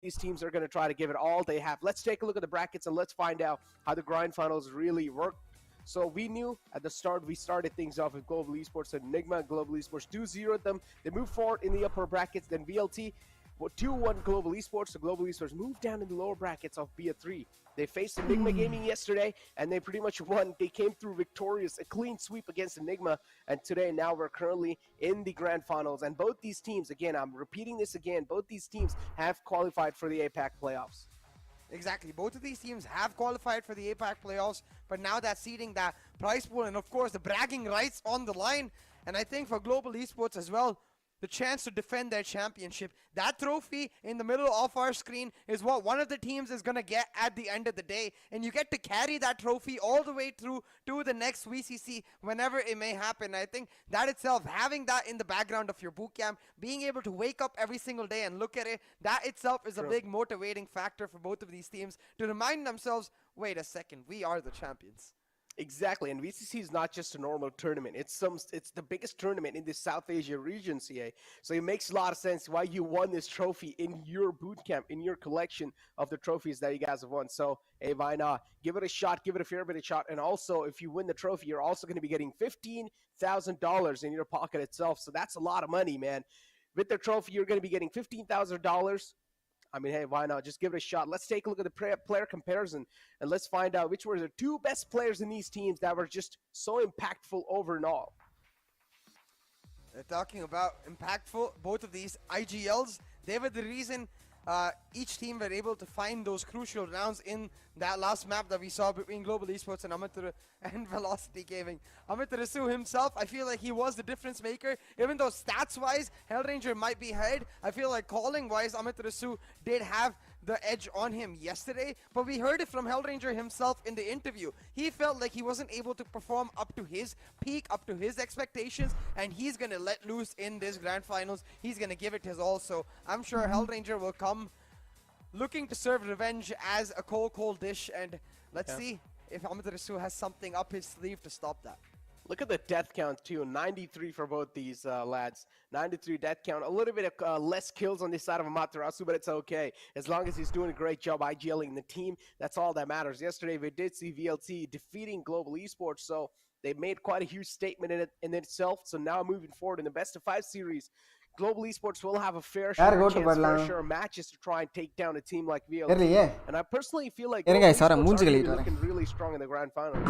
these teams are going to try to give it all they have. Let's take a look at the brackets and let's find out how the grind finals really work. So we knew at the start, we started things off with Global Esports and Enigma. Global Esports 2-0 them. They moved forward in the upper brackets. Then VLT 2-1 Global Esports. So Global Esports moved down in the lower brackets of BA3. They faced Enigma Gaming yesterday, and they pretty much won. They came through victorious, a clean sweep against Enigma, and today, now we're currently in the grand finals. And both these teams, again, I'm repeating this again, both these teams have qualified for the APAC playoffs. Exactly. Both of these teams have qualified for the APAC playoffs, but now that's seeding that prize pool and, of course, the bragging rights on the line. And I think for Global Esports as well, the chance to defend their championship. That trophy in the middle of our screen is what one of the teams is going to get at the end of the day. And you get to carry that trophy all the way through to the next VCC whenever it may happen. I think that itself, having that in the background of your boot camp, being able to wake up every single day and look at it, that itself is a big motivating factor for both of these teams to remind themselves, wait a second, we are the champions. Exactly, and VCC is not just a normal tournament. It's the biggest tournament in the South Asia region, CA. So it makes a lot of sense why you won this trophy in your boot camp, in your collection of the trophies that you guys have won. So, hey, why not? Give it a shot, give it a fair bit of shot. And also, if you win the trophy, you're also going to be getting $15,000 in your pocket itself. So that's a lot of money, man. With the trophy, you're going to be getting $15,000. I mean, hey, why not? Just give it a shot. Let's take a look at the player comparison, and let's find out which were the two best players in these teams that were just so impactful overall. They're talking about impactful. Both of these IGLs, they were the reason each team were able to find those crucial rounds in that last map that we saw between Global Esports and Velocity Gaming. Amitarasu himself, I feel like he was the difference maker. Even though stats-wise, Hellranger might be ahead, I feel like calling-wise, Amitarasu did have the edge on him yesterday, but we heard it from Hellranger himself in the interview. He felt like he wasn't able to perform up to his peak, up to his expectations, and he's going to let loose in this grand finals. He's going to give it his all, so I'm sure Hellranger will come looking to serve revenge as a cold dish, and let's see if Amitarasu has something up his sleeve to stop that. Look at the death count, too. 93 for both these lads. 93 death count. A little bit of less kills on this side of Amaterasu, but it's okay. As long as he's doing a great job IGLing the team, that's all that matters. Yesterday, we did see VLT defeating Global Esports, so they made quite a huge statement in itself. So now moving forward in the best-of-5 series, Global Esports will have a fair share matches to try and take down a team like VLT. And I personally feel like Global Esports are looking really strong in the grand final.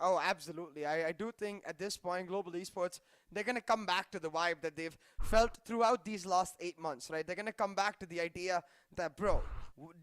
Oh, absolutely. I do think at this point, Global Esports, they're going to come back to the vibe that they've felt throughout these last 8 months, right? They're going to come back to the idea that, bro,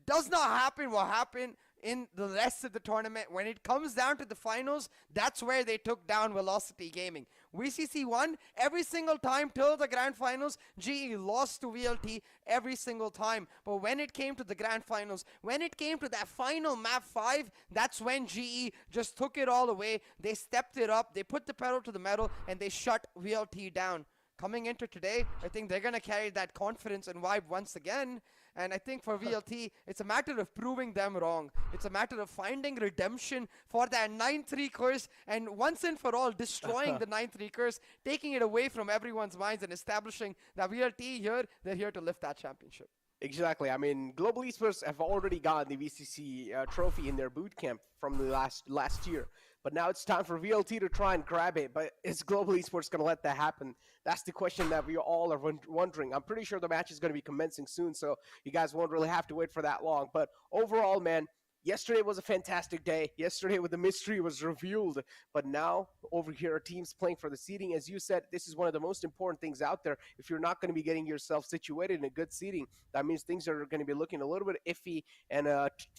does not happen what happened in the rest of the tournament. When it comes down to the finals, that's where they took down Velocity Gaming. VCC won every single time till the grand finals. GE lost to VLT every single time. But when it came to the grand finals, when it came to that final map 5, that's when GE just took it all away. They stepped it up, they put the pedal to the metal, and they shut VLT down. Coming into today, I think they're going to carry that confidence and vibe once again. And I think for VLT, it's a matter of proving them wrong. It's a matter of finding redemption for that 9-3 curse and once and for all destroying the 9-3 curse, taking it away from everyone's minds and establishing that VLT here, they're here to lift that championship. Exactly. I mean, Global Esports have already gotten the VCC trophy in their boot camp from the last year. But now it's time for VLT to try and grab it. But is Global Esports going to let that happen? That's the question that we all are wondering. I'm pretty sure the match is going to be commencing soon, so you guys won't really have to wait for that long. But overall, man, yesterday was a fantastic day. Yesterday, with the mystery was revealed. But now, over here, teams playing for the seeding. As you said, this is one of the most important things out there. If you're not going to be getting yourself situated in a good seeding, that means things are going to be looking a little bit iffy and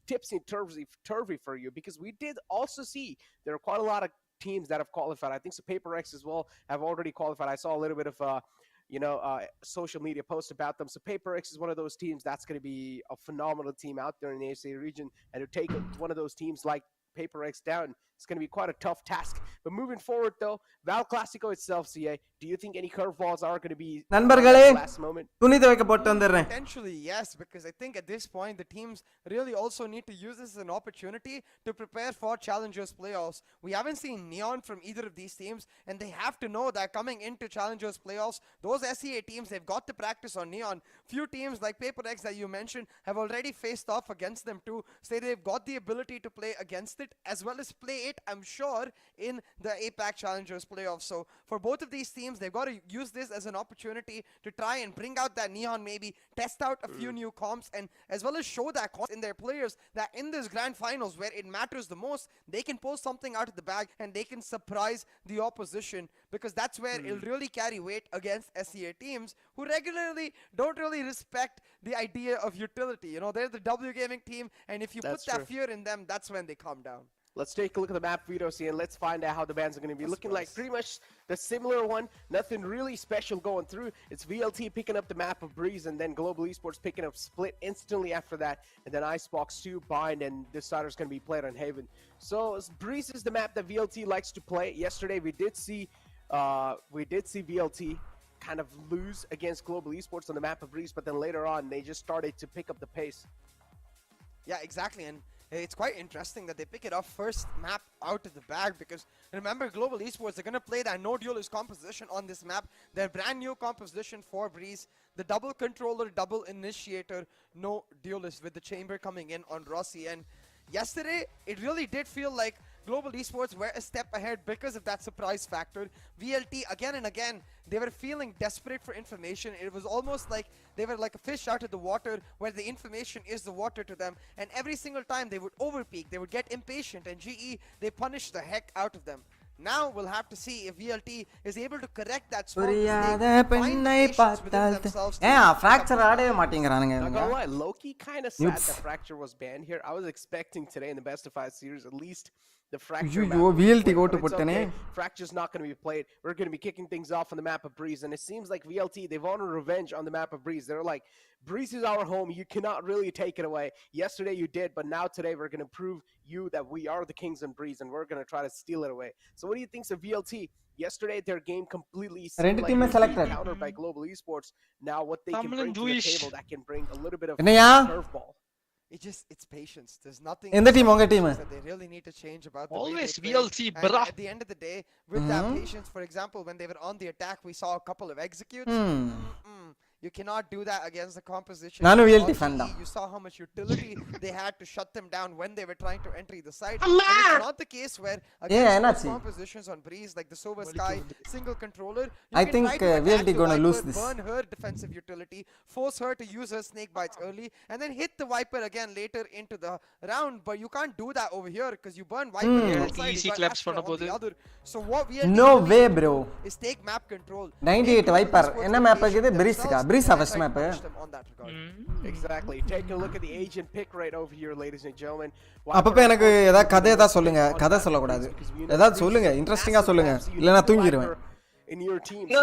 tipsy-turvy for you. Because we did also see there are quite a lot of teams that have qualified. I think so Paper X as well have already qualified. I saw a little bit of social media posts about them. So Paper X is one of those teams that's going to be a phenomenal team out there in the ASA region. And to take one of those teams like Paper X down, it's going to be quite a tough task. But moving forward, though, Val Classico itself, CA, Do you think any curveballs are going to be நண்பர்களே at the last moment? துணி துவைக்க போட்டு வந்துடுறேன். Potentially, yes, because I think at this point the teams really also need to use this as an opportunity to prepare for Challengers playoffs. We haven't seen Neon from either of these teams, and they have to know that coming into Challengers playoffs, those SEA teams, they've got to practice on Neon. Few teams like Paper X that you mentioned have already faced off against them too, so they've got the ability to play against it as well as play it, I'm sure, in the APAC Challengers playoffs. So for both of these teams, they've got to use this as an opportunity to try and bring out that Neon, maybe test out a few new comps, and as well as show that in their players that in this grand finals where it matters the most, they can pull something out of the bag and they can surprise the opposition, because that's where it'll really carry weight against SEA teams who regularly don't really respect the idea of utility. You know, they're the W Gaming team, and if you put that fear in them, that's when they calm down. Let's take a look at the map, Vito, see, and let's find out how the bans are going to be looking like. Pretty much the similar one. Nothing really special going through. It's VLT picking up the map of Breeze, and then Global Esports picking up Split instantly after that. And then Icebox 2, Bind, and Decider's going to be played on Haven. So Breeze is the map that VLT likes to play. Yesterday we did see VLT kind of lose against Global Esports on the map of Breeze, but then later on they just started to pick up the pace. Yeah, exactly. And it's quite interesting that they pick it up first map out of the bag, because remember, Global Esports, they're going to play that no duelist composition on this map. Their brand new composition for Breeze, the double controller, double initiator, no duelist, with the chamber coming in on Rossi. And yesterday, it really did feel like Global Esports were a step ahead because of that surprise factor. VLT, again and again, they were feeling desperate for information. It was almost like they were like a fish out of the water, where the information is the water to them. And every single time they would overpeak, they would get impatient, and GE, they punish the heck out of them. Now we'll have to see if VLT is able to correct that small mistake, find patience within themselves. fracture ஆடவே மாட்டேங்கறானுங்க Not இவங்க. gonna lie, Loki kind of sad that Fracture was banned here. I was expecting today in the best of 5 series at least the Fracture map. VLT but go to it's puttane. okay. Fracture's not going to be played. We're going to be kicking things off on the map of Breeze, and it seems like VLT, they want revenge on the map of Breeze. They're like, Breeze is our home. You cannot really take it away. Yesterday you did, but now today we're going to prove you that we are the kings in Breeze, and we're going to try to steal it away. So what do you think of VLT? Yesterday their game completely seemed like it was being countered by Global Esports. Now what they can bring to the table, that can bring a little bit of curveball. It's patience. There's nothing எந்த team உங்க team? that they really need to change about the Always way they play. VLT, And brah. at the end of the day, with that patience, for example, when they were on the attack, we saw a couple of executes. You cannot do that against the composition. Nanu VLT On fan GE, da. You saw how much utility they had to shut them down when they were trying to enter the site. And it's not the case where against enachi? compositions on Breeze, like the Sova Sky single controller, you I can think, try to attack VLT the gonna Viper, lose this. burn her defensive utility, force her to use her snake bites early, and then hit the Viper again later into the round. But you can't do that over here, because you burn Viper here inside, Easy you got claps Astra for on the other. So what VLT No really way, need to bro. do is take map control. 98 Viper. என்ன map ஆகுது? Breeze கா? Breeze themselves, first and map. try to punish them on that regard. Exactly. Take a look at the agent pick right over here, ladies and gentlemen. அப்பப்ப எனக்கு ஏதாவது கதை ஏதாவது சொல்லுங்க. கதை சொல்ல கூடாது. ஏதாவது சொல்லுங்க. இன்ட்ரஸ்டிங்கா சொல்லுங்க. இல்ல நான் தூங்கிடுவேன். In your team. யோ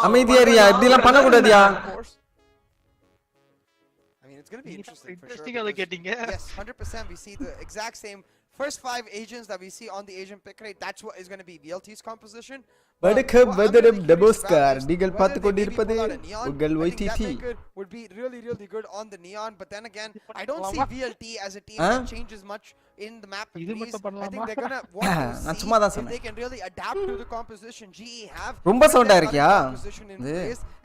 அமைதியாரியா இப்படி எல்லாம் பண்ண கூடாதியா? I mean, it's going to be interesting for Interesting sure. are they getting, yeah. Yes, 100%. We see the exact same first 5 agents that we see on the agent pick rate. That's what is going to be VLT's composition. வணக்கம் வதரம் டபோஸ்கார் நீங்கள் பார்த்து கொண்டிருப்பது உங்கள் YTT would be really good on the Neon, but then again, I don't see VLT as a team that changes much in the map. I think they're gonna want to see if they can really adapt to the composition GE have. ரொம்ப சவுண்டா இருக்கியா?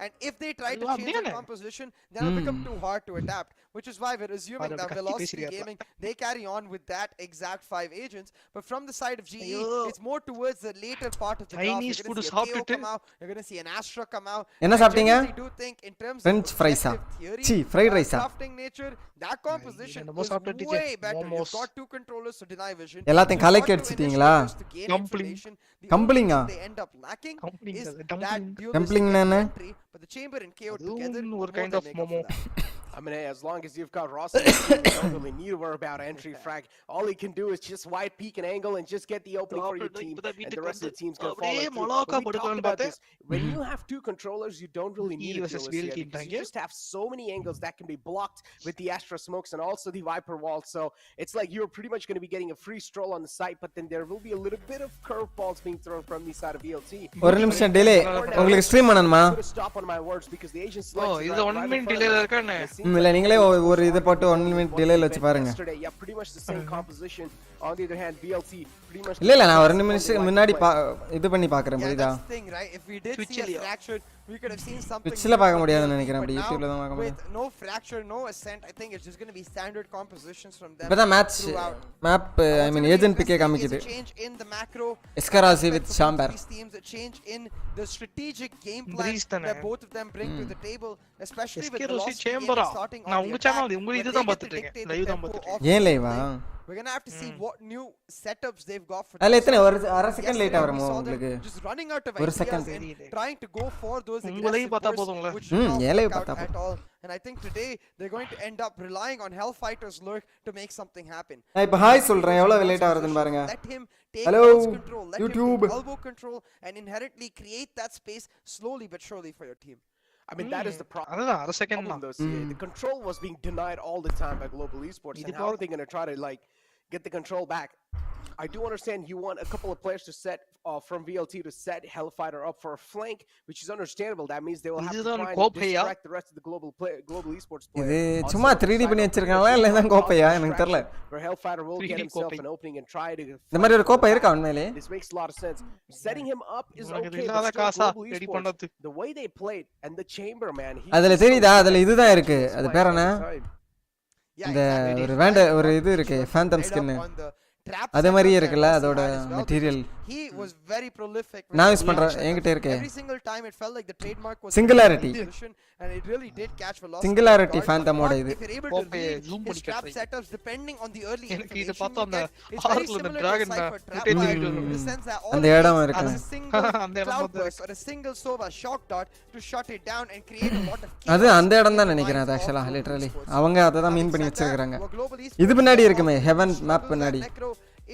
And if they try to change the composition, then it'll become too hard to adapt, which is why we're assuming that Velocity Gaming, they carry on with that exact 5 agents. But from the side of GE, it's more towards the later part of the draft. You're going to see an Astra come out. என்ன சாப்பிட்டீங்க? I do think in terms French of fries fried rice crafting nature, that composition is way better. You've got 2 controllers to deny vision. எல்லாத்தையும் கலக்கி அடிச்சிட்டீங்களா? கம்ப்ளிங்கா? They end up lacking is that Dumpling என்ன? but the chamber and KO together ஒரு kind of momo. I mean, hey, as long as you've got Ross, you don't really need to worry about entry frag. All he can do is just wide peek and angle and just get the opening for your team, and the rest of the team's gonna follow through. But we talked about this. When you have two controllers, you don't really need a duelist here because you just have so many angles that can be blocked with the Astra smokes and also the Viper wall. So it's like you're pretty much going to be getting a free stroll on the site, but then there will be a little bit of curveballs being thrown from the side of VLT. ஒரு நிமிஷம் delay உங்களுக்கு stream பண்ணணுமா? Stop on my words because the Asian இது 1 minute delay இருக்கானே. இல்ல நீங்களே ஒரு இது போட்டு 1 minute delay வச்சு பாருங்க. Yeah, pretty much the same composition. On the other hand, VLT pretty much இல்ல நான் ஒரு நிமிஷம் முன்னாடி இது பண்ணி பார்க்கறேன் புரியுதா? That's the thing, right? If we did see a fracture, we could have seen something. Twitchல பார்க்க முடியாதுன்னு நினைக்கிறேன். அப்படி YouTubeல தான் பார்க்க முடியும். With no fracture, no ascent, I think it's just going to be standard compositions from them. இப்பதான் match map I mean agent பிக்கே காமிக்குது. Change in the macro. Escarazi with Chamber. These teams, a change in the strategic game plan that both of them bring to the table, especially with the loss starting on. நான் உங்க channel உங்க இதுதான் பார்த்துட்டு இருக்கேன். Live தான் பார்த்துட்டு இருக்கேன். ஏன் லைவா? We're going to have to see what new setups they've got for. அல்ல எத்தனை ஒரு அரை செகண்ட் லேட் ஆவறமோ உங்களுக்கு? Just running out of ஒரு ideas second and trying to go for those உங்களையும் aggressive பார்த்தா bursts, போதும்ல. which did not ஏலே work out பார்த்தா at all. And I think today they're going to end up relying on Hellfighter's lurk to make something happen. நான் இப்ப hi சொல்றேன் எவ்வளவு late ஆவறதுன்னு பாருங்க. Let him take Hello, control, let YouTube. him take elbow control and inherently create that space slowly but surely for your team. I mean, that is the problem. அதுதான் அரை second தான். The control was being denied all the time by Global Esports, and how are they going to try to like get the control back? I do understand you want a couple of players to set from VLT to set Hellfighter up for a flank, which is understandable. That means they will have to try and distract the rest of the global esports players. இது சும்மா 3D பண்ணி வச்சிருக்காங்களா இல்ல தான் கோப்பையா எனக்கு தெரியல. Where Hellfighter will get himself an opening and try to. இந்த மாதிரி ஒரு கோப்பை இருக்கா உண்மையிலே? This makes a lot of sense. Setting him up is okay. But the way they played and the chamber man. அதுல தெரியுதா? அதுல இதுதான் இருக்கு. அது பேர் என்ன? இந்த ஒரு ஒரு இது இருக்கு ஃபேண்டம் ஸ்கின். அதே மாதிரியே இருக்குல்ல அதோட material. He was very prolific. நான் யூஸ் பண்றேன் என்கிட்ட இருக்கு. Every single time it felt like the trademark was singularity and it really did catch velocity. singularity phantom ஓட இது. கோப்பை ஜூம் பண்ணி trap setups depending on the early எனக்கு இது பார்த்தா அந்த ஆர்க்ல அந்த டிராகன் அந்த இடம் இருக்கு. அந்த இடம் or a single sova shock dot to shut it down and create a lot of அது அந்த இடம் தான் நினைக்கிறேன் அது एक्चुअली லிட்டரலி அவங்க அத தான் மீன் பண்ணி வச்சிருக்காங்க. இது பின்னாடி இருக்குமே ஹெவன் மேப் பின்னாடி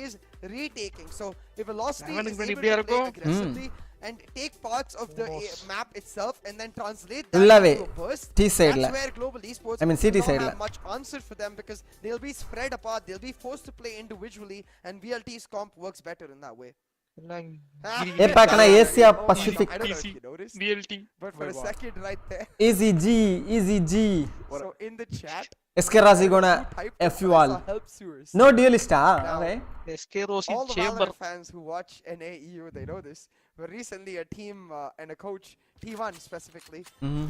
is retaking. So if velocity is able to play aggressively and take parts of the map itself and then translate that into a burst, that's where Global Esports don't have much answer for them because they'll be spread apart, they'll be forced to play individually, and VLT's comp works better in that way. ஏபாக்கனா Asia Pacific VLT but for a second right there easy G so in the chat Escarazi gonna F you all. No duelist okay. Escarazi all the chamber Valorant fans who watch NAEU they know this, but recently a team and a coach T1 specifically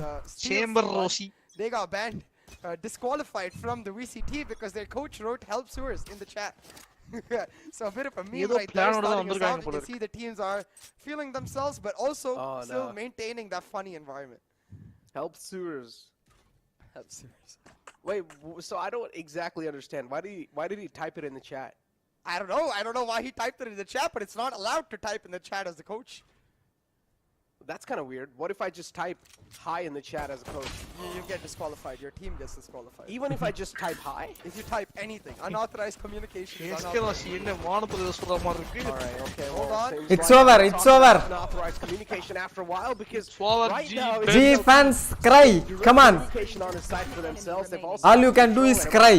the chamber Rossi they got banned disqualified from the VCT because their coach wrote help sewers in the chat. So a bit of a meme right there starting us out. You can see the teams are feeling themselves but also still maintaining that funny environment. Help sewers. Wait, so I don't exactly understand. Why did he type it in the chat? I don't know why he typed it in the chat, but it's not allowed to type in the chat as the coach. That's kind of weird. What if I just type hi in the chat as a coach? You get disqualified. Your team gets disqualified. Even if I just type hi? If you type anything, unauthorized communication. Escarazi என்ன வானத்துல சொல்ற மாதிரி இருக்கு. All right, okay. Hold on. It's over. Unauthorized communication after a while because right now G fans cry. Come on. Communication on his side for themselves. They've also All you can do is cry.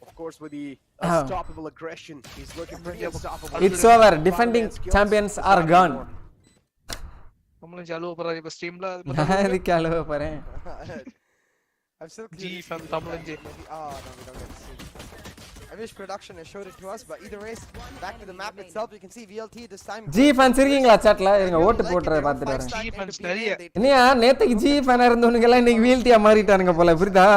Of course, with the unstoppable aggression, he's looking pretty unstoppable. It's over. Defending champions are gone. நம்மளும் ஜாலுவ போறா இப்ப ஸ்ட்ரீம்ல நான் இதுக்கு அழுவ போறேன். I'm still G fan Tamilan G. No, we don't get to see. I wish production has showed it to us, but either way, back to the map itself, you can see VLT this time. G fans இருக்கீங்களா chatல? இருங்க ஓட்டு போட்றத பாத்துட்டு வரேன். G fans நிறைய. என்னையா நேத்துக்கு G fan இருந்தவங்க எல்லாம் இன்னைக்கு VLT ஆ மாறிட்டானுங்க போல புரியுதா?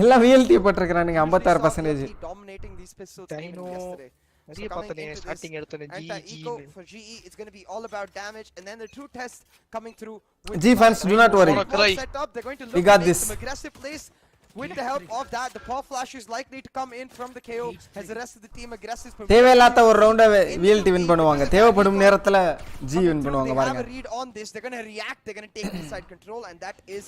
எல்லாம் VLT போட்டுக்கறானுங்க 56%. Dominating these pistols yesterday. நிறைய பார்த்தனே starting எடுத்தனே G for GE it's going to be all about damage, and then the two tests coming through G fans do not worry. They're going to look to make some aggressive plays with the help of that. The paw flash is likely to come in from the KO as the rest of the team aggressive. தேவையில்லாத ஒரு ரவுண்ட VLT win பண்ணுவாங்க. தேவைப்படும் நேரத்துல G win பண்ணுவாங்க பாருங்க. They have a read on this. They're going to react. They're going to take inside control, and that is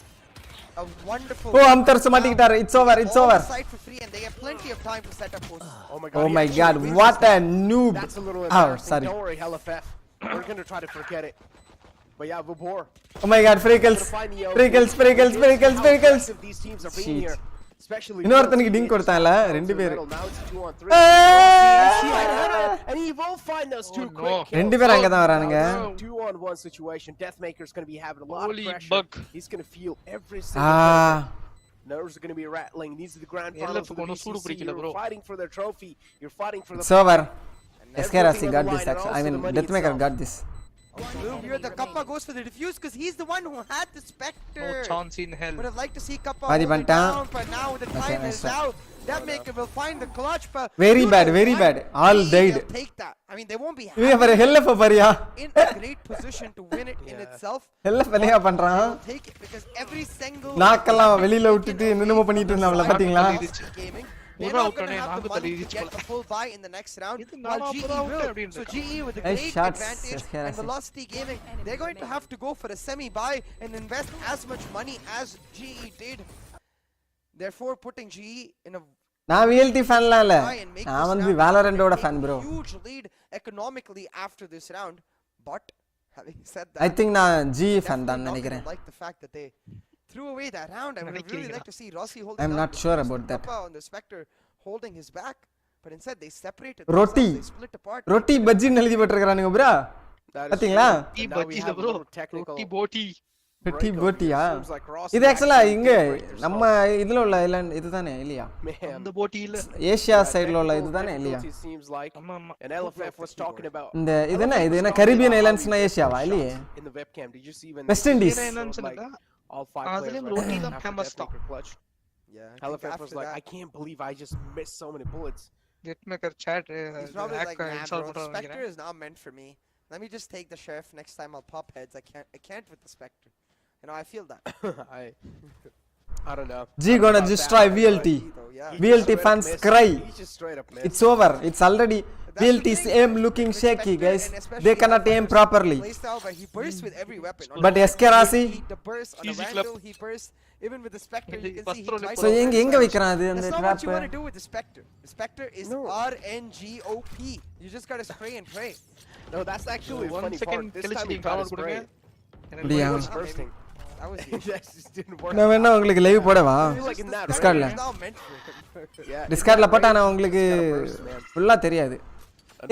a wonderful. O அம்தர்ஸ் மாட்டிக்கிட்டாரு. It's over. It's over. Side for free and they have plenty of time to set up posts. Oh my god, what a noob. That's a little Oh, embarrassing. sorry. Don't worry, LFF. We're going to try to forget it. But yeah, Vibor. Oh my god, free kills. Free kills. These teams are being here. Especially இன்னொருத்தனுக்கு டிங் கொடுத்தான்ல ரெண்டு பேர். And he will find those two quick kills. ரெண்டு பேர் அங்க தான் வரானுங்க. 2-on-1 situation. Deathmaker's going to be having a lot of pressure. Bug. He's going to feel every single nerves are going to be rattling. These are the grand finals of the BCC. You're fighting for their trophy. You're fighting for the It's over. Eskerasi got this actually. I mean Deathmaker got this. Here the Kappa goes for the defuse because he's the one who had the Spectre. No chance in hell. Would have liked to see Kappa Padi hold it பண்ணிட்டான். down, but now the time is out. Deathmaker will find the clutch, but Very bad. All died. they'll take that. I mean, they won't be இவன் பாரு help Bharia. in a great position to win it in itself. Help வெளிய பண்றான். They'll take it because every single நாக்கெல்லாம் வெளியில விட்டுட்டு என்னென்னமோ பண்ணிட்டு இருந்தான்ல பாத்தீங்களா? gaming. They're not going to have the money to get a full buy in the next round, while GE will. So GE with a great advantage and Velocity Gaming, they're going to have to go for a semi-buy and invest as much money as GE did. Therefore, putting GE in a நான் VLT ஃபேன்லாம் இல்ல. நான் வந்து Valorant-ஓட fan bro. Huge lead economically after this round, but having said that, I think நான் GE fan தான் நினைக்கிறேன். Like the fact that they threw away that round. I would have really liked to see Rossi holding. I'm not sure about that. On the Spectre holding his back, but instead they separated. Roti. They split apart. Roti bajji எழுதி போட்டுருக்கானுங்க bro. பாத்தீங்களா? Roti bajji இல்ல bro. Roti boti. Roti botiயா? இது actually இங்க நம்ம இதுல உள்ள island இதுதானே இல்லையா? அந்த போட்டி இல்ல. ஏசியா சைடுல உள்ள இதுதானே இல்லையா? ஆமா ஆமா. And LFF was talking about இந்த இது என்ன கரீபியன் ஐலாண்ட்ஸ்னா ஏசியாவா இல்லையே? in the webcam. Did you see when west Indies all five அதுலயும் players Roti right தான் after famous Deathmaker clutch? Yeah. LFF was like, I can't believe I just missed so many bullets. Deathmaker chat He's probably like, nah, bro, Spectre is not meant for me. Let me just take the sheriff. Next time I'll pop heads. I can't with the Spectre. You know, I feel that. I don't know. G gonna destroy VLT. VLT fans cry. It's over. It's already VLT's aim looking shaky, guys. They cannot aim properly. He bursts with every weapon. But Eskerasi, The burst on the Vandal, he bursts. Even with the Spectre, you can see he tries so to எங்க வைக்கறான் அது அந்த That's not trap? what you want to do with the Spectre. The Spectre is RNGOP. You just gotta spray and pray. No, that's actually a 1 funny second part. This time கழிச்சு he நீங்க got cover his கொடுங்க. spray. அப்படியா? It was bursting. That was That just didn't work. நான் வேணா உங்களுக்கு live போடவா? I feel like in that Discardல. It's not meant for him. Yeah. டிஸ்கார்ட்ல போட்டா நான் உங்களுக்கு ஃபுல்லா தெரியாது.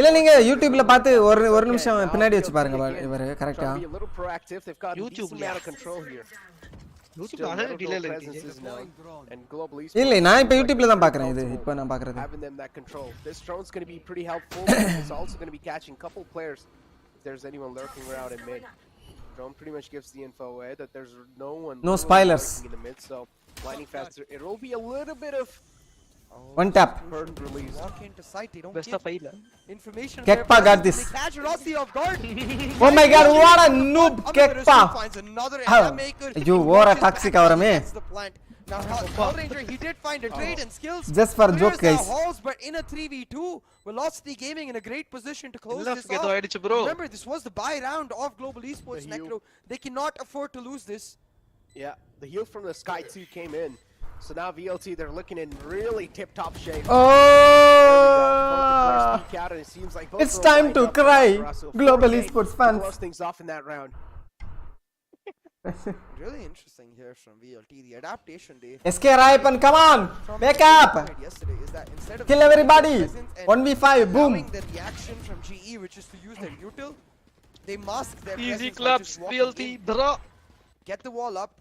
இல்ல நீங்க யூடியூப்ல பார்த்து ஒரு நிமிஷம் பின்னாடி வச்சு பாருங்க இவரு கரெக்ட்டா? Be a little proactive. They've got YouTube YouTube out of control here. YouTube already டிலேல இருக்கு. And globally இல்ல நான் இப்ப யூடியூப்ல தான் பார்க்கறேன் இது. இப்போ நான் பார்க்கறது. having them that control. This drone's going to be pretty helpful. It's also going to be catching a couple players if there's anyone lurking around in mid. Drone pretty much gives the info away that there's no one No really spoilers. lurking in the mid, so lightning faster. It will be a little bit of One tap. burn release. Walk into sight. They don't best of give ஐல. information. Kekpa got this. They catch Rossi off guard. Oh my god, what a noob Kekpa. Finds another Oh, maker. you wore a toxic அவரமே. Now, Power Ranger, he did find a trade and skills. Just for Clears joke, the guys. halls, but in a 3v2, Velocity Gaming in a great position to close Left this get off. ஆயிடுச்சு bro. Remember, this was the buy round of Global Esports The heal. Necro. They cannot afford to lose this. Yeah, the heal from the Sky 2 came in. So now VLT, they're looking in really tip-top shape. Oh! It's time to cry, Global Esports fans. Close things off in that round. Really interesting here from VLT. The adaptation they SK Raipan, come on! Wake up! yesterday is that instead of Kill everybody! presence and 1v5, boom! allowing the reaction from GE, which is to use their util, they mask their Easy presence by claps just walking VLT in, draw. get the wall up,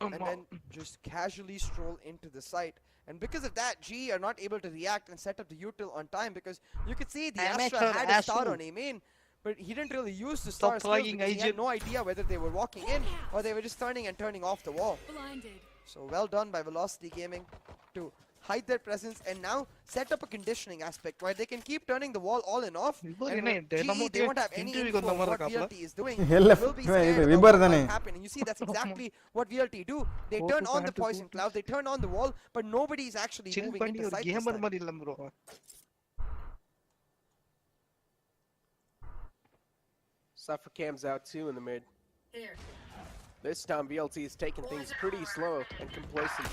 and then just casually stroll into the site. And because of that, GE are not able to react and set up the util on time because you could see the Astra had a star on him in, but he didn't really use the star skills because he had no idea whether they were walking in or they were just turning and turning off the wall. So well done by Velocity Gaming to hide their presence and now set up a conditioning aspect where they can keep turning the wall on and off. And GE, they won't have any info of what VLT is doing. They will be scared about what might happen. And you see that's exactly what VLT do. They turn on the poison cloud, they turn on the wall, but nobody is actually chill moving பண்ணி into ஒரு sight this gamer time. மாதிரி இல்ல bro. Cypher Cam's out too in the mid. This time VLT is taking things pretty slow and complacent.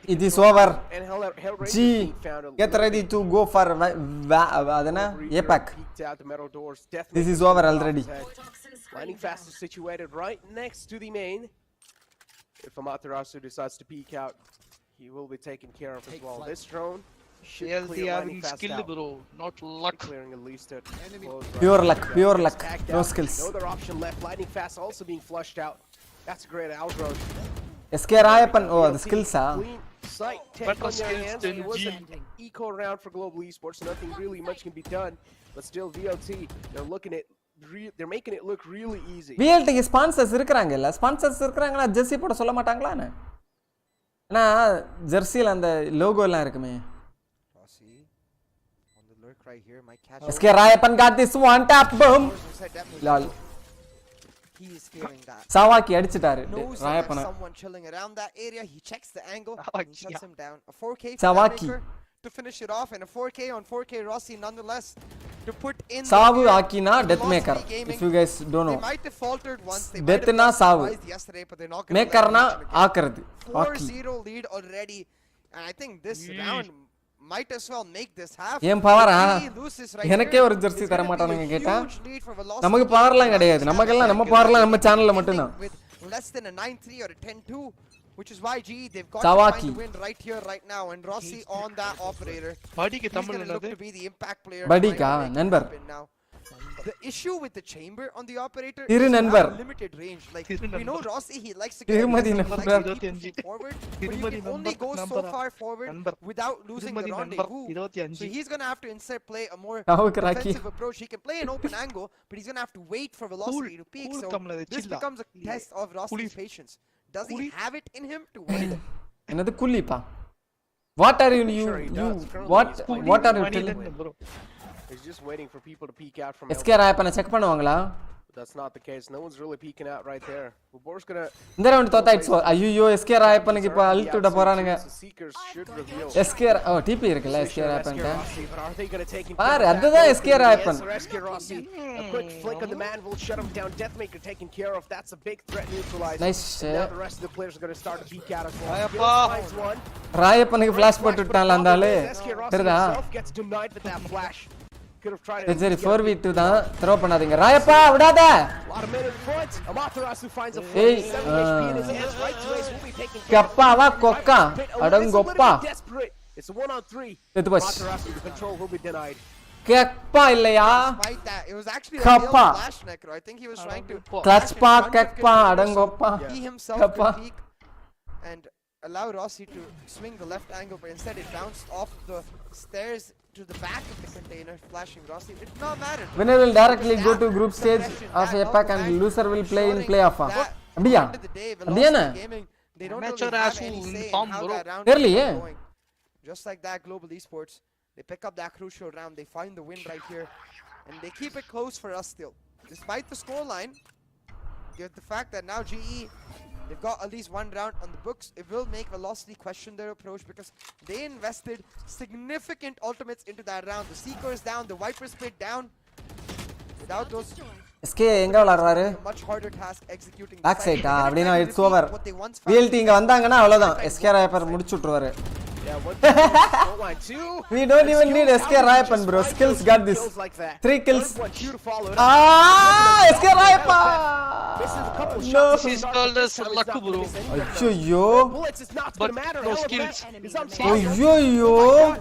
It is over. And Hellraiser G, being found a get little ready bit to go for adana overeager, APAC. peeked out the metal doors. Death This Maker is over off already. his head. Lightning Fast is situated right next to the main. If Amaterasu decides to peek out, he will be taken care of as well. This drone should VLT clear having Lightning Fast skill, out. bro, not luck. Clearing at least at close Pure range. luck, pure luck. Tagged No out. skills. No other option left. Lightning Fast also being flushed out. That's a great outrush. SK Rayapan, oh, the skills ah. Clean sight, Better 10 on their skills hands. than It was G. an eco round for Global Esports, so nothing really much can be done. But still, VLT, they're looking at, they're making it look really easy. VLT க்கு sponsors இருக்கறாங்கல்ல, sponsors இருக்கறாங்களா, Jersey போட சொல்ல மாட்டாங்களானே? அண்ணா ஜெர்சில அந்த logo எல்லாம் இருக்குமே. Rossi on the lurk right here, might catch. SK Rayapan got this one tap boom. Lol. He is feeling that. சாவாக்கி அடிச்சிட்டாரு Knows that ராயப்பன. there's someone chilling around that area. He checks the angle. Sawaki, He shuts yeah. him down. A 4K for Sawaki. that maker to finish it off, and a 4K on 4K Rossi nonetheless to put in. the சாவு fear. ஆக்கினா death Velocity maker. gaming. If you guys don't They know. might have faltered once. They Death might have na got சாவு. surprised yesterday, but they're not going to மேக்கர்னா ஆக்குறது. ஆக்கி. 4-0 lead already, and I think this round might as well make this half. ஏன் பவரா? If he loses right எனக்கே here, ஒரு Jersey it's தர gonna be மாட்டானுங்க a கேட்டா. huge lead for Velocity நமக்கு gaming. பவர்லாம் கிடையாது. நமக்கெல்லாம் நம்ம பவர்லாம் நம்ம சேனல்ல மட்டும் தான். With less than a 9-3 or a 10-2, which is why GE they've got Sawaki. to find the win right here, right now, and Rossi on that operator. பாடிக்கு He's Tamil gonna look என்னது? to be the impact player. Buddy-ka, trying to make it நண்பர். happen now. The issue with the chamber on the operator Iru is you நண்பர். have limited range. Like Iru we know நண்பர். Rossi, he likes to திருமதி he likes நண்பர். to keep pushing forward, but you திருமதி can only நண்பர், go so நண்பரா. far forward நண்பர். without losing the திருமதி நண்பர் rendezvous. 25. So he's gonna have to instead play a more சாவுக்கு rakhi. defensive approach. He can play an open angle, but he's gonna have to wait for Velocity to peak. cool So Kamal, this chill-ஆ. becomes a test of Rossi's patience. Does he have it in him to wait? என்னது குல்லிப்பா? What are you Sure he does. Currently what he's playing what are you Money telling? then, bro. He's just waiting for people to peek out from SK Rayapan check பண்ணுவாங்களா? But that's not the case. No one's really peeking out right there. Bubor's gonna. இந்த round தோத்தா it's ஐயோ SK Rayapanக்கு இப்ப ult விட போறானுங்க. The Seekers should reveal. SK ஓ DP இருக்குல்ல SK Rayapan SK Rossi, but are they gonna take him? பாரு அதுதான் SK Rayapan. Yes, SK Rossi. A quick flick on the man will shut him down. Deathmaker taken care of. That's a big threat neutralized. Nice. Now the rest of the players are gonna start to peek out as well. Ayappa. Gills finds one. ராயப்பனுக்கு flash போட்டு விட்டான்ல அந்த ஆளு. SK Rossi தெரியுதா? himself gets denied with that flash. Could have tried சரி it. 4v2 தான் throw பண்ணாதீங்க. ராயப்பா விடாத. A lot of men in front. Amaterasu finds a Hey, 7 HP in his hands. Right to ace will be taken care of. கப்பாவா கொக்கா It's a little அடங்கொப்பா. bit desperate. It's a 1-on-3. செத்து போச்சு. Amaterasu, the control will be denied. கப்பா இல்லையா? Despite that, it was actually a Kappa. real flash necro. I think he was trying to clutch பா கப்பா அடங்கொப்பா. he himself Kappa. could peek and allow Rossi to swing the left angle, but instead it bounced off the stairs to the back of the container, flashing Rossi. It did not matter. Winner will directly go to group stage of APAC and loser will play in playoff. அப்படியா? End of the day, அப்படியானே? Velocity Gaming, they don't Amateur really have as any who say in inform, how bro. that round தெரியலையே. is going. Just like that, Global Esports, they pick up that crucial round. They find the win right here, and they keep it close for us still, despite the scoreline. Given the fact that now GE, they've got at least one round on the books, it will make Velocity question their approach because they invested significant ultimates into that round. The Seeker is down, the Viper split down. Without those, SK எங்க விளையாடுறாரு? a much harder task executing. Back சைடா அப்படினா it's over. What they once VLT இங்க வந்தாங்கன்னா அவ்வளவுதான். SK Rayapan முடிச்சு விட்டுருவாரு. Yeah, one goal line 2. We don't even need SK Rayapan bro. Skills got this. 3 kills. SK Rayapan. No. This is called as luck, bro. ஐயோ. Bullets is not But gonna matter. no LFF skills. is on fire. ஐயோ.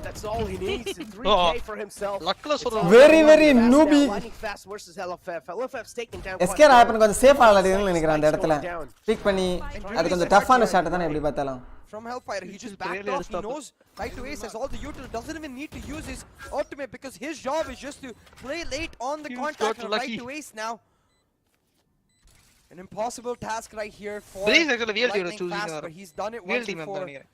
That's all he needs. 3K for himself. லக்ல சொல்ற Very very noobie. Lightning Fast versus LFF. LFF's taking down. SK Rayapan கொஞ்சம் சேஃபா விளையாடுறீங்கன்னு நினைக்கிறேன் அந்த இடத்துல. Big பண்ணி அது கொஞ்சம் டஃப்பான ஷாட் தானே எப்படி பார்த்தாலும். From Hellfire, he just backed really off. He knows right to ace has all the util, doesn't even need to use his ultimate because his job is just to play late on the He's contact got and right lucky. to ace now. An impossible task right here for Breeze actually VLT Lightning choosing Fast, her. but he's done it once VLT before. member நினைக்கிறேன்.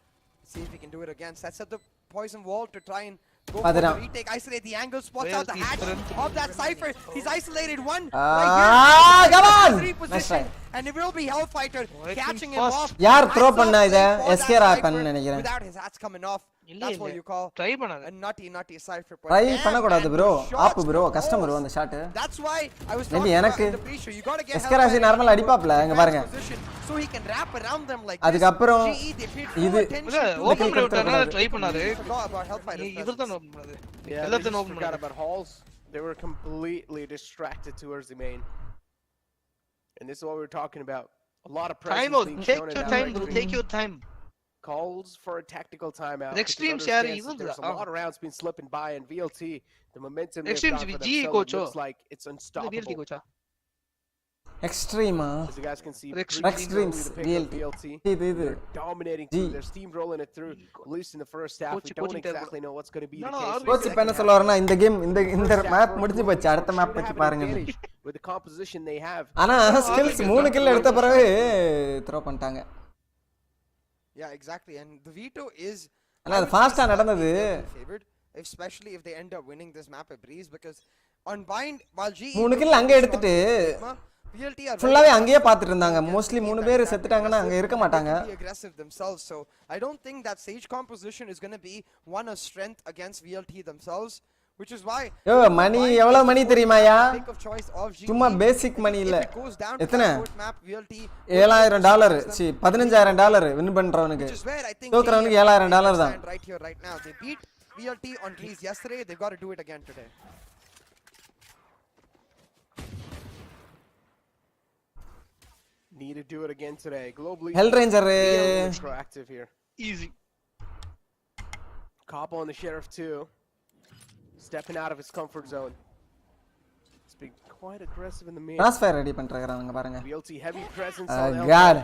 See if he can do it again. Sets up the poison wall to try and go for Padra. the retake. Isolate the angle, spots out the VLT hatch strength. of that Cypher. He's isolated one Ah, right come on! here. Nice Position, try. and it will be Hellfighter Lightning catching him fast. off. யார் Nice throw off பண்ணா இத? play for SK that Rayapan Cypher நினைக்கிறேன். without his hats coming off. That's what you call try பண்ணாத. a nutty cypher. Try பண்ண கூடாது bro. App bro கஷ்டம் bro அந்த shot. That's why I was maybe talking எனக்கு about in the pre-show. You got to get எஸ்கராசி normal அடிப்பாப்ல அங்க பாருங்க. So he can wrap around them like அதுக்கு அப்புறம் இது ஓபன் பண்ணி விட்டானா ட்ரை பண்ணாரு. இவர்தான் ஓபன் பண்ணாரு. எல்லாத்தையும் ஓபன் forgot பண்ணாரு. about halls. They were completely distracted towards the main. And this is what we were talking about. A lot of Time presence out. being Take shown in your that time, right bro. screen. Take your time. Calls for a tactical timeout. The extreme share even there's a lot of rounds been slipping by, and VLT, the momentum they've Extreme got for G themselves coach looks like it's VLT unstoppable. கோச்சா. எக்ஸ்ட்ரீமா As you guys can see, Extremes, VLT. இது They're dominating through. They're steamrolling it through. At least in the first half, we don't exactly know what's going to be the case. Coach இப்ப என்ன சொல்ல வரேன்னா இந்த game இந்த map முடிஞ்சு போச்சு. அடுத்த மேப் பத்தி பாருங்க. With the composition they have. ஆனா ஸ்கில்ஸ் 3 கில் எடுத்த பிறகு த்ரோ பண்ணிட்டாங்க. Yeah, exactly. And the veto is ஆனா அது ஃபாஸ்டா நடந்தது. Especially if they end up winning this map a breeze because on bind while G 3 kill அங்க எடுத்துட்டு VLT are ஃபுல்லாவே அங்கேயே பாத்துட்டு இருந்தாங்க. மோஸ்ட்லி 3 பேர் செத்துட்டாங்கன்னா அங்க இருக்க மாட்டாங்க. Aggressive themselves, so I don't think that Sage composition is going to be one of strength against VLT themselves, which is why யோ மணி எவ்வளவு மணி தெரியுமாயா? சும்மா பேசிக் மணி இல்ல. எத்தனை $7,000 சி $15,000 வின் பண்றவனுக்கு தோக்குறவனுக்கு $7,000 தான். Right here right now they beat VLT on Greece yesterday, they got to do it again today. Need to do it again today. Globally, Hell Ranger proactive here. Easy. Cop on the sheriff too. Stepping out of his comfort zone. It's been quite aggressive in the main. Transfer ready பண்றாங்க பாருங்க. VLT heavy presence on God.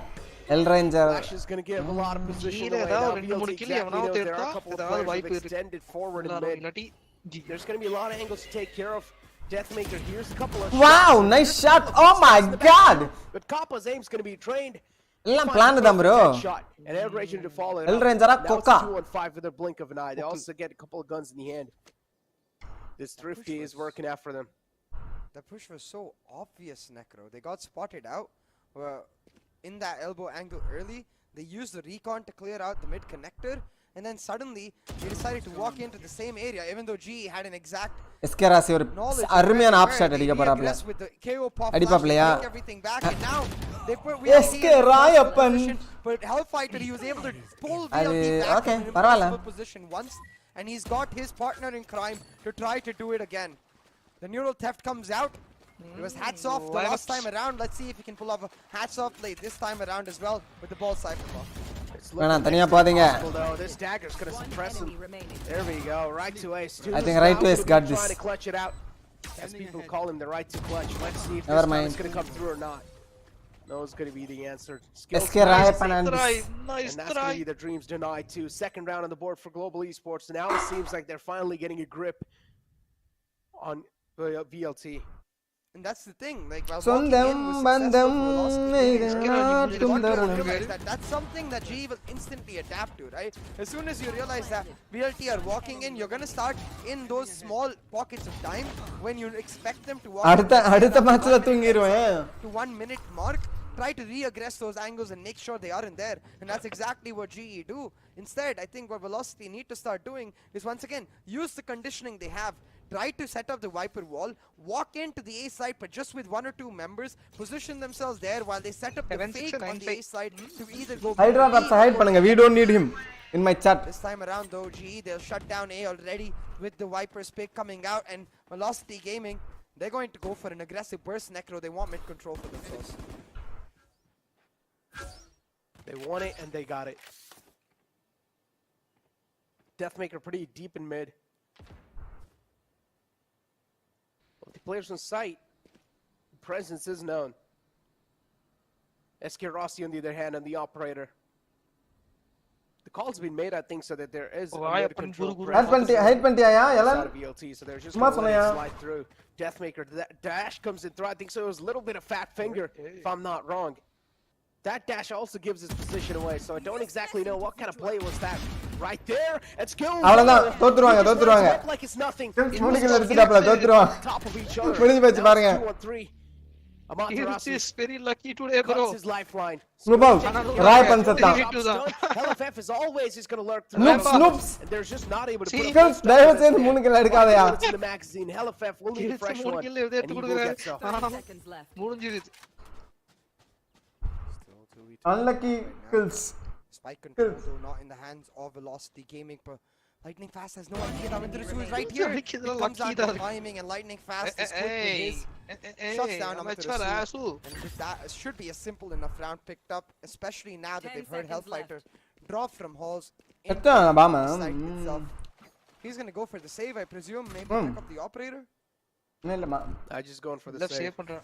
Hell Ranger Flash is going to give a lot of position away. Now VLT exactly knows there are a couple of players who've extended forward in mid. There's going to be a lot of angles to take care of. Deathmaker, here's a couple of Wow, nice shot. Oh my god. But Kappa's aim's going to be trained. எல்லாம் plan தான் bro. And they're ready to follow it. Hell Ranger கொக்கா. 2-1-5 with a blink of an eye. They also get a couple of guns in the hand. This Thrifty is working out for them. The push was so obvious, Necro. They got spotted out in that elbow angle early. They used the recon to clear out the mid connector, and then suddenly they decided to walk into the same area, even though G had an exact எஸ்கராசி ஒரு அருமையான app shot அடிக்க போறாப்ல. அடிப்பாப்லையா? Everything back, and now they put எஸ்கராயப்பன். But Hellfighter, he was able to pull VLT back okay, from பரவாயில்ல. impossible position once, and he's got his partner in crime to try to do it again. The neural theft comes out. It was hats off the last time around. Let's see if he can pull off a hats off play this time around as well with the ball cypher ball. வேணாம் தனியா போதீங்க. This dagger's going to suppress him. There we go. Right to ace. I think right to ace got this. Trying to clutch it out. As people call him the right to clutch. Let's see if Never this mind. is going to come through or not. No, it's going to be the answer. எஸ்கராயப்பன் And that's going to be the dreams denied too. Second round on the board for Global Esports. And now it seems like they're finally getting a grip on VLT. And that's the thing, like while சொந்தம் பந்தம் that's something that G will instantly adapt to, right? As soon as you realize that VLT are walking in, you're going to start in those small pockets of time when you expect them to walk அடுத்த மேட்ச்ல தூங்கிடுவேன் to 1 minute mark. Try to re-aggress those angles and make sure they are in there, and that's exactly what GE do. Instead, I think what Velocity need to start doing is once again use the conditioning they have. Try to set up the Viper wall, walk into the A side, but just with 1 or 2 members, position themselves there while they set up the fake on the A side to either go. Hydra Babs hide பண்ணுங்க. We don't need him in my chat. This time around though, GE they'll shut down A already with the Viper's pick coming out, and Velocity Gaming, they're going to go for an aggressive burst. Necro, they want mid control for themselves. They want it and they got it. Deathmaker pretty deep in mid. With the players in sight, presence is known. SK Rossi on the other hand, and the operator. The call's been made, I think, so that there is a mid control presence hide பண்ணிட்டியாயா எல்லாம்? inside of VLT, so they're just going to let it slide through. Deathmaker, that dash comes in through. I think so. It was a little bit of fat finger, if I'm not wrong. That dash also gives his position away, so I don't exactly know what kind of play was that. Right there, and skill. அவ்வளவுதான் தோத்துருவாங்க. Like it's nothing. முடிக்கல எடுத்துட்டாப்ல தோத்துருவாங்க. Top of each other. முடிஞ்சு போச்சு பாருங்க. Amaterasu is very lucky today, bro. cuts his lifeline. Snubal, Raipan satta. LFF is always just gonna lurk through. Snoops, snoops. And they're just not able to See, put Skills, a தயவு செய்து 3 kill எடுக்காதயா. bullets in the magazine. LFF will need a fresh one. And he will get some. Seconds left. முடிஞ்சிருச்சு. Unlucky kills. Spike control though not in the hands of Velocity Gaming, but Lightning Fast has no idea that Venturesu is right here. He comes out with timing and Lightning Fast is quick with his shuts down Amaterasu. And with that, it should be a simple enough round picked up, especially now that 10 they've heard seconds Hellfighter drop from halls. Etta bama. Site itself. He's gonna go for the save, I presume. Maybe pick up the operator. இல்லமா. I just going for the Left save. save பண்றான்.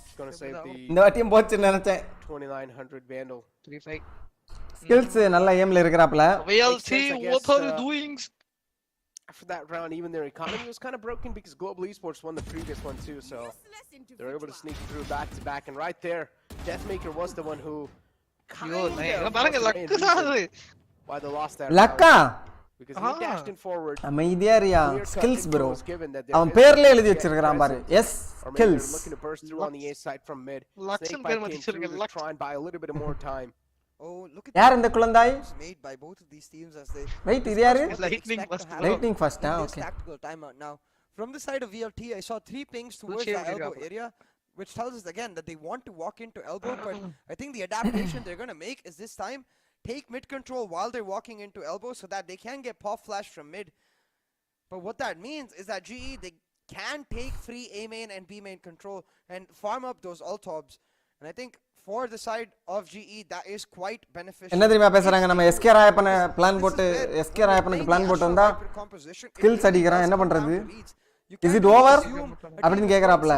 Just gonna save the இந்த வாட்டியும் போச்சு நினைச்சேன். 2900 Vandal. 3-5. Skills நல்ல ஏம்ல இருக்கறாப்ல. VLT, sense, I what guess, are you doing? After that round, even their economy was kind of broken because Global Esports won the previous one too, so they're able to sneak through back to back. And right there, Deathmaker was the one who ஐயோ, kind of பாருங்க was the main luck தான் அது. reason why they lost that லக்கா. round. Because he dashed in forward. அமைதியா இருயா. Clear-cut skills bro. control was given that they're அவன் able பேர்ல to எழுதி get வச்சிருக்கான் பாரு. aggressive. Yes Or maybe they're skills. looking to burst through on the A side from mid. Lux Snakebite and பேர் came மதிச்சிருக்க through to Lux. try and buy a little bit more time. Oh, look at யார் இந்த குழந்தாய்? the made by both of these teams as they wait இது யாரு? Lightning expect to first, have bro. Lightning first in this okay. tactical timeout. Now, from the side of VLT, I saw 3 pings towards share the video, elbow bro. area, which tells us again that they want to walk into elbow, but I think the adaptation they're going to make is this time take mid control while they're walking into elbow so that they can get pop flash from mid. But what that means is that GE, they can take free A main and B main control and farm up those ultobs. And I think for the side of GE, that is quite beneficial. என்ன தெரியுமா பேசுறாங்க? நம்ம SK ராயப்பன plan போட்டு SK ராயப்பனுக்கு plan போட்டு வந்தா skills அடிக்கிறான், என்ன பண்றது? Is it over? அப்படினு கேக்குறாப்ல.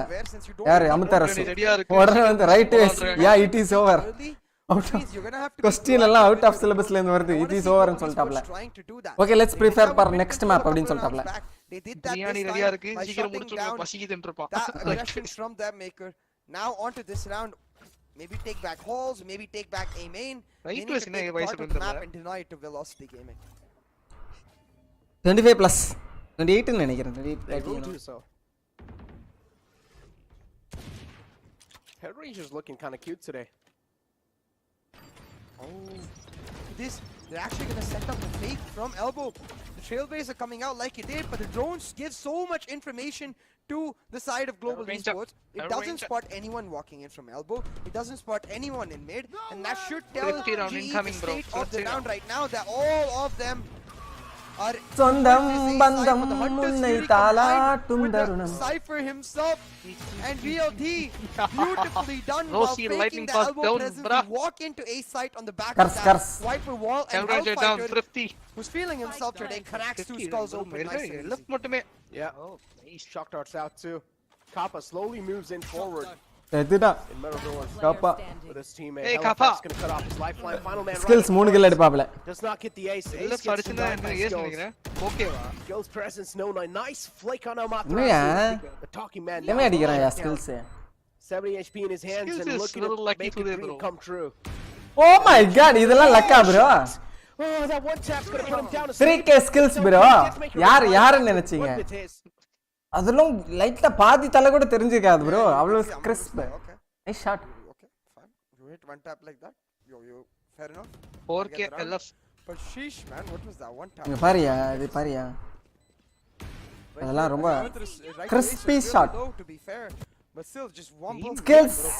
யாரு? அமுதரசு. உடனே வந்து right yeah it is over. Question எல்லாம் அவுட் ஆஃப் சிலபஸ்ல இருந்து வருது. இட் இஸ் ஓவர்னு சொல்லிட்டாப்ல. Okay let's prepare for next map அப்படினு சொல்லிட்டாப்ல. பிரியாணி ரெடியா இருக்கு, சீக்கிரம் முடிச்சிடணும், பசிக்குதுன்னு இருப்பான். That aggression from that maker. Now onto this round. Maybe take back halls, maybe take back A main. Right They to need to Sinai take vice part of the map president. and deny it to Velocity Gaming. 25 plus 28 ன்னு நினைக்கிறேன். They will do so. Head Ranger's looking kind of cute today. Oh, this, they're actually going to set up a fake from elbow. The trailblaze are coming out like it did, but the drones give so much information to the side of Global Ranger. Esports. It doesn't Ranger. spot anyone walking in from elbow. It doesn't spot anyone in mid. And that should tell 50 round GE the incoming, bro. state of the 50 round right now that all of them are சொந்தம் on this A side, பந்தம் but the Hunters உன்னை Fury தாளாட்டும் combined with the தருணம். Cypher himself and VLT beautifully done while Rosie, faking lightning the fast elbow down, presence. bruh. They walk into A site on the back Curse, of curse. that Viper wall and Temperature down, Hellfighter, 50. who's feeling himself today, cracks 2 skulls open nice and left easy. மட்டுமே. Yeah. Oh, nice. Shock darts out too. Kappa slowly moves in forward எதுடா in middle door Kapa with his teammate. Hey, LFF's Kappa. gonna cut off his lifeline. Final man Skills 3 kill எடுப்பாப்ல. does not get the ace. Ace left gets அடிச்சுனா denied by என்ன ace Skills. நினைக்கிறேன். ஓகேவா? Skills presence known. A nice flake on என்னையா? Amaterasu. The talking man. என்ன now அடிக்கிறான் யா down. Skills? 70 HP in his hands Skills and is looking little to lucky make a today, dream bro. come true. Oh my god இதெல்லாம் லக்கா bro. Oh, that one tap's gonna put him down to 3k skills bro. யாருன்னு நினைச்சீங்க? One with his. அதெல்லாம் லைட்டா பாதி தலை கூட தெரிஞ்சிருக்காது bro. அவ்வளவு Okay, crisp. Okay, nice shot. okay, fine. You hit one tap like that. Yo, fair enough. 4K Get around. LF. But sheesh, man, what was that one tap? இங்க பாரியா இது பாரியா. அதெல்லாம் ரொம்ப crispy shot. To be fair, but still just one ball.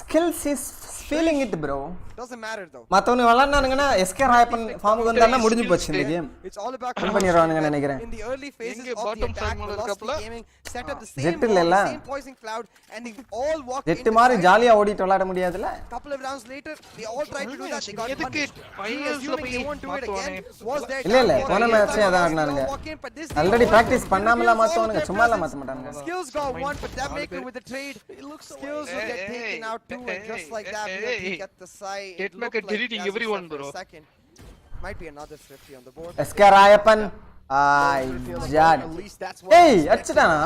skills is feeling it bro. Doesn't matter though. மத்தவங்க விளையாடுனாங்கன்னா SK Rayappan ஃபார்முக்கு வந்தானா முடிஞ்சு போச்சு இந்த game. It's all about Win பண்ணிடுவானுங்க நினைக்கிறேன். in the early phases எங்க of the bottom attack, side மேல Velocity இருக்கப்பல? Gaming set up the same Jet wall, இல்லல? the same poison cloud, and they all walked jet into மாதிரி side. ஜாலியா ஓடிட்டு விளையாட முடியாதுல? Couple of rounds later, they all tried to do that. They got எதுக்கு punished. finals ல Assuming போய் they won't do it again. மாத்துவானே? Was there இல்ல down போன one, மேட்ச் they அதான் all ஆடுனானுங்க. walk in, but this already team practice all பண்ணாமல reveals all மாத்தவனுங்க their சும்மாலாம் presence. மாத்த மாட்டானுங்க. Skills got one, but that maker with the trade. Skills will get taken out too, and just like that, we get the side. Get back at deleting everyone, bro. Second. Might be another 50 on the board. SK Rayappan ஐ ஜாட். At least that's what ஏய் he expected. அடிச்சிட்டானா?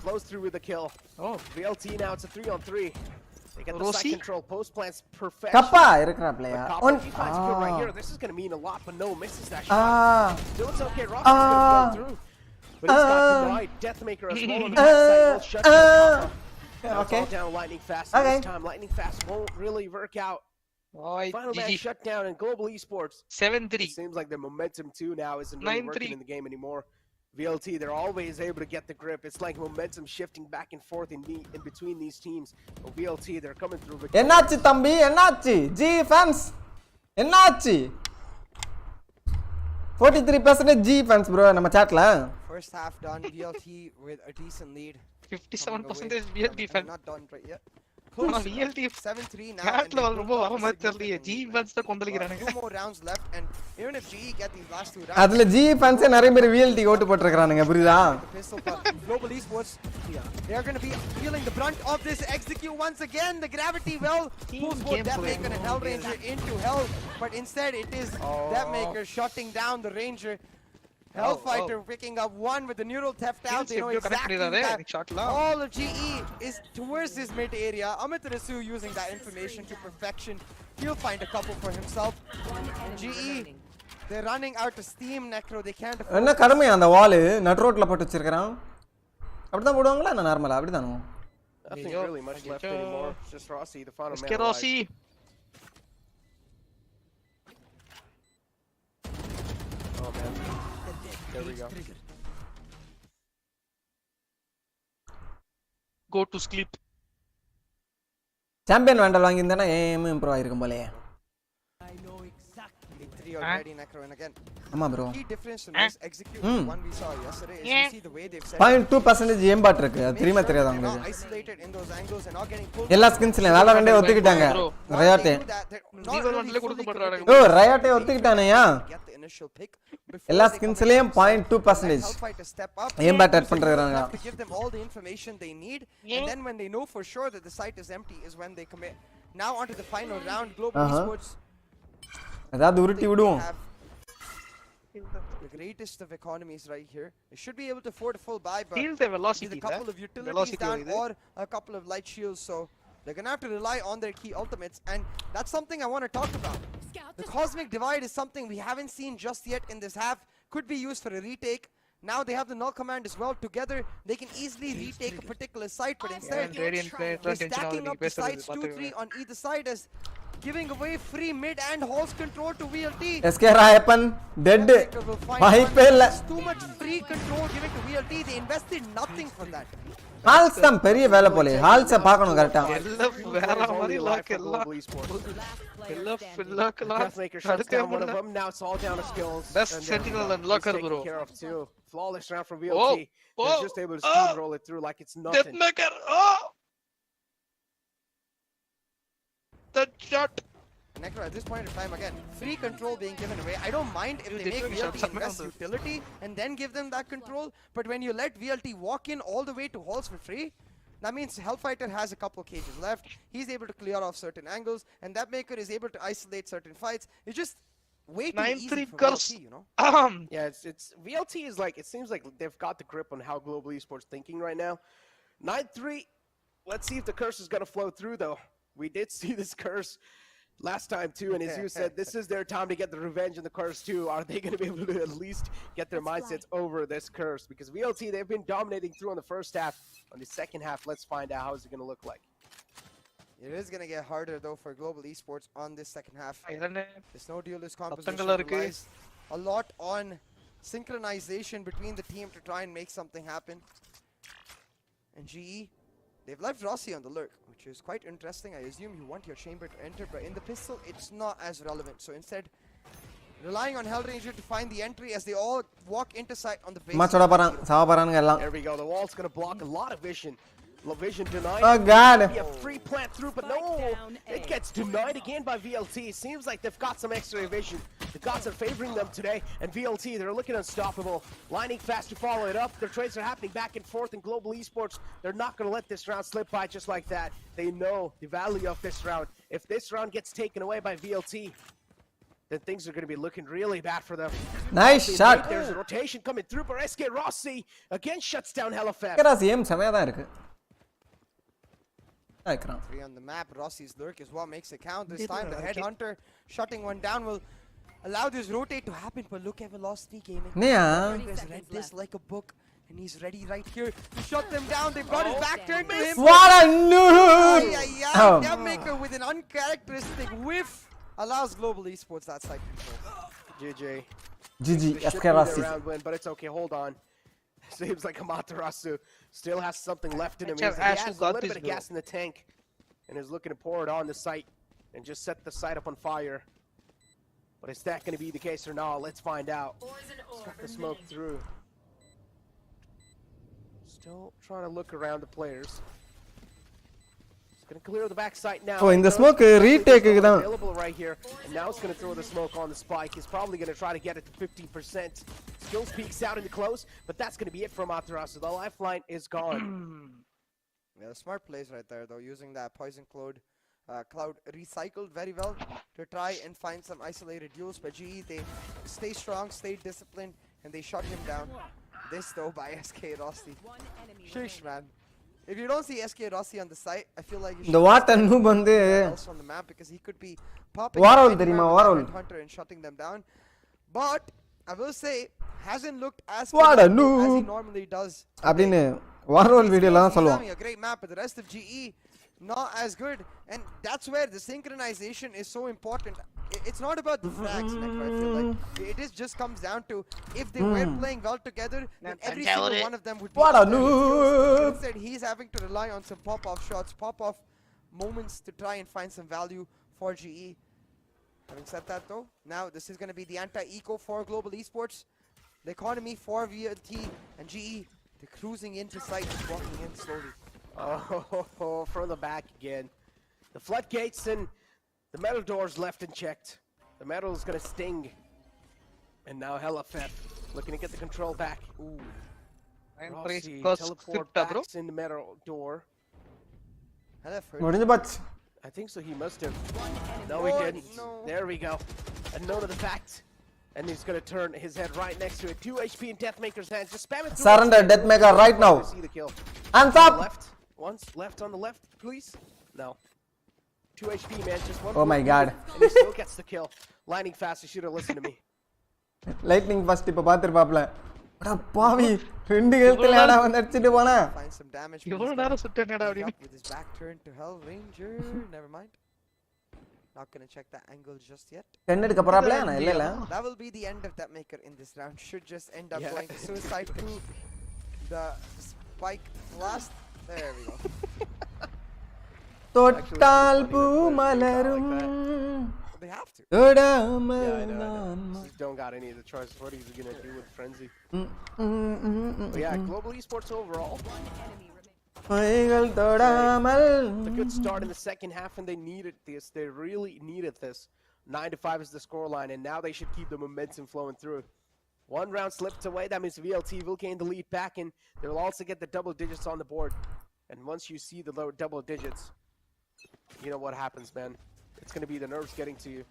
Flows through with the kill. Oh, VLT now it's a 3-on-3. They get the Rossi? side control. Post plants perfection. கப்பா இருக்கறாப்லயா? Copper, he finds a kill right here. This is gonna mean a lot, but no, misses that shot. Still it's okay. Ross is gonna go through. But he's got denied. Deathmaker as well on the backside. Will shut down Copper. Now it's Okay. all down lightning fast. Okay. This time, lightning fast won't really work out. Oi, Final match GG. shut down in Global Esports. 7-3. It seems like their momentum too now isn't really 9-3. working in the game anymore. VLT, they're always able to get the grip. It's like momentum shifting back and forth in between these teams. But VLT, they're coming through with என்னாச்சு தம்பி என்னாச்சு G fans என்னாச்சு 43% G fans bro நம்ம சாட்ல First half done. VLT with a decent lead. 57% VLT fan. Not done right yet. ஆனா Close. VLT 7-3 now. கேட்ல and they ரொம்ப broke வர up மாதிரி தெரியலையே significantly. ஜி ஃபேன்ஸ் தான் கொந்தளிக்கிறானுங்க 2 more rounds left, and even if GE get these last 2 rounds, அதுல G ஃபேன்ஸே நிறைய பேர் விஎல்டி ஓட்டு போட்டுருக்கானுங்க புரியுதா the pistol, but Global Esports, they are going to be feeling the brunt of this. Execute once again. The gravity well pulls both gameplay. Deathmaker and Hellranger into hell, but instead it is Deathmaker shutting down the Ranger. Hellfighter picking up one with the neural theft out. They know exactly that all of GE is towards this mid area. Amit Rasu using that information to perfection. He'll find a couple for himself. GE, they're running out of steam, Necro. They can't afford என்ன கடமை அந்த வால் nut ரோட்ல போட்டு வச்சிருக்கான் அப்படிதான் போடுவாங்களா என்ன நார்மலா அப்படிதானோ nothing really much left anymore. Just Rossi, the final Let's man get alive. Rossi. Oh man. There we go. Go to sleep. Champion வேண்டல் வாங்கியிருந்தேன்னா ஏம் இம்ப்ரூவ் ஆயிருக்கும் போலயே three already, Necro, and again. ஆமா bro Key difference in this execute one we saw yesterday is you see the way they've set 0.2% ஏம் பாட் இருக்கு அது தெரியுமா தெரியாதா they're not உங்களுக்கு isolated in those angles and not getting pulled. எல்லா ஸ்கின்ஸ்லயும் வேலரண்டே ஒத்துக்கிட்டாங்க ரயாட்டே They do that, they're not Zero really one-ல fully கொடுக்க committing மாட்றானுங்க. ஓ ரயாட்டே ஒத்துக்கிட்டானயா get the initial pick before எல்லா they ஸ்கின்ஸ்லயும் commit. 0.2% Hellfighter step up. Aimbot add பண்றாங்க Have to give them all the information they need, and then when they know for sure that the site is empty is when they commit. Now onto the final round. Global Esports ஏதாவது உருட்டி விடுவோம் have the greatest of economies right here. They should be able to afford a full buy, but Feel the with velocity. a couple of utilities Velocity down over there. or a couple of light shields, so they're gonna have to rely on their key ultimates, and that's something I want to talk about. The cosmic divide is something we haven't seen just yet in this half. Could be used for a retake. Now they have the null command as well. Together they can easily retake a particular site, but instead Radiant they're stacking up the sites 2-3 on either side as giving away free mid and halls control to VLT. SK Rayappan dead Deathmaker will find வாய்ப்பே one. இல்ல There's too much free control given to VLT. They invested nothing for that. Halls தான் பெரிய வேலை போலே ஹால்ஸை பார்க்கணும் கரெக்டா எல்லாம் வேற மாதிரி Live லாக் for எல்லாம் Global Esports. Lock Deathmaker shuts down one of them. Now it's all down to skills. Best and sentinel and he's locker, taken bro. care of too. Flawless round for VLT. They're just able to steamroll it through like it's nothing. Deathmaker. Oh! That shot. Necro, at this point in time, again, free control being given away. I don't mind if they make VLT invest utility and then give them that control, but when you let VLT walk in all the way to halls for free, that means Hellfighter has a couple of cages left. He's able to clear off certain angles, and that maker is able to isolate certain fights. It's just way too easy 9-3 for curse. VLT, you know? Yeah, it's VLT is like, it seems like they've got the grip on how Global Esports thinking right now. 9-3. Let's see if the curse is gonna flow through though. We did see this curse last time too, and as you said, this is their time to get the revenge and the curse too. Are they going to be able to at least get their mindsets over this curse? Because VLT, they've been dominating through on the first half. On the second half, let's find out how is it going to look like. It is going to get harder though for Global Esports on this second half. Irene. There's no duelist composition. சத்தங்களா இருக்கு. Relies a lot on synchronization between the team to try and make something happen. And GE, they've left Rossi on the lurk, which is quite interesting. I assume you want your chamber to enter, but in the pistol, it's not as relevant. So instead, relying on Hellranger to find the entry as they all walk into sight on the base. மச்சோட போறான் சாவ போறானுங்க எல்லாம் There we go. The wall's going to block a lot of vision. Vision denied. Oh god Be a free plant through, but no, it gets denied again by VLT. Seems like they've got some extra vision. The gods are favoring them today, and VLT, they're looking unstoppable. Lining fast to follow it up. Their trades are happening back and forth in Global Esports. They're not going to let this round slip by just like that. They know the value of this round. If this round gets taken away by VLT, then things are going to be looking really bad for them. Nice shot. There's a rotation coming through, but SK Rossi again shuts down Hellfest. கேராஸ் ஏம் செமையா தான் இருக்கு ஆயிக்கிறான் 3 on the map. Rossi's lurk is what makes it count. This time, the headhunter shutting one down will allow this rotate to happen. But look at Velocity Gaming. என்னையா You guys read this like a book. and he's ready right here to shut them down. They've got his back turned to him. What a noob! Dammaker with an uncharacteristic whiff allows Global Esports that side control. GG. GG, This should SK be their Rossi. round win, but it's okay. Hold on. Seems like Amaterasu still has something left in him. Actually, He Ash has a got little this, bit of bro. gas in the tank and is looking to pour it on the site and just set the site up on fire. But is that going to be the case or not? Let's find out. Got the smoke through. Still trying to look around the players. It's going to clear the back site now. Oh, in the Those smoke, players retake are தான். available right here. And now it's going to throw the smoke on the spike. He's probably going to try to get it to 50%. Skills peaks out in the close, but that's going to be it for Amaterasu. The lifeline is gone. Yeah, smart plays right there though, using that poison cloud recycled very well to try and find some isolated duels. But GE, they stay strong, stay disciplined, and they shut him down. This though by SK Rossi. Sheesh, man. If you don't see SK Rossi on the site, I feel like you The should what and noob வந்து else on the map because he could be popping Warhol anywhere தெரியுமா, with Warhol. that Hunter and shutting them down. But I will say hasn't looked as What a productive as he noob. normally does. அப்படின்னு வாரோல் வீடியோல தான் He's சொல்லுவான். having a great map, but the rest of GE not as good, and that's where the synchronization is so important. It's not about the frags, Necro, I feel like. It is just comes down to if they were playing well together, then every single one of them would be What a up there with skills. noob. But instead, he's having to rely on some pop-off shots, pop-off moments to try and find some value for GE. Having said that though, now this is going to be the anti-eco for Global Esports. The economy for VLT and GE, they're cruising into sight, just walking in slowly. Oh, from the back again. The floodgates and the metal doors left unchecked. The metal is going to sting. And now Helafef looking to get the control back. Ooh. Rossi teleport backs in the metal door. முடிஞ்சு போச்சு. I think so. He must have. No, he didn't. No. There we go. A note of the fact. And he's going to turn his head right next to it. 2 HP in Deathmaker's hands. Just spam it through. Surrender Deathmaker right now. See the kill. Hands On up. the left. Once left on the left, please. No. 2 HP, man. Just one. Oh my bullet God. And he still gets the kill. Lightning fast. You should have listened to me. Lightning first இப்ப பாத்துருப்பாப்ல. அட பாவி, ரெண்டு ஹெல்த்ல ஆடா வந்து அடிச்சிட்டு போனா. Find some damage. இவ்வளவு நேரம் சுட்டேனடா With அப்படி. his back turned to Hell Ranger. Never mind. Not gonna check that angle just yet. 10 எடுக்க போறாப்ல. நான் இல்ல. That will be the end of that maker in this round. Should just end up Yeah. going to suicide to the spike blast. There we go. தொட்டால் பூ மலரும். They have to. தொடாமல் Yeah, I know. நான் Just don't got any of the choices. What he's going to do with Frenzy. But yeah, Global Esports overall. கைகள் தொடாமல். It's a good start in the second half, and they needed this. They really needed this. 9-5 is the scoreline, and now they should keep the momentum flowing through. One round slipped away. That means VLT will gain the lead back, and they'll also get the double digits on the board. And once you see the low double digits, you know what happens, man. It's going to be the nerves getting to you.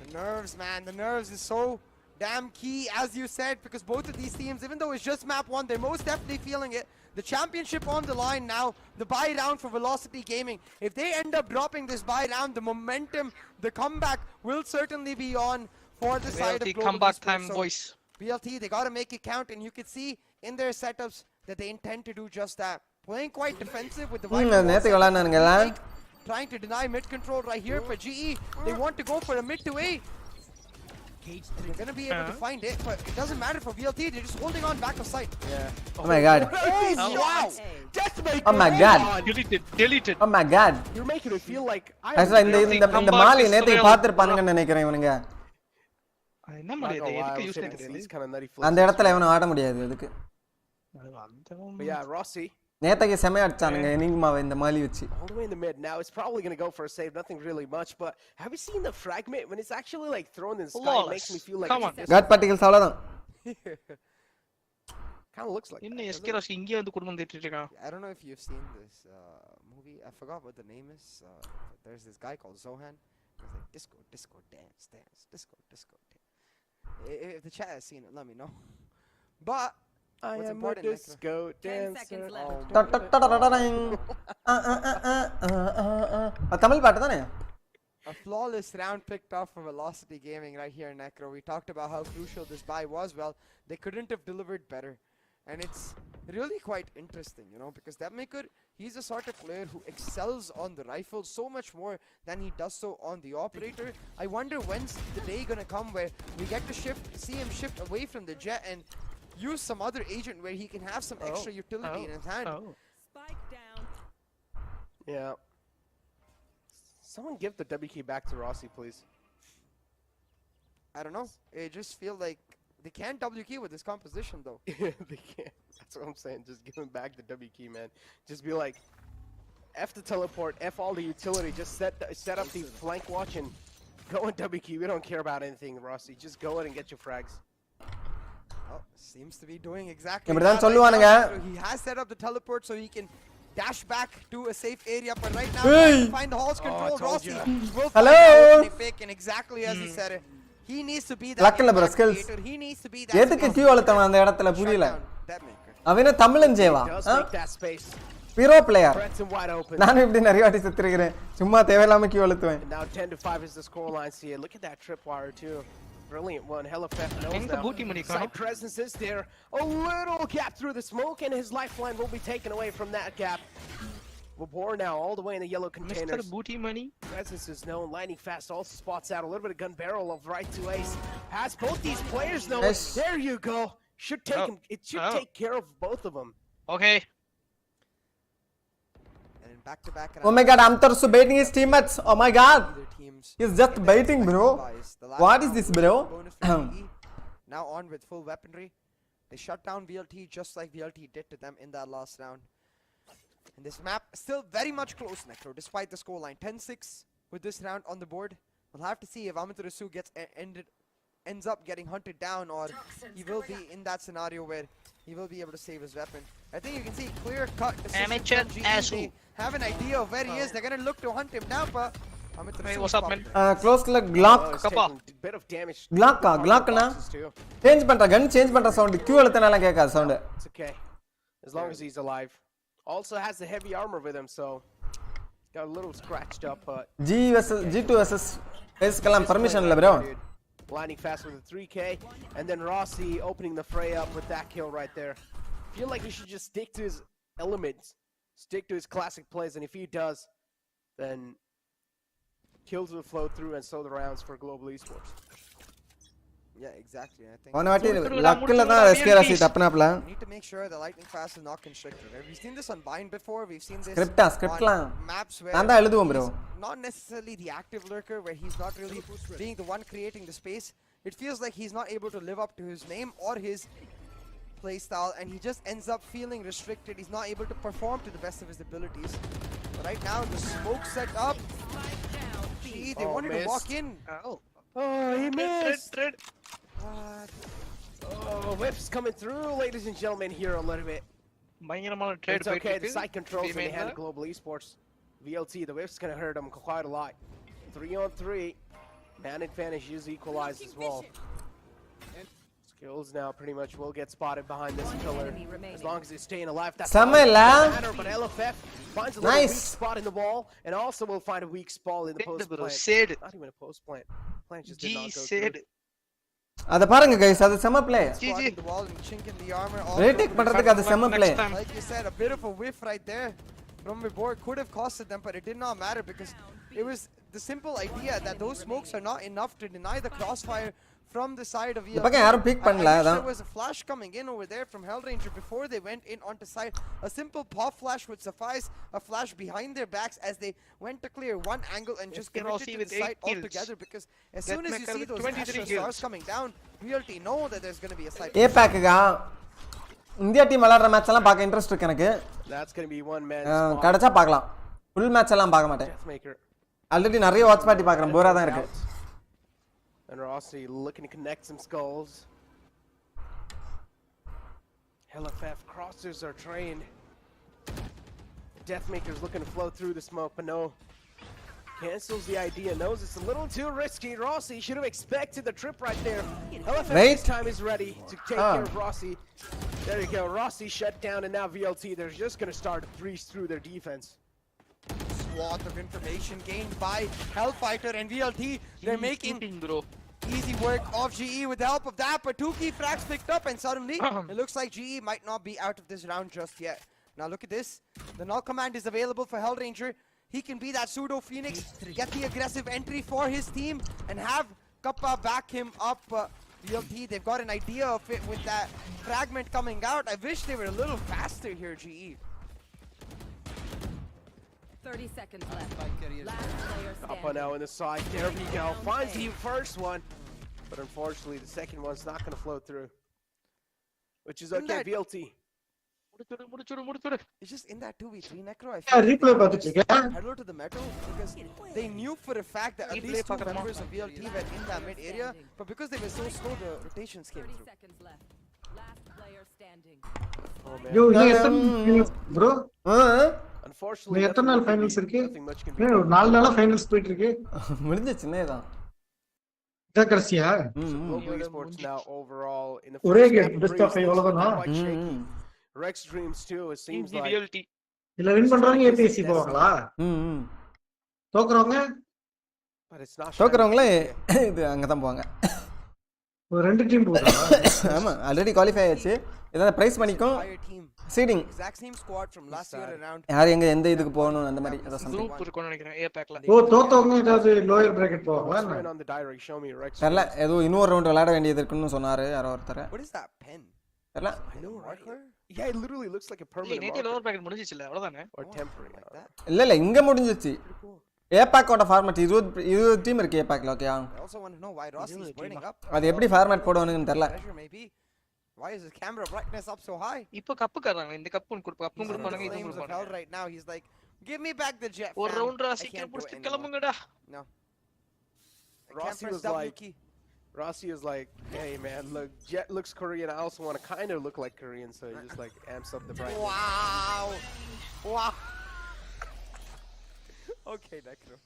The nerves, man. The nerves is so damn key, as you said, because both of these teams, even though it's just map one, they're most definitely feeling it. The championship on the line now, the buy round for Velocity Gaming. If they end up dropping this buy round, the momentum, the comeback will certainly be on for the side of VLT Global comeback Esports. time, So boys. VLT, they got to make it count, and you can see in their setups that they intend to do just that. Playing quite defensive with the Viper நேத்து wall விளையாடுனானுங்களா? setup. Trying to deny mid control right here for GE. They want to go for a mid to A. They're going to be able to find it, but it doesn't matter for VLT. They're just holding on back of sight. Yeah. Oh my God. Oh, wow. Deathmaker. Oh my God. Deleted. Oh my God. You're making me feel like I ஆக்சுவலா இந்த மாலி நேத்து பாத்துருப்பானுங்கன்னு நினைக்கிறேன் இவனுங்க. அது என்ன முடியாது எதுக்கு use தெரியல. These kind of nutty அந்த இடத்துல இவனும் ஆட முடியாது அதுக்கு. But yeah, Rossi. நேத்தக்கு செமையா அடிச்சானுங்க எனிமாவை இந்த மாலி வச்சு. All the way in the mid. Now it's probably going to go for a save. Nothing really much. But have you seen the fragment? When it's actually like thrown in the sky, it makes me feel like Come on. God particles அவ்வளவுதான். kind of looks like என்ன that, SK Rasi இங்க வந்து குடும்பம் தேடிட்டு இருக்கான். I don't know if you've seen this movie. I forgot what the name is. There's this guy called Zohan. He's like disco, disco, dance, dance, disco, disco, dance. If the chat has seen it, let me know. But I what's am a important, disco 10 dancer. seconds Oh, left. Tamil பாட்டு தானே? Tamil A flawless round picked off from Velocity Gaming right here in Necro. We talked about how crucial this buy was. Well, they couldn't have delivered better. And it's really quite interesting, you know, because Devmaker, he's a sort of player who excels on the rifle so much more than he does so on the operator. I wonder when's the day gonna come where we get to see him shift away from the jet and use some other agent where he can have some extra utility in his hand. Spike down. Yeah. Someone give the W key back to Rossi, please. I don't know. It just feels like they can't W key with this composition, though. They can't. That's what I'm saying. Just give him back the W key, man. Just be like, F the teleport, F all the utility. Just set up the flank watch and go in W key. We don't care about anything, Rossi. Just go in and get your frags. Oh, seems to be doing exactly இப்படிதான் that சொல்லுவானுங்க. right now. He has set up the teleport so he can dash back to a safe area. But right now, trying to find the Hall's control. Rossi will find Hello. the pick, and exactly as he said it. He needs to be that Luck இல்ல bro, impact skills. creator. He needs to be that எதுக்கு space Q அழுத்தணும் அந்த இடத்துல புரியல. shutdown Devmaker. அவன தமிழன் ஜேவா Does make that space. Hero player Brett's in wide open. நானும் இப்படி நிறைய வாட்டி செத்துருக்கிறேன் சும்மா தேவையில்லாம Q அழுத்துவேன். And now 10-5 is the scoreline. See it. Look at that tripwire too. Brilliant one. Hella Fef knows Enga now. booty money Side presence is there. A little gap through the smoke, and his lifeline will be taken away from that gap. We're now all the way in the yellow Mr. containers. Booty Money. Presence is known. Lightning fast also spots out a little bit of gun barrel of right to ace. Has both these players know. Nice. There you go. Should take him. It should Oh. take care of both of them. Okay. And in back-to-back Oh my god, Amtarsu baiting his teammates. Oh my god. either teams. He's just baiting, bro. The last What is round this, was bro? a bonus for VE. Now on with full weaponry. They shut down VLT just like VLT did to them in that last round. And this map still very much close, Necro, despite the scoreline. 10-6 with this round on the board. We'll have to see if Amaterasu ends up getting hunted down, or he will be in that scenario where he will be able to save his weapon. I think you can see clear-cut decision Amateur from GE. asshole. They have an idea of where he is. They're going to look to hunt him now, but Amaterasu Hey, is what's up, man? popular. Close ல Oh, clock it's Kappa. taking a bit of damage. Glock-ஆ? on the Glock-னா? boxes too. Change பண்ற கன் change பண்ற sound Q அழுத்தனால கேட்காது sound. It's okay. As long as he's alive. Also has the heavy armor with him, so got a little scratched up, but G vs G2 vs பேஸ்க்கலாம் permission இல்ல bro. Lining fast with a 3K, and then Rossi opening the fray up with that kill right there. Feel like he should just stick to his elements, stick to his classic plays, and if he does, then kills will flow through, and so the rounds for Global Esports. Yeah, exactly. I think போன வாட்டி லக்ல தான் SK ராசி தப்புனாப்ல. we need to make sure the lightning fast is not constricted. Right? We've seen this on Bind before. We've seen this ஸ்கிரிப்ட்லாம் on maps where நான் தான் எழுதுவேன் bro. he's not necessarily the active lurker, where he's not really being the one creating the space. It feels like he's not able to live up to his name or his play style, and he just ends up feeling restricted. He's not able to perform to the best of his abilities. But right now, the smoke set up. Gee, they wanted to walk in. Oh. Oh, he missed! Red. Oh, whips coming through, ladies and gentlemen, here a little bit. பயங்கரமான trade It's okay, the side controls in the Remain hand of there. Global Esports. VLT, the whip's gonna hurt him quite a lot. 3-on-3. Man advantage is equalized as well. Skills now pretty much will get spotted behind this pillar. As long as he's staying alive, that's all Samela. that matter, but LFF finds a little Nice. weak spot in the wall, and also will find a weak spot in the post bro, plant. said. Not even a post plant. Plant just did G not go said. through. அத பாருங்க guys அது செம play. Spotting the wall and chink in the armor. ரேட்டிக் பண்றதுக்கு அது செம play. Next time. Like you said, a bit of a whiff right there from the board could have costed them, but it did not matter because it was the simple idea that those smokes are not enough to deny the crossfire from the side of இந்த பக்கம் யாரும் big பண்ணல I wish அதான். there was a flash coming in over there from Hellranger before they went in onto side. A simple pop flash would suffice, a flash behind their backs as they went to clear one angle and just Can committed see to with the 8 site kills. altogether, because as soon as you Deathmaker see with those 23 Astra kills. stars coming down, we already know that there's going to be a site. ஏபாக்குகா India team விளையாடுற match எல்லாம் பார்க்க interest இருக்கு எனக்கு. That's going to be one man. கடச்சா பார்க்கலாம். Full match எல்லாம் பார்க்க மாட்டேன். Deathmaker. ஆல்ரெடி நிறைய வாட்ச் பார்ட்டி பார்க்கறேன் போரா தான் இருக்கு. And Rossi looking to connect some skulls. LFF crossers are trained. Deathmaker's looking to flow through the smoke, but no. Cancels the idea, knows it's a little too risky. Rossi should have expected the trip right there. LFF Right. this time is ready to take care of Rossi. There you go, Rossi shut down, and now VLT, they're just going to start to breeze through their defense. swath of information gained by Hellfighter and VLT. They're making bro. easy work of GE with the help of that, but 2 key frags picked up, and suddenly it looks like GE might not be out of this round just yet. Now look at this. The null command is available for Hellranger. He can be that pseudo Phoenix, get the aggressive entry for his team, and have Kappa back him up. VLT, they've got an idea of it with that fragment coming out. I wish they were a little faster here, GE. 30 seconds left. Last player Kappa standing. now in the side. There we go. Finds the first one. But unfortunately, the second one's not going to flow through. Which is okay, that- VLT. It's just in that 2v3 Necro, I Yeah, feel replay பார்த்துட்டு இருக்கேன். hello to the Metro, because they knew for a fact that at least 2 members of VLT were in that mid area, but because they were so slow, the rotations came 30 through. seconds left. Last player standing. Oh, man. Yo, இன்னும் எத்தனை bro? Unfortunately, இன்னும் எத்தனை நாள் finals இருக்கு? nothing much can be ஏன் ஒரு 4 நாளா finals போயிட்டு இருக்கு? முடிஞ்சிச்சுன்னே தான். இதான் கடைசியா? Global Esports now overall in the ஒரே first game half, best of Breeze 5 அவ்வளவுதானா? quite shaky. Rex Dreams too, it seems like. VLT. இல்ல வின் பண்றவங்க APC போவாங்களா? தோக்குறவங்க But it's not தோக்குறவங்களே இது அங்க தான் போவாங்க. ஒரு ரெண்டு டீம் போறாங்க. ஆமா ஆல்ரெடி குவாலிஃபை ஆயாச்சு. ஏதாவது பிரைஸ் பண்ணிக்கும் Entire team, seeding exact same squad from last year around. யார் எங்க எந்த இதுக்கு போகணும் அந்த மாதிரி ஏதாவது something. Group இருக்கும்னு நினைக்கிறேன் A packல. ஓ தோத்தவங்க ஏதாவது லோயர் பிராக்கெட் போவாங்களா? Let's win on the direct. Show me Rex. தெரியல ஏதோ இன்னொரு ரவுண்ட் விளையாட வேண்டியது இருக்குன்னு சொன்னாரு யாரோ ஒருத்தர். What is that pen? தெரியல. I know, right? Yeah, it literally looks like a permanent நேத்து marker லோவர் பேக்கெட் முடிஞ்சிச்சுல அவ்வளவுதானே. or temporary. Like that. இல்ல இங்க முடிஞ்சிச்சு. ஏபாக்கோட ஃபார்மட் 20 டீம் இருக்கு ஏபாக்ல ஓகேயா. I also want to know why Rossi is burning up. அது எப்படி ஃபார்மட் போடுவானுன்னு தெரியல. Pressure maybe. Why is his camera brightness up so high? இப்போ கப் கறாங்க இந்த கப்பும் கப்பும் கொடுப்பானுங்க இதுவும் Flames of hell கொடுப்பானுங்க. right now. He's like, give me back the jet. ஒரு fam. Round I சீக்கிரம் can't do it புடிச்சு anymore." கிளம்புங்கடா. No. I can't Rossi press was W like- key. Rossi is like, hey man, look, Jet looks Korean. I also want to kind of look like Korean, so he just like amps up the brightness. Wow. Wow. Okay, Necro.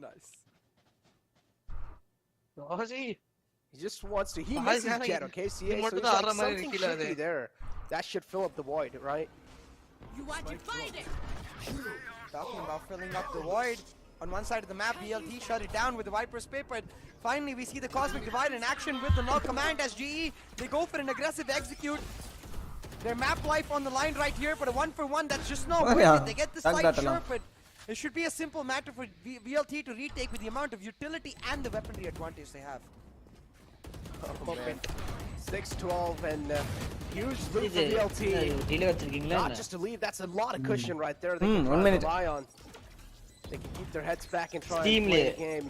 Nice. Raji He just wants to. He Why misses is that Jet, like- okay? CA, he so wanted he's to like, arm my something killer should be there. That should fill up the void, right? You want to find it? Talking about filling up the void. On one side of the map, BLT shut it down with the Viper's Pip, but finally we see the Cosmic Divide in action with the null command as GE. They go for an aggressive execute. Their map life on the line right here, but a 1-for-1 that's just not worth yeah. it. They get the Thank side that sure, alone. but it should be a simple matter for VLT to retake with the amount of utility and the weaponry advantage they have. Oh, man. 6-12 and huge loot for VLT. Delay வச்சிருக்கீங்களா Not just to leave, that's a lot of cushion right there. They can 1 try to minute. rely on. They can keep their heads back and try and Steam play le. the game.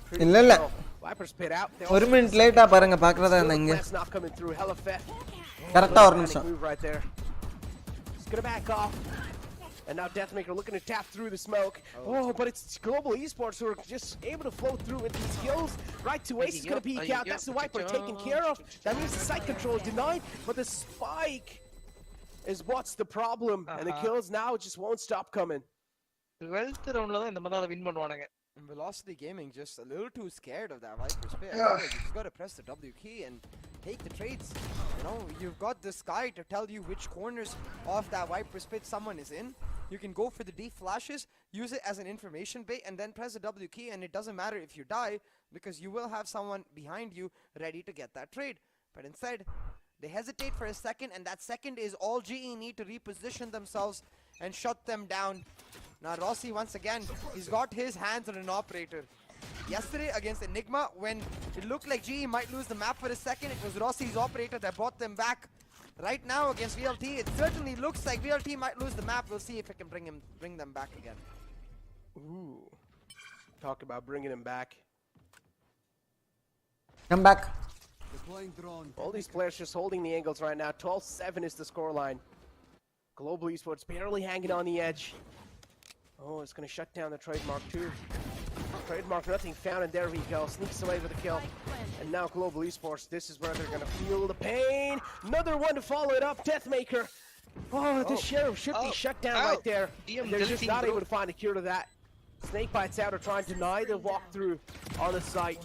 Pretty இல்ல இல்ல. well. Vipers spit out. They ஒரு also minute லேட்டா பாருங்க பார்க்கறதா இருந்தாங்க. That's not coming through. Hella fat. கரெக்ட்டா ஒரு Panic நிமிஷம். move right there. He's gonna back off. And now Deathmaker looking to tap through the smoke. Oh, but it's Global Esports who are just able to flow through with these kills. Right to Ace is gonna peek out. That's the Viper taken care of. That means the site control is denied, but the spike is what's the problem. And the kills now just won't stop coming. 12th ரவுண்ட்ல தான் இந்த மாதிரி தான் win பண்ணுவானுங்க. And Velocity Gaming just a little too scared of that Viper's Pit. I feel like you just gotta press the W key and take the trades. You know, you've got this guy to tell you which corners of that Viper's Pit someone is in. You can go for the deep flashes, use it as an information bait, and then press the W key, and it doesn't matter if you die, because you will have someone behind you ready to get that trade. But instead, they hesitate for a second, and that second is all GE need to reposition themselves and shut them down. Now Rossi once again, he's got his hands on an operator. Yesterday against Enigma, when it looked like GE might lose the map for a second, it was Rossi's operator that brought them back. Right now against VLT, it certainly looks like VLT might lose the map. We'll see if it can bring them back again. Ooh. Talk about bringing him back. Come back. All these players just holding the angles right now. 12-7 is the scoreline. Global Esports barely hanging on the edge. Oh, it's going to shut down the trademark too. Trademark, nothing found, and there we go. Sneaks away with a kill. And now Global Esports, this is where they're going to feel the pain. Another one to follow it up. Deathmaker. Oh, the Sheriff should be shut down right there. DM And they're just delting, not bro. able to find a cure to that. Snake bites out or trying to deny the walkthrough on the site.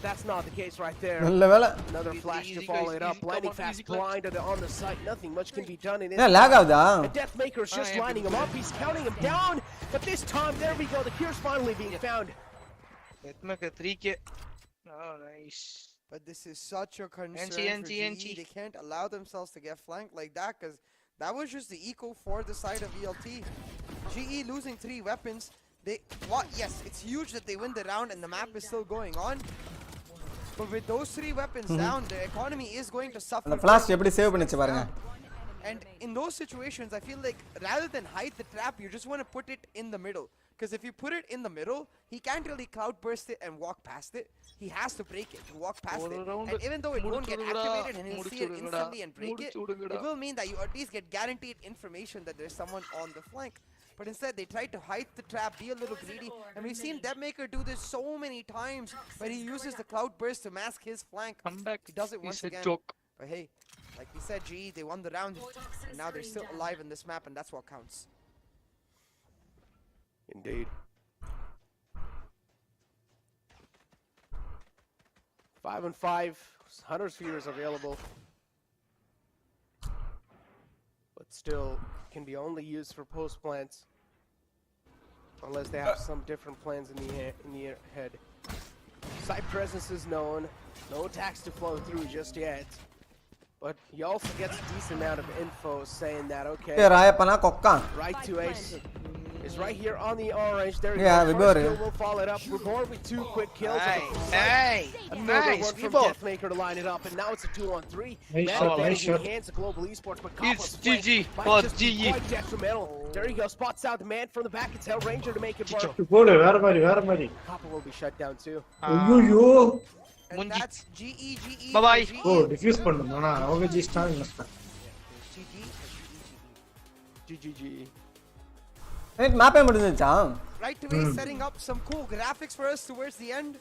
But that's not the case right there. நல்ல வேலை. Another flash to Easy follow guys, it up. easy, Blinding come on, fast easy clutch. blind on the site. Nothing much can be done in this. ஏன் lag ஆகுதா? And Deathmaker's just yeah, lining him up. He's counting him down. But this time, there we go. The cure's finally being found. Etmaka 3k. Oh, nice. But this is such a concern NC. for GE. They can't allow themselves to get flanked like that because that was just the eco for the side of VLT. GE losing 3 weapons. Yes, it's huge that they win the round and the map is still going on. But with those 3 weapons down, the economy is going to suffer. அந்த flash எப்படி save பண்ணிச்சு பாருங்க. And in those situations, I feel like rather than hide the trap, you just want to put it in the middle. Because if you put it in the middle, he can't really cloud burst it and walk past it. He has to break it to walk past it. And even though it won't get activated and he'll see it instantly and break it, it will mean that you at least get guaranteed information that there's someone on the flank. But instead, they tried to hide the trap, be a little greedy. And we've seen Deathmaker do this so many times where he uses the cloud burst to mask his flank. Come back. He does it once It's a again. joke. But hey, like we said, GE, they won the round. And now they're still alive in this map, and that's what counts. Indeed. 5-on-5. Hunter's Fear is available. But still can be only used for post plants. Unless they have some different plans in the head. Site presence is known. No attacks to flow through just yet. But he also gets a decent amount of info saying that, okay, ராயப்பனா கொக்கா. right to ace is right here on the orange. There we Yeah, go. Vibor. First kill will follow it up. Reborn with 2 quick kills. Hey, Another nice. one from Vivo. Deathmaker to line it up, and now it's a 2-on-3. Nice Man shot, advantage nice in shot. the hands of Global Esports, but It's Copple's GG flank for might just be GE. quite detrimental. There you go, spots out the man from the back. It's Hellranger to make it work. போடு வேற மாதிரி. Copple will be shut down too. ஐயோ. And Munji. that's GE. Bye-bye. GE. ஓ defuse பண்ணனும். ஆனா அவங்க G star இல்ல. GGG. மேப்பே முடிஞ்சிச்சா? Right away, setting up some cool graphics for us towards the end.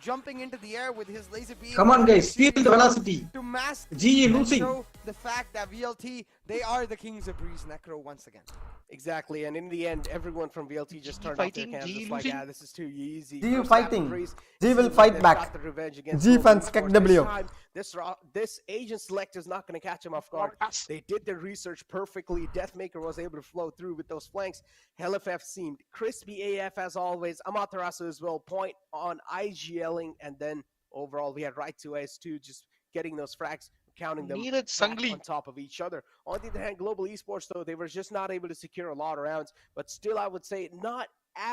Jumping into the air with his laser beam. Come on guys, feel the velocity. To mask GE and losing. show the fact that VLT, they are the kings of Breeze Necro once again. Exactly, and in the end, everyone from VLT just turned off their fighting, cams. G It's like, losing. this is too easy. G First fighting. half of Breeze, G will seems fight like they've back. got the revenge against G Global fans Esports. KW. This time, this agent select is not going to catch him off guard. They did their research perfectly. Deathmaker was able to flow through with those flanks. HellFF seemed crispy AF as always. Amaterasu as well. Point on IGLing, and then overall we had right to ace too, just getting those frags, counting them Neeraj back Sangli. on top of each other. On the other hand, Global Esports though, they were just not able to secure a lot of rounds, but still I would say not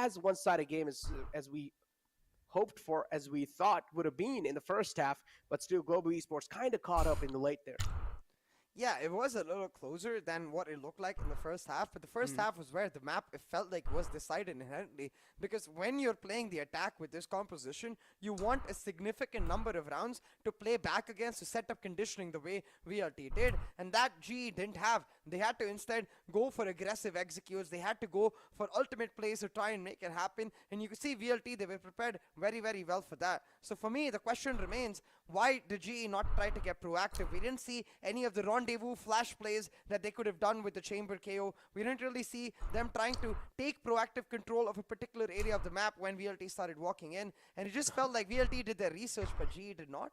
as one-sided game as we hoped for, as we thought would have been in the first half, but still Global Esports kind of caught up in the late there. Yeah, it was a little closer than what it looked like in the first half, but the first half was where the map, it felt like, was decided inherently, because when you're playing the attack with this composition, you want a significant number of rounds to play back against, to set up conditioning the way VLT did, and that GE didn't have. They had to instead go for aggressive executes, they had to go for ultimate plays to try and make it happen, and you could see VLT, they were prepared very, very well for that. So for me, the question remains, why did GE not try to get proactive? We didn't see any of the rendezvous flash plays that they could have done with the chamber KO. We didn't really see them trying to take proactive control of a particular area of the map when VLT started walking in. And it just felt like VLT did their research, but GE did not.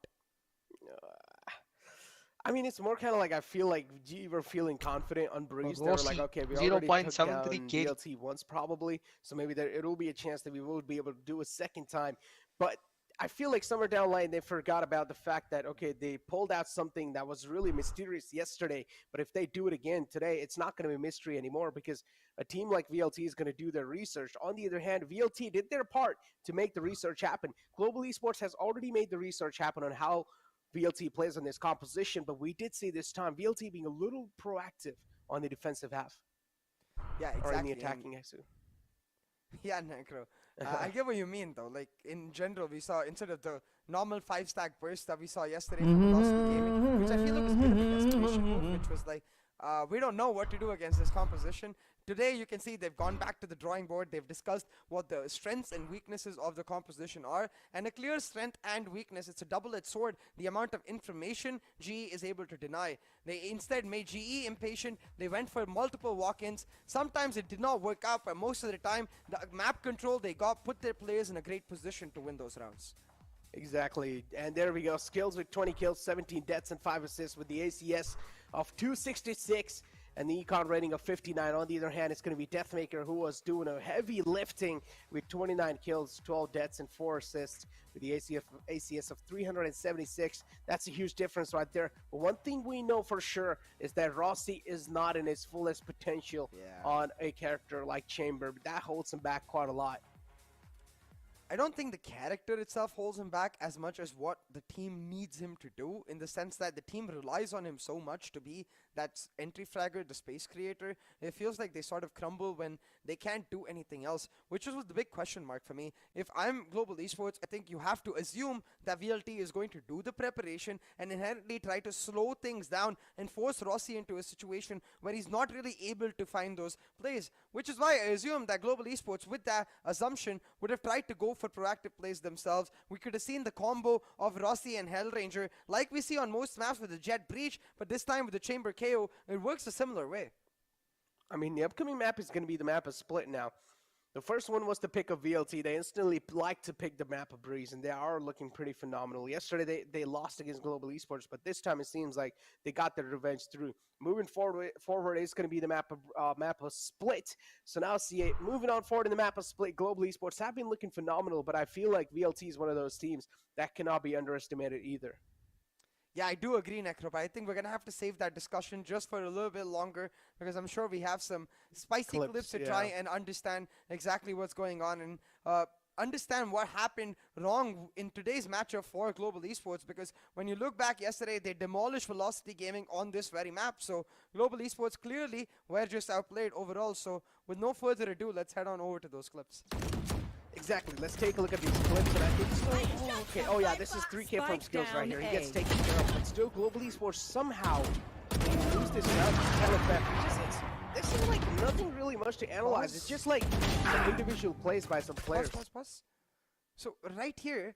I mean, it's more kind of like I feel like GE were feeling confident on Breeze. They were like, okay, we already took down 0.73K. VLT once probably, so maybe it will be a chance that we will be able to do a second time. But I feel like somewhere down the line they forgot about the fact that, okay, they pulled out something that was really mysterious yesterday, but if they do it again today, it's not going to be a mystery anymore because a team like VLT is going to do their research. On the other hand, VLT did their part to make the research happen. Global Esports has already made the research happen on how VLT plays on this composition, but we did see this time VLT being a little proactive on the defensive half. Yeah, exactly. Or in the attacking half. Yeah, Necro. I get what you mean, though. Like, in general, we saw, instead of the normal 5-stack burst that we saw yesterday from Velocity Gaming, which I feel like was a bit of a desperation move, which was like, we don't know what to do against this composition. Today, you can see they've gone back to the drawing board. They've discussed what the strengths and weaknesses of the composition are. And a clear strength and weakness, it's a double-edged sword. The amount of information GE is able to deny. They instead made GE impatient. They went for multiple walk-ins. Sometimes it did not work out, but most of the time, the map control they got put their players in a great position to win those rounds. Exactly. And there we go. Skills with 20 kills, 17 deaths, and 5 assists with the ACS of 266 and the econ rating of 59. On the other hand, it's going to be Deathmaker, who was doing a heavy lifting with 29 kills, 12 deaths, and 4 assists with the ACS of 376. That's a huge difference right there. But one thing we know for sure is that Rossi is not in his fullest potential on a character like Chamber. That holds him back quite a lot. I don't think the character itself holds him back as much as what the team needs him to do, in the sense that the team relies on him so much to be that entry fragger, the space creator. It feels like they sort of crumble when they can't do anything else, which was the big question mark for me. If I'm Global Esports, I think you have to assume that VLT is going to do the preparation and inherently try to slow things down and force Rossi into a situation where he's not really able to find those plays, which is why I assume that Global Esports, with that assumption, would have tried to go for proactive plays themselves. We could have seen the combo of Rossi and Hellranger like we see on most maps with the Jet Breach, but this time with the Chamber KO, it works a similar way. I mean, the upcoming map is going to be the map of Split now. The first one was the pick of VLT. They instantly like to pick the map of Breeze, and they are looking pretty phenomenal. Yesterday, they lost against Global Esports, but this time it seems like they got their revenge through. Moving forward it's going to be the map of Split. So now C8, moving on forward in the map of Split, Global Esports have been looking phenomenal, but I feel like VLT is one of those teams that cannot be underestimated either. Yeah, I do agree, Necro, but I think we're going to have to save that discussion just for a little bit longer, because I'm sure we have some spicy clips to try and understand exactly what's going on and understand what happened wrong in today's matchup for Global Esports, because when you look back yesterday, they demolished Velocity Gaming on this very map. So Global Esports clearly were just outplayed overall. So with no further ado, let's head on over to those clips. Exactly. Let's take a look at these clips, and I think so. Okay. Oh yeah, this is 3K from Skills right here. He gets taken care of, but still, Global Esports somehow they lose this round to LFF. This is like nothing really much to analyze. It's just like some individual plays by some players. Pause. So right here,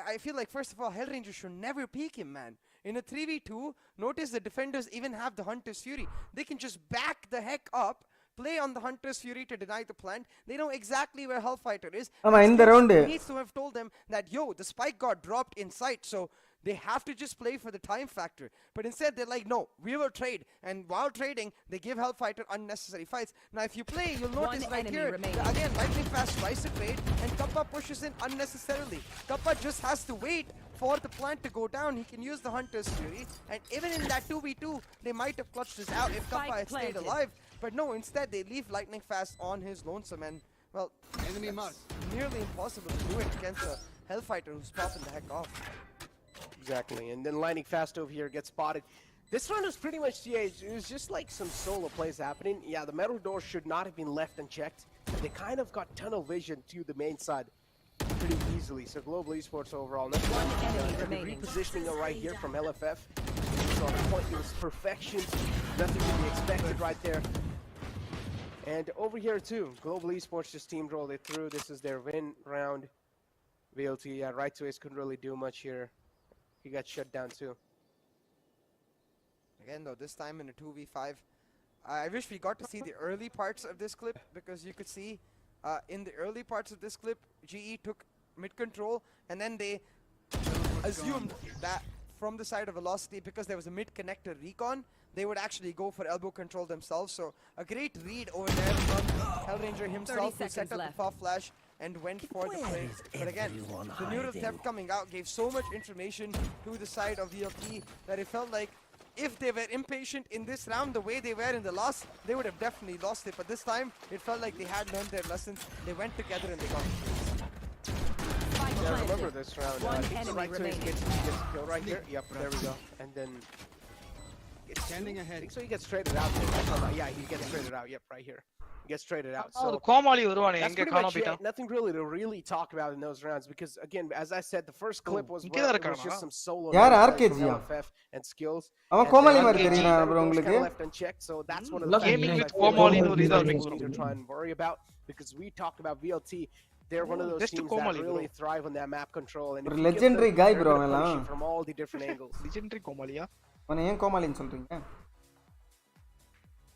I feel like first of all, Hellranger should never peek him, man. In a 3v2, notice the defenders even have the Hunter's Fury. They can just back the heck up, play on the Hunter's Fury to deny the plant. They know exactly where Hellfighter is. In the round needs to have told them that, yo, the spike got dropped in sight, so they have to just play for the time factor. But instead, they're like, no, we will trade. And while trading, they give Hellfighter unnecessary fights. Now, if you play, you'll notice right here, again, Lightning Fast tries to trade, and Kappa pushes in unnecessarily. Kappa just has to wait for the plant to go down. He can use the Hunter's Fury. And even in that 2v2, they might have clutched this out if Kappa had stayed alive. But no, instead, they leave Lightning Fast on his lonesome. And, well, enemy mark. Nearly impossible to do it against a Hellfighter who's popping the heck off. Exactly, and then Lightning Fast over here gets spotted. This round was pretty much CH. It was just like some solo plays happening. Yeah, the metal door should not have been left unchecked. They kind of got tunnel vision to the main side pretty easily. So Global Esports overall. That's the repositioning right here from LFF. So on pointless perfection. Nothing to be expected right there. And over here too, Global Esports just steamrolled it through. This is their win round. VLT, yeah, right to ace couldn't really do much here. He got shut down too. Again though, this time in a 2v5. I wish we got to see the early parts of this clip, because you could see in the early parts of this clip, GE took mid control, and then they assumed that from the side of Velocity, because there was a mid connector recon, they would actually go for elbow control themselves. So a great read over there from Hellranger himself, who set up the Puff Flash and went for the play. But again, the neural theft coming out gave so much information to the side of VLT that it felt like if they were impatient in this round the way they were in the last, they would have definitely lost it. But this time, it felt like they had learned their lessons. They went together and they got it. Yeah, I remember this round. I think the right twist gets killed right here. Yep, there we go. And then standing ahead. I think so he gets traded out there. Yeah, he gets traded out. Yep, right here. Gets traded out. So that's pretty much it. Nothing really to really talk about in those rounds, because again, as I said, the first clip was just some solo LFF and skills. Left unchecked, so that's one of the gaming with need to try and worry about, because we talked about VLT. They're one of those teams that really thrive on that map control, and legendary guy, bro. From all the different angles. Legendary Komaliya. அவனை ஏன் கோமாளின்னு சொல்றீங்க?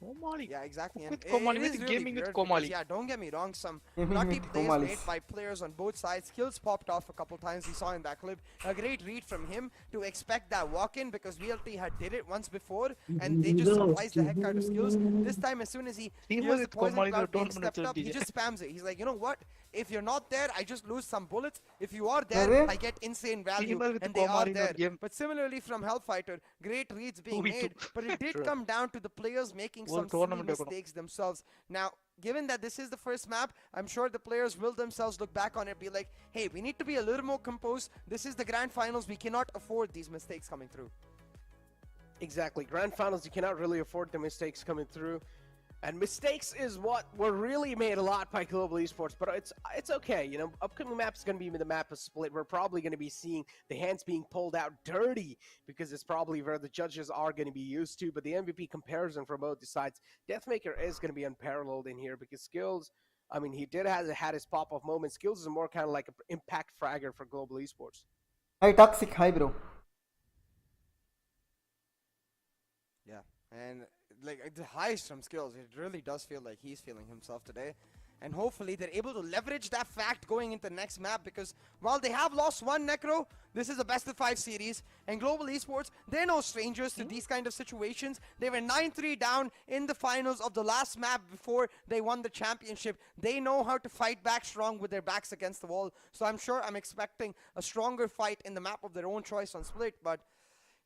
Komali. Yeah, exactly. And With Komali, it with is really gaming with weird because, Komali. yeah, don't get me wrong, some Gaming nutty with plays Komalis. made by players on both sides. Skills popped off a couple times. We saw in that clip a great read from him to expect that walk-in because VLT had did it once before and they just surprised the heck out of Skills. This time, as soon as he Even hears the with poison Komali, the cloud being tournament stepped up, he DJ. just spams it. He's like, you know what? If you're not there, I just lose some bullets. If you are there, Maybe. I get insane value, Even with and they are Komali in our there. game. But similarly from Hellfighter, great reads being 2v2. made, but it did True. come down to the players making World some silly tournament economy. mistakes themselves. Now, given that this is the first map, I'm sure the players will themselves look back on it, be like, hey, we need to be a little more composed. This is the grand finals. We cannot afford these mistakes coming through. Exactly. Grand finals, you cannot really afford the mistakes coming through. And mistakes is what were really made a lot by Global Esports, but it's okay. You know, upcoming map is going to be the map of Split. We're probably going to be seeing the hands being pulled out dirty because it's probably where the judges are going to be used to. But the MVP comparison from both sides, Deathmaker is going to be unparalleled in here because Skills, I mean, he did have had his pop-off moment. Skills is more kind of like an impact fragger for Global Esports. Hi Toxic, hi bro. Yeah, and like the highs from Skills, it really does feel like he's feeling himself today. And hopefully they're able to leverage that fact going into the next map because while they have lost one Necro, this is a best of 5 series. And Global Esports, they're no strangers to these kind of situations. They were 9-3 down in the finals of the last map before they won the championship. They know how to fight back strong with their backs against the wall. So I'm expecting a stronger fight in the map of their own choice on Split, but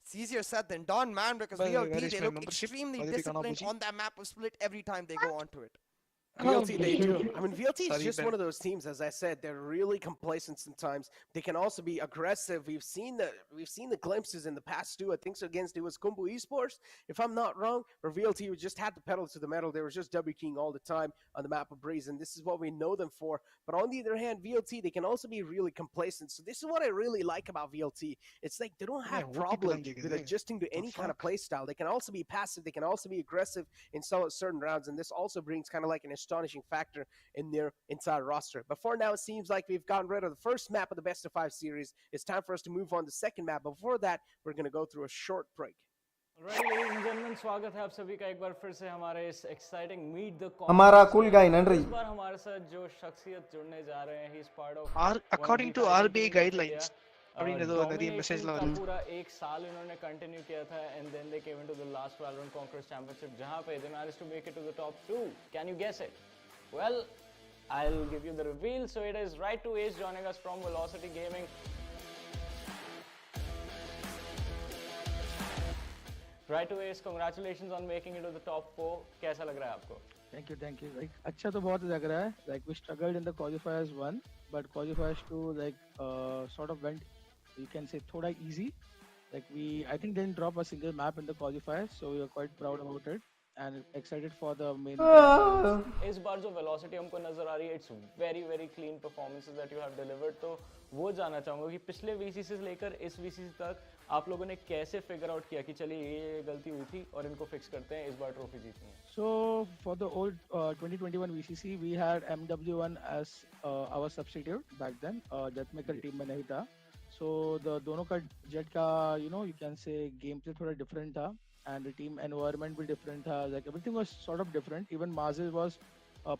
it's easier said than done, man, because Well, VLT, where is they my look membership? extremely Why did they disciplined cannot on that map of Split every time they go onto it. VLT, they do. I mean, VLT is Sorry, just Ben. one of those teams. As I said, they're really complacent sometimes. They can also be aggressive. We've seen the glimpses in the past too. I think so against it was Kumbu Esports, if I'm not wrong, where VLT just had the pedal to the metal. They were just W keying all the time on the map of Breeze, and this is what we know them for. But on the other hand, VLT, they can also be really complacent. So this is what I really like about VLT. It's like they don't have what problem people with think, adjusting to any kind of play style. They can also be passive. They can also be aggressive in some certain rounds, and this also brings kind of like an astonishing factor in their entire roster. But for now, it seems like we've gotten rid of the first map of the best of 5 series. It's time for us to move on to the second map. Before that, we're going to go through a short break. Alright, ladies and gentlemen, स्वागत है आप सभी का एक बार फिर से हमारे इस exciting Meet the हमारा Contest cool में। guy नंदरी। इस बार हमारे साथ जो शख्सियत जुड़ने जा रहे हैं, he's part of According to RBI guidelines. அப்படின்னு ஏதோ நிறைய மெசேஜ்லாம் Domination का வருது. पूरा एक साल इन्होंने कंटिन्यू किया था and then they came into the last Valorant Conquerors Championship जहाँ पे they managed to make it to the top 2. Can you guess it? Well, I'll give you the reveal. So it is Right to Ace joining us from Velocity Gaming. Right to Ace, congratulations on making it to the top 4. कैसा लग रहा है आपको? Thank you. Like अच्छा तो बहुत लग रहा है. Like we struggled in the qualifiers 1, but qualifiers 2 like sort of went, you can say थोड़ा easy. Like I think didn't drop a single map in the qualifiers, so we are quite proud about it and excited for the main. इस बार जो velocity हमको नजर आ रही है, it's very clean performances that you have delivered. तो वो जानना चाहूँगा कि पिछले VCC से लेकर इस VCC तक आप लोगों ने कैसे figure out किया कि चलिए ये गलती हुई थी और इनको fix करते हैं, इस बार ट्रॉफी जीतनी है. So for the old 2021 VCC, we had MW1 as our substitute back then. Deathmaker team में नहीं था. So the दोनों का jet का you can say gameplay थोड़ा different था. And the team environment भी different था. Like everything was sort of different. Even Mazil was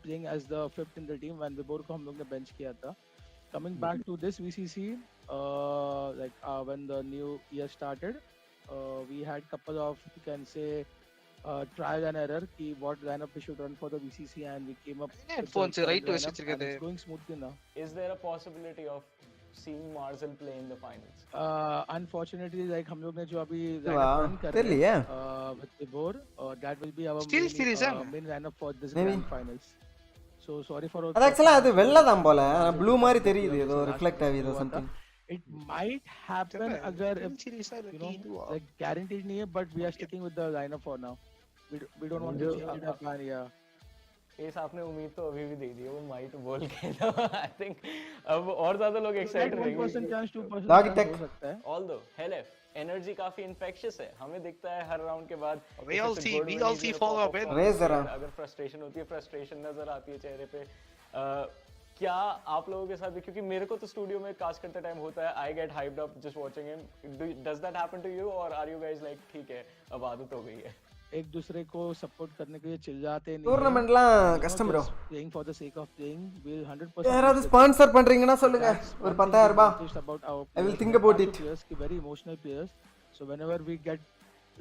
playing as the 5th in the team when Vibor को हम लोग ने bench किया था. Coming back to this VCC, when the new year started, we had couple of, you can say, trial and error ki what lineup we should run for the VCC, and we came up with Headphones the right to lineup, switch and it's going smoothly now. Is there a possibility of seeing Marzel play in the finals? Unfortunately, like हम लोग ने जो अभी Wow, lineup run कर रहे தெரியலையே. हैं, with Vibor, that will be our Still main, series, huh? main lineup for this Maybe. grand finals. So sorry for. அது ஆக்சுவலா அது வெள்ளை தான் போல ப்ளூ மாதிரி தெரியுது ஏதோ ரிஃப்ளெக்ட் ஆகுது ஏதோ something. It might happen अगर if like guaranteed नहीं है, but we are sticking with the lineup for now. We don't want to change it up, man. Yeah. इस आपने उम्मीद तो अभी भी दे दी है वो माइट बोल के तो I think अब और ज्यादा लोग एक्साइटेड रहेंगे. 1% chance 2% Logitech. हो सकता है. Although Helef एनर्जी काफी इनफेक्शियस है, हमें दिखता है हर राउंड के बाद We all see follow up it. Raise जरा. अगर फ्रस्ट्रेशन होती है, फ्रस्ट्रेशन नजर आती है चेहरे पे. क्या आप लोगों के साथ भी, क्योंकि मेरे को तो स्टूडियो में कास्ट करते टाइम होता है, I get hyped up just watching him. Does that happen to you or are you guys like ठीक है अब आदत हो गई है? एक दूसरे को सपोर्ट करने के लिए चिल्लाते नहीं டூர்னமெண்ட்லாம் கஷ்டம் bro. playing for the sake of playing. We'll 100% யாராவது ஸ்பான்சர் பண்றீங்கன்னா சொல்லுங்க. ஒரு 10000 ரூபாய். about our I will think about it. players, very emotional players. So whenever we get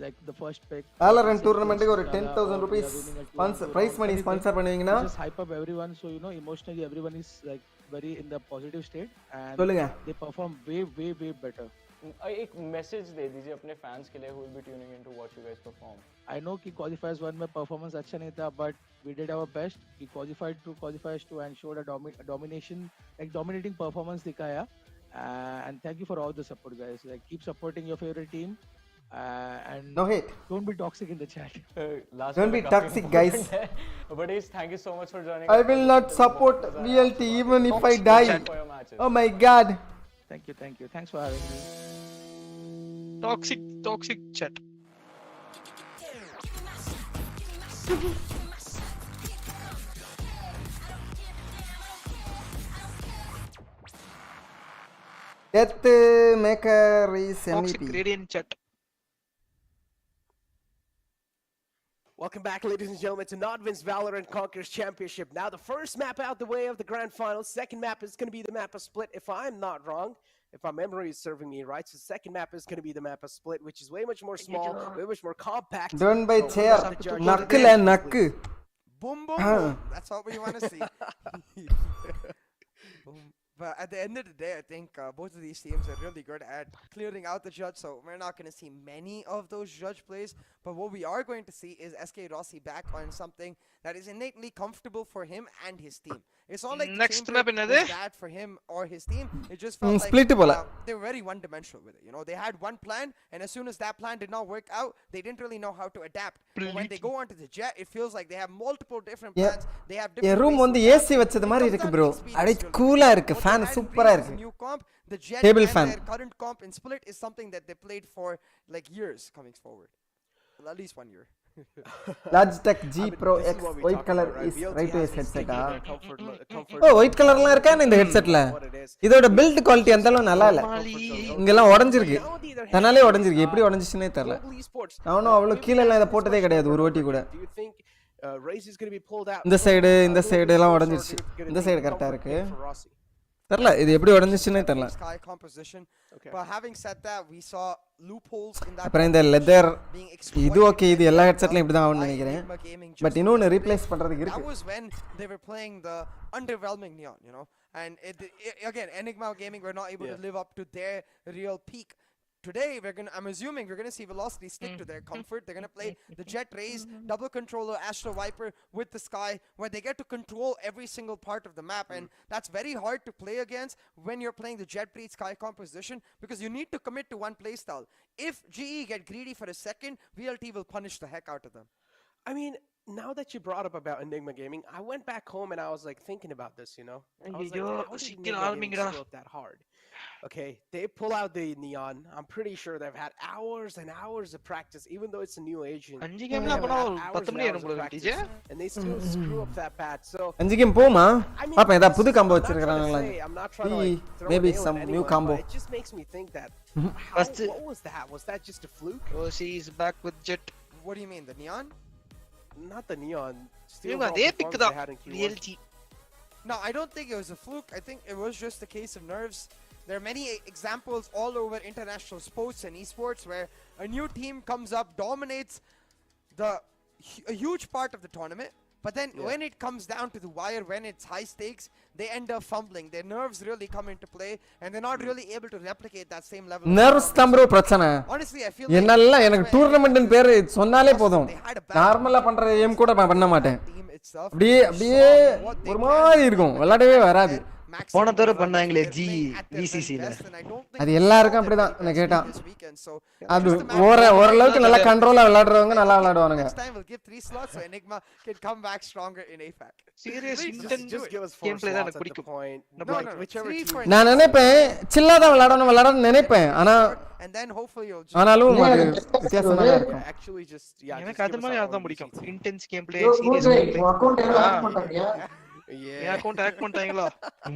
like the first pick Valorant டூர்னமெண்ட்க்கு ஒரு 10000 ரூபாய் ஸ்பான்சர் பிரைஸ் மணி ஸ்பான்சர் பண்ணுவீங்கன்னா just hype up everyone, so emotionally everyone is like very in the positive state and சொல்லுங்க. they perform way better. एक message दे दीजिए अपने fans के लिए who will be tuning in to watch you guys perform. I know कि qualifiers 1 में performance अच्छा नहीं था, but we did our best. We qualified to qualifiers 2 and showed a domination, like dominating performance दिखाया. And thank you for all the support, guys. Like keep supporting your favorite team. And No hate. Don't be toxic in the chat. Don't be toxic, guys. But thank you so much for joining. I will not support VLT even if I die. Oh my god. Thank you. Thanks for having me. Toxic chat. Death Maker is Toxic MVP. gradient chat. Welcome back, ladies and gentlemen, to Nodvin's Valorant Conquers Championship. Now, the first map out the way of the grand final. Second map is going to be the map of Split, if I'm not wrong. If my memory is serving me right. So the second map is going to be the map of Split, which is way much more small, way much more compact. Done by So chair. the judges- Knuckle and knuckle. Boom, boom, boom. That's what we want to see. Boom. But at the end of the day, I think both of these teams are really good at clearing out the judge, so we're not going to see many of those judge plays. But what we are going to see is SK Rossi back on something that is innately comfortable for him and his team. It's not like Next the map chamber another? was bad for him or his team. It just felt like split bola. they were very one-dimensional with it. They had one plan, and as soon as that plan did not work out, they didn't really know how to adapt. But when they go onto the jet, it feels like they have multiple different plans. They have different N room ways வந்து to AC வச்சது மாதிரி இருக்கு bro. அப்படியே கூலா இருக்கு. Fan சூப்பரா இருக்கு. new comp, the jet Table and fan. their current comp in Split is something that they played for like years coming forward. Well, at least 1 year. Logitech G I mean, Pro this is X what we white talk color about, right? is VLT right to has his been headset. sticking to comfort ஓ white கலர்லாம் இருக்கா இந்த ஹெட்செட்ல? what it is. இதோட build quality அந்த அளவு நல்லா இல்ல. இங்கெல்லாம் உடைஞ்சிருக்கு. தன்னாலே உடைஞ்சிருக்கு. எப்படி உடைஞ்சிச்சுனே தெரியல. Global Esports, அவனும் அவ்வளவு கீழ எல்லாம் இத போட்டதே கிடையாது ஒரு வாட்டி கூட. do you think Raze is going to be pulled out? இந்த சைடு இந்த Global சைடு எல்லாம் Esports உடைஞ்சிருச்சு. are gonna இந்த be சைடு a கரெக்ட்டா comfort இருக்கு. pick for Rossi. தெரியல இது எப்படி உடைஞ்சிச்சுனே தெரியல. Sky composition. Okay. But having said that, we saw loopholes in that அப்புறம் இந்த லெதர் being இது exploited ஓகே இது எல்லா ஹெட்செட்லயும் இப்படி தான் ஆகும்னு by நினைக்கிறேன். Enigma Gaming பட் just இன்னொன்னு recently. ரீப்ளேஸ் பண்றதுக்கு That இருக்கு. was when they were playing the underwhelming Neon, and again, Enigma Gaming were not able to live up to their real peak. Today, I'm assuming we're going to see Velocity stick to their comfort. They're going to play the Jet Raze, double controller, Astro Viper with the Sky, where they get to control every single part of the map. And that's very hard to play against when you're playing the Jet Breed Sky composition, because you need to commit to one playstyle. If GE get greedy for a second, VLT will punish the heck out of them. I mean, now that you brought up about Enigma Gaming, I went back home and I was like thinking about this, I was like, how did Enigma Gaming screw up that hard? Okay, they pull out the Neon. I'm pretty sure they've had hours and hours of practice, even though it's a new agent. 5 கேம்ல They've அப்பனா had ஒரு hours 10 and money hours ஆயிரும் of போல practice, DJ. and they still screw up that bad. So 5 game போமா? I mean, பாப்பேன் ஏதா புது combo I'm not trying to வச்சிருக்காங்களா? say- I'm not trying to like throw Maybe nail at some new anyone, combo. but it just makes me think that First- what was that? Was that just a fluke? Oh, she is back with Jet. What do you mean, the Neon? Not the Neon. Just the இவங்க overall அதே performance big they தான். had in Q1. VLT. No, I don't think it was a fluke. I think it was just a case of nerves. There are many examples all over international sports and esports where a new team comes up, dominates a huge part of the tournament, but then when it comes down to the wire, when it's high stakes, they end up fumbling. Their nerves really come into play, and they're not really able to replicate that same level of nerves தான் bro பிரச்சனை. Honestly, I feel என்னெல்லாம் எனக்கு டூர்னமெண்ட்னு பேரு சொன்னாலே போதும். நார்மலா பண்ற ஏம் கூட நான் பண்ண மாட்டேன். team itself. அப்படியே அப்படியே ஒரு மாதிரி இருக்கும். விளையாடவே வராது. போன தடவை பண்ணாங்களே VCC-ல. அது எல்லாருக்கும் அப்படிதான் நான் கேட்டா. அது ஓரளவுக்கு நல்லா கண்ட்ரோலா விளையாடுறவங்க நல்லா விளையாடுவாங்க. Next time we'll give 3 slots so Enigma can come back stronger in AFAC. Serious Just give us 4 gameplay தான் slots எனக்கு at the பிடிக்கும். point. No, Like, whichever 3 team- for நான் நினைப்பேன் சில்லா தான் விளையாடணும்னு நினைப்பேன். ஆனா and then hopefully you'll ஆனாலும் அது வித்தியாசமா தான் இருக்கும். Actually just எனக்கு just அது give us மாதிரி our அதான் own பிடிக்கும். VCC. Intense gameplay, serious gameplay. Account எல்லாம் ஹேக் பண்றாங்க. என் அக்கவுண்ட் ஹேக் பண்ணிட்டாங்களா?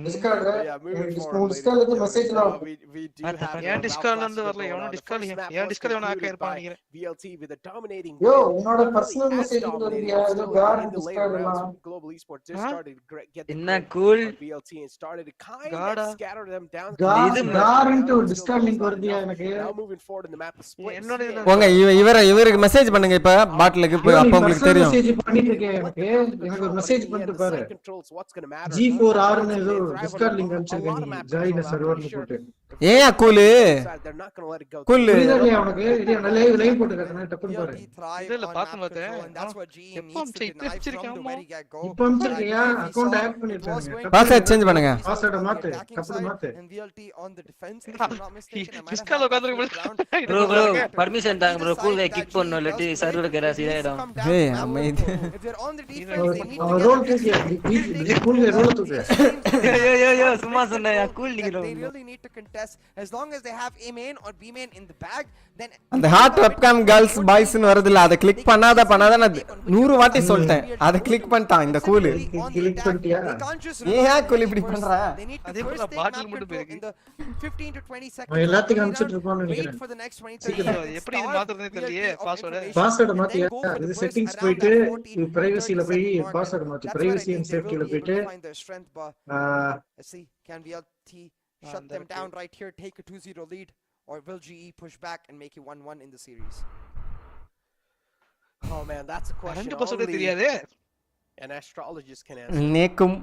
டிஸ்கார்ட் Yeah, moving எனக்கு forward, ladies டிஸ்கார்ட்ல and இருந்து மெசேஜ் gentlemen, எல்லாம் we do have என் a டிஸ்கார்ட்ல இருந்து Valorant வரல. going எவனோ on. The Discord first map என் was டிஸ்கார்ட் எவனோ ஹேக் concluded ஆயிருப்பான்னு by நினைக்கிறேன். VLT with a dominating yo win. உன்னோட Not really personal as message dominating, வருதியா but ஏதோ still card in the later Discord rounds, எல்லாம் Global Esports did start to get the என்ன grip cool on VLT and started to kind of காடா scatter them down. கார்ன்ட்டு ஒரு Still, Discord that was link not வருதியா enough. எனக்கு Now moving forward in the map, the split என்னோட இதுல போங்க இவருக்கு மெசேஜ் பண்ணுங்க இப்ப பாட்டிலுக்கு ஐயோ, நீ அப்ப உங்களுக்கு பர்சனல் தெரியும். மெசேஜ் பண்ணிட்டு இருக்கேன் எனக்கு ஒரு மெசேஜ் பண்ணிட்டு பாரு G4R ன்னு ஏதோ டிஸ்கார்ட் லிங்க் அனுப்பிச்சிருக்கேன் நீ ஜாயின் சர்வர்னு போட்டு ஏன் கூலு கூலு புரியுதா இல்லையா உனக்கு இல்லையா நான் லைவ் போட்டு காட்டுறேன் டப்புன்னு பாரு இல்ல பார்த்து பார்த்தேன். எப்ப அமிச்சிருக்காமா? இப்போ அனுப்பிச்சிருக்கியா அக்கவுண்ட் ஹேக் பண்ணிருக்காங்க பாஸ்வேர்ட் சேஞ்ச் பண்ணுங்க. பாஸ்வேர்ட் மாத்து டப்புன்னு மாத்து டிஸ்கார்ட்ல உட்கார்ந்திருக்க ப்ரோ பர்மிஷன் தாங்க ப்ரோ கூல் கை கிக் பண்ணனும் இல்லாட்டி சர்வருக்கு ஏதாவது இதாயிடும். ஏய் அமைதி. அவன் ரோல் தூக்கியா நீ கூல் ரோல் தூக்கு யோ சும்மா சொன்னேன் கூல் நீங்க as long as they have A main or B main in the bag, then அந்த ஹார்ட் வெப்காம் கேர்ள்ஸ் பாய்ஸ்னு வருதுல அதை கிளிக் பண்ணாத நான் 100 வாட்டி சொல்லிட்டேன். அதை கிளிக் பண்ணிட்டான் இந்த கூலு. கிளிக் பண்ணிட்டியா ஏன் கூலு இப்படி பண்ற? அதே போல பாட்டில் மட்டும் போயிருக்கு. 15 to 20 seconds அவன் எல்லாத்துக்கும் அனுப்பிச்சிட்டு இருப்பான்னு wait நினைக்கிறேன் for the next 20 எப்படி இது மாத்துறதுனே தெரியலையே பாஸ்வேர்ட். பாஸ்வேர்ட் மாத்தியா இது செட்டிங்ஸ் போயிட்டு பிரைவசில போய் பாஸ்வேர்ட் மாத்து பிரைவசி அண்ட் சேஃப்டில போயிட்டு let's see can VLT shut them down right here, take a 2-0 lead, or will GE push back and make it 1-1 in the series? Oh man, that's a question 2% only தெரியாதே. an astrologist can answer. நேக்கும்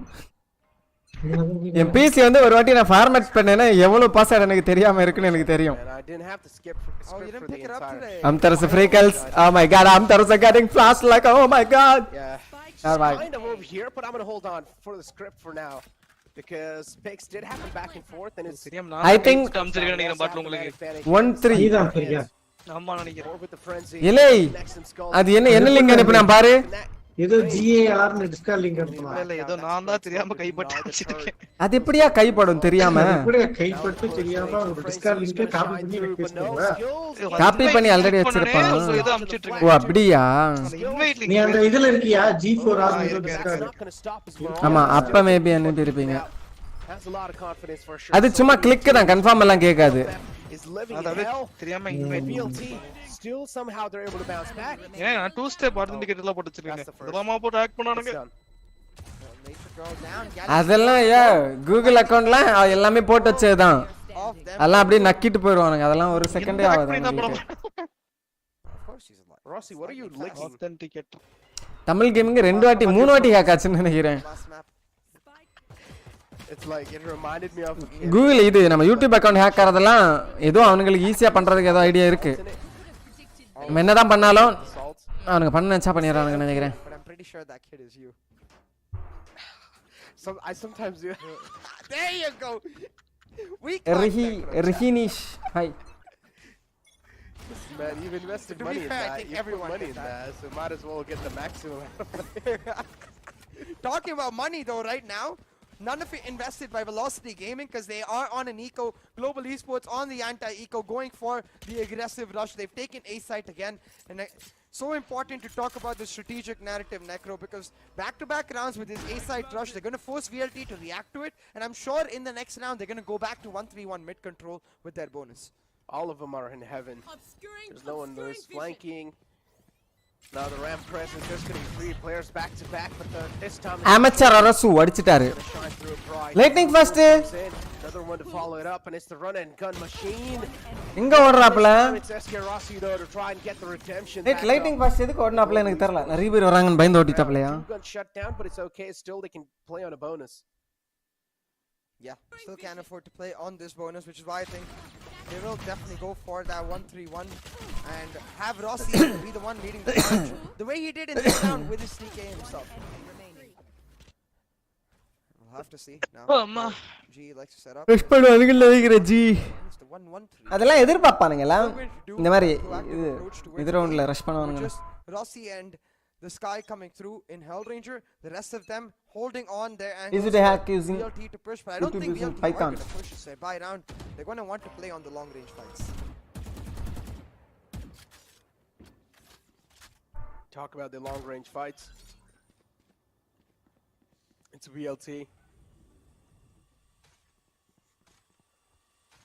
என் PC வந்து ஒரு வாட்டி நான் format பண்ணேன்னா எவ்வளவு password எனக்கு தெரியாம இருக்குன்னு எனக்கு தெரியும். And I didn't have to skip Oh, you for didn't the pick it up entire. today. Amtaras freakles. Oh my god, Amtaras are getting flashed like oh my god. Yeah. Oh my. Kind of over here, but I'm gonna hold on for the script for now because picks did happen back and forth, and it's தெரியாம I think அமிச்சிருக்கேன் நினைக்கிறேன் பாட்டில் உங்களுக்கு. 1-3. நீதான் சரியா ஆமா நினைக்கிறேன். with the frenzy. இலை அது என்ன லிங்க் அனுப்புனா பாரு. ஏதோ GAR ன்னு டிஸ்கார்ட் லிங்க் அனுப்புனா இல்ல ஏதோ நான் தான் தெரியாம கைப்பட்டு அமிச்சிருக்கேன். அது எப்படியா கைப்படும் தெரியாம? கூட கைப்பட்டு தெரியாம ஒரு டிஸ்கார்ட் லிங்க் காப்பி பண்ணி எனக்கு பேசுறீங்களா காப்பி பண்ணி ஆல்ரெடி வச்சிருப்பான். ஏதோ அமிச்சிட்டு ஓ இருக்கேன். அப்படியா? இன்வைட் நீ லிங்க் அந்த இதுல இருக்கியா G4R ன்னு Discord Not gonna stop as well. ஆமா அப்ப மேபி அனுப்பி இருப்பீங்க. Has a lot of confidence for sure. அது சும்மா கிளிக் தான் கன்ஃபார்ம் எல்லாம் கேட்காது. Is living in அதாவது hell. தெரியாம And invite VLT still somehow they're able to bounce back. ஏன் 2 ஸ்டெப் ஆர்டினேட் எல்லாம் போட்டு வச்சிருக்கேன். இதெல்லாம் போட்டு ஹேக் பண்ணானுங்க. It's done. Nature girl down, அதெல்லாம் கூகுள் அக்கவுண்ட்லாம் எல்லாமே போட்டு வச்சதுதான். off them. அதெல்லாம் அப்படியே நக்கிட்டு போயிடுவானுங்க. அதெல்லாம் ஒரு செகண்டே ஆகாது. Of course she's alive. Rossi, what are you licking? Authenticate. Tamil gaming 2 வாட்டி 3 வாட்டி ஹேக் ஆச்சுன்னு நினைக்கிறேன். Last map. It's like it reminded me of a kid. Google இது நம்ம யூடியூப் அக்கவுண்ட் ஹேக் ஆறதெல்லாம் ஏதோ அவங்களுக்கு ஈஸியா பண்றதுக்கு ஏதோ ஐடியா இருக்கு. நம்ம என்னதான் பண்ணாலும் Assault. அவனுங்க பண்ண நினைச்சா பண்ணிடுறானுங்க நினைக்கிறேன். But I'm pretty sure that kid is you. So I sometimes do. There you go. We ரிஹினிஷ் hi. Man, you've invested To be money in fair, I that. think You put everyone money did in that. that, so might as well get the maximum out of it. Talking about money though, right now, none of it invested by Velocity Gaming because they are on an eco. Global Esports on the anti-eco, going for the aggressive rush. They've taken A site again, and so important to talk about the strategic narrative, Necro, because back-to-back rounds with this A site rush, they're going to force VLT to react to it, and I'm sure in the next round they're going to go back to 1-3-1 mid control with their bonus. All of them are in heaven. There's no one who's flanking. Now the ramp presence, there's going to be 3 players back to back, but this time amateur அரசு அடிச்சிட்டாரு. gonna shine through a pride. Lightning first Another one to follow it up, and it's the run and gun machine. எங்க ஓடுறாப்ல? It's SK Rossi though to try and get the redemption. ஏய் lightning first எதுக்கு ஓடுனாப்ல எனக்கு தெரியல. நிறைய பேர் வராங்கன்னு பயந்து ஓடிட்டாப்லயா? Gun shut down, but it's okay. Still they can play on a bonus. Yeah, still can't afford to play on this bonus, which is why I think they will definitely go for that 1-3-1 and have Rossi be the one leading the charge, the way he did in this round with his sneak A himself. We'll have to see now. G likes to set up. Push பண்ணுவானுங்க நினைக்கிறேன் G. It's the 1-1-3. அதெல்லாம் எதிர்பார்ப்பானுங்களா? What we're gonna do இந்த மாதிரி is proactive approach to இது it. ரவுண்ட்ல rush பண்ணுவானுங்க. Just Rossi and the Sky coming through in Hellranger, the rest of them holding on their angles. Is it a hack using VLT to push, but I don't YouTube think using VLT Python? are going to push this by round. They're going to want to play on the long range fights. Talk about the long range fights. It's VLT.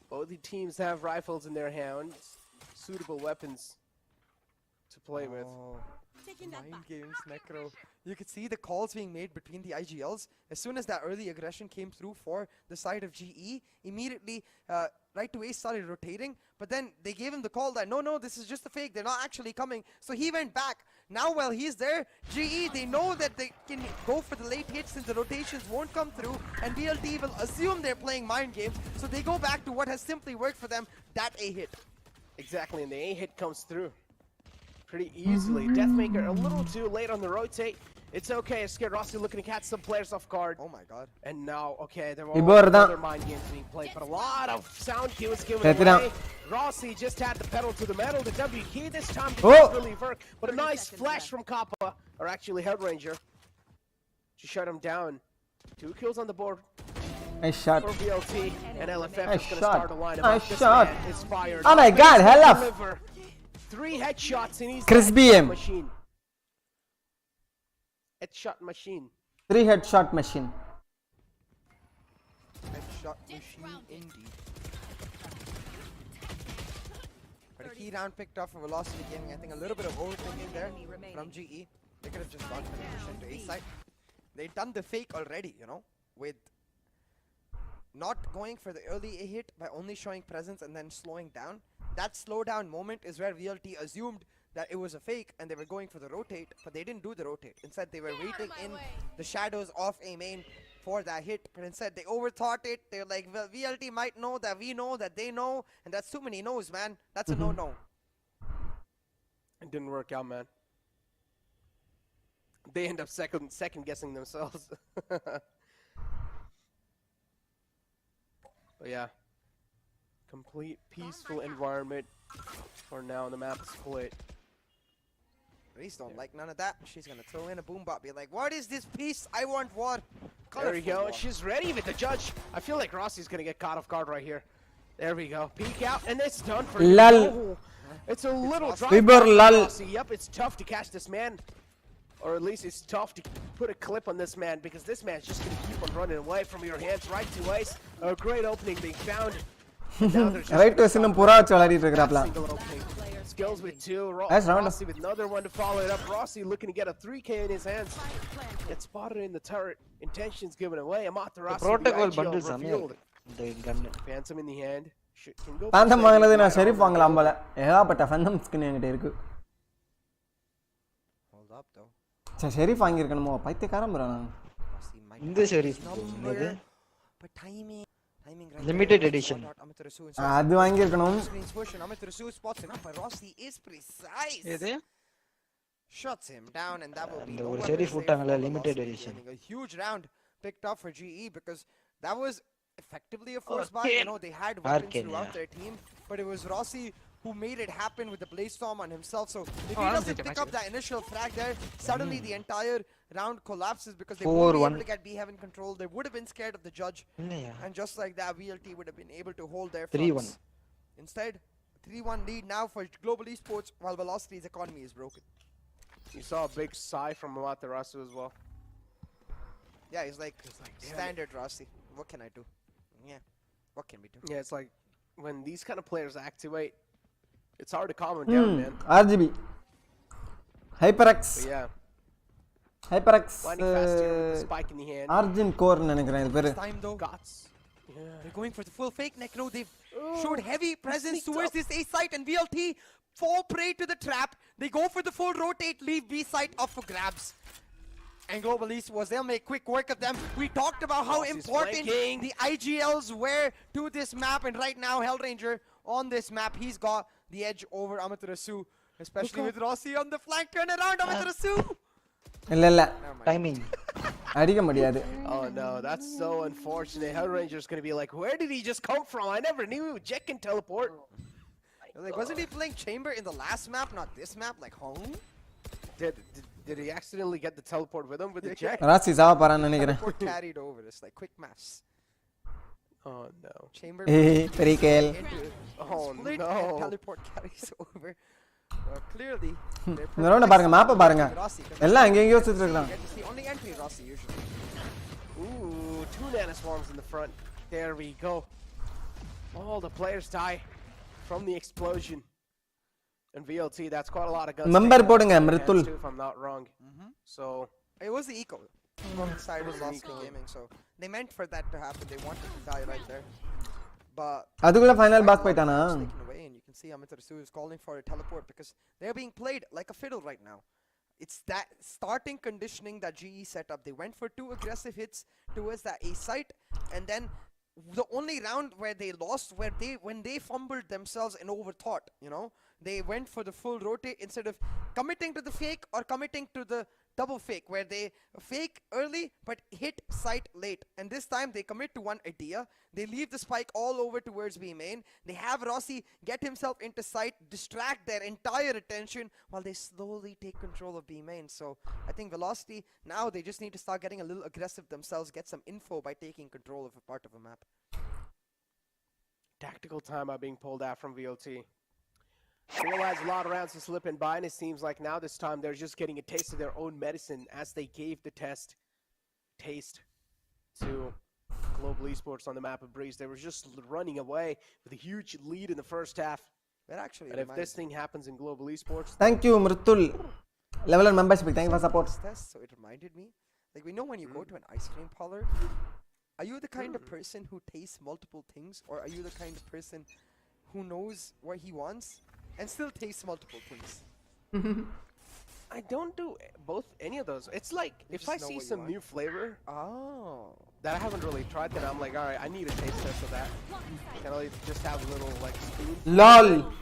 Both the teams have rifles in their hands, suitable weapons to play with. Mind games, Necro. You could see the calls being made between the IGLs. As soon as that early aggression came through for the side of GE, immediately right away started rotating. But then they gave him the call that no, this is just a fake. They're not actually coming. So he went back. Now while he's there, GE, they know that they can go for the late hits since the rotations won't come through. And VLT will assume they're playing mind games. So they go back to what has simply worked for them, that A hit. Exactly, and the A hit comes through pretty easily. Deathmaker a little too late on the rotate. It's okay. Scared Rossi looking to catch some players off guard. Oh my god. And now, okay, there were other mind games being played, but a lot of sound cues given away. Rossi just had the pedal to the metal. The W key this time didn't really work, but a nice flash from Kappa, or actually Hellranger, to shut him down. 2 kills on the board. Nice shot. For VLT, and LFF Nice is going to shot. start a line. Nice This shot. man is fired. Oh my god, hell off. 3 headshots and he's Chris the BM. machine. Headshot machine. 3 headshot machine. Headshot machine indeed. But a key round picked off for Velocity Gaming. I think a little bit of overthinking there from GE. They could have just gone for the push into A side. They'd done the fake already, you know, with not going for the early A hit by only showing presence and then slowing down. That slowdown moment is where VLT assumed that it was a fake and they were going for the rotate, but they didn't do the rotate. Instead, they were waiting in the shadows of A main for that hit, but instead they overthought it. They were like, well, VLT might know that we know that they know, and that's too many no's, man. That's a no-no. It didn't work out, man. They end up second guessing themselves. But yeah, complete peaceful environment for now. The map is split. Reese don't like none of that. She's gonna throw in a boom bot, be like, what is this peace? I want war. There we go. She's ready with the judge. I feel like Rossi's gonna get caught off guard right here. There we go. Peek out, and it's done for Lul. you. It's a little drop. Rossi. Yep, it's tough to catch this man. Or at least it's tough to put a clip on this man, because this man's just going to keep on running away from your hands. Right to ace. A great opening being found. Right to ace இன்னும் புறா வச்சு விளையாடிட்டு இருக்கறாப்ல. Skills with 2. Rossi with another one to follow it up. Rossi looking to get a 3K in his hands. Gets spotted in the turret. Intentions given away. Amaterasu. Protocol bundles the gun. Phantom in the hand. Phantom வாங்குனது நான் ஷெரீஃப் வாங்கலாம் போல. ஏகப்பட்ட Phantom skin என்கிட்ட இருக்கு. Hold up though. Sharif வாங்கியிருக்கணுமோ பைத்தியக்காரன் bro நான். இந்த ஷெரீஃப் என்னது? But timing limited edition. அது வாங்கியிருக்கணும். Amaterasu spots him up, but Rossi is precise. எது? Shuts him down, and that will be ஒரு Sharif விட்டாங்கல limited edition. A huge round picked up for GE because that was effectively a force buy. You know, they had weapons throughout their team, but it was Rossi who made it happen with the Blaze Storm on himself. So if he doesn't pick up that initial frag there, suddenly the entire round collapses because they won't be able to get B-Heaven control. They would have been scared of the judge. And just like that, VLT would have been able to hold their fronts. 3-1. Instead, 3-1 lead now for Global Esports while Velocity's economy is broken. You saw a big sigh from Amaterasu as well. Yeah, he's like standard Rossi. What can I do? Yeah, what can we do? Yeah, it's like when these kind of players activate, it's hard to calm them down, man. RGB. HyperX. But yeah. HyperX. Spike in the hand. Argent core நினைக்கிறேன் இது பேரு. Time though. Gots. Yeah. They're going for the full fake neck. No, they've showed heavy presence towards this A site, and VLT fall prey to the trap. They go for the full rotate, leave B site up for grabs. And Global Esports, they'll make quick work of them. We talked about how important the IGLs were to this map, and right now Hellranger on this map, he's got the edge over Amaterasu, especially with Rossi on the flank. Turn around, Amaterasu! இல்ல timing அடிக்க முடியாது. Oh no, that's so unfortunate. Hellranger's going to be like, where did he just come from? I never knew Jet can teleport. Like, wasn't he playing Chamber in the last map, not this map, like home? Did he accidentally get the teleport with him with the Jet? ராசி சாவ போறான்னு நினைக்கிறேன். Teleport carried over. It's like quick maths. Oh no. Chamber. பெரிய Khel. Oh split no. and teleport carries over. Clearly. இந்த ரவுண்ட பாருங்க, மேப்ப பாருங்க. எல்லாம் எங்க எங்கயோ சுத்திட்டு இருக்காங்க. Only entry Rossi usually. mana swarms in the front. There we go. All the players die from the explosion. And VLT, that's quite a lot of guns. Member போடுங்க மிருத்துல். If I'm not wrong. So it was the eco from the side of Velocity Gaming, so they meant for that to happen. They wanted to die right there. But அதுக்குள்ள final boss போய்ட்டானா? taken away, and you can see Amitarasu is calling for a teleport because they're being played like a fiddle right now. It's that starting conditioning that GE set up. They went for 2 aggressive hits towards that A site, and then the only round where they lost, when they fumbled themselves and overthought, you know, they went for the full rotate instead of committing to the fake or committing to the double fake, where they fake early but hit site late. And this time they commit to one idea. They leave the spike all over towards B main. They have Rossi get himself into site, distract their entire attention while they slowly take control of B main. So I think Velocity, now they just need to start getting a little aggressive themselves, get some info by taking control of a part of a map. tactical timeout being pulled out from VLT. Realize a lot of rounds to slip in by, and it seems like now this time they're just getting a taste of their own medicine as they gave the taste to Global Esports on the map of Breeze. They were just running away with a huge lead in the first half. And if this thing happens in Global Esports... Thank you, Mritul. Level and membership, thank you for support. So it reminded me, like, we know when you go to an ice cream parlor, are you the kind of person who tastes multiple things, or are you the kind of person who knows what he wants and still tastes multiple things? I don't do any of those. It's like, if I see some new flavor that I haven't really tried, then I'm like, alright, I need a taste test of that. Can I just have a little, like, spoon? LOL!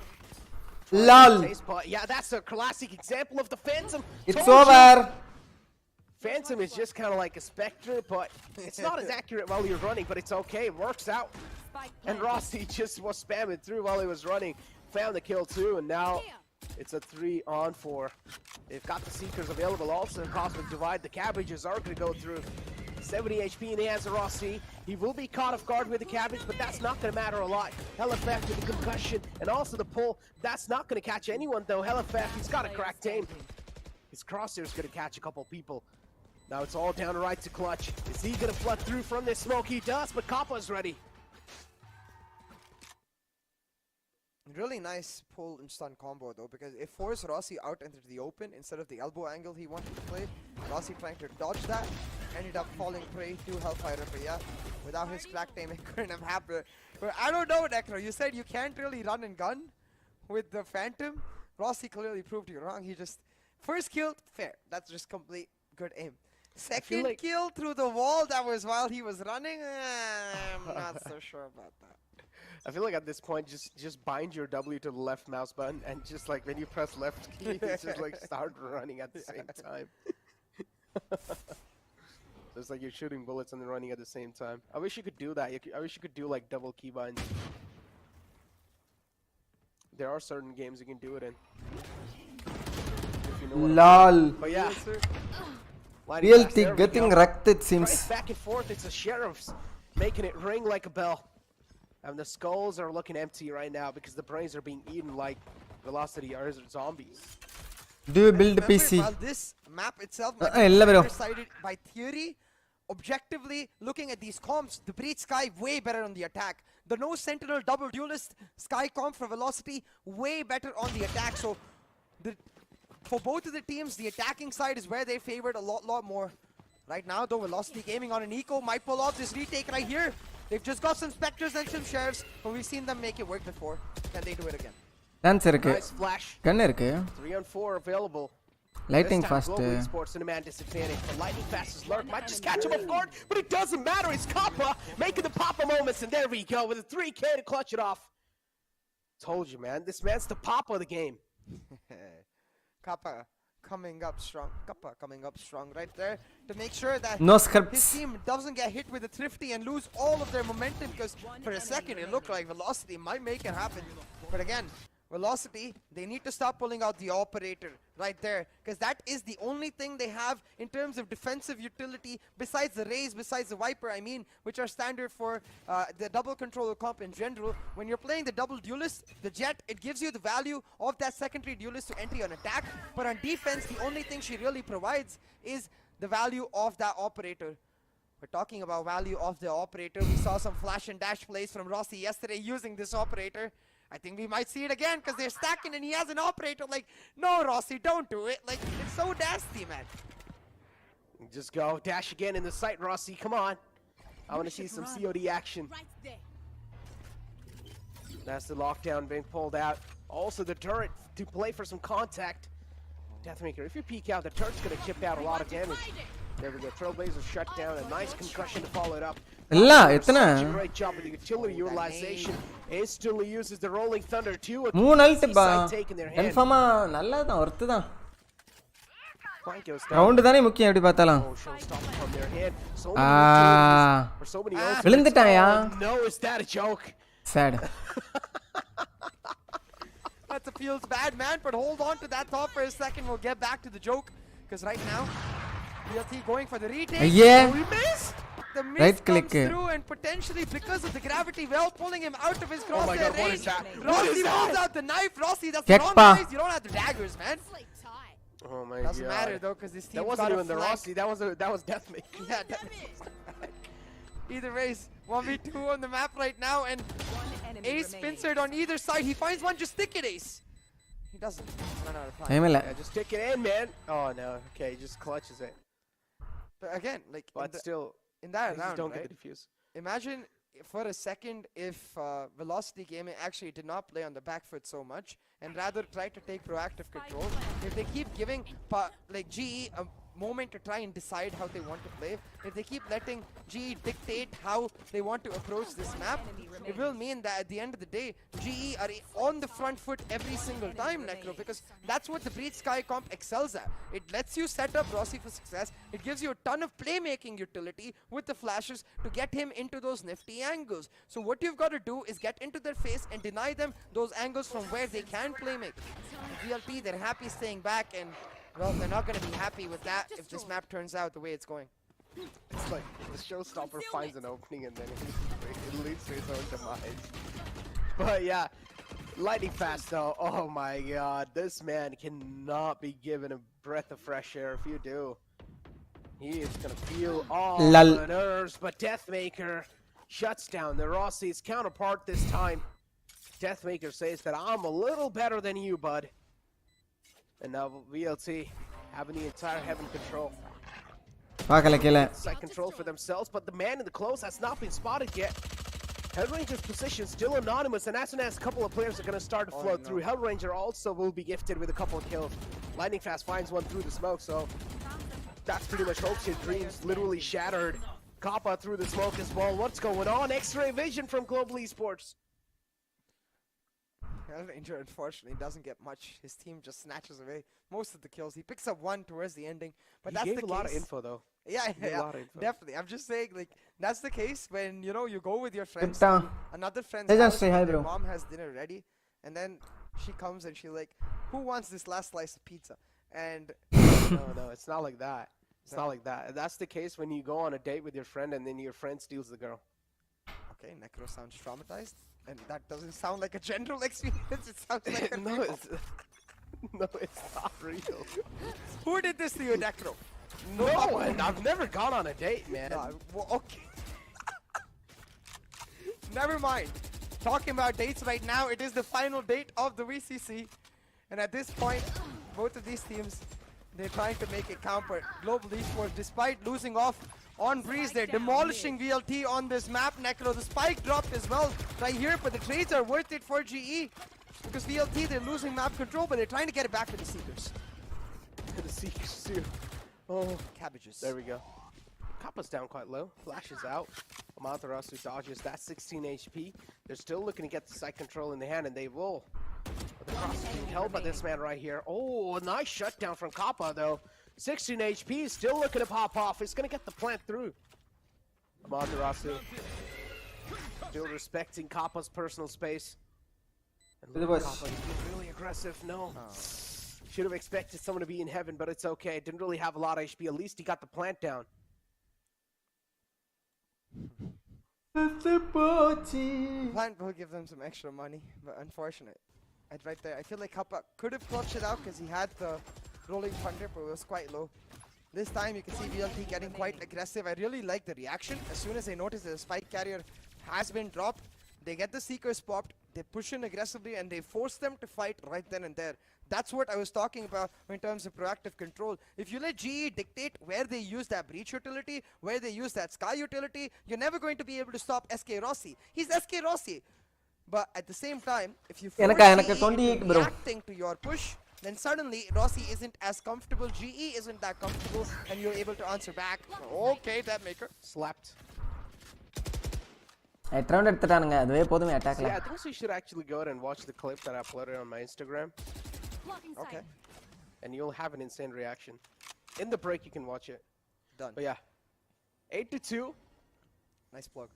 LOL! Yeah, that's a classic example of the Phantom. It's over! Phantom is just kind of like a Spectre, but it's not as accurate while you're running, but it's okay, it works out. And Rossi just was spamming through while he was running, found the kill too, and now it's a 3-on-4. They've got the Seekers available also, Cosmic Divide, the cabbages are going to go through. 70 HP in the hands of Rossi. He will be caught off guard with the cabbage, but that's not going to matter a lot. LFF with the concussion and also the pull, that's not going to catch anyone though. LFF, he's got a cracked aim. His crosshair's going to catch a couple people. Now it's all down right to Clutch. Is he going to flood through from this smoke? He does, but Kappa's ready. Really nice pull and stun combo though, because it forced Rossi out into the open instead of the elbow angle he wanted to play. Rossi trying to dodge that, ended up falling prey to Hellfire, but yeah, without his cracked aim it couldn't have happened. But I don't know, Necro, you said you can't really run and gun with the Phantom. Rossi clearly proved you wrong. He just, first kill, fair, that's just complete good aim. Second kill through the wall, that was while he was running, I'm not so sure about that. I feel like at this point, just bind your W to the left mouse button, and just like when you press left key, it's just like start running at the same time. So it's like you're shooting bullets and then running at the same time. I wish you could do that. I wish you could do like double key binds. There are certain games you can do it in. If you know what LOL. But yeah. VLT getting wrecked, it seems. Right, back and forth, it's the Sheriffs making it ring like a bell. And the skulls are looking empty right now because the brains are being eaten like Velocity or zombies. Do you build a PC? While this map itself might be decided by theory, objectively looking at these comps, the Breach Sky way better on the attack. The no Sentinel double duelist Sky comp for Velocity way better on the attack. So for both of the teams, the attacking side is where they favored a lot more. Right now though, Velocity Gaming on an eco might pull off this retake right here. They've just got some Spectres and some Sheriffs, but we've seen them make it work before. Can they do it again? Dance இருக்கு. Nice flash. Gun இருக்கு. 3-on-4 available. Lighting fast. Global Esports in a man disadvantage. The lightning fast is lurk. Might just catch him off guard, but it doesn't matter. It's Kappa making the Papa moments, and there we go with a 3K to clutch it off. Told you, man. This man's the Papa of the game. Kappa coming up strong. Kappa coming up strong right there to make sure that No scripts. his team doesn't get hit with a thrifty and lose all of their momentum, because for a second it looked like Velocity might make it happen. But again, Velocity, they need to stop pulling out the operator right there, because that is the only thing they have in terms of defensive utility besides the Raze, besides the Viper, I mean, which are standard for the double controller comp in general. When you're playing the double duelist, the Jet, it gives you the value of that secondary duelist to enter on attack, but on defense, the only thing she really provides is the value of that operator. We're talking about value of the operator. We saw some flash and dash plays from Rossi yesterday using this operator. I think we might see it again because they're stacking and he has an operator. Like, no, Rossi, don't do it. Like, it's so nasty, man. Just go. Dash again in the sight, Rossi. Come on. I want to see some COD action. That's the lockdown being pulled out. Also, the turret to play for some contact. Deathmaker, if you peek out, the turret's going to chip out a lot of damage. There we go. Trailblazer shut down. A nice concussion to follow it up. Such a great job with the utility utilization. Instantly uses the Rolling Thunder too. Taking their hand. Round தானே முக்கியம் எப்படி பார்த்தாலும் விழுந்துட்டாயா sad That feels bad, man, but hold on to that thought for a second. We'll get back to the joke because right now VLT going for the retake. Yeah. We missed. The miss Right comes click. through, and potentially because of the gravity well pulling him out of his crosshair my God, what range. is that? Rossi pulls out the knife. Rossi, that's Check the wrong pa. knife. You don't have the daggers, man. Oh my Doesn't God. matter though because this team That wasn't even the Rossi. That was Deathmaker. Yeah, either ways, 1v2 on the map right now, and Ace pincered on either side. He finds one, just stick it, Ace. He doesn't. Run out of time. Yeah, just stick it in, man. Oh no. Okay, he just clutches it. But again, like, But still, in that round, don't right? get the defuse. Imagine for a second if Velocity Gaming actually did not play on the back foot so much and rather try to take proactive control. If they keep giving like GE a moment to try and decide how they want to play, if they keep letting GE dictate how they want to approach this map, it will mean that at the end of the day, GE are on the front foot every single time, Necro, because that's what the Breach Sky comp excels at. It lets you set up Rossi for success. It gives you a ton of playmaking utility with the flashes to get him into those nifty angles. So what you've got to do is get into their face and deny them those angles from where they can play make. VLT, they're happy staying back, and well, they're not going to be happy with that if this map turns out the way it's going. It's like the showstopper finds an opening and then it leads to his own demise. But yeah, lightning fast though. Oh my God, this man cannot be given a breath of fresh air. If you do, he is gonna feel all the nerves. But Deathmaker shuts down the Rossi's counterpart this time. Deathmaker says that I'm a little better than you, bud. And now VLT having the entire heaven control. Side control for themselves, but the man in the close has not been spotted yet. Hellranger's position still anonymous, and as soon as a couple of players are going to start to float through, Hellranger also will be gifted with a couple of kills. Lightning Fast finds one through the smoke, so that's pretty much hopes and dreams literally shattered. Kappa through the smoke as well. What's going on? X-ray vision from Global Esports. Hellranger unfortunately doesn't get much. His team just snatches away most of the kills. He picks up one towards the ending, but He that's gave the a case. lot of info though. Yeah, A lot of info. definitely. I'm just saying, like, that's the case when, you know, you go with your friends Ipta. to another friend's Hey, just house say hi, and their bro. mom has dinner ready, and then she comes and she's like, who wants this last slice of pizza? And No, it's not like that. It's not like that. That's the case when you go on a date with your friend and then your friend steals the girl. okay, Necro sounds traumatized, and that doesn't sound like a general experience. It sounds like a No, real. no, it's not real. Who did this to you, Necro? No one. I've never gone on a date, man. Well, okay. Never mind. Talking about dates right now, it is the final date of the VCC. And at this point, both of these teams, they're trying to make it count. But Global Esports, despite losing off on Breeze, they're demolishing VLT on this map. Necro, the spike dropped as well right here, but the trades are worth it for GE. Because VLT, they're losing map control, but they're trying to get it back to the Seekers. The Seekers too. Oh, Cabbages. there we go. Kappa's down quite low. Flashes out. Amaterasu dodges that 16 HP. They're still looking to get the side control in the hand, and they will. But the cross is being held by this man right here. Oh, a nice shutdown from Kappa, though. 16 HP, still looking to pop off. It's going to get the plant through. Amaterasu still respecting Kappa's personal space. And look at Kappa, he's being really aggressive. No. Should have expected someone to be in heaven, but it's okay. Didn't really have a lot of HP. At least he got the plant down. Plant will give them some extra money, but unfortunate. Right there, I feel like Kappa could have clutched it out because he had the rolling thunder, but it was quite low. This time you can see VLT getting quite aggressive. I really like the reaction. As soon as they notice that the spike carrier has been dropped, they get the seekers popped, they push in aggressively, and they force them to fight right then and there. That's what I was talking about in terms of proactive control. If you let GE dictate where they use that breach utility, where they use that sky utility, you're never going to be able to stop SK Rossi. He's SK Rossi. But at the same time, if you force GE into reacting to your push, then suddenly Rossi isn't as comfortable, GE isn't that comfortable, and you're able to answer back. Okay, that maker. Slapped. round எடுத்துட்டானுங்க அதுவே போதுமே அட்டாக்ல. Yeah, I think we should actually go ahead and watch the clip that I uploaded on my Instagram. Okay. And you'll have an insane reaction. In the break you can watch it. Done. But yeah. 8-2. Nice plug.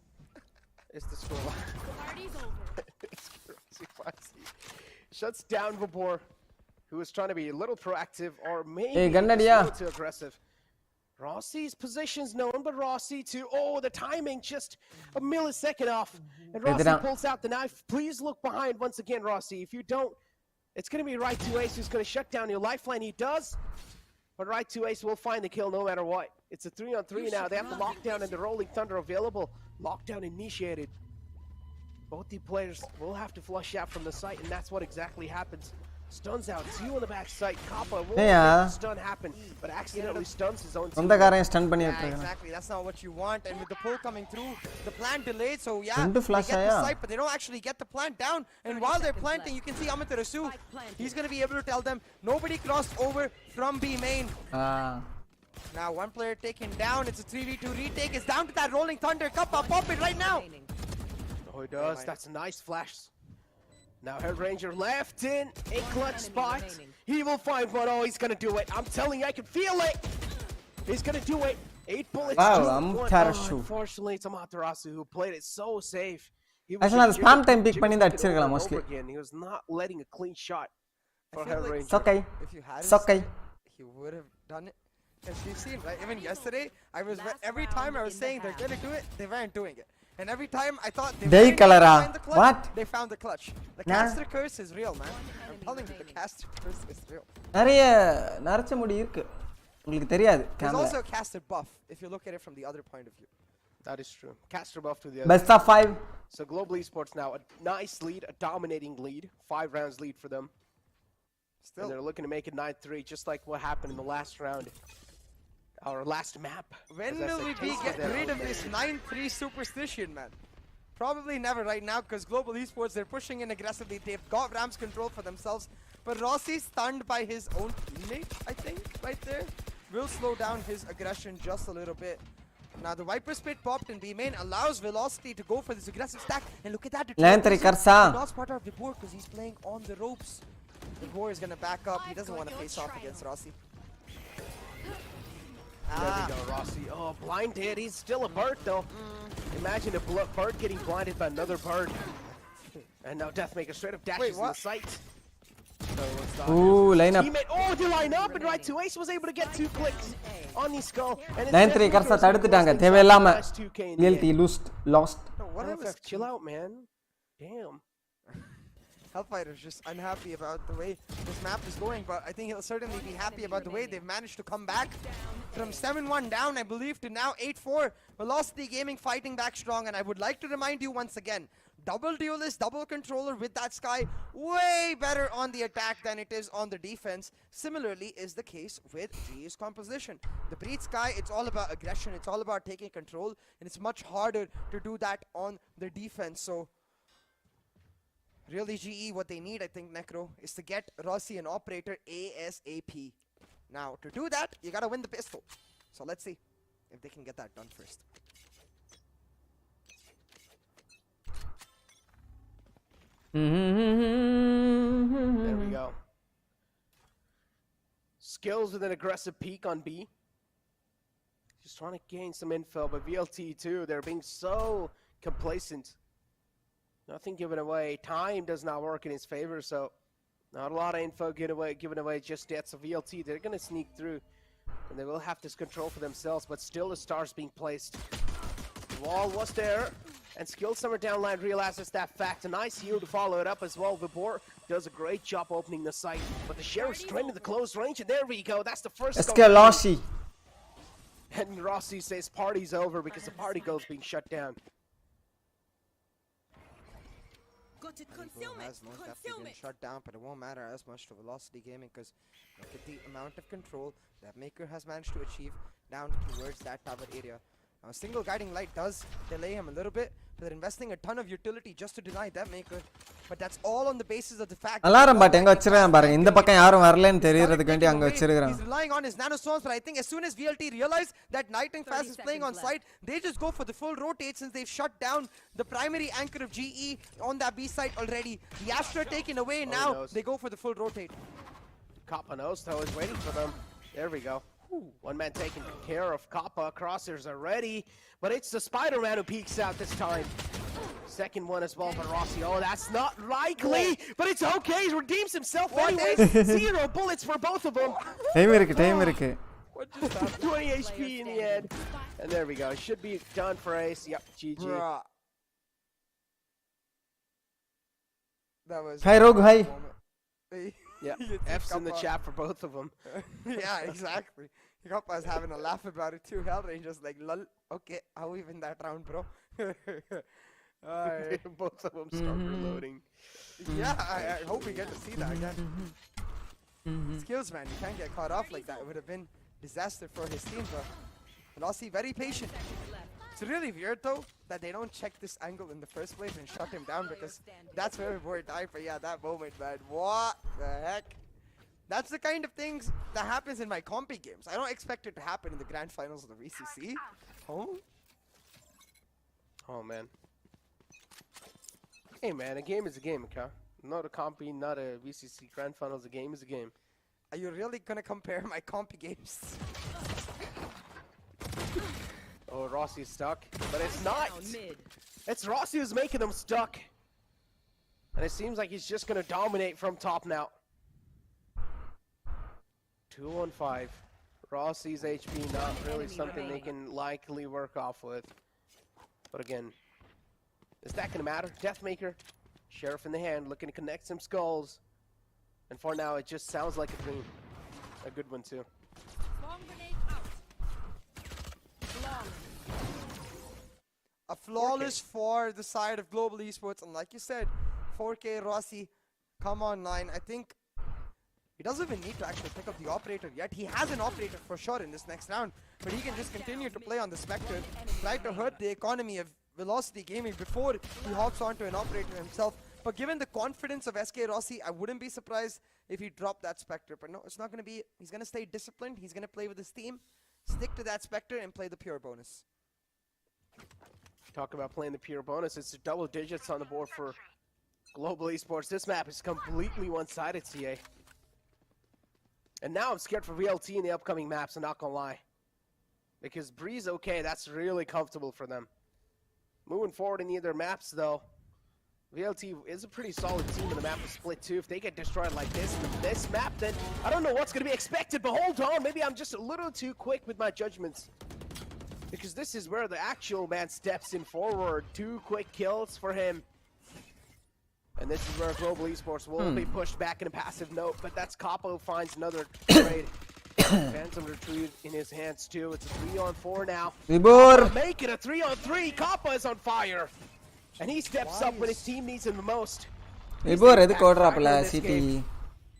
It's the score. Party's over. Shuts down Vapor, who is trying to be a little proactive or maybe Hey, just a Gannadiya. little too aggressive. Rossi's position's known, but Rossi too. Oh, the timing just a millisecond off. And Rossi pulls out the knife. Please look behind once again, Rossi. If you don't, it's going to be right to Ace who's going to shut down your lifeline. He does, but right to Ace will find the kill no matter what. It's a 3-on-3 now. They have the lockdown and the Rolling Thunder available. Lockdown initiated. Both the players will have to flush out from the site, and that's what exactly happens. Stuns out, 2 on the back site. Kappa will make the stun happen, but accidentally stuns his own team. Exactly, that's not what you want. And with the pull coming through, the plant delayed, so yeah, they get the site, but they don't actually get the plant down. And while they're planting, you can see Amaterasu. He's going to be able to tell them, nobody crossed over from B main. Now one player taken down, it's a 3v2 retake. It's down to that Rolling Thunder. Kappa, pop it right now. Oh, he does. That's a nice flash. Now Head Ranger left in a clutch spot. He will find one. Oh, he's gonna do it. I'm telling you, I can feel it. He's gonna do it. 8 bullets. Wow, unfortunately, it's Amaterasu who played it so safe. He was spam time pick பண்ணி தான் அடிச்சிருக்கலாம் mostly. He was not letting a clean shot for Head like Ranger. It's okay. If you had It's okay. he would have done it. As you've seen, right? Even yesterday, every time I was saying they're gonna do it, they weren't doing it. And every time I thought they would find the clutch, what? they found the clutch. The caster curse is real, man. I'm telling you, the caster curse is real. நிறைய நரச்ச முடி இருக்கு. உங்களுக்கு தெரியாது. There's also a caster buff if you look at it from the other point of view. That is true. Caster buff to the other. Best of 5. So Global Esports now a nice lead, a dominating lead, 5 rounds lead for them. Still, and they're looking to make it 9-3, just like what happened in the last round. Our last map. When will we get rid of this 9-3 superstition, man? Probably never right now, because Global Esports, they're pushing in aggressively. They've got Ram's control for themselves. But Rossi, stunned by his own teammate, I think, right there, will slow down his aggression just a little bit. Now the Viper Spit popped in B main allows Velocity to go for this aggressive stack. And look at that. Not spot out Vibor because he's playing on the ropes. Vibor is going to back up. He doesn't want to face off against Rossi. There we go, Rossi. Oh, blinded. He's still a bird, though. Imagine a bird getting blinded by another bird. And now Deathmaker straight up dashes in the sight. Ooh, line up. Oh, they line up, and right to Ace was able to get 2 clicks on his skull. 9-3 கர்சா தடுத்துட்டாங்க தேவையில்லாம VLT lost. Chill out, man. Damn. Hellfighter's just unhappy about the way this map is going, but I think he'll certainly be happy about the way they've managed to come back from 7-1 down, I believe, to now 8-4. Velocity Gaming fighting back strong, and I would like to remind you once again, double duelist, double controller with that Sky, way better on the attack than it is on the defense. Similarly is the case with GE's composition. The Breed Sky, it's all about aggression, it's all about taking control, and it's much harder to do that on the defense. So really, GE, what they need, I think, Necro, is to get Rossi an operator ASAP. Now, to do that, you gotta win the pistol. So let's see if they can get that done first. There we go. Skills with an aggressive peek on B. Just trying to gain some info, but VLT too, they're being so complacent. Nothing given away. Time does not work in his favor, so not a lot of info given away just yet. So VLT, they're going to sneak through, and they will have this control for themselves, but still the stars being placed. The wall was there, and Skillsummer downline realizes that fact. A nice heal to follow it up as well. Vibor does a great job opening the site, but the Sheriff's straight in the close range, and there we go. That's the first Escalossi. And Rossi says party's over because the party girl's being shut down. Has most definitely been shut down, but it won't matter as much to Velocity Gaming because look at the amount of control that Maker has managed to achieve down towards that tower area. Now, a single guiding light does delay him a little bit, but they're investing a ton of utility just to deny that Maker. But that's all on the basis of the fact alarm but எங்க வச்சிருக்கான் பாருங்க இந்த பக்கம் யாரும் வரலன்னு தெரியறதுக்கு வேண்டி அங்க he's வச்சிருக்கான் relying on his nanostorms, but I think as soon as VLT realize that Night and Fast is playing on site, they just go for the full rotate since they've shut down the primary anchor of GE on that B site already. The Astra taken away, now they go for the full rotate. Kappa knows though, is waiting for them. There we go. One man taking care of Kappa. Crosshairs are ready, but it's the Spider-Man who peeks out this time. Second one as well for Rossi. Oh, that's not likely, but it's okay. He redeems himself anyways. 0 bullets for both of them. Time இருக்கு 20 HP in the end. And there we go. It should be done for Ace. Yep, GG. Bruh. That was Hi Rogue, hi. Yeah, F's in the chat for both of them. Yeah, exactly. Kappa's having a laugh about it too. Hellranger's like, lol, okay, how we win that round, bro? Both of them start reloading. Yeah, I hope we get to see that again. Skills, man, you can't get caught off like that. It would have been disaster for his team, but Velocity very patient. It's really weird though that they don't check this angle in the first place and shut him down because that's where we died. But yeah, that moment, man, what the heck? That's the kind of things that happens in my compy games. I don't expect it to happen in the grand finals of the VCC. Oh man. Hey man, a game is a game, okay? Not a compy, not a VCC grand finals. A game is a game. Are you really gonna compare my compy games? Oh, Rossi's stuck, but it's not. It's Rossi who's making them stuck. And it seems like he's just going to dominate from top now. 2-on-5. Rossi's HP not really something they can likely work off with. But again, is that going to matter? Deathmaker, Sheriff in the hand, looking to connect some skulls. And for now, it just sounds like a dream. A good one too. A flawless for the side of Global Esports, and like you said, 4K Rossi come online. I think he doesn't even need to actually pick up the operator yet. He has an operator for sure in this next round, but he can just continue to play on the Spectre, try to hurt the economy of Velocity Gaming before he hops onto an operator himself. But given the confidence of SK Rossi, I wouldn't be surprised if he dropped that Spectre. But no, it's not going to be. He's going to stay disciplined. He's going to play with his team, stick to that Spectre, and play the pure bonus. Talk about playing the pure bonus. It's double digits on the board for Global Esports. This map is completely one-sided, CA. And now I'm scared for VLT in the upcoming maps, I'm not gonna lie. Because Breeze, okay, that's really comfortable for them. Moving forward in either maps, though, VLT is a pretty solid team in the map of split too. If they get destroyed like this in this map, then I don't know what's gonna be expected, but hold on, maybe I'm just a little too quick with my judgments. Because this is where the actual man steps in forward. 2 quick kills for him. And this is where Global Esports will be pushed back in a passive note, but that's Capo finds another trade. Phantom Retreat in his hands too. It's a 3-on-4 now. Make it a 3-on-3. Kappa is on fire. And he steps up when his team needs him the most.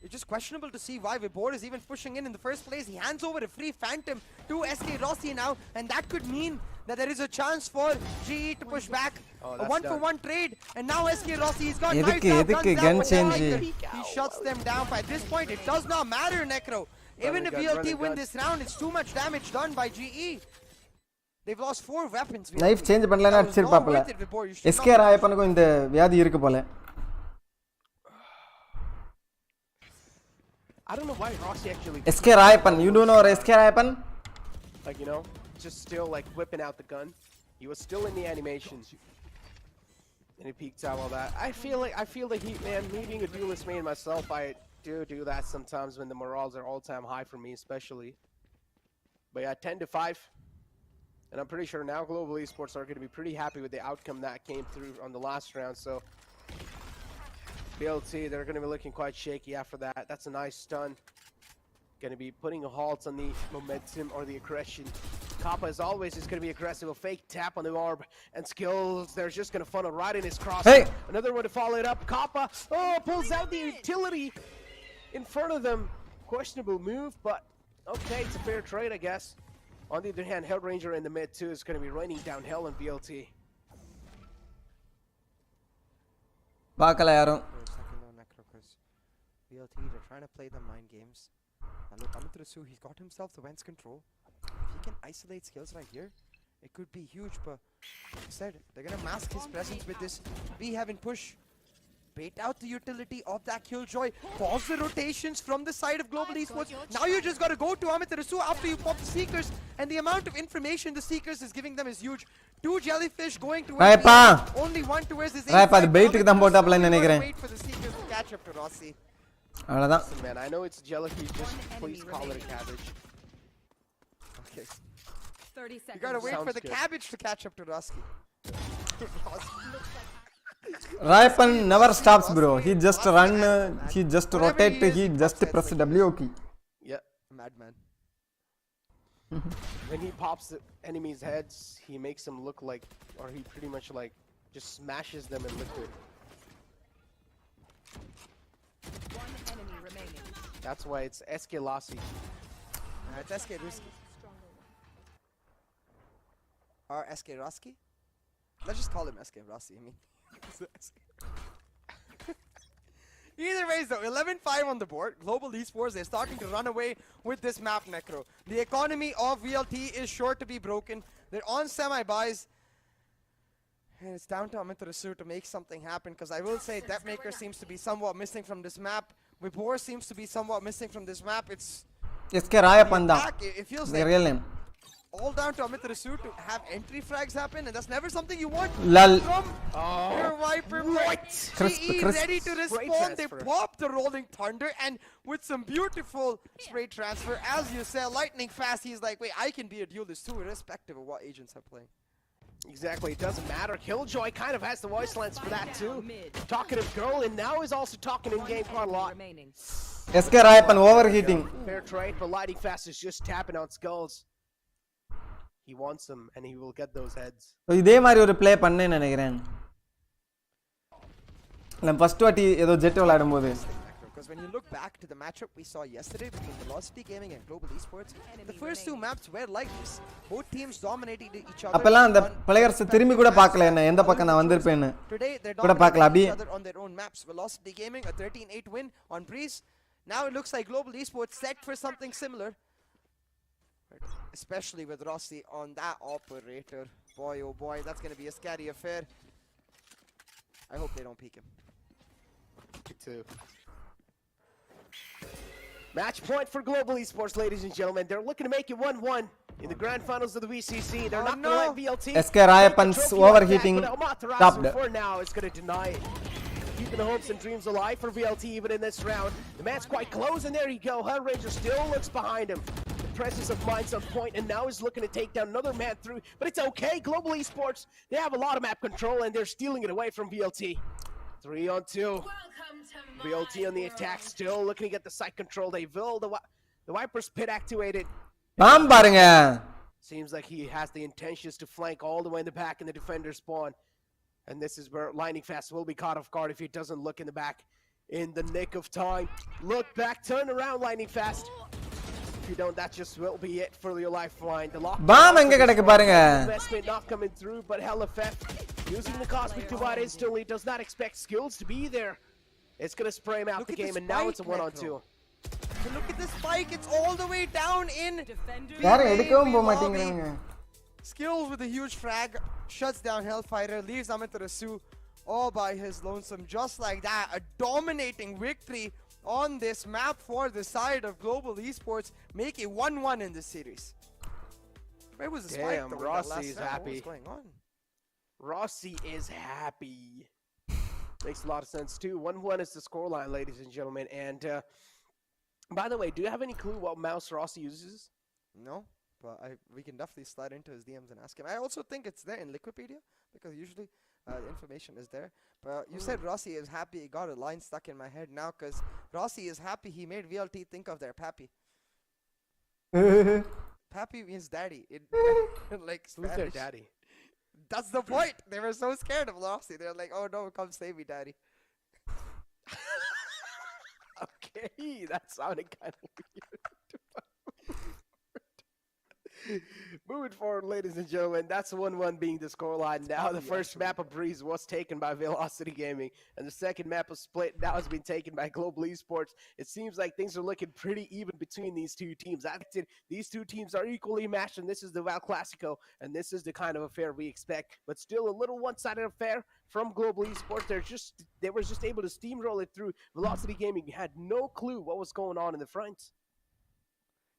It's just questionable to see why Vibor is even pushing in the first place. He hands over a free Phantom to SK Rossi now, and that could mean that there is a chance for GE to push back. A 1-for-1 trade, and now SK Rossi, he's got guns down. He shuts them down. But at this point, it does not matter, Necro. Even if VLT win this round, it's too much damage done by GE. They've lost 4 weapons. Life change பண்ணலனா அடிச்சிருப்பாப்ல. SK ராயப்பனுக்கு இந்த வியாதி இருக்கு போல. I don't know why Rossi actually... SK Rayapan, you don't know SK Rayapan? Like, you know, just still like whipping out the gun. He was still in the animation. And he peeked out all that. I feel the heat, man. Me being a duelist main myself, I do that sometimes when the morals are all-time high for me, especially. But yeah, 10-5. And I'm pretty sure now Global Esports are going to be pretty happy with the outcome that came through on the last round, so... BLT, they're going to be looking quite shaky after that. That's a nice stun. Going to be putting a halt on the momentum or the aggression Kappa, as always, is going to be aggressive. A fake tap on the orb. And Skills, they're just going to funnel right in his cross. Hey! Another one to follow it up. Kappa, pulls out the utility in front of them. Questionable move, but okay, it's a fair trade, I guess. On the other hand, Hellranger in the mid, too, is going to be raining down hell in VLT. பார்க்கல யாரும். VLT, they're trying to play the mind games. And look, Amitarasu, he's got himself the Vents control. If he can isolate Skills right here, it could be huge, but like I said, they're gonna mask his presence with this B-Heaven push. Bait out the utility of that Killjoy. Pause the rotations from the side of Global Esports. Now you just gotta go to Amitarasu after you pop the Seekers, and the amount of information the Seekers is giving them is huge. 2 Jellyfish going towards Raipa. B, only one towards his Raipa, அது bait-க்கு தான் போட்டாப்லன்னு நினைக்கிறேன். Wait for the Seekers to catch up to Rossi. அவ்வளவுதான். Listen, man, I know it's jellyfish, just please call it a cabbage. Okay. 30 seconds. You gotta wait Sounds for the good. cabbage to catch up to Rossi. Raipan never stops, bro. He just run, he just rotate, he just press W key. Yeah. Madman. When he pops the enemies' heads, he makes them look like, or he pretty much like, just smashes them in liquid. One enemy remaining. That's why it's Eskelasi. It's SK Ruski. Or SK Roski? Let's just call him SK Rossi, I mean. Either ways though, 11-5 on the board. Global Esports, they're starting to run away with this map, Necro. The economy of VLT is sure to be broken. They're on semi-buys. And it's down to Amitarasu to make something happen, because I will say Depthmaker seems to be somewhat missing from this map. Vipor seems to be somewhat missing from this map. It's SK Raipan தான். it feels The like real name. all down to Amitarasu to have entry frags happen, and that's never something you want Lol. from your Viper. Crisp, GE crisp. ready to Spray respond. They transfer. pop the Rolling Thunder, and with some beautiful spray transfer, as you said, lightning fast. He's like, wait, I can be a duelist too, irrespective of what agents are playing. Exactly, it doesn't matter. Killjoy kind of has the voice lens for that too. Talkative girl, and now is also talking in game quite a lot. Remaining. SK Raipan overheating. Fair trade, but Lighting Fast is just tapping on skulls. He wants them, and he will get those heads. So இதே மாதிரி ஒரு play பண்ணேன்னு நினைக்கிறேன். நான் first வாட்டி ஏதோ jet விளையாடும்போது Because when you look back to the matchup we saw yesterday between Velocity Gaming and Global Esports, the first 2 maps were like this. Both teams dominated each other. அப்பெல்லாம் அந்த players திரும்பி கூட பார்க்கல என்ன எந்த பக்கம் நான் வந்திருப்பேன்னு. Today they're கூட பார்க்கல dominating அப்படியே. each other on their own maps. Velocity Gaming a 13-8 win on Breeze. Now it looks like Global Esports set for something similar. Especially with Rossi on that operator. Boy, oh boy, that's going to be a scary affair. I hope they don't peek him. Me too. Match point for Global Esports, ladies and gentlemen. They're looking to make it 1-1 in the grand finals of the VCC. They're not going to let VLT. SK Raipan's overheating Amaterasu stopped. for now is going to deny it. Keeping the hopes and dreams alive for VLT even in this round. The man's quite close, and there you go. Hellranger still looks behind him. The presence of mind's on point, and now is looking to take down another man through. But it's okay. Global Esports, they have a lot of map control, and they're stealing it away from VLT. 3-on-2. VLT on the attack, still looking to get the site control. They will. The Viper's pit activated. Bomb பாருங்க. Seems like he has the intentions to flank all the way in the back in the defender spawn. And this is where Lightning Fast will be caught off guard if he doesn't look in the back in the nick of time. Look back, turn around, Lightning Fast. If you don't, that just will be it for your lifeline. The lock. Bomb எங்க கிடக்கு பாருங்க. Investment not coming through, but LFF using the Cosmic Divide instantly does not expect Skills to be there. It's going to spray him out Look the at game, this and now it's a spike, 1-on-2. And look at this spike, it's all the way down in. யாரும் எடுக்கவும் போக மாட்டேங்கிறாங்க. Skills with a huge frag, shuts down Hellfighter, leaves Amitarasu all by his lonesome. Just like that, a dominating victory on this map for the side of Global Esports, make it 1-1 in this series. Where was the spike? Damn, though, with that Rossi last is round? happy. What was going on? Rossi is happy. Makes a lot of sense too. 1-1 is the scoreline, ladies and gentlemen. And by the way, do you have any clue what mouse Rossi uses? No, but we can definitely slide into his DMs and ask him. I also think it's there in Liquipedia, because usually the information is there. But you said Rossi is happy. It got a line stuck in my head now, because Rossi is happy he made VLT think of their Pappy. Papi means daddy. Like Who's their Spanish. daddy? That's the point. They were so scared of Velocity. They're like, oh no, come save me, daddy. Okay, that sounded kind of weird. Moving forward, ladies and gentlemen, that's 1-1 being the scoreline. Now the first map of Breeze was taken by Velocity Gaming, and the second map of Split now has been taken by Global Esports. It seems like things are looking pretty even between these two teams. These two teams are equally matched, and this is the Val Clasico, and this is the kind of affair we expect. But still a little one-sided affair from Global Esports. They were just able to steamroll it through. Velocity Gaming had no clue what was going on in the front.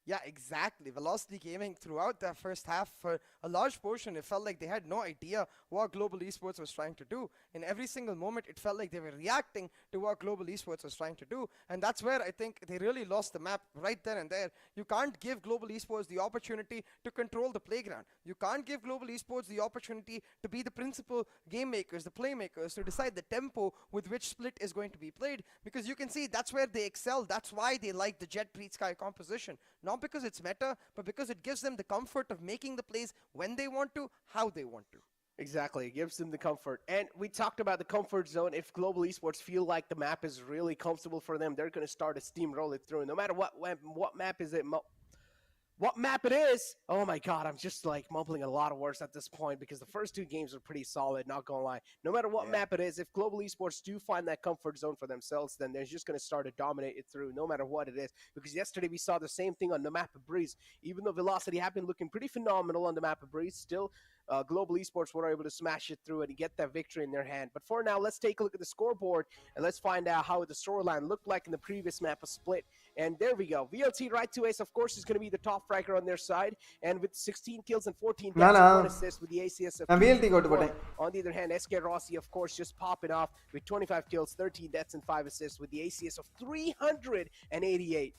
Yeah, exactly. Velocity Gaming throughout that first half, for a large portion, it felt like they had no idea what Global Esports was trying to do. In every single moment, it felt like they were reacting to what Global Esports was trying to do. And that's where I think they really lost the map right then and there. You can't give Global Esports the opportunity to control the playground. You can't give Global Esports the opportunity to be the principal game makers, the playmakers, to decide the tempo with which Split is going to be played. Because you can see that's where they excel. That's why they like the Jet Breed Sky composition. Not because it's meta, but because it gives them the comfort of making the plays when they want to, how they want to. Exactly, it gives them the comfort. And we talked about the comfort zone. If Global Esports feel like the map is really comfortable for them, they're going to start to steamroll it through. No matter what map is it, what map it is. Oh my god, I'm just like mumbling a lot of words at this point because the first two games are pretty solid, not gonna lie. No matter what map it is, if Global Esports do find that comfort zone for themselves, then they're just gonna start to dominate it through no matter what it is. Because yesterday we saw the same thing on the map of Breeze. Even though Velocity have been looking pretty phenomenal on the map of Breeze, still Global Esports were able to smash it through and get that victory in their hand. But for now, let's take a look at the scoreboard and let's find out how the storyline looked like in the previous map of Split. And there we go. VLT right to ace, of course, is going to be the top striker on their side. And with 16 kills and 14 deaths and 1 assist with the ACS of VLT. On the other hand, SK Rossi, of course, just popping off with 25 kills, 13 deaths, and 5 assists with the ACS of 388.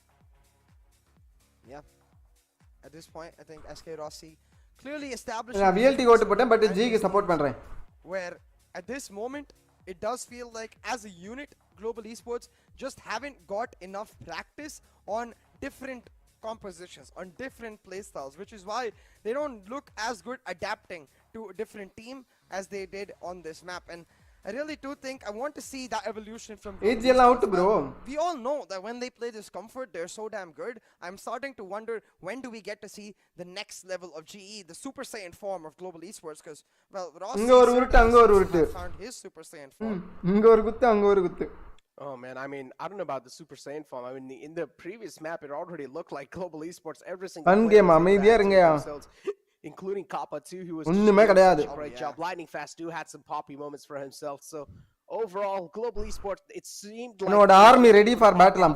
Yeah. At this point, I think SK Rossi clearly established VLT go to but G support பண்றேன். Where at this moment it does feel like as a unit Global Esports just haven't got enough practice on different compositions, on different playstyles, which is why they don't look as good adapting to a different team as they did on this map. And I really do think I want to see that evolution from AGL out, bro. We all know that when they play this comfort, they're so damn good. I'm starting to wonder, when do we get to see the next level of GE, the Super Saiyan form of Global Esports? Because, well, Rossi found his Super Saiyan form. Oh man, I mean, I don't know about the Super Saiyan form. I mean, in the previous map, it already looked like Global Esports every single player, including Kappa too, who was doing such a great job. Lightning Fast do had some poppy moments for himself. So overall, Global Esports, it seemed like army ready for battle.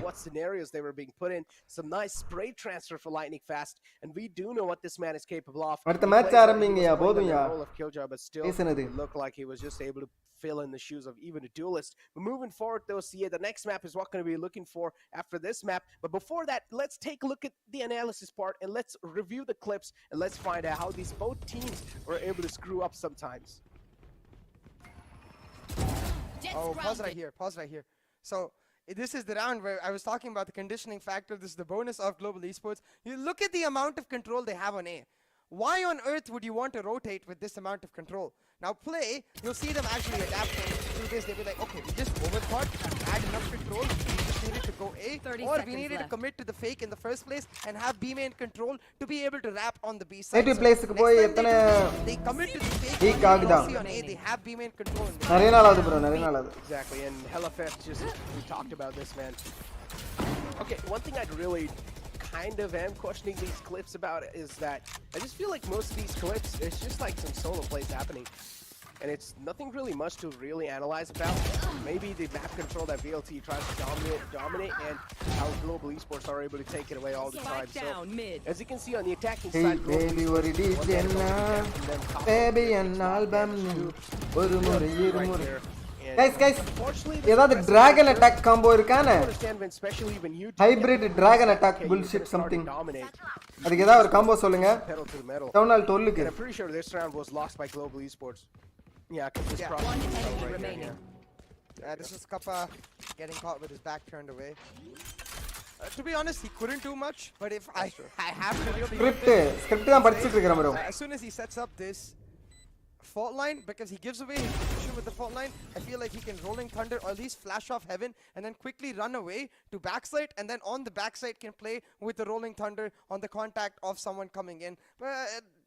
What scenarios they were being put in. Some nice spray transfer for Lightning Fast, and we do know what this man is capable of. But still, it looked like he was just able to fill in the shoes of even a duelist. But moving forward though, Sia, the next map is what we're going to be looking for after this map. But before that, let's take a look at the analysis part and let's review the clips and let's find out how these both teams were able to screw up sometimes. Oh, pause right here. So this is the round where I was talking about the conditioning factor. This is the bonus of Global Esports. You look at the amount of control they have on A. Why on earth would you want to rotate with this amount of control? Now play, you'll see them actually adapting to this. They'll be like, okay, we just overthought, had enough control, we just needed to go A, or we needed to commit to the fake in the first place and have B main control to be able to wrap on the B side. So they commit to the fake, on A, they have B main control. Exactly, and Hellafest just, we talked about this, man. Okay, one thing I'd really kind of am questioning these clips about is that I just feel like most of these clips, it's just like some solo plays happening. And it's nothing really much to really analyze about. Maybe the map control that VLT tries to dominate, and how Global Esports are able to take it away all the time. So, as you can see on the attacking side, guys, ஏதாவது dragon attack combo இருக்கானே? Hybrid dragon attack bullshit something. அதுக்கு ஏதாவது ஒரு combo சொல்லுங்க. டவுனால் 12 க்கு. I'm pretty sure this round was lost by Global Esports. Yeah, cuz this one enemy remaining. This is Kappa getting caught with his back turned away. To be honest, he couldn't do much. But if I have to really script தான் படிச்சிட்டு இருக்கேன் bro. as soon as he sets up this fault line, because he gives away his position with the fault line, I feel like he can rolling thunder or at least flash off heaven and then quickly run away to backside, and then on the backside can play with the rolling thunder on the contact of someone coming in. But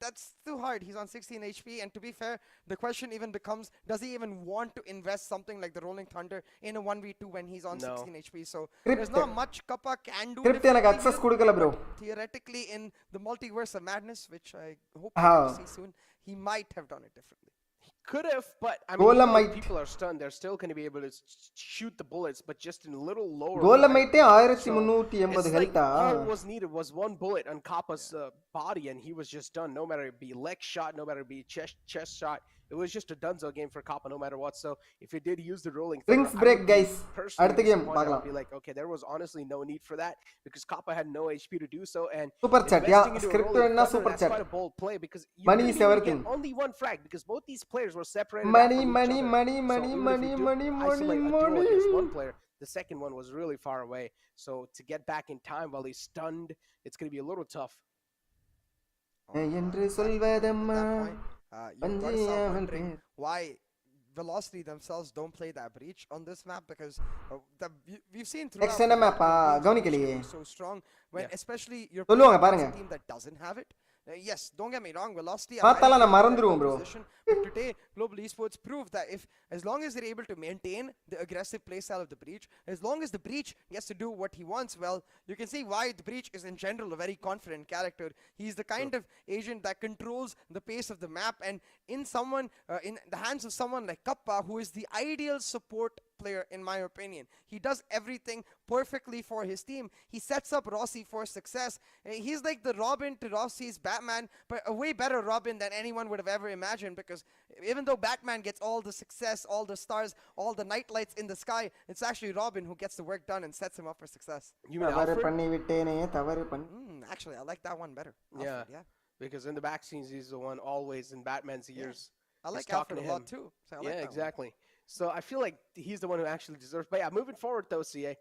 that's too hard. He's on 16 HP, and to be fair, the question even becomes, does he even want to invest something like the rolling thunder in a 1v2 when he's on 16 HP? So there's not much Kappa can do. Script எனக்கு access கொடுக்கல bro. Theoretically, in the multiverse of madness, which I hope How? to see soon, he might have done it differently. Could have, but I mean, Golem even if might. people are stunned, they're still going to be able to shoot the bullets, but just in a little lower. கோலமைட்டே So 1380 it's like ஹெல்த்தா? all was needed was one bullet on Kappa's body, and he was just done. No matter it be leg shot, no matter it be chest shot, it was just a dunzo game for Kappa, no matter what. So if he did use the rolling thunder, Rings break, guys. personally அடுத்த game disappointed. பார்க்கலாம். I'd be like, okay, there was honestly no need for that because Kappa had no HP to do so, and Super chat, investing yeah. into a Script rolling enna thunder, super that's chat. quite a bold play because you Money couldn't is even everything. get only one frag because both these players were separated. Money, out from money, each other. money, So money, even if money, you do money, isolate money, a duo against one money. player, the second one was really far away. So to get back in time while he's stunned, it's going to be a little tough. என்று At சொல்வதம்மா that point, you've got to start wondering why Velocity themselves don't play that breach on this map, because we've seen throughout Next என்ன the map கவனிக்கலையே. so strong when especially you're சொல்லுவாங்க playing பாருங்க. against a team that doesn't have it. Yes, don't get me wrong, Velocity பார்த்தால நான் in மறந்துருவேன் their bro. position, but today Global Esports proved that as long as they're able to maintain the aggressive playstyle of the breach, as long as the breach gets to do what he wants, well, you can see why the breach is in general a very confident character. He's the kind of agent that controls the pace of the map, and in the hands of someone like Kappa, who is the ideal support player in my opinion. He does everything perfectly for his team. He sets up Rossi for success. He's like the Robin to Rossi's Batman, but a way better Robin than anyone would have ever imagined, because even though Batman gets all the success, all the stars, all the night lights in the sky, it's actually Robin who gets the work done and sets him up for success. You mean தவறு Alfred? பண்ணி விட்டேனே தவறு பண்ணி. Actually, I like that one better. Yeah. Alfred, yeah. Because in the back scenes, he's the one always in Batman's ears. I like He's talking Alfred to a lot him. too. So I like Yeah, that one. exactly. So I feel like he's the one who actually deserves. But yeah, moving forward though, CA,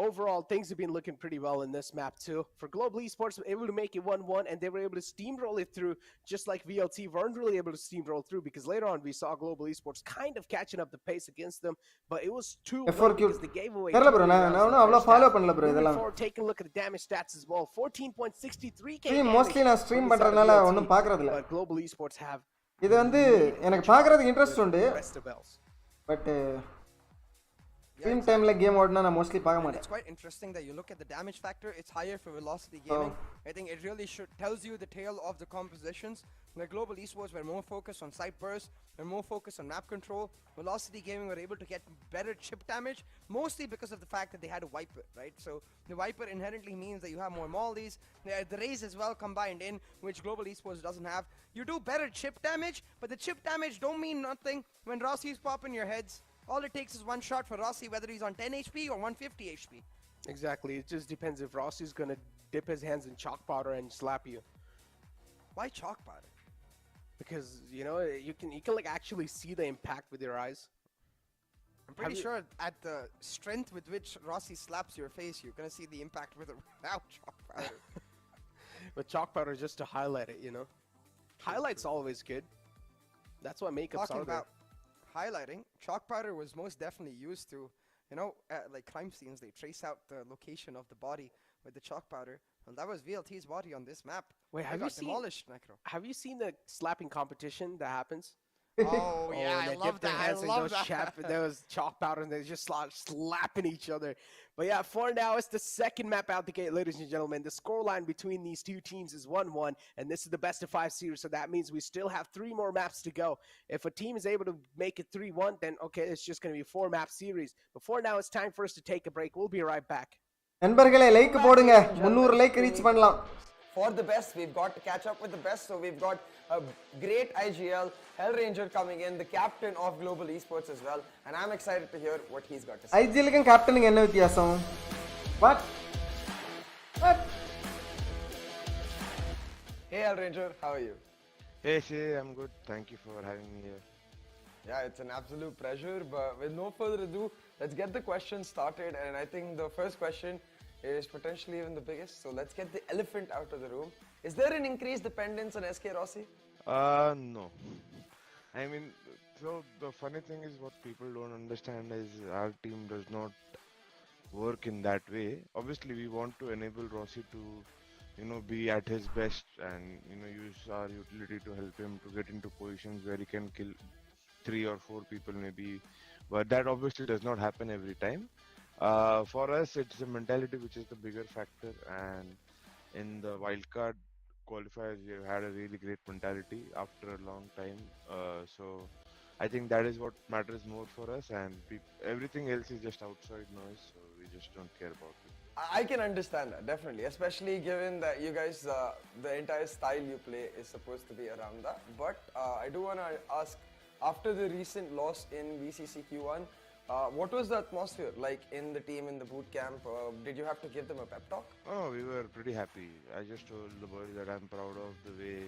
overall things have been looking pretty well in this map too. For Global Esports, able to make it 1-1, and they were able to steamroll it through, just like VLT weren't really able to steamroll through, because later on we saw Global Esports kind of catching up the pace against them, but it was too late F4 because they gave away. தெரியல too bro, many நான் rounds in நான் the அவ்வளோ first follow half. பண்ணல bro Moving இதெல்லாம். forward, taking a look at the damage stats as well. 14.63k. Mostly நான் stream பண்றதுனால ஒன்றும் பார்க்கறது இல்ல. But Global Esports have இது வந்து எனக்கு பார்க்கறதுக்கு இன்ட்ரெஸ்ட் உண்டு, best of bells. But stream டைம்ல கேம் ஓடுனா நான் மோஸ்ட்லி பார்க்க And மாட்டேன். it's quite interesting that you look at the damage factor, it's higher for Velocity Gaming. I think it really tells you the tale of the compositions. The Global Esports were more focused on side burst, were more focused on map control. Velocity Gaming were able to get better chip damage, mostly because of the fact that they had a Viper, right? So the Viper inherently means that you have more mollies. The Raze as well combined in, which Global Esports doesn't have. You do better chip damage, but the chip damage don't mean nothing when Rossi's popping your heads. All it takes is one shot for Rossi, whether he's on 10 HP or 150 HP. Exactly. It just depends if Rossi's gonna dip his hands in chalk powder and slap you. Why chalk powder? Because you know you can like actually see the impact with your eyes. I'm pretty sure at the strength with which Rossi slaps your face, you're gonna see the impact without chalk powder. But chalk powder is just to highlight it, you know. Highlight's always good. That's what makeups Talking are there. about highlighting, chalk powder was most definitely used to, you know, like crime scenes, they trace out the location of the body with the chalk powder. And that was VLT's body on this map. Wait, They have you got seen? demolished, Necro. Have you seen the slapping competition that happens? Oh yeah, they I dip love their that. I hands in love those that. those chalk powder and they just slapping each other. But yeah, for now, it's the second map out the gate, ladies and gentlemen. The scoreline between these two teams is 1-1, and this is the best of 5 series, so that means we still have 3 more maps to go. If a team is able to make it 3-1, then okay, it's just going to be a 4-map series. But for now, it's time for us to take a break. We'll be right back. நண்பர்களே like போடுங்க, 300 like reach பண்ணலாம். For the best, we've got to catch up with the best, so we've got a great IGL, Hellranger coming in, the captain of Global Esports as well, and I'm excited to hear what he's got to say. ஐஜிஎலுக்கும் கேப்டனுக்கு என்ன வித்தியாசம்? What? Hey Hellranger, how are you? Hey, I'm good. Thank you for having me here. Yeah, it's an absolute pleasure, but with no further ado, let's get the questions started, and I think the first question is potentially even the biggest. So let's get the elephant out of the room. Is there an increased dependence on SK Rossi? No. I mean, so the funny thing is what people don't understand is our team does not work in that way. Obviously, we want to enable Rossi to, be at his best and, use our utility to help him to get into positions where he can kill 3 or 4 people maybe. But that obviously does not happen every time. For us, it's the mentality which is the bigger factor. And in the wildcard qualifiers, we have had a really great mentality after a long time. So I think that is what matters more for us, and everything else is just outside noise. So we just don't care about it. I can understand that, definitely, especially given that you guys, the entire style you play is supposed to be around that. But I do want to ask, after the recent loss in VCC Q1, what was the atmosphere like in the team in the boot camp? Did you have to give them a pep talk? Oh, we were pretty happy. I just told the boys that I'm proud of the way,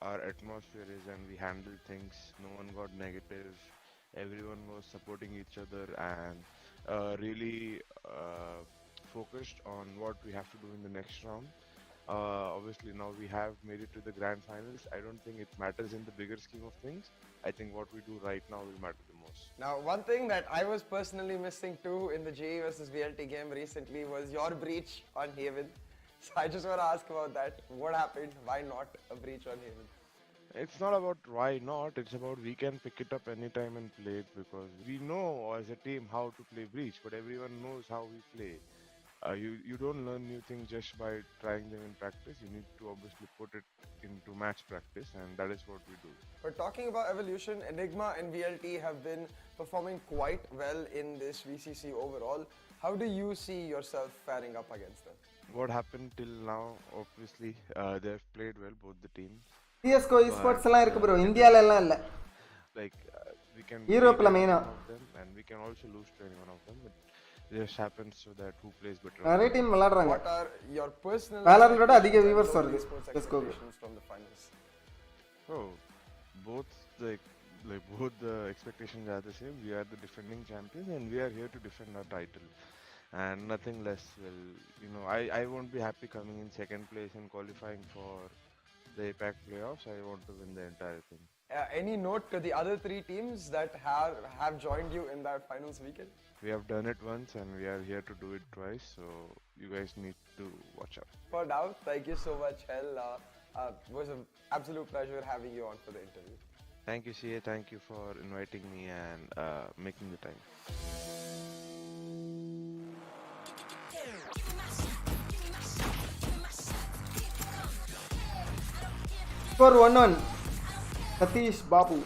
our atmosphere is, and we handled things. No one got negative. Everyone was supporting each other and really focused on what we have to do in the next round. Obviously, now we have made it to the grand finals. I don't think it matters in the bigger scheme of things. I think what we do right now will matter the most. Now, one thing that I was personally missing too in the JE versus VLT game recently was your breach on Haven. So I just want to ask about that. What happened? Why not a breach on Haven? It's not about why not, it's about we can pick it up anytime and play it, because we know as a team how to play Breach, but everyone knows how we play. You don't learn new things just by trying them in practice. You need to obviously put it into match practice, and that is what we do. But talking about evolution, Enigma and VLT have been performing quite well in this VCC overall. How do you see yourself faring up against them? What happened till now, obviously, they've played well, both the teams. CSGO esports எல்லாம் இருக்கு bro, இந்தியால எல்லாம் இல்ல. Like we can யூரோப்ல மெயினா, and we can also lose to any one of them, but it just happens so that who plays better. நிறைய team விளையாடுறாங்க. What are your personal Valorant ஓட அதிக viewers வருது CSGO from the finals? Oh, both both the expectations are the same. We are the defending champions and we are here to defend our title and nothing less. Well, I won't be happy coming in second place and qualifying for the APAC playoffs. I want to win the entire thing. Any note to the other 3 teams that have joined you in that finals weekend? We have done it once and we are here to do it twice, so you guys need to watch out. For now, thank you so much, Hell. It was an absolute pleasure having you on for the interview. Thank you, CA. Thank you for inviting me and making the time. Score 1-1. Satish Babu.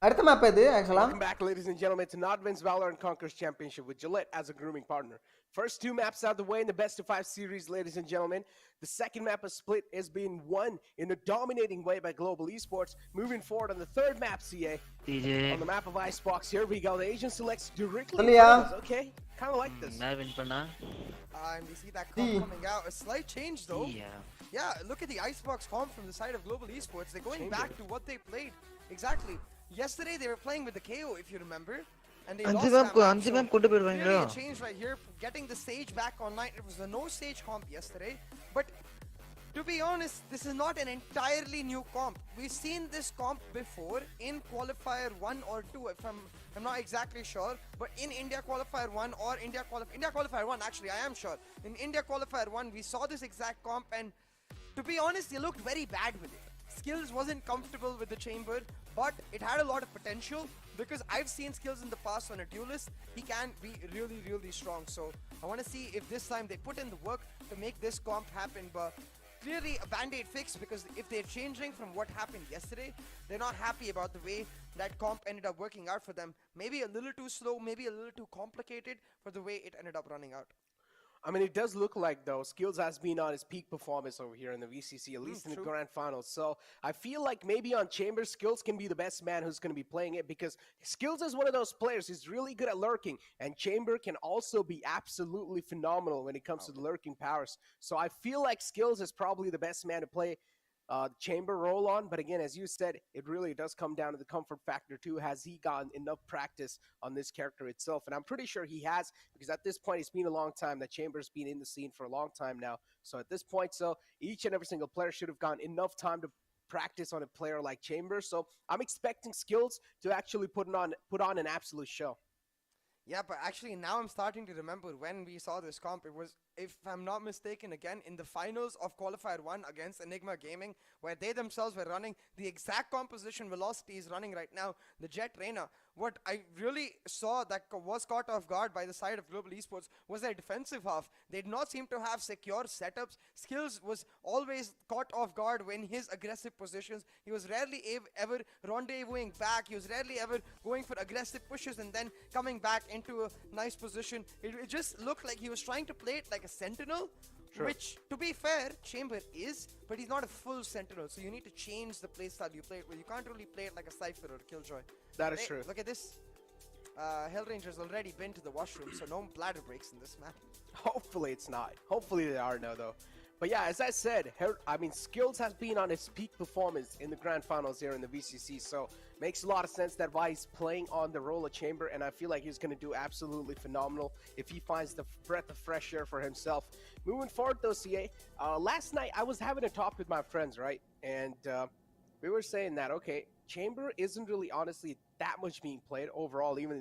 அடுத்த map இது ஆக்சுவலா. Welcome back, ladies and gentlemen, to Nodvin's Valorant Conquers Championship with Gillette as a grooming partner. First 2 maps out of the way in the best of 5 series, ladies and gentlemen. The second map of split is being won in a dominating way by Global Esports. Moving forward on the third map, CA. DJ. On the map of Icebox, here we go. The Asian selects directly. Okay, kind of like this. நான் win பண்ணா. And we see that comp coming out. A slight change though. Yeah, look at the Icebox comp from the side of Global Esports. They're going back to what they played. Exactly. Yesterday they were playing with the KO, if you remember. And they lost that map. So really a change right here. Getting the stage back online. It was a no stage comp yesterday. But to be honest, this is not an entirely new comp. We've seen this comp before in qualifier 1 or 2, if I'm not exactly sure, but in India qualifier 1 or India qualifier 1, actually I am sure. In India qualifier 1, we saw this exact comp, and to be honest, they looked very bad with it. Skills wasn't comfortable with the chamber, but it had a lot of potential because I've seen Skills in the past on a duelist. He can be really, really strong. So I want to see if this time they put in the work to make this comp happen. But clearly a band-aid fix, because if they're changing from what happened yesterday, they're not happy about the way that comp ended up working out for them. Maybe a little too slow, maybe a little too complicated for the way it ended up running out. I mean, it does look like, though, Skills has been on his peak performance over here in the VCC, at least in the grand finals. So I feel like maybe on Chamber, Skills can be the best man who's going to be playing it, because Skills is one of those players who's really good at lurking, and Chamber can also be absolutely phenomenal when it comes to the lurking powers. So I feel like Skills is probably the best man to play chamber roll on. But again, as you said, it really does come down to the comfort factor too. Has he gotten enough practice on this character itself? And I'm pretty sure he has, because at this point, it's been a long time. That Chamber's been in the scene for a long time now. So at this point, each and every single player should have gotten enough time to practice on a player like Chamber. So I'm expecting Skills to actually put on an absolute show. Yeah, but actually now I'm starting to remember when we saw this comp. It was, if I'm not mistaken, again in the finals of Qualifier 1 against Enigma Gaming, where they themselves were running the exact composition Velocity is running right now, the Jet Reina. What I really saw that was caught off guard by the side of Global Esports was their defensive half. They did not seem to have secure setups. Skills was always caught off guard when his aggressive positions. He was rarely ever rendezvousing back. He was rarely ever going for aggressive pushes and then coming back into a nice position. It just looked like he was trying to play it like a sentinel. True. Which, to be fair, Chamber is, but he's not a full sentinel, so you need to change the playstyle you play it with. You can't really play it like a Cypher or a Killjoy. That is true. Look at this. Hellranger's already been to the washroom, so no bladder breaks in this map. Hopefully it's not. Hopefully they are now, though. But yeah, as I said, Skills has been on his peak performance in the Grand Finals here in the VCC, so makes a lot of sense that why he's playing on the role of Chamber, and I feel like he's going to do absolutely phenomenal if he finds the breath of fresh air for himself. Moving forward, though, CA, last night I was having a talk with my friends, right? And we were saying that, okay, Chamber isn't really honestly that much being played overall, even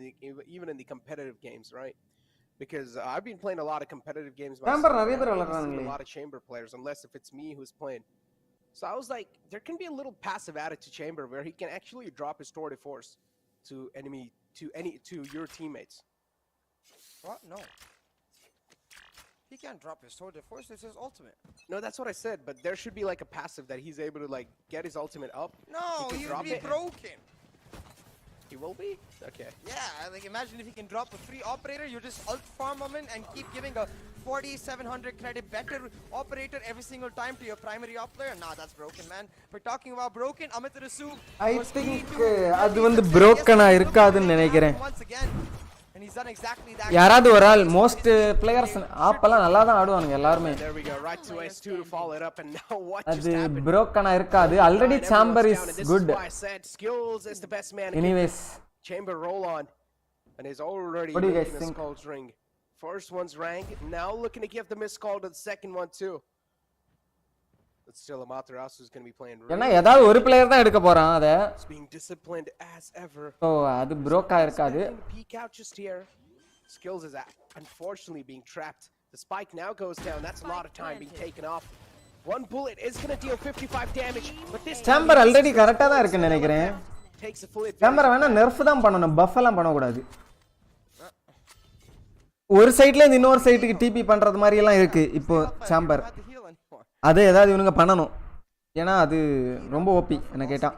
in the competitive games, right? Because I've been playing a lot of competitive games myself. I haven't seen a lot of Chamber players, unless if it's me who's playing. So I was like, there can be a little passive added to Chamber where he can actually drop his tour de force to your teammates. What? No. He can't drop his tour de force. It's his ultimate. No, that's what I said. But there should be like a passive that he's able to like get his ultimate up. No, he'll be broken. He will be? Okay. Yeah, like imagine if he can drop a free operator, you just ult farm him in and keep giving a 4,700 credit better operator every single time to your primary op player. Nah, that's broken, man. We're talking about broken. Amit Rasu. I think அது வந்து broken-ஆ இருக்காதுன்னு நினைக்கிறேன். Once again. And he's done exactly that. யாராவது ஒரு ஆள் most players ஆப்பெல்லாம் நல்லா தான் ஆடுவாங்க எல்லாரும். There we go. Right to S2 to follow it up, and now what just அது happened? broken-ஆ இருக்காது. Already Chamber is good. I said Skills is the best man. Anyways, Chamber roll on, and is already what do you guys making think? the skulls ring. First one's rank, now looking to give the missed call to the second one too. But still, Amaterasu is going to be playing. ஏன்னா ஏதாவது ஒரு player தான் எடுக்க போறான் அத. It's being disciplined as ever. So அது broke-ஆ இருக்காது. Peek out just here. Skills is unfortunately being trapped. The spike now goes down. That's a lot of time being taken off. One bullet is going to deal 55 damage, but this Chamber already கரெக்ட்டா தான் இருக்குன்னு நினைக்கிறேன். takes a full advantage. Chamber வேணா nerf தான் பண்ணனும், buff எல்லாம் பண்ண கூடாது. ஒரு சைடுல இருந்து இன்னொரு சைடுக்கு டிபி பண்றது மாதிரி எல்லாம் இருக்கு இப்போ Chamber. அது ஏதாவது இவனுங்க பண்ணனும். ஏனா அது ரொம்ப ஓபி என்ன கேட்டா.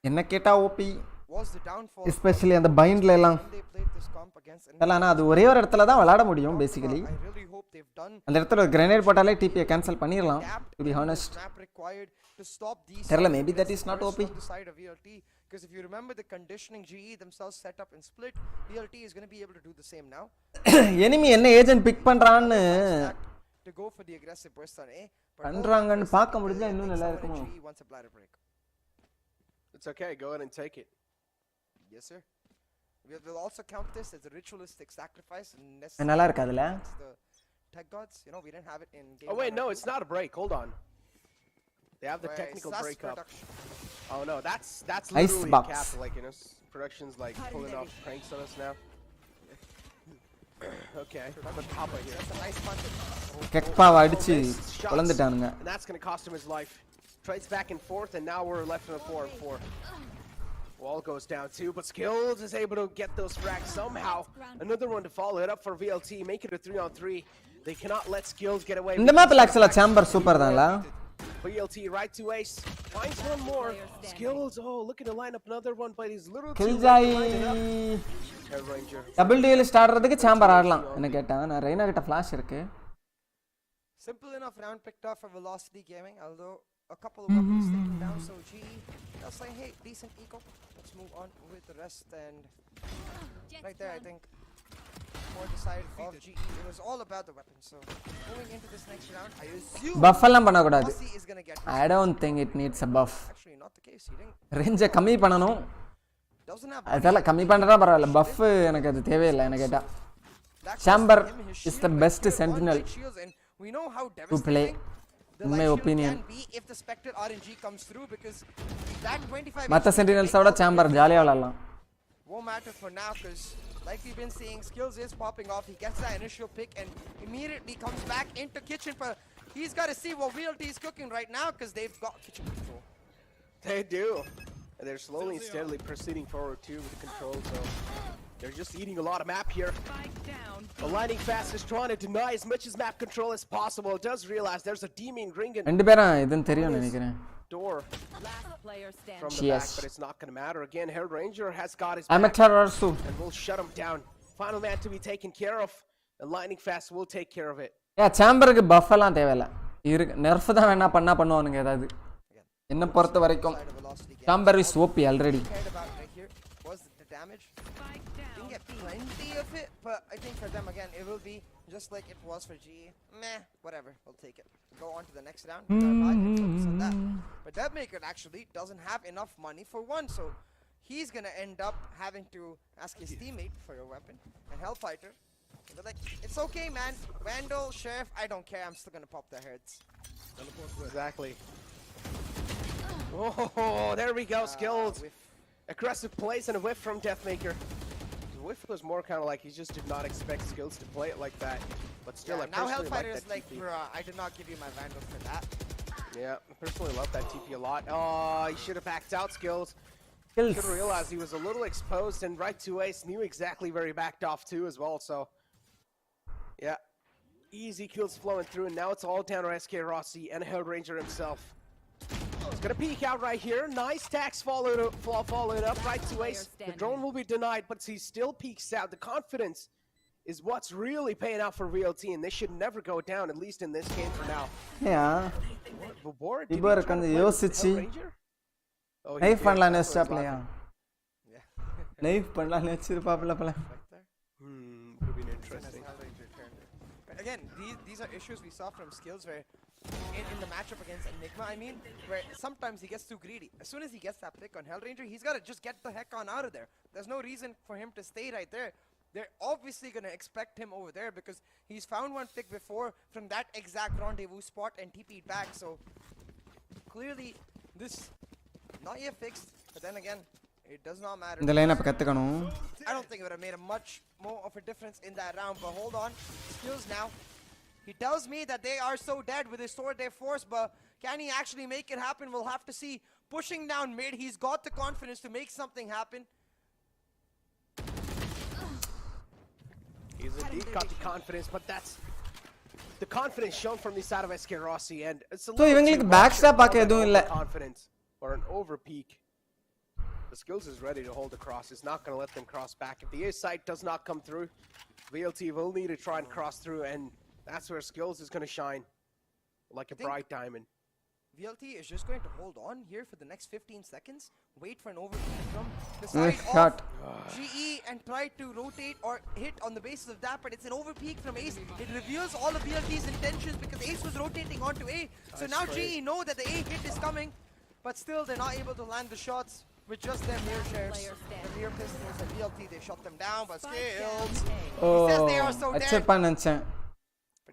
என்ன கேட்டா ஓபி. Especially அந்த பைண்ட்ல எல்லாம். இல்லனா அது ஒரே ஒரு இடத்துல தான் விளையாட முடியும் basically. அந்த இடத்துல ஒரு grenade போட்டாலே டிபியை கேன்சல் பண்ணிரலாம் to be honest. Terla, maybe that is not OP. Because if you remember the conditioning GE themselves set up in split, VLT is going to be able to do the same now. Enemy என்ன agent big பண்றான்னு to go for the aggressive burst on A. பண்றாங்கன்னு பார்க்க முடிஞ்சா இன்னும் நல்லா இருக்குமா? It's okay, go ahead and take it. Yes sir. We'll also count this as a ritualistic sacrifice and நல்லா இருக்கு அதுல. Tech gods, you know, we didn't have it in game. Oh wait, no, it's not a break. Hold on. They have the technical breakup. Oh no, that's literally a cap. Like, you know, production's like pulling off pranks on us now. Okay, but Papa here. That's a nice punch. கெக்பாவ அடிச்சு கொலந்துட்டானுங்க. And that's going to cost him his life. Trades back and forth, and now we're left in a 4-4. Wall goes down too, but Skills is able to get those frags somehow. Another one to follow it up for VLT, make it a 3-on-3. They cannot let Skills get away. இந்த மேப்ல ஆக்சுவலா Chamber super தான்ல. VLT right to ace, finds one more. Skills, oh, looking to line up another one, but he's little too late. Double duelist ஆடுறதுக்கு Chamber ஆடலாம். என்ன கேட்டா நான் ரெய்னா கிட்ட ஃபிளாஷ் இருக்கு. Simple enough round picked off for Velocity Gaming, although a couple of weapons taken down, so GE they'll say, hey, decent eco. Let's move on with the rest, and right there I think more decisive of GE. It was all about the weapon. So going into this next round, I assume Buff எல்லாம் பண்ண கூடாது. Rossi is gonna get. I don't think it needs a buff. Actually, not the case. He didn't. ரேஞ்சை கம்மி பண்ணணும். Doesn't have. அதெல்லாம் கம்மி பண்றதா பரவாயில்ல. Puff எனக்கு அது தேவையில்லை என்ன கேட்டா. Chamber is the best sentinel to play. In my opinion. மற்ற சென்டினல்ஸை விட சாம்பர் ஜாலியாக விளாடலாம். Won't matter for now because like we've been seeing, skills is popping off. He gets that initial pick and immediately comes back into kitchen, but he's got to see what VLT is cooking right now because they've got kitchen control. They do. And they're slowly and steadily proceeding forward too with the control, so they're just eating a lot of map here. Aligning fast is trying to deny as much as map control as possible. It does realize there's a demon ring in ரெண்டு பேரும் இதுன்னு தெரியும் நினைக்கிறேன். door from the Yes. back, but it's not going to matter. Again, Herald Ranger has got his I'm a back terrorist. and will shut him down. Final man to be taken care of, and Lightning Fast will take care of it. சாம்பருக்கு buff எல்லாம் தேவையில்ல. இருக்கு நர்ஃப் தான் வேணா பண்ணுவானுங்க ஏதாவது. என்ன பொறுத்த வரைக்கும் Chamber is OP already. Didn't get plenty of it, but I think for them again it will be just like it was for GE. Meh, whatever, we'll take it. Go on to the next round. Focus on that. But Deadmaker actually doesn't have enough money for one, so he's gonna end up having to ask his teammate for a weapon. And Hellfighter, they're like, it's okay, man. Vandal, Sheriff, I don't care. I'm still gonna pop their heads. Exactly. Oh, there we go. Skilled. Aggressive plays and a whiff from Deathmaker. The whiff was more kind of like he just did not expect Skills to play it like that. But still, I now personally Hellfighter like is that like, TP. bruh, I did not give you my Vandal for that. Yeah, I personally love that TP a lot. Oh, he should have backed out, Skills. Skills. Should have realized he was a little exposed, and right to Ace knew exactly where he backed off to as well, so... Yeah. Easy kills flowing through, and now it's all down to SK Rossi and Held Ranger himself. He's gonna peek out right here. Nice tax followed up right to Ace. The drone will be denied, but he still peeks out. The confidence is what's really paying out for VLT, and they should never go down, at least in this game for now. Yeah. Ibor kan யோசிச்சு life பண்ணலாம் நெஸ்டாப்லயா. Life பண்ணலாம் நெச்சிருப்பாப்ல பல. Could be interesting. Again, these are issues we saw from Skills where in the matchup against Enigma, I mean, where sometimes he gets too greedy. As soon as he gets that pick on Hellranger, he's got to just get the heck on out of there. There's no reason for him to stay right there. They're obviously going to expect him over there because he's found one pick before from that exact rendezvous spot and TP'd back. So clearly this not yet fixed, but then again, it does not matter. இந்த line அப்ப கத்துக்கணும். I don't think it would have made a much more of a difference in that round, but hold on. Skills now. He tells me that they are so dead with his sword, their force, but can he actually make it happen? We'll have to see. Pushing down mid, he's got the confidence to make something happen. He's indeed got the confidence, but that's the confidence shown from the side of SK Rossi, and it's a little இவங்களுக்கு too back much stab of ஆக்க an எதுவும் இல்ல. overconfidence or an over peak. The Skills is ready to hold the cross. It's not going to let them cross back. If the A site does not come through, VLT will need to try and cross through, and that's where Skills is going to shine like a bright diamond. VLT is just going to hold on here for the next 15 seconds, wait for an overpeak from the side Shot. of GE and try to rotate or hit on the basis of that, but it's an overpeak from Ace. It reveals all of VLT's intentions because Ace was rotating onto A. So now GE know that the A hit is coming, but still they're not able to land the shots with just their mirror shares. The rear pistols at VLT, they shut them down, but Skills, he says they are so dead. அச்சப்பா நினைச்சேன்.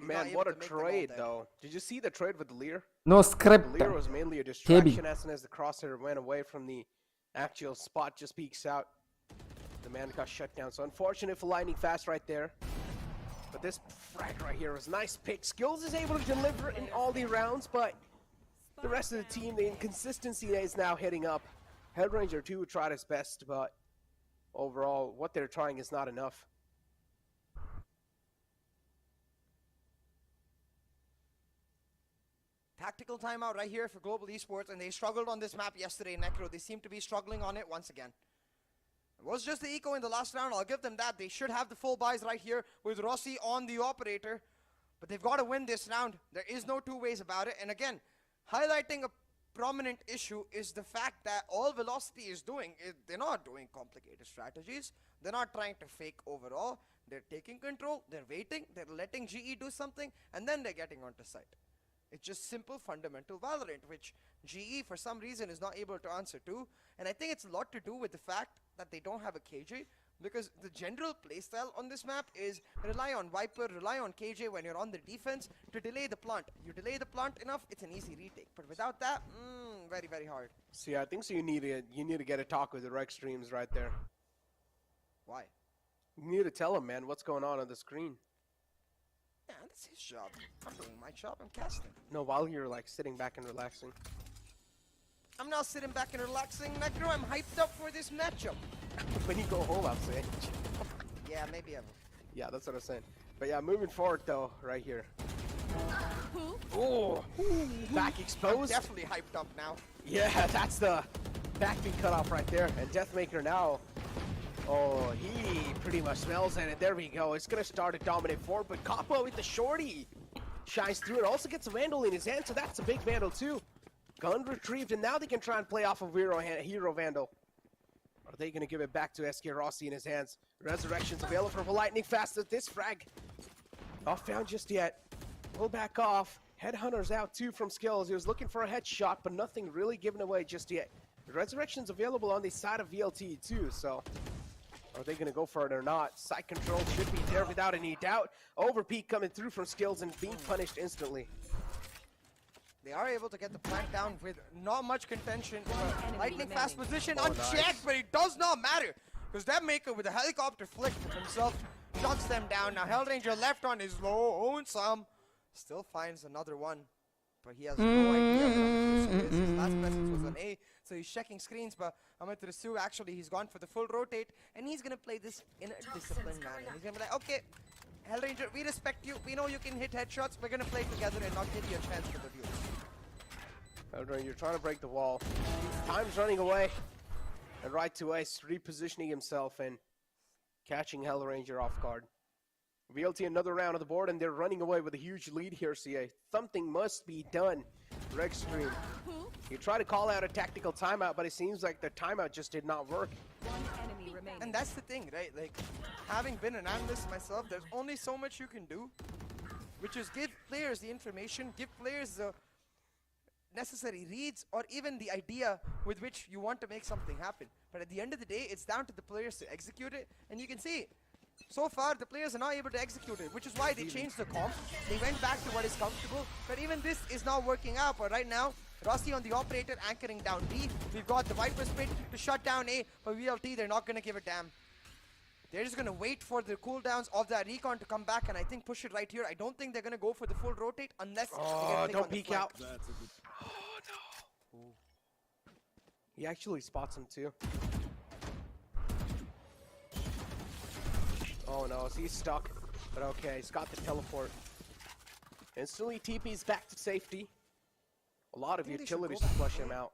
Man, what a trade, though. Did you see the trade with the Lear? No script. The Lear was mainly a distraction as soon as the crosshair went away from the actual spot, just peeks out. The man got shut down. So unfortunate for Lightning Fast right there. But this frag right here was a nice pick. Skills is able to deliver in all the rounds, but the rest of the team, the inconsistency is now hitting up. Hellranger too tried his best, but overall, what they're trying is not enough. Tactical timeout right here for Global Esports, and they struggled on this map yesterday, Necro. They seem to be struggling on it once again. It was just the eco in the last round. I'll give them that. They should have the full buys right here with Rossi on the operator. But they've got to win this round. There is no two ways about it. And again, highlighting a prominent issue is the fact that all Velocity is doing, they're not doing complicated strategies. They're not trying to fake overall. They're taking control, they're waiting, they're letting GE do something, and then they're getting onto site. It's just simple, fundamental Valorant, which GE for some reason is not able to answer to. And I think it's a lot to do with the fact that they don't have a KJ, because the general playstyle on this map is rely on Viper, rely on KJ when you're on the defense to delay the plant. You delay the plant enough, it's an easy retake. But without that, very, very hard. See, I think so. You need to get a talk with the Rex streams right there. Why? You need to tell him, man, what's going on the screen. Yeah, that's his job. I'm doing my job. I'm casting. No, while you're like sitting back and relaxing. I'm not sitting back and relaxing, Necro. I'm hyped up for this matchup. When you go home, I'm saying. Yeah, maybe I will. Yeah, that's what I'm saying. But yeah, moving forward though, right here. Oh, back exposed. I'm definitely hyped up now. Yeah, that's the back being cut off right there. And Deathmaker now. Oh, he pretty much smells it. And there we go. It's gonna start a dominant forward, but Kappa with the shorty shines through it. Also gets a Vandal in his hand, so that's a big Vandal too. Gun retrieved, and now they can try and play off of Hero Vandal. Are they going to give it back to SK Rossi in his hands? Resurrection's available for lightning fast at this frag. Not found just yet. Pull back off. Headhunter's out too from Skills. He was looking for a headshot, but nothing really given away just yet. Resurrection's available on the side of VLT too, so are they going to go for it or not? Side control should be there without any doubt. Overpeak coming through from Skills and being punished instantly. They are able to get the plant down with not much contention. Lightning fast position unchecked, but it does not matter. Because Deathmaker with a helicopter flick of himself shuts them down. Now Hellranger left on his lonesome. Still finds another one. But he has no idea what his last message was on A. So he's checking screens, but Amaterasu actually he's gone for the full rotate. And he's going to play this in a disciplined manner. He's going to be like, okay, Hellranger, we respect you. We know you can hit headshots. We're going to play together and not give you a chance for the view. Hellranger trying to break the wall. Time's running away. And right to Ace repositioning himself and catching Hellranger off guard. VLT another round of the board, and they're running away with a huge lead here, CA. Something must be done. Regstream. You try to call out a tactical timeout, but it seems like the timeout just did not work. And that's the thing, right? Like, having been an analyst myself, there's only so much you can do, which is give players the information, give players the necessary reads, or even the idea with which you want to make something happen. But at the end of the day, it's down to the players to execute it, and you can see so far the players are not able to execute it, which is why they changed the comp. They went back to what is comfortable, but even this is not working out. But right now, Rossi on the operator anchoring down B. We've got the Viper split to shut down A, but VLT, they're not going to give a damn. They're just going to wait for the cooldowns of that recon to come back and I think push it right here. I don't think they're going to go for the full rotate unless they get don't peek out. Oh no. He actually spots him too. Oh no, so he's stuck. But okay, he's got the teleport. Instantly TP's back to safety. A lot of utilities to flush him out.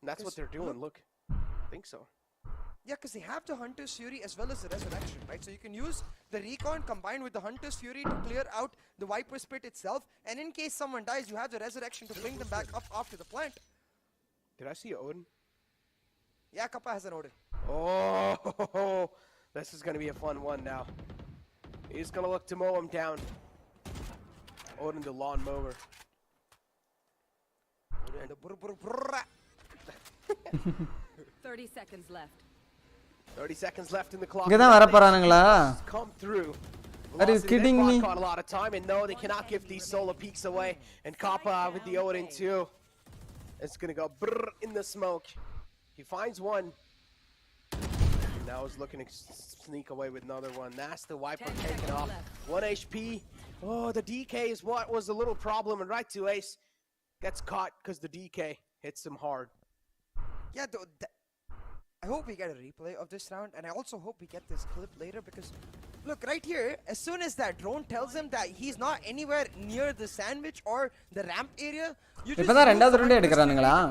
And that's what they're doing, look. I think so. Yeah, because they have the Hunter's Fury as well as the Resurrection, right? So you can use the Recon combined with the Hunter's Fury to clear out the Viper Spit itself. And in case someone dies, you have the Resurrection to bring them back up after the plant. Did I see Odin? Yeah, Kappa has an Odin. Oh, this is going to be a fun one now. He's going to look to mow him down. Odin the lawnmower. 30 seconds left. 30 seconds left in the clock. இங்க தான் வர போறானுங்களா? Come through. Are you kidding me? Caught a lot of time, and no, they cannot give these solo peeks away. And Kappa with the Odin too. It's gonna go brrr in the smoke. He finds one. And now he's looking to sneak away with another one. That's the Viper taking off. 1 HP. Oh, the DK is what was a little problem, and right to Ace gets caught because the DK hits him hard. Yeah, I hope we get a replay of this round, and I also hope we get this clip later because, look, right here, as soon as that drone tells him that he's not anywhere near the sandwich or the ramp area, you just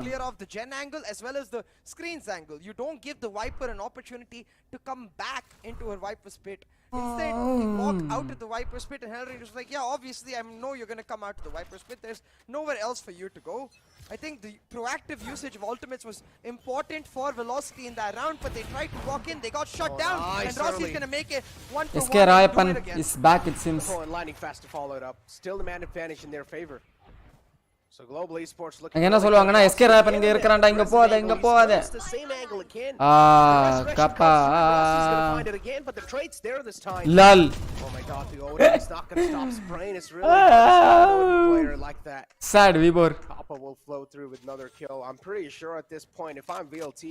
clear off the gen angle as well as the screens angle. You don't give the Viper an opportunity to come back into her Viper spit Instead, he walked out to the Viper's pit, and Hellranger was like, yeah, obviously, I know you're going to come out to the Viper's pit. There's nowhere else for you to go. I think the proactive usage of ultimates was important for Velocity in that round, but they tried to walk in, they got shut down, and Rossi's going to make it 1-for-1. SK Rayapan is back, it seems. Oh, and Lightning Fast to follow it up. Still the man advantage in their favor. So Global Esports looking. அங்க என்ன சொல்வாங்கன்னா SK Rayapan இங்க இருக்கறான்டா இங்க போகாத கப்பா lol. Oh my god, the Odin is not going to stop spraying. It's really player like that. Sad Vibor. Kappa will flow through with another kill. I'm pretty sure at this point, if I'm VLT,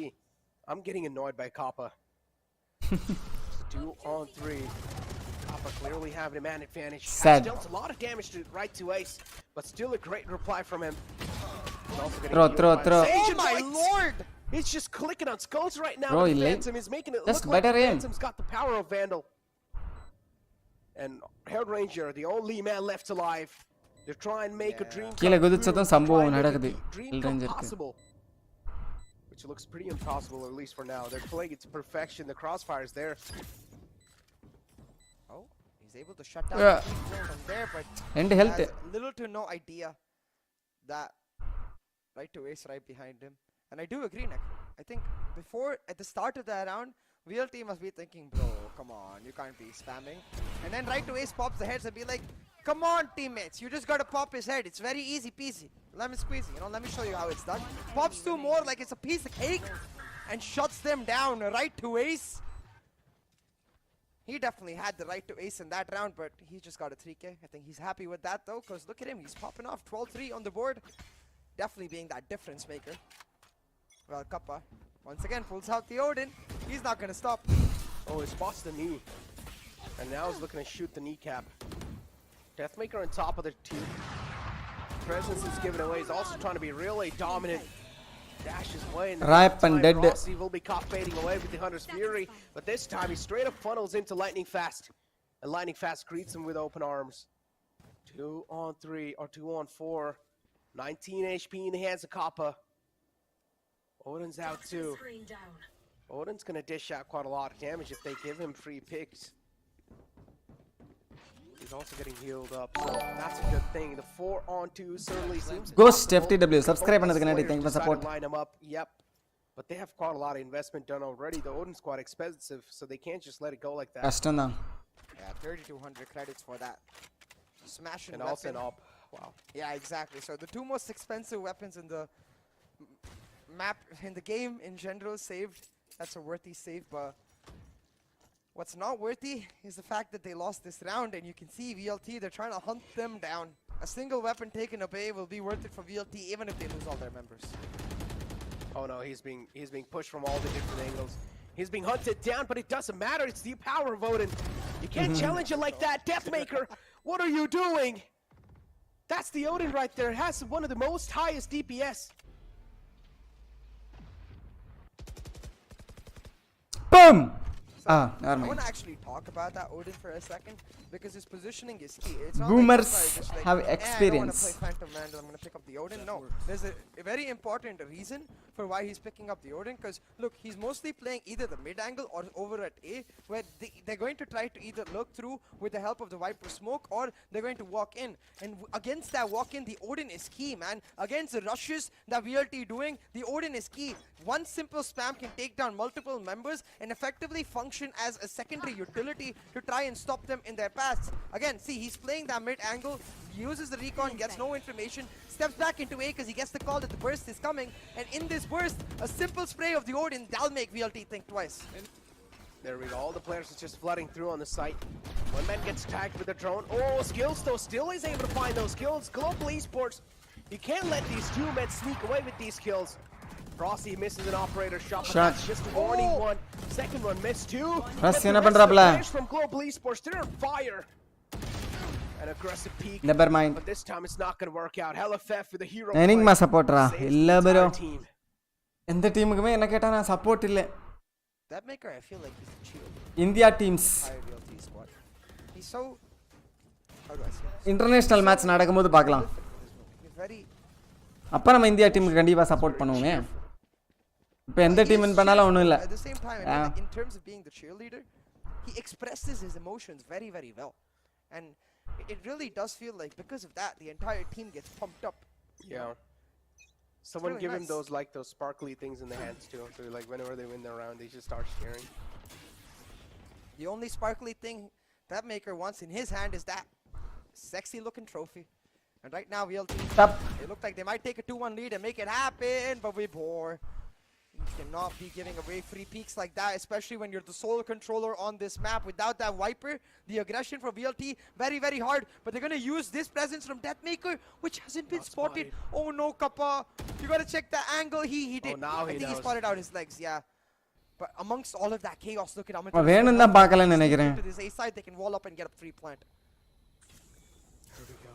I'm getting annoyed by Kappa. 2-on-3. Kappa clearly having a man advantage. Sad. Dealt a lot of damage to right to Ace, but still a great reply from him. Throw. Oh my lord! He's just clicking on skulls right now. Bro, Phantom is making it just look like better aim. Phantom's got the power of Vandal. And Hellranger, the only man left alive. They're trying to make a dream கீழ come குதிச்சதும் true. சம்பவம் Trying to make நடக்குது a dream come Hellrangerக்கு. possible. Which looks pretty impossible, at least for now. They're playing it to perfection. The crossfire's there. Oh, he's able to shut down from there, but End health. has little to no idea that right to Ace right behind him. And I do agree, Nekro. I think before, at the start of that round, VLT must be thinking, bro, come on, you can't be spamming. And then right to Ace pops the heads and be like, come on, teammates, you just gotta pop his head. It's very easy peasy. Lemon squeezy, let me show you how it's done. Pops two more like it's a piece of cake and shuts them down right to Ace. He definitely had the right to Ace in that round, but he just got a 3k. I think he's happy with that though, because look at him, he's popping off 12-3 on the board. Definitely being that difference maker. Well, Kappa once again pulls out the Odin. He's not going to stop. Oh, he spots the knee. And now he's looking to shoot the kneecap. Deathmaker on top of the team. Presence is given away. He's also trying to be really dominant. Dashes away. And Rayapan dead. Rossi will be caught fading away with the Hunter's Fury. But this time he straight up funnels into Lightning Fast. And Lightning Fast greets him with open arms. 2-on-3 or 2-on-4. 19 HP in the hands of Kappa. Odin's out too. Odin's gonna dish out quite a lot of damage if they give him free picks. He's also getting healed up, so that's a good thing. The 4-on-2 certainly seems Ghost FTW subscribe பண்ணதுக்கு நன்றி. Thank you for support. Line them up. Yep. But they have quite a lot of investment done already. The Odin's quite expensive, so they can't just let it go like that. கஷ்டம் தான். Yeah, 3200 credits for that. Smashing and weapon. also an op. Wow. Yeah, exactly. So the two most expensive weapons in the map, in the game in general, saved. That's a worthy save, but what's not worthy is the fact that they lost this round, and you can see VLT, they're trying to hunt them down. A single weapon taken away will be worth it for VLT, even if they lose all their members. Oh no, he's being pushed from all the different angles. He's being hunted down, but it doesn't matter. It's the power of Odin. You can't challenge it like that. Deathmaker, what are you doing? That's the Odin right there. It has one of the most highest DPS. Boom! So, never I mind. want to actually talk about that Odin for a second, because his positioning is key. It's not Boomers like just like, have I don't want experience. to play Phantom Vandal, I'm going to pick up the Odin. No, there's a very important reason for why he's picking up the Odin, because look, he's mostly playing either the mid angle or over at A, where they're going to try to either look through with the help of the Viper smoke, or they're going to walk in. And against that walk in, the Odin is key, man. Against the rushes that VLT doing, the Odin is key. One simple spam can take down multiple members and effectively function as a secondary utility to try and stop them in their paths. Again, see, he's playing that mid angle, uses the recon, gets no information, steps back into A because he gets the call that the burst is coming, and in this burst, a simple spray of the Odin, that'll make VLT think twice. There we go, all the players are just flooding through on the site. One man gets tagged with a drone. Oh, skills though, still is able to find those kills. Global Esports, you can't let these two men sneak away with these kills. Rossi misses an operator shot, but that's just a warning one. Second one missed too. Rossi என்ன பண்றாப்ல? From Global Esports, they're on fire. An aggressive peek. Never mind. But this time it's not going to work out. LFF with a hero. Enigma supportரா? இல்ல bro. எந்த டீமுக்குமே என்ன கேட்டா நான் support இல்ல. That maker, I feel like he's chill. India teams. He's so, how do I say? International match நடக்கும்போது பார்க்கலாம். அப்ப நம்ம இந்தியா டீமுக்கு கண்டிப்பா சப்போர்ட் பண்ணுவோமே. இப்போ எந்த டீம் வின் பண்ணாலும் ஒண்ணும் இல்ல. At the same time, I mean, in terms of being the cheerleader, he expresses his emotions very, very well. And it really does feel like because of that, the entire team gets pumped up. Yeah. Someone really give him nice. those sparkly things in the hands too. So like whenever they win their round, they just start cheering. The only sparkly thing that Maker wants in his hand is that sexy looking trophy. And right now, VLT, they look like they might take a 2-1 lead and make it happen, but we bore. You cannot be giving away free peaks like that, especially when you're the sole controller on this map. Without that Viper, the aggression from VLT, very, very hard. But they're going to use this presence from Deathmaker, which hasn't been spotted. Oh no, Kappa. You got to check the angle. He did. Now I think he spotted out his legs, yeah. But amongst all of that chaos, look at how much. வேணும் தான் பார்க்கலன்னு நினைக்கிறேன். To this A side, they can wall up and get up 3 plant. Here we go.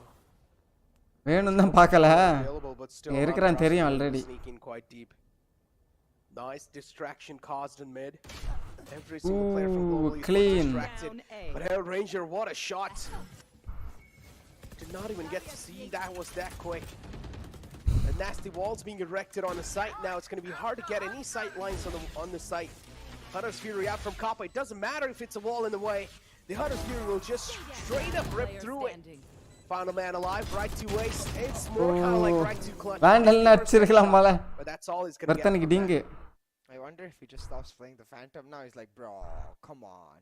வேணும் தான் பார்க்கல. Available, but still இருக்கிறான் தெரியும் already. Sneaking quite deep. Nice distraction caused in mid. Every single player from Global clean. distracted. But Herald Ranger, what a shot! Did not even get to see that was that quick. The nasty walls being erected on the site now. It's going to be hard to get any sight lines on the site. Hunter's Fury out from Kappa. It doesn't matter if it's a wall in the way. The Hunter's Fury will just straight up rip through it. Final man alive, right to waste. It's more kind of like right to clutch. But that's all he's going to get. I wonder if he just stops playing the Phantom now. He's like, bro, come on.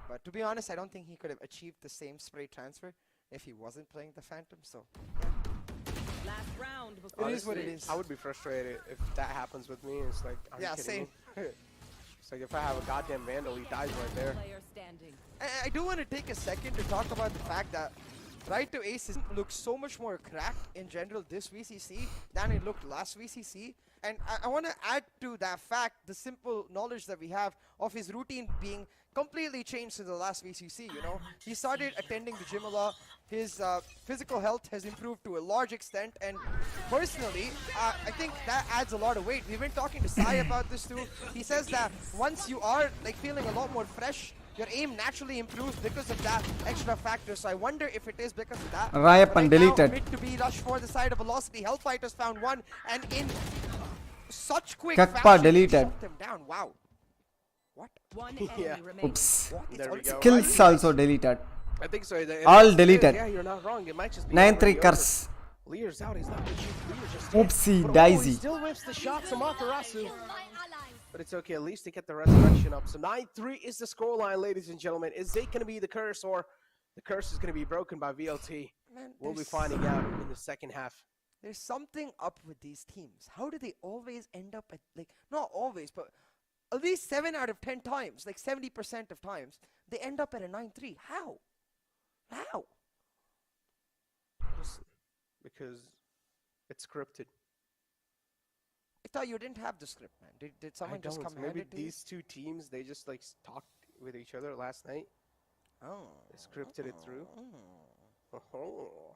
But to be honest, I don't think he could have achieved the same spray transfer if he wasn't playing the Phantom. So, Last round it is what it is. I would be frustrated if that happens with me. It's like, are you kidding me? It's like if I have a goddamn Vandal, he dies right there. I do want to take a second to talk about the fact that right to ace looks so much more cracked in general this VCC than it looked last VCC. And I want to add to that fact the simple knowledge that we have of his routine being completely changed since the last VCC, you know. He started attending the gym a lot. His physical health has improved to a large extent. And personally, I think that adds a lot of weight. We've been talking to Sai about this too. He says that once you are like feeling a lot more fresh, your aim naturally improves because of that extra factor. So I wonder if it is because of that. Rayapan deleted. Mid to be rush for the side of Velocity. Hellfighters found one, and in such quick Kakpa fashion, deleted. shut them down. Wow. What? One enemy remaining. Oops. There we go. Skills also deleted. I think so. All deleted. Yeah, you're not wrong. It might just be 9-3 curse. Lear's out. He's not going to shoot. Lear just Oopsie hit. daisy. He still whips the shots from Amaterasu. But it's okay. At least they get the resurrection up. So 9-3 is the scoreline, ladies and gentlemen. Is Zake going to be the curse, or the curse is going to be broken by VLT? Man, we'll be finding out in the second half. There's something up with these teams. How do they always end up at, like, not always, but at least 7 out of 10 times, like 70% of times, they end up at a 9-3. How? How? Listen, because it's scripted. I thought you didn't have the script, man. Did someone just come hand Maybe it to you? these two teams, they just like talked with each other last night. Oh. They scripted it through. Oh.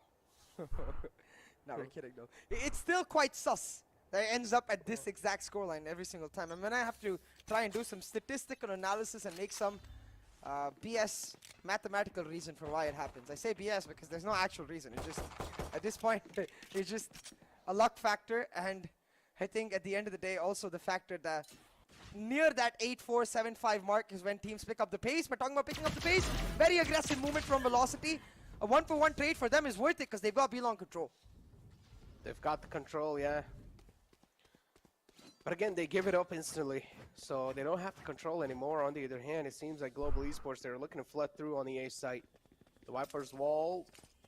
No, we're kidding though. It's still quite sus that it ends up at this exact scoreline every single time. And when I have to try and do some statistical analysis and make some BS mathematical reason for why it happens. I say BS because there's no actual reason. It's just, at this point, it's just a luck factor. And I think at the end of the day, also the factor that near that 8-4, 7-5 mark is when teams pick up the pace. But talking about picking up the pace, very aggressive movement from Velocity. A 1-for-1 trade for them is worth it because they've got B-long control. They've got the control, yeah. But again, they give it up instantly. So they don't have the control anymore. On the other hand, it seems like Global Esports, they're looking to flood through on the A site. The Viper's wall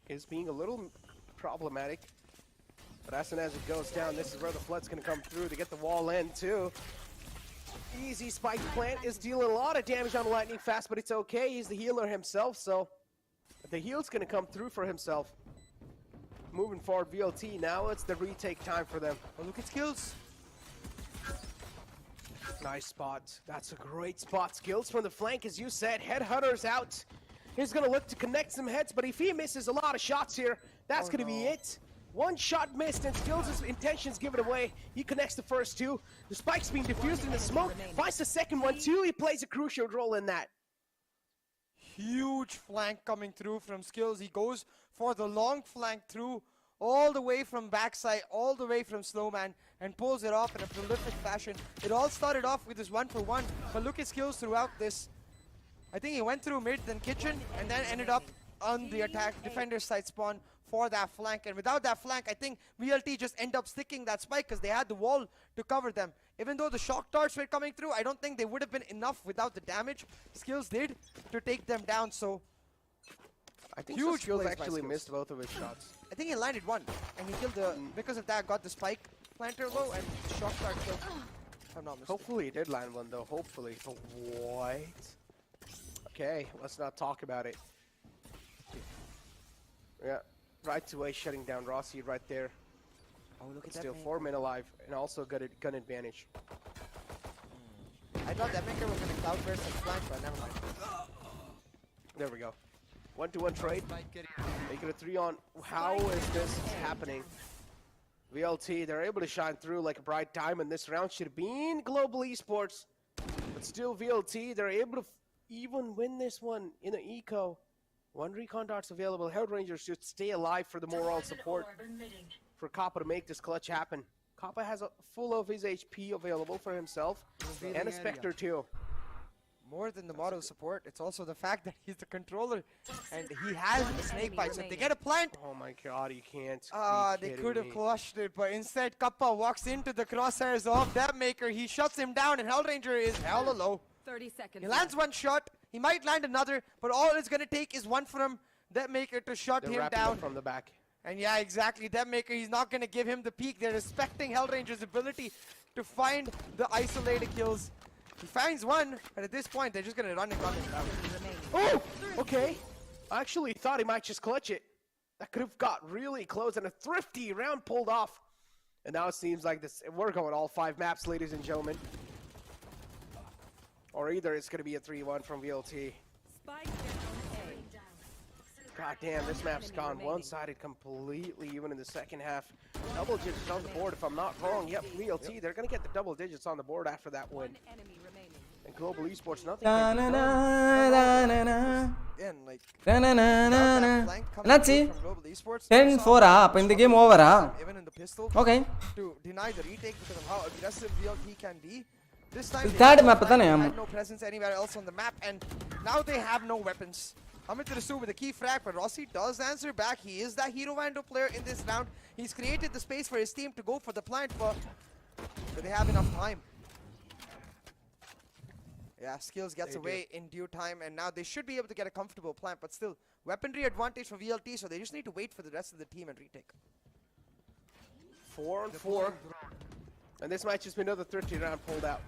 is being a little problematic. But as soon as it goes down, this is where the flood's going to come through to get the wall in too. Easy spike plant is dealing a lot of damage on Lightning Fast, but it's okay. He's the healer himself, so the heal's going to come through for himself. Moving forward, VLT, now it's the retake time for them. Oh, look at skills. Nice spot. That's a great spot. Skills from the flank, as you said. Headhunter's out. He's going to look to connect some heads, but if he misses a lot of shots here, that's going to be it. One shot missed, and Skills' intentions give it away. He connects the first two. The spike's being diffused in the smoke. Finds the second one, too. He plays a crucial role in that. Huge flank coming through from Skills. He goes for the long flank through all the way from backside, all the way from Snowman, and pulls it off in a prolific fashion. It all started off with this 1-for-1, but look at Skills throughout this. I think he went through mid, then kitchen, and then ended up on the attack defender's side spawn for that flank. And without that flank, I think VLT just end up sticking that spike because they had the wall to cover them. Even though the shock darts were coming through, I don't think they would have been enough without the damage Skills did to take them down. So I think huge Skills plays by actually Skills. missed both of his shots. I think he landed one, and he killed the. Because of that, got the spike planter low and shock dart kill. If I'm not mistaken. Hopefully he did land one though. Hopefully. But what? Okay, let's not talk about it. Yeah, right away shutting down Rossi right there. Oh, look at Still that 4 men alive and also got a gun advantage. I thought that maker was gonna cloud burst and flank, but never mind. There we go. 1-to-1 trade. Make it a 3-on. How is this happening? VLT, they're able to shine through like a bright diamond. This round should have been Global Esports. But still VLT, they're able to even win this one in the eco. 1 recon dart's available. Held Rangers should stay alive for the moral support for Kappa to make this clutch happen. Kappa has a full of his HP available for himself and a Spectre too. More than the model support, it's also the fact that he's the controller and he has a snake bite. So if they get a plant, oh my god, you can't. They could have clutched it, but instead Kappa walks into the crosshairs of that maker. He shuts him down, and Hellranger is hella low. 30 seconds. He lands one shot. He might land another, but all it's gonna take is one from that maker to shut him down from the back. And yeah, exactly. That maker, he's not gonna give him the peek. They're respecting Hellranger's ability to find the isolated kills. He finds one, but at this point, they're just gonna run and gun him down. Oh, okay. I actually thought he might just clutch it. That could have got really close, and a thrifty round pulled off. And now it seems like this. We're going all 5 maps, ladies and gentlemen. Or either it's gonna be a 3-1 from VLT. Spike down A. God damn, this map's gone one-sided completely, even in the second half. Double digits on the board, if I'm not wrong. Yep, VLT, they're gonna get the double digits on the board after that win. One enemy remaining. And Global Esports, nothing can be done. Again, like, என்னாச்சு 10-4 அப்ப இந்த game ஓவரா even in the pistol, okay to deny the retake because of how aggressive VLT can be. This time இது they third map தானே had no presence anywhere else on the map, and now they have no weapons. Amitarasu with a key frag, but Rossi does answer back. He is that Hero Vando player in this round. He's created the space for his team to go for the plant, but they have enough time. Yeah, Skills gets away in due time, and now they should be able to get a comfortable plant, but still, weaponry advantage for VLT, so they just need to wait for the rest of the team and retake. 4-4. And this might just be another 30 round pulled out.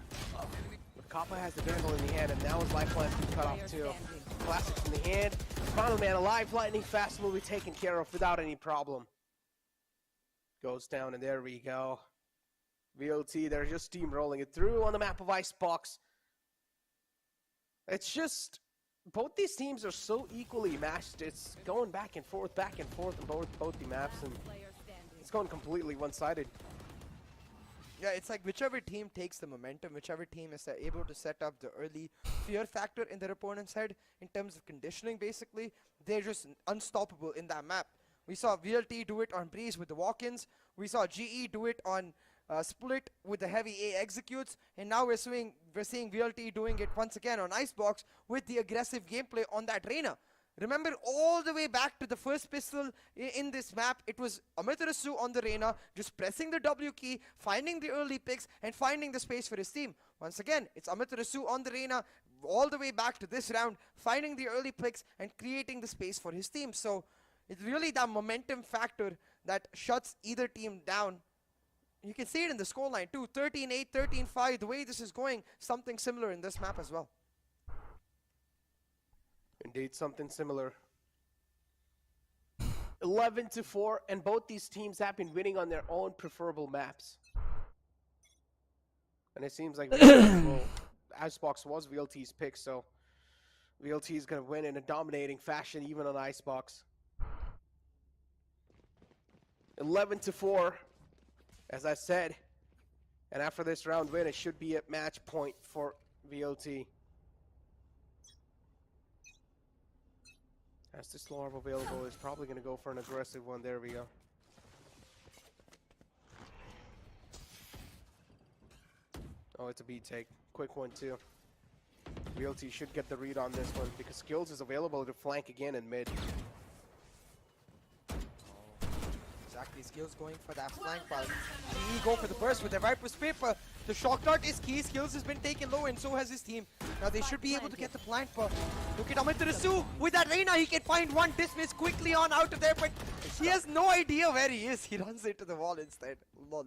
But Kappa has the Durable in the hand, and now his lifeline's been cut off too. Classics in the hand. Final man alive, lightning fast will be taken care of without any problem. Goes down, and there we go. VLT, they're just steamrolling it through on the map of Icebox. It's just, both these teams are so equally matched. It's going back and forth on both the maps, and it's going completely one-sided. Yeah, it's like whichever team takes the momentum, whichever team is able to set up the early fear factor in their opponent's head in terms of conditioning, basically, they're just unstoppable in that map. We saw VLT do it on Breeze with the walk-ins. We saw GE do it on Split with the heavy A executes. And now we're seeing VLT doing it once again on Icebox with the aggressive gameplay on that Reyna. Remember, all the way back to the first pistol in this map, it was Amitarasu on the Reyna, just pressing the W key, finding the early picks, and finding the space for his team. Once again, it's Amitarasu on the Reyna, all the way back to this round, finding the early picks and creating the space for his team. So, it's really that momentum factor that shuts either team down. You can see it in the scoreline too, 13-8, 13-5, the way this is going, something similar in this map as well. Indeed, something similar. 11-4, and both these teams have been winning on their own preferable maps. And it seems like Icebox was VLT's pick, so VLT is going to win in a dominating fashion, even on Icebox. 11-4, as I said. And after this round win, it should be at match point for VLT. As this Lorb available, is probably going to go for an aggressive one. There we go. Oh, it's a beat take. Quick one, too. VLT should get the read on this one because Skills is available to flank again in mid. Exactly, Skills going for that flank while GE go for the burst with the Viper's paper. The shock dart is key. Skills has been taken low and so has his team. Now they should be able to get the plant, but look at Amitarasu with that Reina. He can find one dismiss quickly on out of there, but he has no idea where he is. He runs into the wall instead. Lol.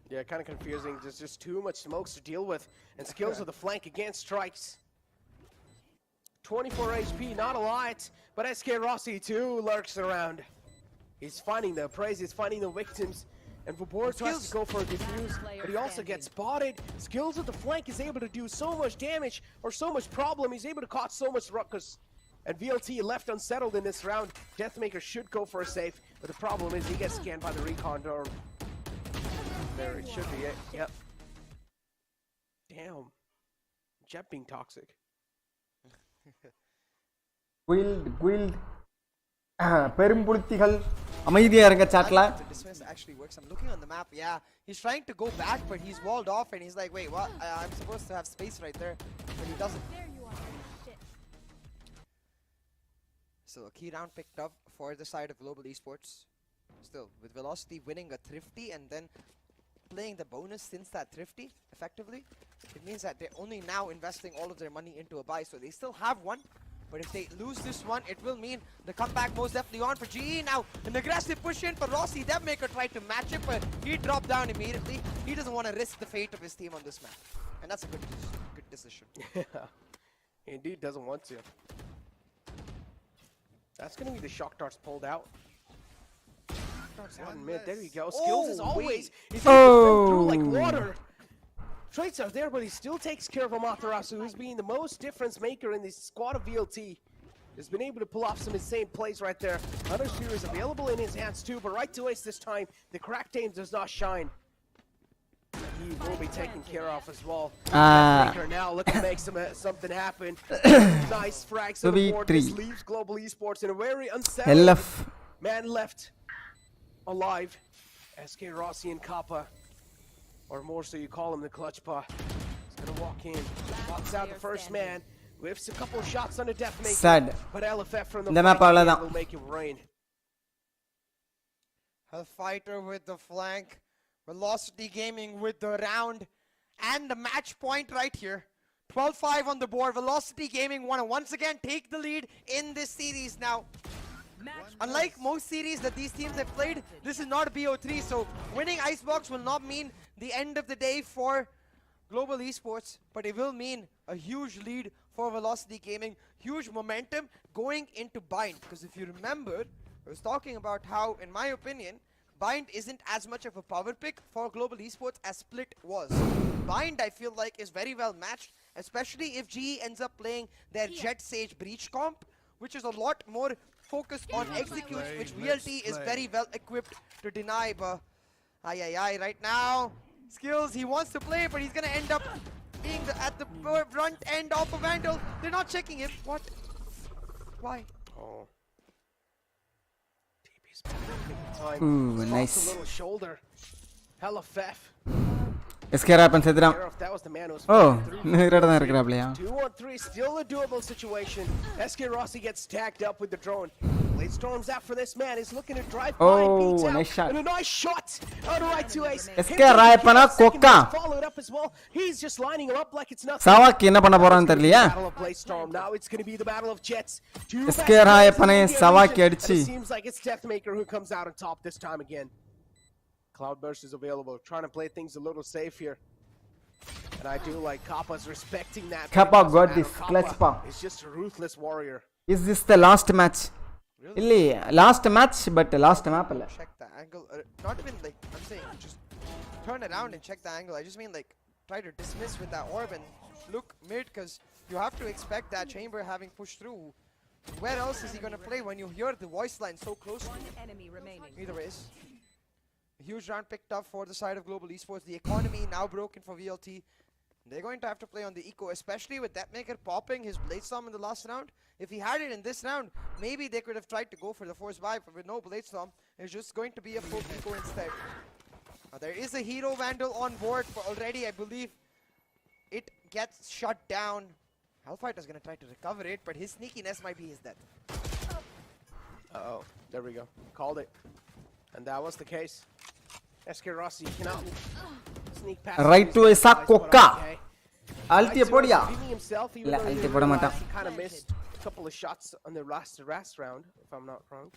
Yeah, kind of confusing. There's just too much smokes to deal with. And Skills with the flank again strikes. 24 HP, not a lot. But SK Rossi too lurks around. He's finding the praise, he's finding the victims. And Vobor tries to go for a defuse, but he also gets spotted. Skills with the flank is able to do so much damage or so much problem. He's able to cause so much ruckus. And VLT left unsettled in this round. Deathmaker should go for a safe, but the problem is he gets scanned by the recon door. There, it should be it. Yep. Damn. Jet being toxic. Guild. பெரும்புளுத்திகள் அமைதியா இருங்க chatல. Dismiss actually works. I'm looking on the map. Yeah, he's trying to go back, but he's walled off, and he's like, wait, what? I'm supposed to have space right there, but he doesn't. There you are. Shit. So a key round picked up for the side of Global Esports. Still, with Velocity winning a Thrifty and then playing the bonus since that Thrifty, effectively, it means that they're only now investing all of their money into a buy, so they still have one. But if they lose this one, it will mean the comeback most definitely on for GE. Now, an aggressive push in for Rossi. Deathmaker tried to match it, but he dropped down immediately. He doesn't want to risk the fate of his team on this map. And that's a good decision. Yeah, he indeed doesn't want to. That's going to be the shock darts pulled out. Out in mid, there you go. Skills as always. He's able to flow through like water. Traits are there, but he still takes care of Amaterasu, who's being the most difference maker in this squad of VLT. He's been able to pull off some insane plays right there. Another Sphere is available in his hands too, but right to ace this time, the cracked aim does not shine. He will be taken care of as well. Maker now looking to make something happen. Nice frags on the board. This leaves Global Esports in a very unsettled man left alive. SK Rossi and Kappa. Or more so you call him the clutch paw. He's gonna walk in, walks out the first man, whiffs a couple of shots on the Deathmaker. Sad. But LFF from the flank will make it rain. Hellfighter with the flank, Velocity Gaming with the round, and the match point right here. 12-5 on the board. Velocity Gaming want to once again take the lead in this series now. Unlike most series that these teams have played, this is not a BO3, so winning Icebox will not mean the end of the day for Global Esports, but it will mean a huge lead for Velocity Gaming, huge momentum going into Bind, because if you remember, I was talking about how, in my opinion, Bind isn't as much of a power pick for Global Esports as Split was. Bind, I feel like, is very well matched, especially if GE ends up playing their Jet Sage Breach comp, which is a lot more focused on executes, which VLT is very well equipped to deny. But right now, Skills, he wants to play, but he's gonna end up being at the front end of a Vandal. They're not checking him. What? Why? Oh. Ooh, nice. A little shoulder. Hella Fef. Escape happens at That was the man who was oh, 2-on-3, still a doable situation. SK Rossi gets tagged up with the drone. Blade storms out for this man. He's looking to drive by. Nice shot. And a nice shot. Out right to ace. SK Raipana Koka. Followed up as well. He's just lining him up like it's nothing. Savaki enna panna poran therliya. Battle of Blade Storm. Now it's going to be the battle of jets. SK Raipana Savaki adichi. It seems like it's Deathmaker who comes out on top this time again. Cloudburst is available, trying to play things a little safe here. And I do like Kappa's respecting that. Kappa got this clutch pa. He's just a ruthless warrior. Is this the last match? Really? Last match, but last map. Check the angle. Not even like, I'm saying, just turn around and check the angle. I just mean like, try to dismiss with that orb and look mid, because you have to expect that chamber having pushed through. Where else is he going to play when you hear the voice line so close to you? Either ways. A huge round picked up for the side of Global Esports. The economy now broken for VLT. They're going to have to play on the eco, especially with Deathmaker popping his Blade Storm in the last round. If he had it in this round, maybe they could have tried to go for the force buy, but with no Blade Storm, it's just going to be a full eco instead. There is a Hero Vandal on board for already, I believe, it gets shut down. Hellfighter's gonna try to recover it, but his sneakiness might be his death. Uh-oh, there we go. Called it. And that was the case. SK Rossi cannot sneak past. Right to a Sakoka. Alti podia. La alti poda mata. He kind of missed a couple of shots on the last round, if I'm not wrong.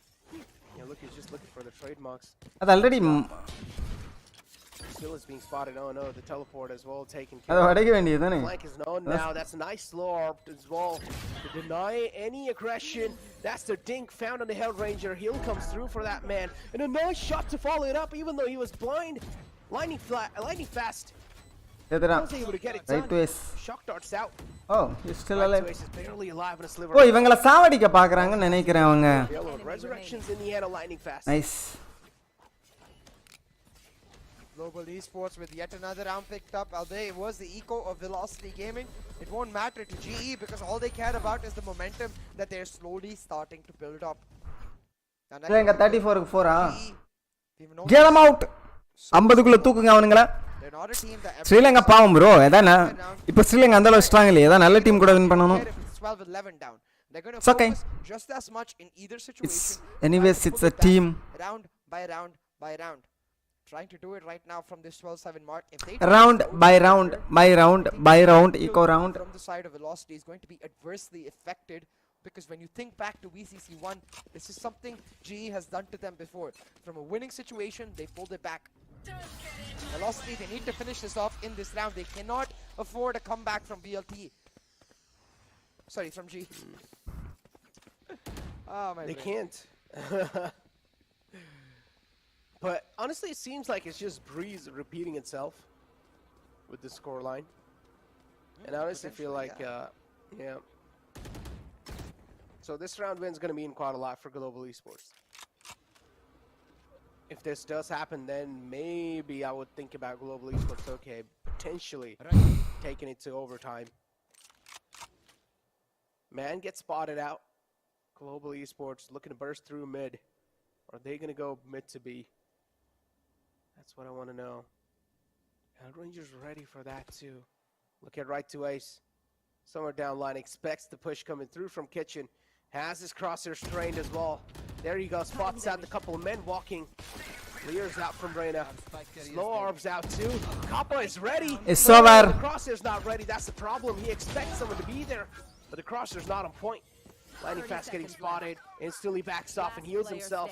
Yeah, look, he's just looking for the trademarks. That already Still is being spotted. Oh no, the teleport as well taken அது care of. அடக்க வேண்டியதுதானே. Flank is known now. That's a nice slow ARP as well to deny any aggression. That's the dink found on the Hell Ranger. Heal comes through for that man, and a nice shot to follow it up, even though he was blind. Lightning fast. எதுடா? Was able to get it Right done. to S. Shock darts out. Oh, he's still alive. Right to S is barely alive in a sliver. ஓ இவங்கள சாவடிக்க பார்க்கறாங்கன்னு நினைக்கிறேன் அவங்க. Yellow resurrections in the end of Lightning fast. Nice. Global Esports with yet another round picked up, although it was the eco of Velocity Gaming. It won't matter to GE because all they care about is the momentum that they're slowly starting to build up. இல்ல இங்க 34 க்கு 4 ஆ? Get them out. 50 குள்ள தூக்குங்க அவனுங்கள. ஸ்ரீலங்கா பாவம் bro. எதானே இப்போ ஸ்ரீலங்கா அந்த அளவு strong இல்ல. ஏதா நல்ல டீம் கூட வின் பண்ணனும். 12-11 down. They're going to It's okay. focus just as much in either situation. Anyways, it's a team. Round by round by round. Trying to do it right now from this 12-7 mark. If they Round by round by round by round eco round. From the side of Velocity is going to be adversely affected because when you think back to VCC1, this is something GE has done to them before. From a winning situation, they pulled it back. Velocity, they need to finish this off in this round. They cannot afford a comeback from VLT. Sorry, from G. Oh, my They brain. can't. But honestly, it seems like it's just Breeze repeating itself with the scoreline. And I honestly feel like, yeah. So this round win's going to mean quite a lot for Global Esports. If this does happen, then maybe I would think about Global Esports, okay, potentially taking it to overtime. Man gets spotted out. Global Esports looking to burst through mid. Are they going to go mid to B? That's what I want to know. Hell Rangers ready for that too. Look at right to Ace. Somewhere down line. Expects the push coming through from Kitchen. Has his crosshair strained as well. There you go. Spots out the couple of men walking. Clears out from Reyna. Slow arms out too. Kappa is ready. It's over. The crosshair's not ready. That's the problem. He expects someone to be there, but the crosshair's not on point. Lightning fast getting spotted. Instantly backs off and heals himself.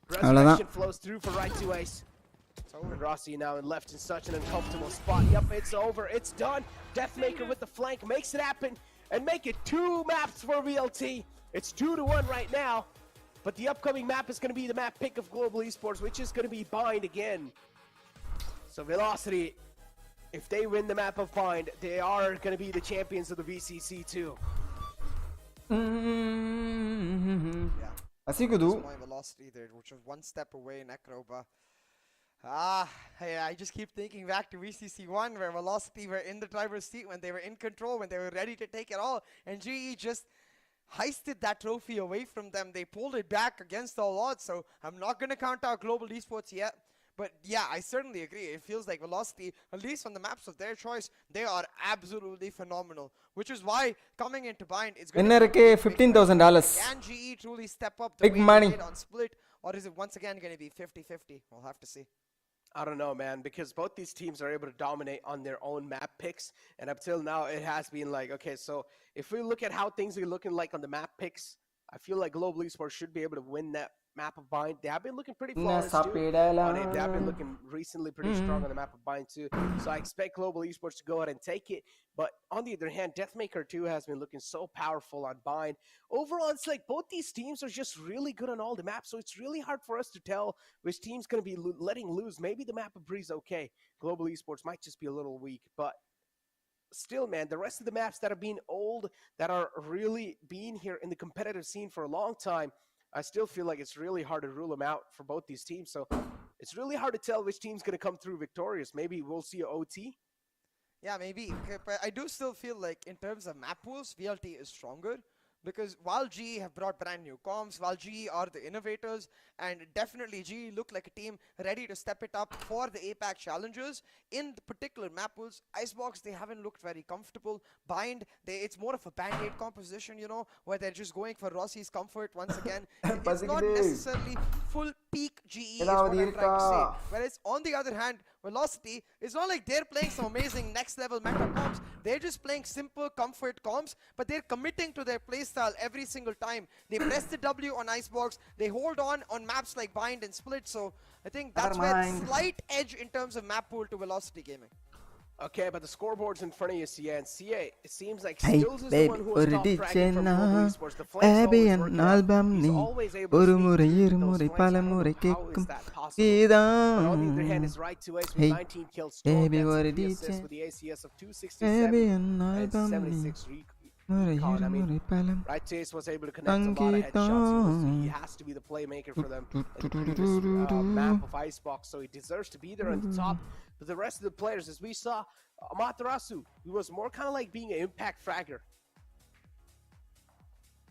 Resurrection flows through for right to Ace. And Rossi now in left in such an uncomfortable spot. Yep, it's over. It's done. Deathmaker with the flank makes it happen and make it 2 maps for VLT. It's 2-1 right now. But the upcoming map is going to be the map pick of Global Esports, which is going to be Bind again. So Velocity, if they win the map of Bind, they are going to be the champions of the VCC too. Asikudu. Velocity there, which was one step away in Necroba. I just keep thinking back to VCC1 where Velocity were in the driver's seat when they were in control, when they were ready to take it all, and GE just heisted that trophy away from them. They pulled it back against all odds, so I'm not going to count out Global Esports yet. But yeah, I certainly agree. It feels like Velocity, at least on the maps of their choice, they are absolutely phenomenal. Which is why coming into Bind, it's going to be $15,000. Can GE truly step up the Big way money. they did on Split, or is it once again going to be 50-50? We'll have to see. I don't know, man, because both these teams are able to dominate on their own map picks. And up till now, it has been like, okay, so if we look at how things are looking like on the map picks, I feel like Global Esports should be able to win that map of Bind. They have been looking pretty flawless too. They have been looking recently pretty strong on the map of Bind too. So I expect Global Esports to go ahead and take it. But on the other hand, Deathmaker too has been looking so powerful on Bind. Overall, it's like both these teams are just really good on all the maps. So it's really hard for us to tell which team's going to be letting lose. Maybe the map of Breeze, okay. Global Esports might just be a little weak, but still, man, the rest of the maps that are being old, that are really being here in the competitive scene for a long time, I still feel like it's really hard to rule them out for both these teams. So it's really hard to tell which team's going to come through victorious. Maybe we'll see an OT. Yeah, maybe. Okay, but I do still feel like in terms of map pools, VLT is stronger. because while GE have brought brand new comms, while GE are the innovators, and definitely GE look like a team ready to step it up for the APAC challengers, in the particular map pools, Icebox, they haven't looked very comfortable. Bind, it's more of a band-aid composition, you know, where they're just going for Rossi's comfort once again. It's not necessarily full peak GE is what I'm trying to say. Whereas on the other hand, Velocity, it's not like they're playing some amazing next level meta comms. They're just playing simple comfort comms, but they're committing to their playstyle every single time. They press the W on Icebox, they hold on maps like Bind and Split, so I think that's where slight edge in terms of map pool to Velocity Gaming. Okay, but the scoreboard's in front of you, CA, and CA, it seems like Stills is the one who was top fracking from Global Esports. The flames always work out. He's always able to sneak those flames. I don't know how is that possible. But on the other hand, is right to Ace with 19 kills, Storm, that's 3 assists with the ACS of 267 and 76 recon. I mean, right to Ace was able to connect a lot of headshots. He has to be the playmaker for them in the previous map of Icebox, so he deserves to be there on the top. But the rest of the players, as we saw, Amaterasu, he was more kind of like being an impact fragger.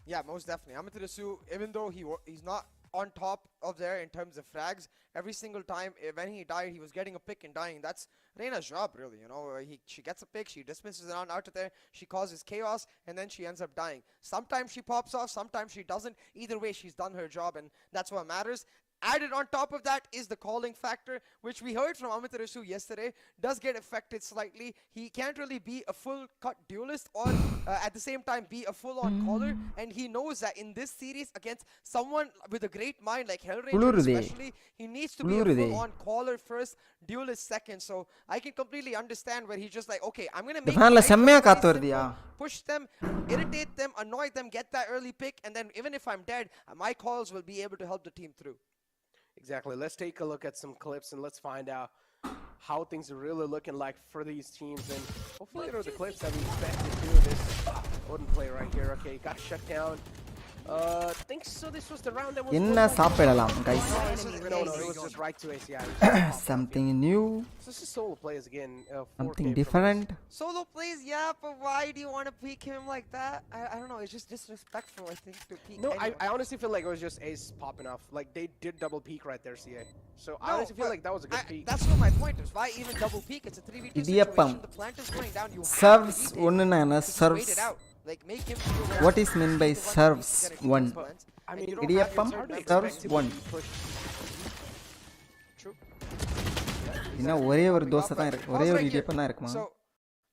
Yeah, most definitely. Amaterasu, even though he's not on top of there in terms of frags, every single time when he died, he was getting a pick and dying. That's Reina's job, really. You know, she gets a pick, she dismisses it on out of there, she causes chaos, and then she ends up dying. Sometimes she pops off, sometimes she doesn't. Either way, she's done her job, and that's what matters. Added on top of that is the calling factor, which we heard from Amaterasu yesterday, does get affected slightly. He can't really be a full-cut duelist or at the same time be a full-on caller, and he knows that in this series against someone with a great mind like Hellraiser especially, he needs to be a full-on caller first, duelist second. So I can completely understand where he's just like, okay, I'm going to make push them, irritate them, annoy them, get that early pick, and then even if I'm dead, my calls will be able to help the team through. Exactly. Let's take a look at some clips and let's find out how things are really looking like for these teams. And hopefully there are the clips that we expected to. This wouldn't play right here. Okay, got shut down. I think so. This was the round that was. என்ன சாப்பிடலாம் guys? No, it was just right to Ace. Yeah. Something new. So this is solo plays again. Something different. Solo plays, yeah, but why do you want to peek him like that? I don't know. It's just disrespectful, I think, to peek. No, I honestly feel like it was just Ace popping off. Like they did double peek right there, CA. So I honestly feel like that was a good peek. That's what my point is. Why even double peek? It's a 3v2 situation. The plant is going down. You serves one and serves. Wait it out. Like make him what is meant by serves one? I mean, Idiyappam serves one. True. இன்ன ஒரே ஒரு தோசை தான் இருக்கு. ஒரே ஒரு இடியப்பம் தான் இருக்குமா? So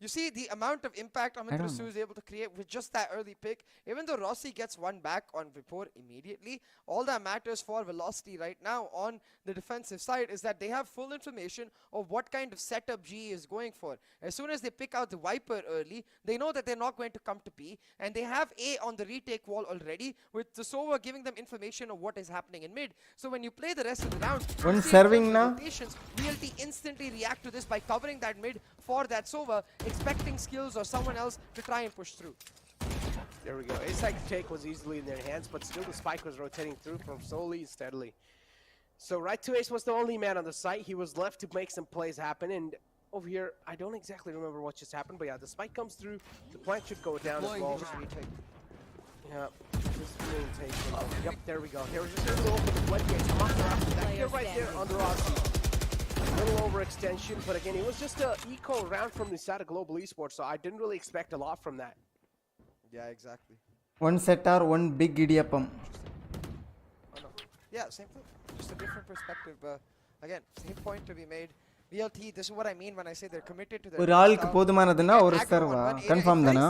you see the amount of impact Amaterasu is able to create with just that early pick. Even though Rossi gets one back on Vipor immediately, all that matters for Velocity right now on the defensive side is that they have full information of what kind of setup G is going for. As soon as they pick out the Viper early, they know that they're not going to come to B, and they have A on the retake wall already, with the Sova giving them information of what is happening in mid. So when you play the rest of the round, one serving now, VLT instantly react to this by covering that mid for that Sova, expecting skills or someone else to try and push through. There we go. A take was easily in their hands, but still the spike was rotating through from slowly and steadily. So right to Ace was the only man on the site. He was left to make some plays happen, and over here, I don't exactly remember what just happened, but yeah, the spike comes through. The plant should go down as well. Yeah, just retake. Yep, there we go. There was just a little open the floodgates. That kill right there under Rossi. Little overextension, but again, it was just a eco round from the side of Global Esports, so I didn't really expect a lot from that. Yeah, exactly. One set or one big idiyappam. Oh, no. Yeah, same thing. Just a different perspective. Again, same point to be made. VLT, this is what I mean when I say they're committed to their ஒரு ஆளுக்கு போதுமானதுன்னா ஒரு சர்வா confirm தானா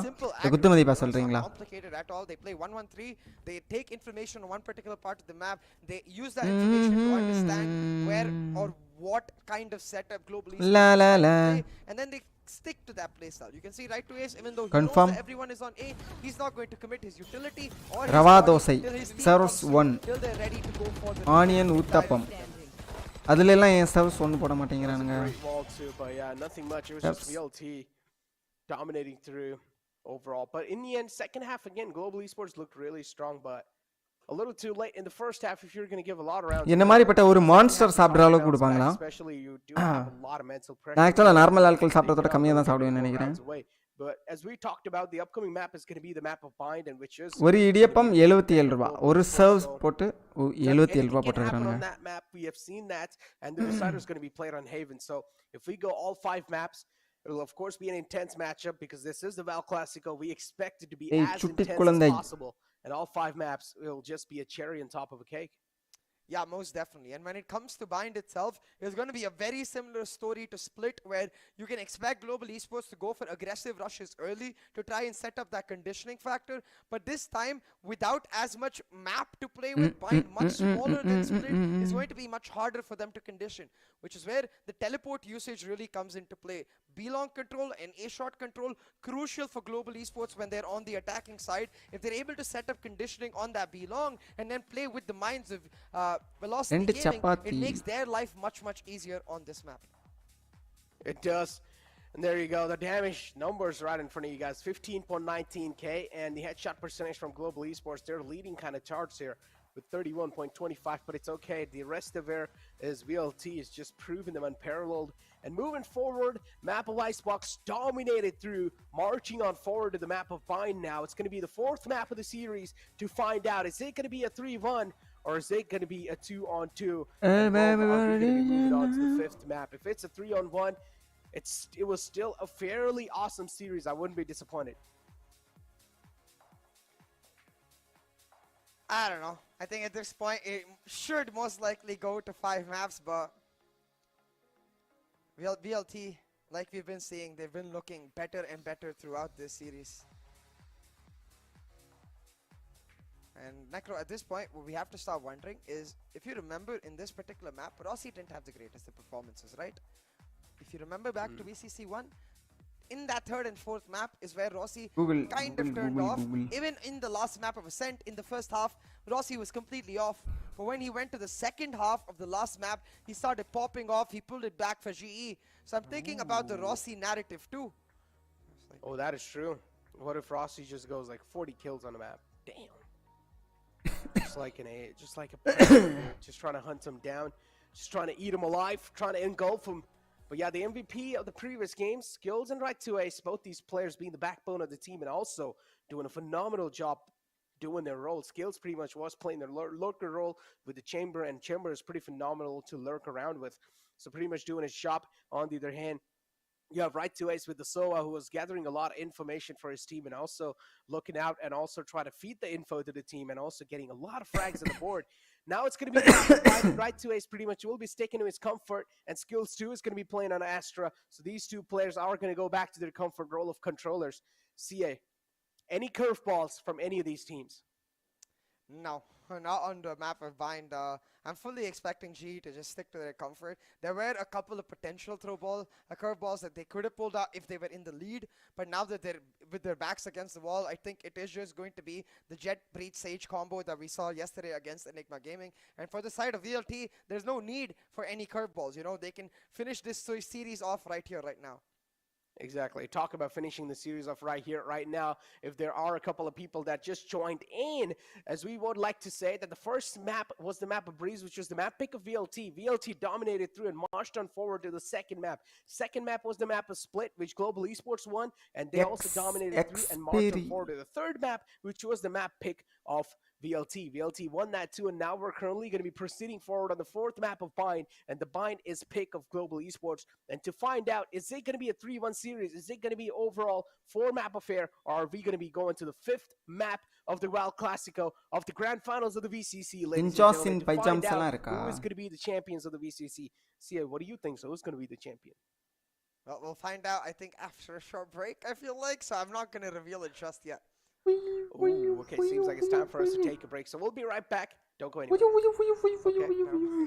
குத்துமதிப்பா சொல்றீங்களா complicated at all. They play 1-1-3. They take information on one particular part of the map. They use that information to understand where or what kind of setup globally and then they stick to that playstyle. You can see right to Ace, even though he knows that everyone is on A, he's not going to commit his utility or his Rava dosai serves one till they're ready to go for the onion uttappam. அதுல எல்லாம் ஏன் serves ஒன்னு போட மாட்டேங்கறானுங்க. But yeah, nothing much. It was just VLT dominating through overall. But in the end, second half again, Global Esports looked really strong, but a little too late in the first half if you're going to give a lot of rounds. என்ன மாதிரி பட்ட ஒரு monster சாப்பிடுற அளவுக்கு கொடுப்பாங்களா? Especially you do have a lot of mental pressure. நான் ஆக்சுவலா normal ஆட்கள் சாப்பிடுறதோட கம்மியா தான் சாப்பிடுவேன்னு நினைக்கிறேன். But as we talked about, the upcoming map is going to be the map of Bind, and which is ஒரு gonna இடியப்பம் be 77 ரூபா global ஒரு esports. Serves So போட்டு 77 ரூபா anything can happen போட்டுருக்காங்க. on that map. We have seen that, and the decider is going to be played on Haven. So if we go all 5 maps, it will of course be an intense matchup because this is the Val Classico. We expect it to be ஏய் as சுட்டி intense as குழந்தை. possible, and all 5 maps will just be a cherry on top of a cake. Yeah, most definitely. And when it comes to Bind itself, it's going to be a very similar story to Split, where you can expect Global Esports to go for aggressive rushes early to try and set up that conditioning factor. But this time, without as much map to play with, Bind much smaller than Split, is going to be much harder for them to condition, which is where the teleport usage really comes into play. B-long control and A-shot control, crucial for Global Esports when they're on the attacking side. If they're able to set up conditioning on that B-long and then play with the minds of Velocity ரெண்டு Gaming, it chapati. makes their life much easier on this map. It does. And there you go. The damage numbers right in front of you guys. 15.19k, and the headshot percentage from Global Esports, they're leading kind of charts here with 31.25, but it's okay. The rest of there is VLT is just proving them unparalleled. And moving forward, map of Icebox dominated through, marching on forward to the map of Bind now. It's going to be the 4th map of the series to find out, is it going to be a 3-1 or is it going to be a 2-on-2? And are we going to be moving on to the 5th map? If it's a 3-on-1, it was still a fairly awesome series. I wouldn't be disappointed. I don't know. I think at this point, it should most likely go to 5 maps, but VLT, like we've been seeing, they've been looking better and better throughout this series. And Necro, at this point, what we have to start wondering is, if you remember in this particular map, Rossi didn't have the greatest of performances, right? If you remember back to VCC1, in that 3rd and 4th map is where Rossi kind of turned off. Even in the last map of Ascent, in the first half, Rossi was completely off. But when he went to the second half of the last map, he started popping off. He pulled it back for GE. So I'm thinking about the Rossi narrative too. Oh, that is true. What if Rossi just goes like 40 kills on the map? Damn. just like a just trying to hunt him down, just trying to eat him alive, trying to engulf him. But yeah, the MVP of the previous games, Skills and Right to Ace, both these players being the backbone of the team and also doing a phenomenal job doing their role. Skills pretty much was playing their lurker role with the Chamber, and Chamber is pretty phenomenal to lurk around with. So pretty much doing his job. On the other hand, you have Right to Ace with the SOA, who was gathering a lot of information for his team and also looking out and also try to feed the info to the team and also getting a lot of frags on the board. Now it's going to be Right to Ace pretty much will be sticking to his comfort, and Skills 2 is going to be playing on Astra. So these two players are going to go back to their comfort role of controllers. CA, any curveballs from any of these teams? No, not on the map of Bind. I'm fully expecting G to just stick to their comfort. There were a couple of potential curveballs that they could have pulled out if they were in the lead, but now that they're with their backs against the wall, I think it is just going to be the Jet Breach Sage combo that we saw yesterday against Enigma Gaming. And for the side of VLT, there's no need for any curveballs. You know, they can finish this series off right here, right now. Exactly. Talk about finishing the series off right here, right now. If there are a couple of people that just joined in, as we would like to say that the first map was the map of Breeze, which was the map pick of VLT. VLT dominated through and marched on forward to the second map. Second map was the map of Split, which Global Esports won, and they also dominated through and marched on forward to the third map, which was the map pick of VLT. VLT won that too, and now we're currently going to be proceeding forward on the 4th map of Bind, and the Bind is pick of Global Esports. And to find out, is it going to be a 3-1 series? Is it going to be overall 4-map affair, or are we going to be going to the 5th map of the Val Classico of the grand finals of the VCC, ladies and gentlemen, to find out who is going to be the champions of the VCC? Sia, what do you think? So who's going to be the champion? Well, we'll find out, I think, after a short break, I feel like, so I'm not going to reveal it just yet. Ooh, okay, seems like it's time for us to take a break. So we'll be right back. Don't go anywhere.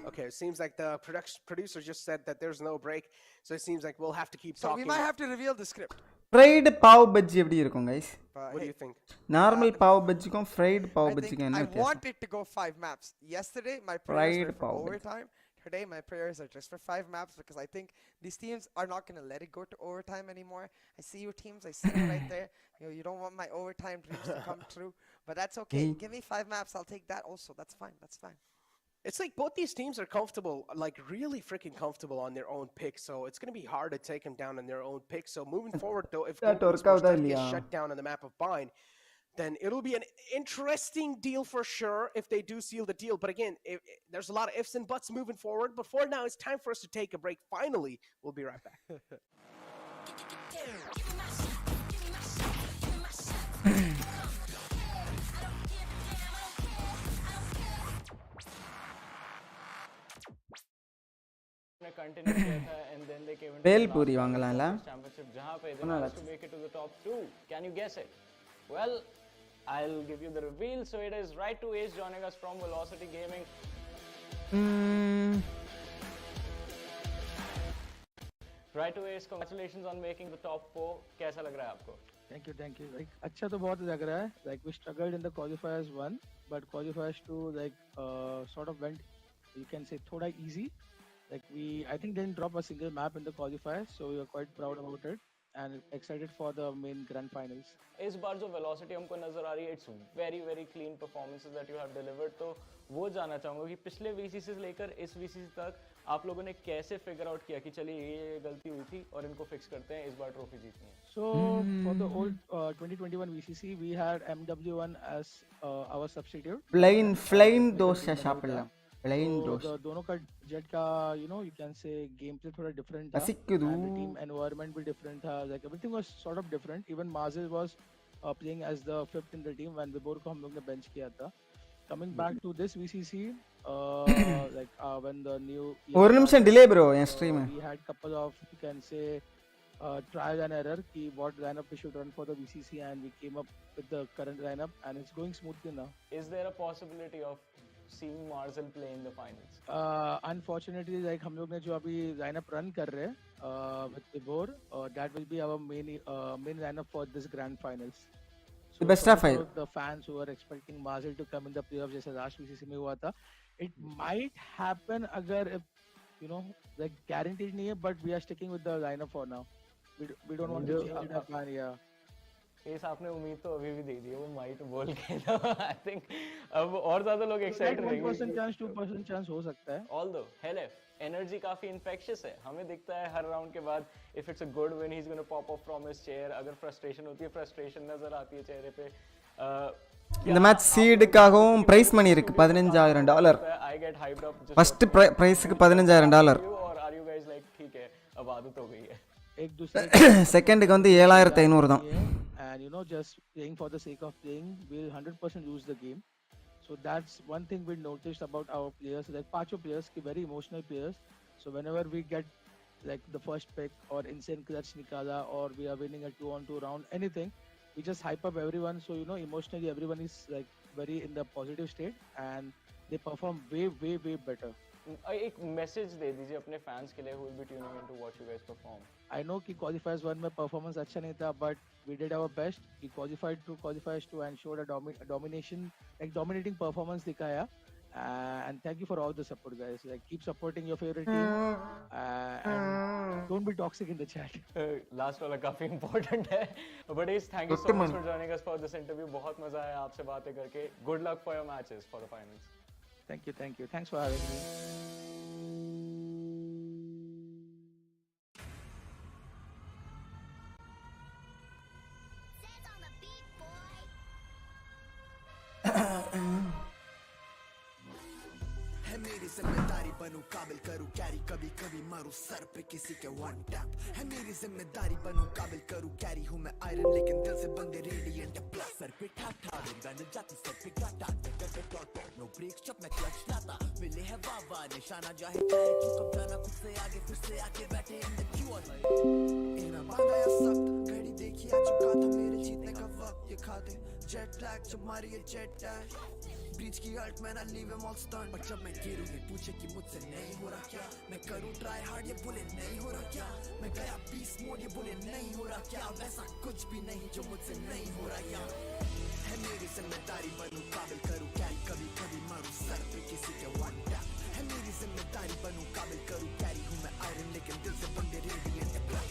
Okay, it seems like the producer just said that there's no break. So it seems like we'll have to keep talking. So we might have to reveal the script. Fried pav bhaji எப்படி இருக்கும் guys? What do you think? Normal pav bhajiக்கும் fried pav bhajiக்கும் என்ன I வித்தியாசம்? want it to go 5 maps. Yesterday my prayers were for overtime. Today my prayers are just for 5 maps because I think these teams are not going to let it go to overtime anymore. I see you teams, I see you right there. You don't want my overtime dreams to come true, but that's okay. Give me 5 maps, I'll take that also. That's fine. It's like both these teams are comfortable, like really freaking comfortable on their own pick. So it's going to be hard to take them down on their own pick. So moving forward, though, if That Global work Esports out does get இல்லையா? shut down on the map of Bind, then it'll be an interesting deal for sure if they do seal the deal. But again, there's a lot of ifs and buts moving forward. But for now, it's time for us to take a break. Finally, we'll be right back. continue किया था and then they came into Bell the पूरी last Wangala championship जहाँ पे they managed to make it to the top 2. Can you guess it? Well, I'll give you the reveal. So it is Right to Ace joining us from Velocity Gaming. Right to Ace, congratulations on making the top 4. कैसा लग रहा है आपको? Thank you. Like अच्छा तो बहुत लग रहा है. Like we struggled in the qualifiers 1, but qualifiers 2 like sort of went, you can say, thoda easy. Like I think didn't drop a single map in the qualifiers, so we were quite proud about it and excited for the main grand finals. इस बार जो velocity हमको नजर आ रही है, it's very clean performances that you have delivered. तो वो जानना चाहूँगा कि पिछले VCC से लेकर इस VCC तक आप लोगों ने कैसे figure out किया कि चलिए ये गलती हुई थी और इनको fix करते हैं, इस बार trophy जीतनी है. So for the old 2021 VCC, we had MW1 as our substitute. Plain दोस्त शापला. Plain दोस्त. तो दोनों का jet का you can say gameplay थोड़ा different था. असिक्कुदू. And the team environment भी different था. Like everything was sort of different. Even Mazil was playing as the fifth in the team when Vibor को हम लोग ने bench किया था. Coming back to this VCC, like when the new ஒரு நிமிஷம் delay bro N stream. We had couple of, you can say, trial and error ki what lineup we should run for the VCC, and we came up with the current lineup and it's going smoothly now. Is there a possibility of seeing Marzel play in the finals? Unfortunately, like हम लोग ने जो अभी lineup run कर रहे हैं with Vibor, that will be our main lineup for this grand finals. The best of 5. The fans who are expecting Marzel to come in the playoffs जैसे last VCC में हुआ था, it might happen अगर if like guaranteed नहीं है, but we are sticking with the lineup for now. We don't want to change our plan. Yeah. इस आपने उम्मीद तो अभी भी दे दी है वो माइट बोल के ना. I think अब और ज़्यादा लोग excited रहेंगे. 1% chance, 2% chance हो सकता है. Although Helef energy काफी infectious है. हमें दिखता है हर round के बाद if it's a good win he's going to pop up from his chair. अगर frustration होती है frustration नजर आती है चेहरे पे. இந்த மேட்ச் சீடுக்காகவும் பிரைஸ் மணி இருக்கு $15,000. I get hyped up. First பிரைஸ்க்கு $15,000. और are you guys like ठीक है अब आदत हो गई है. एक दूसरे सेकंडக்கு வந்து 7500 தான். And just playing for the sake of playing, we'll 100% lose the game. So that's one thing we noticed about our players. Like Pacho players, very emotional players. So whenever we get like the first pick or insane clutch nikala, or we are winning a 2-on-2 round, anything, we just hype up everyone. So emotionally everyone is like very in the positive state and they perform way better. एक message दे दीजिए अपने fans के लिए who will be tuning in to watch you guys perform. I know कि qualifiers 1 में performance अच्छा नहीं था, but we did our best. We qualified to qualifiers 2 and showed a domination, like dominating performance दिखाया. And thank you for all the support, guys. Like keep supporting your favorite team and don't be toxic in the chat. Last वाला काफी important है. But Ace, thank you so much for joining us for this interview. बहुत मजा आया आपसे बातें करके. Good luck for your matches for the finals. Thank you. Thanks for having me. मेरी जिम्मेदारी बनूं काबिल करूं कैरी कभी कभी मारूं सर पे किसी के वन टैप है मेरी जिम्मेदारी बनूं काबिल करूं कैरी हूं मैं आयरन लेकिन दिल से बंदे रेडिएंट प्लस सर पे ठाक ठाक गन जाती सर पे गाटा नो ब्रेक्स जब मैं क्लच लाता मिले है वावा निशाना जाहे चाहे क्यों कब जाना खुद से आगे फिर से आके बैठे इन द क्यू इना बांधा या सख्त घड़ी देखी आ चुका था मेरे जीतने का वक्त ये खा दे जेट लैग जब मारी ये जेट डैश ब्रीच की अल्ट मैं ना लीव हिम ऑल स्टन पर जब मैं गिरूं ये पूछे कि मुझसे नहीं हो रहा क्या मैं करूं ट्राई हार्ड ये बोले नहीं हो रहा क्या मैं गया बीस मोड ये बोले नहीं हो रहा क्या वैसा कुछ भी नहीं जो मुझसे नहीं हो रहा यार है मेरी जिम्मेदारी बनूं काबिल करूं कैरी कभी कभी मारूं सर पे किसी के वन टैप है मेरी जिम्मेदारी बनूं काबिल करूं कैरी हूं मैं आयरन लेकिन दिल से बंदे रेडिएंट ब्लैक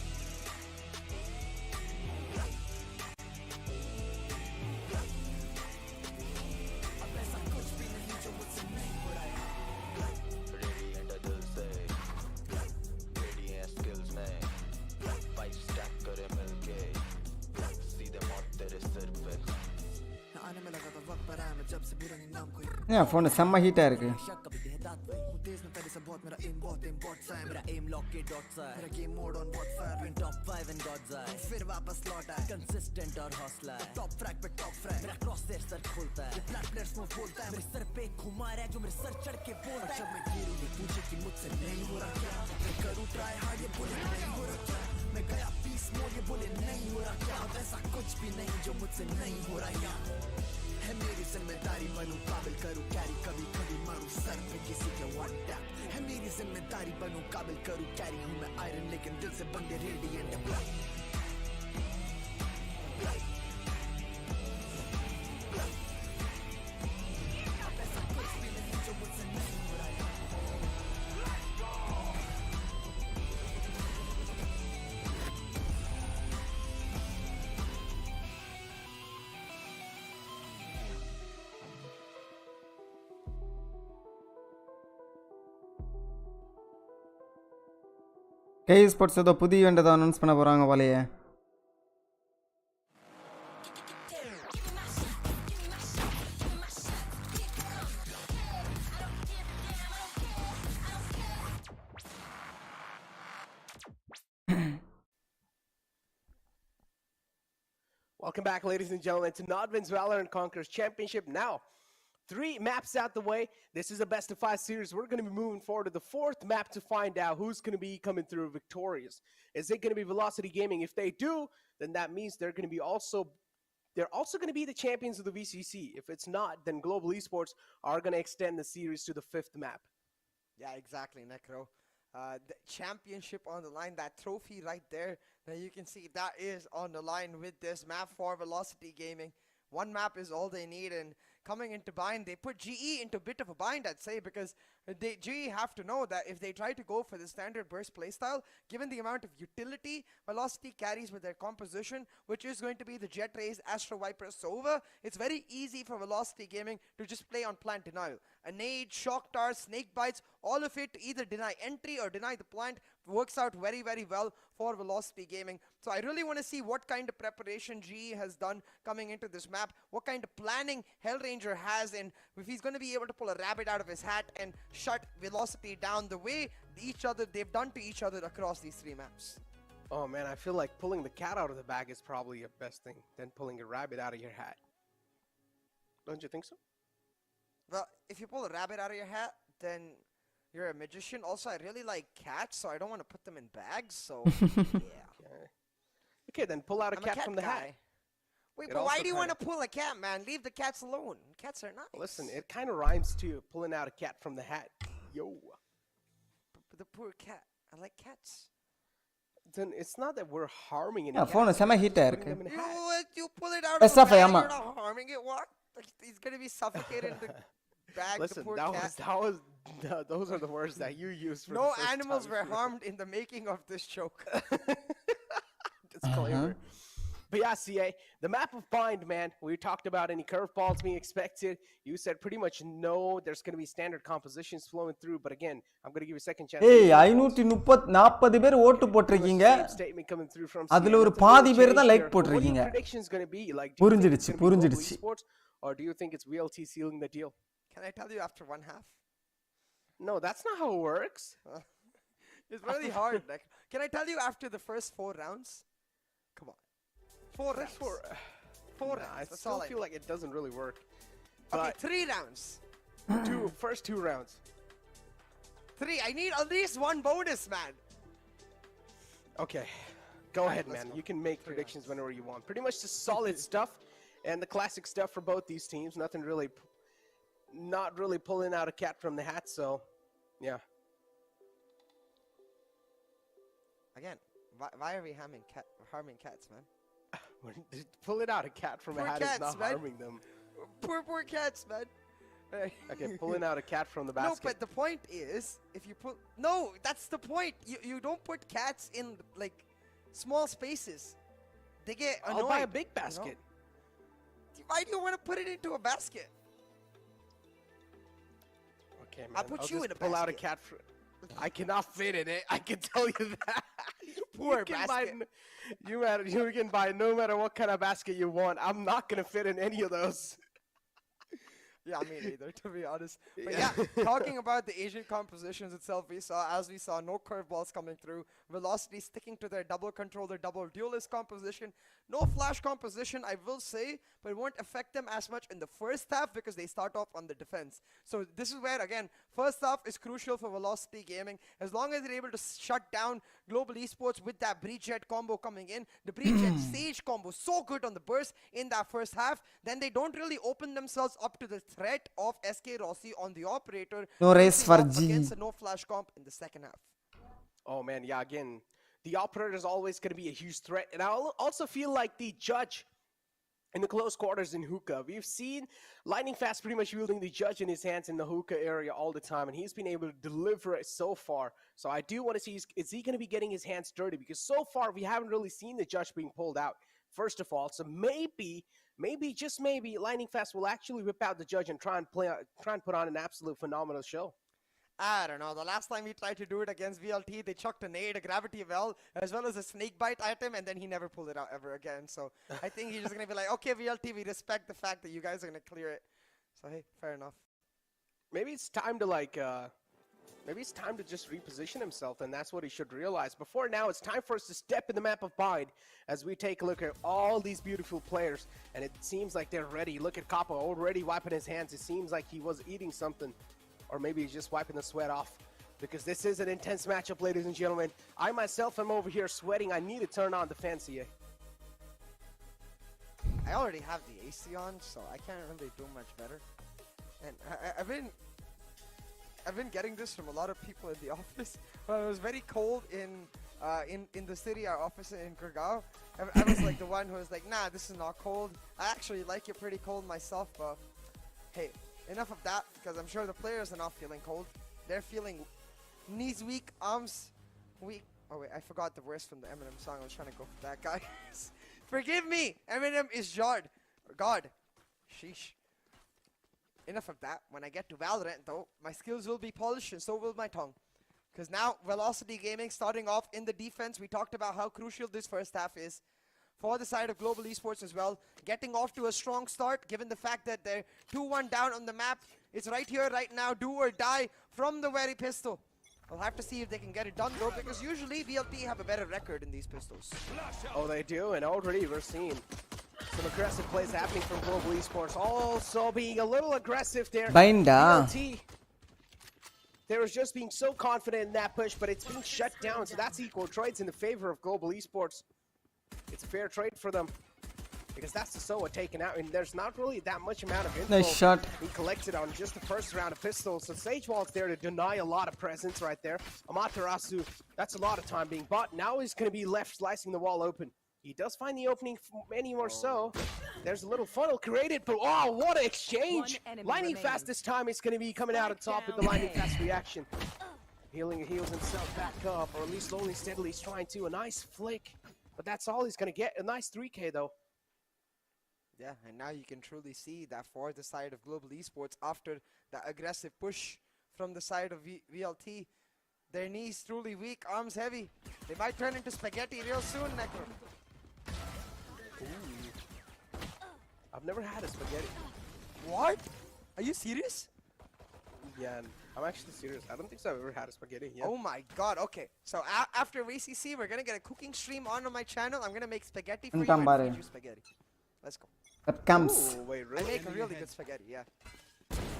अब ऐसा कुछ भी नहीं जो मुझसे नहीं हो रहा यार ஏன் ஃபோன் செம்ம ஹீட்டா இருக்கு. तेज में पहले से बहुत मेरा एम बहुत सा है मेरा एम लॉक के डॉट सा है मेरा गेम मोड ऑन बहुत fire win top 5 and gods आई फिर वापस लौट आए कंसिस्टेंट और हौसला है टॉप फ्रैग पे टॉप फ्रैग मेरा क्रॉस देयर सर खोलता है फ्लैट प्लेयर्स में बोलता है मेरे सर पे घुमा रहा है जो मेरे सर चढ़ के बोलता है जब मैं गिरूं ये पूछे कि मुझसे नहीं हो रहा क्या मैं करूं ट्राई हार्ड ये बोले नहीं हो रहा क्या मैं गया पीस मोड ये बोले नहीं हो रहा क्या वैसा कुछ भी नहीं जो मुझसे नहीं हो रहा क्या है मेरी जिम्मेदारी बनूं काबिल करूं कैरी कभी कभी मारूं सर पे किसी के वन टैप है मेरी जिम्मेदारी बनूं काबिल करूं कैरी हूं मैं आयरन लेकिन दिल से बंदे रेडिएंट ब्लैक ऐसा कुछ भी नहीं जो मुझसे नहीं हो रहा है Esports ஏதோ புதிய ஈவெண்ட் ஏதோ அனௌன்ஸ் பண்ண போறாங்க போலயே. Welcome back, ladies and gentlemen, to Nodvin's Valorant Conquerors Championship. Now, 3 maps out the way. This is a best of 5 series. We're going to be moving forward to the 4th map to find out who's going to be coming through victorious. Is it going to be Velocity Gaming? If they do, then that means they're going to be they're also going to be the champions of the VCC. If it's not, then Global Esports are going to extend the series to the 5th map. Yeah, exactly, Necro. The championship on the line, that trophy right there, now you can see that is on the line with this map for Velocity Gaming. One map is all they need, and coming into bind, they put GE into a bit of a bind, I'd say, because GE have to know that if they try to go for the standard burst playstyle, given the amount of utility Velocity carries with their composition, which is going to be the Jet Rays, Astro Viper, Sova, it's very easy for Velocity Gaming to just play on plant denial. A nade, shock dart, snake bites, all of it to either deny entry or deny the plant works out very, very well for Velocity Gaming. So I really want to see what kind of preparation GE has done coming into this map, what kind of planning Hellranger has, and if he's going to be able to pull a rabbit out of his hat and shut Velocity down the way they've done to each other across these 3 maps. Oh man, I feel like pulling the cat out of the bag is probably a best thing than pulling a rabbit out of your hat. Don't you think so? Well, if you pull a rabbit out of your hat, then you're a magician. Also, I really like cats, so I don't want to put them in bags, so yeah. Okay, then pull out a cat from the hat. Wait, but why do you want to pull a cat, man? Leave the cats alone. Cats are nice. Listen, it kind of rhymes too, pulling out a cat from the hat. Yo. But the poor cat. I like cats. Then it's not that we're harming any phone cats. செம ஹீட்டா இருக்கு. You pull it out of the bag, you're not harming it, what? Like, he's going to be suffocated in the bag, Listen, the poor cat. those are the words that you used for no the first animals time. were harmed in the making of this joke. Disclaimer. But yeah, CA, the map of bind, man, we talked about any curveballs being expected. You said pretty much no, there's going to be standard compositions flowing through. But again, I'm going to give you a second chance. ஏய் 540 பேர் ஓட்டு போட்டுருக்கீங்க. அதுல ஒரு பாதி பேர் தான் like போட்டுருக்கீங்க. புரிஞ்சிடுச்சு. Or do you think it's VLT sealing the deal? Can I tell you after one half? No, that's not how it works. It's really hard. Like, can I tell you after the first 4 rounds? Come on. 4 rounds. 4 rounds. I still feel like it doesn't really work. Okay, 3 rounds. First 2 rounds. 3. I need at least 1 bonus, man. Okay. Go ahead, man. You can make predictions whenever you want. Pretty much just solid stuff and the classic stuff for both these teams. Nothing really, not really pulling out a cat from the hat, so yeah. Again, why are we harming cats, man? Pulling out a cat from a hat is not harming them. Poor cats, man. Okay, pulling out a cat from the basket. No, but the point is, if you put... No, that's the point. You don't put cats in, like, small spaces. They get annoyed. I'll buy a big basket. You know? Why do you want to put it into a basket? Okay, man. I'll put you in a pull basket. out a cat from... I cannot fit in it. I can tell you that. Poor basket. You can buy no matter what kind of basket you want. I'm not going to fit in any of those. Yeah, me neither, to be honest. But yeah, talking about the Asian compositions itself, we saw no curveballs coming through. Velocity sticking to their double controller, double duelist composition. No flash composition, I will say, but it won't affect them as much in the first half because they start off on the defense. So this is where, again, first half is crucial for Velocity Gaming. As long as they're able to shut down Global Esports with that Breach Jet combo coming in, the Breach Jet Sage combo so good on the burst in that first half, then they don't really open themselves up to the threat of SK Rossi on the operator. No race for G. Against a no flash comp in the second half. Oh man, yeah, again, the operator is always going to be a huge threat. And I also feel like the judge in the close quarters in hookah. We've seen Lightning Fast pretty much wielding the judge in his hands in the hookah area all the time, and he's been able to deliver it so far. So I do want to see, is he going to be getting his hands dirty? Because so far, we haven't really seen the judge being pulled out, first of all. So maybe, just maybe, Lightning Fast will actually whip out the judge and try and put on an absolute phenomenal show. I don't know. The last time we tried to do it against VLT, they chucked a nade, a gravity well, as well as a snake bite item, and then he never pulled it out ever again. So I think he's just going to be like, okay, VLT, we respect the fact that you guys are going to clear it. So, hey, fair enough. Maybe it's time to, maybe it's time to just reposition himself, and that's what he should realize. Before now, it's time for us to step in the map of Bind as we take a look at all these beautiful players, and it seems like they're ready. Look at Kappa already wiping his hands. It seems like he was eating something. Or maybe he's just wiping the sweat off, because this is an intense matchup, ladies and gentlemen. I myself am over here sweating. I need to turn on the fancy. I already have the AC on, so I can't really do much better. And I've been getting this from a lot of people in the office. When it was very cold in the city, our office in Gurgaon, I was like the one who was like, nah, this is not cold. I actually like it pretty cold myself, but hey. Enough of that, because I'm sure the players are not feeling cold. They're feeling knees weak, arms weak. Oh wait, I forgot the verse from the Eminem song. I was trying to go for that, guys. Forgive me! Eminem is God. Sheesh. Enough of that. When I get to Valorant, though, my skills will be polished and so will my tongue. Because now, Velocity Gaming starting off in the defense. We talked about how crucial this first half is for the side of Global Esports as well. Getting off to a strong start, given the fact that they're 2-1 down on the map. It's right here, right now, do or die from the very pistol. We'll have to see if they can get it done, though, because usually VLT have a better record in these pistols. Oh, they do, and already we're seeing some aggressive plays happening from Global Esports. Also being a little aggressive there. VLT, they were just being so confident in that push, but it's being shut down, so that's equal trades in the favor of Global Esports. It's a fair trade for them, because that's the SOA taken out, and there's not really that much amount of info nice shot. He collected on just the first round of pistols. So Sagewall's there to deny a lot of presence right there. Amaterasu, that's a lot of time being bought. Now he's going to be left slicing the wall open. He does find the opening any more so. There's a little funnel created, but oh, what an exchange! Lightning Fast this time is going to be coming out on top with the Lightning Fast reaction. Heals himself back up, or at least slowly, steadily he's trying to. A nice flick. But that's all he's going to get. A nice 3K, though. Yeah, and now you can truly see that for the side of Global Esports, after that aggressive push from the side of VLT, their knees truly weak, arms heavy. They might turn into spaghetti real soon, Necro. Ooh. I've never had a spaghetti. What? Are you serious? Yeah, I'm actually serious. I don't think so I've ever had a spaghetti. Yeah. Oh my god, okay. So after VCC, we're gonna get a cooking stream on my channel. I'm gonna make spaghetti for you and feed you spaghetti. Let's go. That comes. Ooh, wait, really? I make a really good spaghetti, yeah.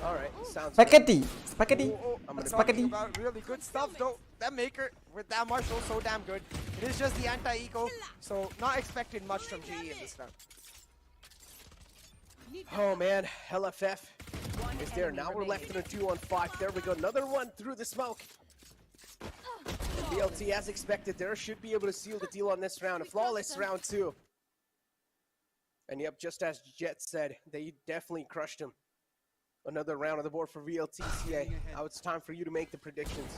Alright, sounds spaghetti. good. Spaghetti. I'm talking about really good stuff, though. That maker with that marshal, so damn good. It is just the anti-eco, so not expecting much from GE in this round. Oh man, LFF is there. Now we're left in a 2-on-5. There we go. Another one through the smoke. BLT, as expected, there should be able to seal the deal on this round. A flawless round 2. And yep, just as Jet said, they definitely crushed him. Another round on the board for VLTCA. Now it's time for you to make the predictions.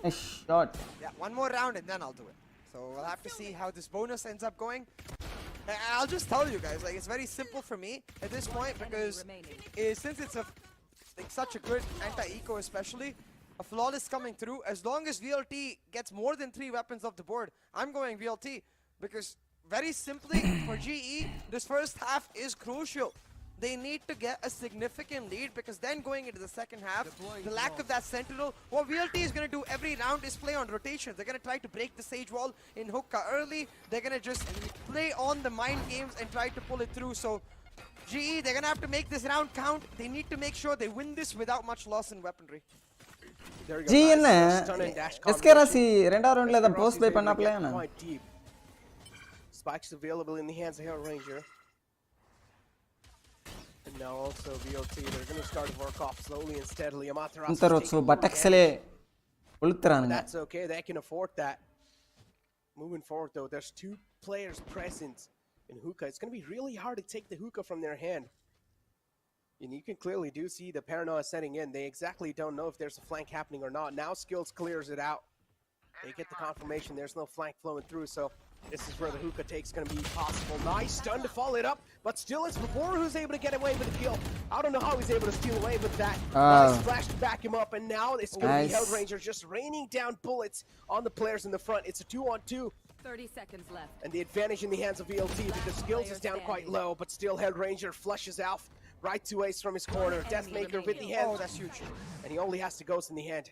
Nice shot. Yeah, one more round and then I'll do it. So we'll have to see how this bonus ends up going. And I'll just tell you guys, like, it's very simple for me at this point, because since it's such a good anti-eco, especially a flawless coming through, as long as VLT gets more than 3 weapons off the board, I'm going VLT, because very simply for GE, this first half is crucial. they need to get a significant lead, because then going into the second half, the lack of that sentinel, what VLT is going to do every round is play on rotations. They're going to try to break the sage wall in hookah early. They're going to just play on the mind games and try to pull it through. So GE, they're going to have to make this round count. They need to make sure they win this without much loss in weaponry. G என்ன SK ராசி இரண்டாவது ரவுண்ட்ல அத post by பண்ணாப்ல என்ன Spikes available in the hands of Hell Ranger. And now also VLT, they're going to start to work off slowly and steadily. Amaterasu பட்டக்ஸலே உளுத்துறானுங்க. That's okay, they can afford that. Moving forward though, there's two players present in hookah. It's going to be really hard to take the hookah from their hand. And you can clearly do see the paranoia setting in. They exactly don't know if there's a flank happening or not. Now Skills clears it out. They get the confirmation there's no flank flowing through, so this is where the hookah take's going to be possible. Nice stun to follow it up, but still it's Vibor who's able to get away with the kill. I don't know how he's able to steal away with that. Nice flash to back him up, and now it's going to be Hell Ranger just raining down bullets on the players in the front. It's a 2-on-2. 30 seconds left. And the advantage in the hands of VLT because Skills is down quite low, but still Hell Ranger flushes out right to Ace from his corner. Deathmaker with the hand. Oh, that's huge. And he only has to Ghost in the hand.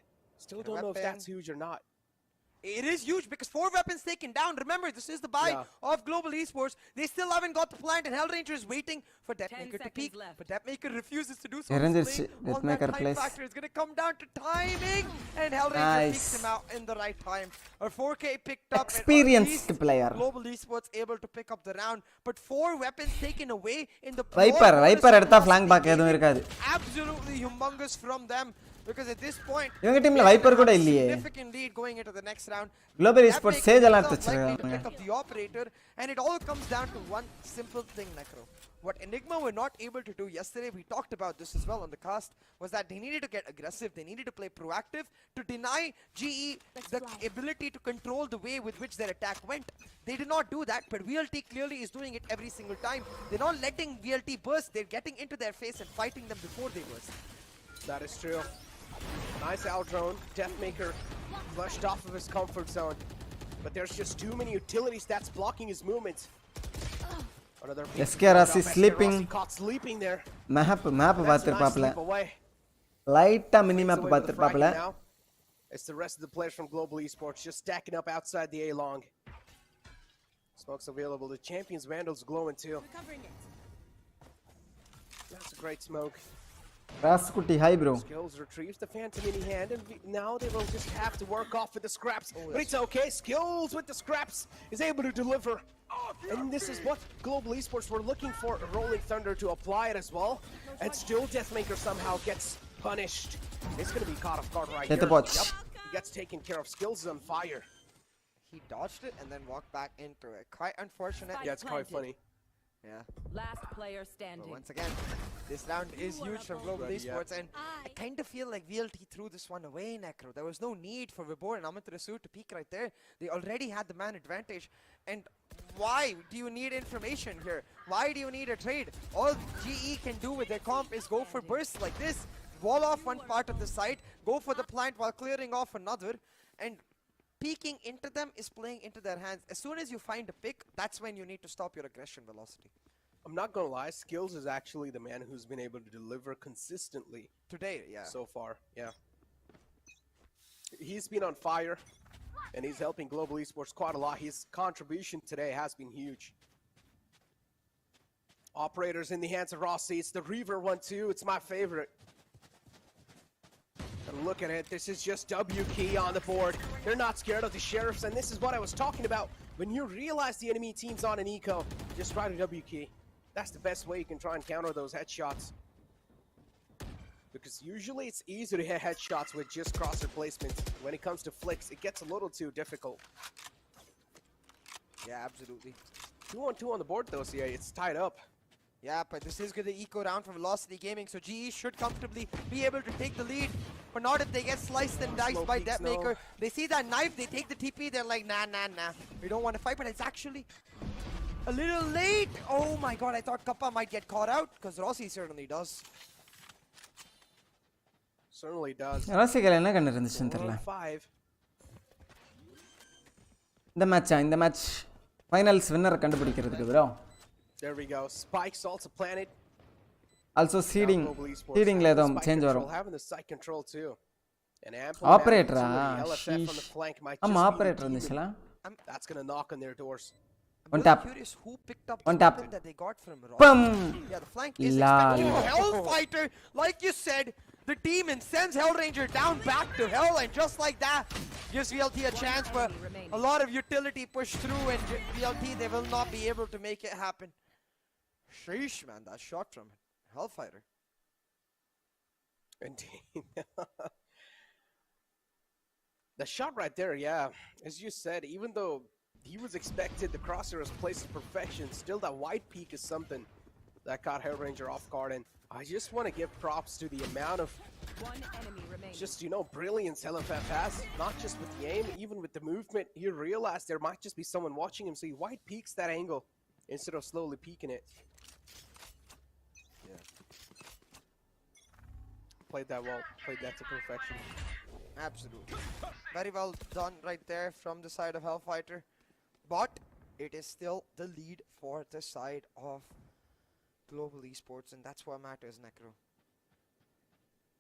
Still don't know if that's huge or not. It is huge because 4 weapons taken down. Remember, this is the buy of Global Esports. They still haven't got the plant, and Hell Ranger is waiting for Deathmaker to peek. But Deathmaker refuses to do so. Deathmaker plays. It's going to come down to timing, and Hell Ranger peeks him out in the right time. A 4K picked up. Experienced player. Global Esports able to pick up the round, but 4 weapons taken away in the Viper எடுத்தா flank back எதுவும் இருக்காது. Absolutely humongous from them. Because at this point, இவங்க டீம்ல wiper கூட இல்லையே. Significant lead going into the next round. Global Esports Sage எல்லாம் எடுத்துச்சிருக்காங்க. Pick up the operator, and it all comes down to one simple thing, Necro. What Enigma were not able to do yesterday, we talked about this as well on the cast, was that they needed to get aggressive, they needed to play proactive to deny GE the ability to control the way with which their attack went. They did not do that, but VLT clearly is doing it every single time. They're not letting VLT burst, they're getting into their face and fighting them before they burst. That is true. Nice out drone. Deathmaker flushed off of his comfort zone. But there's just too many utilities that's blocking his movements. SK ராசி sleeping. Caught sleeping there. Map பார்த்திருப்பாப்ல. லைட்டா mini map பார்த்திருப்பாப்ல. It's the rest of the players from Global Esports just stacking up outside the A-long. Smoke's available. The Champions Vandals glowing too. That's a great smoke. Raskuti, hi bro. Skills retrieves the Phantom in hand, and now they will just have to work off with the scraps. But it's okay. Skills with the scraps is able to deliver. And this is what Global Esports were looking for, Rolling Thunder to apply it as well. And still Deathmaker somehow gets punished. It's going to be caught off guard right here. Yep. He gets taken care of. Skills is on fire. He dodged it and then walked back into it. Quite unfortunate. Yeah, it's quite funny. Yeah. Last player standing. But once again, this round is huge from Global Esports, and I kind of feel like VLT threw this one away, Necro. There was no need for Vibor and Amaterasu to peek right there. They already had the man advantage. And why do you need information here? Why do you need a trade? All GE can do with their comp is go for bursts like this, wall off one part of the site, go for the plant while clearing off another, and peeking into them is playing into their hands. As soon as you find a pick, that's when you need to stop your aggression velocity. I'm not gonna lie, Skills is actually the man who's been able to deliver consistently today, yeah. So far, yeah. He's been on fire, and he's helping Global Esports quite a lot. His contribution today has been huge. Operators in the hands of Rossi. It's the Reaver one too. It's my favorite. And look at it. This is just W key on the board. They're not scared of the sheriffs, and this is what I was talking about. When you realize the enemy team's on an eco, just try to W key. That's the best way you can try and counter those headshots. Because usually it's easy to hit headshots with just crosser placement. When it comes to flicks, it gets a little too difficult. Yeah, absolutely. 2-on-2 on the board though, so yeah, it's tied up. Yeah, but this is going to eco round for Velocity Gaming, so GE should comfortably be able to take the lead. But not if they get sliced and diced by Deathmaker. They see that knife, they take the TP, they're like, nah. We don't want to fight, but it's actually a little late. Oh my god, I thought Kappa might get caught out, because Rossi certainly does. Certainly does. ராசிகள் என்ன கண்டு இருந்துச்சுன்னு தெரியல. இந்த match finals winner கண்டுபிடிக்கிறதுக்கு bro. There we go. Spikes also planted. also seeding seeding la edom change varum having the site control too. An ample operator LFF on the flank might am just operator irundhuchla that's going to knock on their doors. One tap. Curious who picked up One the tap. weapon that they got from Ross. Pum. Yeah, the flank is La expected. la. Hellfighter, like you said, the demon sends Hellranger down back to hell, and just like that, gives VLT a chance. But a lot of utility push through, and VLT they will not be able to make it happen. Sheesh, man, that shot from Hellfighter. Indeed. The shot right there, yeah, as you said, even though he was expected, the crosshair was placed to perfection, still that wide peak is something that caught Hellranger off guard, and I just want to give props to the amount of just, you know, brilliance LFF has, not just with the aim, even with the movement. You realize there might just be someone watching him, so he wide peaks that angle instead of slowly peeking it. Yeah. Played that well, played that to perfection. Absolutely. Very well done right there from the side of Hellfighter. But it is still the lead for the side of Global Esports, and that's what matters, Necro.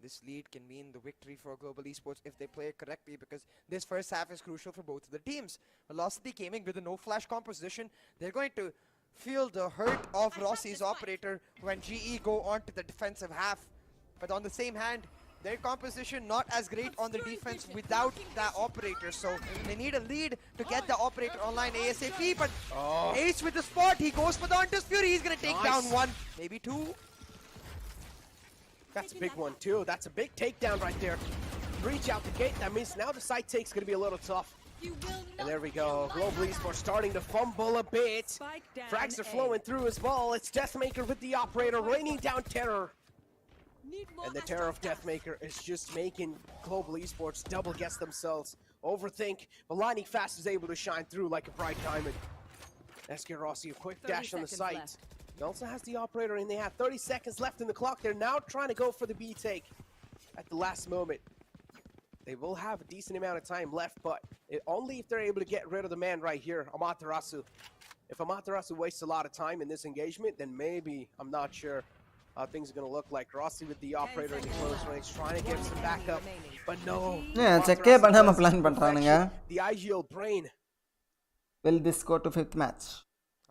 This lead can mean the victory for Global Esports if they play it correctly, because this first half is crucial for both of the teams. Velocity Gaming, with a no-flash composition, they're going to feel the hurt of Rossi's operator when GE go on to the defensive half. But on the same hand, their composition not as great on the defense without that operator, so they need a lead to get the operator online ASAP. But Ace with the spot, he goes for the Hunter's Fury. He's gonna take down one, maybe two. That's a big one too. That's a big takedown right there. Reach out the gate. That means now the side take's gonna be a little tough. And there we go. Global Esports starting to fumble a bit. Frags are flowing through as well. It's Deathmaker with the operator raining down terror. And the terror of Deathmaker is just making Global Esports double guess themselves. Overthink, but Lightning Fast is able to shine through like a bright diamond. SK Rossi, a quick dash on the site. He also has the operator, and they have 30 seconds left in the clock. They're now trying to go for the B take at the last moment. They will have a decent amount of time left, but only if they're able to get rid of the man right here, Amaterasu. If Amaterasu wastes a lot of time in this engagement, then maybe, I'm not sure how things are going to look like. Rossi with the operator in the close range, trying to get some backup, but no. Yeah, check பண்ணாம plan பண்றானுங்க. The IGL brain. Will this go to 5th match?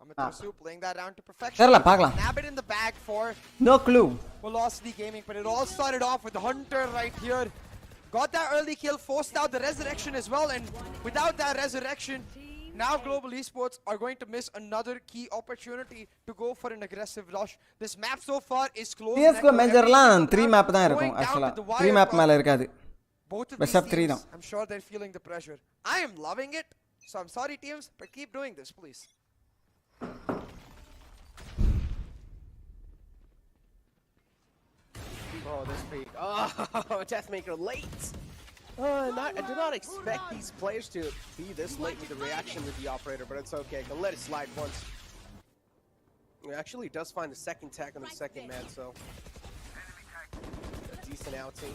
Amaterasu playing that round to perfection. தெரியல பார்க்கலாம். Nab it in the bag for No clue. Velocity Gaming, but it all started off with the Hunter right here. Got that early kill, forced out the resurrection as well, and without that resurrection, now Global Esports are going to miss another key opportunity to go for an aggressive rush. This map so far is close. CS:GO மேஜர்லாம் 3 map தான் இருக்கும் actually. 3 map மேல இருக்காது. Both of Best these of 3 teams, தான். I'm sure they're feeling the pressure. I am loving it. So I'm sorry teams, but keep doing this, please. Oh, this big. Oh, Deathmaker late. I do not expect these players to be this late with the reaction with the operator, but it's okay. I'll let it slide once. He actually does find the second tag on the second man, so a decent outing.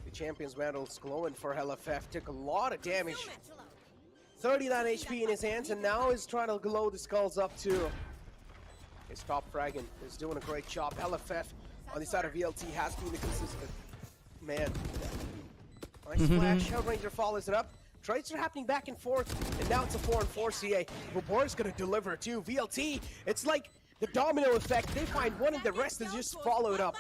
The Champions Vandals glowing for LFF. Took a lot of damage. 39 HP in his hands, and now is trying to glow the skulls up too. His top fragging is doing a great job. LFF on the side of VLT has been the consistent man. Nice flash. Hellranger follows it up. Trades are happening back and forth, and now it's a 4-4 CA. Bobor's gonna deliver too. VLT, it's like the domino effect. They find one and the rest is just followed up.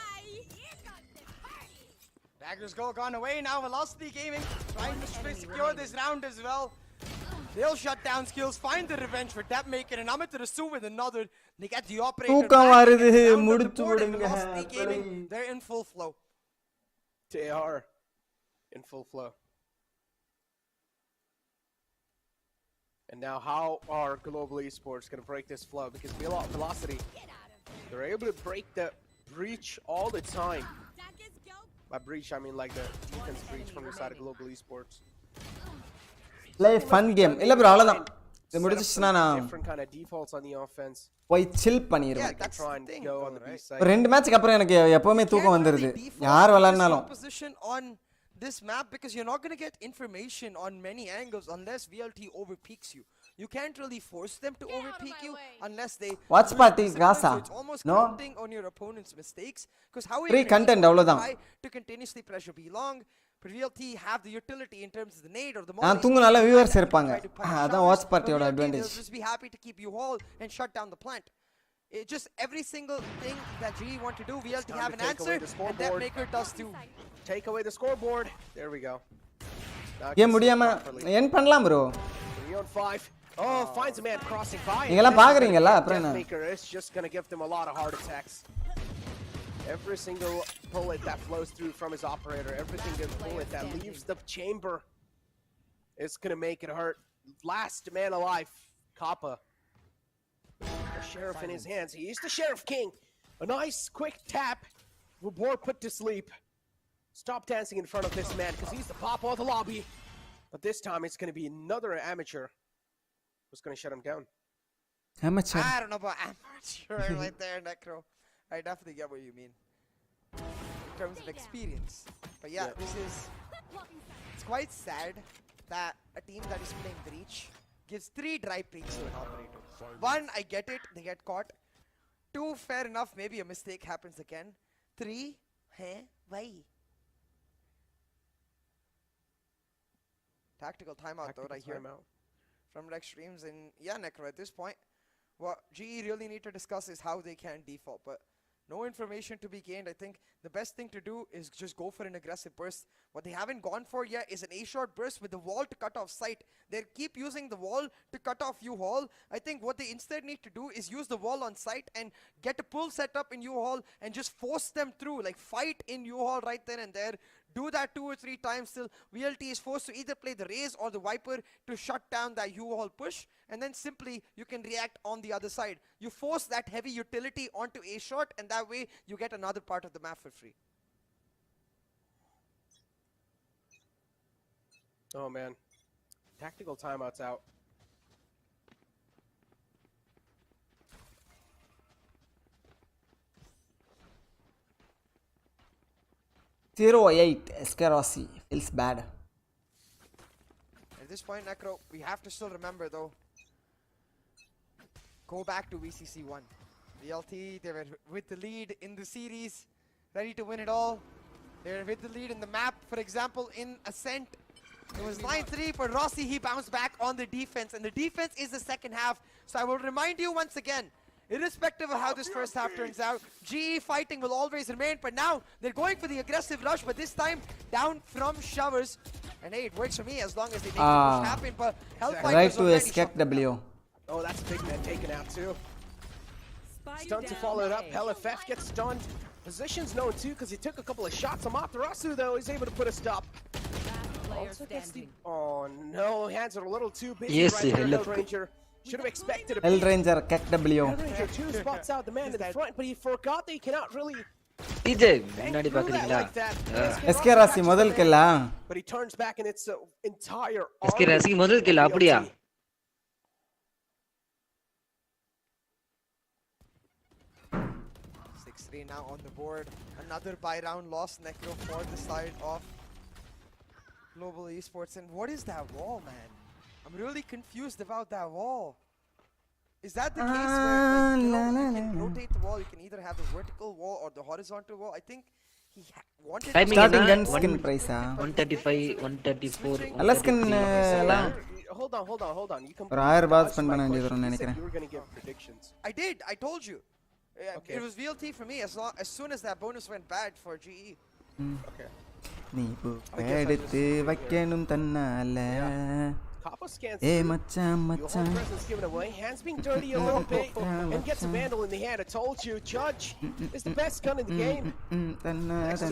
Dagger's goal gone away now. Velocity Gaming trying to secure this round as well. They'll shut down skills, find the revenge for Deathmaker, and Amaterasu with another. They get the operator தூக்கம் back, வருது they get down on the முடிச்சு board, and விடுங்க. Velocity Gaming, they're in full flow. They are in full flow. And now how are Global Esports going to break this flow? Because Velocity, they're able to break the breach all the time. By breach, I mean like the defense breach from the side of Global Esports. Play fun game. இல்ல bro அவ்வளவுதான். இது முடிஞ்சிச்சுனா நான் different kind of defaults on the offense. போய் chill பண்ணிடுவேன். Yeah, that's trying to go on the B side. ரெண்டு மேட்ச்க்கு அப்புறம் எனக்கு எப்பவுமே தூக்கம் வந்துருது. யார் விளையாடுனாலும். Position on this map because you're not going to get information on many angles unless VLT overpeaks you. you can't really force them to overpeak you unless they Watch do it party disciplined, Gaza. so it's almost No. counting on your opponent's mistakes. Because how are Free you gonna content keep on அவ்வளவுதான். try to continuously pressure B long? But VLT have the utility in terms of the nade or the நான் molly. தூங்க நல்ல to viewers try to இருப்பாங்க. punish அதான் showers. Watch For பார்ட்டியோட VLT, advantage. they'll just be happy to keep you whole and shut down the plant. It just every single thing that GE want to do, VLT have an answer, and that maker does too. Take away the scoreboard. There we go. Game முடியாம என் பண்ணலாம் bro. 3 on 5. Oh, finds a man crossing by. நீங்க எல்லாம் பாக்குறீங்கல அப்புறம் என்ன? Maker is just going to give them a lot of heart attacks. Every single bullet that flows through from his operator, every single bullet that leaves the chamber is going to make it hurt. Last man alive, Kappa. The sheriff in his hands. He is the Sheriff King. A nice quick tap. Reward put to sleep. Stop dancing in front of this man because he's the papa of the lobby. But this time it's going to be another amateur who's going to shut him down. Amateur. I don't know about amateur right there, Necro. I definitely get what you mean in terms of experience. But yeah, this is... It's quite sad that a team that is playing Breach gives 3 dry peaks to an operator. 1, I get it, they get caught. 2, fair enough, maybe a mistake happens again. 3, why? Tactical timeout though, right here from Rex Streams. And yeah, Necro, at this point, what GE really need to discuss is how they can default. But no information to be gained. I think the best thing to do is just go for an aggressive burst. What they haven't gone for yet is an A-short burst with the wall to cut off sight. They keep using the wall to cut off U-Hall. I think what they instead need to do is use the wall on sight and get a pull set up in U-Hall and just force them through. Like fight in U-Hall right then and there. Do that 2 or 3 times till VLT is forced to either play the Raze or the Viper to shut down that U-Hall push. And then simply you can react on the other side. You force that heavy utility onto A-short and that way you get another part of the map for free. Oh man. Tactical timeouts out. Zero 8 Escarossi feels bad. At this point, Necro, we have to still remember though. Go back to VCC1. VLT, they were with the lead in the series, ready to win it all. They were with the lead in the map, for example, in Ascent. It was 9-3 for Rossi. He bounced back on the defense, and the defense is the second half. So I will remind you once again, irrespective of how this first half turns out, GE fighting will always remain. But now they're going for the aggressive rush, but this time down from Showers. And hey, it works for me as long as they make the push happen. But Hellfire Right to escape W. Oh, that's a big man taken out too. Stun to follow it up. HellFF gets stunned. Position's known too because he took a couple of shots. Amaterasu though is able to put a stop. Oh no, hands are a little too busy. Yes, right Ranger. Should have expected a Hell Ranger Kek W. Ranger 2 spots out the man in the front, but he forgot that he cannot really DJ முன்னாடி பாக்குறீங்களா SK ராசி முதல் கில்லா but he turns back and it's the entire SK ராசி முதல் kill அப்படியா 6-3 now on the board. Another buy round loss, Necro, for the side of Global Esports. And what is that wall, man? I'm really confused about that wall. Is that the case where you can rotate the wall? You can either have the vertical wall or the horizontal wall. I think he wanted starting gun skin price 135 134 நல்ல skin hold on you can ஒரு 1000 ரூபாய் spend பண்ண வேண்டியது வரும்னு நினைக்கிறேன் you were going to give predictions. I did. I told you. It was VLT for me as soon as that bonus went bad for GE. Okay. நீ எடுத்து வைக்கணும் தன்னால ஏ மச்சான் மச்சான் given away. Hands being dirty a little bit and gets a vandal in the hand. I told you, Judge is the best gun in the game. Next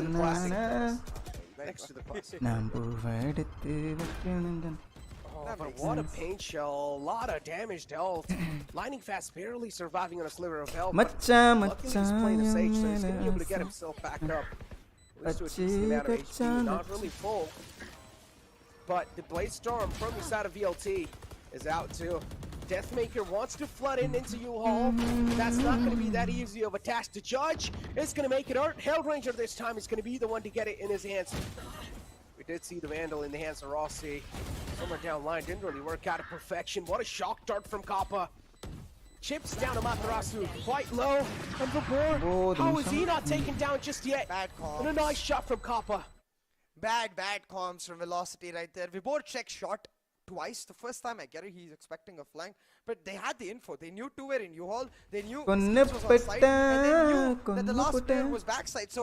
to the classic. Oh, but what a paint shell. A lot of damage dealt. Lightning Fast barely surviving on a sliver of health. Luckily he's playing a Sage, so he's going to be able to get himself back up. At least to a decent amount of HP. Not really full. But the Blade Storm from the side of VLT is out too. Deathmaker wants to flood into U-Hall. That's not going to be that easy of a task to judge. It's going to make it hurt. Hell Ranger this time is going to be the one to get it in his hands. We did see the Vandal in the hands of Rossi. Somewhere down the line, didn't really work out of perfection. What a shock dart from Kappa. Chips down to Matarasu, quite low. And Vibor, how is he not taken down just yet? Bad comms. And a nice shot from Kappa. Bad comms from Velocity right there. Vibor checked shot twice. The first time I get it, he's expecting a flank. But they had the info. They knew two were in U-Haul. They knew Skips was on side. And they knew that the last player was backside. So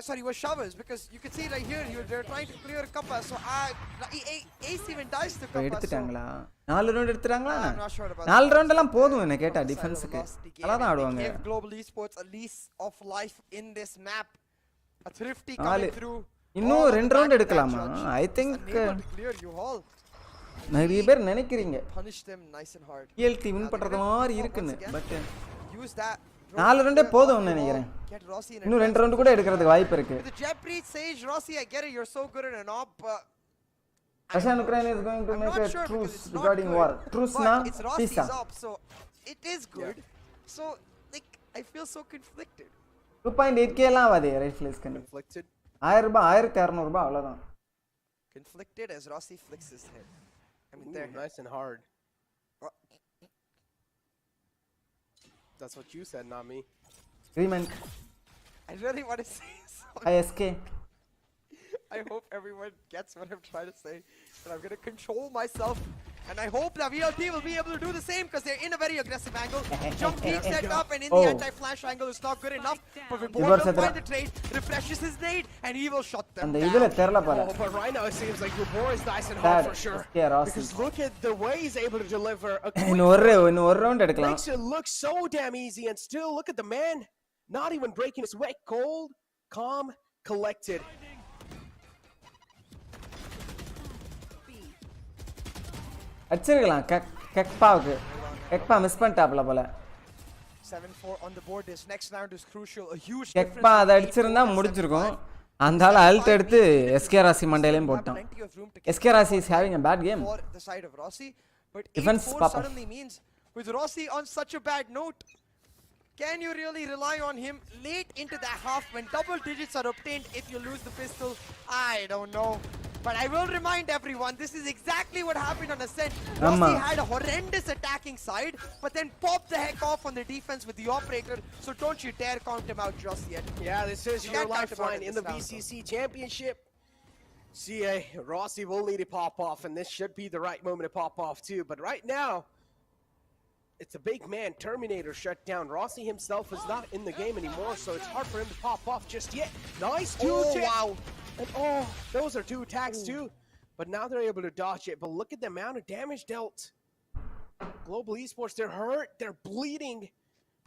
sorry, was Shovels, because you can see right here, they're trying to clear Kappa. So Ace even dies to Kappa. எடுத்துட்டாங்களா 4 round எடுத்துட்டாங்களா I'm not sure about 4 round எல்லாம் போதும் என்ன கேட்டா டிஃபென்ஸ்க்கு நல்லா தான் ஆடுவாங்க. Give Global Esports a lease of life in this map. A thrifty coming through. இன்னும் 2 ரவுண்ட் எடுக்கலாமா? I think நிறைய பேர் நினைக்கிறீங்க punish them nice and hard. ELT win பண்றது மாதிரி இருக்குன்னு பட் use that 4 ரவுண்டே போதும்னு நினைக்கிறேன். இன்னும் 2 ரவுண்ட் கூட எடுக்கிறதுக்கு வாய்ப்பு இருக்கு. The Jetbreed Sage Rossi, I get it, you're so good at an op, but Russia and Ukraine is going to make a truce regarding war. Truce na peace. So it is good. So like I feel so conflicted. 2.8k எல்லாம் ஆவாதே right Flix கண்டு. Conflicted. 1000 ரூபாய் 1600 ரூபாய் அவ்வளவுதான். Conflicted as Rossi flicks his head. I mean, they're nice and hard. That's what you said, not me. Agreement. I really want to say something. ISK. I hope everyone gets what I'm trying to say. But I'm going to control myself. And I hope that VLT will be able to do the same because they're in a very aggressive angle. Jump peek set up and in the anti-flash angle is not good enough. But Vibor will find the trade, refreshes his nade, and he will shut them down. But right now it seems like Vibor is nice and hard for sure. Because look at the way he's able to deliver a quick makes it look so damn easy, and still look at the man not even breaking his sweat, cold, calm, collected. அடிச்சிரலாம் கெக்பாவுக்கு Kappa miss பண்ணிட்டாப்ல போல 7-4 on the board. This next round is crucial. A huge கெக்பா அத அடிச்சிருந்தா முடிஞ்சிருக்கும். அந்தால Alt எடுத்து SK ராசி மண்டையிலயும் போட்டான். எஸ்கே ராசி is having a bad game. For the side of Rossi, but defense 8-4 suddenly means with Rossi on such a bad note, can you really rely on him late into the half when double digits are obtained if you lose the pistol? I don't know. But I will remind everyone, this is exactly what happened on Ascent. Rossi had a horrendous attacking side, but then popped the heck off on the defense with the operator, so don't you dare count him out just yet. Yeah, this is your lifeline in the VCC Championship. CA, Rossi will need to pop off, and this should be the right moment to pop off too. But right now, it's a big man, Terminator shut down. Rossi himself is not in the game anymore, so it's hard for him to pop off just yet. Nice two wow. And those are 2 attacks too. But now they're able to dodge it. But look at the amount of damage dealt. Global Esports, they're hurt, they're bleeding.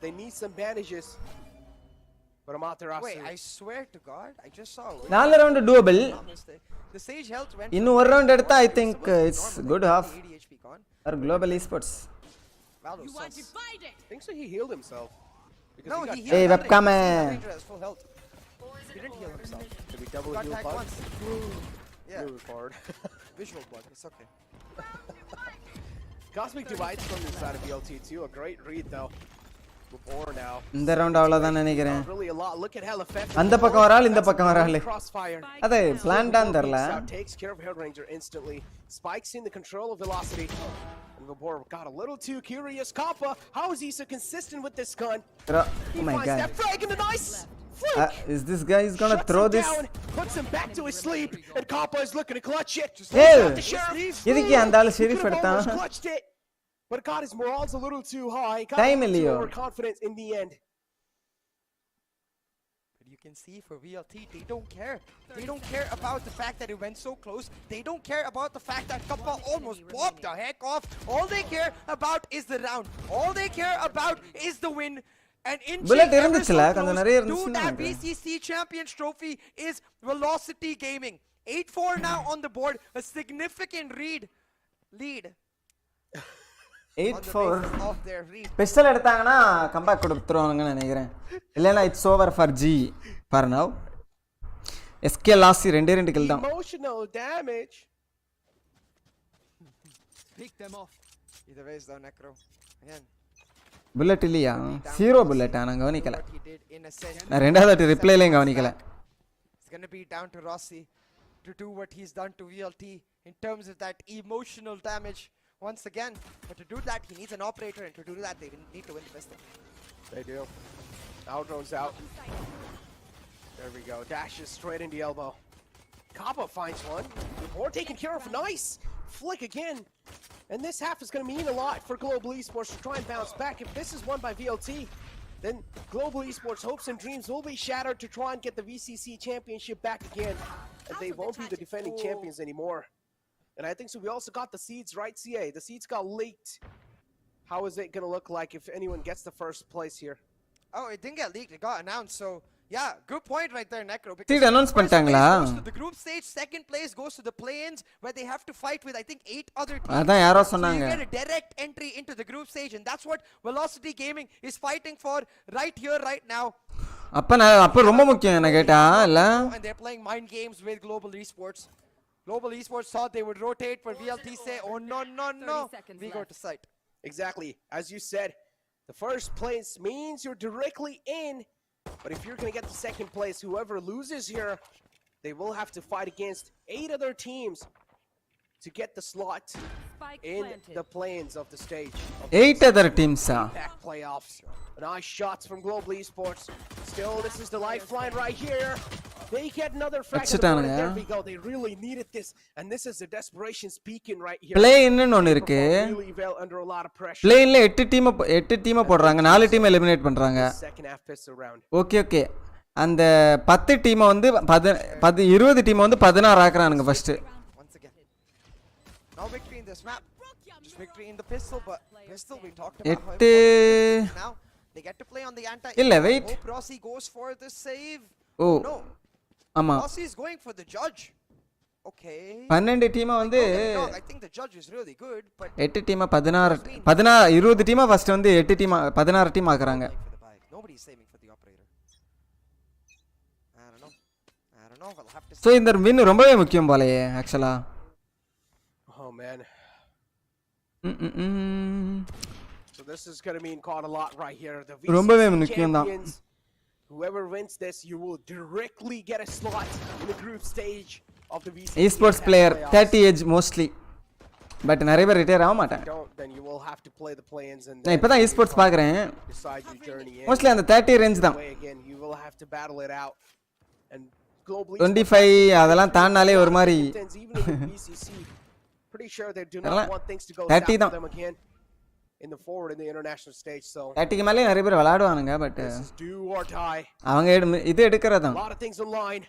They need some bandages. But I'm out there. Wait, I swear to God, I just saw it. 4 round doable. The Sage health went. In 1 round எடுத்தா I think it's good half. Or Global Esports. You are divided. I think so he healed himself. No, he healed. Hey, webcam. Full health. He didn't heal himself. Did we double heal once? Yeah. Move forward. Visual blood. It's okay. Cosmic Divides from the side of BLT too. A great read though. Before now. இந்த round அவ்வளவுதான் நினைக்கிறேன். Really a lot. Look at hell effect. அந்த பக்கம் வரால் இந்த பக்கம் வரால். அது பிளான்டான்னு தெரியல. Takes care of Hellranger instantly. Spikes in the control of velocity. And Vibor got a little too curious. Kappa, how is he so consistent with this gun? Oh my god. That frag in the nice. Is this guy is gonna throw this? Puts him back to his sleep, and Kappa is looking to clutch it. Hey, idike andal sheriff eduthan. Clutched it, but God, his morale's a little too high. Time illiyo. Overconfidence in the end. But you can see for VLT, they don't care. They don't care about the fact that it went so close. They don't care about the fact that Kappa almost popped the heck off. All they care about is the round. All they care about is the win. And in bullet irundhuchla konja nariya to that BCC Champions Trophy is Velocity Gaming. 8-4 now on the board, a significant lead. 8-4 pistol எடுத்தாங்கனா comeback கொடுத்துருவாங்கன்னு நினைக்கிறேன். இல்லனா it's over for G for now. SK last 2 kill தான். Emotional damage. Pick them off. Either way is the Necro. Again. Bullet இல்லையா 0 bullet நான் கவனிக்கல. நான் ரெண்டாவது ரிப்ளைலயும் கவனிக்கல. going to be down to Rossi to do what he's done to VLT in terms of that emotional damage once again. But to do that, he needs an operator, and to do that, they need to win the pistol. They do. Outrone's out. There we go. Dashes straight in the elbow. Kappa finds one. More taken care of. Nice flick again. And this half is going to mean a lot for Global Esports to try and bounce back. If this is won by VLT, then Global Esports' hopes and dreams will be shattered to try and get the VCC championship back again. And they won't be the defending champions anymore. And I think so. We also got the seeds, right, CA? The seeds got leaked. How is it going to look like if anyone gets the first place here? Oh, it didn't get leaked. It got announced. So, yeah, good point right there, Necro. Seed announce பண்ணிட்டாங்களா? Goes to the group stage. Second place goes to the play-ins, where they have to fight with, I think, 8 other teams. அதான் யாரோ So சொன்னாங்க. you get a direct entry into the group stage, and that's what Velocity Gaming is fighting for right here, right now. அப்ப ரொம்ப முக்கியம் என்ன கேட்டா இல்ல? And they're playing mind games with Global Esports. Global Esports thought they would rotate, but VLT say, oh no, we go to site. Exactly. As you said, the first place means you're directly in. But if you're going to get the second place, whoever loses here, they will have to fight against 8 other teams to get the slot in the play-ins of the stage. 8 other teams. Back playoffs. Nice shots from Global Esports. Still, this is the lifeline right here. They get another fracture. There we go. They really needed this. And this is the desperation speaking right here. Play-in ன்னு ஒன்னு இருக்கு. Under a lot of pressure. Play-inல 8 team போடுறாங்க. 4 team eliminate பண்றாங்க. Second half pistol round. Okay. அந்த 10 team வந்து 20 team வந்து 16 ஆக்குறானுங்க first. Once again. No victory in this map. Just victory in the pistol, but pistol we talked about how now they get to play on the anti. இல்ல wait. Hope Rossi goes for the save. Oh. No. ஆமா. Rossi is going for the judge. Okay. 12 team வந்து I think the judge is really good, but 8 team 20 team first வந்து 8 team 16 team ஆக்குறாங்க. Nobody is saving for the operator. I don't know. I'll have to. So இந்த win ரொம்பவே முக்கியம் போலயே ஆக்சுவலா. Oh man. So this is going to mean caught a lot right here. The ரொம்பவே முக்கியம் தான். Whoever wins this, you will directly get a slot in the group stage of the VCC. Esports player 30 age mostly. But நிறைய பேர் retire ஆக மாட்டாங்க. Then you will have to play the play-ins and நான் இப்பதான் esports பார்க்கறேன். Mostly அந்த 30 range தான். Again, you will have to battle it out. And globally 25 அதெல்லாம் தாண்டாலே ஒரு மாதிரி pretty sure they do not want things to go south for them again in the forward in the international stage. So 30 க்கு மேலே நிறைய பேர் விளையாடுவாங்க but அவங்க இது எடுக்கறதா a lot of things in line.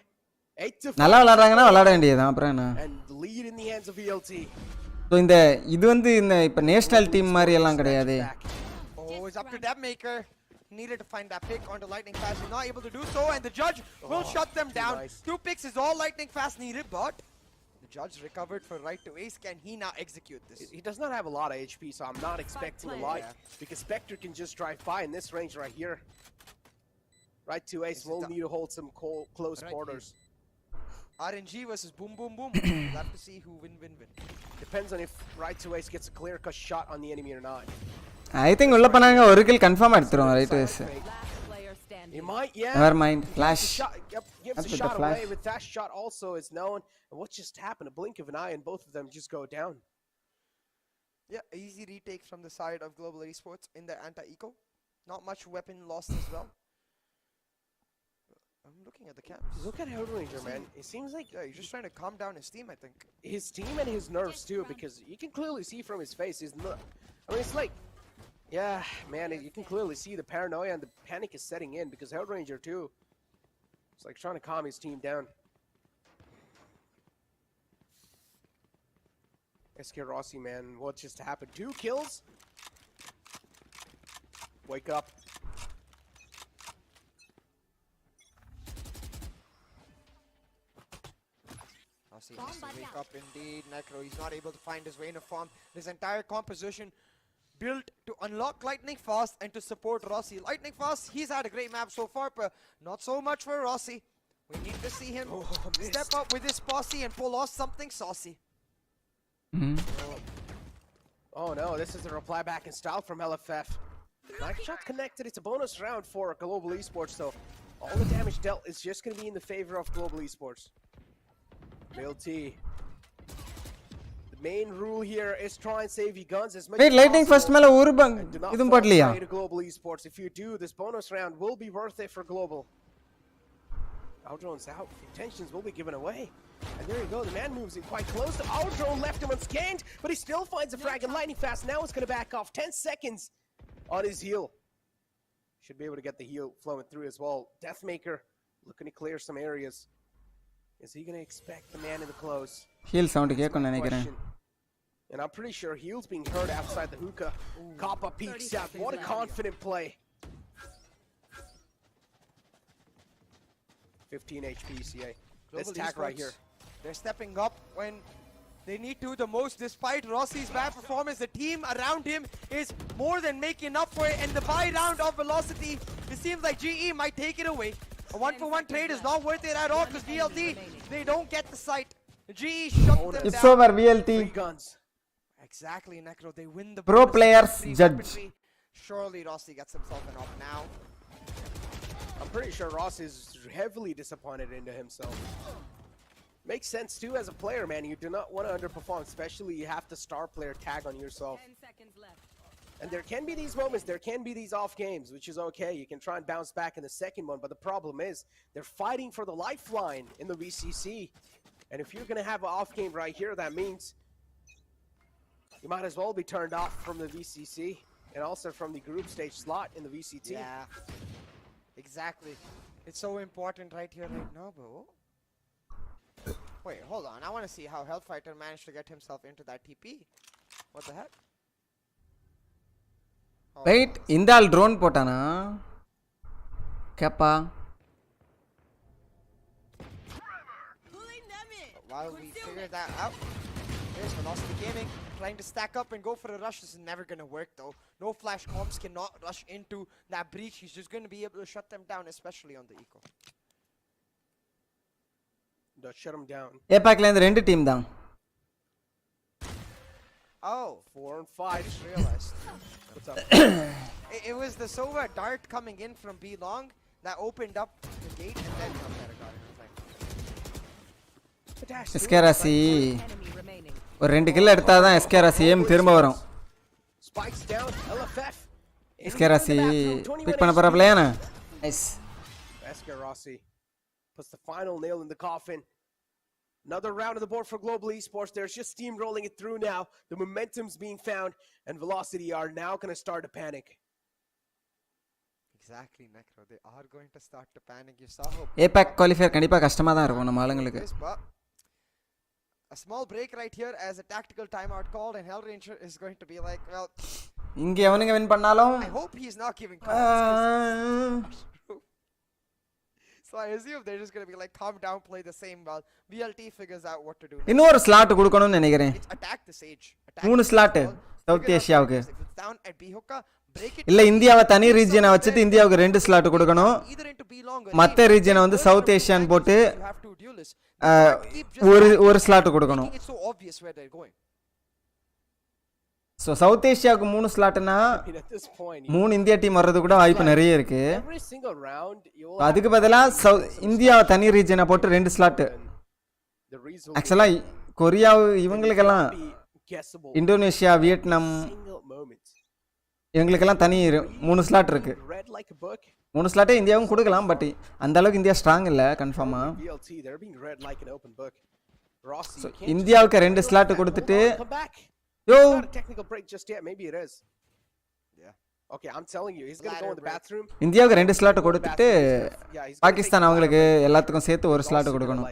நல்லா விளையாடுறாங்கன்னா விளையாட வேண்டியதுதான் அப்புறம் என்ன. And lead in the hands of VLT. So இந்த இது வந்து இந்த இப்ப நேஷனல் டீம் மாதிரி எல்லாம் கிடையாது. Oh, it's up to Depmaker. Needed to find that pick onto Lightning Fast. He's not able to do so, and the judge will shut them down. Nice. 2 picks is all Lightning Fast needed, but the judge recovered for right to ace. Can he now execute this? He does not have a lot of HP, so I'm not expecting a lot. Because Spectre can just drive by in this range right here. Right to ace will need to hold some close quarters. RNG versus boom boom boom. We'll have to see who win. Depends on if right to ace gets a clear cut shot on the enemy or not. I think உள்ள பண்ணாங்க ஒரு kill confirm எடுத்துறோம் right ways. He might, yeah. Never mind. Flash. Gives a shot away with that shot also is known. And what just happened? A blink of an eye and both of them just go down. Yeah, easy retake from the side of Global Esports in the anti-eco. Not much weapon lost as well. I'm looking at the camps. Look at Hellranger, man. It seems like he's just trying to calm down his team, I think. His team and his nerves too, because you can clearly see from his face. It's like, yeah, man, you can clearly see the paranoia and the panic is setting in because Hellranger too. It's like trying to calm his team down. SK Rossi, man, what just happened? 2 kills? Wake up. Rossi has to wake up indeed. Necro, he's not able to find his way in a form. This entire composition built to unlock Lightning Fast and to support Rossi. Lightning Fast, he's had a great map so far, but not so much for Rossi. We need to see him step up with his posse and pull off something saucy. Oh no, this is a reply back in style from LFF. Nice shot connected. It's a bonus round for Global Esports, so All the damage dealt is just going to be in the favor of Global Esports. VLT. The main rule here is try and save your guns as much Wait, as lighting first possible. மேல ஒரு bunk And do not இதுவும் fall போடலையா? prey to Global Esports. If you do, this bonus round will be worth it for Global. Outdrone's out. Intentions will be given away. And there you go. The man moves in quite close. The Outdrone left him unscanned, but he still finds a frag and lightning fast. Now it's going to back off. 10 seconds on his heal. Should be able to get the heal flowing through as well. Deathmaker looking to clear some areas. Is he going to expect the man in the close? Heal sound கேட்கும் நினைக்கிறேன். And I'm pretty sure heal's being heard outside the hookah. Kappa peeks out. What a confident play. 15 HP CA. Let's tag right here. They're stepping up when they need to the most. Despite Rossi's bad performance, the team around him is more than making up for it. And the buy round of Velocity, it seems like GE might take it away. A 1-for-1 trade is not worth it at all because VLT, they don't get the sight. GE shut them down. It's over VLT. Guns. Exactly, Necro. They win the Pro bonus players free judge. weaponry. Surely Rossi gets himself an up now. I'm pretty sure Ross is heavily disappointed into himself. Makes sense too as a player, man. You do not want to underperform, especially you have the star player tag on yourself. 10 seconds left. And there can be these moments, there can be these off games, which is okay. You can try and bounce back in the second one, but the problem is they're fighting for the lifeline in the VCC. And if you're going to have an off game right here, that means you might as well be turned off from the VCC and also from the group stage slot in the VCT. Yeah, exactly. It's so important right here, right now, bro. Wait, hold on. I want to see how Hellfighter managed to get himself into that TP. What the heck? Oh, wait இந்த ஆள் drone போட்டானா கேப்பா While we figure that out, here's Velocity Gaming trying to stack up and go for a rush. This is never going to work though. No flash comps cannot rush into that breach. He's just going to be able to shut them down, especially on the eco. Don't shut him down. ஏபாக்ல இருந்து ரெண்டு team தான். Oh, 4 and 5. I just realized. What's up? It was the Sova dart coming in from B long that opened up the gate and then எஸ்கேராசி Enemy remaining. ஒரு ரெண்டு kill எடுத்தாதான் எஸ்கேராசி ஏம் திரும்ப வரும். Spikes down. LFF. எஸ்கேராசி big பண்ண போறாப்லையானே. Nice. Escarassi puts the final nail in the coffin. Another round of the board for Global Esports. There's just steamrolling it through now. The momentum's being found, and Velocity are now going to start to panic. Exactly, Necro. They are going to start to panic. You saw how APAC qualifier கண்டிப்பா கஷ்டமா தான் இருக்கும் நம்ம ஆளுங்களுக்கு. A small break right here as a tactical timeout called, and Hellranger is going to be like, well, இங்க எவனுங்க win பண்ணாலும் I hope he's not giving calls. So I assume they're just going to be like, calm down, play the same well. VLT figures out what to do. இன்னொரு slot கொடுக்கணும்னு நினைக்கிறேன். Attack the Sage. மூணு slot south ஏசியாவுக்கு. If it's down at B hookah, break it. இல்ல இந்தியாவை தனி ரீஜியனை வச்சிட்டு இந்தியாவுக்கு ரெண்டு ஸ்லாட் கொடுக்கணும். Either into B long or மத்த ரீஜியனை வந்து சவுத் ஏசியான்னு போட்டு you have to duelist. ஒரு ஸ்லாட் கொடுக்கணும். It's so obvious where they're going. So south ஏசியாவுக்கு மூணு ஸ்லாட்னா மூணு இந்தியா டீம் வர்றது கூட வாய்ப்பு நிறைய இருக்கு. அதுக்கு பதிலா இந்தியா தனி ரீஜனை போட்டு ரெண்டு ஸ்லாட். ஆக்சுவலா கொரியா இவங்களுக்கெல்லாம் இந்தோனேஷியா வியட்நாம் இவங்களுக்கெல்லாம் தனி மூணு ஸ்லாட் இருக்கு. மூணு ஸ்லாட்டே இந்தியாவும் கொடுக்கலாம், பட் அந்த அளவுக்கு இந்தியா ஸ்ட்ராங் இல்ல கன்ஃபார்மா. இந்தியாவுக்கு ரெண்டு ஸ்லாட் கொடுத்துட்டு Yo, not a technical break just yet. Maybe it is. Yeah. Okay, I'm telling you, he's going to go in the bathroom. இந்தியாவுக்கு ரெண்டு ஸ்லாட் கொடுத்துட்டு பாகிஸ்தான் அவங்களுக்கு எல்லாத்துக்கும் சேர்த்து ஒரு ஸ்லாட் கொடுக்கணும்.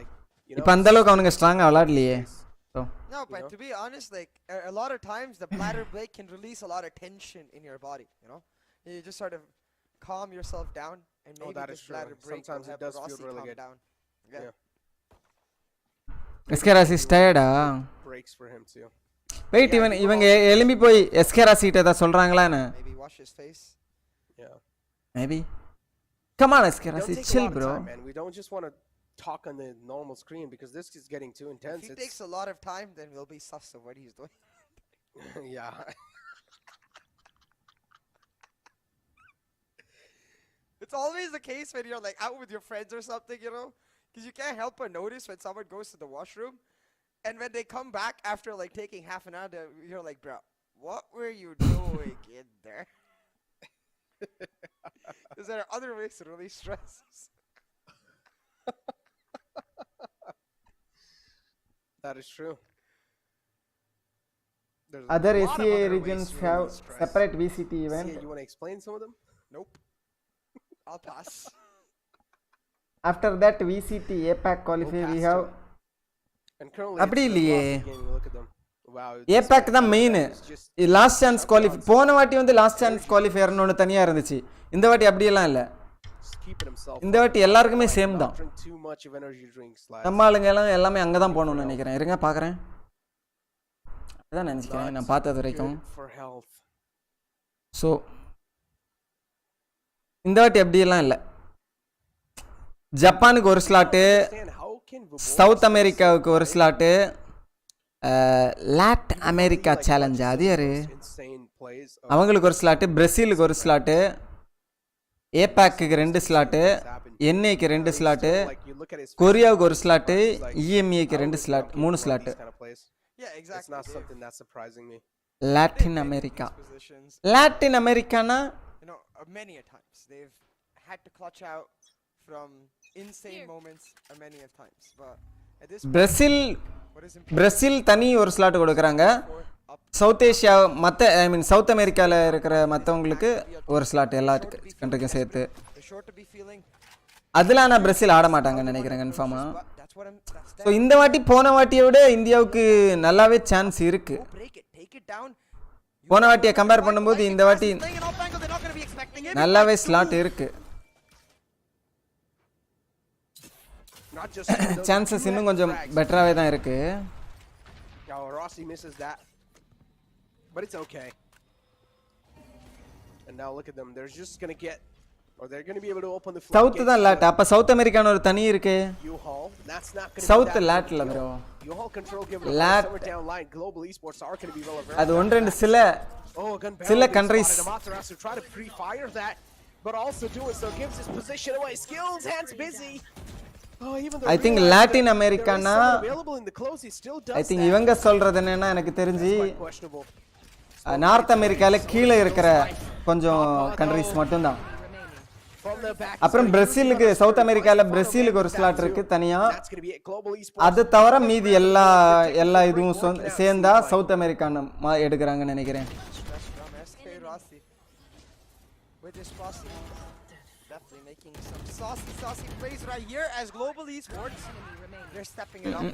இப்போ அந்த அளவுக்கு அவனுங்க ஸ்ட்ராங்கா விளையாடலையே. No, but to be honest, like a lot of times the bladder break can release a lot of tension in your body, you know? You just sort of calm yourself down and maybe this bladder break sometimes will it help does feel Rossi really calm good. down. Yeah. எஸ்கேராசி டயர்டா? Breaks for him too. Wait இவங்க எலும்பி போய் எஸ்கேராசி கிட்ட ஏதாவது சொல்றாங்களான்னு? Maybe wash his face. Yeah. Maybe. Come on Eskerasi, chill bro. Time, man. We don't just want to talk on the normal screen because this is getting too intense. If he takes a lot of time, then we'll be sus of what he's doing. Yeah. It's always the case when you're like out with your friends or something, you know, because you can't help but notice when someone goes to the washroom, and when they come back after like taking half an hour, you're like, bro, what were you doing in there? Because there are other ways to release stress. That is true. There's Other a lot of ACA other ways regions to have release stress. separate VCT event. CA, you want to explain some of them? Nope. I'll pass. After that VCT APAC qualifier we have. And currently அப்படி it's the இல்லையே. Rossi game. Look at them. Wow. APAC தான் main. Last chance qualify போன வாட்டி வந்து last chance குவாலிஃபயர்னு ஒன்று தனியாக இருந்துச்சு. இந்த வாட்டி அப்படியெல்லாம் இல்லை. இந்த வாட்டி எல்லாருக்குமே சேம் தான். நம்ம ஆளுங்க எல்லாம் எல்லாமே அங்கே தான் போகணும்னு நினைக்கிறேன். இருங்க பார்க்குறேன். அதான் நினைக்கிறேன் நான் பார்த்தது வரைக்கும். ஸோ இந்த வாட்டி அப்படியெல்லாம் இல்லை. ஜப்பானுக்கு ஒரு ஸ்லாட்டு, சவுத் அமெரிக்காவுக்கு ஒரு ஸ்லாட்டு, லாட் அமெரிக்கா சேலஞ்சா அது யாரு, அவங்களுக்கு ஒரு ஸ்லாட்டு, பிரேசிலுக்கு ஒரு ஸ்லாட்டு, ஏபாக்கு 2 ஸ்லாட்டு, என்ஏக்கு 2 ஸ்லாட்டு, கொரியாவுக்கு ஒரு ஸ்லாட்டு, இஎம்ஏக்கு 2 slot, 3 slot. Latin America. Latin அமெரிக்கானா many a times they've had to clutch out from insane moments many of times, but at this Brazil தனி ஒரு ஸ்லாட் கொடுக்குறாங்க. சவுத் ஏஷியா மற்ற ஐ மீன் சவுத் அமெரிக்காவில் இருக்கிற மற்றவங்களுக்கு ஒரு ஸ்லாட் எல்லா கண்ட்ரிக்கும் சேர்த்து. அதில் ஆனால் பிரேசில் ஆட மாட்டாங்கன்னு நினைக்கிறேன் கன்ஃபார்மாக. ஸோ இந்த வாட்டி போன வாட்டியை விட இந்தியாவுக்கு நல்லாவே சான்ஸ் இருக்கு. போன வாட்டியை கம்பேர் பண்ணும்போது இந்த வாட்டி நல்லாவே ஸ்லாட் இருக்கு. சான்சஸ் இன்னும் கொஞ்சம் பெட்டராகவே தான் இருக்கு. Rossi misses that, but it's okay. And now look at them. They're just gonna get, or they're gonna be able to open the floor. South தான் லாட். அப்ப சவுத் அமெரிக்கான ஒரு தனி இருக்கு. சவுத் லாட்ல bro. லாட் Global Esports are going to be relevant. அது ஒன்று ரெண்டு சில countries try to pre-fire that, but also doing so gives his position away. Skills hands busy. I think Latin Americana I think இவங்க சொல்றது என்னன்னா எனக்கு தெரிஞ்சு நார்த் அமெரிக்கால கீழே இருக்கிற கொஞ்சம் கண்ட்ரீஸ் மட்டும் தான். அப்புறம் பிரேசிலுக்கு சவுத் அமெரிக்கால பிரேசிலுக்கு ஒரு ஸ்லாட் இருக்கு தனியா. அது தவிர மீதி எல்லா இதுவும் சேர்ந்தா சவுத் அமெரிக்கான எடுக்கிறாங்கன்னு நினைக்கிறேன். Definitely making some saucy plays right here as Global Esports. They're stepping it up.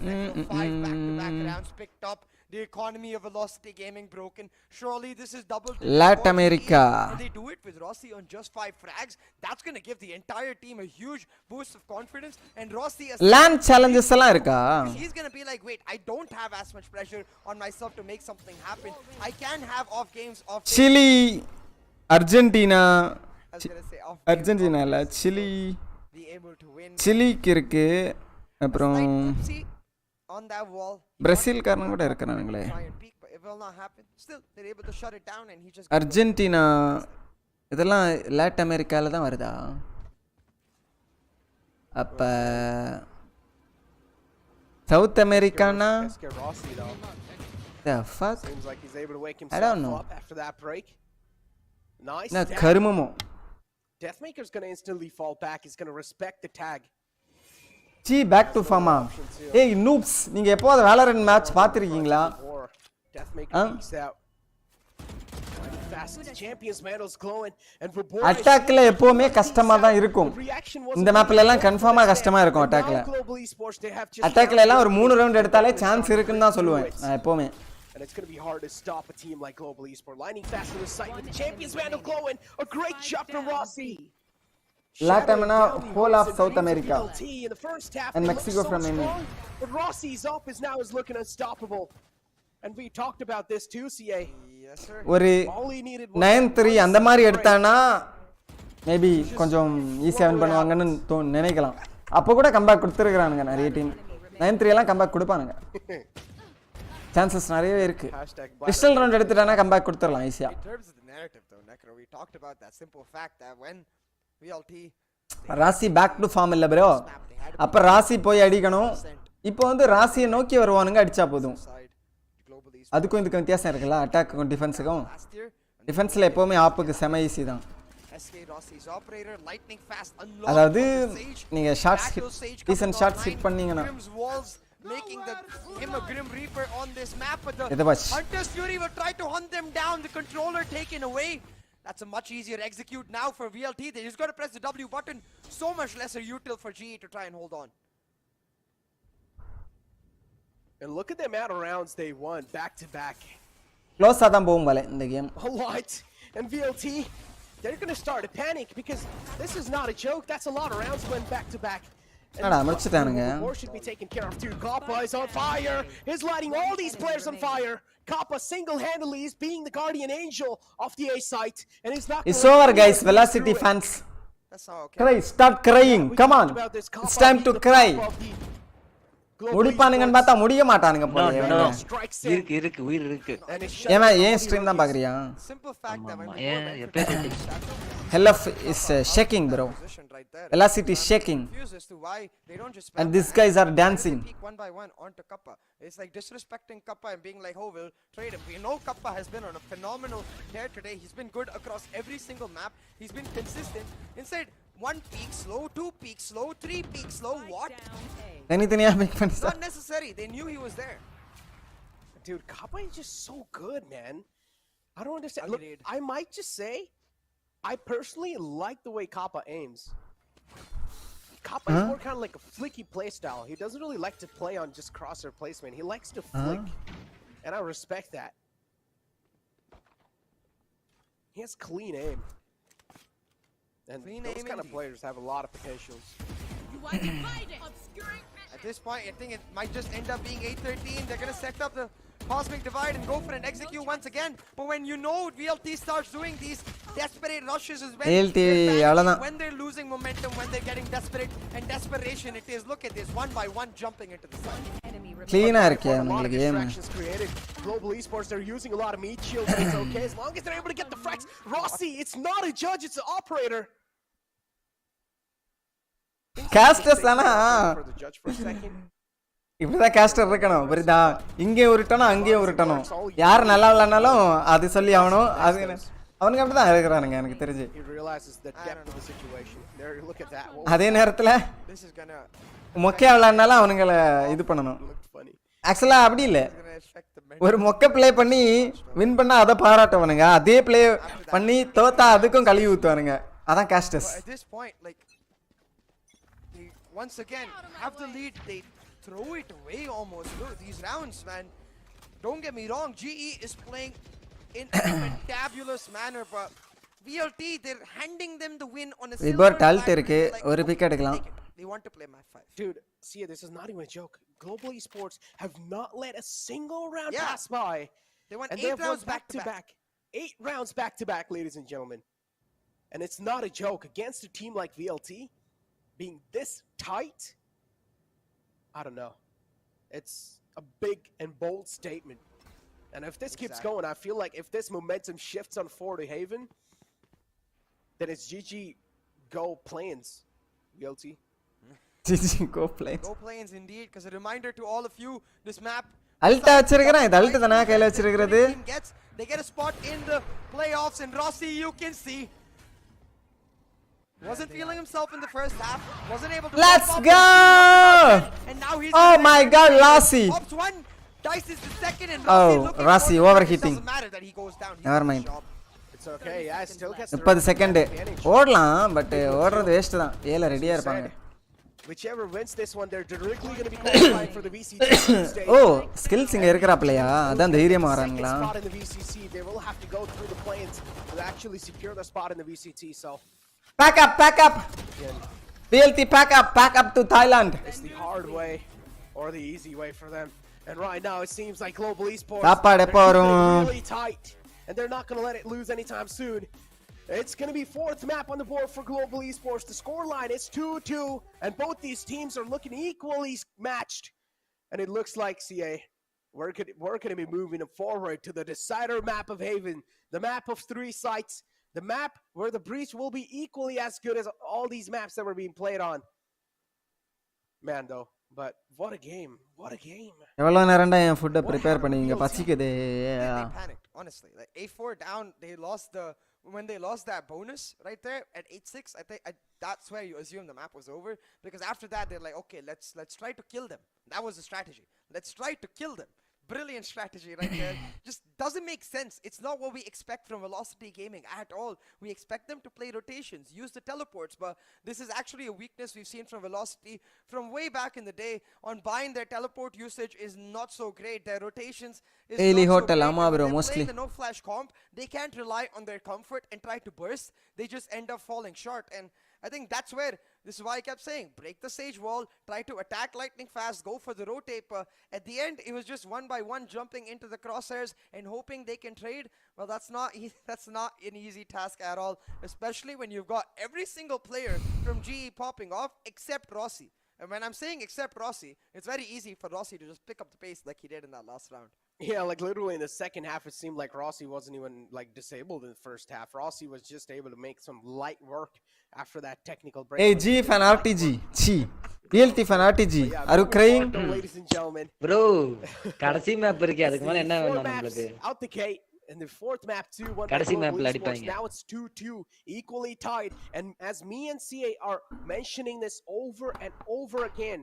5 back-to-back rounds picked up. The economy of Velocity Gaming broken. Surely this is double. Latin America. And they do it with Rossi on just 5 frags. That's going to give the entire team a huge boost of confidence. And Rossi has land challenges alla irka. He's going to be like, wait, I don't have as much pressure on myself to make something happen. I can have off games, off games. Chile, Argentina. Argentina இல்ல சிலிக்கு இருக்கு. அப்புறம் Brazil காரங்க கூட இருக்கானுங்களே. Argentina இதெல்லாம் lot அமெரிக்கால தான் வருதா? அப்ப south Americana the fuck I don't know. Nice. கருமமோ. Deathmaker's going to instantly fall back. He's going to respect the tag. Gee, back to Fama. Hey noobs, நீங்க எப்போது Valorant மேட்ச் பாத்திருக்கீங்களா? Deathmaker peeks out. Fast champions medals glowing and for boys. அட்டாக்ல எப்பவுமே கஷ்டமா தான் இருக்கும். இந்த மேப்ல எல்லாம் கன்ஃபார்மா கஷ்டமா இருக்கும் அட்டாக்ல. அட்டாக்ல எல்லாம் ஒரு 3 ரவுண்ட் எடுத்தாலே சான்ஸ் இருக்குன்னு தான் சொல்லுவேன் நான் எப்பவுமே. And it's going to be hard to stop a team like Global Esports. Lining fast to the site with the champions Vandal glowing. A great jump from Rossi. Latin whole of South America. And Mexico from India. But Rossi's up is now is looking unstoppable. And we talked about this too, CA. Yes, sir. ஒரு 9-3 அந்த மாதிரி எடுத்தானா maybe கொஞ்சம் ஈஸியா win பண்ணுவாங்கன்னு நினைக்கலாம். அப்போ கூட comeback கொடுத்துருக்கானுங்க நிறைய டீம். 9-3 எல்லாம் கம்பேக் கொடுப்பானுங்க. சான்சஸ் நிறையவே இருக்கு. பிஸ்டல் ரவுண்ட் எடுத்துட்டானா கம்பேக் கொடுத்துறலாம் ஈஸியா. In terms of the narrative though, Nekro, we talked about that simple fact that when VLT. ராசி பேக் டு ஃபார்ம் இல்ல ப்ரோ. அப்ப ராசி போய் அடிக்கணும். இப்போ வந்து ராசியை நோக்கி வருவானுங்க, அடிச்சா போதும். அதுக்கும் இதுக்கும் வித்தியாசம் இருக்குல்ல, அட்டாக்குக்கும் டிஃபென்ஸுக்கும். டிஃபென்ஸ்ல எப்பவுமே ஆப்புக்கு செம ஈஸி தான். அதாவது நீங்க ஷாட்ஸ் டீசன்ட் ஷாட்ஸ் ஹிட் பண்ணீங்கன்னா making him a Grim Reaper on this map, but the Hunter's Fury will try to hunt them down. The controller taken away. That's a much easier execute now for VLT. They just got to press the W button. So much lesser util for GE to try and hold on. And look at the amount of rounds they won back to back. Close ஆ தான் போகும் போல இந்த game. A lot. And VLT, they're going to start to panic because this is not a joke. That's a lot of rounds went back to back. என்னடா முடிச்சிட்டானுங்க. More should be taken care of too. Kappa is on fire. He's lighting all these players on fire. Kappa single-handedly is being the guardian angel of the A site, and he's not. It's over, guys. Velocity fans. That's all okay. Cry, start crying. Come on. It's time to cry. முடிப்பானுங்கன்னு பார்த்தா முடிய மாட்டானுங்க போல. இருக்கு உயிர் இருக்கு. ஏமா ஏன் stream தான் பாக்குறியா? Simple fact that when hell of is shaking bro. Velocity is shaking. And these guys are dancing. One by one onto Kappa. It's like disrespecting Kappa and being like, oh, we'll trade him. We know Kappa has been on a phenomenal tear today. He's been good across every single map. He's been consistent. Instead, 1 peak slow, 2 peak slow, 3 peak slow. What? Anything you make fun? Not necessary. They knew he was there. Dude, Kappa is just so good, man. I don't understand. Look, I might just say, I personally like the way Kappa aims. Kappa is more kind of like a flicky playstyle. He doesn't really like to play on just crosshair placement. He likes to flick, and I respect that. He has clean aim. And those kind of players have a lot of potentials. At this point, I think it might just end up being 8-13. They're going to set up the Cosmic Divide and go for an execute once again. But when you know VLT starts doing these desperate rushes is when they're losing momentum, when they're getting desperate, and desperation it is. Look at this, one by one jumping into the side. Clean இருக்கே உங்களுக்கு game. Global Esports, they're using a lot of meat shields, but it's okay as long as they're able to get the frags. Rossi, it's not a judge, it's an operator. Casters தானா? இப்படிதான் castor இருக்கணும். புரியுதா? இங்கே உருட்டணும், அங்கே உருட்டணும். யார் நல்லா விளையாடுனாலும் அது சொல்லி ஆகணும். அது அவனுக்கு அப்படிதான் இருக்கிறானுங்க எனக்கு தெரிஞ்சு. அதே நேரத்துல மொக்கையா விளையாடுனாலும் அவனுங்கள இது பண்ணணும். ஆக்சுவலா அப்படி இல்ல. ஒரு மொக்க பிளே பண்ணி வின் பண்ணா அதை பாராட்டுவானுங்க. அதே பிளே பண்ணி தோத்தா அதுக்கும் கழுவி ஊத்துவானுங்க. அதான் casters. Once again, have the lead, they throw it away almost. Look, these rounds, man. Don't get me wrong, GE is playing in a fantabulous manner, but VLT, they're handing them the win on a silver platter. They want to play map 5. Dude, see, this is not even a joke. Global Esports have not let a single round pass by. They won 8 rounds back to back. 8 rounds back to back, ladies and gentlemen. And it's not a joke. Against a team like VLT, being this tight, I don't know. It's a big and bold statement. And if this keeps going, I feel like if this momentum shifts on 4 to Haven, then it's GG go plains, VLT. GG go plains. Go plains indeed, because a reminder to all of you, this map Alt வச்சிருக்கேன். இது Alt தானா கையில வச்சிருக்கிறது? They get a spot in the playoffs, and Rossi, you can see, wasn't feeling himself in the first half, wasn't able to. Let's go! And now he's oh my god, Lassi! Pops one, dices the second, and Rossi overheating. Doesn't matter that he goes down. Never mind. It's okay. Yeah, still gets 30 second ஓடலாம், but ஓடுறது waste தான். ஏல ரெடியா இருப்பாங்க. Whichever wins this one, they're directly going to be qualifying for the VCT stage. Oh, skills இங்க இருக்கறாப்லையா? அதான் தைரியமா வராங்களா? They will have to go through the plains to actually secure the spot in the VCT. So pack up. VLT pack up to Thailand. It's the hard way or the easy way for them. And right now it seems like Global Esports are really tight, and they're not going to let it lose anytime soon. It's going to be 4th map on the board for Global Esports. The scoreline is 2-2, and both these teams are looking equally matched. And it looks like, CA, we're going to be moving forward to the decider map of Haven, the map of 3 sites, the map where the breach will be equally as good as all these maps that were being played on. Man, though, but what a game! What a game! எவ்வளவு நேரம்டா என் ஃபுட்டை prepare பண்ணுவீங்க பசிக்குதே. They panicked, honestly. Like A4 down, they lost when they lost that bonus right there at 8-6. I think that's where you assume the map was over, because after that they're like, okay, let's try to kill them. That was the strategy. Let's try to kill them. Brilliant strategy right there. Just doesn't make sense. It's not what we expect from Velocity Gaming at all. We expect them to play rotations, use the teleports, but this is actually a weakness we've seen from Velocity from way back in the day. On buying, their teleport usage is not so great. Their rotations is Daily not hotel, so great. bro, When they're mostly. playing the no flash comp, they can't rely on their comfort and try to burst. They just end up falling short, and I think that's where, this is why I kept saying, break the Sage wall, try to attack lightning fast, go for the rotate. At the end, it was just one by one jumping into the crosshairs and hoping they can trade. Well, that's not an easy task at all, especially when you've got every single player from GE popping off except Rossi. And when I'm saying except Rossi, it's very easy for Rossi to just pick up the pace like he did in that last round. Yeah, like literally in the second half, it seemed like Rossi wasn't even like disabled in the first half. Rossi was just able to make some light work after that technical break. Hey, G fan RTG. Chi. PLT fan RTG. Are you crying? Ladies and gentlemen. Bro, கடைசி map இருக்கு அதுக்கு மேல என்ன வேணும் நமக்கு? Out the gate. In the fourth map too, one கடைசி by மேப்ல Global Esports. அடிப்பாங்க. Now it's 2-2, equally tied. And as me and CA are mentioning this over and over again,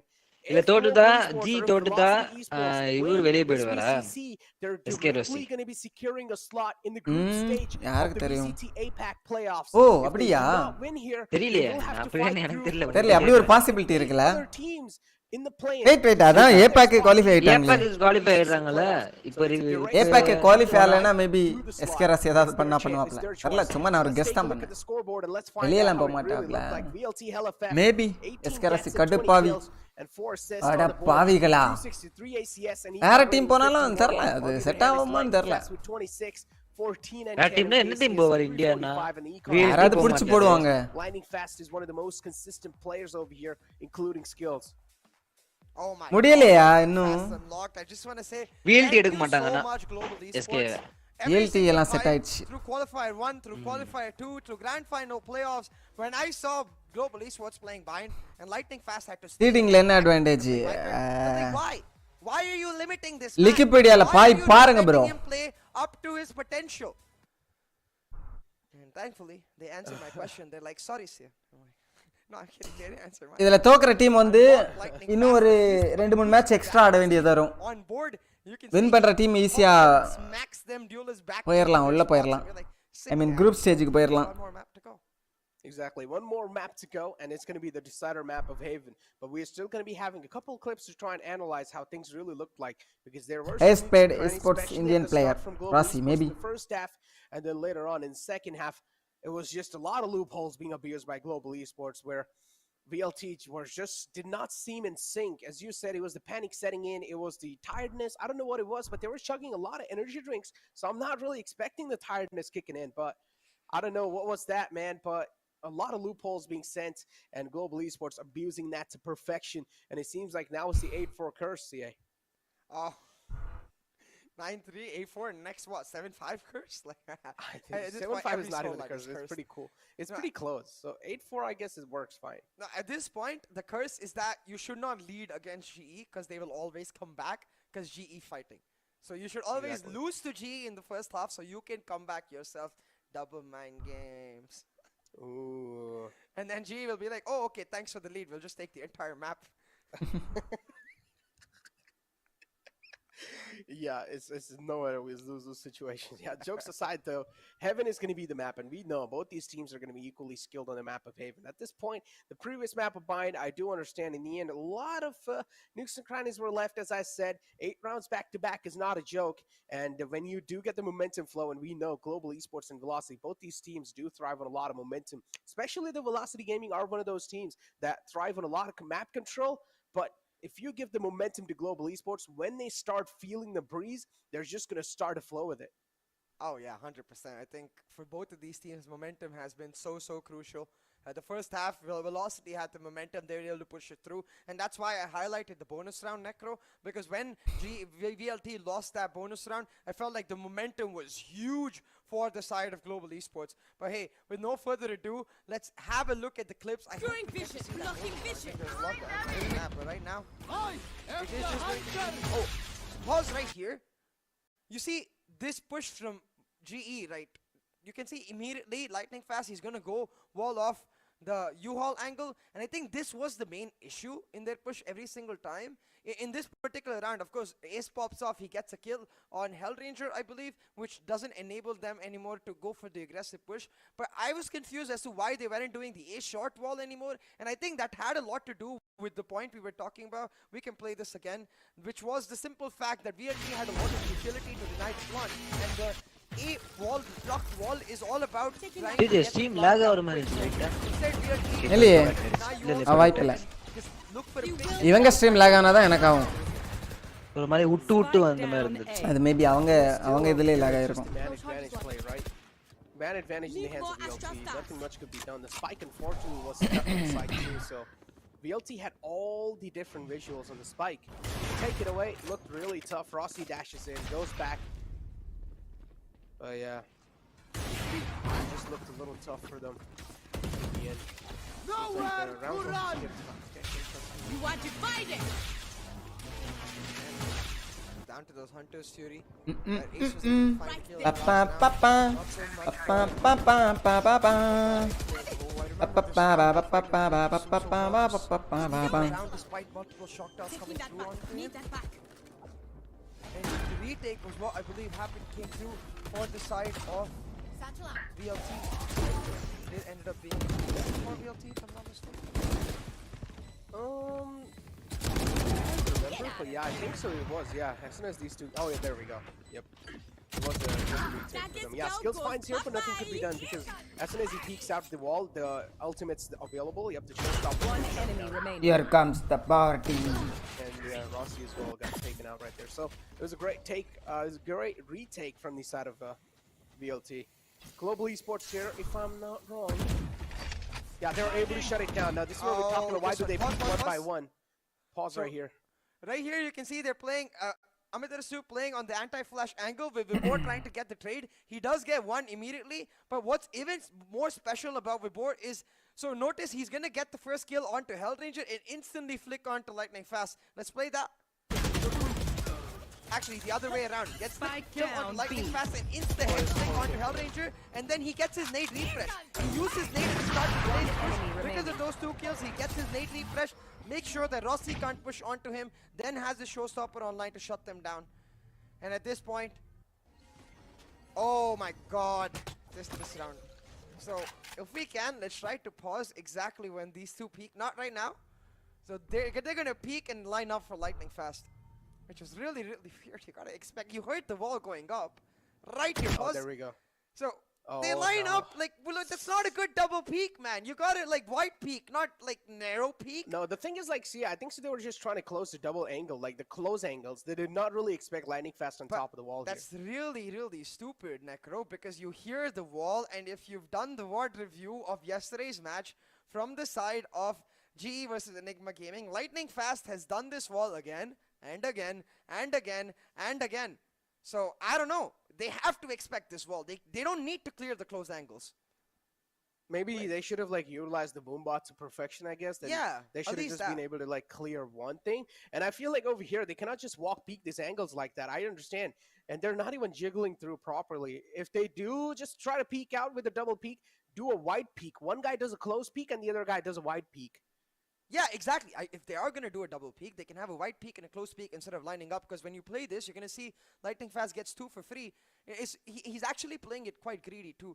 இவ தோட்டுதா ஜி தோட்டுதா இவரு வெளியே போயிடுவாரா? they're SK Rossi. directly going to be securing a slot in the group stage of the VCT APAC playoffs. O If they அப்படியா? do not win here, தெரியலையே, they will have to அப்படியே fight எனக்கு through தெரியல. தெரியல, அப்படி ஒரு possibility இருக்குல்ல? other teams in the play-in. Wait அதான் ஏபாக் குவாலிஃபை ஆயிட்டாங்களே. ஏபாக் குவாலிஃபை ஆயிட்டாங்கல. இப்போ ஏபாக் குவாலிஃபை ஆகலனா மேபி எஸ்கே ராசி ஏதாவது பண்ணுவாப்ல. தெரியல, சும்மா நான் ஒரு கெஸ் தான் பண்ணேன். வெளியலாம் போக மாட்டாப்ல. மேபி எஸ்கே ராசி கடுப்பாவி. அட பாவிகளா. வேற டீம் போனாலும் தெரியல, அது செட் ஆகுமான்னு தெரியல. வேற டீம்னா என்ன டீம் போவார் இந்தியானா? யாராவது புடிச்சு போடுவாங்க. Lightning Fast is one of the most consistent players over here, including skills. Oh my முடியலையா இன்னும்? I just want to say VLT எடுக்க மாட்டாங்கனா SK VLT எல்லாம் செட் ஆயிடுச்சு. Through qualifier 1, through qualifier 2, through grand final playoffs, when I saw Global Esports playing Bind and Lightning Fast had to சீடிங்ல என்ன advantage? Why are you limiting this? விக்கிபீடியால பாருங்க bro. Play up to his potential. And thankfully they answered my question. They're like, sorry sir. No, I'm kidding. They didn't answer my இதுல தோக்குற team வந்து இன்னும் ஒரு 2-3 match extra ஆட வேண்டியது வரும். on board. You can win பண்ற team ஈஸியா smacks them duelers back. போயிரலாம், உள்ள போயிரலாம். I mean group stageக்கு போயிரலாம். Exactly. One more map to go, and it's going to be the decider map of Haven. But we're still going to be having a couple of clips to try and analyze how things really looked like, because there were highest paid esports Indian player, Rossi, maybe. In the first half, and then later on in the second half, it was just a lot of loopholes being abused by Global Esports, where VLT did not seem in sync. As you said, it was the panic setting in. It was the tiredness. I don't know what it was, but they were chugging a lot of energy drinks. So I'm not really expecting the tiredness kicking in. But I don't know what was that, man. But a lot of loopholes being sent, and Global Esports abusing that to perfection. And it seems like now it's the 8-4 curse, CA. Oh. 9-3, 8-4, and next what? 7-5 curse? Like 7-5 is not even a curse. It's pretty cool. It's pretty close. So 8-4, I guess it works fine. No, at this point, the curse is that you should not lead against GE, because they will always come back, because GE fighting. So you should always lose to GE in the first half, so you can come back yourself. Double mind games. Ooh. And then GE will be like, oh, okay, thanks for the lead. We'll just take the entire map. Yeah, it's nowhere we lose those situations. Yeah, jokes aside though, Heaven is going to be the map, and we know both these teams are going to be equally skilled on the map of Haven. At this point, the previous map of Bind, I do understand in the end, a lot of nukes and crannies were left, as I said. 8 rounds back-to-back is not a joke, and when you do get the momentum flow, and we know Global Esports and Velocity, both these teams do thrive on a lot of momentum, especially the Velocity Gaming are one of those teams that thrive on a lot of map control, but if you give the momentum to Global Esports, when they start feeling the breeze, they're just going to start a flow with it. Oh, yeah, 100%. I think for both of these teams, momentum has been so crucial. The first half, Velocity had the momentum. They were able to push it through. And that's why I highlighted the bonus round, Necro. Because when VLT lost that bonus round, I felt like the momentum was huge for the side of Global Esports. But hey, with no further ado, let's have a look at the clips. I Throwing vision, blocking vision. But right now, it is just going to be... Oh, pause right here. You see this push from GE, right? You can see immediately, lightning fast, he's going to go wall off the U-Haul angle. And I think this was the main issue in their push every single time. In this particular round, of course, Ace pops off, he gets a kill on Hellranger, I believe, which doesn't enable them anymore to go for the aggressive push. But I was confused as to why they weren't doing the Ace short wall anymore, and I think that had a lot to do with the point we were talking about. We can play this again, which was the simple fact that VLT had a lot of utility to deny the plant, and the A wall, the blocked wall is all about trying to get stream lag or man. Instead VLT வாய்ப்பில்லை இவங்க stream lock ஆனாதான் எனக்கு ஆகும் ஒரு மாதிரி விட்டு அந்த மாதிரி இருந்துச்சு அது மேபி அவங்க இதுலயே லாக் ஆயிருக்கும் Man advantage in the hands of VLT. Nothing much could be done. The spike unfortunately was stuck inside too, so VLT had all the different visuals on the spike. Take it away, looked really tough. Rossi dashes in, goes back. But yeah, it just looked a little tough for them in the end. Nowhere to run! You want to fight it? Down to those hunters, Fury. Despite multiple shock darts coming through on him. And the retake was what I believe came through for the side of VLT. It ended up being for VLT, if I'm not mistaken. But yeah, I think so. It was. Yeah, as soon as these two. Oh yeah, there we go. Yep. It was a retake for them. Yeah, skills finds here, but nothing could be done because as soon as he peeks out the wall, the ultimate's available. You have to just stop. One enemy remaining. Here comes the party. And yeah, Rossi as well got taken out right there. So it was a great take. It was a great retake from the side of VLT. Global Esports here, if I'm not wrong. Yeah, they were able to shut it down. Now this is where we're talking about why do they peek one by one. Pause right here. Right here, you can see they're playing. Amitarasu playing on the anti-flash angle with Vibor trying to get the trade. He does get one immediately, but what's even more special about Vibor is, so notice he's going to get the first kill onto Hellranger and instantly flick onto Lightning Fast. Let's play that. Actually, the other way around. Gets the kill onto Lightning Fast and insta-head flick onto Hellranger, and then he gets his nade refresh. He uses nade to start to play the push. Because of those 2 kills, he gets his nade refresh. Make sure that Rossi can't push onto him, then has the showstopper online to shut them down. And at this point, oh my god, this round. So if we can, let's try to pause exactly when these two peak. Not right now. So they're gonna peak and line up for Lightning Fast, which was really, really weird. You gotta expect. You heard the wall going up, right here. Pause. Oh, there we go. So they line up like, well, that's not a good double peak, man. You got it like wide peak, not like narrow peak. No, the thing is like, see, I think so they were just trying to close the double angle, like the close angles. They did not really expect Lightning Fast on top of the wall that's here. Really, really stupid, Necro, because you hear the wall, and if you've done the VOD review of yesterday's match from the side of GE versus Enigma Gaming, Lightning Fast has done this wall again, and again, and again, and again. So, I don't know. They have to expect this wall. They don't need to clear the close angles. Maybe they should have like utilized the boom bot to perfection, I guess. Yeah, they should have just been able to like clear one thing. And I feel like over here they cannot just walk peek these angles like that. I understand, and they're not even jiggling through properly. If they do just try to peek out with a double peek, do a wide peek. One guy does a close peek and the other guy does a wide peek. Yeah, exactly. If they are going to do a double peek, they can have a wide peek and a close peek instead of lining up, because when you play this, you're going to see Lightning Fast gets 2 for free. He's actually playing it quite greedy too.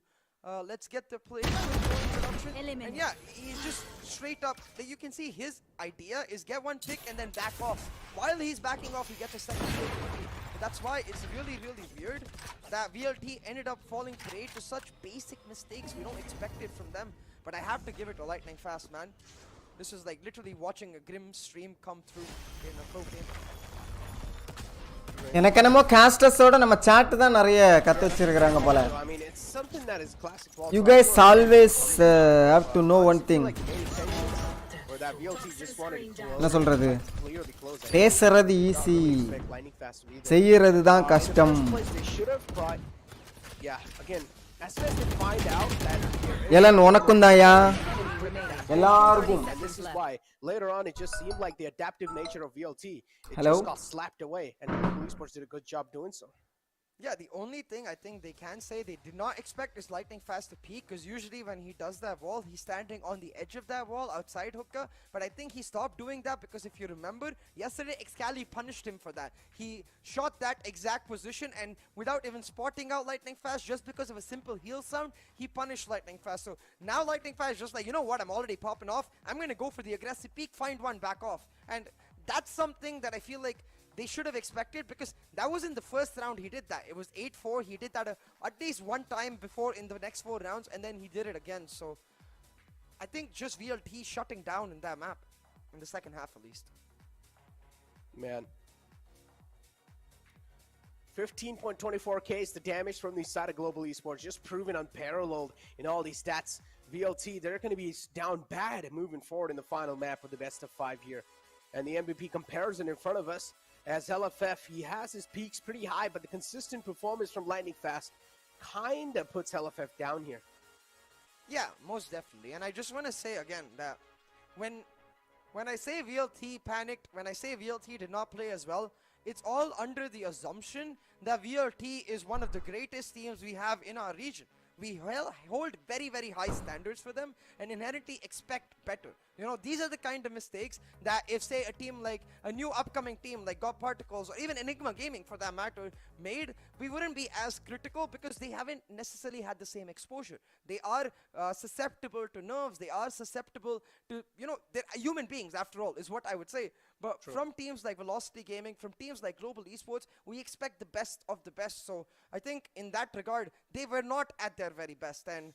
Let's get the play production. And yeah, he's just straight up. You can see his idea is get one pick and then back off. While he's backing off, he gets a second kill. That's why it's really, really weird that VLT ended up falling prey to such basic mistakes we don't expect it from them. But I have to give it to Lightning Fast, man. This is like literally watching a grim stream come through in a pro game. எனக்கு என்னமோ காஸ்டர்ஸோட நம்ம chat தான் நிறைய கத்து வச்சிருக்காங்க போல. I mean, it's something that is classic. You guys always have to know one thing. என்ன சொல்றது, பேசுறது ஈஸி, செய்யறது தான் கஷ்டம். எலன் உனக்கும் தான்யா, எல்லாருக்கும். Later on, it just seemed like the adaptive nature of VLT. It Hello? just got slapped away, and Esports did a good job doing so. Yeah, the only thing I think they can say they did not expect is Lightning Fast to peak, because usually when he does that wall, he's standing on the edge of that wall outside hookah. But I think he stopped doing that because if you remember, yesterday Excali punished him for that. He shot that exact position and without even spotting out Lightning Fast, just because of a simple heel sound, he punished Lightning Fast. So now Lightning Fast is just like, you know what, I'm already popping off. I'm going to go for the aggressive peak, find one, back off. And that's something that I feel like they should have expected, because that was in the first round he did that. It was 8-4. He did that at least one time before in the next 4 rounds, and then he did it again. So I think just VLT shutting down in that map in the second half at least. Man. 15.24k is the damage from the side of Global Esports, just proven unparalleled in all these stats. VLT, they're going to be down bad moving forward in the final map of the best of 5 here. And the MVP comparison in front of us, as LFF, he has his peaks pretty high, but the consistent performance from Lightning Fast kind of puts LFF down here. Yeah, most definitely. And I just want to say again that when I say VLT panicked, when I say VLT did not play as well, it's all under the assumption that VLT is one of the greatest teams we have in our region. We hold very, very high standards for them and inherently expect better. You know, these are the kind of mistakes that if, say, a team like a new upcoming team like God Particles or even Enigma Gaming for that matter made, we wouldn't be as critical because they haven't necessarily had the same exposure. They are susceptible to nerves. They are susceptible to, you know, they're human beings after all, is what I would say. But from teams like Velocity Gaming, from teams like Global Esports, we expect the best of the best. So I think in that regard, they were not at their very best. And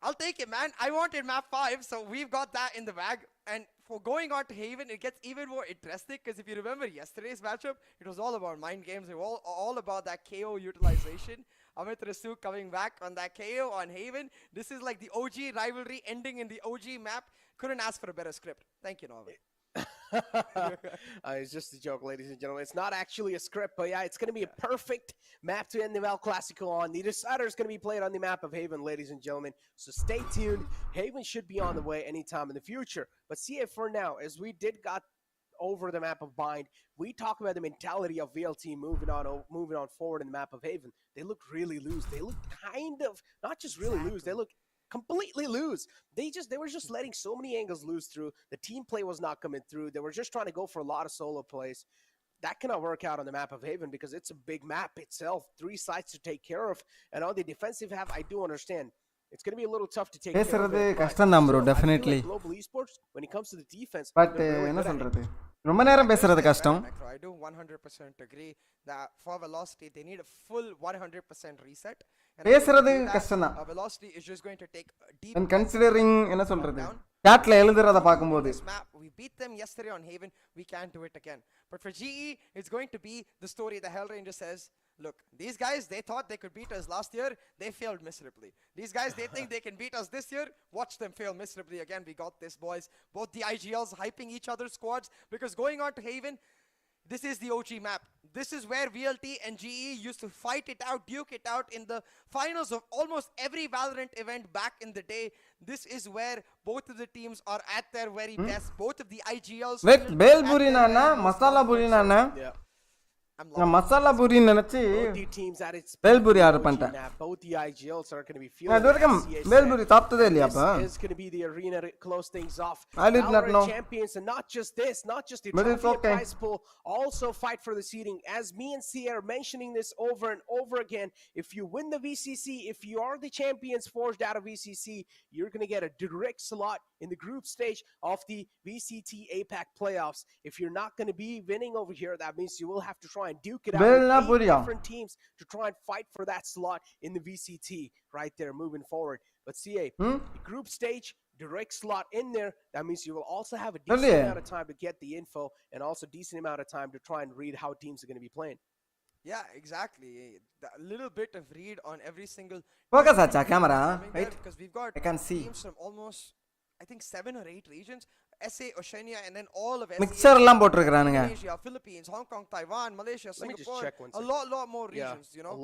I'll take it, man. I wanted map 5, so we've got that in the bag. And for going on to Haven, it gets even more interesting, because if you remember yesterday's matchup, it was all about mind games. It was all about that KO utilization. Amit Rasu coming back on that KO on Haven. This is like the OG rivalry ending in the OG map. Couldn't ask for a better script. Thank you, Norway. It's just a joke, ladies and gentlemen. It's not actually a script, but yeah, it's going to be a perfect map to end the El Clasico on. The decider is going to be played on the map of Haven, ladies and gentlemen. So stay tuned. Haven should be on the way anytime in the future. But see it for now, as we got over the map of Bind, we talk about the mentality of VLT moving on forward in the map of Haven. They look really loose. They look kind of not just really loose. They look completely loose. They were just letting so many angles loose through. The team play was not coming through. They were just trying to go for a lot of solo plays. That cannot work out on the map of Haven because it's a big map itself. 3 sites to take care of. And on the defensive half, I do understand. It's going to be a little tough to take care of it. கஷ்டம் தான் bro, definitely. Global Esports, when it comes to the defense, but என்ன சொல்றது, ரொம்ப நேரம் பேசுறது கஷ்டம். I do 100% agree that for Velocity they need a full 100% reset. பேசுறது கஷ்டம் தான். Velocity is just going to take a deep, and considering என்ன சொல்றது, chatல எழுதுறத பாக்கும்போது we beat them yesterday on Haven, we can't do it again. But for GE, it's going to be the story the Hell Ranger says, look, these guys, they thought they could beat us last year, they failed miserably. These guys, they think they can beat us this year, watch them fail miserably again. We got this, boys. Both the IGLs hyping each other's squads, because going on to Haven, this is the OG map. This is where VLT and GE used to fight it out, duke it out in the finals of almost every Valorant event back in the day. This is where both of the teams are at their very best. Both of the IGLs. Wait, Bel Buri nana, Masala Buri nana. Yeah. நான் மசாலா பூரி நினைச்சு bhelpuri order பண்ணிட்டேன். Both the IGLs are going to be feeling இதுவரைக்கும் பேல்பூரி சாப்பிட்டதே இல்லையா? அப்ப is going to be the arena to close things off. I did not know. Champions, and not just this, not just the trophy prize pool, also fight for the seeding. As me and C are mentioning this over and over again, if you win the VCC, if you are the champions forged out of VCC, you're going to get a direct slot in the group stage of the VCT APAC playoffs. If you're not going to be winning over here, that means you will have to try and duke it out with 8 different teams to try and fight for that slot in the VCT right there moving forward. But CA, the group stage, direct slot in there, that means you will also have a decent amount of time to get the info and also decent amount of time to try and read how teams are going to be playing. Yeah, exactly. A little bit of read on every single. Focus acha camera, right? Because we've got I can see. teams from almost, I think, 7 or 8 regions. SA, Oceania, and then all of Mixer எல்லாம் போட்டுருக்கானுங்க. Malaysia, Philippines, Hong Kong, Taiwan, Malaysia, Let me just Singapore. check one A second. lot more regions, you know.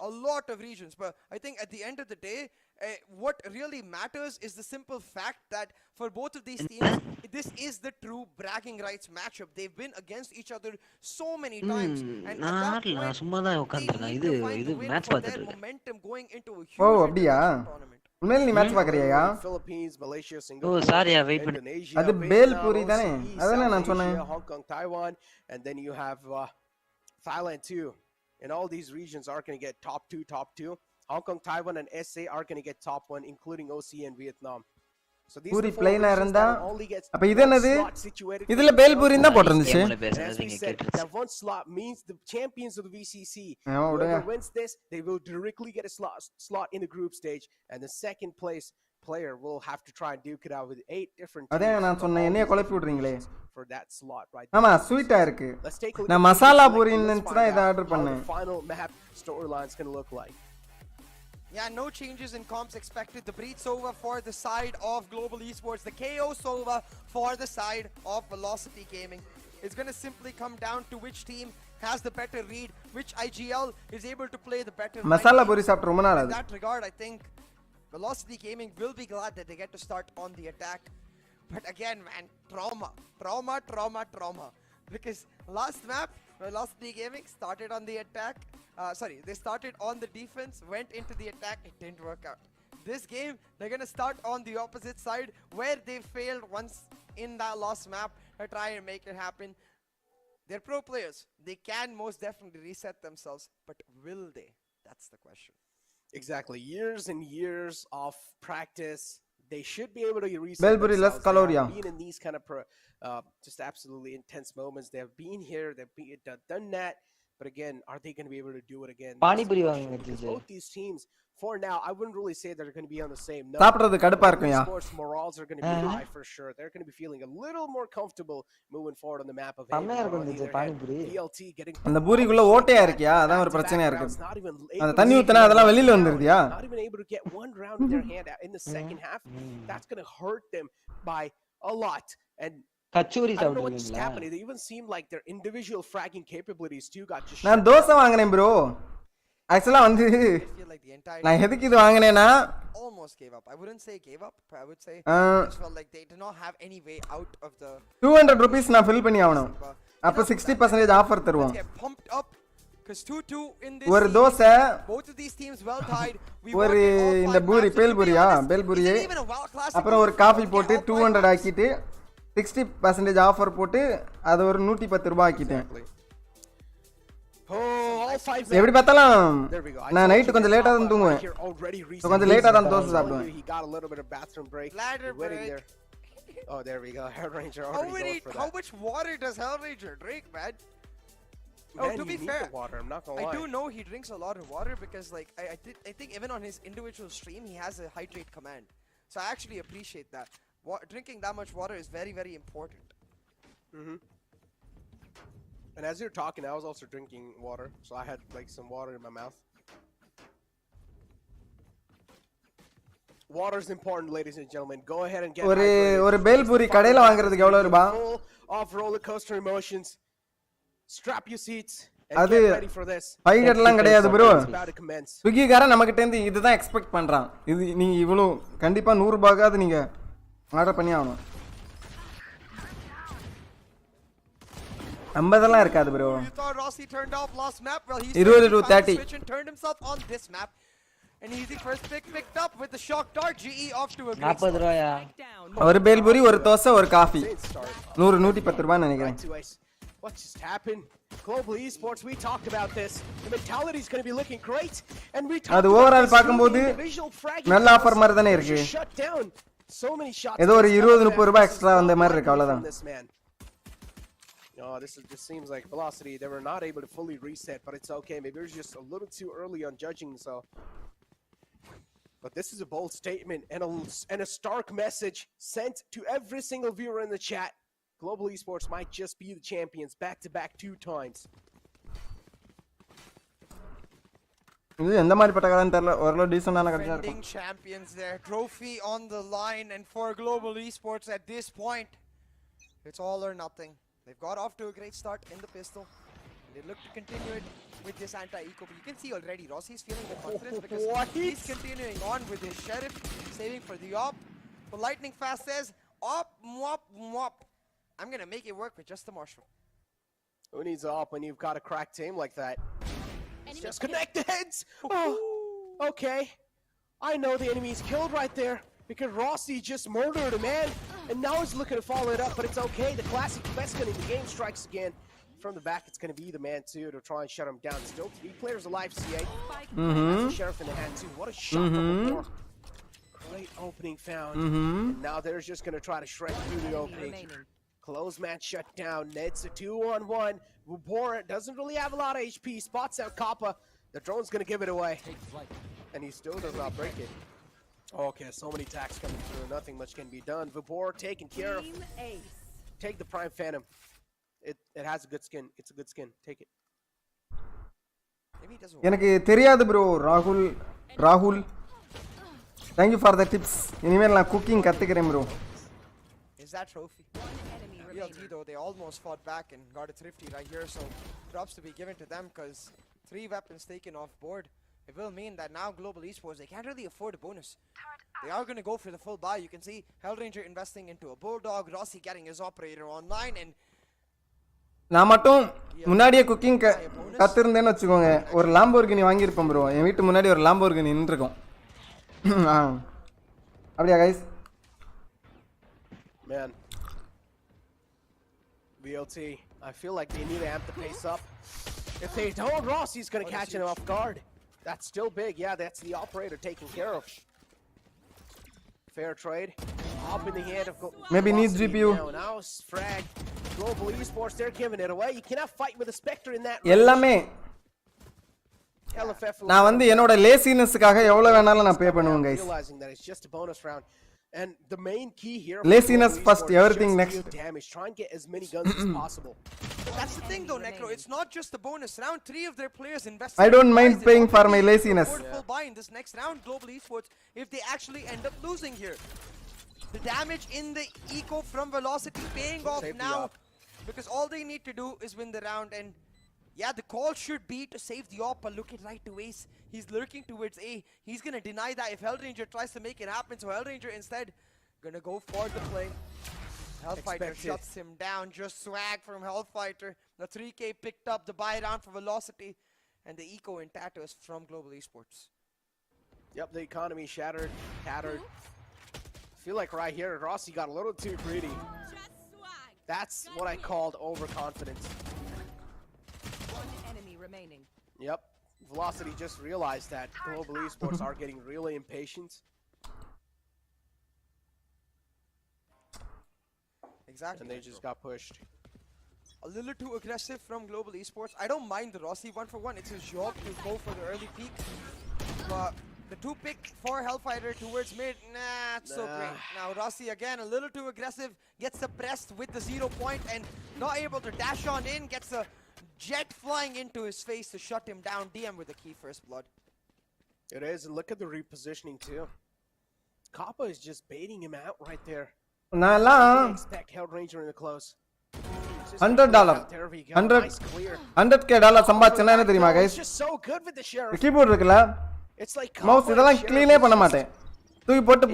A lot of regions. But I think at the end of the day, what really matters is the simple fact that for both of these teams, this is the true bragging rights matchup. They've been against each other so many times, and at that point, they need to find the win for their momentum going into a huge அப்படியா? tournament. உண்மையில நீ match பாக்குறியா? Philippines, Malaysia, ஓ Singapore, சாரியா wait பண்ணு. Indonesia, அது பேல்பூரி தானே? அதானே நான் சொன்னேன். Hong Kong, Taiwan, and then you have Thailand too. And all these regions are going to get top 2. Hong Kong, Taiwan, and SA are going to get top 1, including OC and Vietnam. So these puri are the 4 பிளைனா regions இருந்தா that only get அப்ப இது என்னது? slot situated. இதுல பேல்பூரி தான் போட்டுருந்துச்சு. As we said, that one slot means the champions of the VCC. Yeah, Whoever wins this, they will directly get a slot in the group stage, and the second place player will have to try and duke it out with 8 different அதே teams நான் சொன்னேன், என்னைய குழப்பி விடுறீங்களே. for that slot right ஆமா there. ஸ்வீட்டா இருக்கு. Let's take a look நான் at masala the puri let's நினைச்சு find தான் இத out ஆர்டர் how பண்ணேன். the final map storyline is going to look like. Yeah, no changes in comps expected. The Breed Sova for the side of Global Esports. The KO Sova for the side of Velocity Gaming. It's going to simply come down to which team has the better read, which IGL is able to play the better. Masala puri சாப்பிட்டு ரொம்ப நாள் In ஆகுது. that regard, I think Velocity Gaming will be glad that they get to start on the attack. But again, man, trauma. Because last map, Velocity Gaming started on the attack. They started on the defense, went into the attack, it didn't work out. This game, they're going to start on the opposite side, where they failed once in that last map to try and make it happen. They're pro players. They can most definitely reset themselves, but will they? That's the question. Exactly. Years and years of practice. They should be able to reset Belbury less themselves. caloria. They have been in these kind of just absolutely intense moments. They have been here. They've done that. But again, are they going to be able to do it again? Panipuri Because வாங்குங்க. both these teams, for now, I wouldn't really say they're going to be on the same note. சாப்பிடுறது கடுப்பா இருக்கும்யா. Sports morals are going to be high for sure. They're going to be feeling a little more comfortable moving forward on the map of செம்மையா இருக்கும் இந்த panipuri. VLT getting அந்த பூரிக்குள்ள ஓட்டையா இருக்கியா? அதான் ஒரு பிரச்சனையா இருக்கு. அந்த தண்ணி ஊத்துனா அதெல்லாம் வெளியில வந்துருதியா? Not even able to get one round in their hand in the second half. That's going to hurt them by a lot. And கச்சூரி I don't know what just சாப்பிடுவீங்களா? happened. It even seemed like their individual fragging capabilities too got just நான் தோசை வாங்குனேன் bro. ஆக்சுவலா வந்து I feel like the entire நான் எதுக்கு இது வாங்குனேனா almost gave up. I wouldn't say gave up, but I would say just felt like they did not have any way out of the 200 rupees நான் fill பண்ணி ஆவணும். அப்ப 60% offer தருவோம். get pumped up because 2-2 in this ஒரு series, dosa both of these teams well tied. We ஒரு wanted all இந்த 5 puri maps, பேல் and to be Puriya honest, பேல் பூரியே it's even a WoW classic அப்புறம் ஒரு where காஃபி you போட்டு get all 5 200 maps. ஆக்கிட்டு 60% offer போட்டு அது ஒரு 110 ரூபாய் ஆக்கிட்டேன். எப்படி பார்த்தாலும் நான் நைட் கொஞ்சம் லேட்டா தான் தூங்குவேன். கொஞ்சம் லேட்டா தான் தோசை சாப்பிடுவேன். He got a little bit of bathroom break. Ladder Waiting break. there. Oh, there we go. Hellranger already going for that. How much water does Hellranger drink, man? Man, to you be need fair, the water. I'm not gonna I lie. do know he drinks a lot of water because, like, I think even on his individual stream, he has a hydrate command. So I actually appreciate that. Drinking that much water is very, very important. And as you're talking, I was also drinking water, so I had like some water in my mouth. Water is important, ladies and gentlemen. Go ahead and get ஒரு பேல்பூரி கடையில வாங்குறதுக்கு எவ்வளவு ரூபாய்? Full of roller coaster emotions. Strap your seats and அது get ready for this. பைகட்லாம் கிடையாது bro. It's about to commence. ஸ்விக்கிகாரன் நம்மகிட்ட இருந்து இதுதான் எக்ஸ்பெக்ட் பண்றான். இது நீங்க இவ்வளவு கண்டிப்பா 100 ரூபாய்க்காவது நீங்க ஆர்டர் பண்ணி ஆகணும். 50 இருக்காது bro. You thought Rossi turned off last map? Well, he 20 to 30 switch and turned himself on this map. An easy first pick picked up with the shock dart. GE off to a great 40 ரூபாயா? ஒரு பேல்பூரி ஒரு தோசை ஒரு coffee 100 110 ரூபாய் நினைக்கிறேன். What just happened? Global Esports, we talked about this. The mentality is going to be looking great, and we talked அது about overall this பாக்கும்போது individual fragging நல்ல offer மாதிரி தானே இருக்கு. shut down so many shots. ஏதோ ஒரு 20 30 ரூபாய் extra வந்த மாதிரி இருக்கு அவ்வளவுதான். No, this seems like Velocity. They were not able to fully reset, but it's okay. Maybe it was just a little too early on judging. So, but this is a bold statement and a stark message sent to every single viewer in the chat. Global Esports might just be the champions back-to-back 2 times. இது எந்த மாதிரி பட்ட கடைன்னு தெரியல ஓரளவு டீசெண்டான கடையா Defending இருக்கும். champions there, trophy on the line, and for Global Esports at this point, it's all or nothing. They've got off to a great start in the pistol. They look to continue it with this anti-eco, but you can see already Rossi's feeling the confidence because he's continuing on with his sheriff, saving for the op. But Lightning Fast says, op, mwop, mwop. I'm gonna make it work with just the marshal. Who needs an op when you've got a cracked team like that? It's just connect the heads! Oh, okay. I know the enemy's killed right there because Rossi just murdered a man and now he's looking to follow it up, but it's okay. The classic best gun in the game strikes again. From the back, it's going to be the man too to try and shut him down. Still 3 players alive, CA. That's a sheriff in the hand too. What a shot from Vapor. Great opening found. And now they're just going to try to shred through the opening. Close match shut down. It's a 2-on-1. Vapor doesn't really have a lot of HP. Spots out Kappa. The drone's going to give it away. And he still does not break it. Okay, so many attacks coming through. Nothing much can be done. Vapor taken care of. Take the Prime Phantom. It has a good skin. It's a good skin. Take it. எனக்கு தெரியாது bro ராகுல் thank you for the tips இனிமேல் நான் cooking கத்துக்கிறேன் bro. Is that trophy? VLT though, they almost fought back and got a thrifty right here, so props to be given to them because 3 weapons taken off board. It will mean that now Global Esports, they can't really afford a bonus. They are going to go for the full buy. You can see Hellranger investing into a Bulldog, Rossi getting his operator online, and நான் மட்டும் முன்னாடியே cooking கத்துருந்தேன்னு வச்சுக்கோங்க ஒரு Lamborghini வாங்கியிருப்பேன் bro என் வீட்டு முன்னாடி ஒரு Lamborghini நின்றுருக்கும் அப்படியா guys Man, VLT, I feel like they need to amp the pace up. If they don't, Rossi's going to catch him off guard. That's still big. Yeah, that's the operator taken care of. Fair trade. Up in the hand of maybe needs GPU. Now frag. Global Esports, they're giving it away. You cannot fight with a Spectre in that. எல்லாமே நான் வந்து என்னோட லேசினஸ்க்காக எவ்வளவு வேணாலும் நான் பே பண்ணுவேன் guys. Realizing that it's just a bonus round. And the main key here laziness first, everything next. Damage. Try and get as many guns as possible. That's the thing though, Necro. It's not just the bonus round. 3 of their players invested. I don't mind paying for my laziness. Full buy in this next round, Global Esports, if they actually end up losing here. The damage in the eco from Velocity paying off now because all they need to do is win the round. And yeah, the call should be to save the op, but look at right to Ace. He's lurking towards A. He's gonna deny that if Hellranger tries to make it happen. So Hellranger instead gonna go for the play. Hellfighter shuts him down. Just swag from Hellfighter. The 3K picked up the buy down for Velocity, and the eco in tattoos from Global Esports. Yep, the economy shattered, tattered. I feel like right here, Rossi got a little too greedy. That's what I called overconfidence. One enemy remaining. Yep, Velocity just realized that Global Esports are getting really impatient. Exactly. And they just got pushed. A little too aggressive from Global Esports. I don't mind the Rossi 1-for-1. It's his job to go for the early peak. But the 2 pick for Hellfighter towards mid, not so great. Now Rossi again a little too aggressive, gets suppressed with the 0 point and not able to dash on in, gets a jet flying into his face to shut him down. DM with the key first blood. It is, and look at the repositioning too. Kappa is just baiting him out right there. நான்லாம் Expect Hellranger in the close. $100K சம்பாதிச்சேன்னா என்ன தெரியுமா guys? Keyboard இருக்குல்ல mouse இதெல்லாம் க்ளீனே பண்ண மாட்டேன் தூக்கி போட்டு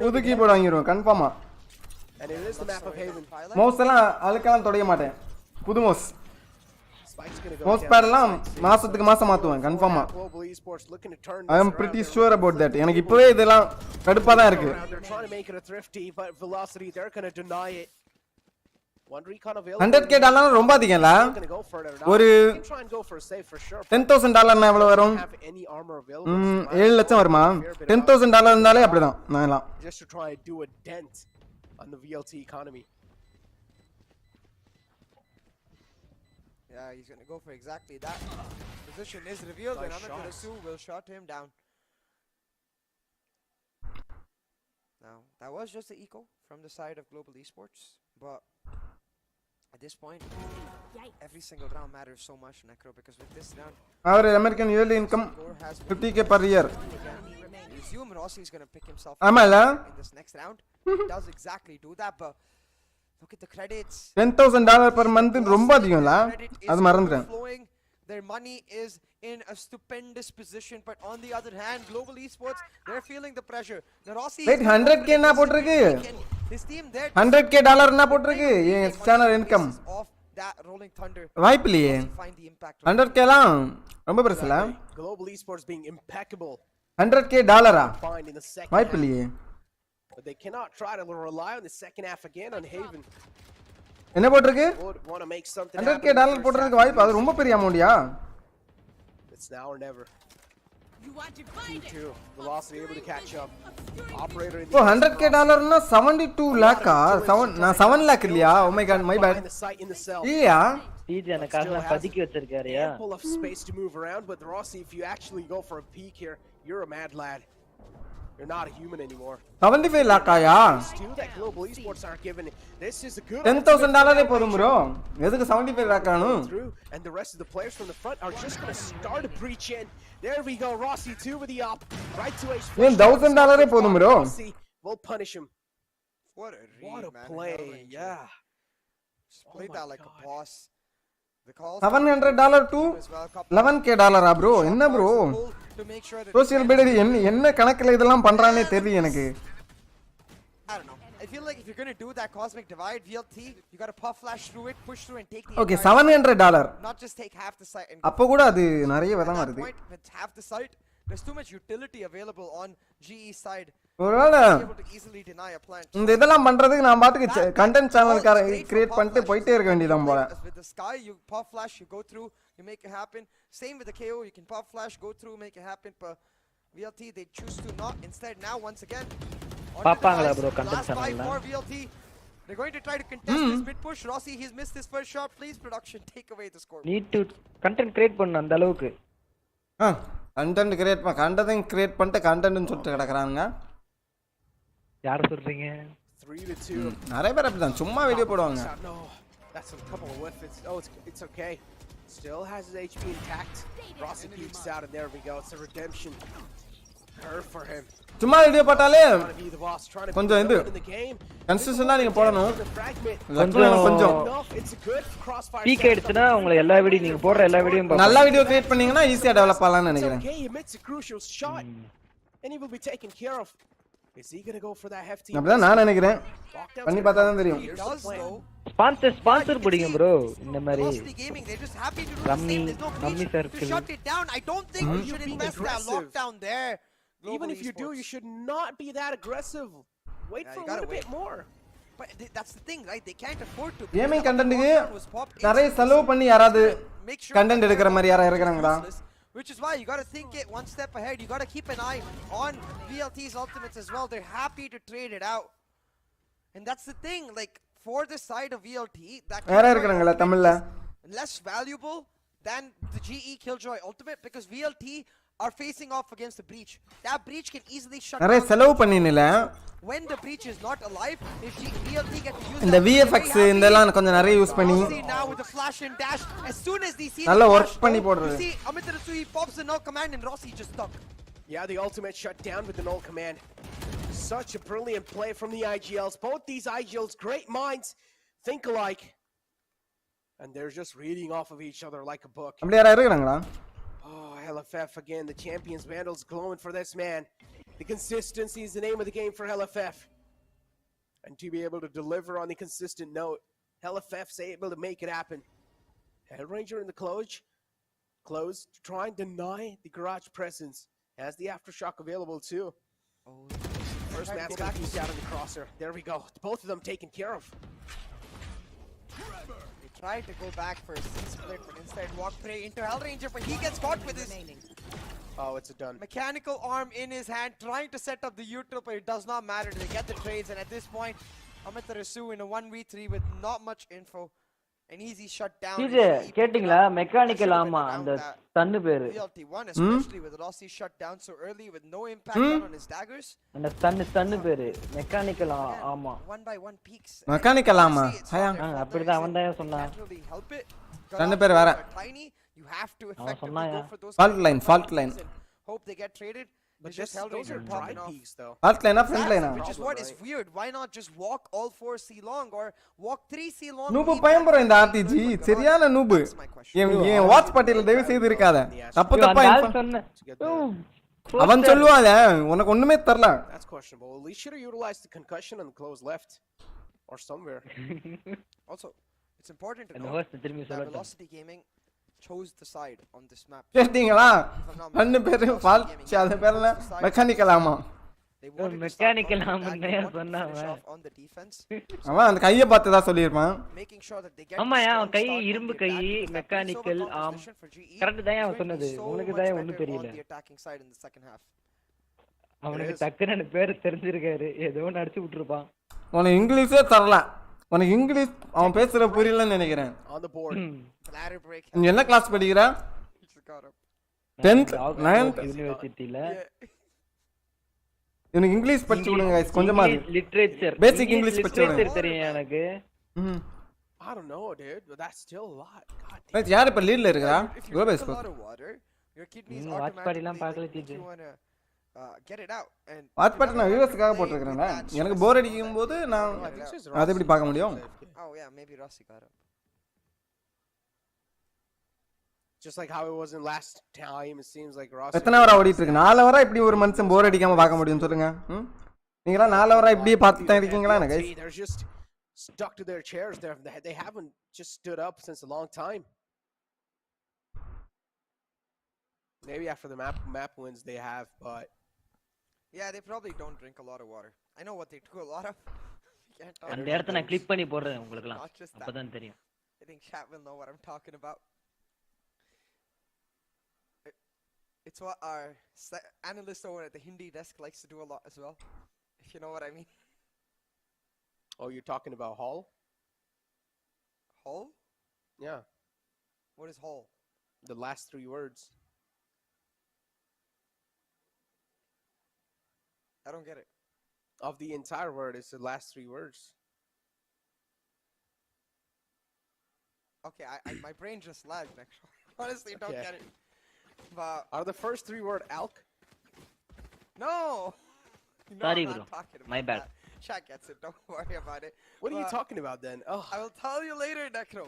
புது கீபோர்டு வாங்கிடுவேன் கன்ஃபார்மா மவுஸ் எல்லாம் அழுக்கெல்லாம் தொடைய மாட்டேன் புது மவுஸ் மவுஸ் பேட் எல்லாம் மாசத்துக்கு மாசம் மாத்துவேன் கன்ஃபார்மா I am pretty sure about that எனக்கு இப்பவே இதெல்லாம் கடுப்பா தான் இருக்கு 100K டாலர் ரொம்ப அதிகம்ல ஒரு $10,000 எவ்வளவு வரும் 7 லட்சம் வருமா $10,000 இருந்தாலே அப்படிதான் நான் எல்லாம் just to try and do a dent on the VLT economy. Yeah, he's going to go for exactly that. Position is revealed and Amaterasu will shut him down. Now, that was just the eco from the side of Global Esports, but at this point, every single round matters so much, Necro, because with this round, our American yearly income 50k per year. Assume Rossi is going to pick himself ஆமால in this next round. Does exactly do that, but look at the credits. $10,000 per month ரொம்ப அதிகம்ல அது மறந்துட்டேன். Their money is in a stupendous position, but on the other hand, Global Esports, they're feeling the pressure. The Rossi wait 100k என்ன போட்டுருக்கு? This team there 100k dollar என்ன போட்டுருக்கு? என் channel income that rolling thunder. வாய்ப்பில்லையே 100k லாம் ரொம்ப பெருசுல. Global Esports being impeccable. 100k டாலரா? வாய்ப்பில்லையே. But they cannot try to rely on the second half again on Haven. என்ன போட்டுருக்கு? 100k டாலர் போடுறதுக்கு வாய்ப்பு அது ரொம்ப பெரிய அமௌண்ட்யா? It's now or never. Velocity able to catch up. Operator in the 100k டாலர்னா 72 லாக்கா? 7 லாக் இல்லையா? Oh my god, my bad. இல்லையா? டிஜே அந்த காசை பதுக்கி வச்சிருக்காருயா. Full of space to move around, but Rossi, if you actually go for a peek here, you're a mad lad. You're not a human anymore. 75 லாக்காயா? That Global Esports are giving. This is a good $10,000 போதும் bro. எதுக்கு 75 லாக்கானு? And the rest of the players from the front are just going to start a breach in. There we go. Rossi 2 with the op. Right to H. $1,000 போதும் bro. We'll punish him. What a play. Yeah. Just played that like a boss. $700 to $11k டாலரா bro? என்ன bro? Social media என்ன கணக்குல இதெல்லாம் பண்றானே தெரியல எனக்கு. I don't know. I feel like if you're going to do that cosmic divide VLT, you got to puff flash through it, push through and take the Okay, $700. Not just take half the site and அப்ப கூட அது நிறைய விதமா வருது. With half the site, there's too much utility available on GE side. ஒருவேளை இந்த இதெல்லாம் பண்றதுக்கு நான் பாட்டுக்கு கண்டென்ட் சேனல் கிரியேட் பண்ணிட்டு போயிட்டே இருக்க வேண்டியதான் போல. With the sky, you puff flash, you go through, you make it happen. Same with the KO, you can puff flash, go through, make it happen. But VLT, they choose to not. Instead, now once again, பாப்பாங்களா bro content சேனல்ல? VLT, they're going to try to contest this mid push. Rossi, he's missed his first shot. Please, production, take away the score. Need to content create பண்ணு அந்த அளவுக்கு. Content create பண்ணிட்டு கண்டென்ட்னு சொல்லிட்டு கிடக்குறானுங்க. யார சொல்றீங்க? 3-2. நிறைய பேர் அப்படிதான் சும்மா வீடியோ போடுவாங்க. That's a couple of whiffs. Oh, it's okay. Still has his HP intact. Rossi peeks out and there we go. It's a redemption curve for him. சும்மா வீடியோ போட்டாலே கொஞ்சம் இது கன்சிஸ்டன்ட்டா நீங்க போடணும். கொஞ்சம் பீக் எடுத்துனா உங்க எல்லா வீடியோ நீங்க போடுற எல்லா வீடியோவும் பாப்போம். நல்ல வீடியோ கிரியேட் பண்ணீங்கன்னா ஈஸியா டெவலப் ஆகலாம்னு நினைக்கிறேன். And he will be taken care of. Is he going to go for that hefty? அப்படிதான் நான் நினைக்கிறேன். பண்ணி பார்த்தா தான் தெரியும். ஸ்பான்சர் பிடிங்க bro இந்த மாதிரி. Rummy circle. Shut it down. I don't think you should invest that lockdown there. Even if you do, you should not be that aggressive. Wait for a little bit more. But that's the thing, right? They can't afford to. Gaming கண்டென்ட்க்கு நிறைய செலவு பண்ணி யாராவது content எடுக்கிற மாதிரி யாரா இருக்காங்களா? Which is why you got to think it one step ahead. You got to keep an eye on VLT's ultimates as well. They're happy to trade it out. And that's the thing, like for the side of VLT, that யாரா இருக்காங்களா தமிழ்ல? Less valuable than the GE Killjoy ultimate because VLT are facing off against the breach. That breach can easily shut down. நிறைய செலவு பண்ணினல. When the breach is not alive, if VLT get to use இந்த VFX இதெல்லாம் கொஞ்சம் நிறைய use பண்ணி now with the flash and dash as soon as they see நல்ல work பண்ணி போடுறது. See Amitarasu, he pops the null command and Rossi just stuck. Yeah, the ultimate shut down with the null command. Such a brilliant play from the IGLs. Both these IGLs, great minds, think alike. And they're just reading off of each other like a book. அப்படி யாரா இருக்காங்களா? Oh, LFF again, the champions vandals glowing for this man. The consistency is the name of the game for LFF. And to be able to deliver on the consistent note, LFF's able to make it happen. Hellranger in the close to try and deny the garage presence. Has the aftershock available too. First man's got to out in the crosser. There we go. Both of them taken care of. Tried to go back for a C-split, but instead walk prey into Hellranger, but he gets caught with his Oh, it's a done. Mechanical arm in his hand, trying to set up the U-turn, but it does not matter. They get the trades, and at this point, Amitarasu in a 1v3 with not much info. An easy shutdown. இது கேட்டிங்களா mechanical ஆமா அந்த stun பேரு. VLT1 especially with Rossi shut down so early with no impact on his daggers. அந்த stun பேரு mechanical ஆமா. 1x1 peaks. Mechanical ஆமா. ஹயா அப்படிதான் அவன் தான் சொன்னான். ஸ்டன் பேர் வேற. You have to effectively go for those fault line. hope they get traded. But It's just those are Hellraiser dry popping off. peaks, though. Alt lane ah, front lane ah? Which is what is weird. Why not just walk all 4 C long or walk 3 C long? noob பயம் bro இந்த RTG சரியான noob ஏன் watch பார்ட்டில தயவு செய்து இருக்காத தப்பு தப்பா அவன் சொல்லுவாங்க உனக்கு ஒண்ணுமே தெரியல That's questionable. At least should have utilized the concussion and the close left or somewhere. Also, it's important to know that Velocity Gaming chose the side on this map. கேட்டிங்களா ரெண்டு பேரும் ஃபால்ட் அது பேர்ல மெக்கானிக்கல் ஆமா mechanical ஆமன்னே சொன்னாங்க on the defense. அவன் அந்த கையை பார்த்து தான் சொல்லிருப்பான் Making sure that they get ஆமாயா அவன் கை இரும்பு கை மெக்கானிக்கல் ஆம் கரெக்ட் தான் அவன் சொன்னது உங்களுக்கு தான் ஒண்ணும் தெரியல அவனுக்கு டக்குன்னு பேர் தெரிஞ்சிருக்காரு ஏதோ நடிச்சு விட்டுருப்பான் உனக்கு இங்கிலீஷே தரல உனக்கு இங்கிலீஷ் அவன் பேசுற புரியலன்னு நினைக்கிறேன் நீ என்ன கிளாஸ் படிக்கிற 10th 9th யூனிவர்சிட்டில எனக்கு இங்கிலீஷ் படிச்சு கொடுங்க गाइस கொஞ்சமா லிட்டரேச்சர் பேசிக் இங்கிலீஷ் படிச்சு கொடுங்க தெரியும் எனக்கு I don't know, dude, but that's still a lot. God damn. Right, யார் இப்ப லீட்ல இருக்கறா குளோபல் ஸ்கோர் வாட்ச் பார்ட்டிலாம் பார்க்கல தீஜு get it out and watch party நான் வியூவர்ஸ்க்காக போட்டுருக்கேன்டா எனக்கு போர் அடிக்கும்போது நான் அதை எப்படி பார்க்க முடியும் oh yeah maybe Rossi got him just like how it was in last time it seems like Rossi எத்தனை வர ஓடிட்டு இருக்கு 4 வர இப்படி ஒரு மனுஷன் போர் அடிக்காம பார்க்க முடியும் சொல்லுங்க நீங்களா 4 வர இப்படி பார்த்து தான் இருக்கீங்களா guys they're just stuck to their chairs. They haven't just stood up since a long time. Maybe after the map wins they have, but yeah, they probably don't drink a lot of water. I know what they do a lot of. அந்த இடத்தை நான் click பண்ணி போடுறேன் உங்களுக்குலாம் அப்பதான் தெரியும். I think chat will know what I'm talking about. It's what our analyst over at the Hindi desk likes to do a lot as well, if you know what I mean. Oh, you're talking about Hall? Hall? Yeah. What is Hall? The last 3 words. I don't get it. Of the entire word, it's the last 3 words. Okay, my brain just lagged actually. Honestly, don't get it. But are the first 3 word elk? No! Sorry bro. My bad. Chat gets it, don't worry about it. What are you talking about then? Oh, I will tell you later, Necro.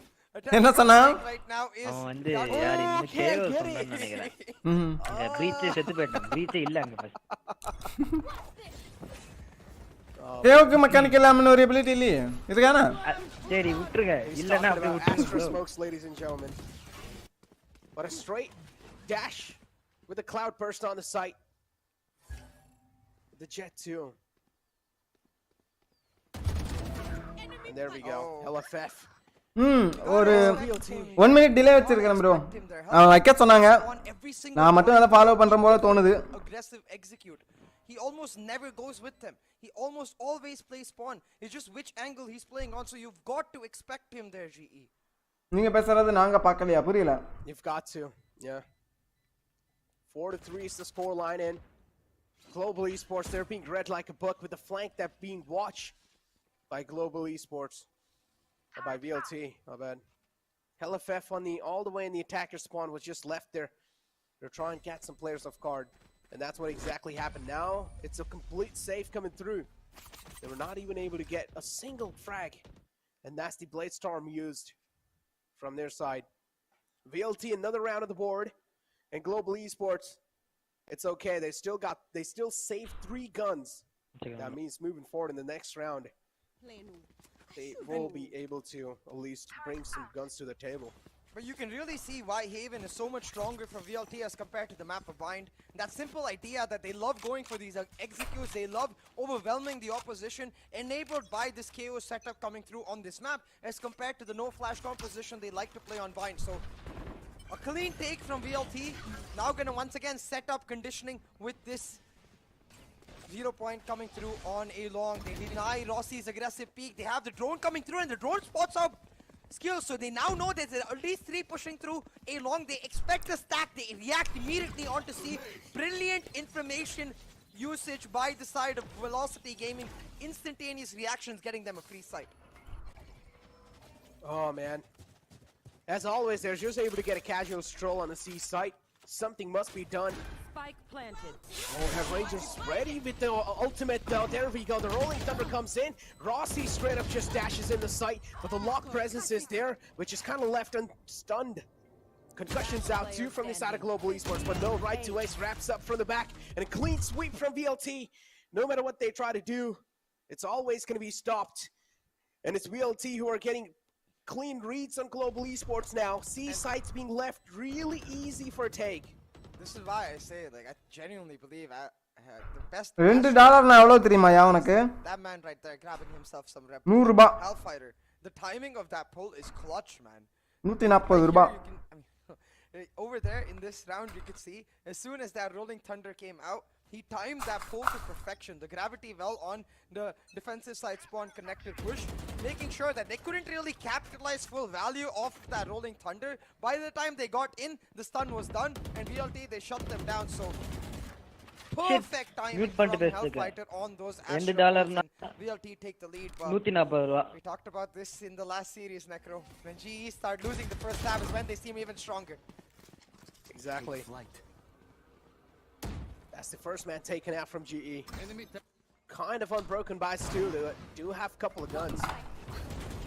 என்ன சொன்னா Right now is அவன் வந்து யார் இந்த கேவல் சொன்னான்னு நினைக்கிறேன் இந்த breach செத்து போய்ட்டான் பிரீச் இல்ல அங்க ஃபர்ஸ்ட் கேவுக்கு மெக்கானிக்கல் ஆமன் ஒரு எபிலிட்டி இல்லையே இதுகானா சரி விட்டுருங்க இல்லனா அப்படியே விட்டுருங்க smokes, ladies and gentlemen. What a straight dash with a cloud burst on the site. The jet too. And there we go. LFF. ஒரு 1 minute டிலே வச்சிருக்கேன் bro அவன் வைக்க சொன்னாங்க நான் மட்டும் அத ஃபாலோ பண்ற போல தோணுது aggressive execute. He almost never goes with them. He almost always plays spawn. It's just which angle he's playing on, so you've got to expect him there, GE. நீங்க பேசுறது நாங்க பார்க்கலையா புரியல You've got to. Yeah. 4-3 is the score line in. Global Esports, they're being read like a book with the flank that being watched by Global Esports. Or by VLT, my bad. LFF on the all the way in the attacker spawn was just left there. They're trying to get some players off guard. And that's what exactly happened. Now it's a complete save coming through. They were not even able to get a single frag. And that's the Blade Storm used from their side. VLT another round of the board. And Global Esports, it's okay. They still saved 3 guns. That means moving forward in the next round, they will be able to at least bring some guns to the table. But you can really see why Haven is so much stronger for VLT as compared to the map of Bind. That simple idea that they love going for these executes, they love overwhelming the opposition, enabled by this KO setup coming through on this map, as compared to the no flash composition they like to play on Bind. So a clean take from VLT, now gonna once again set up conditioning with this 0 point coming through on a long. They deny Rossi's aggressive peek. They have the drone coming through and the drone spots out skills. So they now know there's at least 3 pushing through a long. They expect the stack. They react immediately on to see brilliant information usage by the side of Velocity Gaming. Instantaneous reactions getting them a free sight. Oh man. As always, they're just able to get a casual stroll on the C site. Something must be done. Spike planted. Oh, have Rangers ready with the ultimate though. There we go. The Rolling Thunder comes in. Rossi straight up just dashes in the site, but the lock presence is there, which is kind of left unstunned. Concussions out too from the side of Global Esports, but no, right to ace wraps up from the back, and a clean sweep from VLT. No matter what they try to do, it's always going to be stopped. And it's VLT who are getting clean reads on Global Esports now. C sites being left really easy for a take. This is why I say, like, I genuinely believe the best. $2 நான் எவ்வளவு தெரியுமாயா உனக்கு? That man right there grabbing himself some rep. 100 ரூபாய். Hellfighter. The timing of that pull is clutch, man. 140 ரூபாய். Over there in this round, you could see as soon as that Rolling Thunder came out, he timed that pull to perfection. The gravity well on the defensive side spawn connected push, making sure that they couldn't really capitalize full value of that Rolling Thunder. By the time they got in, the stun was done, and VLT they shut them down. So perfect timing from Hellfighter on those Astros. VLT take the lead. But we talked about this in the last series, Necro. When GE start losing the first half is when they seem even stronger. Exactly. That's the first man taken out from GE. Kind of unbroken by Stu. They do have a couple of guns.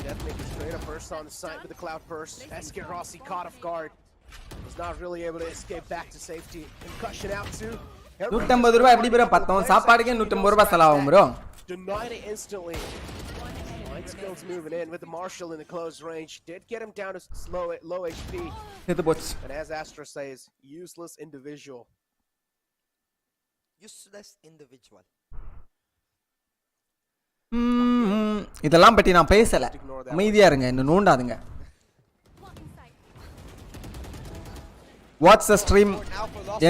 Deathmaker straight up burst on the site with the cloud burst. Esker Rossi caught off guard. Was not really able to escape back to safety. Concussion out too. 150 ரூபாய் எப்படி bro பத்தோம் சாப்பாடுக்கே 150 ரூபாய் செலவாகும் bro. Denied it instantly. Light skills moving in with the Marshall in the close range. Did get him down to low HP. செத்து போச்சு. And as Astra says, useless individual. Useless individual. இதெல்லாம் பத்தி நான் பேசல. அமைதியா இருங்க, என்ன நோண்டாதுங்க. Watch the stream.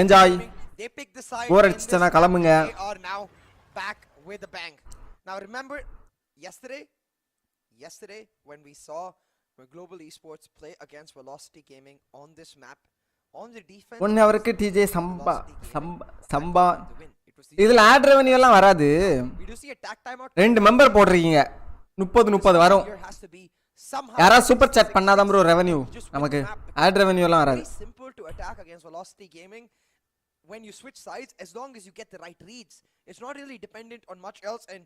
Enjoy. They pick the side. Bore அடிச்சனா கிளம்புங்க. They are now back with a bang. Now remember yesterday when we saw Global Esports play against Velocity Gaming on this map on the defense 1 ஹவருக்கு DJ சம்பா இதுல add revenue எல்லாம் வராது. ரெண்டு member போடுறீங்க 30 வரும். யாரா super chat பண்ணாதான் bro revenue நமக்கு ஆட் ரெவென்யூ எல்லாம் வராது. Simple to attack against Velocity Gaming when you switch sides as long as you get the right reads. It's not really dependent on much else, and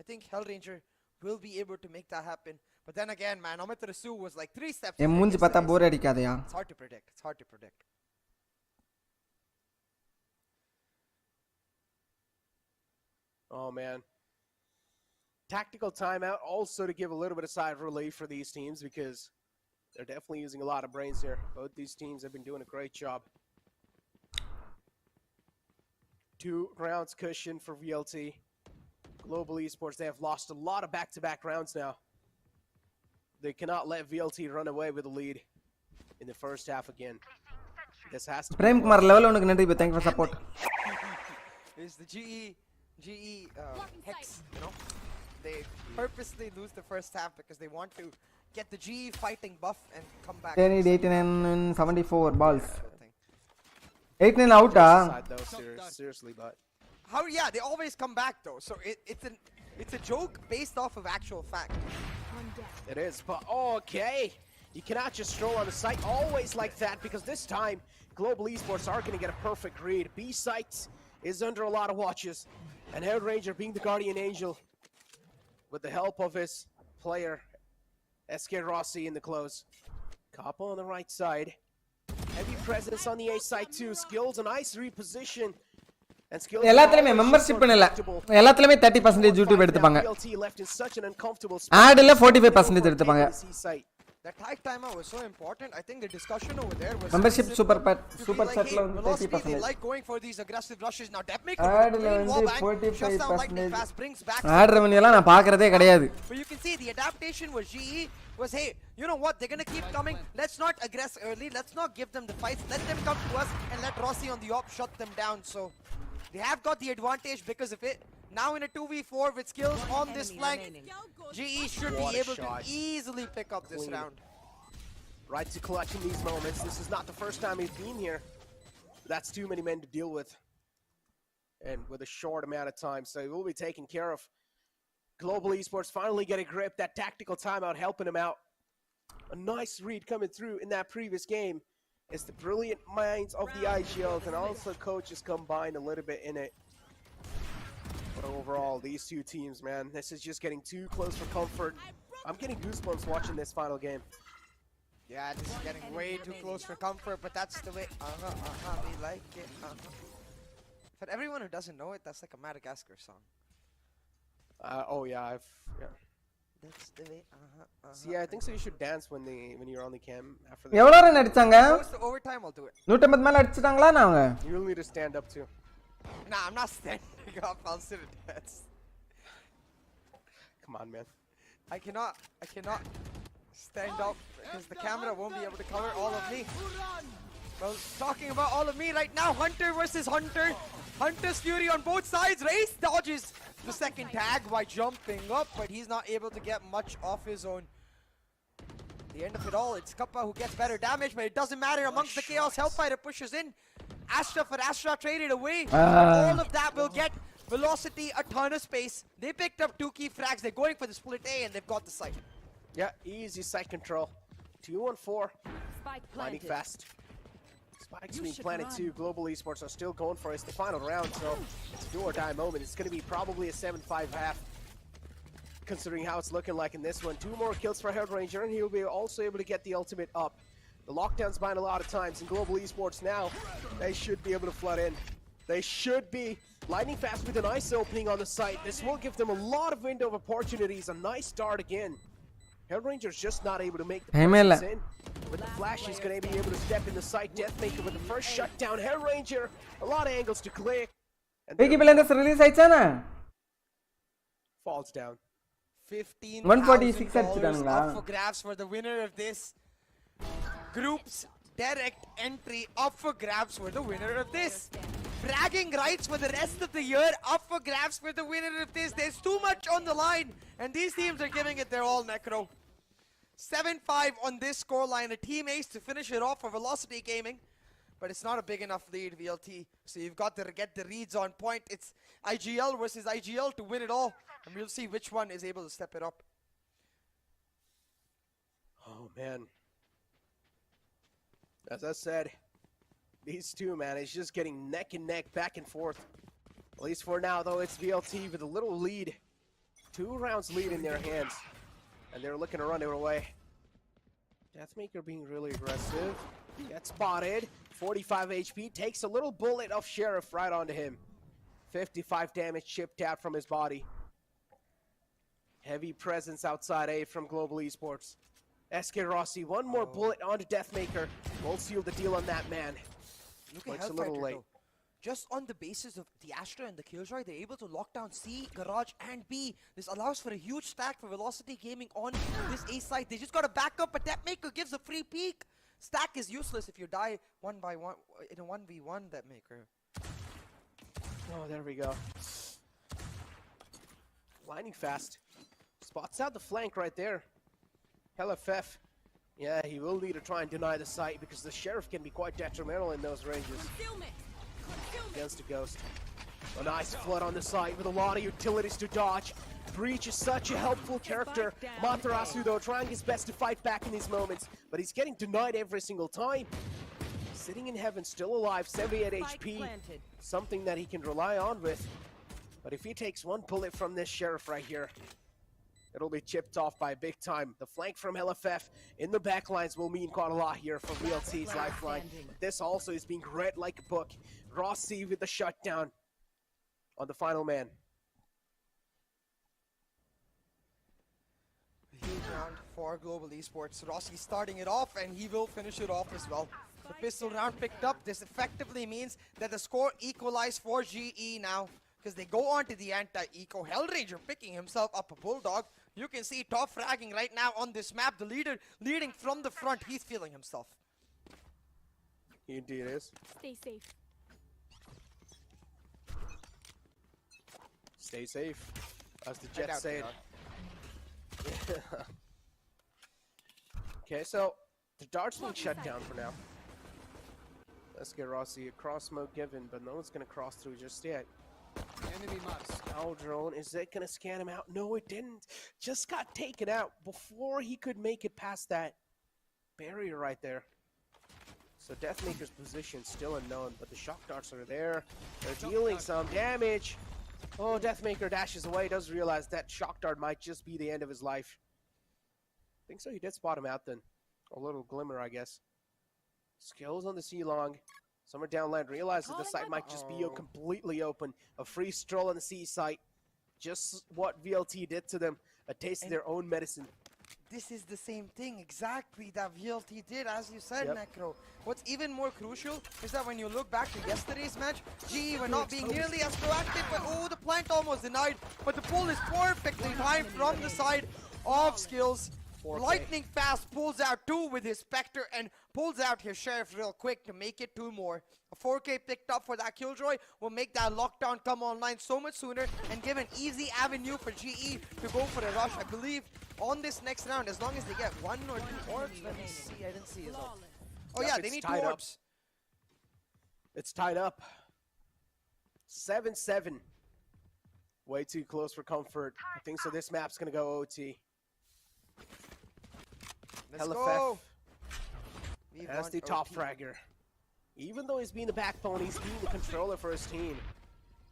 I think Hellranger will be able to make that happen. But then again, man, Amaterasu was like 3 steps. என் மூஞ்சி பார்த்தா போர் அடிக்காதயா? It's hard to predict. It's hard to predict. Oh man. Tactical timeout also to give a little bit of sigh of relief for these teams because they're definitely using a lot of brains here. Both these teams have been doing a great job. 2 rounds cushion for VLT. Global Esports, they have lost a lot of back-to-back rounds now. They cannot let VLT run away with the lead in the first half again. This has to Prem Kumar level unukku nandri, thank you for support. Is the GE hex, you know? They purposely lose the first half because they want to get the GE fighting buff and come back. They need 89 and 74 balls. 89 out seriously, but how? Yeah, they always come back though. So it's a joke based off of actual fact. It is, but okay. You cannot just stroll on the site always like that because this time Global Esports are going to get a perfect read. B site is under a lot of watches, and Hellranger being the guardian angel with the help of his player Esker Rossi in the close. Kappa on the right side. Heavy presence on the A side too. Skills a nice reposition. And skills எல்லாத்துலயுமே membership பண்ணல. எல்லாத்துலயுமே 30% YouTube எடுத்துப்பாங்க. ஆட்ல 45% எடுத்துப்பாங்க. That high timer was so important. I think the discussion over there was membership super chatல வந்து 30%. They like going for these aggressive rushes. Now Deathmaker ஆட்ல வந்து 45%. Add revenue எல்லாம் நான் பார்க்கறதே கிடையாது. But you can see the adaptation was GE was, hey, you know what, they're going to keep coming. Let's not aggress early. Let's not give them the fights. Let them come to us and let Rossi on the op shut them down. So they have got the advantage because of it. Now in a 2v4 with skills on this flank, GE should be able to easily pick up this round. Right to clutch in these moments. This is not the first time he's been here. That's too many men to deal with. And with a short amount of time. So he will be taken care of. Global Esports finally get a grip. That tactical timeout helping him out. A nice read coming through in that previous game. It's the brilliant minds of the IGLs and also coaches combined a little bit in it. But overall, these two teams, man, this is just getting too close for comfort. I'm getting goosebumps watching this final game. Yeah, this is getting way too close for comfort, but that's the way. We like it. For everyone who doesn't know it, that's like a Madagascar song. Oh yeah, yeah. That's the way. See, I think so. You should dance when you're on the cam after. எவ்வளவு run அடிச்சாங்க? Goes to overtime, I'll do it. 150 மேல அடிச்சிட்டாங்களா அவங்க? You'll need to stand up too. Nah, I'm not standing up. I'll sit and dance. Come on, man. I cannot stand up because the camera won't be able to cover all of me. Well, talking about all of me right now, Hunter versus Hunter. Hunter's fury on both sides. Race dodges the second tag by jumping up, but he's not able to get much off his own. The end of it all, it's Kappa who gets better damage, but it doesn't matter. Amongst the chaos, Hellfighter pushes in. Astra for Astra traded away. All of that will get Velocity a ton of space. They picked up 2 key frags. They're going for the split A, and they've got the site. Yeah, easy site control. 2-on-4. Landing fast. Spikes being planted too. Global Esports are still going for it. It's the final round, so it's a do or die moment. It's going to be probably a 7-5 half, considering how it's looking like in this one. 2 more kills for Hellranger, and he'll be also able to get the ultimate up. The lockdown's buying a lot of times in Global Esports now. They should be able to flood in. They should be. Lightning fast with a nice opening on the site. This will give them a lot of window of opportunities. A nice start again. Hellranger's just not able to make the presence in. With the flash, he's going to be able to step in the site. Deathmaker with the first shutdown. Hellranger, a lot of angles to clear. release ஆயிச்சானா? Falls down. 15,000 up for grabs for the winner of this. Group's direct entry up for grabs for the winner of this. Bragging rights for the rest of the year up for grabs for the winner of this. There's too much on the line, and these teams are giving it their all, Necro. 7-5 on this scoreline. A team ace to finish it off for Velocity Gaming, but it's not a big enough lead, VLT. So you've got to get the reads on point. It's IGL versus IGL to win it all, and we'll see which one is able to step it up. Oh, man. As I said, these two, man, it's just getting neck and neck, back and forth. At least for now, though, it's VLT with a little lead. 2 rounds lead in their hands. And they're looking to run it away. Deathmaker being really aggressive. Gets spotted. 45 HP. Takes a little bullet of Sheriff right onto him. 55 damage chipped out from his body. Heavy presence outside A from Global Esports. SK Rossi, 1 more bullet onto Deathmaker. Won't seal the deal on that man. Look at it's a little late. though. Just on the basis of the Astra and the Killjoy, they're able to lock down C, Garage, and B. This allows for a huge stack for Velocity Gaming on this A side. They just got to back up, but Deathmaker gives a free peek. Stack is useless if you die 1 by 1 in a 1v1, Deathmaker. Oh, there we go. Lining fast. Spots out the flank right there. LFF. Yeah, he will need to try and deny the site because the Sheriff can be quite detrimental in those ranges. Against a Ghost. A nice flood on the site with a lot of utilities to dodge. Breach is such a helpful character. Matarasu, though, trying his best to fight back in these moments, but he's getting denied every single time. Sitting in heaven, still alive, 78 HP. Something that he can rely on with. But if he takes 1 bullet from this Sheriff right here, it'll be chipped off by big time. The flank from LFF in the backlines will mean quite a lot here for VLT's lifeline. But this also is being read like a book. Rossi with the shutdown on the final man. A huge round for Global Esports. Rossi starting it off, and he will finish it off as well. The pistol round picked up. This effectively means that the score equalized for GE now, because they go on to the anti-eco. Hellranger picking himself up a Bulldog. You can see top fragging right now on this map. The leader leading from the front. He's feeling himself. He indeed is. Stay safe. Stay safe, as the Jets said. Okay, so the dart's being shut down for now. Let's get Rossi a cross smoke given, but no one's gonna cross through just yet. Enemy marks. Scowl drone, is it gonna scan him out? No, it didn't. Just got taken out before he could make it past that barrier right there. So Deathmaker's position still unknown, but the shock darts are there. They're dealing some damage. Oh, Deathmaker dashes away, does realize that shock dart might just be the end of his life. I think so, he did spot him out then. A little glimmer, I guess. Skills on the C-Long. Summer downland realizes the site might just be completely open. A free stroll on the C site. Just what VLT did to them. A taste of their own medicine. This is the same thing exactly that VLT did, as you said, Necro. What's even more crucial is that when you look back to yesterday's match, GE were not being nearly as proactive, but oh, the plant almost denied. But the pull is perfectly timed from the side of Skills. 4K. Lightning fast pulls out 2 with his Spectre and pulls out his Sheriff real quick to make it 2 more. A 4K picked up for that Killjoy will make that lockdown come online so much sooner and give an easy avenue for GE to go for a rush. I believe on this next round, as long as they get 1 or 2 orbs. Let me see, I didn't see his ult. Oh yeah, they need 2 orbs. It's tied up. 7-7. Way too close for comfort. I think so this map's gonna go OT. Let's go. As the top fragger. Even though he's being the backbone, he's being the controller for his team.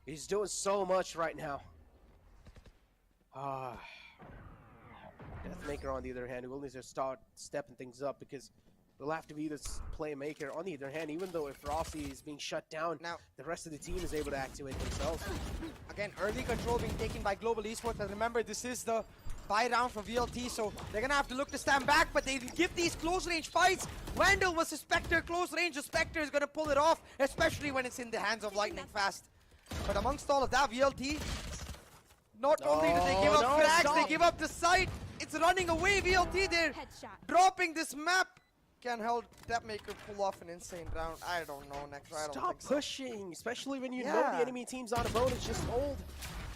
He's doing so much right now. Deathmaker, on the other hand, will need to start stepping things up because we'll have to be this playmaker. On the other hand, even though if Rossi is being shut down, now the rest of the team is able to activate themselves. Again, early control being taken by Global Esports. And remember, this is the buy round for VLT, so they're gonna have to look to stand back, but they give these close range fights. Vandal versus Spectre, close range. The Spectre is gonna pull it off, especially when it's in the hands of Lightning Fast. But amongst all of that, VLT, not only do they give up frags, they give up the site. It's running away, VLT. They're dropping this map. Can help Deathmaker pull off an insane round? I don't know, Necro. I don't think so. Stop pushing, especially when you know the enemy team's on a boat. It's just old.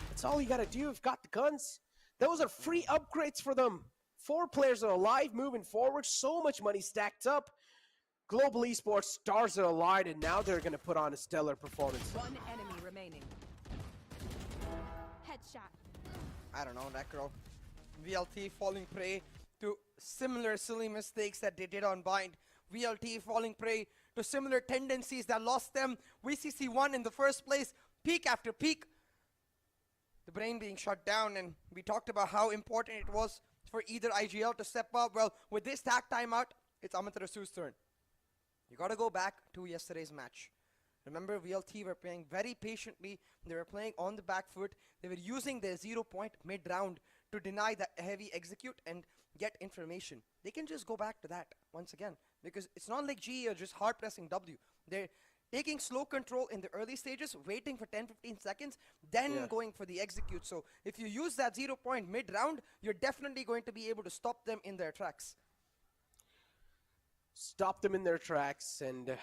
That's all you gotta do. You've got the guns. Those are free upgrades for them. 4 players are alive, moving forward. So much money stacked up. Global Esports stars are aligned, and now they're going to put on a stellar performance. 1 enemy remaining. Headshot. I don't know, Necro. VLT falling prey to similar silly mistakes that they did on Bind. VLT falling prey to similar tendencies that lost them. VCC won in the first place, peak after peak. The brain being shut down, and we talked about how important it was for either IGL to step up. Well, with this tag timeout, it's Amaterasu's turn. You gotta go back to yesterday's match. Remember, VLT were playing very patiently. They were playing on the back foot. They were using their 0 point mid-round to deny the heavy execute and get information. They can just go back to that once again, because it's not like GE are just hard pressing W. They're taking slow control in the early stages, waiting for 10-15 seconds, then going for the execute. So if you use that 0 point mid-round, you're definitely going to be able to stop them in their tracks. Stop them in their tracks, and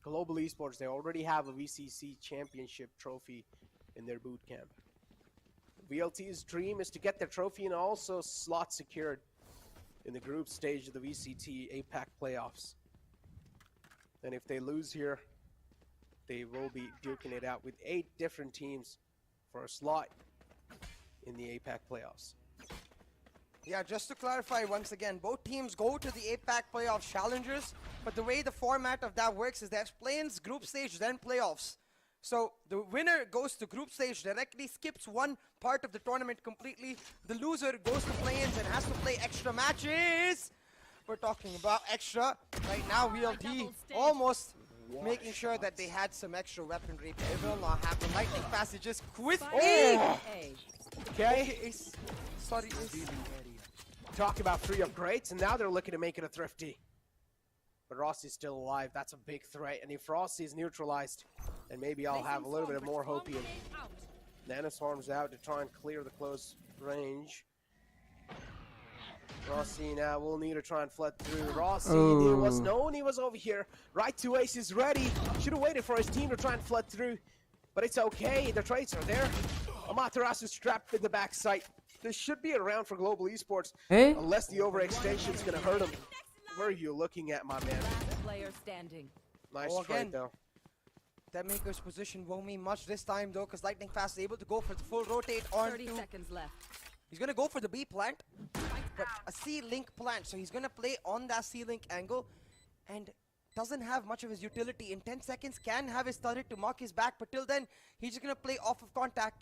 Global Esports, they already have a VCC championship trophy in their boot camp. VLT's dream is to get their trophy and also slot secured in the group stage of the VCT APAC playoffs. And if they lose here, they will be duking it out with 8 different teams for a slot in the APAC playoffs. Yeah, just to clarify once again, both teams go to the APAC playoff challengers, but the way the format of that works is there's play-ins, group stage, then playoffs. So the winner goes to group stage directly, skips one part of the tournament completely. The loser goes to play-ins and has to play extra matches. We're talking about extra. Right now, VLT almost making sure that they had some extra weaponry. It will not happen. Lightning Fast is just quickly. Oh. Okay. Ace. Sorry, Ace. Talk about free upgrades, and now they're looking to make it a thrifty. But Rossi's still alive. That's a big threat. And if Rossi is neutralized, then maybe I'll have a little bit of more hopium. Nanoswarm's out to try and clear the close range. Rossi now will need to try and flood through. Rossi, it was known he was over here. Right to Ace is ready. Should have waited for his team to try and flood through. But it's okay. The trades are there. Amaterasu's trapped in the backside. This should be a round for Global Esports. Unless the overextension is going to hurt him. Where are you looking at, my man? Player standing. Nice trade, though. Deathmaker's position won't mean much this time, though, because Lightning Fast is able to go for the full rotate on 30 seconds left. He's going to go for the B plant, but a C-Link plant. So he's going to play on that C-Link angle. And doesn't have much of his utility. In 10 seconds, can have his turret to mark his back, but till then, he's just gonna play off of contact.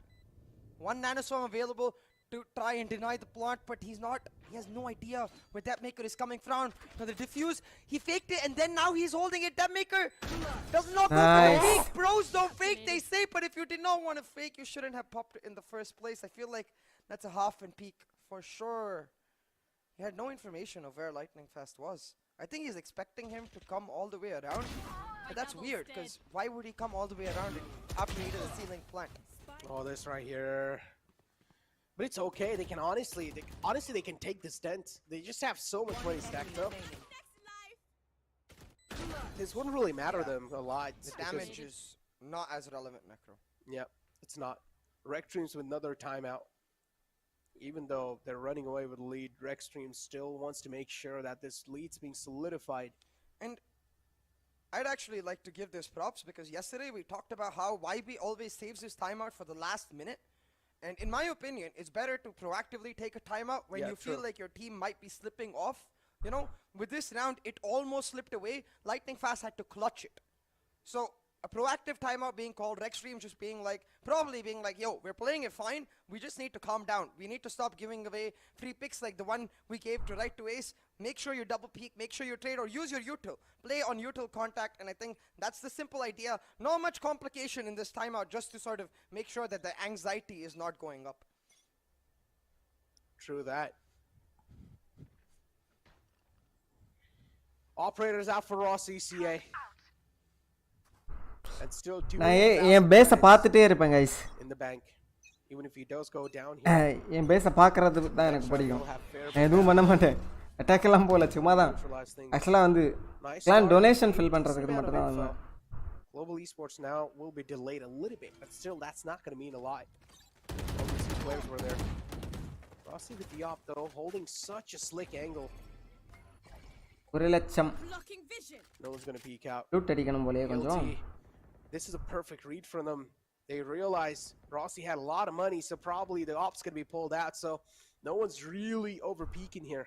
One nanoswarm available to try and deny the plant, but he has no idea where Deathmaker is coming from. Now the diffuse, he faked it, and then now he's holding it. Deathmaker does not go for the fake. Bros don't fake, they say, but if you did not want to fake, you shouldn't have popped it in the first place. I feel like that's a half and peak for sure. He had no information of where Lightning Fast was. I think he's expecting him to come all the way around, but that's weird, because why would he come all the way around after he did a ceiling plant? Oh, this right here. But it's okay. They can honestly, they can take this dent. They just have so much money stacked up. This wouldn't really matter them a lot. The damage is not as relevant, Necro. Yep, it's not. Rexstreams with another timeout. Even though they're running away with the lead, Rexstream still wants to make sure that this lead's being solidified. And I'd actually like to give this props, because yesterday we talked about how YB always saves his timeout for the last minute. And in my opinion, it's better to proactively take a timeout when you feel like your team might be slipping off. You know, with this round, it almost slipped away. Lightning Fast had to clutch it. So a proactive timeout being called, Rexstream just being like, probably being like, yo, we're playing it fine. We just need to calm down. We need to stop giving away free picks like the one we gave to Right to Ace. Make sure you double peek, make sure you trade, or use your util. Play on util contact, and I think that's the simple idea. Not much complication in this timeout, just to sort of make sure that the anxiety is not going up. True that. Operators out for Ross ECA. And still என் பேஸை பார்த்துட்டே இருப்பேன் guys. In the bank. Even if he does go down here. என் பேஸை பார்க்கறது தான் எனக்கு பிடிக்கும். நான் எதுவும் பண்ண மாட்டேன். அட்டாக் எல்லாம் போல சும்மா தான். ஆக்சுவலா வந்து கிளான் டொனேஷன் ஃபில் பண்றதுக்கு மட்டும் தான் வந்தேன். Global Esports now will be delayed a little bit, but still that's not going to mean a lot. All these two players were there. Rossi with the op though, holding such a slick angle. 1 லட்சம். No one's going to peek out. Loot அடிக்கணும் போலயே கொஞ்சம். This is a perfect read from them. They realize Rossi had a lot of money, so probably the op's going to be pulled out, so no one's really over peeking here.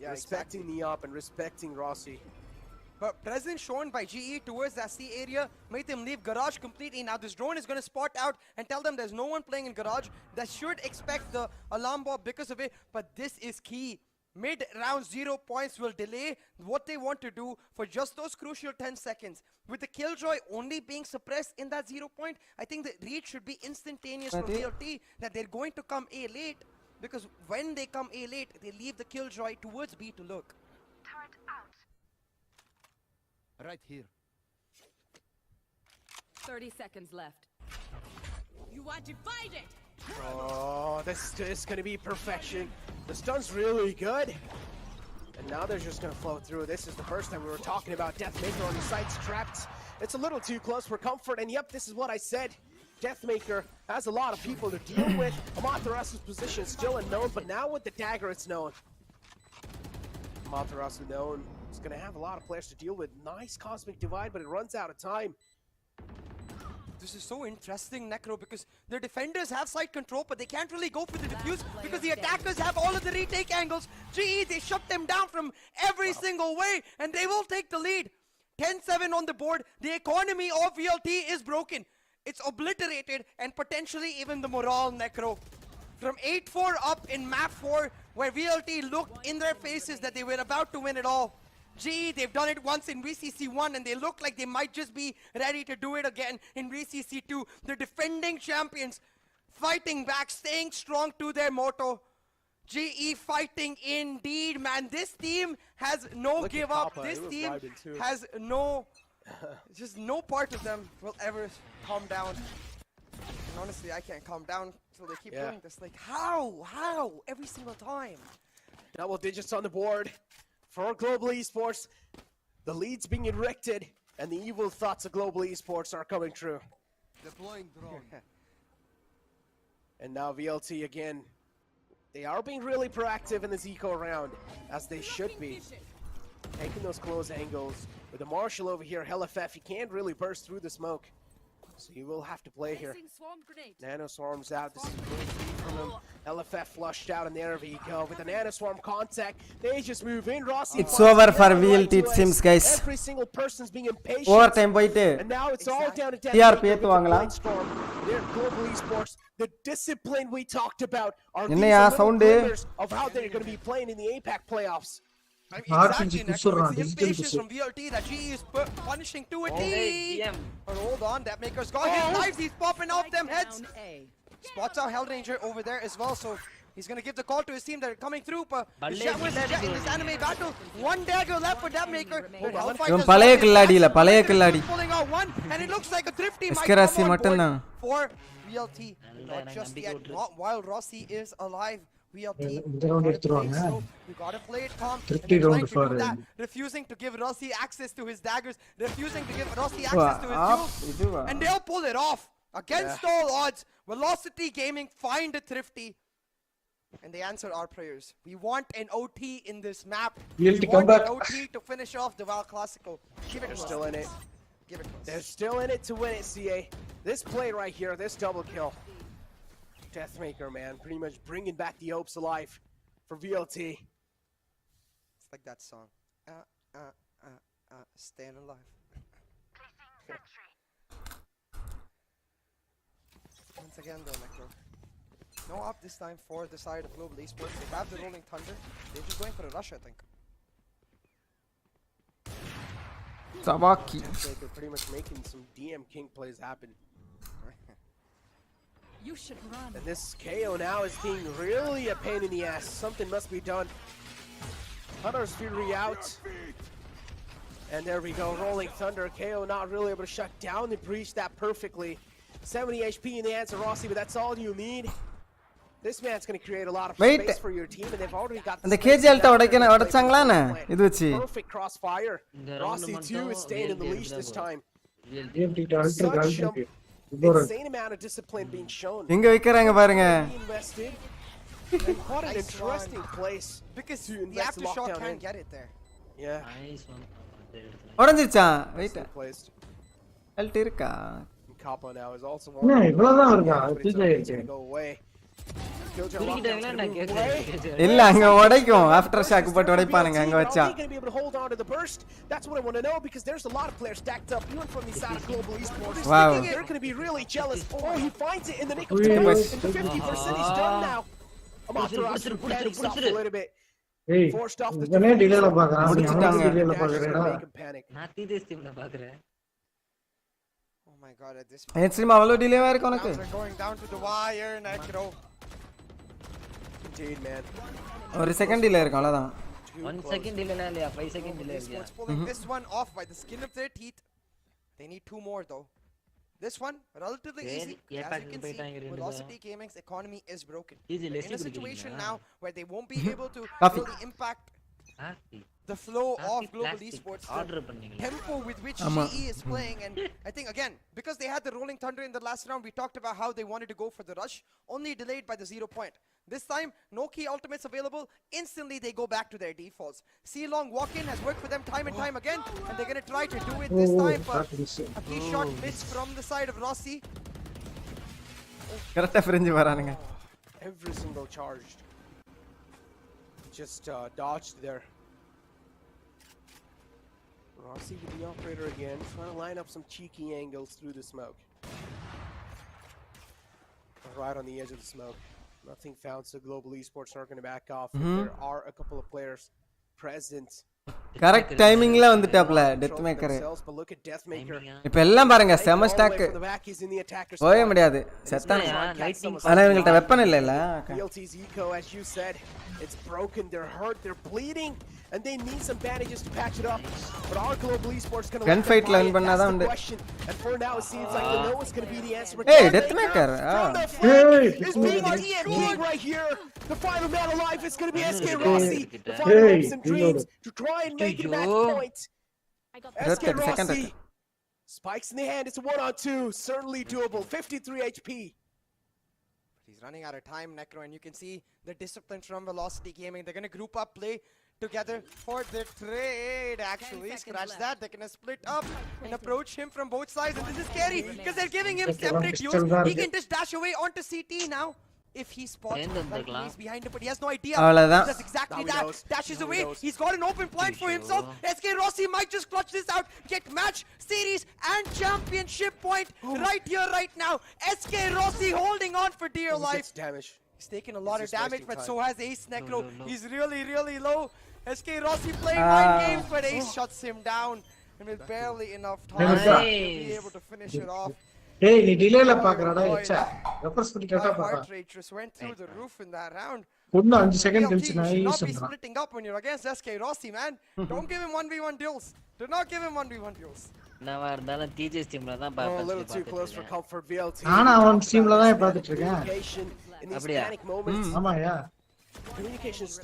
Yeah, respecting the op and respecting Rossi. But presence shown by GE towards that C area made them leave garage completely. Now this drone is going to spot out and tell them there's no one playing in garage. That should expect the alarm bomb because of it, but this is key. Mid-round 0 points will delay what they want to do for just those crucial 10 seconds. With the Killjoy only being suppressed in that 0 point, I think the read should be instantaneous from VLT that they're going to come A late, because when they come A late, they leave the Killjoy towards B to look. Turret out. Right here. 30 seconds left. You are divided. Oh, this is going to be perfection. The stun's really good. And now they're just going to flow through. This is the first time we were talking about Deathmaker on the sides trapped. It's a little too close for comfort. And yep, this is what I said. Deathmaker has a lot of people to deal with. Amaterasu's position is still unknown, but now with the dagger, it's known. Amaterasu known. It's going to have a lot of players to deal with. Nice Cosmic Divide, but it runs out of time. This is so interesting, Necro, because their defenders have side control, but they can't really go for the defuse because the attackers have all of the retake angles. GE, they shut them down from every single way, and they will take the lead. 10-7 on the board. The economy of VLT is broken. It's obliterated, and potentially even the morale, Necro. From 8-4 up in map 4, where VLT looked in their faces that they were about to win it all. GE, they've done it once in VCC1, and they look like they might just be ready to do it again in VCC2. The defending champions fighting back, staying strong to their motto. GE fighting indeed, man. This team has no give up. This team has no, just no part of them will ever calm down. And honestly, I can't calm down until they keep doing this. Like, how? Every single time. Double digits on the board. For Global Esports, the lead's being erected, and the evil thoughts of Global Esports are coming true. Deploying drone. And now VLT again. They are being really proactive in this eco round, as they should be. Taking those close angles. With the Marshal over here, HellFF, he can't really burst through the smoke. So you will have to play here. Placing swarm grenade. Nano Swarm's out. This is great feed from him. LFF flushed out, and there we go. With the Nano Swarm contact, they just move in. Rossi It's finds over for everyone right VLT, it to seems, us. guys. Every single person's being impatient. Overtime போயிட்டு And now it's all down to TRP Deathmaker with the ஏத்துவாங்களா? Blade Storm. They're Global Esports. The discipline we talked about are these என்னையா little sound? glimmers of how they're going to be playing in the APAC playoffs. Exactly, Necro. It's the digital impatience push. from VLT that GE is punishing to a T. DM. But hold on, that maker's got his lives. He's popping off them heads. Down A. Spots out Hellranger over there as well, so he's gonna give the call to his team that are coming through. But Balle Jet was Jet in this anime battle. One dagger left for that maker. But Hellfighter's இவன் பழைய got his கில்லாடி இல்ல, axe. பழைய கில்லாடி. Pulling out one, and it looks like a thrifty might SK come Rossi on board மட்டும்தான். for VLT. Not just yet. Not while Rossi is alive. VLT. இந்த round எடுத்துருவாங்க. You gotta play it calm. Thrifty And they're round trying to do for that, refusing to give Rossi access to his daggers, refusing to give Rossi access to his jewels, இதுவா? and they'll pull it off. Against all odds, Velocity Gaming find a thrifty, and they answer our prayers. We want an OT in this map. VLT We come want back. an OT to finish off the Val Classico. Give it They're to still us. in it. Give it to us. They're still in it to win it, CA. This play right here, this double kill. Deathmaker, man, pretty much bringing back the hopes alive for VLT. It's like that song. Staying alive. Once again, though, Necro. No up this time for the side of Global Esports. They have the Rolling Thunder. They're just going for a rush, I think. Sabaki. Deathmaker pretty much making some DM King plays happen. You should run. And this KO now is being really a pain in the ass. Something must be done. Hunter's Fury out. And there we go, Rolling Thunder. KO not really able to shut down the breach that perfectly. 70 HP in the answer, Rossi, but that's all you need. This man's going to create a lot of Wait. space for your team, and they've already got அந்த the KG space அல்ட்ட down உடைக்கன there to உடைச்சாங்களானே play. இது வச்சு. Perfect crossfire. இந்த round Rossi too மட்டும் is staying in the VLT leash this time. VLT ultra Such ultra. insane amount of discipline being shown. எங்க வைக்கறாங்க பாருங்க. Invested. And what an interesting place Because to the invest aftershock lockdown can't in. get it there. Yeah. Nice one. உடைஞ்சிருச்சா? Wait. Nicely placed. Ult இருக்கா? Kappa now is also என்ன இவ்வளவுதான் இருக்கா? but it's fuse okay, it's ஆயிடுச்சு. gonna go away. Killjoy குறுக்கிட்டாங்களா lockdown's நான் gonna move கேக்குறேன். away. இல்ல அங்க உடைக்கும். ஆஃப்டர் ஷாக் போட்டு உடைப்பானுங்க அங்க Are வச்சா. they gonna be able to hold on to the burst? That's what I want to know, because there's a lot of players stacked up, even from the side of Global Esports. Wow. They're gonna be really jealous. Oh, he finds it in the nick of Really? time. And 50% he's done now. Amaterasu ready himself a little bit. ஏய் Forced off the இவனே டிலேல பாக்குறான். நீ முடிச்சிட்டாங்க. அவனுக்கு டிலேல Dash is பாக்குறேடா. gonna make him panic. நான் TDS teamல பாக்குறேன். Oh my god, at this N stream அவ்வளவு டிலேவா இருக்கு உனக்கு? rounds are going down to the wire, Necro. Indeed, man. ஒரு செகண்ட் டிலே இருக்கு அவ்வளவுதான். 1 second delay இல்லையா 5 second delay இல்லையா? Esports pulling this one off by the skin of their teeth. They need 2 more though. This one relatively easy. Yeah, As you can see, Velocity Gaming's economy is broken. Easy, They're let's in a see situation beginning, now where they won't be able to Coffee. really impact Coffee. the flow of Global Plastic Esports, order the பண்ணீங்களா? tempo with which ஆமா. GE is playing, and I think again because they had the Rolling Thunder in the last round, we talked about how they wanted to go for the rush, only delayed by the 0 point. This time, no key ultimates available. Instantly, they go back to their defaults. C-Long walk-in has worked for them time and time again, and they're going to try to do it this time. But a key shot missed from the side of Rossi. கரெக்ட்டா French வரானுங்க. Every single charged. Just dodged there. Rossi with the operator again, trying to line up some cheeky angles through the smoke. Right on the edge of the smoke. Nothing found, so Global Esports are going to back off. There are a couple of players present. Correct டைமிங்ல வந்துட்டாப்ல Deathmaker. Themselves, but look at Deathmaker. இப்போ எல்லாம் பாருங்க செம stack. From the back, he's in the attacker's போவே spot. முடியாது. செத்தான். lightning ஆனா இவங்கள்ட்ட வெப்பன் இல்லல. BLT's eco, as you said, it's broken. They're hurt. They're bleeding, and they need some bandages to patch it up. But our Global Esports going to Gunfight ல win பண்ணாதான் உண்டு. And for now, it seems like the no is going to be the answer. But Hey, Deathmaker. from the Hey, flank is being TNT right here. The final man alive is going to be SK Rossi. The final Hey, hopes and dreams to try and make it a match point. SK Second. Rossi. Spikes in the hand. It's a 1-on-2. Certainly doable. 53 HP. He's running out of time, Necro, and you can see the discipline from Velocity Gaming. They're going to group up, play together for the trade. Actually, scratch that. They're gonna split up and approach him from both sides, and this is scary because they're giving him separate use. He can just dash away onto CT now. If he spots he's behind him, but he has no idea. That's exactly that. Dashes away. He's got an open point for himself. SK Rossi might just clutch this out, get match, series, and championship point right here, right now. SK Rossi holding on for dear life. He's taken a lot of damage, but so has Ace Necro. He's really, really low. SK Rossi playing 9 games, but Ace shuts him down, and with barely enough time to be able to finish it off. Hey, நீ டிலேல பாக்குறடா எச்சா reference பண்ணி கரெக்ட்டா பாரு. Heart rate just went through the roof in that round. இன்னும் 5 second கழிச்சு நான் not use be பண்றேன். splitting up when you're against SK Rossi, man. Don't give him 1v1 duels. Do not give him 1v1 duels. நான் வரதால TJ டீம்ல தான் a little too close for comfort VLT. நானா அவன் டீம்ல தான் பார்த்துட்டு இருக்கேன். அப்படியே ஆமாயா.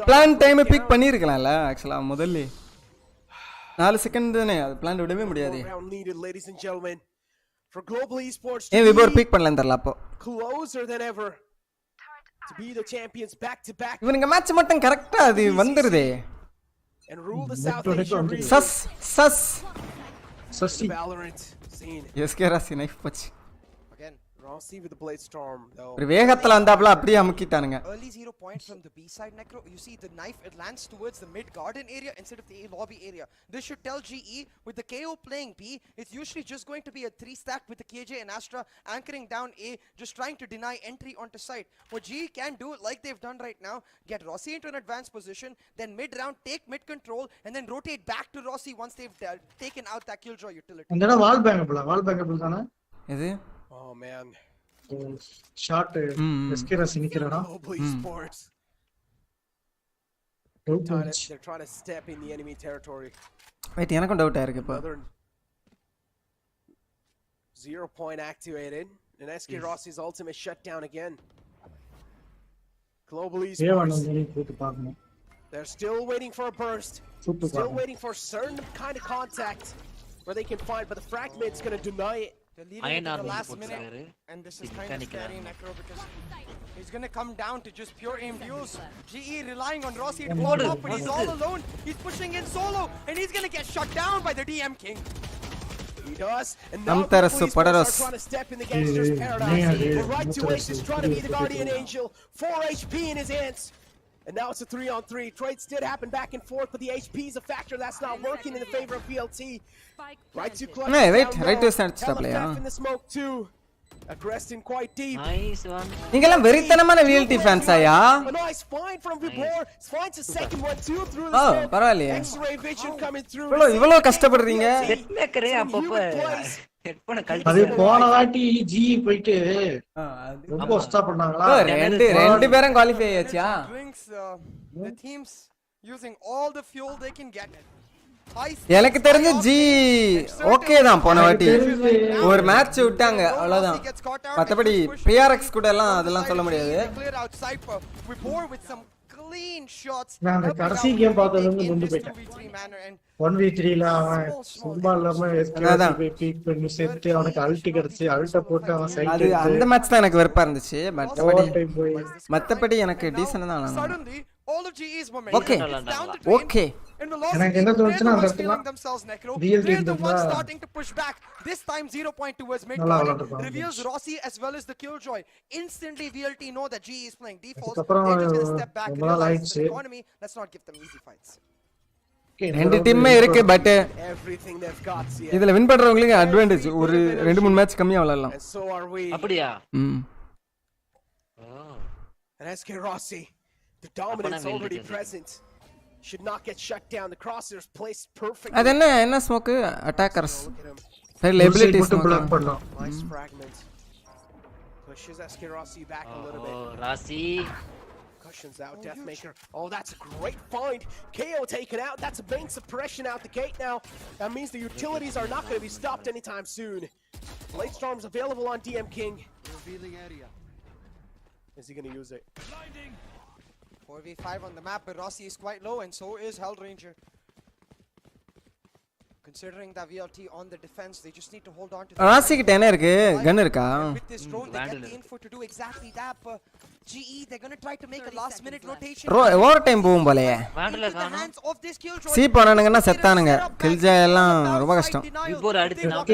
பிளான் டைம் பிக் பண்ணிருக்கலாம்ல एक्चुअली முதல்ல 4 செகண்ட் தானே அது பிளான் விடவே முடியாது. Ladies and gentlemen, for global esports விபோர் பிக் பண்ணலாம் தெரியல அப்போ. Closer than ever to be the champions back to back. இவங்க மேட்ச் மட்டும் கரெக்ட்டா அது வந்துருதே. And rule the South Asia region. Sus Valorant scene. SK Rossi knife பச். Again, Rossi with the blade storm though. ஒரு வேகத்துல வந்தாப்ல அப்படியே அமுக்கிட்டானுங்க. Early 0 points from the B side, Necro. You see the knife, it lands towards the mid garden area instead of the A lobby area. This should tell GE with the KO playing B, it's usually just going to be a 3 stack with the KJ and Astra anchoring down A, just trying to deny entry onto site. What GE can do, like they've done right now, get Rossi into an advanced position, then mid round take mid control, and then rotate back to Rossi once they've taken out that killjoy utility. அந்தடா wall bangable தானே? எது? Oh man. Shot SK Rossi நிக்கறடா. Esports. They're trying to step in the enemy territory. Wait, எனக்கும் doubt ஆயிருக்கு இப்போ. 0 point activated, and SK Rossi's ultimate shut down again. Global Esports. They're still waiting for a burst. Still waiting for a certain kind of contact where they can find, but the fragment's going to deny it. They're leaving it to the last minute, and this is kind of scary, Necro, because he's going to come down to just pure aim duels. GE relying on Rossi to blow up, but he's all alone. He's pushing in solo, and he's going to get shut down by the DM King. He does, and now the police are trying to step in the gangster's paradise. But right to Ace is trying to be the guardian angel. 4 HP in his hands. And now it's a 3-on-3. Trades did happen back and forth, but the HP is a factor that's not working in the favor of VLT. Right to clutch. No, right to start play. In the smoke too. Aggressing quite deep. Nice one. நீங்கலாம் வெறித்தனமான VLT fans ஆயா? A nice find from Vibor. Finds a second one too through the smoke. பரவாயில்லையே. X-ray vision coming through. இவ்வளவு கஷ்டப்படுறீங்க. Set மேக்கரே அப்பப்ப head பண்ண கழட்டி. அது போன வாட்டி ஜி போயிட்டு ரொம்ப ஸ்டாப் பண்ணாங்களா? ரெண்டு பேரும் குவாலிஃபை ஆச்சா? The teams using all the fuel they can get. எனக்கு தெரிஞ்ச ஜி ஓகே தான் போன வாட்டி ஒரு மேட்ச் விட்டாங்க அவ்வளவுதான் மத்தபடி பிஆர்எக்ஸ் கூட எல்லாம் அதெல்லாம் சொல்ல முடியாது நான் அந்த கடைசி கேம் பார்த்ததுல இருந்து கொண்டு போயிட்டேன் 1v3 ல அவன் சும்மா இல்லாம எஸ்கே பீக் பண்ணி செத்து அவனுக்கு அல்ட் கிடைச்சு அல்ட்ட போட்டு அவன் சைட் அது அந்த மேட்ச் தான் எனக்கு வெறுப்பா இருந்துச்சு மத்தபடி எனக்கு டீசன்ட் தான் ஆனாங்க ஓகே ஓகே எனக்கு என்ன தோணுச்சுனா அந்த இடத்துல ரியல் டீம் தான் starting to push back this time 0 point towards mid reveals Rossi as well as the killjoy instantly VLT know that GE is playing default they just step back realize the economy let's not give them easy fights ரெண்டு டீம்மே இருக்கு but இதுல win பண்றவங்களுக்கு advantage ஒரு 2-3 match கம்மியா விளையாடலாம் அப்படியே and SK Rossi the dominance already present should not get shut down the crosshairs placed perfectly அது என்ன ஸ்மோக் அட்டாக்கர்ஸ் சைடுல எபிலிட்டி ஸ்மோக் பண்ணலாம் nice fragment pushes SK Rossi back a little bit Rossi cushions out Deathmaker oh that's a great find KO taken out that's a bane suppression out the gate now that means the utilities are not going to be stopped anytime soon Blade Storm's available on DM King revealing area is he going to use it 4v5 on the map, but Rossi is quite low, and so is Hell Ranger. Considering that VLT on the defense, they just need to hold on to. ராசி கிட்ட என்ன இருக்கு கன் இருக்கா With this drone, they get the info to do exactly that. But GE, they're gonna try to make a last-minute rotation. Over time போகும் போலயே வாண்டல காணோம் C போனானுங்கன்னா செத்தானுங்க கில்ஜா எல்லாம் ரொம்ப கஷ்டம் இப்போ அடுத்து நான்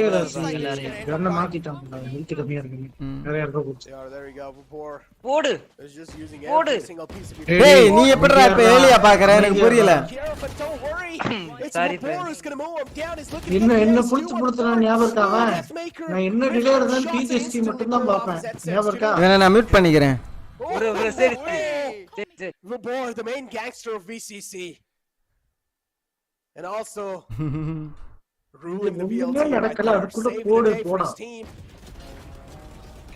கண்ண மாத்திட்டாங்க ஹெல்த் கம்மியா இருக்கு நிறைய இருக்க போச்சு There we go. Vapor போடு is just using போடு every single piece of டேய் நீ எப்படிடா இப்ப ஏலியா பாக்குற எனக்கு புரியல But don't worry. It's Sorry, Vapor who's gonna mow him down. He's looking என்ன புடிச்சனா ஞாபகம் இருக்காவ நான் என்ன டிலே இருந்தாலும் PTSD மட்டும் தான் பாப்பேன் ஞாபகம் இருக்கா இவனை நான் மியூட் பண்ணிக்கிறேன் ஒரு சரி Vapor, the main gangster of VCC. And also ruling the VLT right there, saving the day for his team.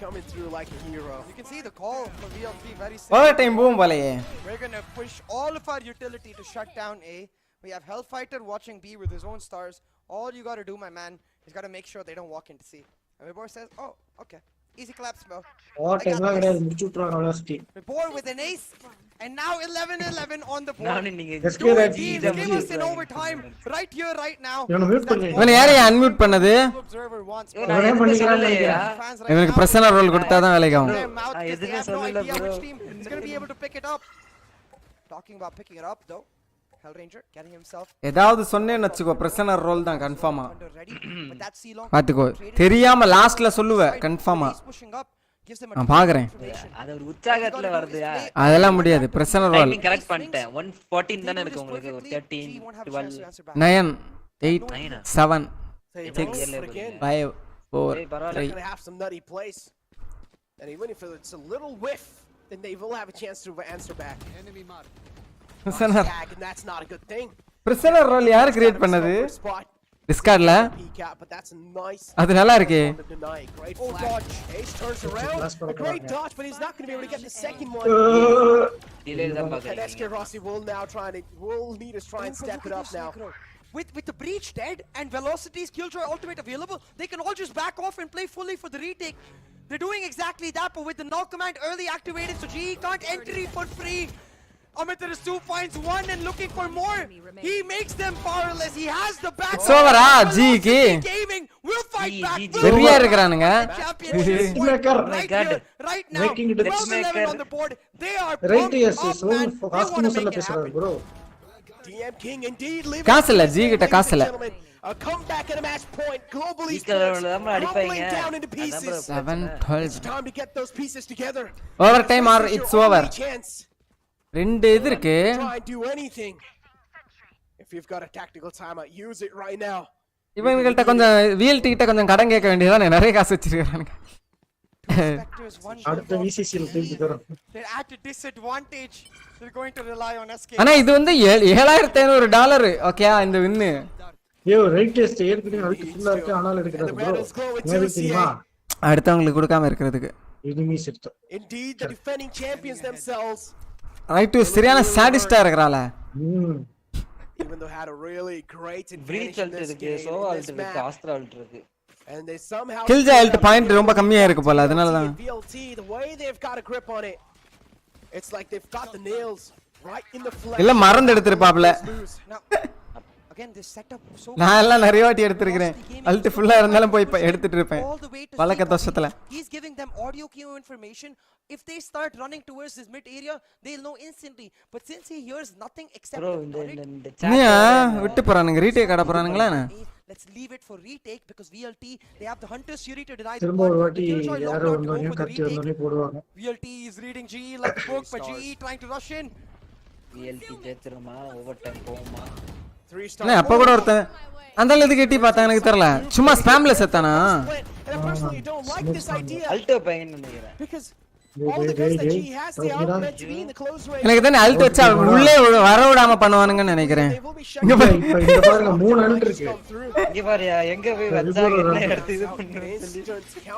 Coming through like a hero. You can see the call for VLT very over simple. Time போகும் போலயே We're gonna push all of our utility to shut down A. We have Hellfighter watching B with his own stars. All you gotta do, my man, is gotta make sure they don't walk into C. And Vibor says, oh, okay. Easy collapse, bro. Over time கிடையாது முடிச்சு விட்டுறாங்க velocity Vibor with an ace. And now 11-11 on the board. நான் நீங்க SK Raji Give us an overtime right here, right now. இவனை mute பண்ணு இவனை யாரையும் unmute பண்ணது Observer wants இவனே பண்ணிக்கிறான்னு நினைக்கிறேன் fans right இவனுக்கு now. பிரசன்ன ரோல் கொடுத்தா தான் வேலைக்கு ஆகும் Their mouth, 'cause they எதுவுமே have no சொல்லல idea bro which team is gonna be able to pick it up. Talking about picking it up, though. Hellranger getting himself ஏதாவது சொன்னேன்னு வச்சுக்கோ பிரசன்ன ரோல் தான் கன்ஃபார்மா under ready. But that C-long பாத்துக்கோ தெரியாம லாஸ்ட்ல சொல்லுவ கன்ஃபார்மா is pushing up. Gives them a நான் பாக்குறேன் அது ஒரு உற்சாகத்துல வருதுயா அதெல்லாம் முடியாது பிரசன்ன ரோல் டைமிங் கரெக்ட் பண்ணிட்டேன் 114 தான இருக்கு உங்களுக்கு ஒரு 13 12 9 8 7 6 5 4 They're gonna have some nutty plays. And even if it's a little whiff, then they will have a chance to answer back. Prasanna Tag, and that's not a good thing. Prasanna role யார் create பண்ணது Spot. டிஸ்கார்ட்ல Peek out, but that's nice. அது நல்லா இருக்கே On the deny. Great flash. Ace turns around. A great dodge, but he's not going to be able to get the second one. Delay தான் And பாக்குறேன் SK Rossi will now will need to try and step it up now. With the breach dead and Velocity's Killjoy ultimate available, they can all just back off and play fully for the retake. They're doing exactly that, but with the knock command early activated, so GE can't enter for free. Amitar is 2 points, 1 and looking for more. He makes them powerless. He has the back. It's over, GK. Gaming will fight back. வெறியா இருக்கறானுங்க Right here, right now. 12-11 on the board. They are right yes pumped so up, man. They fast want to மோஷன்ல make it பேசுறாரு happen. bro DM King indeed leaving. காசு இல்ல G கிட்ட காசு இல்ல A comeback at a match point. Global Esports Esports crumbling down into pieces. 7 It's 12 time to get those pieces together. Over time or it's over Chance. ரெண்டு இது இருக்கு Try and do anything. If you've got a tactical timeout, use it right now. இவங்கள்ட்ட கொஞ்சம் VLT கிட்ட கொஞ்சம் கடன் கேட்க வேண்டியதானே நிறைய காசு வச்சிருக்கானுங்க அடுத்த VCC ல திருப்பி தரோம் They're at a disadvantage. They're going to rely on SK. ஆனா இது வந்து $7,500 ஓகேயா இந்த வின்னு ஏய் ரைட் டெஸ்ட் ஏற்கனவே அழுக்கு ஃபுல்லா இருக்கு ஆனால எடுக்கறாரு bro மேபி தெரியுமா அடுத்தவங்களுக்கு கொடுக்காம இருக்கிறதுக்கு enemy set Indeed, the defending champions themselves. Right சரியான சாடிஸ்டா இருக்கறால Even though had a really great Breach ult இருக்கு சோ அல்ட் இருக்கு ஆஸ்ட்ரா அல்ட் இருக்கு and they somehow Killjoy ult point ரொம்ப கம்மியா இருக்கு போல அதனால தான் VLT, the way they've got a grip on it, it's like they've got the nails right in the flesh. இல்ல மறந்து எடுத்துப்பாப்ல Now, again, this setup so நான் எல்லாம் நிறைய வாட்டி எடுத்துக்கிறேன் அல்ட் ஃபுல்லா இருந்தாலும் போய் எடுத்துட்டு இருப்பேன் all the way to பழக்க see தோஷத்துல he's giving them audio cue information. If they start running towards this mid area, they'll know instantly. But since he hears nothing except bro the turret, இந்த நீயா விட்டு போறானுங்க retake ஆட போறானுங்களா let's leave it for retake because VLT they have the hunter's fury to deny the திரும்ப ஒரு point. வாட்டி The Killjoy யாரோ locked out to go வந்தோனே for the கத்தி retake. வந்தோனே போடுவாங்க VLT is reading GE like a book, but GE trying to rush in. VLT ஜெயிச்சிருமா overtime போகுமா 3 என்ன அப்ப கூட ஒருத்தன் அந்த எதுக்கு எட்டி பார்த்தா எனக்கு தெரியல சும்மா ஸ்பாம்ல செத்தானா And I personally don't like this idea Alt பையன் நினைக்கிறேன் because all the guns that he has, they are meant to be in the close range. எனக்கு தானே அல்ட் வச்சா உள்ளே வர விடாம பண்ணுவானுங்கன்னு நினைக்கிறேன் They will be இப்ப இந்த பாருங்க 3 அல்ட் இருக்கு இங்க பாருயா எங்க போய் வச்சாங்க என்ன எடுத்து இது பண்ணு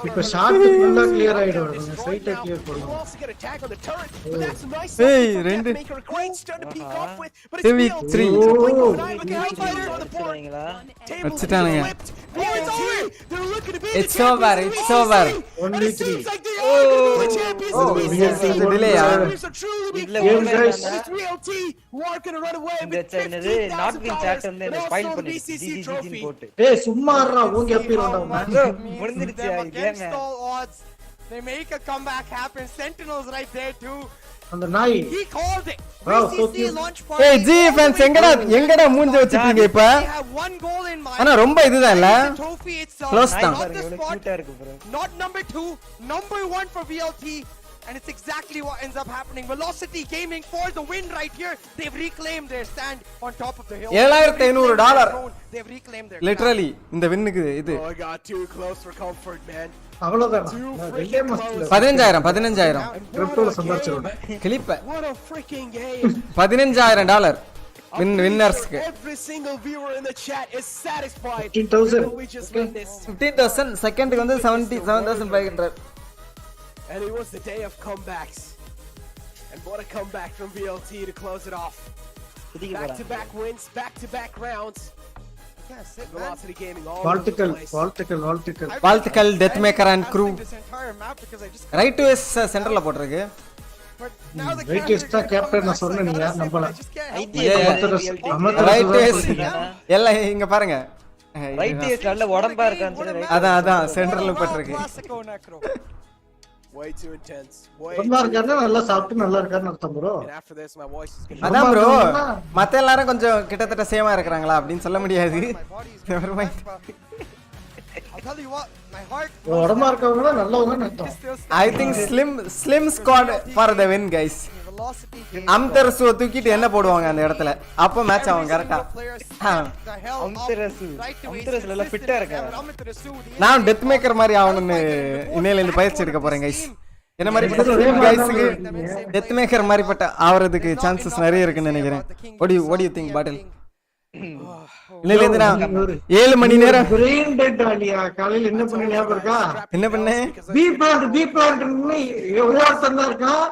இப்ப ஷாட் ஃபுல்லா கிளியர் ஆயிடும் ஸ்ட்ரைட்டா கிளியர் பண்ணுவோம் also get a tag on the turret, but that's a nice Hey, something from ரெண்டு. Deathmaker, a great stun to peek off with, but it's Heavy VLT. three. It's a blink of an eye. Look at Hellfighter on the board. வச்சுட்டாங்களா Tables வச்சுட்டானுங்க. flipped. VLT, they're looking to be the It's champions over, of it's VCC. over. And Only it three. seems like they are going to be the champions of VLT VCC. delay, The yeah. champions are truly இதுல forward. உண்மை என்னன்னா It's VLT who are going to run away இந்த with என்னது not win chat $50,000 வந்து and என்ன spoil also the பண்ணிடுச்சு BCC ஜிஜிஜின்னு trophy. போட்டு டேய் சும்மா இருடா உங்க எப்படி How வந்தவங்க much bro, it means முடிஞ்சிருச்சு to them அது against game. all odds. They make a comeback happen. Sentinels right there too. அந்த நாய் He called it. Wow, so BCC cute. launch party. ஏய் ஜி ஃபேன்ஸ் எங்கடா மூஞ்சி வச்சிட்டீங்க இப்ப They have one goal in mind. ஆனா ரொம்ப இதுதான் இல்ல The trophy itself. Close down. Not the எவ்வளவு spot. கியூட்டா இருக்கு bro Not number 2, number 1 for VLT. And it's exactly what ends up happening. Velocity Gaming for the win right here. They've reclaimed their stand on top of the hill. $7,500 They've reclaimed their literally இந்த வின்னுக்கு இது Oh, I got too close for comfort, man. அவ்வளவுதான் Too ரெண்டே freaking மாசத்துல close. 15000 கிரிப்டோல சம்பாதிச்சிரோட கிளிப்ப What a freaking game. $15,000 வின்னர்ஸ்க்கு Every single viewer in the chat is satisfied 15,000. with what we just witnessed. 15000 செகண்டுக்கு வந்து 77500 And it was the day of comebacks. And what a comeback from VLT to close it off. Back-to-back wins, back-to-back rounds. Velocity Gaming all over the place. வாழ்த்துக்கள் Deathmaker and crew right to எஸ் சென்டர்ல போட்டுருக்கு right yes தான் captain நான் சொன்னேன் நீங்க நம்பல right to S எல்லாம் இங்க பாருங்க ரைட் எஸ் நல்ல உடம்பா இருக்கான்னு அதான் சென்டர்ல போட்டுருக்கு Way too intense. ரொம்ப இருக்காரு நல்லா சாப்பிட்டு நல்லா இருக்காருன்னு அர்த்தம் bro And after this my voice is going அதான் ப்ரோ மத்த எல்லாரும் கொஞ்சம் கிட்டத்தட்ட சேமா இருக்கறாங்களா அப்படினு சொல்ல முடியாது never mind I'll tell you what, my heart உடம்பா இருக்கவங்க நல்லவங்கன்னு அர்த்தம் I think slim squad for the win guys அம்தரசு தூக்கிட்டு என்ன போடுவாங்க அந்த இடத்துல அப்ப மேட்ச் ஆகும் கரெக்ட்டா அம்தரசு நல்ல ஃபிட்டா இருக்காரு நான் டெத் மேக்கர் மாதிரி ஆவணும்னு இன்னையில இருந்து பயிற்சி எடுக்க போறேன் guys என்ன மாதிரி கைஸ்க்கு டெத் மேக்கர் மாதிரி பட்ட ஆவறதுக்கு சான்சஸ் நிறைய இருக்குன்னு நினைக்கிறேன் what do you think பாட்டில் இல்ல இல்ல நான் 7 மணி நேரம் பிரெயின் டெட் ஆலியா காலையில என்ன பண்ண ஞாபகம் இருக்கா என்ன பண்ணே பி பிளான்ட் ஒரே ஒருத்தன் தான் இருக்கான்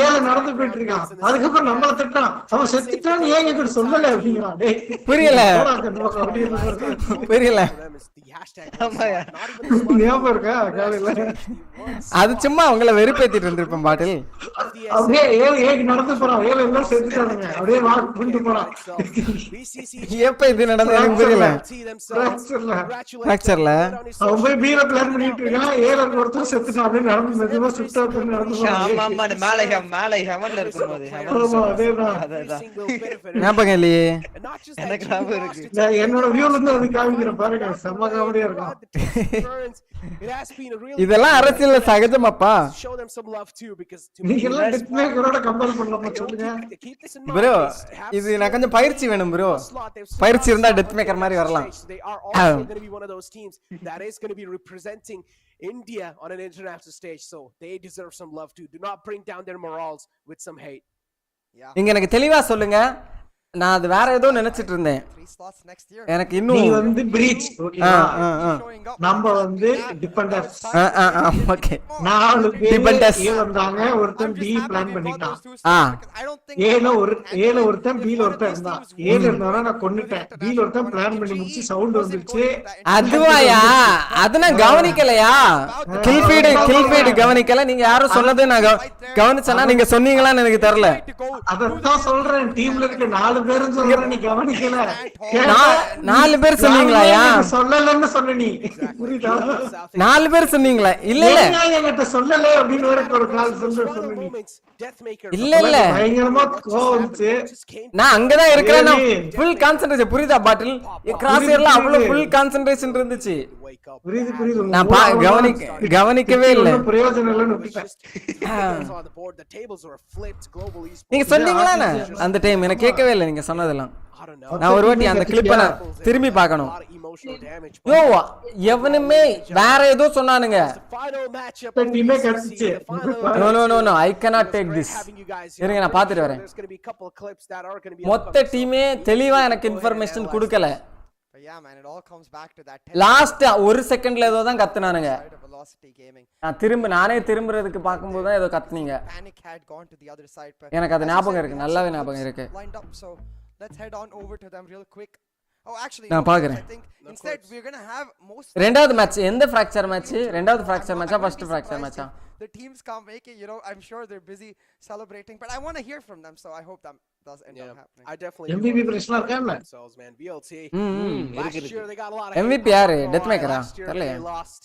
ஏல நடந்து போயிட்டு இருக்கான் அதுக்கப்புறம் நம்மள திட்டான் அவன் செத்துட்டான்னு ஏன் என்கிட்ட சொல்லல அப்படிங்கிறான் டேய் புரியல புரியல ஞாபகம் இருக்கா காலையில அது சும்மா அவங்கள வெறுப்பேத்திட்டு இருந்திருப்பேன் பாட்டில் அப்படியே ஏழு நடந்து போறான் ஏழு எல்லாம் செத்துட்டானுங்க அப்படியே வாக் பண்ணிட்டு போறான் எப்ப இது நடந்தது எனக்கு புரியல ஃபிராக்சர்ல அவன் போய் பீல பிளான் பண்ணிட்டு இருக்கான் ஏழு ஒருத்தர் செத்துட்டான் அப்படியே நடந்து மெதுவா சுத்தா பண்ணி நடந்து ஆமா ஆமா மேலே ஹெவன்ல இருக்கும்போது அதேதான் ஞாபகம் இல்லையே எனக்கு ஞாபகம் இருக்கு என்னோட வியூல இருந்து அது காமிக்கிறேன் பாருங்க செம்ம காமெடியா இருக்கும் இதெல்லாம் அரசியல்ல சகஜமாப்பா நீங்க எல்லாம் டெத் மேக்கரோட கம்பேர் பண்ணலாமா சொல்லுங்க ப்ரோ இது நான் கொஞ்சம் பயிற்சி வேணும் ப்ரோ பயிற்சி இருந்தா டெத் மேக்கர் மாதிரி வரலாம் India on an international stage, so they deserve some love too. Do not bring down their morals with some hate. நீங்க எனக்கு தெளிவா சொல்லுங்க நான் அது வேற ஏதோ நினைச்சிட்டு இருந்தேன் எனக்கு இன்னும் நீ வந்து பிரீச் ஓகேவா நம்ம வந்து டிபெண்டர்ஸ் ஓகே நாலு டிபெண்டர்ஸ் ஏ வந்தாங்க ஒருத்தன் பி பிளான் பண்ணிட்டான் ஏல ஒருத்தன் பி ல ஒருத்தன் இருந்தான் ஏல இருந்தவன நான் கொன்னுட்டேன் பி ல ஒருத்தன் பிளான் பண்ணி முடிச்சு சவுண்ட் வந்துருச்சு அதுவாயா அது நான் கவனிக்கலையா கில் ஃபீட் கவனிக்கல நீங்க யாரும் சொன்னது நான் கவனிச்சனா நீங்க சொன்னீங்களான்னு எனக்கு தெரியல அதத்தான் சொல்றேன் டீம்ல இருக்க 4 பேரும் சொல்றேன் நீ கவனிக்கல 4 பேர் சொன்னீங்களாயா சொல்லலன்னு சொன்ன நீ புரியுதா 4 பேர் சொன்னீங்களா இல்ல இல்ல என்கிட்ட சொல்லல அப்படின்னு ஒரு கால் சொன்ன நீ இல்ல இல்ல பயங்கரமா கோவம்ச்சு நான் அங்கதான் இருக்கேன் ஃபுல் கான்சென்ட்ரேஷன் புரியுதா பாட்டில் கிராஸ் ஏர்ல அவ்வளவு ஃபுல் கான்சென்ட்ரேஷன் இருந்துச்சு புரியுது நான் கவனிக்கவே இல்ல பிரயோஜனம் இல்லன்னு விட்டுட்டேன் நீங்க சொன்னீங்களா அந்த டைம் எனக்கு கேட்கவே இல்லை நீங்க சொன்னதெல்லாம் நான் ஒரு வாட்டி அந்த கிளிப்பை நான் திரும்பி பார்க்கணும் யோ எவனுமே வேற ஏதோ சொன்னானுங்க no I cannot take this இருங்க நான் பாத்துட்டு வரேன் மொத்த டீமே தெளிவா எனக்கு இன்ஃபர்மேஷன் கொடுக்கல லாஸ்ட் ஒரு செகண்ட்ல ஏதோ தான் கத்துனானுங்க நான் நானே திரும்புறதுக்கு பார்க்கும்போது தான் ஏதோ கத்துனீங்க எனக்கு அது ஞாபகம் இருக்கு நல்லாவே ஞாபகம் இருக்கு Let's head on over to them real quick. Oh, actually, நான் no, coach, I பார்க்கறேன் think instead we're gonna have most. ரெண்டாவது மேட்ச் எந்த ஃபிராக்சர் மேட்ச் ரெண்டாவது ஃபிராக்சர் மேட்சா ஃபர்ஸ்ட் ஃபிராக்சர் மேட்சா The teams can't make it, you know. I'm sure they're busy celebrating, but I want to hear from them, so I hope that does end up happening. I definitely MVP பிரச்சனை இருக்காம்ல themselves, man. VLT. இருக்கு Last year they got a lot of MVP hate யாரு for death மேக்கரா last year தெரியல they lost.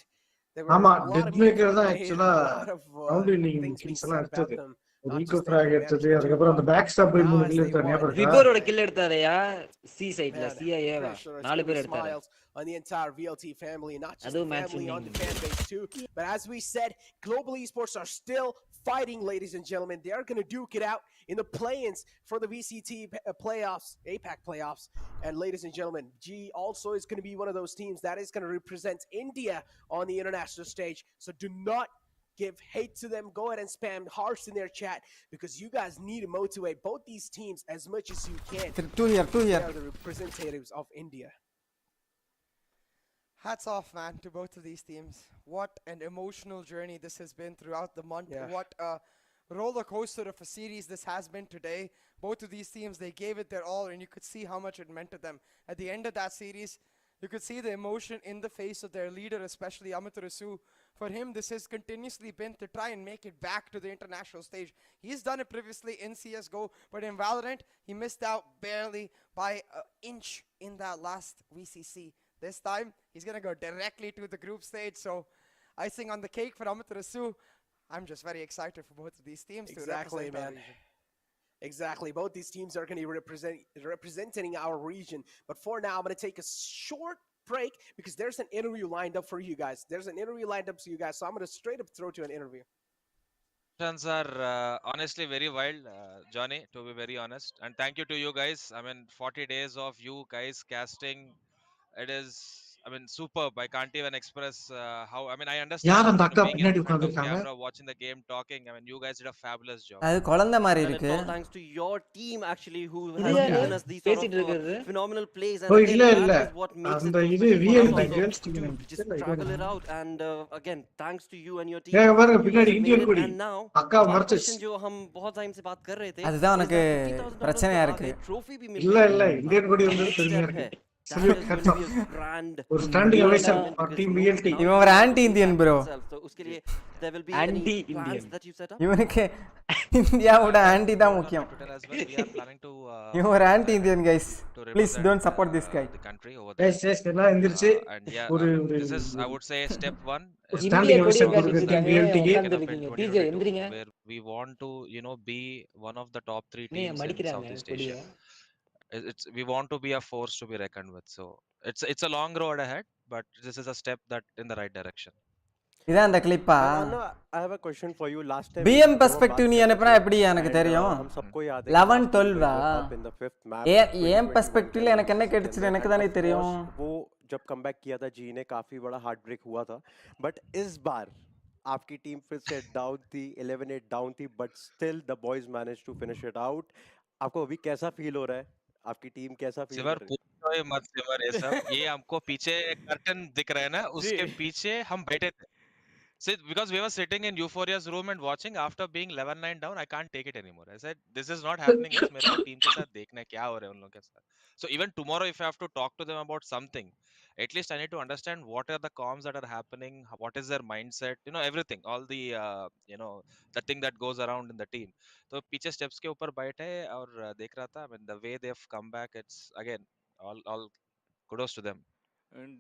There were ஆமா a lot death of maker தான் people hated, ஆக்சுவலா a lot of round winning things being kills எல்லாம் said about எடுத்தது them. Not ego just frag their எடுத்தது damage அதுக்கப்புறம் அந்த back stop now மூணு as kill they எடுத்தாரு won. ஞாபகம் இருக்கா விபோரோட கில் எடுத்தாருயா சி சைடுல Man, சிஐஏவா pretty sure it's நாலு gonna be பேர் எடுத்தாரு smiles on the entire VLT family, not just அதுவும் the match family, on winning. the fan base too. But as we said, Global Esports are still fighting, ladies and gentlemen. They are going to duke it out in the play-ins for the VCT playoffs, APAC playoffs. And ladies and gentlemen, G also is going to be one of those teams that is going to represent India on the international stage. So do not give hate to them. Go ahead and spam hearts in their chat because you guys need to motivate both these teams as much as you can. Two here. They are the representatives of India. Hats off, man, to both of these teams. What an emotional journey this has been throughout the month. Yeah. What a roller coaster of a series this has been today. Both of these teams, they gave it their all, and you could see how much it meant to them. At the end of that series, you could see the emotion in the face of their leader, especially Amit Rasu. For him, this has continuously been to try and make it back to the international stage. He's done it previously in CSGO, but in Valorant, he missed out barely by an inch in that last VCC. This time, he's going to go directly to the group stage. So, icing on the cake for Amit Rasu. I'm just very excited for both of these teams to Exactly, represent our man. region. Exactly. Both these teams are going to be representing our region. But for now, I'm going to take a short break because there's an interview lined up for you guys. There's an interview lined up for you guys. So I'm going to straight up throw to an interview. Are honestly very wild, Johnny, to be very honest. And thank you to you guys. I mean, 40 days of you guys casting. It is, I mean, superb. I can't even express how. I mean, I understand யார் அந்த அக்கா being in பின்னாடி front of உட்கார்ந்திருக்காங்க camera, watching the game, talking. I mean, you guys did a fabulous job. அது குழந்தை மாதிரி And it's இருக்கு all thanks to your team actually who இது has யாரு? given us these sort பேசிட்டு of இருக்கிறது phenomenal plays O and இல்ல again இல்ல that is what makes அந்த it இது so VL fun also girls to team just struggle it out and again thanks to you and your team ஏங்க பாருங்க you guys பின்னாடி have made Indian it கொடி and now அக்கா one மறைச்சிச்சு question जो हम बहुत टाइम से बात कर रहे थे அதுதான் is உனக்கு that $50,000 பிரச்சனையா के இருக்கு आगे trophy भी मिल இல்ல रही இல்ல है இந்தியன் கொடி வந்து next பெருமையா step இருக்கு है that salute is going to கட்டம் be a grand ஒரு standing ovation moment for because team now VLT now இவன் you ஒரு have anti to Indian back bro yourself so उसके लिए there will be any anti plans Indian that you set up இவனுக்கு இந்தியாவோட anti தான் முக்கியம் Twitter as well. We are planning to இவன் ஒரு anti Indian guys to please represent don't support this guy the country over there. எஸ் எஸ் எல்லாம் எந்திரிச்சு And yeah, ஒரு I mean, ஒரு this is I would say step one. ஒரு is standing இந்திய கொடியை அவேஷன் all கொடுங்க this காட்டிட்டு டீம் that இருக்காங்க VLT taken up in உட்கார்ந்துருக்கீங்க டிஜே 2022, எந்திரிங்க where we want to, you know, be one of the top 3 நீ teams in மடிக்கிறாங்க Southeast கொடியை Asia. It's we want to be a force to be reckoned with. So it's a long road ahead, but this is a step that in the right direction. இதான் அந்த கிளிப்பா Anna, I have a question for you. Last time PM जब हम perspective बात நீ कर रहे அனுப்புனா थे எப்படி எனக்கு and தெரியும் हम सबको याद है कि 11 last week 12 we were up in the fifth map ஏன் 2021 பெர்ஸ்பெக்டிவ்ல के எனக்கு என்ன VCC के கிடைச்சது अंदर எனக்கு and தானே of தெரியும் course वो जब कमबैक किया था जी ने काफी बड़ा हार्ट ब्रेक हुआ था बट इस बार आपकी टीम फिर से डाउन थी 11-8 डाउन थी but still the boys manage to finish it out आपको अभी कैसा फील हो रहा है आपकी टीम कैसा फील सिमर कर रही पूछो ही मत सिमर ये सब ये हमको पीछे कर्टन दिख रहा है ना उसके पीछे हम बैठे थे See, because we were sitting in Euphoria's room and watching after being 11-9 down, I can't take it anymore. I said, this is not happening. Yes, मेरे को team के साथ देखना है क्या हो रहा है उन लोगों के साथ. So even tomorrow, if I have to talk to them about something, at least I need to understand what are the comms that are happening, what is their mindset, you know, everything, all the, you know, the thing that goes around in the team. तो पीछे steps के ऊपर बैठे और देख रहा था. I mean, the way they've come back, it's again all kudos to them.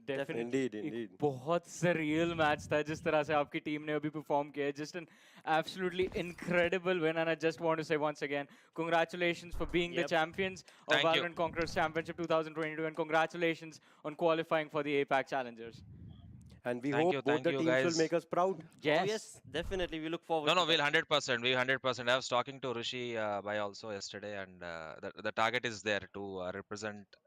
Definitely Indeed, एक indeed. बहुत सरियल मैच था जिस तरह से आपकी टीम ने अभी परफॉर्म किया है just an absolutely incredible win and I just want to say once again congratulations for being the champions of Thank you. Valorant Conquerors Championship 2022 and congratulations on qualifying for the APAC Challengers. and we Thank hope you, both thank the you, teams guys. will make us proud oh yes definitely we look forward No, to we'll that. 100%. We 100%. I was talking to Rishi by also yesterday, and the target is there to represent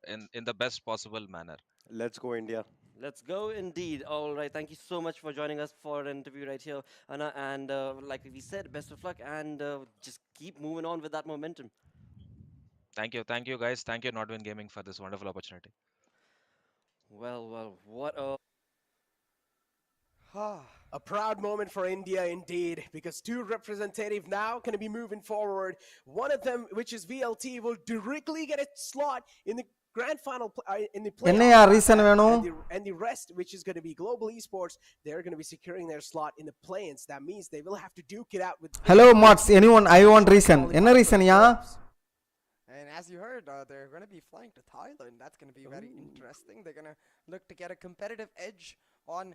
in the best possible manner. let's go India Let's go indeed. All right. Thank you so much for joining us for an interview right here, Anna. And like we said, best of luck and just keep moving on with that momentum. Thank you, guys. Thank you, Nordwin Gaming, for this wonderful opportunity. Well, what a A proud moment for India indeed, because two representatives now going to be moving forward. One of them, which is VLT, will directly get a slot in the grand final in the என்னையா playoffs reason வேணும்? and the rest, which is going to be Global Esports, they're going to be securing their slot in the play-ins. That means they will have to duke it out with. Hello mods, anyone? I want reason. என்ன reason yeah? And as you heard, they're going to be flying to Thailand. That's going to be very interesting. They're going to look to get a competitive edge on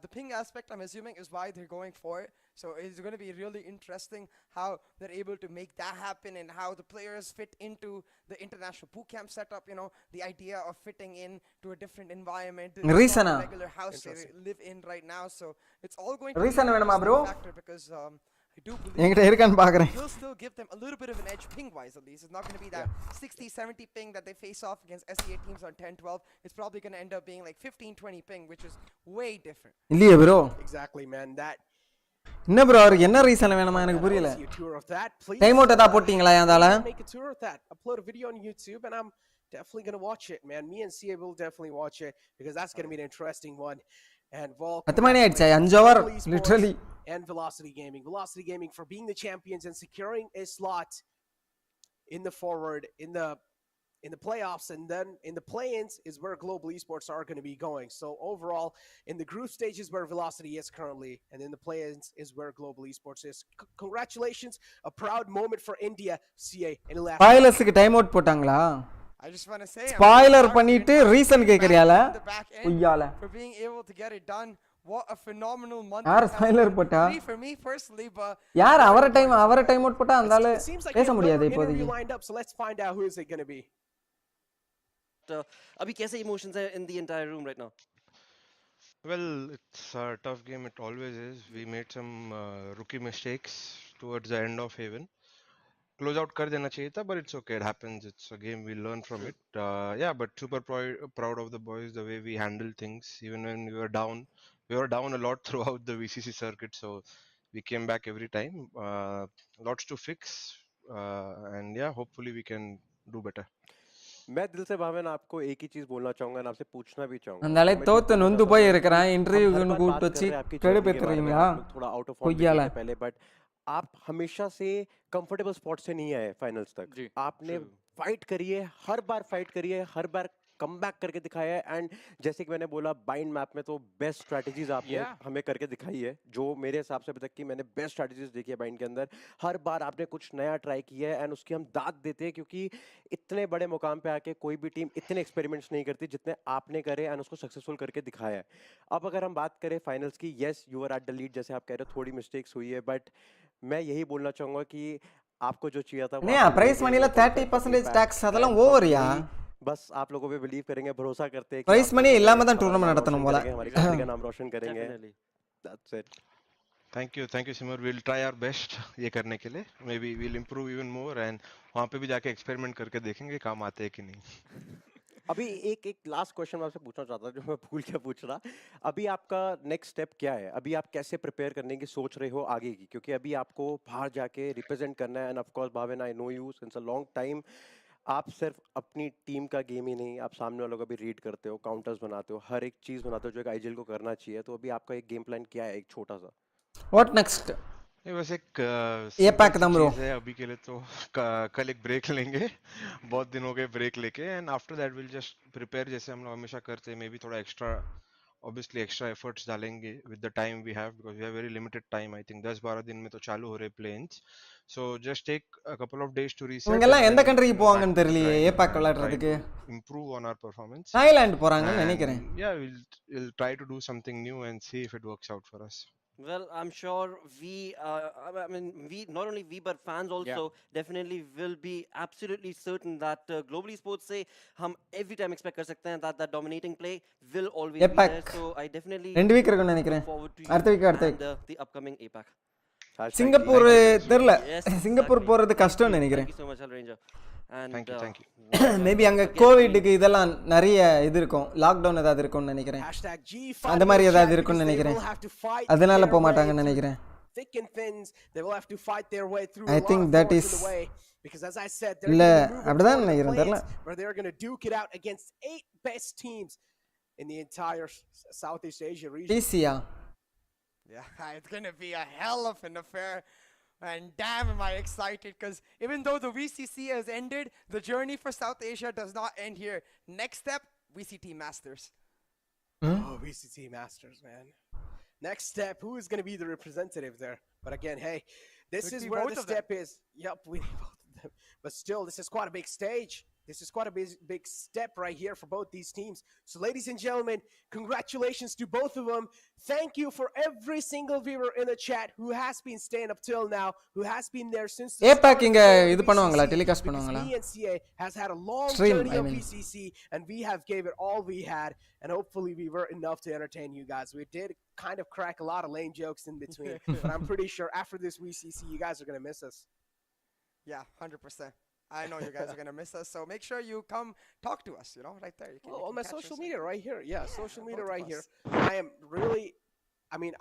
the ping aspect, I'm assuming, is why they're going for it. So it's going to be really interesting how they're able to make that happen and how the players fit into the international boot camp setup. You know, the idea of fitting in to a different environment. It's Reason not the regular house they live in right now. So it's all going to Reason be வேணுமா a bro? factor because I do என்கிட்ட believe இருக்கான்னு பார்க்கறேன். will still give them a little bit of an edge ping-wise at least. It's not going to be that 60-70 ping that they face off against SEA teams on 10-12. It's probably going to end up being like 15-20 ping, which is way different. இல்லையே bro. Exactly, man. That. என்ன bro அவருக்கு என்ன reason வேணுமா எனக்கு புரியல. Time out ஏதா போட்டீங்களா யாந்தால? Make a tour of that. Upload a video on YouTube and I'm definitely going to watch it, man. Me and CA will definitely watch it because that's going to be an interesting one. And Vol 10 மணி ஆயிடுச்சு 5 hour literally. And Velocity Gaming for being the champions and securing a slot in the forward in the playoffs, and then in the play-ins is where Global Esports are going to be going. So overall, in the group stages where Velocity is currently, and in the play-ins is where Global Esports is. Congratulations, a proud moment for India. CA in the last. ஸ்பாயிலர்ஸ்க்கு time out போட்டாங்களா? I just want to say spoiler பண்ணிட்டு reason கேக்குறியால? உய்யால. For being able to get it done. What a phenomenal month. யார் spoiler போட்டா? For me personally, but யார் அவர time out போட்டா அந்தால பேச முடியாது இப்போதைக்கு. So let's find out who is it going to be. Abhi kaise emotions hai in the entire room right now? Well, it's a tough game. It always is. We made some rookie mistakes towards the end of Haven. Close out kar dena chahiye tha, but it's okay. It happens. It's a game. We learn from it. Yeah, but super proud of the boys, the way we handled things. Even when we were down a lot throughout the VCC circuit. So we came back every time. Lots to fix. And yeah, hopefully we can do better. मैं दिल से भावन आपको एक ही चीज बोलना चाहूंगा और आपसे पूछना भी चाहूंगा அந்தால தோத்து நொந்து போய் இருக்கறான் இன்டர்வியூக்கு கூப்பிட்டு வச்சு கெடுபேத்துறீங்களா आउट ऑफ கொய்யால पहले बट आप हमेशा से कंफर्टेबल स्पॉट से नहीं आए फाइनल्स तक आपने फाइट करिए हर बार कम बैक करके दिखाया है एंड जैसे कि मैंने बोला बाइंड मैप में तो बेस्ट स्ट्रेटजीज आपने हमें करके दिखाई है जो मेरे हिसाब से अभी तक की मैंने बेस्ट स्ट्रेटजीज देखी है बाइंड के अंदर हर बार आपने कुछ नया ट्राई किया है एंड उसकी हम दाद देते हैं क्योंकि इतने बड़े मुकाम पे आके कोई भी टीम इतने एक्सपेरिमेंट्स नहीं करती जितने आपने करे एंड उसको सक्सेसफुल करके दिखाया है अब अगर हम बात करें फाइनल्स की yes you are at the lead जैसे आप कह रहे हो थोड़ी मिस्टेक्स हुई है बट मैं यही बोलना चाहूंगा कि आपको जो चाहिए था नहीं प्राइस मनीला 30% टैक्स அதெல்லாம் ஓவர்யா बस आप लोगों पे बिलीव करेंगे भरोसा करते हैं प्राइस मनी இல்லாம தான் டூர்னமென்ட் நடத்தணும் போல हमारी कंट्री का नाम रोशन करेंगे that's it thank you Simar will try our best ये करने के लिए maybe will improve even more and वहां पे भी जाके एक्सपेरिमेंट करके देखेंगे काम आते हैं कि नहीं अभी एक लास्ट क्वेश्चन मैं आपसे पूछना चाहता हूं जो मैं भूल के पूछ रहा अभी आपका नेक्स्ट स्टेप क्या है अभी आप कैसे प्रिपेयर करने की सोच रहे हो आगे की क्योंकि अभी आपको बाहर जाके रिप्रेजेंट करना है end of course Bhaven I know you since a long time आप सिर्फ अपनी टीम का गेम ही नहीं आप सामने वालों को भी रीड करते हो काउंटर्स बनाते हो हर एक चीज बनाते हो जो एक आईजीएल को करना चाहिए तो अभी आपका एक गेम प्लान क्या है एक छोटा सा व्हाट नेक्स्ट ये बस एक ये पैक दम ब्रो है अभी के लिए तो कल एक ब्रेक लेंगे बहुत दिन हो गए ब्रेक लेके and after that will just prepare जैसे हम लोग हमेशा करते हैं मे बी थोड़ा obviously extra efforts डालेंगे with the time we have because we have very limited time I think 10-12 दिन में तो चालू हो रहे planes so just take a couple of days to reset இவங்க எல்லாம் எந்த கண்ட்ரிக்கு போவாங்கன்னு தெரியலையே ஏபாக் விளையாடுறதுக்கு improve on our performance Thailand போறாங்கன்னு நினைக்கிறேன் yeah we'll try to do something new and see if it works out for us Well, I'm sure I mean, not only we, but fans also definitely will be absolutely certain that Global Esports say, hum every time expect kar sakte hain that dominating play will always be there. So I definitely look forward to the upcoming APAC. Singapore தெரியல Singapore போறது கஷ்டம்னு நினைக்கிறேன் Thank you so much, Alranger. And thank you maybe அங்க கோவிட்க்கு இதெல்லாம் நிறைய இது இருக்கும் lockdown ஏதாவது இருக்கும்னு நினைக்கிறேன் அந்த மாதிரி ஏதாவது இருக்கும்னு நினைக்கிறேன் அதனால போக மாட்டாங்கன்னு நினைக்கிறேன் thick and thins they will have to fight their way through I think that is because as I said they're இல்ல அப்படிதான் நினைக்கிறேன் தெரியல where they're going to duke it out against 8 best teams in the entire Southeast Asia region TCA yeah it's going to be a hell of an affair And damn, am I excited, because even though the VCC has ended, the journey for South Asia does not end here. Next step, VCT Masters. Oh, VCT Masters, man. Next step, who is going to be the representative there? But again, hey, this is where the step is. Yep, we need both of them. But still, this is quite a big stage. This is quite a big step right here for both these teams. So, ladies and gentlemen, congratulations to both of them. Thank you for every single viewer in the chat who has been staying up till now, who has been there since the APAC start of இங்க the இது பண்ணுவாங்களா VCC, telecast because பண்ணுவாங்களா me and CA has had a long Stream, journey I of mean. VCC, and we have gave it all we had, and hopefully we were enough to entertain you guys. We did kind of crack a lot of lame jokes in between, but I'm pretty sure after this VCC, you guys are going to miss us. Yeah, 100%. I know you guys are going to miss us, so make sure you come talk to us, you know, right there. You can, on my social media right here. Yeah, social media both of right here. us. I am really, I mean,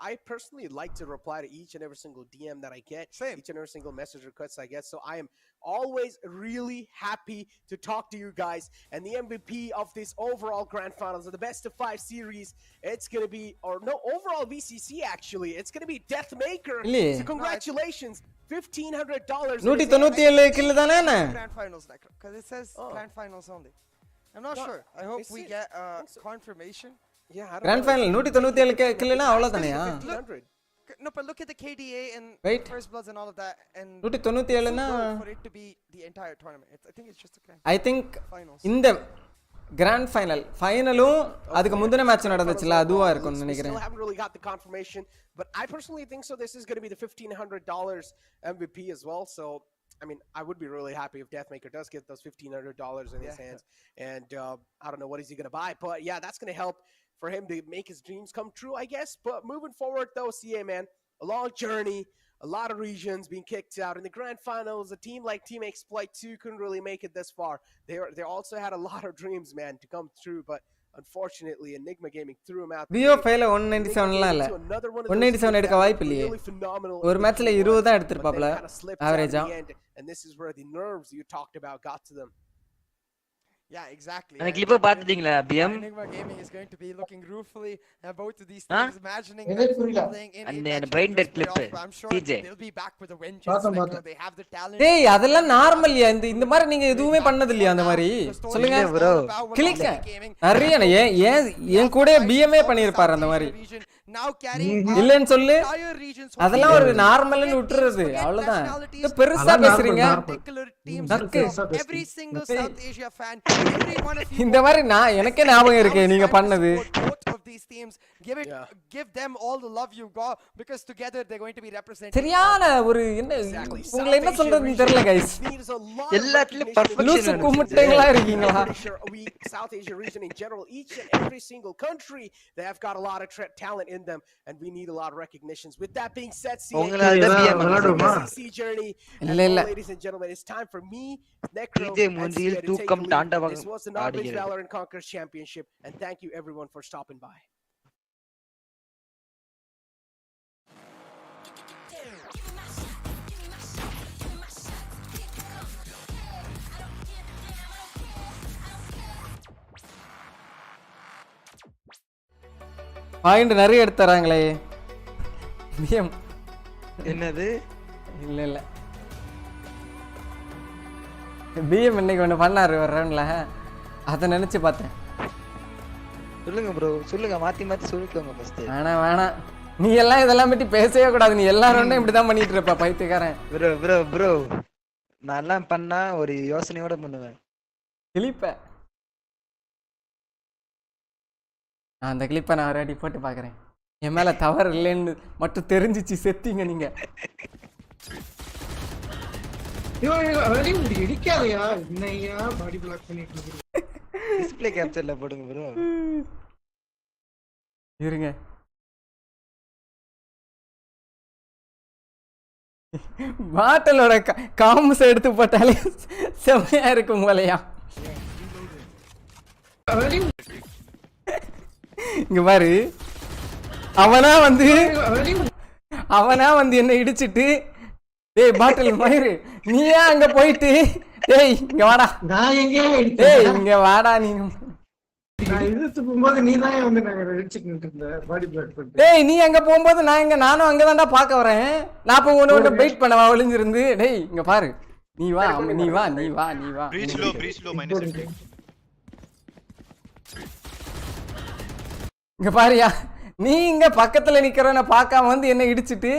I personally like to reply to each and every single DM that I get, each and every single message request I get. So I am always really happy to talk to you guys. And the MVP of this overall grand finals of the best of 5 series, it's going to be, or no, overall VCC actually, it's going to be Deathmaker. இல்லையே. So congratulations. $1,500. $197 kill தானே என்ன Grand finals, because it says grand finals only. I'm not sure. I hope we get confirmation. Yeah, grand final 197 கில்னா அவ்வளவுதானயா No, but look at the KDA and Wait. First Bloods and all of that, and 197 னா for it to be the entire tournament. I think it's just a grand. I think இந்த grand ஃபைனலும் அதுக்கு முந்தின match நடந்துச்சுல அதுவா இருக்கும்னு நினைக்கிறேன். Still haven't really got the confirmation, but I personally think so. This is going to be the $1,500 MVP as well. So, I mean, I would be really happy if Deathmaker does get those $1,500 in his hands. And I don't know what is he going to buy, but yeah, that's going to help for him to make his dreams come true, I guess. But moving forward, though, CA, man, a long journey. A lot of regions being kicked out in the grand finals. A team like Team Exploit 2 couldn't really make it this far. They also had a lot of dreams, man, to come true, but unfortunately Enigma Gaming threw him out. VO5 ல 197 லாம் இல்ல 197 எடுக்க வாய்ப்பு இல்லையே ஒரு மேட்ச்ல 20 தான் எடுத்துப்பாப்ல ஆவரேஜா and this is where the nerves you talked about got to them. Yeah, exactly. அந்த clip பாத்துட்டீங்களா BM? Enigma Gaming is going to be looking ruefully about to these things, imagining playing in அந்த brain dead clip. I'm sure they'll be back with a vengeance. They have the talent. டேய் அதெல்லாம் நார்மல்யா இந்த மாதிரி நீங்க எதுவுமே பண்ணது இல்லையா அந்த மாதிரி சொல்லுங்க bro கிளிக் நிறைய ஏன் கூட BMஏ பண்ணிருப்பாரு அந்த மாதிரி இல்லன்னு சொல்லு அதெல்லாம் ஒரு நார்மல்னு விட்டுறது அவ்வளவுதான் இது பெருசா பேசுறீங்க every single South Asia fan, every one of you, இந்த மாதிரி நான் எனக்கே ஞாபகம் இருக்கு நீங்க பண்ணது both of these teams, give them all the love you got, because together they're going to be representing சரியான ஒரு என்ன உங்களை என்ன சொல்றதுன்னு தெரியல गाइस எல்லாத்துலயும் பெர்ஃபெக்ஷன் குமுட்டைகளா இருக்கீங்களா South Asia region in general, each and every single country, they have got a lot of talent in them, and we need a lot of recognitions. With that being said, CC journey, ladies and gentlemen, it's time for me, Necro, and CA to take the lead. This was the Norwich Valorant Conquerors Championship, and thank you everyone for stopping by. Point நிறைய எடுத்துறாங்களே PM என்னது இல்ல இல்ல PM இன்னைக்கு ஒன்று பண்ணாரு ஒரு ரவுண்ட்ல அதை நினைச்சு பார்த்தேன் சொல்லுங்க ப்ரோ சொல்லுங்க மாத்தி மாத்தி சொல்லிக்கோங்க ஃபர்ஸ்ட் வேணாம் நீ எல்லாம் இதெல்லாம் பத்தி பேசவே கூடாது நீ எல்லா ரவுண்டும் இப்படிதான் பண்ணிட்டு இருப்ப பைத்தியக்காரன் ப்ரோ நான் எல்லாம் பண்ணா ஒரு யோசனையோட பண்ணுவேன் கிளிப்ப அந்த கிளிப்பை நான் ரெடி போட்டு பாக்குறேன் என் மேல தவறு இல்லைன்னு மட்டும் தெரிஞ்சிச்சு செத்தீங்க நீங்க இடிக்காதையா என்னையா பாடி பிளாக் பண்ணிட்டு இருக்கு டிஸ்ப்ளே கேப்சர்ல போடுங்க ப்ரோ இருங்க பாட்டலோட காம்பஸ் எடுத்து போட்டாலே செம்மையா இருக்கும் போலையா இங்க பாரு அவனா வந்து என்ன இடிச்சிட்டு டேய் பாட்டில் மயிறு நீயா அங்க போயிட்டு டேய் இங்க வாடா நான் எங்க டேய் இங்க வாடா நீ டேய் நீ அங்க போகும்போது நானும் அங்கதான்டா பார்க்க வரேன். நான் அப்ப உன்னோட வெயிட் பண்ணவா ஒளிஞ்சிருந்து. டேய் இங்க பாரு, நீ வா. Breach low -8. இங்க பாரியா, நீ இங்க பக்கத்துல நிக்கிறவன பார்க்காம வந்து என்ன இடிச்சிட்டு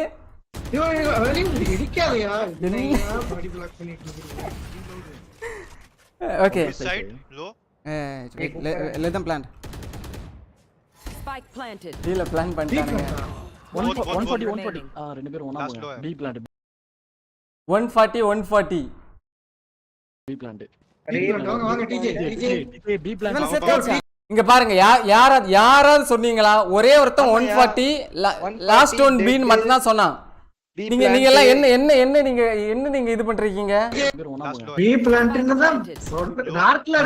okay. Side low. Let them plant. Spike planted. கீழ பிளான் பண்ணிட்டானுங்க. 140 ரெண்டு பேரும் ஒண்ணா போங்க. பி பிளான்ட் 140 பி பிளான்ட் வாங்க டிஜே பி பிளான்ட் இங்க பாருங்க, யாராவது சொன்னீங்களா? ஒரே ஒருத்தன் 140 லாஸ்ட் ஒன் பீன் மட்டும் தான் சொன்னான். நீங்க எல்லாம் என்ன நீங்க இது பண்றீங்க? பி பிளான்ட்னு தான் டார்க்ல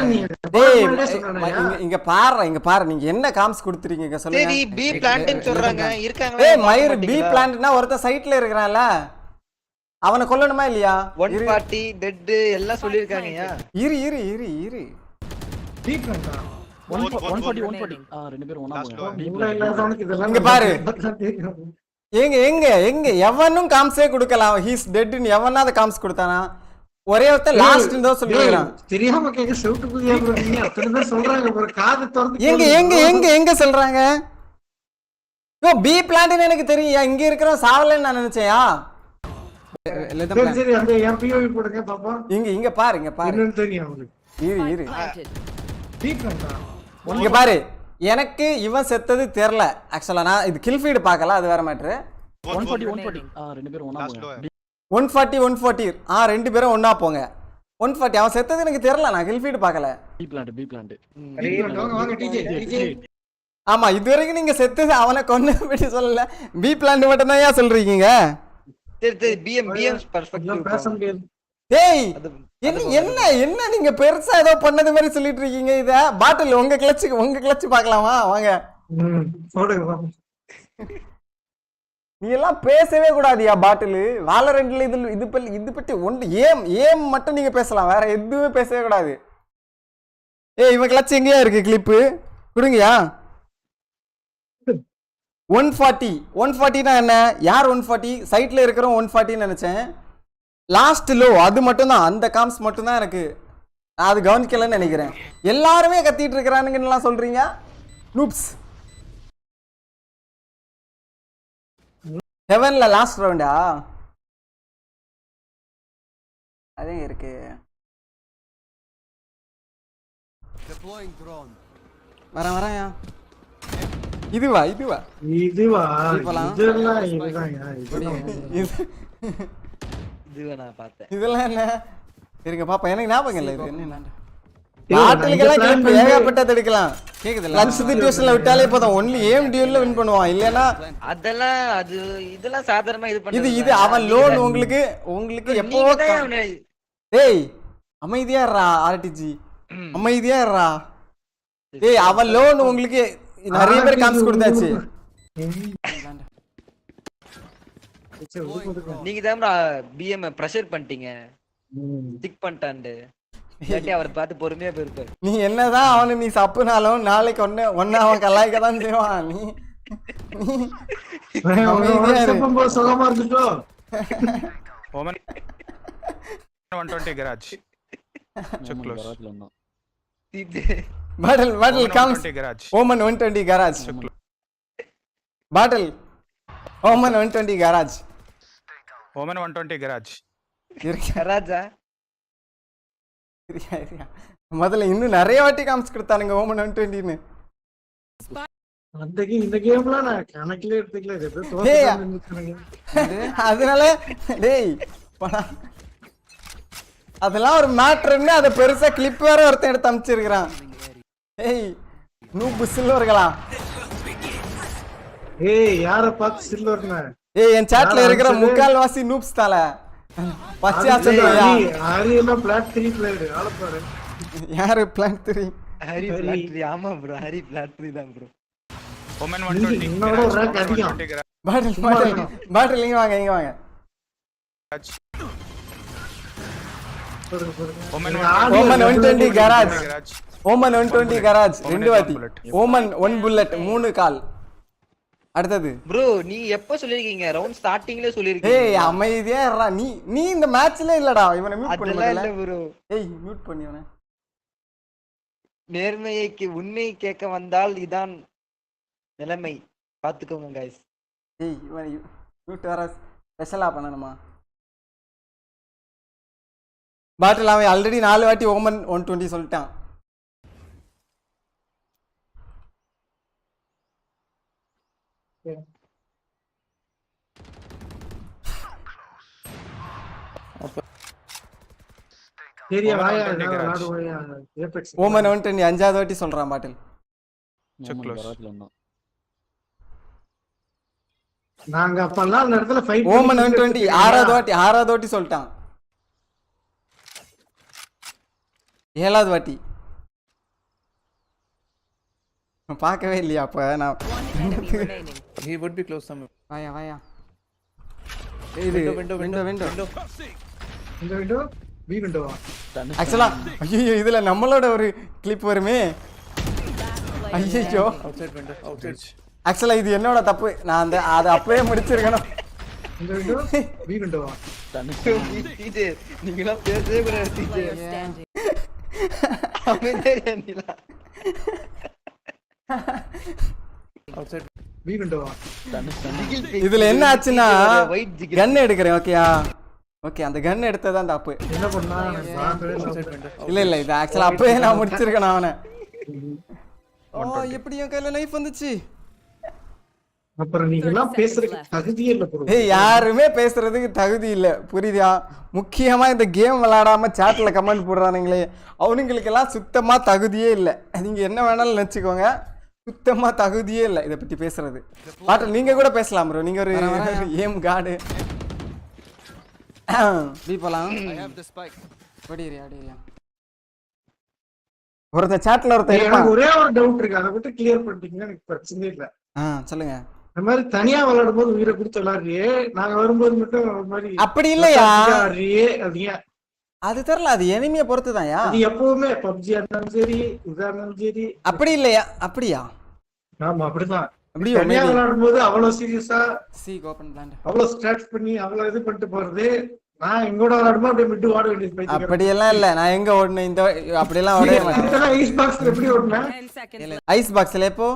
இங்க பாரு நீங்க என்ன காம்ஸ் கொடுத்துறீங்க சொல்லுங்க. சரி பி பிளான்ட்னு சொல்றாங்க இருக்காங்க. ஏய் மயிர், பி பிளான்ட்னா ஒருத்தன் சைடுல இருக்கறான்ல, அவனை கொல்லணுமா இல்லையா? 140 டெட் எல்லாம் சொல்லிருக்காங்கயா. இரு பி பிளான்ட்டா 140 ரெண்டு பேரும் ஒண்ணா போங்க. இங்க பாரு, எங்க எவனும் காம்ஸே கொடுக்கலாம். ஹீஸ் டெட்னு எவனாத காம்ஸ் கொடுத்தானா? ஒரே ஒருத்தன் லாஸ்ட் தான் சொல்லிருக்கான். தெரியாம கேக்க செவுட்டு புதியா நீங்க அத்தனை தான் சொல்றாங்க. ஒரு காது திறந்து எங்க சொல்றாங்க? ஓ பி பிளான்ட்னு எனக்கு தெரியும். இங்க இருக்கிற சாவலன்னு நான் நினைச்சேயா. சரி அந்த எம்பிஓ போடுங்க பாப்பா. இங்க பாரு என்னன்னு தெரியும் உங்களுக்கு. இரு பி பிளான்ட்டா இங்க பாரு, எனக்கு இவன் செத்தது தெரியல. ஆக்சுவலா நான் இது கில் ஃபீட் பார்க்கல, அது வேற மேட்டர். 140 ரெண்டு பேரும் ஒண்ணா போங்க. 140 ரெண்டு பேரும் ஒண்ணா போங்க. 140 அவன் செத்தது எனக்கு தெரியல, நான் கில் ஃபீட் பார்க்கல. பி பிளான்ட் வாங்க டிஜே ஆமா, இதுவரைக்கும் நீங்க செத்தது அவனை கொன்னு பத்தி சொல்லல. பி பிளான்ட் மட்டும் தான் ஏன் சொல்றீங்க? சரி பிஎம் பெர்ஸ்பெக்டிவ் பேச முடியாது. டேய் என்ன நீங்க பெருசா ஏதோ பண்ணது மாதிரி சொல்லிட்டு இருக்கீங்க. இத பாட்டில் உங்க கிளட்ச் பார்க்கலாமா? வாங்க போடுங்க. நீ எல்லாம் பேசவே கூடாதியா பாட்டில். வாலரண்ட்ல இது பத்தி ஒன்று ஏம் மட்டும் நீங்க பேசலாம், வேற எதுவுமே பேசவே கூடாது. ஏய் இவன் கிளட்ச் எங்கேயா இருக்கு? கிளிப்பு கொடுங்கயா. 140 என்ன? யார் 140? சைட்ல இருக்கிறோம் 140 நினைச்சேன். லாஸ்ட் லோ அது மட்டும் தான், அந்த காம்ஸ் மட்டும் தான் எனக்கு அது கவனிக்கலன்னு நினைக்கிறேன். எல்லாருமே கத்திட்டு இருக்கிறானுங்கன்னு சொல்றீங்க. நூப்ஸ் ஹெவன்ல லாஸ்ட் ரவுண்டா? அதே இருக்கு. வரேன்யா. இதுவா இதெல்லாம் என்ன இருங்க பாப்பா, எனக்கு ஞாபகம் இல்லை. இது என்ன பாட்டிலுக்கெல்லாம் ஏகப்பட்டது எடுக்கலாம். லஞ்ச் சிச்சுவேஷன்ல விட்டாலே போதும், ஒன்லி ஏம் டியூல்ல வின் பண்ணுவான். இல்லனா அதெல்லாம் இதெல்லாம் சாதாரணமா இது பண்ணு. இது அவன் லோன் உங்களுக்கு எப்போ. டேய் அமைதியா இருடா ஆர்டிஜி, அமைதியா இருடா. டேய் அவன் லோன் உங்களுக்கு நிறைய பேர் காம்ஸ் கொடுத்தாச்சு. நீங்க தான் பிஎம் பிரஷர் பண்ணிட்டீங்க, டிக் பண்ணிட்டான்டு. அவர் பார்த்து பொறுமையா போயிருப்பாரு. நீ என்னதான் அவனு நீ சப்புனாலும் நாளைக்கு ஒன்னு அவன் கலாய்க்க தான் செய்வான். நீ சுகமா இருந்துட்டோ. 120 garage. Battle comes. Omen 120 garage. Battle. Omen 120 garage. Omen 120 garage. ராஜா முதல்ல இன்னும் நிறைய வாட்டி காமிச்சு கொடுத்தானுங்க Omen 120ன்னு. இந்த கேம்லாம் நான் கணக்கிலே எடுத்துக்கல. அதனால டேய் அதெல்லாம் ஒரு மேட்டர்னு அதை பெருசா கிளிப் வேற ஒருத்தன் எடுத்து அமைச்சிருக்கிறான். ஏய் நூபு சில்வர்களா? ஏய் யார பார்த்து சில்வர்னா? ஏய் என் சாட்ல இருக்கிற முக்கால்வாசி நூப்ஸ் தால. பச்சையா சொல்றியா? ஹரி எல்லாம் பிளாட் 3 பிளேயர். ஆள பாரு. யாரு பிளாட் 3? ஹரி பிளாட் 3. ஆமா ப்ரோ, ஹரி பிளாட் 3 தான் ப்ரோ. Omen 120. பாட்டில் இங்க வாங்க இங்க வாங்க. Omen 120 garage. ஓமன் 120 கராஜ் 2 வாட்டி. ஓமன் 1 புல்லட் 3 கால். அடுத்தது ப்ரோ நீ எப்ப சொல்லிருக்கீங்க? ரவுண்ட் ஸ்டார்டிங்ல சொல்லிருக்கீங்க. ஏய் அமைதியா இருடா. நீ இந்த மேட்ச்ல இல்லடா. இவனை மியூட் பண்ணு அதெல்லாம் முதல்ல. இல்ல ப்ரோ. ஏய் மியூட் பண்ணி இவனை. நேர்மையை உண்மை கேட்க வந்தால் இதான் நிலைமை. பாத்துக்கோங்க गाइस. ஏய் இவனை மியூட் வர ஸ்பெஷலா பண்ணணுமா? பாட்டில் அவன் ஆல்ரெடி 4 வாட்டி ஓமன் 120 சொல்லிட்டான். ஏரியா வாயா விளையாடு வாயா ஏபெக்ஸ் ஓமன் 120 அஞ்சாவது வாட்டி சொல்றான் பாட்டில். நாங்க அப்பலாம் அந்த இடத்துல ஃபைட் ஓமன் 120 ஆறாவது வாட்டி சொல்லிட்டான். 7வது வாட்டி பார்க்கவே இல்லையா? அப்ப நான் he would be close some. வாயா இது விண்டோ பி விண்டோவா? ஆக்சுவலா ஐயோ இதுல நம்மளோட ஒரு கிளிப் வருமே. ஐயோ outside window outside. ஆக்சுவலா இது என்னோட தப்பு. நான் அதை அப்பவே முடிச்சிருக்கணும். இந்த விண்டோ பி விண்டோவா? டிஜே நீங்களா பேசவே கூடாது டிஜே. அமைதியா நீலா. outside B விண்டோவா? இதுல என்ன ஆச்சுன்னா கன் எடுக்கிறேன். ஓகேயா? ஓகே அந்த கன் எடுத்ததான் தப்பு. என்ன பண்ணா? இல்ல இது ஆக்சுவலா அப்பவே நான் முடிச்சிருக்கேன் அவனை. எப்படி என் கையில நைஃப் வந்துச்சு? அப்புறம் நீங்க எல்லாம் பேசுறதுக்கு தகுதியே இல்ல ப்ரோ. ஏய் யாருமே பேசுறதுக்கு தகுதி இல்ல. புரியுதா? முக்கியமா இந்த கேம் விளையாடாம சாட்ல கமெண்ட் போடுறானுங்களே அவனுங்களுக்கெல்லாம் சுத்தமா தகுதியே இல்லை. நீங்க என்ன வேணாலும் நினைச்சுக்கோங்க. சுத்தமா தகுதியே இல்லை இதை பத்தி பேசுறது. பாட்டு நீங்க கூட பேசலாம் ப்ரோ. நீங்க ஒரு ஏம் கார்டு பி போலாம். ஒருத்தன் சாட்ல ஒருத்தன் ஒரே ஒரு டவுட் இருக்கு. அதை மட்டும் கிளியர் பண்ணிட்டீங்கன்னா எனக்கு பிரச்சனை இல்லை. சொல்லுங்க. இந்த மாதிரி தனியா விளையாடும் போது உயிரை கொடுத்து விளையாடுறியே, நாங்க வரும்போது மட்டும் மாதிரி அப்படி இல்லையா? அது தெரியல. அது எனிமியை பொறுத்துதான்யா. அது எப்பவுமே பப்ஜியா இருந்தாலும் சரி இதா இருந்தாலும் சரி. அப்படி இல்லையா? அப்படியா? ஆமா அப்படிதான். தனியா விளையாடும் போது அவ்வளவு சீரியஸா அவ்வளவு ஸ்டார்ட் பண்ணி அவ்வளவு இது பண்ணிட்டு போறது. நான் எங்கூட விளையாடும்போது அப்படியே மிட்டு ஓட வேண்டியது. அப்படி எல்லாம் இல்ல. நான் எங்க ஓடுனேன் இந்த அப்படி எல்லாம் ஓடவே மாட்டேன். ஐஸ் பாக்ஸ்ல எப்படி ஓடுனேன்? ஐஸ் பாக்ஸ்ல எப்போ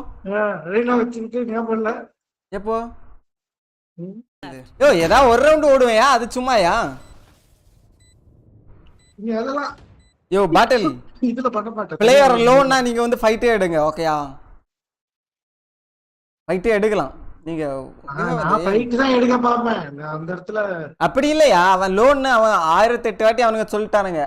ரீலா வச்சிட்டு ஞாபகம் இல்ல எப்போ? யோ ஏதா ஒரு ரவுண்ட் ஓடுவேயா? அது சும்மாயா? நீ அதெல்லாம் யோ பாட்டில் இதுல பண்ண மாட்டேன். பிளேயர் லோன்னா நீங்க வந்து ஃபைட்டே எடுங்க. ஓகேயா? ஃபைட்டே எடுக்கலாம். நீங்க நான் ஃபைட் தான் எடுக்க பாப்பேன் அந்த இடத்துல. அப்படி இல்லையா? அவன் லோன்னு அவன் 1008 வாட்டி அவனுங்க சொல்லிட்டானுங்க.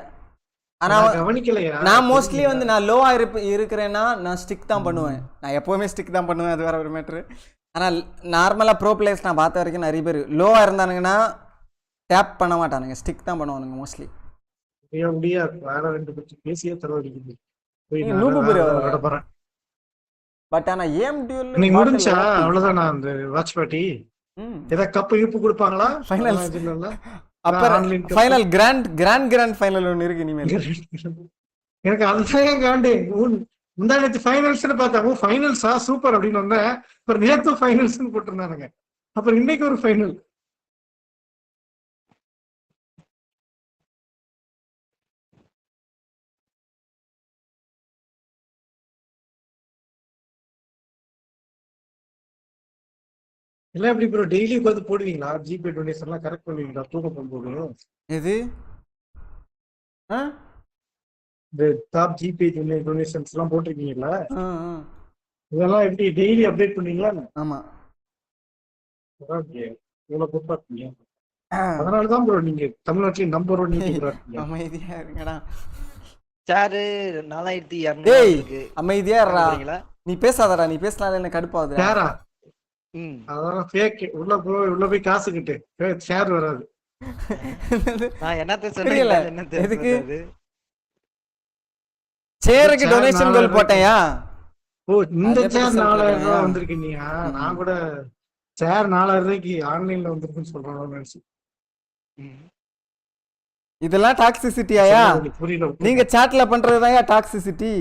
ஆனா கவனிக்கலையா? நான் மோஸ்ட்லி வந்து நான் லோவா இருக்கிறேன்னா நான் ஸ்டிக் தான் பண்ணுவேன். நான் எப்பவுமே ஸ்டிக் தான் பண்ணுவேன். அது வேற ஒரு மேட்ரு. ஆனால் நார்மலா ப்ரோ பிளேயர்ஸ் நான் பார்த்த வரைக்கும் நிறைய பேர் லோவா இருந்தானுங்கன்னா டேப் பண்ண மாட்டானுங்க. ஸ்டிக் தான் பண்ணுவானுங்க மோஸ்ட்லி. பட் ஆனா ஏம் டியூல் நீ முடிஞ்சா அவ்வளவுதான். நான் அந்த வாட்ச் பார்ட்டி ஏதா கப் இப்பு கொடுப்பாங்களா? ஃபைனல் இல்ல. அப்புறம் ஃபைனல் கிராண்ட் ஃபைனல் ஒன்னு இருக்கு இனிமேல். எனக்கு அதுதான் காண்டே. முந்தானத்து ஃபைனல்ஸ்னு பார்த்தா ஃபைனல்ஸா சூப்பர் அப்படின்னு வந்தேன். அப்புறம் நேத்து ஃபைனல்ஸ்னு போட்டிருந்தானுங்க. அப்புறம் இன்னைக்கு ஒரு ஃபைனல். எல்லாம் எப்படி ப்ரோ டெய்லி உட்காந்து போடுவீங்களா? ஜிபே டொனேஷன்லாம் கரெக்ட் பண்ணுவீங்களா? தூக்கம் போடுவோம். எது இந்த டாப் ஜிபே டொனேஷன்ஸ் எல்லாம் போட்டிருக்கீங்களா? இதெல்லாம் எப்படி டெய்லி அப்டேட் பண்ணுவீங்களா? ஆமா. ஓகே. இவ்வளவு பொறுப்பா இருக்கீங்க. அதனாலதான் ப்ரோ நீங்க தமிழ்நாட்டில் நம்பர் 1 யூடியூபரா இருக்கீங்க. அமைதியா இருங்கடா. சார் 4200 இருக்கு. அமைதியா இருடா. நீ பேசாதடா. நீ பேசினால என்ன கடுப்பாகுது. யாரா? அதான் ஃபேக். உள்ள போய் காசு கிட்டு ஷேர் வராது. நான் என்னத்த சொல்றேன்? என்னத்த எதுக்கு சேருக்கு டொனேஷன் கோல் போட்டேயா? ஓ இந்த சேர் 4000 ரூபாய் வந்திருக்கு. நீ நான் கூட சேர் 4000 ரூபாய்க்கு ஆன்லைன்ல வந்திருக்குன்னு சொல்றேன் நினைச்சு. இதெல்லாம் டாக்ஸிசிட்டியா? நீங்க சாட்ல பண்றதுதான் டாக்ஸிசிட்டி.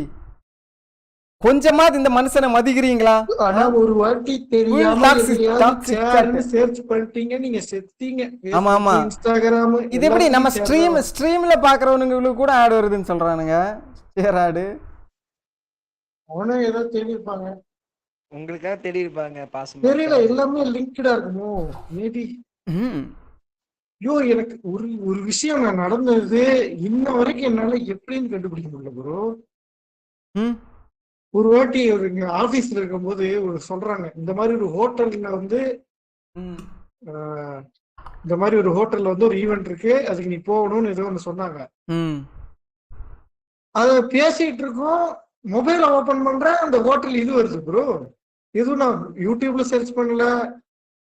கொஞ்சமாவது இந்த மனுஷனை மதிக்கிறீங்களா? ஆனா ஒரு வாட்டி தெரியாம எதையாவது சேர்னு சர்ச் பண்ணிட்டீங்க, நீங்க செத்தீங்க. ஆமா ஆமா. இன்ஸ்டாகிராம் இது எப்படி நம்ம ஸ்ட்ரீம்ல பாக்குறவங்களுக்கு கூட ஆட் வருதுன்னு சொல்றானுங்க. Share ad. அவனே ஏதோ தேடிருப்பாங்க. உங்களுக்காக தேடி இருப்பாங்க பாசமா. தெரியல, எல்லாமே லிங்க்டா இருக்குமோ மேபி. ஐயோ, எனக்கு ஒரு விஷயம் நான் நடந்தது இன்ன வரைக்கும் என்னால எப்படின்னு கண்டுபிடிக்க முடியல ப்ரோ. ஒரு வாட்டி ஒரு ஆபீஸ்ல இருக்கும்போது ஒரு சொல்றாங்க, இந்த மாதிரி ஒரு ஹோட்டல்ல வந்து இந்த மாதிரி ஒரு ஹோட்டல்ல வந்து ஒரு ஈவென்ட் இருக்கு, அதுக்கு நீ போகணும்னு ஏதோ ஒன்று சொன்னாங்க. அத பேசிட்டு இருக்கோம், மொபைல் ஓபன் பண்றேன், அந்த ஹோட்டல் இது வருது ப்ரோ. எதுவும் நான் யூடியூப்ல சர்ச் பண்ணல,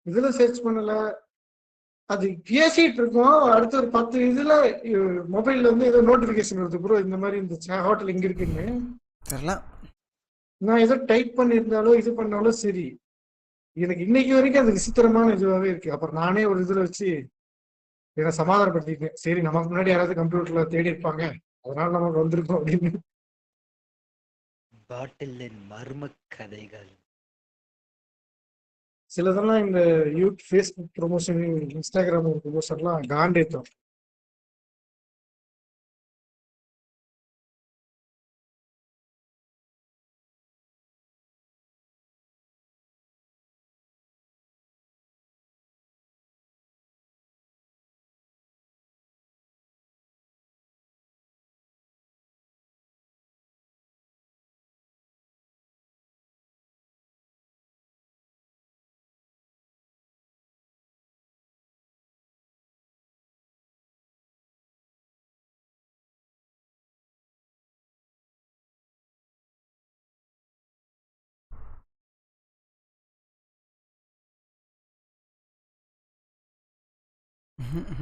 இதுல சர்ச் பண்ணல. அது பேசிட்டு இருக்கோம், அடுத்த ஒரு 10 இதுல மொபைல்ல வந்து ஏதோ நோட்டிபிகேஷன் வருது ப்ரோ, இந்த மாதிரி இந்த ஹோட்டல் இங்க இருக்குன்னு. நான் ஏதோ டைப் பண்ணியிருந்தாலோ இது பண்ணாலோ சரி, எனக்கு இன்னைக்கு வரைக்கும் அது விசித்திரமான இதுவாகவே இருக்கு. அப்புறம் நானே ஒரு இதுல வச்சு என்னை சமாதானப்படுத்திட்டேன். சரி, நமக்கு முன்னாடி யாராவது கம்ப்யூட்டர்ல தேடி இருப்பாங்க, அதனால நமக்கு வந்திருக்கோம் அப்படின்னு. பாட்டிலின் மர்ம கதைகள். சிலதெல்லாம் இந்த ஃபேஸ்புக் ப்ரொமோஷன், இன்ஸ்டாகிராம் ப்ரொமோஷன்லாம் காண்டேத்தம்.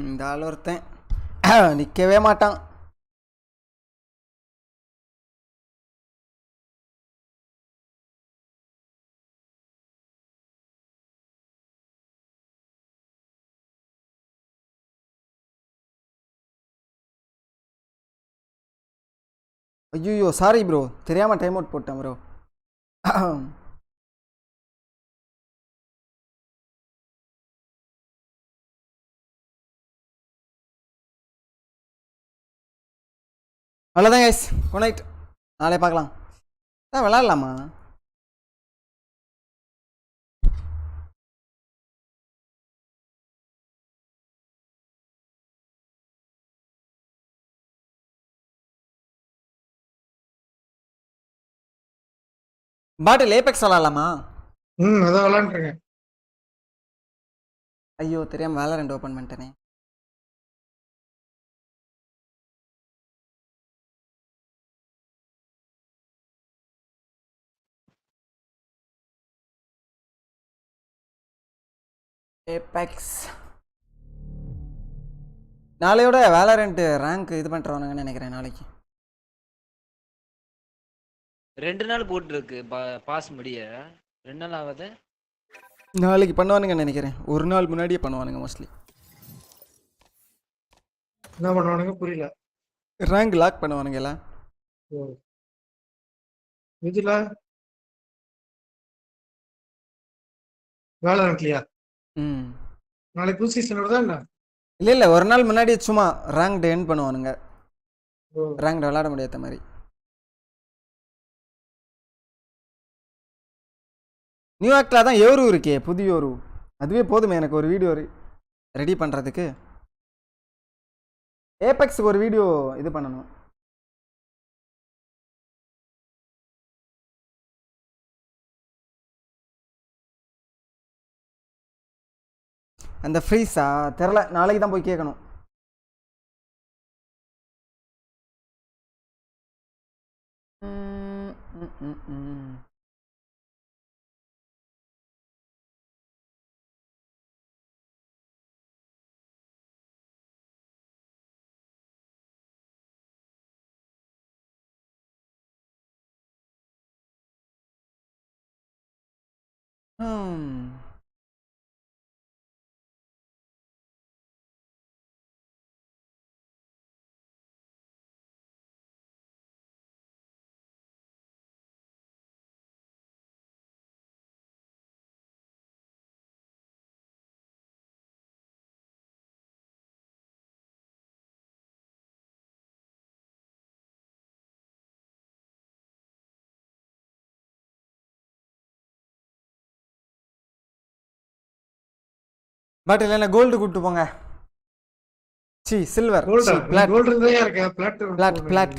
இந்த ஆள் ஒருத்தன் நிற்கவே மாட்டான். ஐயோ சாரி ப்ரோ, தெரியாமல் டைம் அவுட் போட்டேன் ப்ரோ. அவ்வளோதான் கைஸ், குட் நைட். நாளே பார்க்கலாம். விளாட்லாமா? பாட்டில் ஏபெக்ஸ் விளாட்லாமா? அதான் விளாண்டுருக்கேன். ஐயோ தெரியாமல் வேலரண்ட் ஓப்பன் பண்ணிட்டேனே. ஏபெக்ஸ் நாளையோட வேலரண்ட் ரேங்க் இது பண்ணுறவனுங்கன்னு நினைக்கிறேன். நாளைக்கு 2 நாள் போட்டுருக்கு பாஸ் முடிய. 2 நாள் ஆகுது. நாளைக்கு பண்ணுவானுங்கன்னு நினைக்கிறேன். ஒரு நாள் முன்னாடியே பண்ணுவானுங்க மோஸ்ட்லி. என்ன பண்ணுவானுங்க புரியல. ரேங்க் லாக் பண்ணுவானுங்க எல்லாம். இதுல வேலரண்ட்லயா? நாளைக்கு புது சீசன் வருதா என்ன? இல்லை ஒரு நாள் முன்னாடியே சும்மா ரேங்க் எண்ட் பண்ணுவானுங்க. ரேங்க் விளாட முடியாத மாதிரி. நியூ ஆக்டில் தான் யோரு இருக்கே, புது யோரு. அதுவே போதுமே எனக்கு ஒரு வீடியோ ரெடி பண்ணுறதுக்கு. ஏபெக்ஸுக்கு ஒரு வீடியோ இது பண்ணணும். அந்த ஃப்ரீஸா தெரில, நாளைக்கு தான் போய் கேட்கணும். பட் இல்லைன்னா கோல்டு கூப்பிட்டு போங்க. சி சில்வர், சி பிளாட், கோல்டு இருந்தா இருக்க பிளாட் பிளாட் பிளாட்.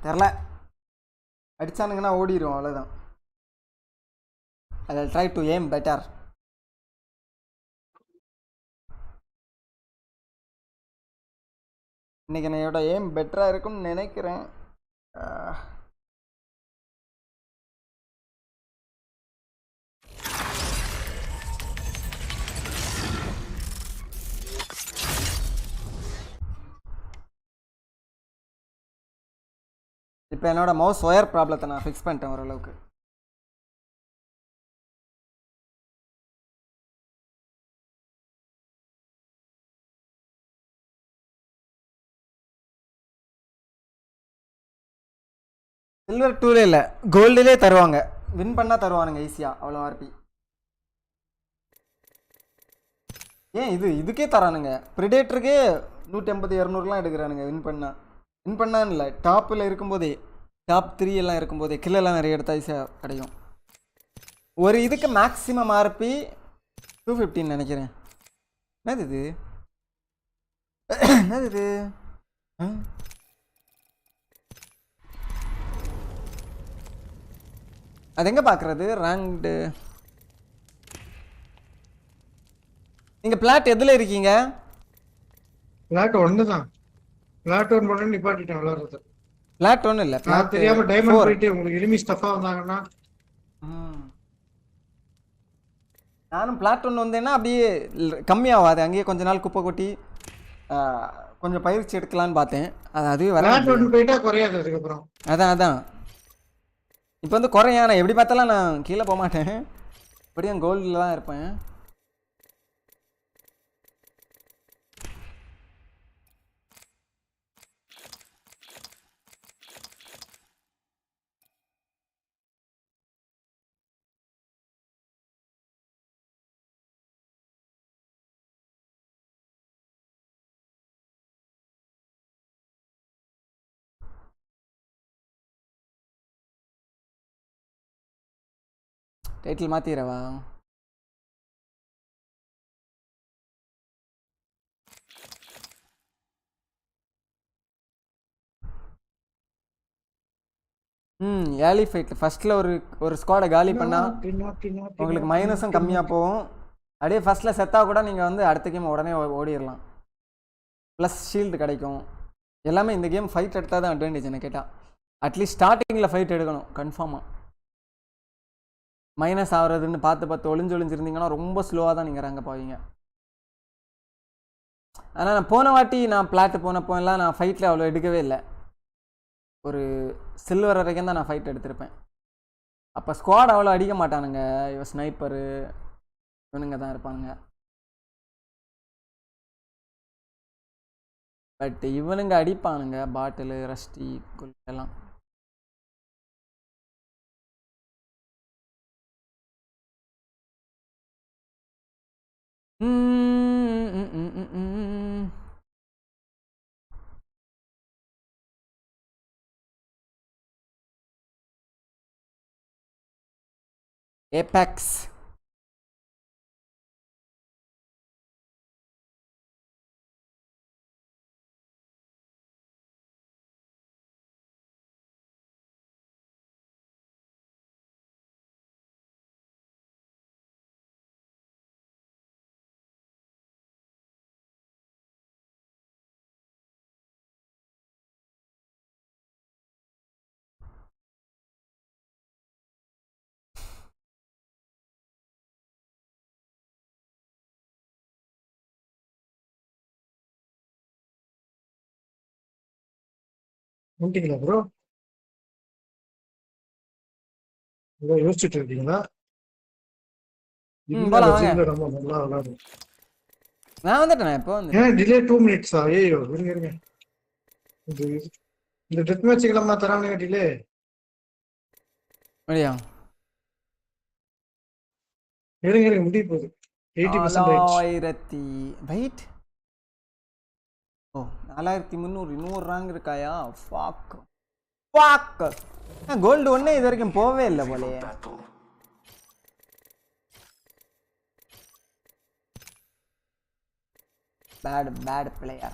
தெரில, அடிச்சானுங்கன்னா ஓடிடும், அவ்வளோதான். I will try to aim better. இன்னைக்கு என்னோட எய்ம் பெட்டராக இருக்கும்னு நினைக்கிறேன். இப்போ என்னோட மவுஸ் ஒயர் ப்ராப்ளத்தை நான் ஃபிக்ஸ் பண்ணிட்டேன் ஓரளவுக்கு. சில்வர் 2லே இல்லை, கோல்டுலே தருவாங்க. வின் பண்ணால் தருவானுங்க ஈஸியாக, அவ்வளோ ஆர்பி. ஏன் இதுக்கே தரானுங்க. ப்ரிடேட்டருக்கே 180 200லாம் எடுக்கிறானுங்க வின் பண்ணான்னு இல்லை, டாப்பில் இருக்கும்போதே, டாப் 3 எல்லாம் இருக்கும்போதே கில்லெல்லாம் நிறைய எடுத்தா ஈஸியாக கிடைக்கும். ஒரு இதுக்கு மேக்ஸிமம் ஆர்பி 215 நினைக்கிறேன். என்னது இது, என்னது இது? அது எங்கே பார்க்குறது ரேங்க்டு? நீங்கள் பிளாட் எதில் இருக்கீங்க? பிளாட் 1 தான். பிளாட் 1 பண்ணி நிப்பாட்டிட்டேன் விளையாடுறது. பிளாட் 1 இல்லை, பிளாட் தெரியாம டைமண்ட் போயிட்டு உங்களுக்கு எனிமி ஸ்டஃபா வந்தாங்கன்னா. நானும் பிளாட் 1 வந்தேன்னா அப்படியே கம்மியாகாது, அங்கேயே கொஞ்ச நாள் குப்பை கொட்டி கொஞ்சம் பயிற்சி எடுக்கலான்னு பார்த்தேன். அதுவே வர பிளாட் 1 போயிட்டா குறையாது அதுக்கப்புறம். அதான் இப்போ வந்து குறையா. நான் எப்படி பார்த்தாலும் நான் கீழே போக மாட்டேன், எப்படியும் கோல்டில் தான் இருப்பேன். டைட்டில் மாற்றிடவா? ஏர்லி ஃபைட்டில் ஃபஸ்ட்டில் ஒரு ஸ்குவாடை காலி பண்ணால் உங்களுக்கு மைனஸும் கம்மியாக போகும். அப்படியே ஃபஸ்ட்டில் செத்தாக கூட நீங்கள் வந்து அடுத்த கேம் உடனே ஓடிடலாம். ப்ளஸ் ஷீல்டு கிடைக்கும். எல்லாமே இந்த கேம் ஃபைட் எடுத்தால் தான் அட்வான்டேஜ் என்ன கேட்டால். அட்லீஸ்ட் ஸ்டார்டிங்கில் ஃபைட் எடுக்கணும் கன்ஃபார்மாக. மைனஸ் ஆகுறதுன்னு பார்த்து ஒளிஞ்சிருந்தீங்கன்னா ரொம்ப ஸ்லோவாக தான் நீங்கள் ரேங்க போவீங்க. ஆனால் நான் போன வாட்டி நான் பிளாட்டு போனப்போ எல்லாம் நான் ஃபைட்டில் அவ்வளோ எடுக்கவே இல்லை. ஒரு சில்வர் வரைக்கும் தான் நான் ஃபைட் எடுத்திருப்பேன். அப்போ ஸ்குவாட் அவ்வளோ அடிக்க மாட்டானுங்க, இவன் ஸ்னைப்பரு இவனுங்க தான் இருப்பானுங்க. பட் இவனுங்க அடிப்பானுங்க பாட்டிலு ரஸ்டி எல்லாம். Apex. வந்துட்டீங்களா ப்ரோ? யோசிச்சுட்டு இருக்கீங்களா? ரொம்ப நல்லா விளையாடும். நான் வந்துட்டேன் இப்போ. ஏன் டிலே 2 மினிட்ஸா? ஐயோ இருங்க. இந்த டெத் மேட்ச்க்குலாம் தரானுங்க டிலே. முடியா? இருங்க முடிய போகுது. 80% வெயிட். ஓ 4300 இன்னொரு ரேங்க் இருக்காயா? ஃபாக் கோல்டு ஒன்னே இது வரைக்கும் போவே இல்லை போலே. bad player.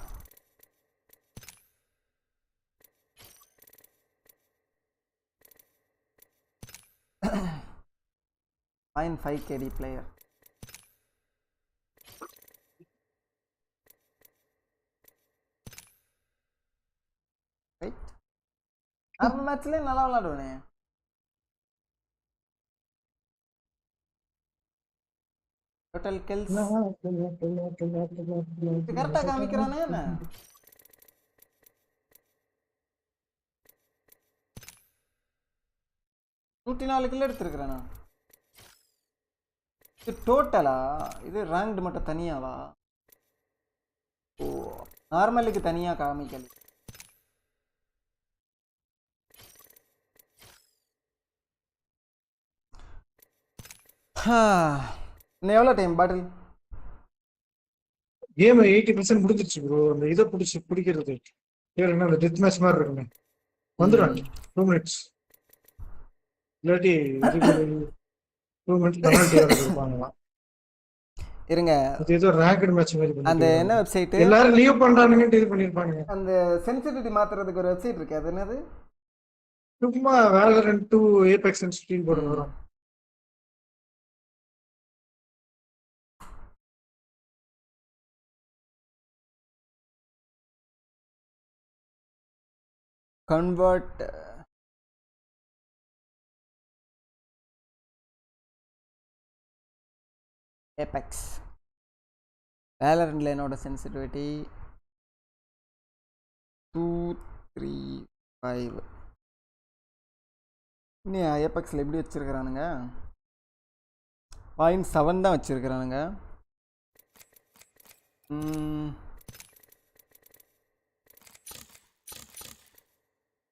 Fine 5 KD player. Right? நம்ம மேட்ச்ல நல்லா விளையாடுவானே. Total kills. கரெக்டா காமிக்கிறானே என்ன? நூற்றி 4 கில் எடுத்திருக்கிறேனா? இது டோட்டலா? இது ரேங்க்டு மட்டும் தனியாவா? ஓ நார்மலுக்கு தனியா காமிக்கல. இன்னும் எவ்வளோ டைம் பாட்டில்? கேம் 80% முடிஞ்சிருச்சு ப்ரோ. அந்த இதை பிடிக்கிறது பேர் என்ன, அந்த டெத் மேட்ச் மாதிரி இருக்குங்க. வந்துடும் 2 மினிட்ஸ் இல்லாட்டி இதுக்கு 2 மினிட்ஸ் பெனால்ட்டி வேற கொடுப்பாங்களாம். இருங்க, அது ஏதோ ரேங்கட் மேட்ச் மாதிரி அந்த என்ன வெப்சைட் எல்லாரும் லீவ் பண்றானுங்கன்னு இது பண்ணிருப்பாங்க. அந்த சென்சிட்டிவிட்டி மாத்துறதுக்கு ஒரு வெப்சைட் இருக்கு, அது என்னது? சும்மா Valorant 2 Apex Sensitivity போட்டு வரும். convert Apex Valorant என்னோட சென்சிட்டிவிட்டி 235. இன்னும் Apexல எப்படி வச்சிருக்கிறானுங்க? 0.7 தான் வச்சிருக்கிறானுங்க.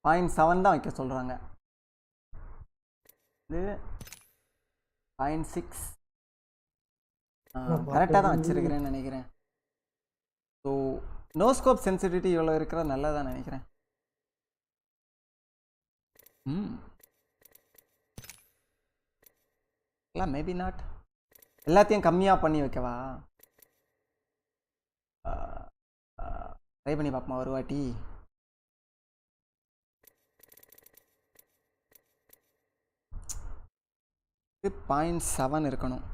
0.7 தான் வைக்க சொல்கிறாங்க. இது 0.6 கரெக்டாக தான் வச்சுருக்கிறேன்னு நினைக்கிறேன். ஸோ நோ ஸ்கோப் சென்சிட்டிவிட்டி இவ்வளோ இருக்கிறது நல்லதான் நினைக்கிறேன். இல்லை மேபி நாட். எல்லாத்தையும் கம்மியாக பண்ணி வைக்கவா? ட்ரை பண்ணி பார்ப்போமா ஒரு வாட்டி. இது 0.7 இருக்கணும்.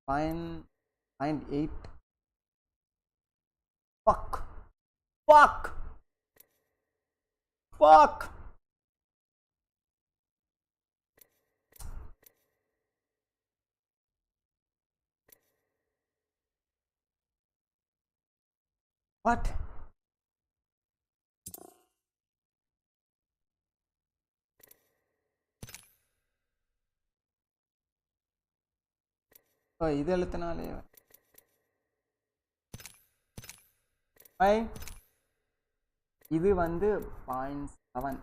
0.8. Fuck. What? இது எழுத்தினாலே இது வந்து 0.7.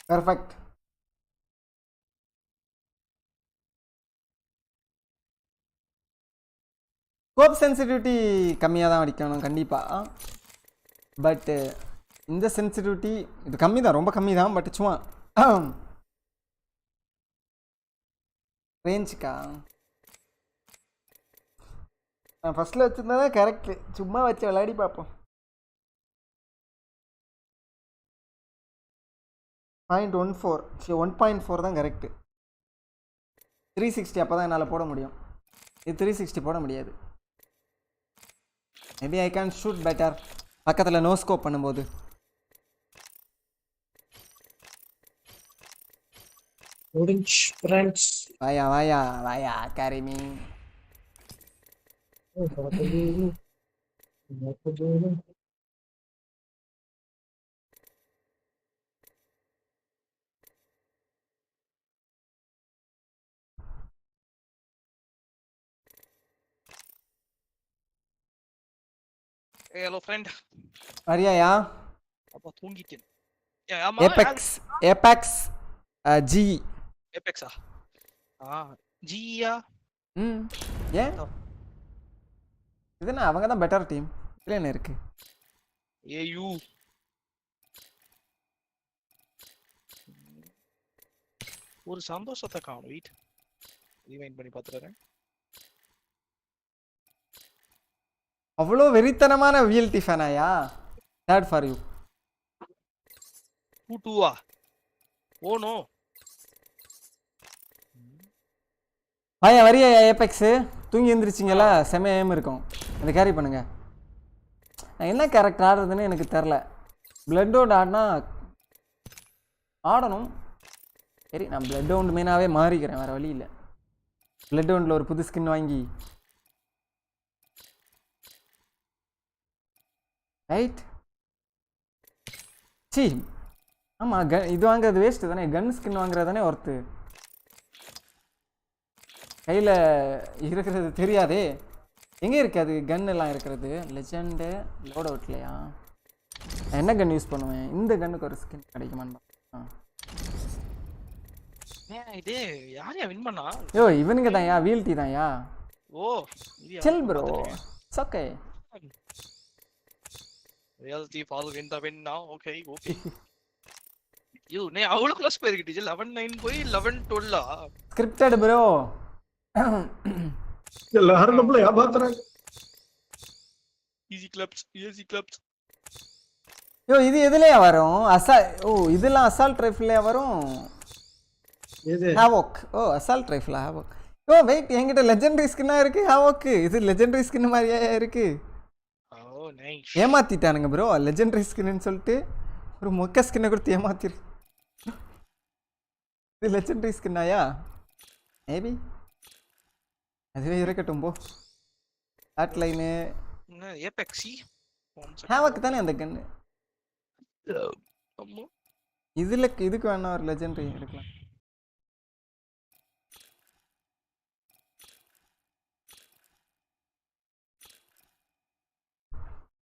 பெர்ஃபெக்ட். ஸ்கோப் சென்சிட்டிவிட்டி கம்மியாக தான் அடிக்கணும் கண்டிப்பாக. பட்டு இந்த சென்சிட்டிவிட்டி இது கம்மி தான், ரொம்ப கம்மி தான். பட் சும்மா ரேஞ்சுக்கா நான் ஃபஸ்ட்டில் வச்சுருந்தா தான் கரெக்டு. சும்மா வச்சு விளையாடி பார்ப்போம். 1.4 தான் கரெக்டு. 360 அப்போ தான் என்னால் போட முடியும். இது 360 போட முடியாது. Maybe I can shoot better பக்கத்தில் நோ ஸ்கோப் பண்ணும்போது. வாயா கரிமி. Hello friend. வரியாயா? அப்பா தூங்கிட்டேன். Apex G. Apex G யா? ஏன் இதுனா அவங்க தான் பெட்டர் டீம். இதுல என்ன இருக்கு? AU ஒரு சந்தோஷத்தை காணும். வெயிட் ரிமைண்ட் பண்ணி பார்த்துறேன். அவ்வளோ வெறித்தனமான விஎல்டி ஃபேனாயா? Sad for you. 2-2 oh no. வாயா வரியா ஏபெக்ஸ்? தூங்கி எழுந்திரிச்சிங்களா? செம ஏம் இருக்கும். அதை கேரி பண்ணுங்க. நான் என்ன கேரக்டர் ஆடுறதுன்னு எனக்கு தெரில. பிளட்டோட ஆடினா ஆடணும். சரி நான் பிளட் ஒன்று மெயினாகவே மாறிக்கிறேன், வேறு வழி இல்லை. பிளட் ஒன்றில் ஒரு புது ஸ்கின் வாங்கி ரைட். சி ஆமாம் இது வாங்குறது வேஸ்ட்டு தானே. கன் ஸ்கின் வாங்குறது தானே ஒர்த்து. கையில் இருக்கிறது தெரியாதே. எங்கே இருக்குது அது கன் எல்லாம் இருக்கிறது? லெஜெண்டு லோட் அவுட்லையா? நான் என்ன கன் யூஸ் பண்ணுவேன்? இந்த கன்னுக்கு ஒரு ஸ்கின் கிடைக்குமான்னு. இது யாரையா வின் பண்ணா? யோ இவனுங்க தான்யா, வீல்டி தான்யா. Oh chill bro, it's okay. ரியல்டி fall win the win now. Okay okay. You know அவ்வளோ க்ளோஸ் போயிருக்கிட்டீங்க. 11-9 போய் 11-12 ஸ்கிரிப்டட் ப்ரோ. எல்லாரும் நம்மள ஏமாத்துறாங்க. Easy clubs. யோ இது எதுலயா வரும்? ஓ இதெல்லாம் அசால்ட் ரைஃபிள்லயா வரும்? எது? Havoc. Oh assault rifle Havoc. Oh wait, என்கிட்ட லெஜெண்டரி ஸ்கின்னா இருக்கு ஹாவோக். இது லெஜெண்டரி ஸ்கின் மாதிரியே இருக்கு. Oh nice. ஏமாத்திட்டானுங்க ப்ரோ. லெஜெண்டரி ஸ்கின்னு சொல்லிட்டு ஒரு மொக்க ஸ்கின்னை கொடுத்து ஏமாத்திரு. இது லெஜெண்டரி ஸ்கின்னாயா? மேபி அதுவே இருக்கட்டும் போ. ஹாட் லைனு ஏபெக்ஸி ஹாவோக் தானே அந்த கன்னு. அம்மா இதுக்கு வேணா ஒரு லெஜெண்டரி எடுக்கலாம்.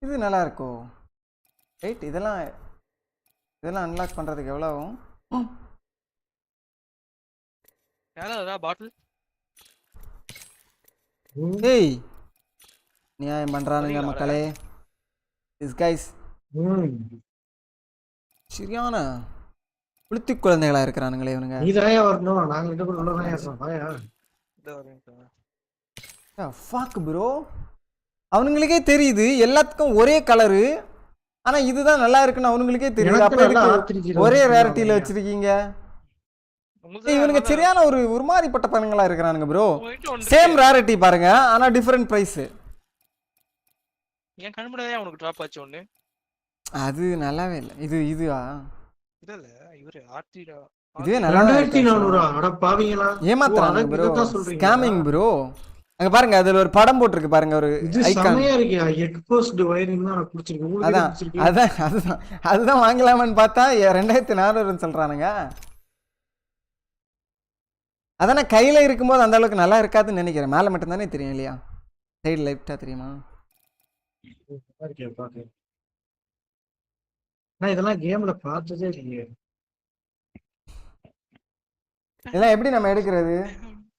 இது நல்லா இருக்கும். ரைட், இதெல்லாம் அன்லாக் பண்ணுறதுக்கு எவ்வளோ ஆகும்? யாரா பாட்டில்? ஏய் நியாயம் பண்ணுறானுங்க மக்களே. திஸ் கைஸ் சரியான புளுத்தி குழந்தைகளா இருக்கிறானுங்களே இவனுங்க. நீதாயா வரணும், நாங்க ரெண்டு பேரும் உள்ளதாயா இருக்கோம். வாயா. ஃபக் ப்ரோ, அவனுங்களுக்கே தெரியுது எல்லாத்துக்கும் ஒரே கலரு. ஆனா இதுதான் நல்லா இருக்குன்னு அவனுங்களுக்கே தெரியுது. அப்ப ஒரே ரேரிட்டியில வச்சிருக்கீங்க. இவனுங்க சரியான ஒரு மாதிரிப்பட்ட பணங்களா இருக்கிறானுங்க ப்ரோ. சேம் ரேரிட்டி பாருங்க, ஆனா டிஃபரெண்ட் பிரைஸ். ஏன் கண்முடியே அவனுக்கு டிராப் ஆச்சு ஒண்ணு. அது நல்லாவே இல்ல. இதுவா? இல்ல இவரு ஆர்டிடா. இதுவே நல்லா 2400. அட பாவிங்களா, ஏமாத்துறாங்க ப்ரோ. Scamming bro. அங்க பாருங்க, அதுல ஒரு படம் போட்டுருக்கு பாருங்க, ஒரு ஐகான். செமையா இருக்குயா. எக்ஸ்போஸ்ட் வயரிங் தான் எனக்கு பிடிச்சிருக்கு. உங்களுக்கு அதுதான் வாங்கலாமான்னு பார்த்தா 2400 சொல்றானுங்க. அதானே கையில இருக்கும்போது அந்த அளவுக்கு நல்லா இருக்காதுன்னு நினைக்கிறேன். மேல மட்டும் தானே தெரியும் இல்லையா? சைடு லைட்டா தெரியுமா? நான் இதெல்லாம் கேம்ல பார்த்ததே இல்லையே. இதெல்லாம் எப்படி நம்ம எடுக்கிறது?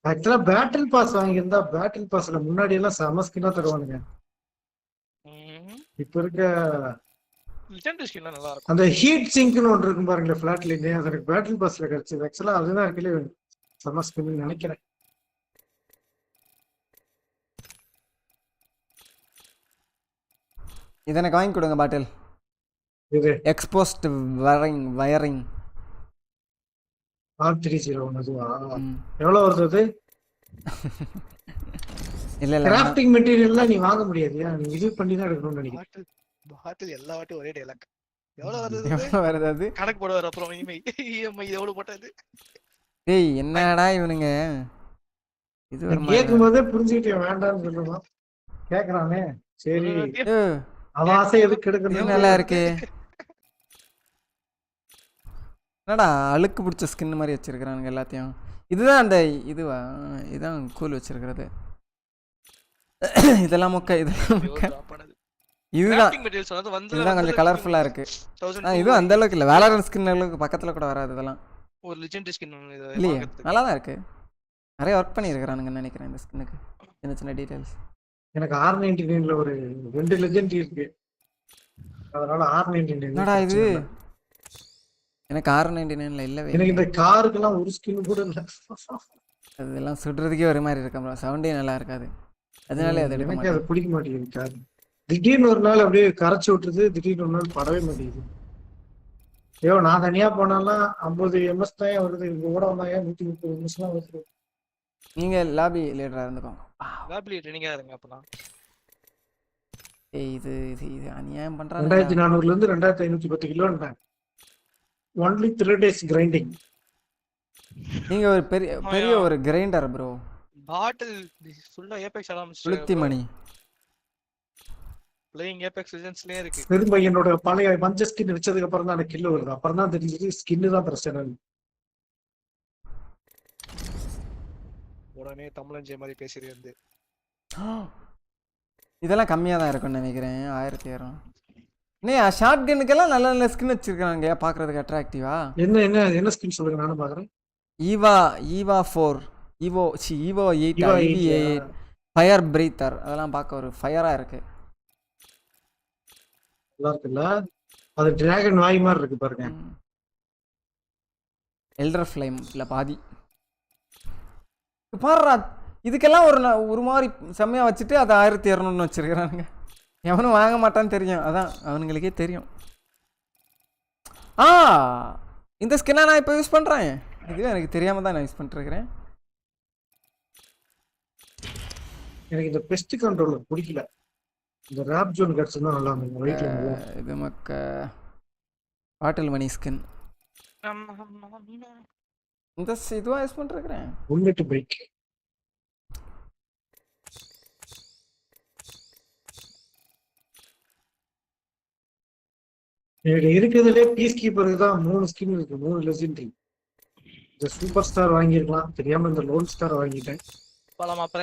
ஆக்சுவலா பேட்டில் பாஸ் வாங்கியிருந்தா பேட்டில் பாஸ்ல முன்னாடி எல்லாம் செம ஸ்கின்னா தருவானுங்க. இப்ப இருக்க லெஜெண்டரி ஸ்கின் நல்லா இருக்கும். அந்த ஹீட் சிங்க்னு ஒன்று இருக்கும் பாருங்க ஃபிளாட் லைன், அது எனக்கு பேட்டில் பாஸ்ல கிடைச்சது. ஆக்சுவலா அதுதான் இருக்கல செம ஸ்கின்னு நினைக்கிறேன். இதை எனக்கு வாங்கி கொடுங்க பாட்டில். இது எக்ஸ்போஸ்ட் வயரிங் R301. அதுவா? எவ்வளவு வருது அது? இல்ல கிராஃப்டிங் மெட்டீரியல்லாம் நீ வாங்க முடியாதுயா, நீ இது பண்ணி தான் எடுக்கணும்னு நினைக்கிறேன். பாட்டில் எல்லா வாட்டி ஒரே டயலாக். எவ்வளவு வருது அது? கணக்கு போடுவார் அப்புறம் இஎம்ஐ எவ்வளவு போட்டது. டேய் என்னடா இவனுங்க இது ஒரு கேக்கும்போதே புரிஞ்சுக்கிட்டே வேண்டாம்னு சொல்லுவான். கேக்குறானே சரி அவன் ஆசை எதுக்கு எடுக்கணும். நல்லா இருக்கு. என்னடா அழுக்கு பிடிச்ச ஸ்கின் மாதிரி வச்சிருக்கிறானுங்க எல்லாத்தையும். இதுதான் அந்த இதுவா? இதான் கூல் வச்சிருக்கிறது. இதெல்லாம் மொக்க. இதுதான் கொஞ்சம் கலர்ஃபுல்லா இருக்கு. இதுவும் அந்த அளவுக்கு இல்ல. வேலரண்ட் ஸ்கின் அளவுக்கு பக்கத்துல கூட வராது இதெல்லாம். ஒரு லெஜெண்டரி ஸ்கின் இல்லையே, நல்லா தான் இருக்கு. நிறைய ஒர்க் பண்ணியிருக்கிறானுங்கன்னு நினைக்கிறேன் இந்த ஸ்கின்னுக்கு. சின்ன சின்ன டீடைல்ஸ். எனக்கு R99ல ஒரு 2 லெஜெண்டரி இருக்கு, அதனால R99. என்னடா இது? எனக்கு R99ல இல்லவே எனக்கு இந்த காருக்கெல்லாம் ஒரு ஸ்கின் கூட இல்ல. அதெல்லாம் சுடுறதுக்கே ஒரு மாதிரி இருக்கும் ப்ரோ. சவுண்டே நல்லா இருக்காது. அதனால அதை எடுக்க எனக்கு மாட்டேன். அது பிடிக்க மாட்டேங்குது கார். திடீர்னு ஒரு நாள் அப்படியே கரைச்சி விட்டுருது, திடீர்னு ஒரு நாள் படவே மாட்டேங்குது. ஐயோ நான் தனியா போனாலாம் 50 MS தான் வருது, இங்க கூட வந்தாங்க 130 MS எல்லாம் வருது. நீங்க லாபி லீடரா இருந்துக்கோங்க. லாப்லி ட்ரெயினிங்கா இருங்க அப்பலாம். ஏய் இது இது இது அநியாயம் பண்றாங்க. 2400ல இருந்து 2510 கிலோன்றேன். Only 3 days grinding. நீங்க ஒரு பெரிய ஒரு கிரைண்டர் ப்ரோ. பாட்டில் ஃபுல்லா ஏபெக்ஸ் ஆரம்பிச்சு உளுத்தி மணி. பிளேயிங் ஏபெக்ஸ் லெஜெண்ட்ஸ்லயே இருக்கு. திரும்ப என்னோட பழைய மஞ்ச ஸ்கின் வச்சதுக்கு அப்புறம் தான் எனக்கு கில் வருது. அப்புறம் தான் தெரிஞ்சது ஸ்கின் தான் பிரச்சனை. உடனே தமிழஞ்சே மாதிரி பேசிட்டு இதெல்லாம் கம்மியா தான் இருக்கும்னு நினைக்கிறேன். 1200. நீ ஷார்ட் கன்னுக்கெல்லாம் நல்ல நல்ல ஸ்கின் வச்சிருக்காங்க பாக்குறதுக்கு அட்ராக்டிவா. என்ன என்ன என்ன ஸ்கின் சொல்லுங்க நானும் பாக்குறேன். ஈவா 4 ஈவோ 8 EV8 ஃபயர் பிரீத்தர் அதெல்லாம் பார்க்க ஒரு ஃபயரா இருக்கு. நல்லா இருக்குல்ல? அது டிராகன் வாய் மாதிரி இருக்கு பாருங்க. எல்டர் ஃப்ளேம் இல்ல பாதி. பாருடா இதுக்கெல்லாம் ஒரு மாதிரி செம்மையா வச்சுட்டு அதை 1200ன்னு வச்சிருக்கிறானுங்க. எவனும் வாங்க மாட்டான்னு தெரியும். அதான் அவனுங்களுக்கே தெரியும். இந்த ஸ்கின்னை நான் இப்போ யூஸ் பண்றேன். இதுவே எனக்கு தெரியாம தான் நான் யூஸ் பண்ணிட்டு இருக்கிறேன். எனக்கு இந்த பெஸ்ட் கண்ட்ரோலர் பிடிக்கல. இந்த ராப் ஜோன் கட்ஸ்னா நல்லா இருக்கும். ரைட்ல நல்லா. இது மக்க பாட்டில் மணி ஸ்கின். இந்த இதுவா யூஸ் பண்ணிட்டு இருக்கிறேன். Bullet bike. எனக்கு இருக்கிறதுலே பீஸ் கீப்பருக்கு தான் 3 ஸ்கின் இருக்கு. 3 லெஜெண்டரி. இந்த சூப்பர் ஸ்டார் வாங்கிருக்கலாம், தெரியாம இந்த லோன் ஸ்டார் வாங்கிட்டேன்.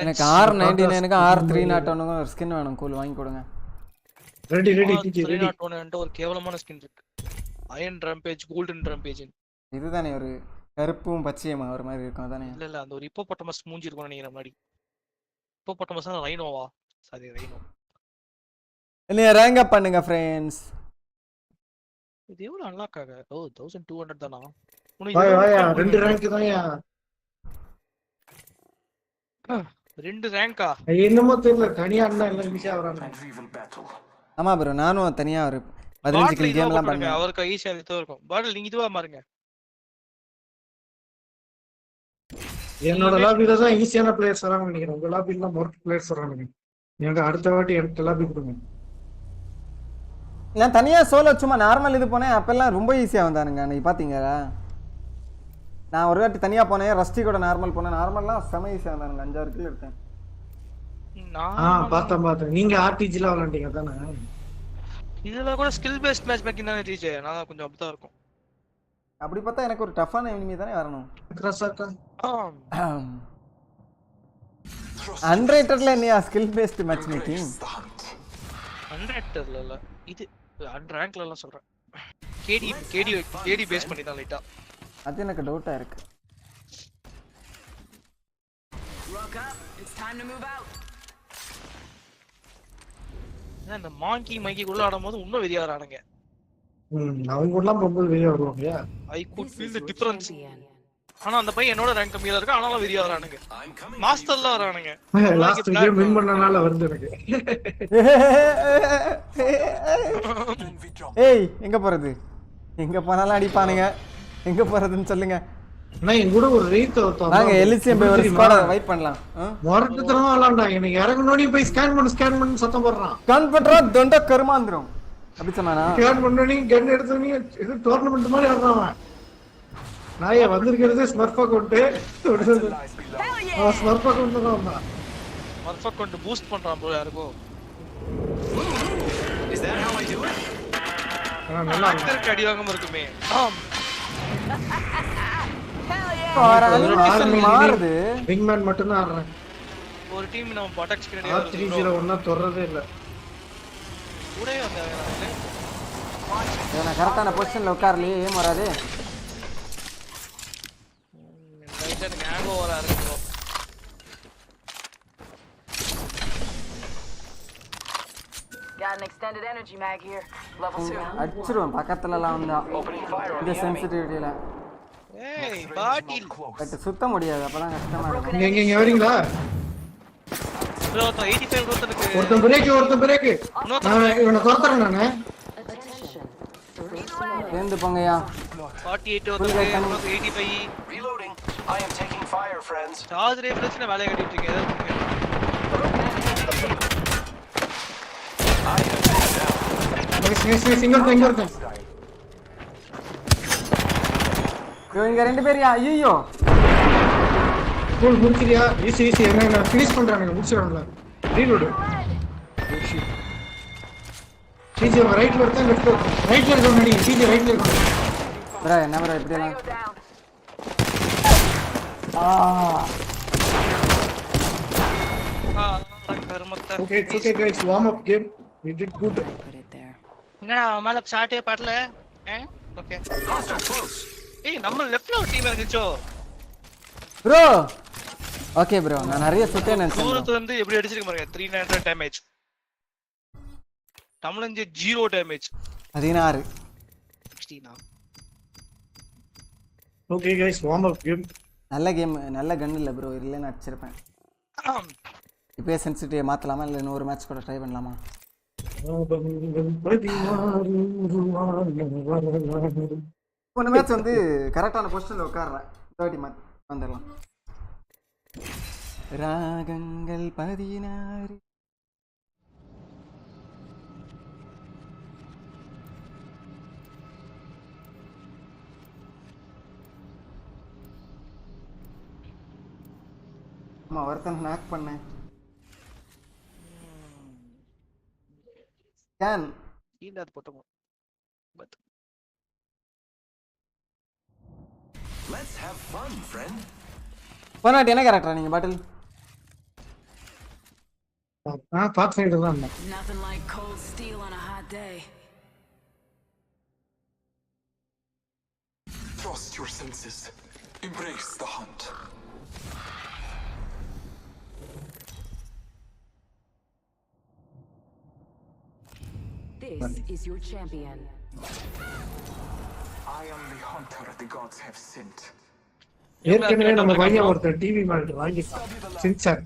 எனக்கு R99க்கு R301 ஒரு ஸ்கின் வேணும். கூல் வாங்கி கொடுங்க. Ready ready DD ready. 301 ஒரு கேவலமான ஸ்கின் இருக்கு. Iron rampage, golden rampage. இதுதானே ஒரு கருப்பும் பச்சையமா ஒரு மாதிரி இருக்கும் அதானே. இல்ல அந்த ஒரு ஹிப்போபொட்டமஸ் மூஞ்சி இருக்கும்னு நினைக்கிற மாதிரி. ஹிப்போபொட்டமஸ்னா ரைனோவா? Sorry rhino. நீங்க ரேங்க் அப் பண்ணுங்க फ्रेंड्स. இது எவ்வளவு அன்லாக் ஆக? 1200 தானா? வாயா வாயா 2 ரேங்க் தான்யா. 2 ரேங்கா? என்னமோ தெரியல தனியா அண்ணா எல்லாம் ஈஸியா வராங்க. ஆமா ப்ரோ நானும் தனியா ஒரு 15 கில் கேம்லாம் பண்ணேன். அவருக்கு ஈஸியா இருக்கும். பாட்டில் நீங்க இதுவா மாறுங்க. என்னோட லாபில தான் ஈஸியான பிளேயர்ஸ் வராங்க நினைக்கிறேன். உங்க லாபில தான் மொரட்டு பிளேயர்ஸ் வராங்க. எனக்கு அடுத்த வாட்டி எனக்கு லாபி கொடுங்க. நான் தனியா சோலோ சும்மா நார்மல் இது போனேன். அப்பெல்லாம் ரொம்ப ஈஸியா வந்தானுங்க. நீ பாத்தீங்களா? நான் ஒரு வாட்டி தனியா போனேன். ரஸ்டி கூட நார்மல் போனேன். நார்மல்லாம் செம ஈஸியா வந்தானுங்க. 5-6 கில் எடுத்தேன். பார்த்தேன். நீங்க ஆர்டிஜில விளையாண்டீங்க தானே? இதுல கூட ஸ்கில் பேஸ்ட் மேட்ச் மேக்கிங் தானே டிஜே. நான் கொஞ்சம் அப்படிதான் இருக்கும். அப்படி பார்த்தா எனக்கு ஒரு டஃப்பான எனிமி தானே வரணும். அன்ரேட்டட்ல என்னையா ஸ்கில் பேஸ்ட் மேட்ச் மேக்கிங்? அன்ரேட்டட்ல இல்ல. இது அன்ரேங்க்ல எல்லாம் சொல்றேன். கேடி பேஸ் பண்ணி தான் லைட்டா. அது எனக்கு டவுட்டா இருக்கு. இந்த மாங்கி மைக்குள்ள ஆடும்போது இன்னும் வெறியா வரானுங்க. அவங்க கூடலாம் ரொம்ப வெறியா வருவாங்க. I could feel the difference. ஆனா அந்த பையன் என்னோட ரேங்க் கம்மியா இருக்கு. ஆனாலும் வெறியா வரானுங்க. மாஸ்டர்ல வரானுங்க. லாஸ்ட் கேம் வின் பண்ணனால வருது எனக்கு. ஏய் எங்க போறது? எங்க போனாலும் அடிப்பானுங்க. எங்க போறதுன்னு சொல்லுங்க. அண்ணா என் கூட ஒரு ரேட் ஓட்டாங்க. நாங்க எலிசியம் போய் ஒரு ஸ்குவாட் வைப் பண்ணலாம். மொரட்டுத்தனமா விளையாண்டா. எனக்கு இறங்கனோனே போய் ஸ்கேன் பண்ணு சத்தம் போடுறான். ஸ்கேன் பண்றா தொண்ட கருமாந்திரம். அப்படி சொன்னானா? ஸ்கேன் பண்ணனே கன் எடுத்தனே இது டோர்னமென்ட் மாதிரி ஆடுறான். நாயே வந்திருக்கிறது ஸ்மர்ஃப் அக்கவுண்ட். ஸ்மர்ஃப் அக்கவுண்ட் தான் வந்தான். ஸ்மர்ஃப் அக்கவுண்ட் பூஸ்ட் பண்றான் ப்ரோ யாருக்கோ. Is that how I do it? நல்லா இருக்கு. அடி வாங்காம இருக்குமே. மாறுது. விங்மேன் மட்டும் தான் ஆடுறேன். ஒரு டீம் நம்ம பாட்டக்ஸ் கிரேட் R301 தொறறதே இல்ல. கூடவே வந்தாங்க. நான் கரெக்டான பொசிஷன்ல உட்காரலையே ஏன் வராது? ரைட் எனக்கு ஹேங் ஓவரா இருக்கு bro. Got an extended Extended energy mag here. Level 2. அடிச்சிருவேன் பக்கத்துலலாம் வந்தா இந்த சென்சிட்டிவிட்டியில ஏய் பாட்டில் பட் சுத்த முடியாது அப்பதான் கஷ்டமா இருக்கும் இங்க வரீங்களா ப்ரோ 85 ஒருத்தனுக்கு ஒருத்தன் பிரேக் நான் இவனை துரத்துறேன் நானு சேர்ந்து போங்கயா 48 ஒருத்தனுக்கு 85 Reloading. I am taking fire, friends. Charge ரேஃப்லெக்ஸ்ல வேலை கட்டிட்டு இருக்கேன் இங்க ரெண்டு பேரியா ஐயோ கோல் முடிச்சிரியா ஈஸி என்ன ஃபினிஷ் பண்றானுங்க முடிச்சிரானுங்க ரீலோட் சிஜி ரைட்ல ஒருத்தன் லெஃப்ட் ரைட்ல இருக்க நடி சிஜி ரைட்ல இருக்க ப்ரோ என்ன ப்ரோ இப்படி எல்லாம் Okay guys, warm up game. We did good. என்னடா மேல ஷாட்டே படல ஓகே ஏய் நம்ம லெஃப்ட்ல ஒரு டீம் இருந்துச்சோ ப்ரோ ஓகே ப்ரோ நான் நிறைய சுத்தே நினைச்சேன் தூரத்துல இருந்து எப்படி அடிச்சிருக்க பாருங்க 300 டேமேஜ் தமிழஞ்சு 0 damage 16 16 Okay guys, warm up game. நல்ல கேம் நல்ல கன் இல்ல ப்ரோ இல்லன்னு அடிச்சிருப்பேன் இப்போ சென்சிட்டிவ் மாத்தலாமா இல்ல இன்னொரு மேட்ச் கூட ட்ரை பண்ணலாமா போன மேட்ச் வந்து கரெக்டான பொசிஷன்ல உட்கார்றேன் 30 மேட்ச் வந்துடலாம் ராகங்கள் 16 அம்மா ஒருத்தன் ஹேக் பண்ணேன் கேன் கீழ அது போட்டோம் but Let's have fun, friend. போனாட்டி என்ன கரெக்டா நீங்க பாட்டில் பாத் ஃபைட்டர் தான் Nothing like cold steel on a hot day. Trust your senses. Embrace the hunt. This is your champion. I am the hunter the gods have sent. ஏற்கனவே நம்ம பையன் ஒருத்தர் TV monitor வாங்கிட்டான் Shinchan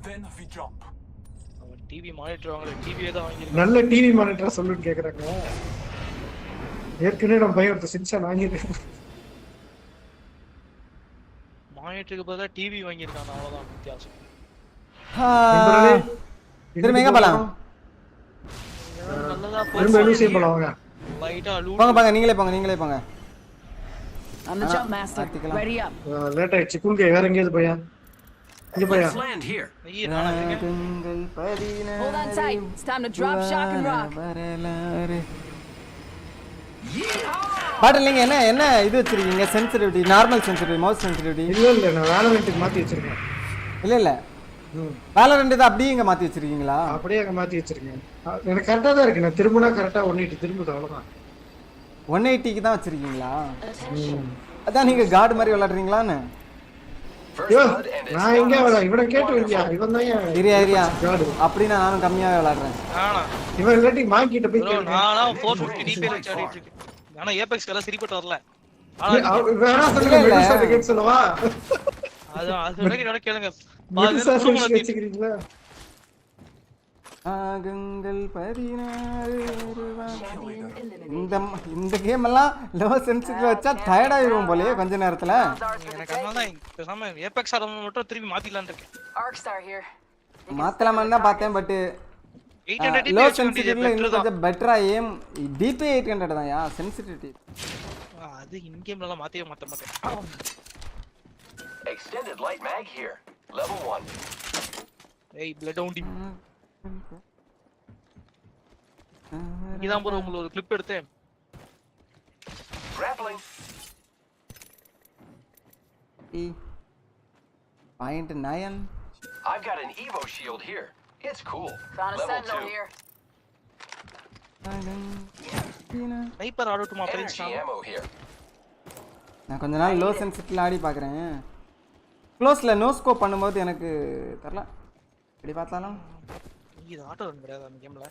Then we jump. TV monitor வாங்குற டிவியே தான் வாங்கிருக்கான் நல்ல TV மானிட்டரா சொல்லுன்னு கேக்குறாங்க ஏற்கனவே நம்ம பையன் ஒருத்தர் சின்சான் வாங்கிருக்கான் மானிட்டருக்கு பதிலா டிவி வாங்கிருக்கான் அவ்வளவுதான் வித்தியாசம் திரும்ப எங்க போலாம் நல்லதா திரும்ப லூசியம் போலாம் வாங்க லைட்டா போங்க நீங்களே போங்க I'm the jump master. Ready up. Late ஆயிடுச்சு கூல்கே வேற எங்கேயாவது போயா இங்க போயா Land here. Hold on tight. It's time to drop, shock, and rock. பாட்டில் நீங்க என்ன இது வச்சிருக்கீங்க sensitivity normal sensitivity mouse sensitivity இல்ல நான் வேலரண்ட்க்கு மாத்தி வச்சிருக்கேன் இல்ல வேலரண்ட் இத அப்படியே இங்க மாத்தி வச்சிருக்கீங்களா அப்படியே அங்க மாத்தி வச்சிருக்கேன் எனக்கு கரெக்ட்டா தான் இருக்கு நான் திரும்பினா கரெக்ட்டா 180 திரும்புது அவ்வளவுதான் 180க்கு தான் வச்சிருக்கீங்களா அதான் நீங்க கார்டு மாதிரி விளையாடுறீங்களான்னு நான் எங்க இவனை கேட்டு வையா இவன் தான் ஏரியா அப்படினா நானும் கம்மியாவே விளையாடுறேன் இவன் இல்லாட்டி மாக்கிட்ட போய் கேளு நானா 450 டிபி வச்சு ஆடிட்டு இருக்கேன் ஆனா ஏபெக்ஸ் கல சரிப்பட்டு வரல வேணா சொல்லுங்க மெடிசா டிக்கெட் சொல்லவா அது வரைக்கும் கேளுங்க மெடிசா வச்சுக்கிறீங்களா ஆகங்கள் 16 இந்த கேம் எல்லாம் லோ சென்சிட்டிவ் வச்சா டயர்ட் ஆயிரும் போலயே கொஞ்ச நேரத்துல எனக்கு அதனால பேசாம ஏபெக்ஸ் ஆட மட்டும் திருப்பி மாத்திடலாம்னு இருக்கேன் Arcstar here. மாத்தலாம்னு தான் பார்த்தேன் பட் 800 லோ சென்சிட்டிவ்ல இன்னும் கொஞ்சம் பெட்டரா ஏம் டிபி 800 தான் யா சென்சிட்டிவிட்டி அது இன் கேம்ல மாத்த மாட்டேன் Extended light mag here. Level 1. ஏய் blood down deep இதான் bro உங்களுக்கு ஒரு கிளிப் எடுத்தேன் Grappling. Point 9. I've got an Evo shield here. It's cool. Found a Level sentinel 2. here. Sniper ஆடட்டுமா Energy ammo here. நான் கொஞ்ச நாள் லோ சென்சிட்டிவ்ல ஆடி பார்க்கறேன் க்ளோஸ்ல நோ ஸ்கோப் பண்ணும்போது எனக்கு தெரியல இப்படி பார்த்தாலும் இது ஆட்டோ ரன் கிடையாது அந்த கேம்ல.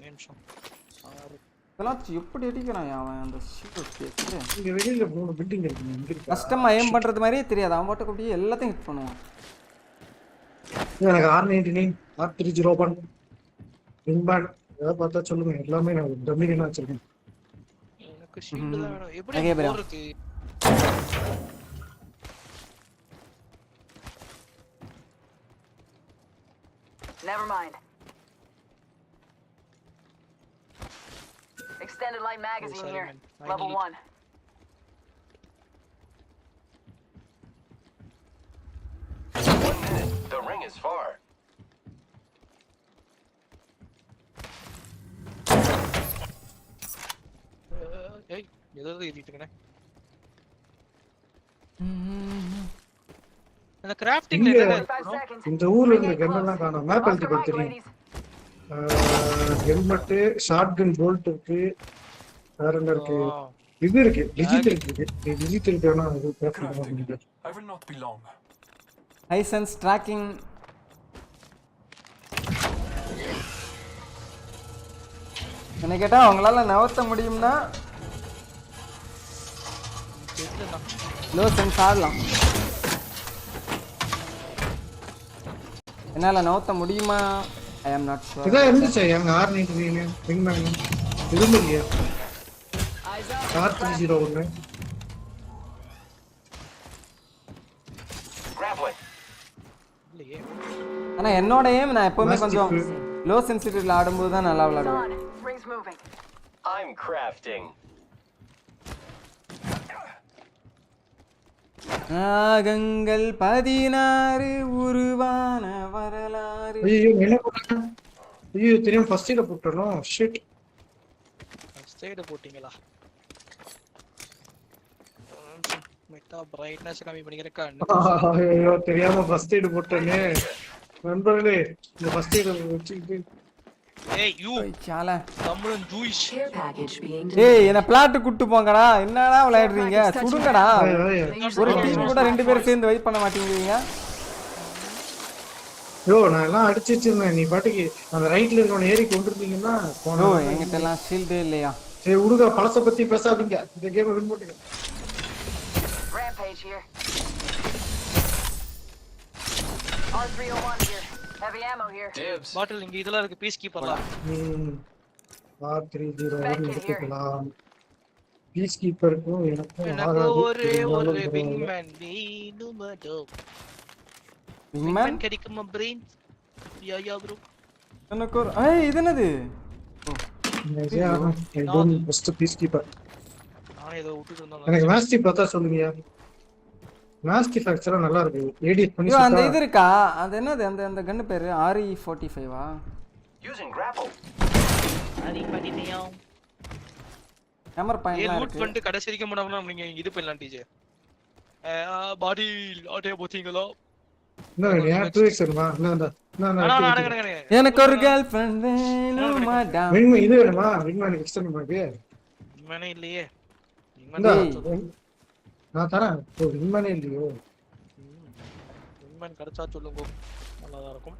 நிமிஷம். 6 இதெல்லாம் எப்படி அடிக்கிறான் அவன் அந்த ஷீட் கேஸ். இங்க வெளியில 3 பில்டிங் இருக்கு. இங்க இருக்கு. கஷ்டமா ஏம் பண்றது மாதிரியே தெரியாது. அவன் மட்டும் அப்படியே எல்லாத்தையும் ஹிட் பண்ணுவான். எனக்கு R99 R301 விங்பேன் ஏதாவது பார்த்தா சொல்லுங்க. எல்லாமே நான் டம்மிங் வச்சிருக்கேன். எனக்கு ஷீல்ட் தான் வேணும். எப்படி Okay, bro. போறது? Never mind. Extended light magazine here. Level 1. The ring is far. ஏய் ஏதோ ஏறிட்டு இருக்கேன். அந்த கிராஃப்டிங்ல என்ன இருக்கு? இந்த ஊர்ல இருந்த கன்னெல்லாம் காணோம். மேப் எழுதி கொடுத்துறீங்க. ஹெல்மெட், ஷாட்கன், போல்ட் இருக்கு. வேற என்ன இருக்கு? இது இருக்கு. டிஜிட்டல் இருக்கு. டிஜிட்டல் வேணா அது கிராஃப்ட் பண்ணுங்க. I will not be long. Hisense tracking. என்ன கேட்டா அவங்களால நவத்த முடியும்னா லோ சென்ஸ் ஆடலாம். என்னால நவத்த முடியுமா? ஐ அம் நாட் ஷூர். இதான் இருந்துச்சு எங்க R99 விங்மேன் இருந்துலையா? R301 ஆனா என்னோட ஏம் நான் எப்பவுமே கொஞ்சம் லோ சென்சிட்டிவ்ல ஆடும்போது தான் நல்லா விளையாடுவேன். Rings moving. I'm crafting. நாகங்கள் 16 உருவான வரலாறு. ஐயோ என்ன போட்டா? ஐயோ தெரியும் ஃபர்ஸ்ட் இத போட்டறோம். ஷிட். ஃபர்ஸ்ட் எய்ட் போடிங்களா? மெட்டா பிரைட்னஸ் கம்மி பண்ணிக்கிறேன். ஐயோ தெரியாம ஃபர்ஸ்ட் எய்ட் போட்டனே. நண்பர்களே இந்த ஃபர்ஸ்ட் எய்ட் வச்சிட்டு ஏய் யூ சால தமிழன் ஜூயிஷ் ஏய் என்ன பிளாட் கூட்டி போங்கடா. என்னடா விளையாடுறீங்க? சுடுங்கடா. ஒரு டீம் கூட ரெண்டு பேரும் சேர்ந்து வெயிட் பண்ண மாட்டீங்க. யோ நான் எல்லாம் அடிச்சு வச்சிருந்தேன். நீ பாட்டுக்கு அந்த ரைட்ல இருக்கவன ஏறி கொண்டிருந்தீங்கன்னா யோ என்கிட்ட எல்லாம் ஷீல்ட் இல்லையா? ஏய் உடுங்க பழச பத்தி பேசாதீங்க. இந்த கேம் வின் பண்ணுங்க. Rampage here. R301 here. Heavy ammo here. பாட்டில் இங்க இதெல்லாம் இருக்கு. பீஸ் கீப்பர்லாம். R301 எடுத்துக்கலாம். பீஸ் கீப்பருக்கும் எனக்கு ஒரு விங்மேன் வேணுமடோ. விங்மேன் கிடைக்குமா பிரெயின்? யா ப்ரோ. எனக்கு ஒரு ஏய் இது என்னது? First peacekeeper. நான் ஏதோ விட்டுட்டு இருந்தேன். எனக்கு மாஸ்டி பார்த்தா சொல்லுங்க. மாஸ்டி ஃபேக்சரா நல்லா இருக்கு. எடிட் பண்ணி அந்த இது இருக்கா? அது என்னது? அந்த கன் பேரு RE45 Using grapple. RE45 camera பாயிண்ட்ல லூட் இருக்கு. பண்ணிட்டு கடைசி வரைக்கும் போனோம்னா நீங்க இது பண்ணலாம் டிஜே. பாடி ஆட்டே போத்தீங்களோ? நான் யார் 2x வருமா? எனக்கு ஒரு கேர்ள் ஃப்ரெண்ட் வேணும் மேடம். விங்மேன் இது வேணுமா? விங்மேன் எக்ஸ்டெண்ட் பண்ணு. விங்மேனே இல்லையே. நான் தரேன். ஓ விங்மேனே இல்லையோ? விங்மேன் கிடைச்சா சொல்லுங்க. நல்லா இருக்கும்.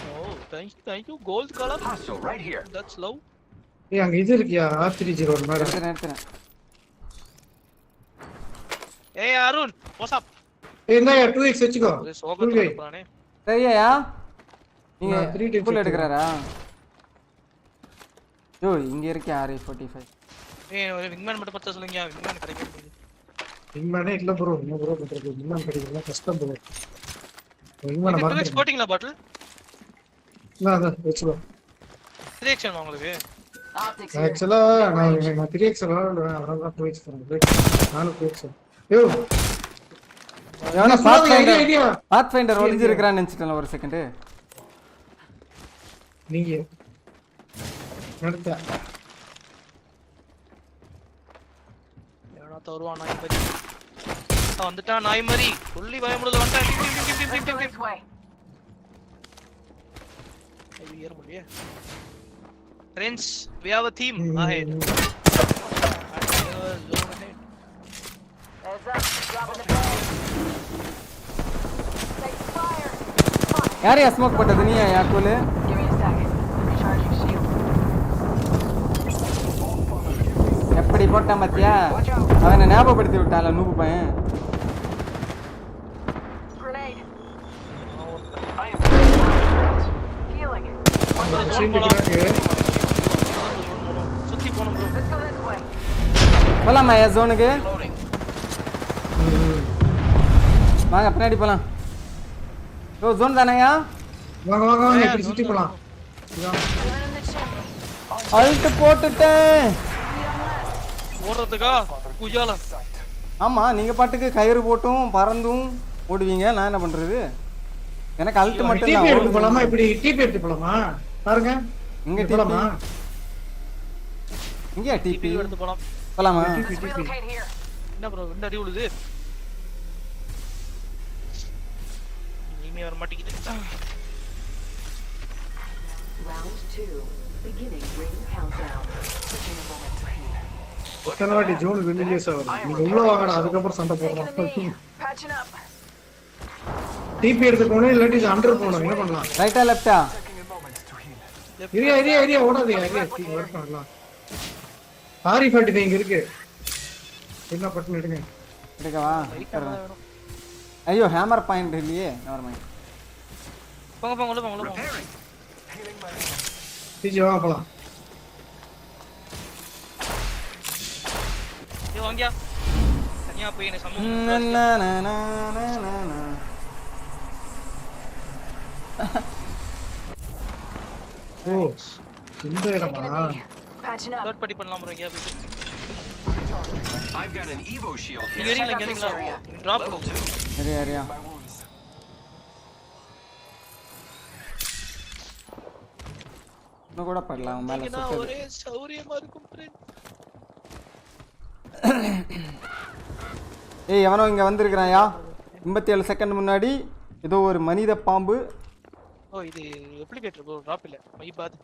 ஓ thank you gold color. So right here. That's low. ஏய் அங்க இது இருக்கியா? R301 madam. எடுத்துறேன். ஏய் அருண் வாட்ஸ் அப்? ஏய் இந்தாயா 2x வெச்சுக்கோ. சோகத்துல இருப்பானே. சரியா? நீங்க 3 ஃபுல் எடுக்கறாரா? யோ இங்க இருக்கே RE45. ஏய் ஒரு விங்மேன் மட்டும் பத்த சொல்லுங்க. விங்மேன் கிடைக்கும். விங்மேனே இல்ல ப்ரோ. என்ன ப்ரோ பண்றது? விங்மேன் கிடைக்கல கஷ்டம் ப்ரோ. விங்மேன் மார்க் ஸ்போர்ட்டிங்ல பாட்டில். நான் வெச்சுக்கோ. 3x உங்களுக்கு. ஆக்சுவலா நான் 3x விளையாடுவேன். அதனால 2x தரேன். நானும் 2x. யோ யாரோ பாத்ஃபைண்டர் ஒளிஞ்சு இருக்கறான்னு நினைச்சிட்டேன் ஒரு செகண்ட். நீங்க நடத்த எவனா தருவா நாய் மாதிரி. வந்துட்டா நாய் மாதிரி. சொல்லி பயமுடுது வந்துட்டா. ஐயோ ஏற முடியல. Friends, we have a team ahead. Heads up, dropping the bomb. Take fire. யாரையா ஸ்மோக் போட்டது நீயா யாக்குலு எப்படி போட்டான் பாத்தியா அவனை ஞாபகப்படுத்தி விட்டான்ல நூபு பையன் போலாமா ஜோனுக்கு வாங்க பின்னாடி போலாம் ஓ ஜோன் தானேயா வாங்க வாங்க வாங்க இப்படி சுத்தி போலாம் அல்ட் போட்டுட்டேன் ஓடுறதுக்கா குஜால ஆமா நீங்க பாட்டுக்கு கயிறு போட்டும் பறந்தும் ஓடுவீங்க நான் என்ன பண்றது எனக்கு அல்ட் மட்டும் டிபி எடுத்து போலாமா இப்படி டிபி எடுத்து போலாமா பாருங்க இங்க போலாமா இங்க டிபி எடுத்து போலாம் போலாமா என்ன ப்ரோ இந்த அடி உழுது நீமே வர மாட்டேங்குது Round 2 beginning ring countdown எத்தனை வாட்டி ஜோன் வெளியிலேயே சார் நீங்க உள்ள வாங்கடா அதுக்கப்புறம் சண்டை போடலாம் டிபி எடுத்து போகணும் இல்லாட்டி அண்டர் போகணும் என்ன பண்ணலாம் ரைட்டா லெஃப்டா ஏரியா ஓடாதே ஏரியா ஒர்க் பண்ணலாம் R45 இங்க இருக்கு என்ன பட்டன் எடுங்க எடுக்கவா ஐயோ ஹேமர் பாயிண்ட் இல்லையே நெவர் மைண்ட் போங்க உள்ள போங்க டிஜி வா போலாம் ஏய் வாங்கயா தனியா போய் என்ன சமூகம் ஓ இந்த இடமா தேர்ட் பார்ட்டி பண்ணலாம் ப்ரோ இங்க போய் I've got an Evo shield here. கேரிங்களா டிராப் ஏரியா கூட படலாம் மேல சுத்தது ஒரே சௌரியமா இருக்கும் ஃப்ரெண்ட் ஏய் எவனோ இங்க வந்திருக்கான்யா 87 செகண்ட் முன்னாடி ஏதோ ஒரு மனித பாம்பு ஓ இது ரெப்ளிகேட்டர் ப்ரோ டிராப் இல்ல மை பாத்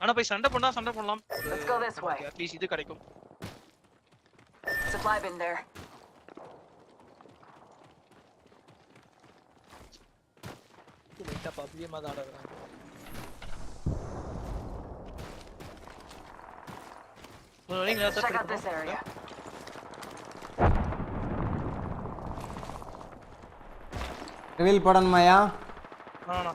ஆனா போய் சண்டை பண்ணலாம் அட்லீஸ்ட் இது கிடைக்கும் supply bin there லைட்டா பப்ளியமா தான் ஆடுறாங்க check out this area reveal போடணுமாயா ஆனா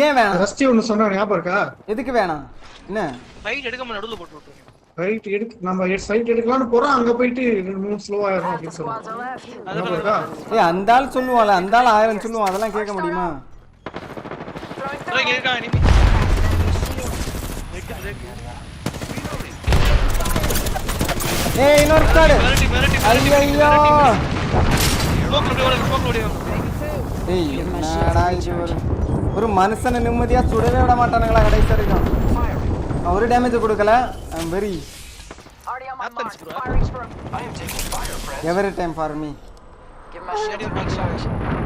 ஏன் வேணாம் ரஸ்டி ஒன்னு சொன்னா ஞாபகம் இருக்கா எதுக்கு வேணாம் என்ன ரைட் எடுக்காம நடுவுல போட்டு விட்டுருங்க ரைட் எடுக்க நம்ம சைட் எடுக்கலாம்னு போறோம் அங்க போயிட்டு 2-3 ஸ்லோ ஆயிரும் அப்படி சொல்றாங்க ஏய் அந்த ஆள் சொல்லுவால அந்த ஆள் 1000 சொல்லுவான் அதெல்லாம் கேட்க முடியுமா ப்ரோ இங்க இருக்கா எனிமி ஏய் இன்னொரு ஸ்குவாட் ஐயோ ஏய் என்னடா இது ஒரு மனுஷனை நிம்மதியா சுடவே விட மாட்டானுங்களா கடைசி வரைக்கும் ஒரு டேமேஜ் கொடுக்கல I am very every time for me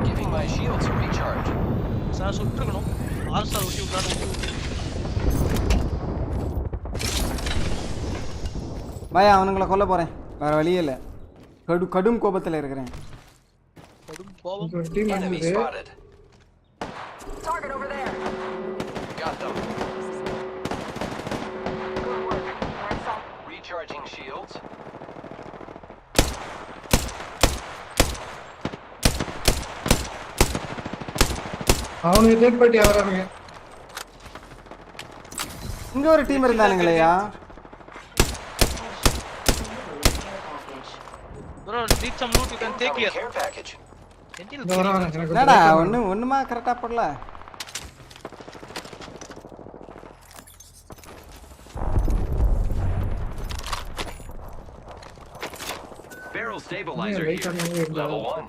Giving my shield to recharge. Sir சுட்டுறணும் 6 ஸ்டார் ஊட்டி விட்டாரு பய அவனுங்களை கொல்ல போறேன் வேற வழியே இல்ல கடும் கோபத்துல இருக்கிறேன் கடும் கோபம் Enemy spotted. target over there Got them. Recharging shields. அவனுக்கு தேர்ட் பார்ட்டி ஆவறானுங்க இங்க ஒரு team இருந்தானுங்களையா bro need some loot you can take here Care package. என்னடா ஒண்ணுமா கரெக்ட்டா போடல Barrel stabilizer here. Level 1.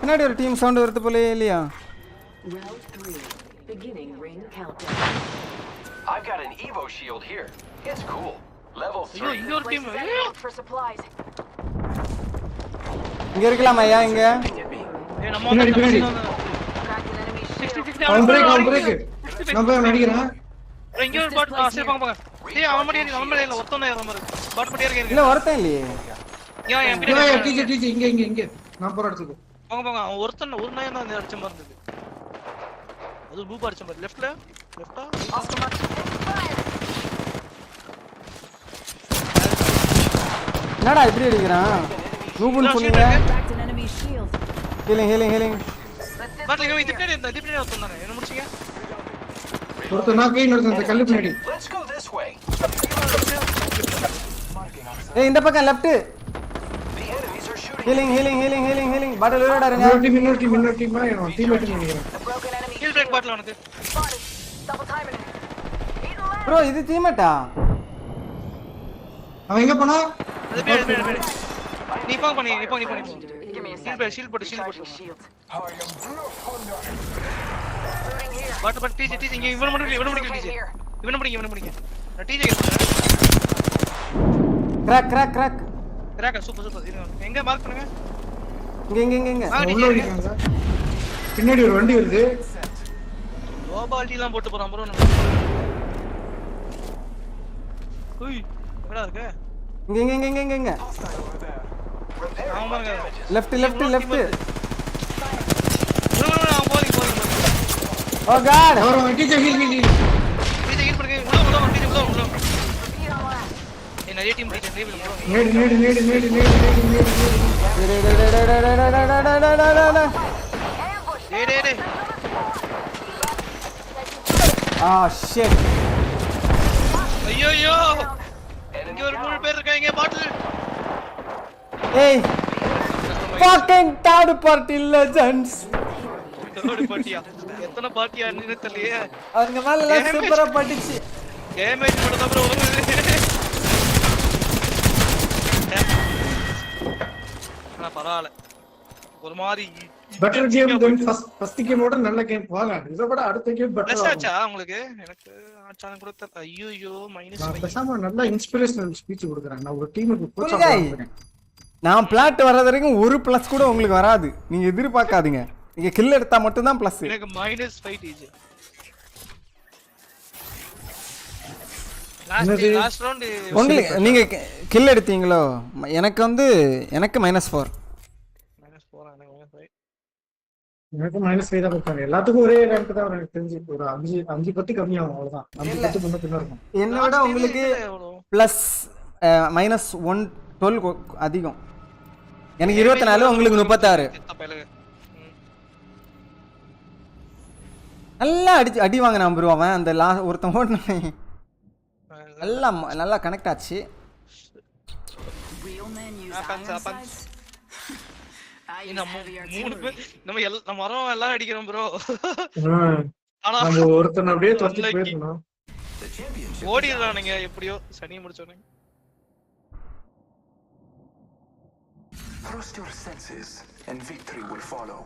பின்னாடி ஒரு டீம் சவுண்ட் வருது போலயே இல்லையா round 3 beginning ring countdown I've got an Evo shield here. It's cool. Level 3. your team for supplies இங்க இருக்கலாமா ஐயா இங்க ஏய் நம்ம பின்னாடி அவன் அவன் பிரேக் நான் போய் நடிக்கிறேன் இங்க ஒரு பாட் சரி போங்க போங்க. டேய் அவன் மட்டும் இல்ல ஒருத்தன் தான் ஏற பாட் மட்டும் ஏறுங்க. இல்ல ஒருத்தன் இல்லையே. ஏன் டிஜே இங்க நான் போற இடத்துக்கு போங்க போங்க. அவன் ஒருத்தன் ஒரு நாய் தான் அடிச்ச மாதிரி இருந்தது. அது ப்ளூ அடிச்ச மாதிரி லெஃப்ட்ல லெஃப்ட்டா என்னடா இப்படி அடிக்கிறான்? நூபுன்னு சொன்னீங்க. ஹீலிங். பாட்ல இவன் திப்னே ஒருத்தன் என்ன முடிச்சீங்க? ஒருத்தன் நான் கை நிறுத்த அந்த கல்லு பின்னாடி. Let's go this way. ஏய் இந்த பக்கம் left. The enemies are shooting. Healing. Battle விளையாட இருங்க. இன்னொரு டீம் நான் டீம்மேட் நினைக்கிறேன். ஹீல் பிரேக் பாட்ல உனக்கு. ப்ரோ இது டீம்மேட்டா? அவன் எங்க போனா? அது பேடு. நீ போங்க. ஷீல்ட் போட்டு. பட் டிஜே இங்க இவன முடிக்க டிஜே. இவன முடிக்க. நான் டிஜே கிராக். Crack super. எங்க மார்க் பண்ணுங்க. இங்க. பின்னாடி ஒரு வண்டி வருது. லோபால்டி எல்லாம் போட்டு போறான் ப்ரோ. ஓய் என்னடா இருக்கு? இங்க. ஆமாங்க. லெஃப்ட். போறீங்க. ஓ காட். அவன் டிஜே ஹீல் பண்ணுங்க. உள்ள. ஏய் நிறைய டீம் டிஜே நேடு. டேய். ஷிட். ஐயோ இங்க ஒரு 3 பேர் இருக்காங்க பாட்டில். ஏய் fucking third party legends. Third பார்ட்டியா? எத்தனை பார்ட்டியா என்னன்னு தெரியலையே. அவங்க மேல எல்லாம் சூப்பரா பட்டுச்சு. டேமேஜ் மட்டும் தான் ப்ரோ வருது. ஆனா பரவாயில்ல. ஒரு மாதிரி பெட்டர் கேம் தென் ஃபர்ஸ்ட் கேமோட நல்ல கேம் வாங்க. இத விட அடுத்த கேம் பெட்டர் பெஸ்ட் ஆச்சா உங்களுக்கு? எனக்கு ஆச்சான கூட தெரியல. ஐயோ -5. பேசாம நல்ல இன்ஸ்பிரேஷனல் ஸ்பீச் கொடுக்குறேன். நான் ஒரு டீமுக்கு கோச்சா போறேன். நான் பிளாட் வர்றது வரைக்கும் ஒரு பிளஸ் கூட உங்களுக்கு வராது. நீங்க எதிர்பார்க்காதீங்க. நீங்க கில் எடுத்தா மட்டும் தான் பிளஸ். எனக்கு -5 டிஜே. லாஸ்ட் ரவுண்ட் உங்களுக்கு நீங்க கில் எடுத்தீங்களோ? எனக்கு -4. -4 எனக்கு -5 தான் கொடுத்தாங்க. எல்லாத்துக்கும் ஒரே ரேங்க் தான் எனக்கு தெரிஞ்சு. ஒரு 5 பத்தி கம்மியாகும் அவ்வளவுதான். 5 பத்தி முன்ன இருக்கும். என்னோட உங்களுக்கு பிளஸ் -1 12 அதிகம். எனக்கு 24, உங்களுக்கு 36. நல்லா அடி வாங்கினான் ப்ரோ அவன். அந்த ஒருத்தன் ஓடுனான். நல்லா கனெக்ட் ஆச்சு. நம்ம வரோம் எல்லாரும் அடிக்கிறோம் ப்ரோ. ஆனா நம்ம ஒருத்தன் அப்படியே தொத்தி போயிரணும். ஓடிறானுங்க எப்படியோ சனி முடிச்சோனே. Trust your senses and victory will follow.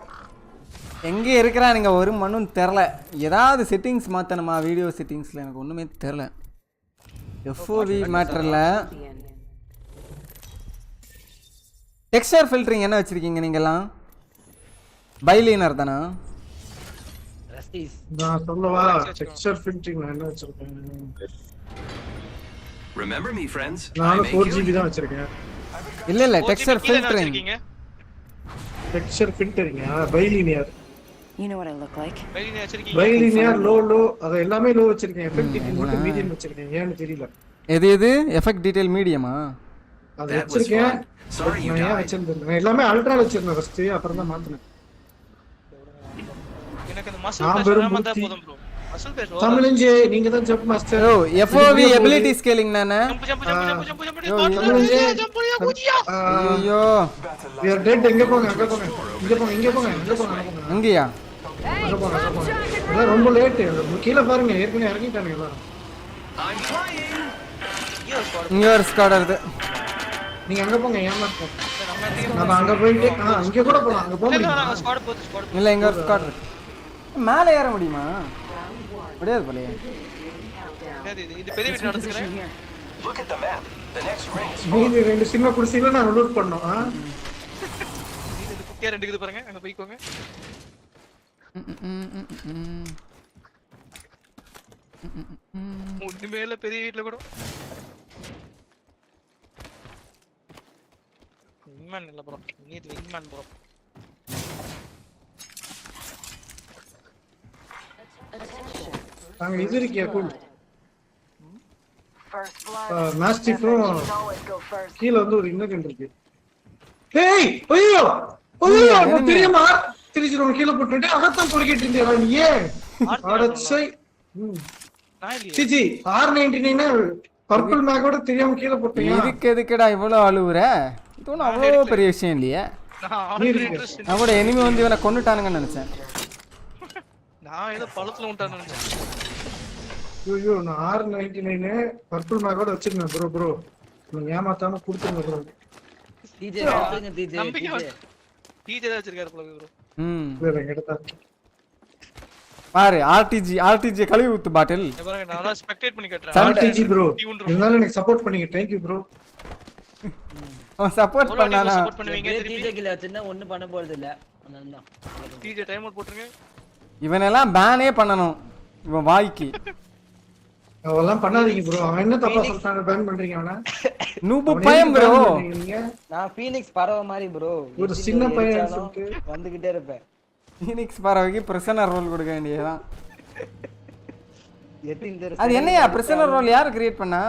எங்க இருக்கறானுங்க ஒரு மண்ணும் தெரியல. ஏதாவது செட்டிங்ஸ் மாத்தணுமா வீடியோ செட்டிங்ஸ்ல? எனக்கு ஒண்ணுமே தெரியல. FOV மேட்டர்ல டெக்ஸ்சர் ஃபில்டரிங் என்ன வச்சிருக்கீங்க நீங்கலாம்? பைலைனர் தானா? நான் சொல்லவா டெக்ஸ்சர் ஃபில்டரிங் நான் என்ன வச்சிருக்கேன்? Remember me friends? நான் 4GB தான் வச்சிருக்கேன். இல்ல texture filtering. Texture filtering bilinear. You know what I look like? Bilinear low அது எல்லாமே லோ வச்சிருக்கேன். எஃபெக்ட் டீடைல் மட்டும் மீடியம் வச்சிருக்கேன். ஏன்னு தெரியல. எது எஃபெக்ட் டீடைல் மீடியமா? அது வச்சிருக்கேன். நான் வச்சிருந்தேன். எல்லாமே அல்ட்ரா வச்சிருந்தேன் ஃபர்ஸ்ட். அப்புறம் தான் மாத்துனேன். எனக்கு அந்த மசில் பேஸ் வந்தா போதும் ப்ரோ. மசில் பேஸ் தமிழஞ்சே நீங்க தான் ஜம்ப் மாஸ்டர். ஓ FOV எபிலிட்டி ஸ்கேலிங் நானே. ஜம்ப் தமிழஞ்சே ஐயோ we are dead. எங்க போங்க இங்க போங்க அங்கயா? அங்க போங்க எல்லாம் ரொம்ப லேட். கீழ பாருங்க ஏற்கனவே இறங்கிட்டானுங்க எல்லாரும். இங்க ஒரு ஸ்குவாட் வருது. நீங்க அங்க போங்க. ஏமாத்த நம்ம அங்க போயிட்டு அங்க கூட போலாம். அங்க போங்க. இல்ல இங்க ஒரு ஸ்குவாட் இருக்கு. மேலே ஏற முடியுமா? முடியாது போலயே. இது பெரிய வீட்டு நடந்துக்கிறேன். Look at the map. The next ring is நீங்க ரெண்டு சின்ன குடிசையில நான் லூட் பண்ணோம். இது குட்டியா ரெண்டு இருக்குது பாருங்க. அங்க போய்க்கோங்க. ஒண்ணுமே இல்ல பெரிய வீட்ல கூட விங்மேன் இல்ல ப்ரோ நீட் விங்மேன் ப்ரோ நாங்க இது இருக்கியா கூல் மாஸ்டிஃபும் கீழ வந்து ஒரு இன்னகன் இருக்கு ஏய் ஐயோ ஐயோ தெரியுமா திருச்சி கீழ போட்டுட்டு அகத்தான் பொறுக்கிட்டு இருந்தியா நீ அடச்சை சிச்சி R99 பர்பிள் மேக்கோட தெரியாம கீழ போட்டீங்க இதுக்கு எதுக்குடா இவ்வளவு அழுவுற இது ஒன்றும் அவ்வளோ பெரிய விஷயம் இல்லையே நான் கூட எனிமி வந்து இவனை கொண்டுட்டானுங்கன்னு நினைச்சேன் நான் ஏதோ பழத்துல விட்டான்னு நினைச்சேன் ஐயோ நான் R99 பர்பிள் மேக்கோட வச்சிருந்தேன் ப்ரோ ப்ரோ நீ ஏமாத்தாம கொடுத்துருங்க ப்ரோ டிஜே தான் வச்சிருக்காரு ப்ரோ வேற எடுத்தா பாரு ஆர்டிஜி கழுவி ஊத்து பாட்டில் பாருங்க நான் ஸ்பெக்டேட் பண்ணி கட்டறேன் ஆர்டிஜி ப்ரோ இருந்தாலும் எனக்கு சப்போர்ட் பண்ணீங்க थैंक यू ப்ரோ சப்போர்ட் பண்ணானா சப்போர்ட் பண்ணுவீங்க டிஜே கில வச்சிருந்தா ஒண்ணு பண்ண போறது இல்ல அதான் டிஜே டைம் அவுட் போட்டுருங்க இவனெல்லாம் பேனே பண்ணனும் இவன் வாய்க்கு அவெல்லாம் பண்ணாதீங்க ப்ரோ அவன் என்ன தப்பா சொல்றானே பேன் பண்றீங்க அவன நூபு பயம் ப்ரோ நான் ஃபீனிக்ஸ் பறவை மாதிரி ப்ரோ ஒரு சின்ன பையன் சொல்லிட்டு வந்துகிட்டே இருப்பேன் ஃபீனிக்ஸ் பறவைக்கு பிரிசனர் ரோல் கொடுக்க வேண்டியதுதான் அது என்னையா பிரிசனர் ரோல் யார் கிரியேட் பண்ணா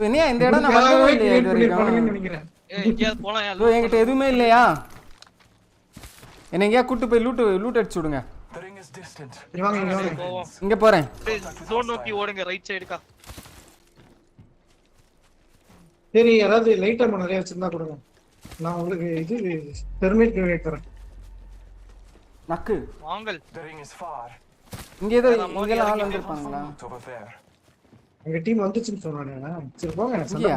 என்னையா இந்த இடம் நான் வந்ததே இல்லையா இது வரைக்கும் எங்கயாவது போலாம் ப்ரோ என்கிட்ட எதுவுமே இல்லையா என்ன எங்கயா கூட்டி போய் லூட் அடிச்சு விடுங்க இங்க போறேன் ஜோன் நோக்கி ஓடுங்க ரைட் சைடுக்கா சரி யாராவது லைட் ஆமா நிறைய வச்சிருந்தா கொடுங்க நான் உங்களுக்கு இது பெர்மிட் கிரியேட் தரேன் நக்கு வாங்கல் இங்க ஏதோ இங்கலாம் ஆள் வந்திருப்பாங்களா எங்க டீம் வந்துச்சுன்னு சொன்னானே சரி போங்க சந்தே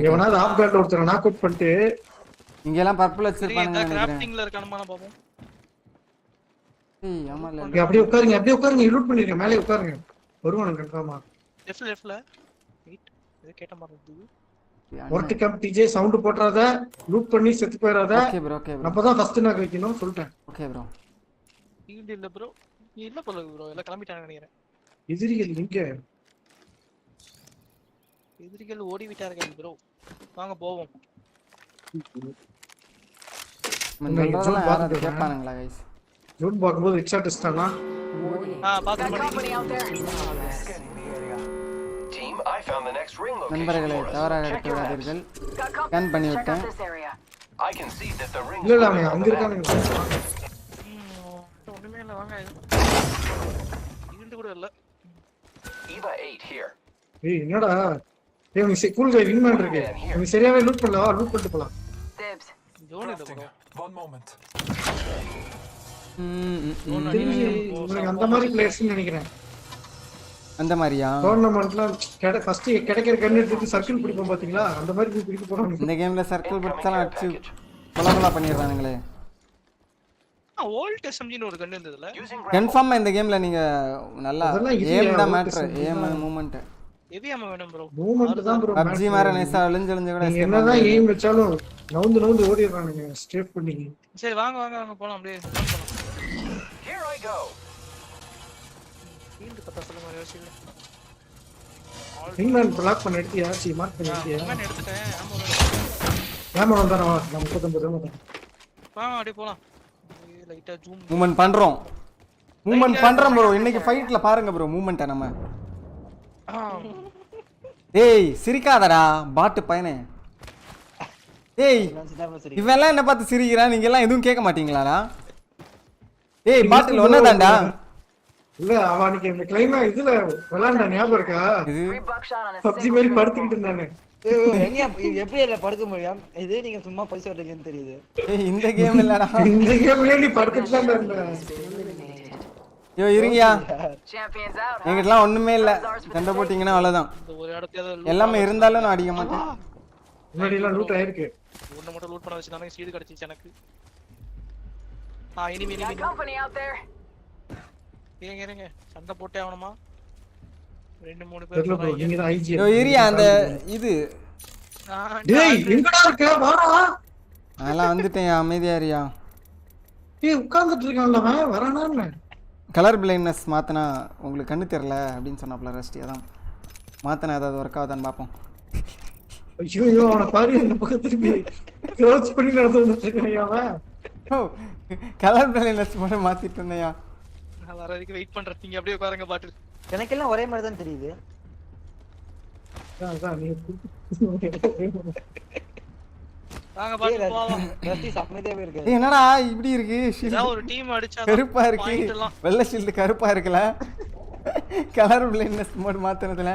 எவனாவது ஆஃப் கார்ட்ல ஒருத்தர நாக் அவுட் பண்ணிட்டு இங்க எல்லாம் பர்பிள் வச்சிருப்பாங்க கிராஃப்டிங்ல இருக்கானமா பாப்போம் ஏய் ஆமா இல்ல அப்படியே உட்காருங்க லூட் பண்ணிருங்க மேலே உட்காருங்க வருவானுங்க கன்ஃபார்மா லெஃப்ட்ல வெயிட் இது கேட்ட மாதிரி ஒர்ட் கம் டிஜே சவுண்ட் போட்றாத லூட் பண்ணி செத்து போயிராத ஓகே ப்ரோ அப்பதான் ஃபர்ஸ்ட் நாக் வைக்கணும் சொல்லிட்டேன் ஓகே ப்ரோ ஈல்ட் இல்ல ப்ரோ இல்ல போல ப்ரோ எல்லாம் கிளம்பிட்டாங்க நினைக்கிறேன் எதிரிகள் எங்க எதிரிகள் ஓடி விட்டார்கள் ப்ரோ வாங்க போவோம் மன்னங்களா யாராவது கேட்பானுங்களா गाइस ஜோன் பாக்கும்போது headshot அடிச்சானா Team, I found the next ring location. நண்பர்களே தவறாக எடுத்து விடாதீர்கள் ஸ்கேன் பண்ணி விட்டேன் I can see that the ring இல்ல அவன் அங்க இருக்கானுங்க ஒண்ணுமே இல்ல வாங்க ஈல்ட் கூட இல்ல Eva 8 here. ஏய் என்னடா ஏய் நீ கூல் கை வின் பண்றீங்க நீ சரியாவே லூட் பண்ணல லூட் பண்ணிட்டு போலாம் ஜோன் இல்ல ப்ரோ One moment. உங்களுக்கு அந்த மாதிரி பிளேயர்ஸ் நினைக்கிறேன் அந்த மாதிரியா டோர்னமென்ட்ல ஃபர்ஸ்ட் கிடைக்கிற கன் எடுத்து சர்க்கிள் பிடிப்போம் பாத்தீங்களா அந்த மாதிரி நீ பிடிக்க போறாங்க இந்த கேம்ல சர்க்கிள் பிடிச்சலாம் அடிச்சு கொலகொலா பண்ணிடுறானுங்களே வோல்ட் எஸ்எம்ஜி னு ஒரு கன் இருந்ததுல கன்ஃபார்மா இந்த கேம்ல நீங்க நல்லா ஏம் தான் மேட்டர் ஏம் மூவ்மென்ட் ஹெவி அம்மா வேணும் ப்ரோ மூவ்மென்ட் தான் ப்ரோ PUBG மார நைஸா விழுந்து கூட என்னதான் ஏம் வச்சாலும் நவுந்து ஓடிறானுங்க ஸ்டேப் பண்ணி சரி வாங்க போலாம் அப்படியே Here I go. ஈல்ட் பத்தா சொல்லுங்க யோசிக்கல இங்லாந்து பிளாக் பண்ண எடுத்தியா மார்க் பண்ணி எடுத்தியா நான் எடுத்துட்டேன் ஆமா வந்தானே வா நம்ம 39 வா அப்படியே போலாம் லைட்டா ஜூம் மூவ்மென்ட் பண்றோம் ப்ரோ இன்னைக்கு ஃபைட்ல பாருங்க ப்ரோ மூவ்மென்ட்ட நம்ம ஏய் சிரிக்காதடா பாட்டு பையனே ஏய் இவெல்லாம் என்ன பார்த்து சிரிக்கிறான் நீங்க எல்லாம் எதுவும் கேட்க மாட்டீங்களாடா ஏய் பாட்டில் ஒன்னதான்டா இல்ல அவனுக்கு இந்த கிளைமா இதுல விளையாண்டா ஞாபகம் இருக்கா PUBG மாதிரி படுத்துக்கிட்டு இருந்தானே எப்படி இல்ல படுக்க முடியும் இது நீங்க சும்மா பைசா வரீங்கன்னு தெரியுது ஏய் இந்த கேம் இல்லடா இந்த கேம்ல நீ படுத்துட்டு தான் இருந்த யோ இருங்கயா என்கிட்டலாம் ஒண்ணுமே இல்ல சண்டை போட்டீங்கன்னா அவ்வளவுதான் எல்லாமே இருந்தாலும் நான் அடிக்க மாட்டேன் முன்னாடி எல்லாம் லூட் ஆயிருக்கு ஒண்ணு மட்டும் லூட் பண்ண வச்சுனாங்க சீடு கிடைச்சிச்சு எனக்கு எனிமி இருங்க சண்டை போட்டே ஆகணுமா 2-3 பேர் நீங்க தான் ஐஜி யோ இரியா அந்த இது டேய் எங்கடா இருக்க வாடா நான் வந்துட்டேன் அமைதியா இரியா ஏய் உட்கார்ந்துட்டு இருக்கான்ல அவன் வரானான்னு கலர் பிளைண்ட்னஸ் மாற்றினா உங்களுக்கு கண்ணு தெரில அப்படின்னு சொன்னாப்ல ரஷ்டி. அதான் மாற்றினா ஏதாவது ஒர்க் ஆகுதான்னு பார்ப்போம். ஐயோ அவனை பாரு இந்த பக்கம் திருப்பி க்ளோஸ் பண்ணி நடந்துட்டு இருக்கான் அவன். ஓ கலர் பிளைண்ட்னஸ் மட்டும் மாற்றிட்டு இருந்தேயா. நான் வர வரைக்கும் வெயிட் பண்றேன். நீங்க அப்படியே உட்காருங்க பாட்டில். எனக்கெல்லாம் ஒரே மாதிரி தான் தெரியுது. வாங்க பாட்டில் போலாம். ரஷ்டி சம்மதியாவே இருக்கு. என்னடா இப்படி இருக்கு? ஒரு டீம் அடிச்சா கருப்பா இருக்கு. வெள்ளை ஷீல்டு கருப்பா இருக்குல்ல. கலர் பிளைண்ட்னஸ் மோட் மாத்துனதுல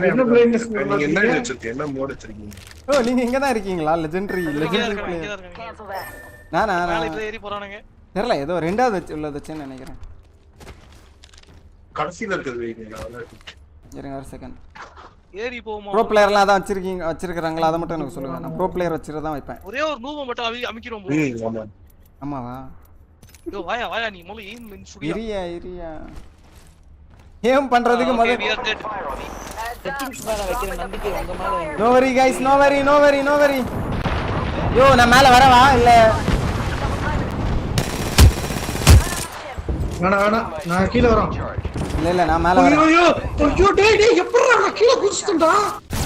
என்ன பிளைண்ட்னஸ் என்ன வச்சிருக்கீங்க? என்ன மோட் வச்சிருக்கீங்க? ஓ நீங்க இங்க தான் இருக்கீங்களா? Legendary player. நானா ஏறி போறானுங்க. தெரியல ஏதோ ரெண்டாவது உள்ளது வச்சேன்னு நினைக்கிறேன். கடைசில இருக்குது வைங்க. இருங்க ஒரு செகண்ட். ஏறி போமா. ப்ரோ பிளேயர்லாம் அதான் வச்சிருக்காங்களா? அத மட்டும் எனக்கு சொல்லுங்க. நான் ப்ரோ பிளேயர் வச்சிரத தான் வைப்பேன். ஒரே ஒரு நூவ மட்டும் அமிக்கிறோம் ப்ரோ. ஆமா. ஆமாவா? யோ வாயா நீ மொல்ல ஏம் சுடியா. இரியா. ஏம் பண்றதுக்கு முதல்ல செட்டிங்ஸ் மேல வைக்கிற நம்பிக்கை உங்க மேல வைங்க. நோ வரி गाइस, நோ வரி. யோ நான் மேல வரவா இல்ல? வேணா நான் கீழ வரேன். இல்ல நான் மேல வரேன். ஐயோ டேய் எப்பறா நான் கீழ குதிச்சிட்டேன்டா.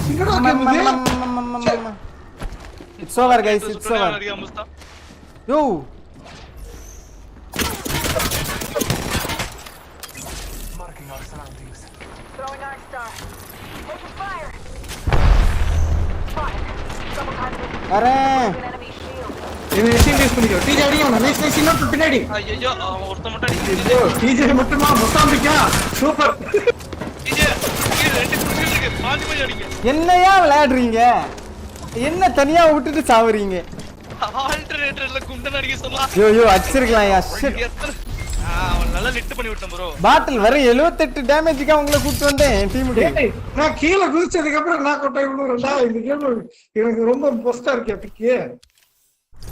என்னடா கேம்? It's over guys, it's over. Yo அரே இது எக்ஸ்சேஞ்ச் பண்ணிக்கோ. டிஜே அடிங்க. நைஸ் இன்னொரு பின்னாடி. ஐயோ ஒருத்த மட்டும் அடிக்குது. டிஜே மட்டுமா மொசாம்பிக்கா? சூப்பர். டிஜே ரெண்டு குச்சிகள் இருக்கு. பாதி போய் அடிங்க. என்னையா விளையாடுறீங்க? என்ன தனியா விட்டுட்டு சாவறீங்க? ஆல்டர்னேட்டர்ல குண்டன் அடிக்க சொல்லலாம். யோ அடிச்சிருக்கலாம் யா. ஷிட். அவன் நல்லா லிட் பண்ணி விட்டான் ப்ரோ. பாட்டில் வர 78 டேமேஜ்க்கு அவங்கள கூட்டி வந்தேன் என் டீமுக்கு. நான் கீழ குதிச்சதுக்கு அப்புறம் நான் கொட்டை விடுறேன்டா. இந்த கேம் எனக்கு ரொம்ப பொஸ்டா இருக்கு. பிக்கே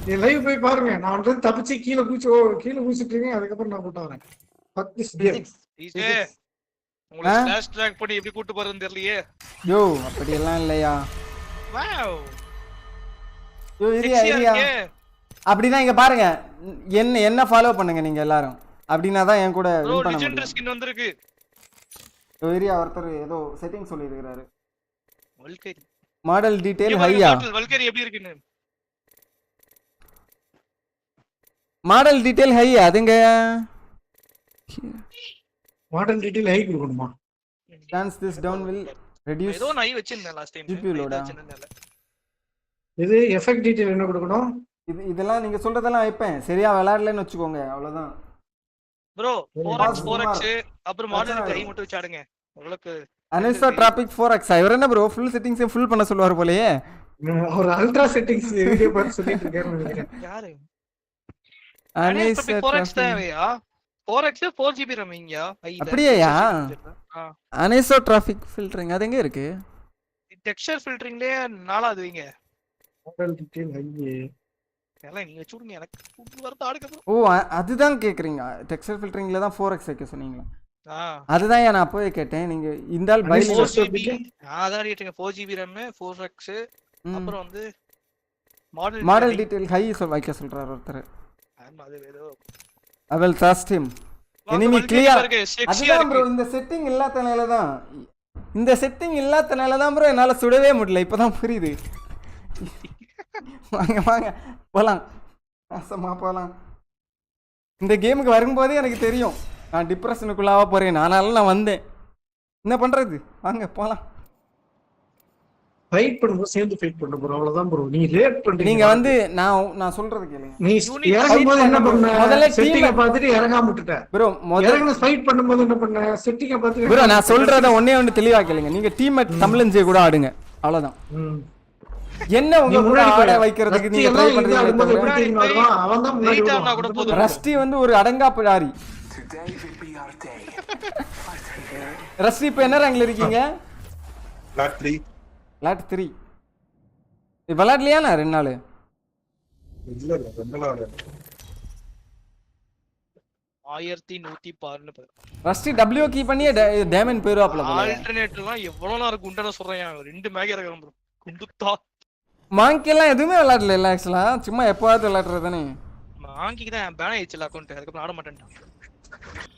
நீ லைவ் போய் பாருங்க. நான் வந்து தப்பிச்சு கீழ குதிச்சிட்டு இருக்கேன். அதுக்கு அப்புறம் நான் கொட்ட வரேன். Fuck this game. டிஜே உங்களை ஸ்லாஷ் ட்ராக் பண்ணி எப்படி கூட்டி போறதுன்னு தெரியலையே. யோ அப்படி எல்லாம் இல்லையா. வாவ். யோ இரியா. அப்படிதான் இங்க பாருங்க. என்ன ஃபாலோ பண்ணுங்க நீங்க எல்லாரும். அப்படினா தான் என் கூட வின் பண்ண முடியும். லெஜெண்டரி ஸ்கின் வந்திருக்கு. யோ இரியா ஒருத்தர் ஏதோ செட்டிங் சொல்லி இருக்காரு. வல்கரி மாடல் டீடைல் ஹையா. வல்கரி எப்படி இருக்குன்னு. மாடல் டீடைல் ஹை அதுங்க. மாடல் டீடைல் ஹை கொடுக்கணுமா? Dance this down will reduce ஏதோ நான் வச்சிருந்தேன் லாஸ்ட் டைம். GPU லோடா. இது எஃபெக்ட் டீடைல் என்ன கொடுக்கணும்? இதெல்லாம் நீங்க சொல்றதெல்லாம் வைப்பேன். சரியா விளையாடலன்னு வெச்சுக்கோங்க அவ்வளவுதான். ப்ரோ 4x அப்புறம் மாடல் ஹை மட்டும் வச்சாடுங்க. உங்களுக்கு அனிசோ டிராபிக் 4x இவர் என்ன ப்ரோ ஃபுல் செட்டிங்ஸ் ஃபுல் பண்ண சொல்வார் போலயே. ஒரு அல்ட்ரா செட்டிங்ஸ் வீடியோ பார்த்து சொல்லிட்டு இருக்காரு நினைக்கிறேன். யாரு? அனிசோ 4x தேவையா? 4x 4GB ரமிங்கயா? அப்படியேயா? அனிசோ டிராபிக் ஃபில்டரிங் அது எங்க இருக்கு? டெக்ஸ்சர் ஃபில்டரிங்லயே நாலாவது வைங்க. மாடல் டீடைல் ஹை எல்லாம் நீங்க வெச்சுடுங்க. எனக்கு வரது ஆடுங்க. ஓ அதுதான் கேக்குறீங்க. டெக்ஸ்சர் ஃபில்டரிங்ல தான் 4x வைக்க சொன்னீங்களா? அதுதான் நான் அப்பவே கேட்டேன். நீங்க இந்தால் பைல் 4GB அதான் கேட்டீங்க. 4GB RAM 4x அப்புறம் வந்து மாடல் டீடைல் ஹை வைக்க சொல்றாரு ஒருத்தர். அது ஏதோ I will trust him. enemy clear. அதுதான் bro இந்த செட்டிங் இல்லாதனால தான் bro என்னால சுடவே முடியல. இப்பதான் புரியுது. வாங்க போலாம். ஆசமா போலாம். இந்த கேமுக்கு வரும்போதே எனக்கு தெரியும் நான் டிப்ரெஷனுக்குள்ளாவ போறேன். நான் வந்தேன். என்ன பண்றது? வாங்க போலாம். ஃபைட் பண்ணும்போது சேர்ந்து ஃபைட் பண்ண bro. அவ்வளவுதான் bro. நீ லேட் பண்றீங்க. நீங்க வந்து நான் சொல்றது கேளுங்க. நீ இறங்கும்போது என்ன பண்ண? முதல்ல செட்டிங்க பார்த்துட்டு இறங்காம விட்டுட்ட. bro முதல்ல ஃபைட் பண்ணும்போது என்ன பண்ண? செட்டிங்க பார்த்துட்டு bro நான் சொல்றத ஒண்ணே தெளிவா கேளுங்க. நீங்க டீம் தமிழன் ஜே கூட ஆடுங்க. அவ்வளவுதான். என்ன உங்க கூட ஆட வைக்கிறதுக்கு நீங்க ட்ரை பண்றீங்க. அவன் தான் முன்னாடி வருவான். ரஸ்டி வந்து ஒரு அடங்கா பிடாரி. ரஸ்டி இப்ப என்ன ரேங்க்ல இருக்கீங்க? லாட் 3. விளையாடலையா நான் 2 நாள்? இல்ல 2 நாள். 1116 ரஸ்டி W கீ பண்ணி டேமன் போயிடுவாப்ல. ஆல்டர்னேட்டர்லாம் எவ்வளவு நேரம் குண்டன சொல்றேன். 2 மேக் இறக்குறேன் bro. குண்டுத்தா மாங்கி எல்லாம் எதுவுமே விளையாடல இல்ல ஆக்சுவலா. சும்மா எப்பவாவது விளையாடுறது தானே. மாங்கிக்கு தான் பேன் ஆயிடுச்சு அக்கவுண்ட். அதுக்கு அப்புறம் ஆட மாட்டேன்டா.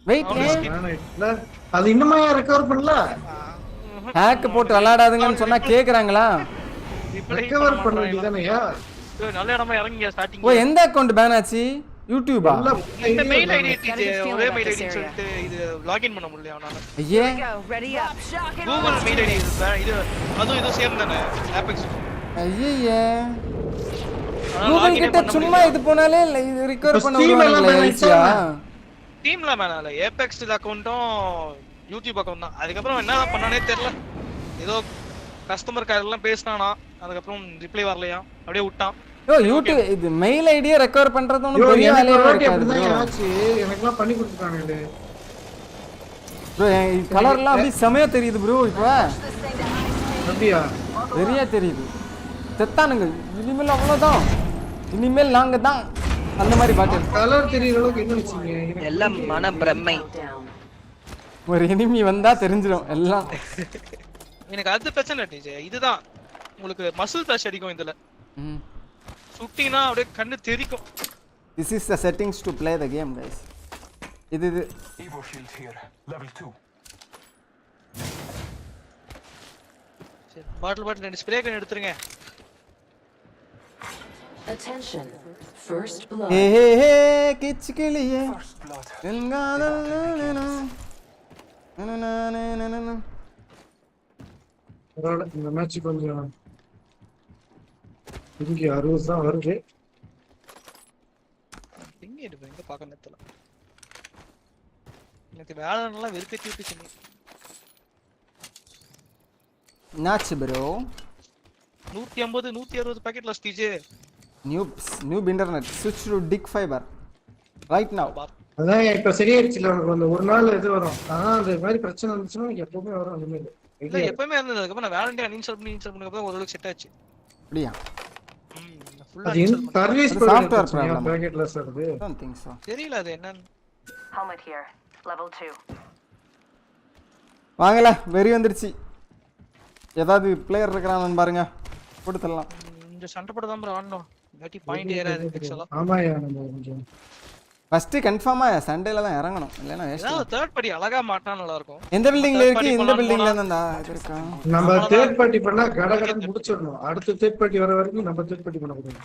வெயிட் அது இன்னுமா ரெக்கவர் பண்ணல? ஹேக் போட்டு விளையாடாதுங்கன்னு சொன்னா கேக்குறாங்களா? ரெக்கவர் பண்ண வேண்டியதானயா? நல்ல இடமா இறங்கிங்க ஸ்டார்டிங். ஓ எந்த அக்கவுண்ட் பேன் ஆச்சு? யூடியூபா? இந்த மெயில் ஐடி ஒரே மெயில் ஐடி சொல்லிட்டு இது லாகின் பண்ண முடியல அவனால. ஐயே கூகுள் மெயில் ஐடி இது அதுவும் இது சேம் தானே ஆபெக்ஸ். ஐயே கூகுள் கிட்ட சும்மா இது போனாலே இது ரிகவர் பண்ண முடியல ஈஸியா. டீம்ல மேனால ஏபெக்ஸ் அக்கவுண்டும் யூடியூப் அக்கவுண்ட் தான். அதுக்கு அப்புறம் என்ன பண்ணானே தெரியல. ஏதோ கஸ்டமர் கேர் எல்லாம் பேசினானா அதுக்கு அப்புறம் ரிப்ளை வரலையா அப்படியே விட்டான். ஓ யூடியூப் இது மெயில் ஐடியை ரெக்கவர் பண்றது ஒண்ணும் பெரிய வேலையா இருக்காது ப்ரோ. எனக்குலாம் பண்ணி கொடுத்துட்டானே ப்ரோ கலர்லாம் அப்படியே செமையா தெரியுது ப்ரோ. இப்போ அப்படியே சரியா தெரியுது. செத்தானுங்க இனிமேல் அவ்வளவுதான். இனிமேல் நாங்க தான் அந்த மாதிரி பாட்டு. கலர் தெரியற அளவுக்கு என்ன வெச்சீங்க? எல்லாம் மன பிரமை. ஒரு எனிமி வந்தா தெரிஞ்சிரும் எல்லாம். எனக்கு அது பிரச்சனை இல்ல. இதுதான் உங்களுக்கு மசில் ஃபிளாஷ் அடிக்கும் இதுல. சுட்டினா அப்படியே கண்ணு தெரிக்கும். This is the settings to play the game guys. இது Evo shield here level 2. சரி பாட்டில் ரெண்டு ஸ்ப்ரே கன் எடுத்துருங்க. Attention. First blood. ஹே ஹே ஹே கிச்கிளியே என்காதல்னா நனனனனனன. இந்த மேட்ச் கொஞ்சம் இங்க 60 தான் வருது. எங்க எடுப்ப எங்க பார்க்க நேத்தல. எனக்கு வேலை நல்லா வெறுப்பேத்தி விட்டுச்சு. நாச்சு bro 150 160 packet lost DJ. Noob internet switch to dick fiber right now. அதான் இப்ப சரியாயிருச்சுல உனக்கு அந்த ஒரு நாள் இது வரும். அந்த மாதிரி பிரச்சனை வந்துச்சுன்னா எப்பவுமே வரும் அந்த மாதிரி. இல்ல எப்பவுமே இருந்தது. அதுக்கு அப்புறம் நான் வேலண்டே அன்இன்ஸ்டால் பண்ணதுக்கு அப்புறம் ஓரளவுக்கு செட் ஆச்சு. அப்படியா? அது சர்வீஸ் சாஃப்ட்வேர் ப்ராப்ளம். பாக்கெட்லெஸ் வருது. I don't think so. தெரியல அது என்னன்னு. Helmet here. Level 2. வாங்கல வெறி வந்துருச்சு. ஏதாவது பிளேயர் இருக்கறானு பாருங்க. போட்டு தரலாம். இந்த சண்டை போட தான் ப்ரோ ஆடணும். இல்லாட்டி பாயிண்ட் ஏறாது எக்ஸ்ட்ரா. ஆமாயா நம்ம கொஞ்சம் ஃபர்ஸ்ட் கன்ஃபார்மா சண்டேல தான் இறங்கணும். இல்லனா வேஸ்ட். ஏதாவது தேர்ட் பார்ட்டி அழகா மாட்டா நல்லா இருக்கும். எந்த பில்டிங்ல இருக்கு? இந்த பில்டிங்ல இருந்தா இது இருக்கா? நம்ம தேர்ட் பார்ட்டி பண்ணா கடகட முடிச்சிடணும். அடுத்த தேர்ட் பார்ட்டி வர வரைக்கும் நம்ம தேர்ட் பார்ட்டி பண்ண கூடாது.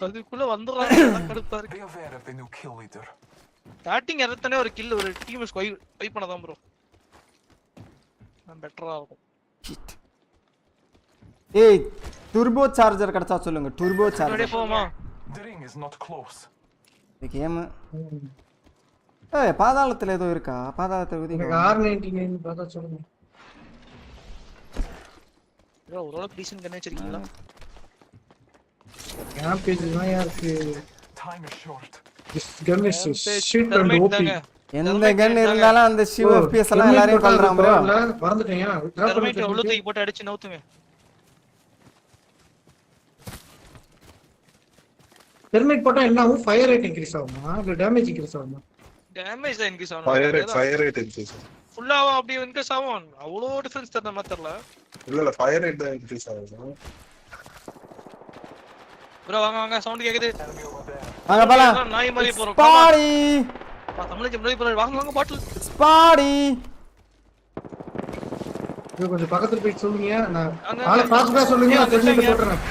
அதுக்குள்ள வந்துறாங்க கடுப்பா இருக்கு. Be aware of the new kill leader. Starting எரத்தனே ஒரு கில் ஒரு டீம் ஸ்வைப் பண்ணதான் ப்ரோ. நான் பெட்டரா இருக்கும். ஏய் டர்போ சார்ஜர் கடச்சா சொல்லுங்க. Turbo charger. அப்படியே போமா. The ring is not close. இந்த கேம் ஏய் பாதாளத்துல ஏதோ இருக்கா? பாதாளத்துல ஊதி எனக்கு R99 பார்த்தா சொல்லுங்க. ப்ரோ ஓரளவுக்கு டீசன்ட் கன் வச்சிருக்கீங்களா? கேம் பேஜ் தான் இருக்கு. Time is short. This gun is shit and OP. எந்த கன் இருந்தாலும் அந்த ஷிவ் FPS எல்லாம் எல்லாரையும் கொல்றான் ப்ரோ. மறந்துட்டேன். டர்மைட் உள்ள தூக்கி போட்டு அடிச்சு நவுத்துங்க. டெர்மைட் போட்டா என்ன ஆகும்? ஃபயர் ரேட் இன்கிரீஸ் ஆகுமா இல்ல டேமேஜ் இன்கிரீஸ் ஆகுமா? டேமேஜ் தான் இன்கிரீஸ் ஆகும். ஃபயர் ரேட் இன்கிரீஸ் ஆகும். ஃபுல்லாவா அப்படியே இன்கிரீஸ் ஆகும். அவ்வளோ டிஃபரன்ஸ் தெரியல மாதிரி தெரியல. இல்ல ஃபயர் ரேட் தான் இன்கிரீஸ் ஆகும். ப்ரோ வாங்க வாங்க சவுண்ட் கேக்குது. வாங்க போலாம். நாய் மாதிரி போறோம். ஸ்பாடி. தமிழ்ல ஜெம்லி ப்ரோ வாங்க வாங்க பாட்டில். ஸ்பாடி. இது கொஞ்சம் பக்கத்துல போய் சொல்லுங்க. நான் ஆளை பாஸ்டா சொல்லுங்க. நான் டெர்மைட் போடுறேன்.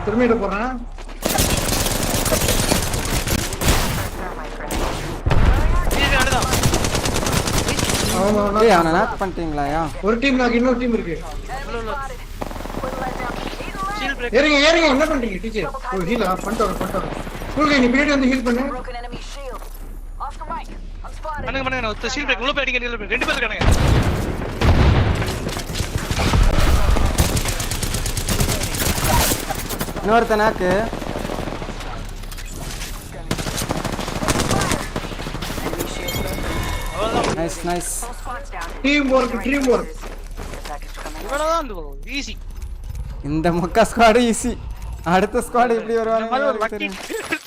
டெர்மைட் போடுறேன். ஏய் அவன நாக் பண்ணிட்டீங்களாயா? ஒரு டீம் நாக்கு இன்னொரு டீம் இருக்கு. ஏறுங்க ஏறுங்க என்ன பண்றீங்க டீச்சர்? ஓ ஹீல் ஆஃப் பண்ணிட்டோம். கூல்கே நீ பின்னாடி வந்து ஹீல் பண்ணு. பண்ணுங்க நான் ஷீல்ட் பிரேக் உள்ள போய் அடிங்க. ரெண்டு பேர் இருக்காங்க. இன்னொருத்த நாக்கு. நைஸ். Team work. இவனதான் ஈஸி. இந்த மொக்க ஸ்குவாட் ஈஸி. அடுத்த ஸ்குவாட் எப்படி வருவாங்க தெரியும்.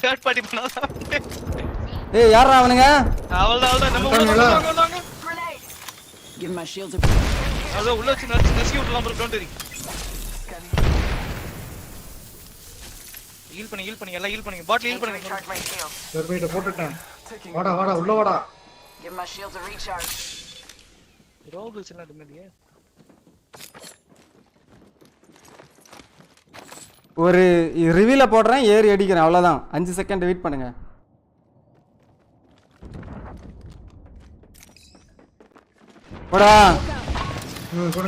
தேர்ட் பார்ட்டி பண்ணாதா? ஏய் யாரா அவனுங்க? அவள்தான் நம்ம வாங்க. Give my shield a அத உள்ள வச்சு நசி விடலாம் ப்ரோ. Don't worry. ஹீல் பண்ணி எல்லாம் ஹீல் பண்ணுங்க. பாட்டில் ஹீல் பண்ணுங்க. டெர்மைட் போட்டுட்டேன். வாடா வாடா உள்ள வாடா. Give my shields a recharge. ரோகிள்ஸ் எல்லாம் டிமேடியே. ஒரு ரிவீல போடுறேன் ஏறி அடிக்கிறேன் அவ்வளவுதான். 5 செகண்ட் வெயிட் பண்ணுங்க. போடா.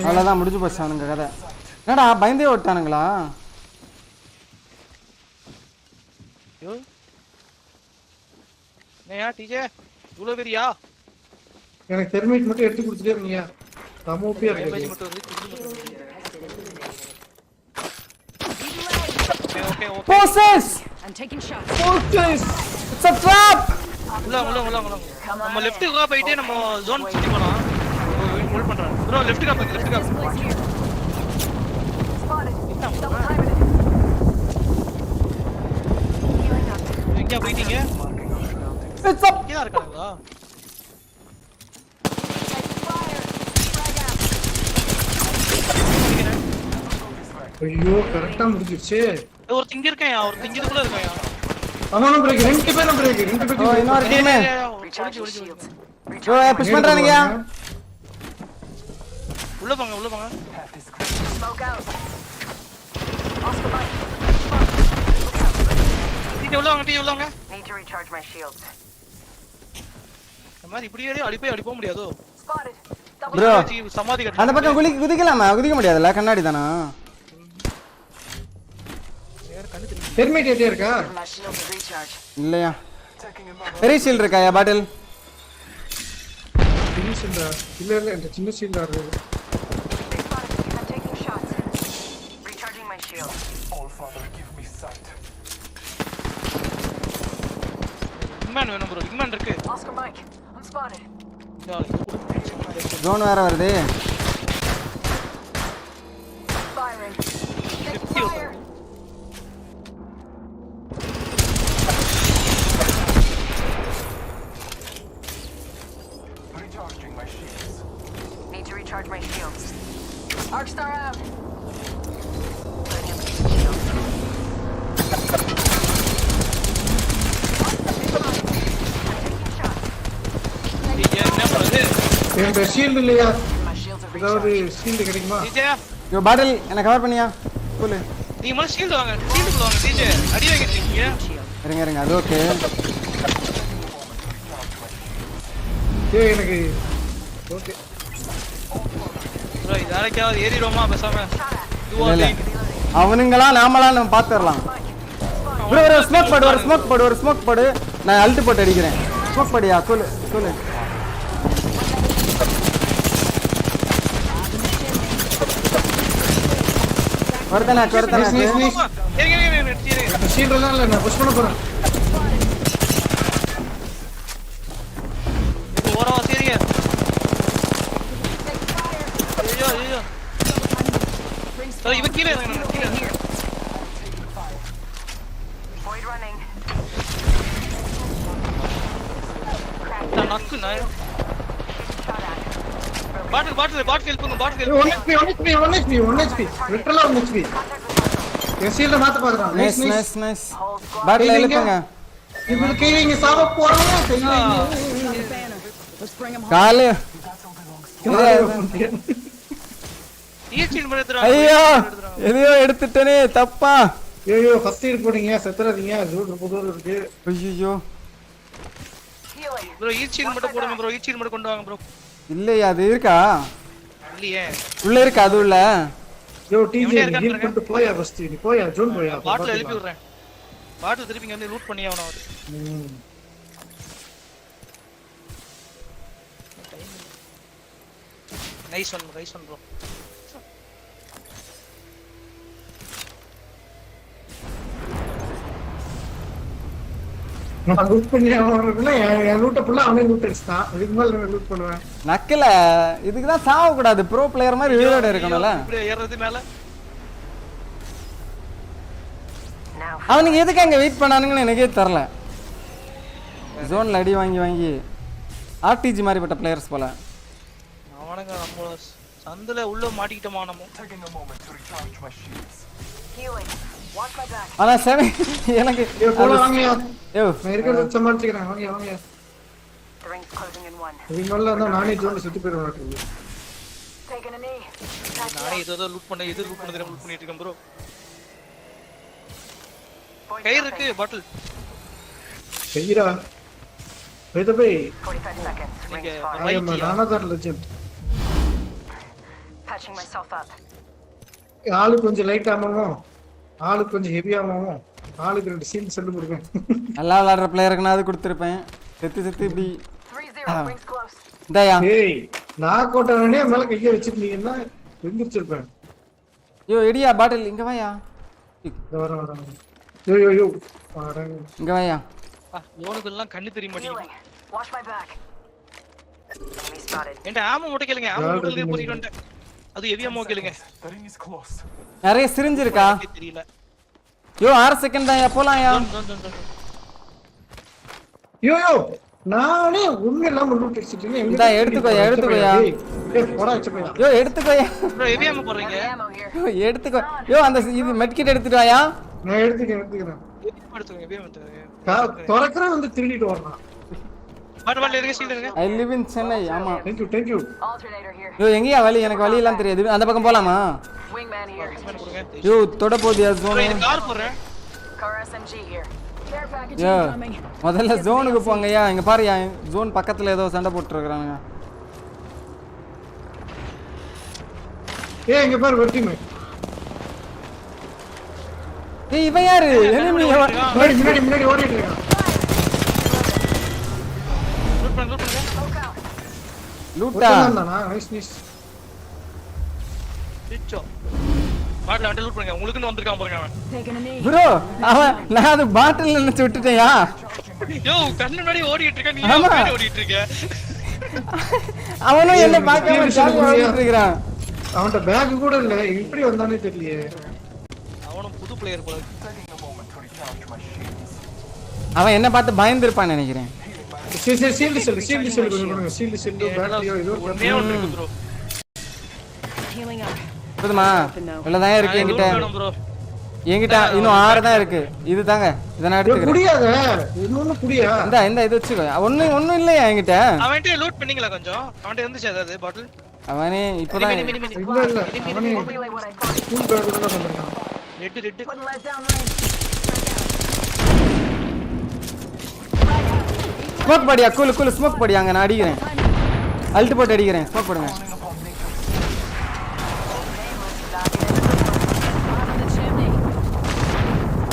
அவ்வளவுதான் முடிஞ்சு போச்சு அவனுங்க கதை. என்னடா பயந்தே ஓட்டானுங்களா? யோ. நேயா டிஜே. இவ்ளோ பெரியா? எனக்கு தெர்மைட் மட்டும் எடுத்து கொடுத்துட்டே இருங்கயா. ரமோப்பியா இருக்கு. Okay. Forces! I'm taking shots. Forces! It's a trap! உள்ள. நம்ம லெஃப்ட்க்கு போயிட்டே நம்ம ஜோன் சுத்தி போலாம். ஹோல்ட் பண்றேன். ப்ரோ லெஃப்ட்க்கு போங்க. எங்க போயிட்டீங்க? It's up. இங்க இருக்காங்களா? ஐயோ கரெக்ட்டா முடிஞ்சிருச்சு. ஒரு திங்க இருக்கேன். ஒரு திங்கதுக்குள்ள இருக்கேன். அவனும் பிரேக். ரெண்டு பேரும் பிரேக். ஓ இன்னொரு டீம். ஓ புஷ் பண்றானுங்க. உள்ள போங்க. Smoke out. Oscar Mike. Tea உள்ள வாங்க. Need to recharge my shields. இந்த மாதிரி இப்படியே அடிப்போ முடியாதோ? Spotted. ப்ரோ சமாதி கட்ட. அந்த பக்கம் குதிக்கலாமா? குதிக்க முடியாதுல கண்ணாடி தானா? தெர்மைட் ஏதே இருக்கா? My shields a recharge. இல்லையா? பெரிய ஷீல்ட் இருக்காயா பாட்டில்? பெரிய ஷீல்ட் இல்ல இந்த சின்ன ஷீல்ட் இருக்கு. I'm taking shots. Recharging my shield. All Father, give me sight. Imman வேணும் ப்ரோ. இம்மான் இருக்கு. Oscar Mike. I'm spotted. Zone வேற வருது. Firing. Take fire. Recharging my shields. Need to recharge my shields. Arc star out. இந்த shield இல்லையா? ஏதாவது shield கிடைக்குமா? DJ யோ பாட்டில் என்ன cover பண்ணியா? கூலு. நீ முதல்ல ஷீல்ட் வாங்க. ஷீல்ட் வாங்க டிஜே. அடி வாங்கிட்டீங்க. இருங்க அது ஓகே. ஏய் எனக்கு ஓகே. ப்ரோ இதரைக்காவது ஏறிரோமா பேசாம. இல்ல. அவனுங்களா நாமளா நம்ம பாத்துறலாம். ப்ரோ ஒரு ஸ்மோக் போடு. நான் அல்ட் போட்டு அடிக்கிறேன். ஸ்மோக் போடியா? கூலு. வரதனா. ஷீல்ட் எல்லாம் இல்ல நான் புஷ் பண்ண போறேன். இது ஓரமா சரிங்க. ஐயோ. இவன் கீழே இறங்கணும். Void running. நக்கு நான். பாட்டில் ஹெல்ப் பண்ணுங்க. 1 HP. லிட்டரலா 1 HP. என் ஷீல்ட மாத்த பாக்குறான். நைஸ். பாட்டில் எழுப்புங்க. இது கீழங்க சாவ போறாங்க. காலே. ஐயோ எதையோ எடுத்துட்டனே தப்பா. ஐயோ ஃபர்ஸ்ட் எய்ட் போடுங்க. செத்துறாதீங்க. ஜூட் இருக்கு. ஐயோ ப்ரோ ஈச்சீல் மட்டும் போடுங்க ப்ரோ. ஈச்சீல் மட்டும் கொண்டு வாங்க ப்ரோ. இல்லையா அது இருக்கா? இல்லையே. உள்ள இருக்கா அது உள்ள? யோ டிஜே ஹீல் பண்ணிட்டு போயா ஃபர்ஸ்ட். நீ போயா ஜோன் போயா. பாட்டில் எழுப்பி விடுறேன். பாட்டில் திருப்பி வந்து லூட் பண்ணி ஆவணும் அவரு. Nice one bro. நான் லூட் பண்ணி ஆவறதுல என் லூட்ட ஃபுல்லா அவனே லூட் அடிச்சான். இதுக்கு மேல நான் லூட் பண்ணுவேன். நக்கல இதுக்கு தான் சாவ கூடாது. ப்ரோ பிளேயர் மாதிரி ரீலோட் இருக்கணும்ல. இப்படி ஏறது மேல. அவனுக்கு எதுக்கு அங்க வெயிட் பண்ணானுங்கன்னு எனக்கே தெரியல. ஜோன்ல அடி வாங்கி ஆர்டிஜி மாதிரிப்பட்ட பிளேயர்ஸ் போல. அவனுங்க நம்ம சந்துல உள்ள மாட்டிக்கிட்டோமா நம்ம. Taking a moment to recharge my shields. Healing. ஆனா செவன் எனக்கு போல வாங்கயா யோ நான் இருக்கிறத சமாளிச்சுக்கிறேன் வாங்க வாங்க இவங்க எல்லாம் இருந்தா நானே ஜோன்ல சுத்தி போயிடுவேன் நானே ஏதோ லூட் பண்ண எது லூட் பண்ணது லூட் பண்ணிட்டு இருக்கேன் ப்ரோ கயிறு இருக்கு பாட்டில் கயிறா By the way, நீங்க I am another legend. Patching myself up. ஆளு கொஞ்சம் லைட் ஆமாவும் ஆளு கொஞ்சம் ஹெவி ஆமாவும் ஆளுக்கு 2 சீல் செல்லு கொடுப்பேன் நல்லா விளையாடுற பிளேயருக்கு நான் அது கொடுத்துருப்பேன் செத்து இப்படி இந்தாயா ஏய் நான் கோட்டவனே மேல கையை வச்சிருந்தீங்கன்னா வெந்திருச்சிருப்பேன் யோ எடியா பாட்டில் இங்க வாயா வர யோ இங்க வாயா யோனுக்கு எல்லாம் கண்ணு தெரிய மாட்டேங்குது என்கிட்ட ஆம மட்டும் கேளுங்க ஆம மட்டும் போயிட்டு வந்துட்டேன் அது ஹெவி ஆமோ கேளுங்க நிறைய சிரிஞ்சு இருக்கா தெரியல யோ 6 செகண்ட் தான் போலாம்யா யோ நானே உண்மை இல்லாம லூட் அடிச்சிட்டேன் இந்தா எடுத்துக்கோயா ஏய் போடா வச்சுப்பையா யோ எடுத்துக்கோயா ப்ரோ ஹெவி ஆமோ போறீங்க யோ எடுத்துக்கோ யோ அந்த இது மெட்கிட் எடுத்துட்டு வாயா நான் எடுத்துக்கிறேன் எடுத்துங்க ஹெவி ஆமோ தொரக்கறேன் வந்து திருடிட்டு வரணும் பாட் இருக்க சீல் இருங்க ஐ லிவ் இன் சென்னை ஆமா थैंक यू யோ எங்கயா வழி எனக்கு வழி எல்லாம் தெரியாது அந்த பக்கம் போலாமா யோ தொட போதியா ஜோன் இது கார் போறேன் யோ முதல்ல ஜோனுக்கு போங்கயா இங்க பாருயா ஜோன் பக்கத்துல ஏதோ சண்டை போட்டு இருக்கானுங்க ஏய் இங்க பாரு வெட்டி மே ஏய் இவன் யாரு எனிமி முன்னாடி ஓடிட்டு இருக்கான் லூட்டா நைஸ் டிச்சோ பாட்ல வந்து லூட் பண்ணுங்க உங்களுக்கு வந்திருக்கான் பாருங்க அவன் ப்ரோ அவன் நான் அது பாட்டில் நினைச்சு விட்டுட்டேன்யா யோ கண்ணு முன்னாடி ஓடிட்டு இருக்க நீ ஏன் ஓடிட்டு இருக்க அவனும் என்ன பார்க்காம ஜாலியா ஓடிட்டு இருக்கான் அவன்ட பேக் கூட இல்ல எப்படி வந்தானே தெரியலையே அவனும் புது பிளேயர் போல அவன் என்ன பார்த்து பயந்து இருப்பான்னு நினைக்கிறேன் ஷீல்ட் பேட்டரியோ ஏதோ ஒண்ணே ஒண்ணு இருக்கு ப்ரோ போதுமா இவ்வளவுதான் இருக்கு என்கிட்ட இன்னும் 6 தான் இருக்கு இது தாங்க இத நான் எடுத்துக்கிறேன் புடியாத இன்னொன்னு புடியா இந்த இது வச்சுக்கோ ஒண்ணும் இல்லையா என்கிட்ட அவன்கிட்ட லூட் பண்ணீங்களா கொஞ்சம் அவன்கிட்ட இருந்துச்சு அதாவது பாட்டில் அவனே இப்போதான் இல்ல அவனே ஸ்கூல் பேக் கூட பண்றான் ரெட் ஸ்மோக் படியா கூல் ஸ்மோக் படியா அங்க நான் அடிக்கிறேன் அல்ட் போட்டு அடிக்கிறேன் ஸ்மோக் போடுங்க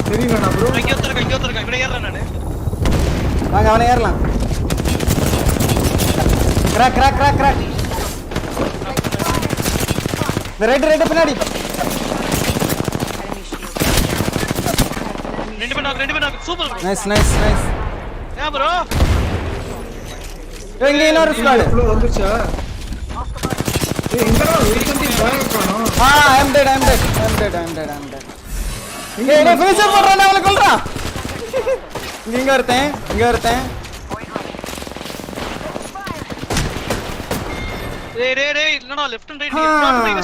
தெரியுமா ப்ரோ இங்க ஒருத்தர் இவனை ஏறறேன் நானு வாங்க அவனை ஏறலாம் கிராக் இந்த ரெட் பின்னாடி ரெண்டு பேர் சூப்பர் நைஸ் ஏன் ப்ரோ எங்க இன்னொரு ஸ்குவாட் ஃப்ளோ வந்துச்சா ஏய் எங்கடா ஒருத்தந்தி பேக் பண்ணோம் ஐ அம் டெட் ஏய் நான் ஃபினிஷர் போடுறேன் அவளை கொல்றா இங்க ஒருத்தன் டேய் இல்லடா லெஃப்ட் அண்ட் ரைட்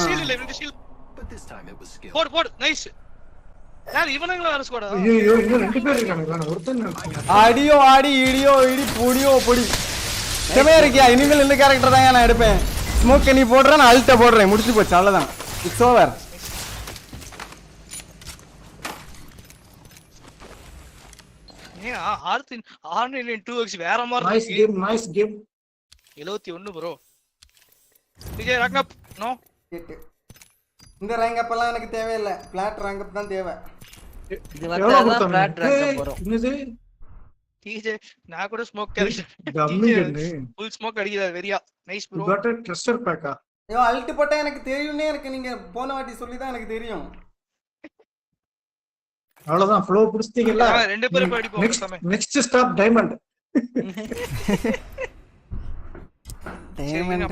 ஷீல்ட் இல்ல இவனுக்கு ஷீல்ட் போடு நைஸ் யார் இவனுங்கள வேற ஸ்குவாடா ஐயோ இன்னும் 2 பேர் இருக்காங்க ஒருத்தன் ஆடியோ இடி பொடி செமையா இருக்கியா இனிமேல் இந்த கேரக்டர் தான் நான் எடுப்பேன் ஸ்மோக் நீ போடுற நான் அல்ட்ட போடுறேன் முடிச்சு போச்சு அவ்வளவுதான் இட்ஸ் ஓவர் ஏ ஆர்னின் 2x வேற மாதிரி nice game 71 bro DJ rank up no இந்த ரேங்க் அப் எல்லாம் எனக்கு தேவையில்லை பிளாட் ரேங்க் அப் தான் தேவை இது வந்தாதான் பிளாட் ரேங்க் அப் வரும் என்னது டிஜே நான் கூட ஸ்மோக் கேரக்டர் டம்மி கண்ணு ஃபுல் ஸ்மோக் அடிக்குது வெரியா nice bro got a thruster பேக்கா ஐயோ அல்ட் போட்டா எனக்கு தெரியும்னே எனக்கு நீங்க போன வாட்டி சொல்லி தான் எனக்கு தெரியும் அவ்வளவுதான் ஃப்ளோ புடிச்சிட்டீங்கல ரெண்டு பேரும் அடிப்போம் நெக்ஸ்ட் ஸ்டாப் டைமண்ட்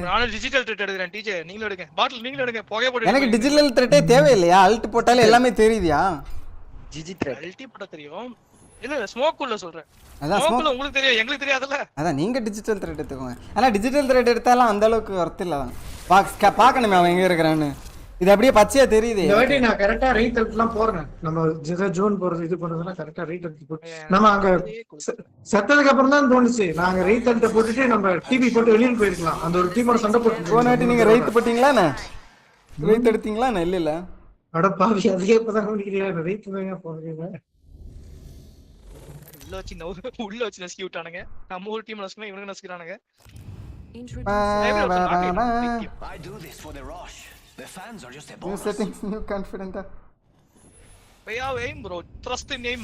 நான் டிஜிட்டல் த்ரெட் எடுக்கறேன் டிஜே நீங்க எடுங்க பாட்டில் நீங்க எடுங்க புகை போட்டு எனக்கு டிஜிட்டல் த்ரெட்டே தேவையில்லையா அல்ட் போட்டாலே எல்லாமே தெரியுதியா டிஜிட்டல் அல்ட் போட்டா தெரியும் இல்ல ஸ்மோக் உள்ள சொல்றேன் அதான் ஸ்மோக் உங்களுக்கு தெரியும் எங்களுக்கு தெரியாதுல்ல அதான் நீங்க டிஜிட்டல் த்ரெட் எடுத்துக்கோங்க ஆனா டிஜிட்டல் த்ரெட் எடுத்தாலும் அந்த அளவுக்கு வர்த் இல்ல தான் பார்க்கணுமே அவன் எங்க இருக்கறான்னு இது அப்படியே பச்சையா தெரியுது. இந்த வாட்டி நான் கரெக்டா ரைட் எல்லாம் போறேன். நம்ம ஜோன் போறது இது பண்றதுலாம் கரெக்டா ரைட் போட்டு நம்ம அங்க செத்ததுக்கு அப்புறம் தான் தோணுச்சு நாங்க ரைட் போட்டுட்டு நம்ம டிவி போட்டு வெளியில போயிருக்கலாம். அந்த ஒரு டீமோட சண்டை போட்டு போன வாட்டி நீங்க ரைட் போட்டீங்களாண்ணே? ரைட் எடுத்தீங்களாண்ணே? இல்ல அட பாவி அதே இப்பதான் கவனிக்கிறீங்க. ரைட் தாங்க போறீங்க. உள்ள வச்சு நசுக்கி விட்டானுங்க. நம்ம ஒரு டீம் நசுக்கினா இவனுங்க நசுக்கிறானுங்க. I do this for the rush. The fans are just a New bonus. settings, new confident. aim bro, trust in aim.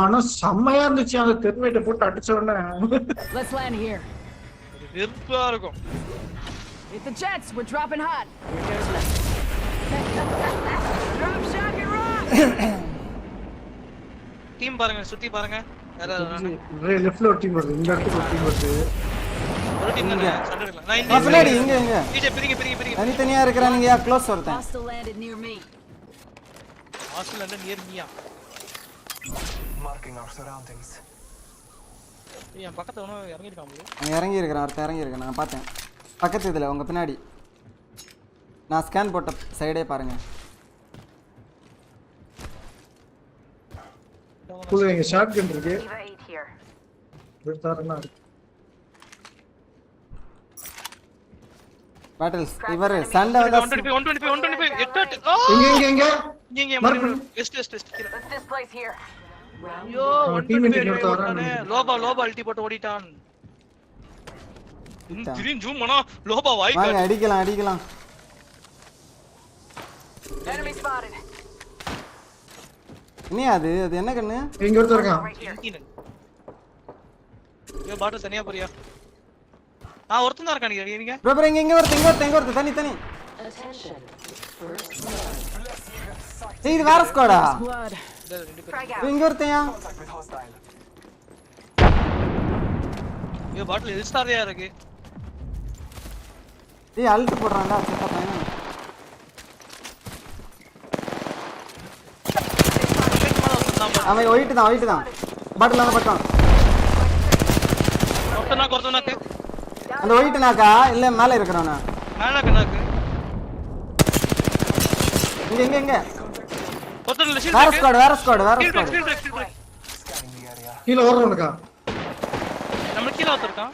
ஆனா செம்மையா இருந்துச்சு அந்த தெர்மைட்ட போட்டு அடிச்ச உடனே. Let's land here. வெறுப்பா இருக்கும். Hit the jets, we're dropping hot. There's left. Drop shock and rock. Team பாருங்க, சுத்தி பாருங்க. லெஃப்ட்ல ஒரு டீம் வருது, இந்த இடத்துல ஒரு டீம் வருது. ஒரு டீம் தானே சண்டை இல்ல. நான் பின்னாடி இங்க டிஜே பிரிங்க. தனித்தனியா இருக்கறானுங்க. க்ளோஸ் வரதேன். Hostile landed near me. Hostile வந்து நியர் மீயா. Marking our surroundings. என் பக்கத்துல ஒன்னு இறங்கி இருக்கான் bro. நான் இறங்கி இருக்கேன். அடுத்து இறங்கி இருக்கேன். நான் பார்த்தேன். பக்கத்து இதுல உங்க பின்னாடி. நான் ஸ்கேன் போட்ட சைடே பாருங்க. புது எங்க ஷாட்கன் இருக்கு. விட்டாரனா இருக்கு. பேட்டில்ஸ் இவர் சண்டை வந்தா 125 எட்டு இங்க எஸ்ட் Let's displace here. ஐயோ 125 லோபா அல்டி போட்டு ஓடிட்டான். திடீர்னு ஜூம் பண்ணா லோபா வாய் வாங்க அடிக்கலாம். Enemy spotted. அது என்ன கண்ணு? இங்க ஒருத்தர் இருக்கான். ஏ பாட்டு தனியா போறியா? ஒருத்தன் தான் இருக்கானே நீங்க. ப்ரோ இங்க ஒருத்தன் தனி. இது வேற ஸ்குவாடா? இங்க ஒருத்தன்யா. ஏ பாட்டில் எல் ஸ்டாரியா இருக்கு. ஏய் அல்ட் போடுறான்டா செட்டா பையன். அவன் ஒயிட் தான். பாட்டில் அங்க பக்கம். ஒருத்தனாக்கு. அந்த ஒயிட் நாக்கா இல்ல மேல இருக்கறவனா? மேலக்கு. இங்க. ஒருத்தன் ஷீல்ட் வேற ஸ்குவாட். கீழ ஓடுறவனுக்கா? நம்ம கீழ ஒருத்தர்க்கான்.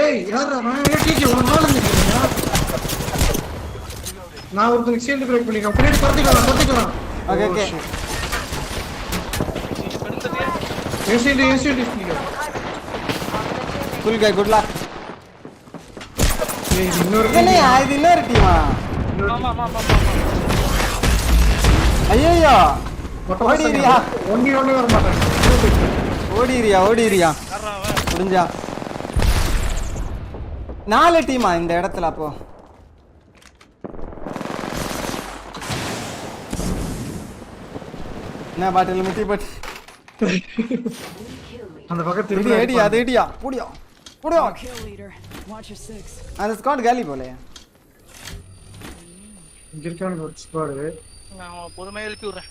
ஏய் யாரா நான் ஏடிஜி உன மேல நிக்கிறீங்க. நான் ஒருத்தனுக்கு ஷீல்ட் பிரேக் பண்ணிட்டேன். பின்னாடி பறந்துக்கலாம். ஓகே. ஏசிடி ஃபுல் கை குட் லக். இன்னொரு டீமா? ஆமா. ஐயோ ஓடிரியா. ஒண்ணி வர மாட்டேன். ஓடிரியா. முடிஞ்சா 4 டீமா இந்த இடத்துல அப்போ? என்ன பாட்டில் முத்தி போட்டு அந்த பக்கத்துல ஏடியா புடியா. அந்த ஸ்குவாட் காலி போல. இங்க இருக்கான ஒரு ஸ்குவாட். நான் பொறுமையா எழுப்பி விடுறேன்.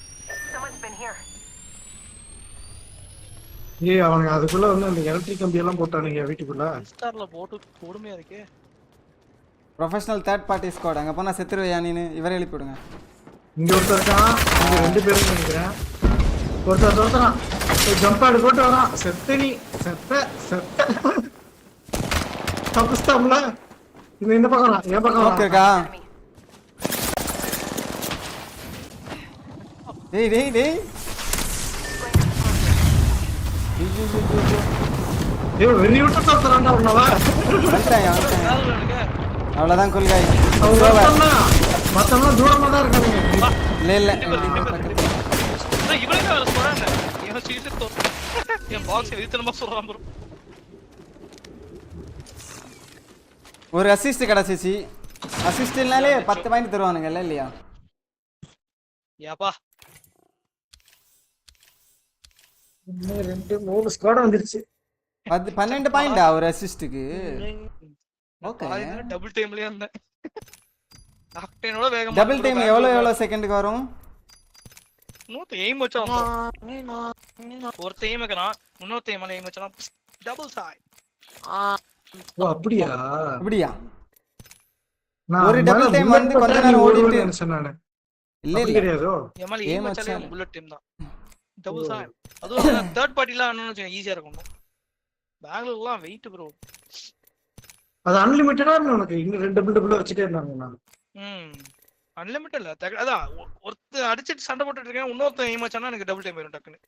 ஏய் அவனுங்க அதுக்குள்ள வந்து அந்த எலக்ட்ரிக் கம்பி எல்லாம் போட்டானுங்க வீட்டுக்குள்ள. ஸ்டார்ல போட்டு பொறுமையா இருக்கே. Professional third party squad. அங்க போனா செத்துருவையா நீனு? இவரே எழுப்பி விடுங்க. இங்க ஒருத்தர் இருக்கான். இங்க 2 பேரும் நினைக்கிறேன். ஒருத்தர் ஜம்ப் ஆடு போட்டு வரான். செத்த தப்புஸ்டாம்ல. இந்த பக்கம் என் பக்கம் இருக்கா? டேய் வெறி விட்டு தத்துறான்டா உன்னவா. அவ்வளவுதான் கொள்காய். மத்தவங்க தூரமா தான் இருக்காங்க. இல்ல இவனுக்கு வேற சொல்றானே. இவன் சீட்டு என் பாக்ஸ் எதிர்த்தனமா சொல்றான் ப்ரோ. ஒரு அசிஸ்ட் கிடைச்சிச்சு. அசிஸ்ட்னாலே 10 பாயிண்ட் தருவானுங்க இல்லையா? யாப்பா 2 3 ஸ்குவாட் வந்துருச்சு. 12 பாயிண்டா ஒரு அசிஸ்ட்க்கு? ஓகே. டபுள் டைம்லயே இருந்தேன். ஆக்டேனோட வேகமா. டபுள் டைம் எவ்வளவு செகண்டுக்கு வரும்? இன்னொரு எய்ம் வச்சான். ஒரு எய்ம் வைக்கறான். இன்னொரு எய்ம் மேல எய்ம் வச்சான். டபுள் சாய். ஓ அப்படியா அப்படியா நான் ஒரு டபுள் டைம் வந்து கொஞ்ச நேரம் ஓடிட்டு நினைச்சேன் நானு இல்ல அப்படி இல்ல கிடையாதோ எம்எல் ஏன் ஏம் வச்சாலே மச்சான் புல்லட் டீம் தான் டபுள் தான் அதுவும் தேர்ட் பார்ட்டிலாம் ஆனோன்னு ஈஸியா இருக்கும் பெங்களூர்லாம் வெயிட் ப்ரோ அது அன்லிமிட்டடா உனக்கு இன்னும் 2 டபுள் வச்சுட்டே இருந்தாங்க நான் அன்லிமிட்டட் இல்ல அதான் ஒருத்தர் அடிச்சிட்டு சண்டை போட்டுட்டு இருக்கேன் இன்னொருத்தன் எய்ம் வச்சானா எனக்கு டபுள் டைம் வரும் டக்குன்னு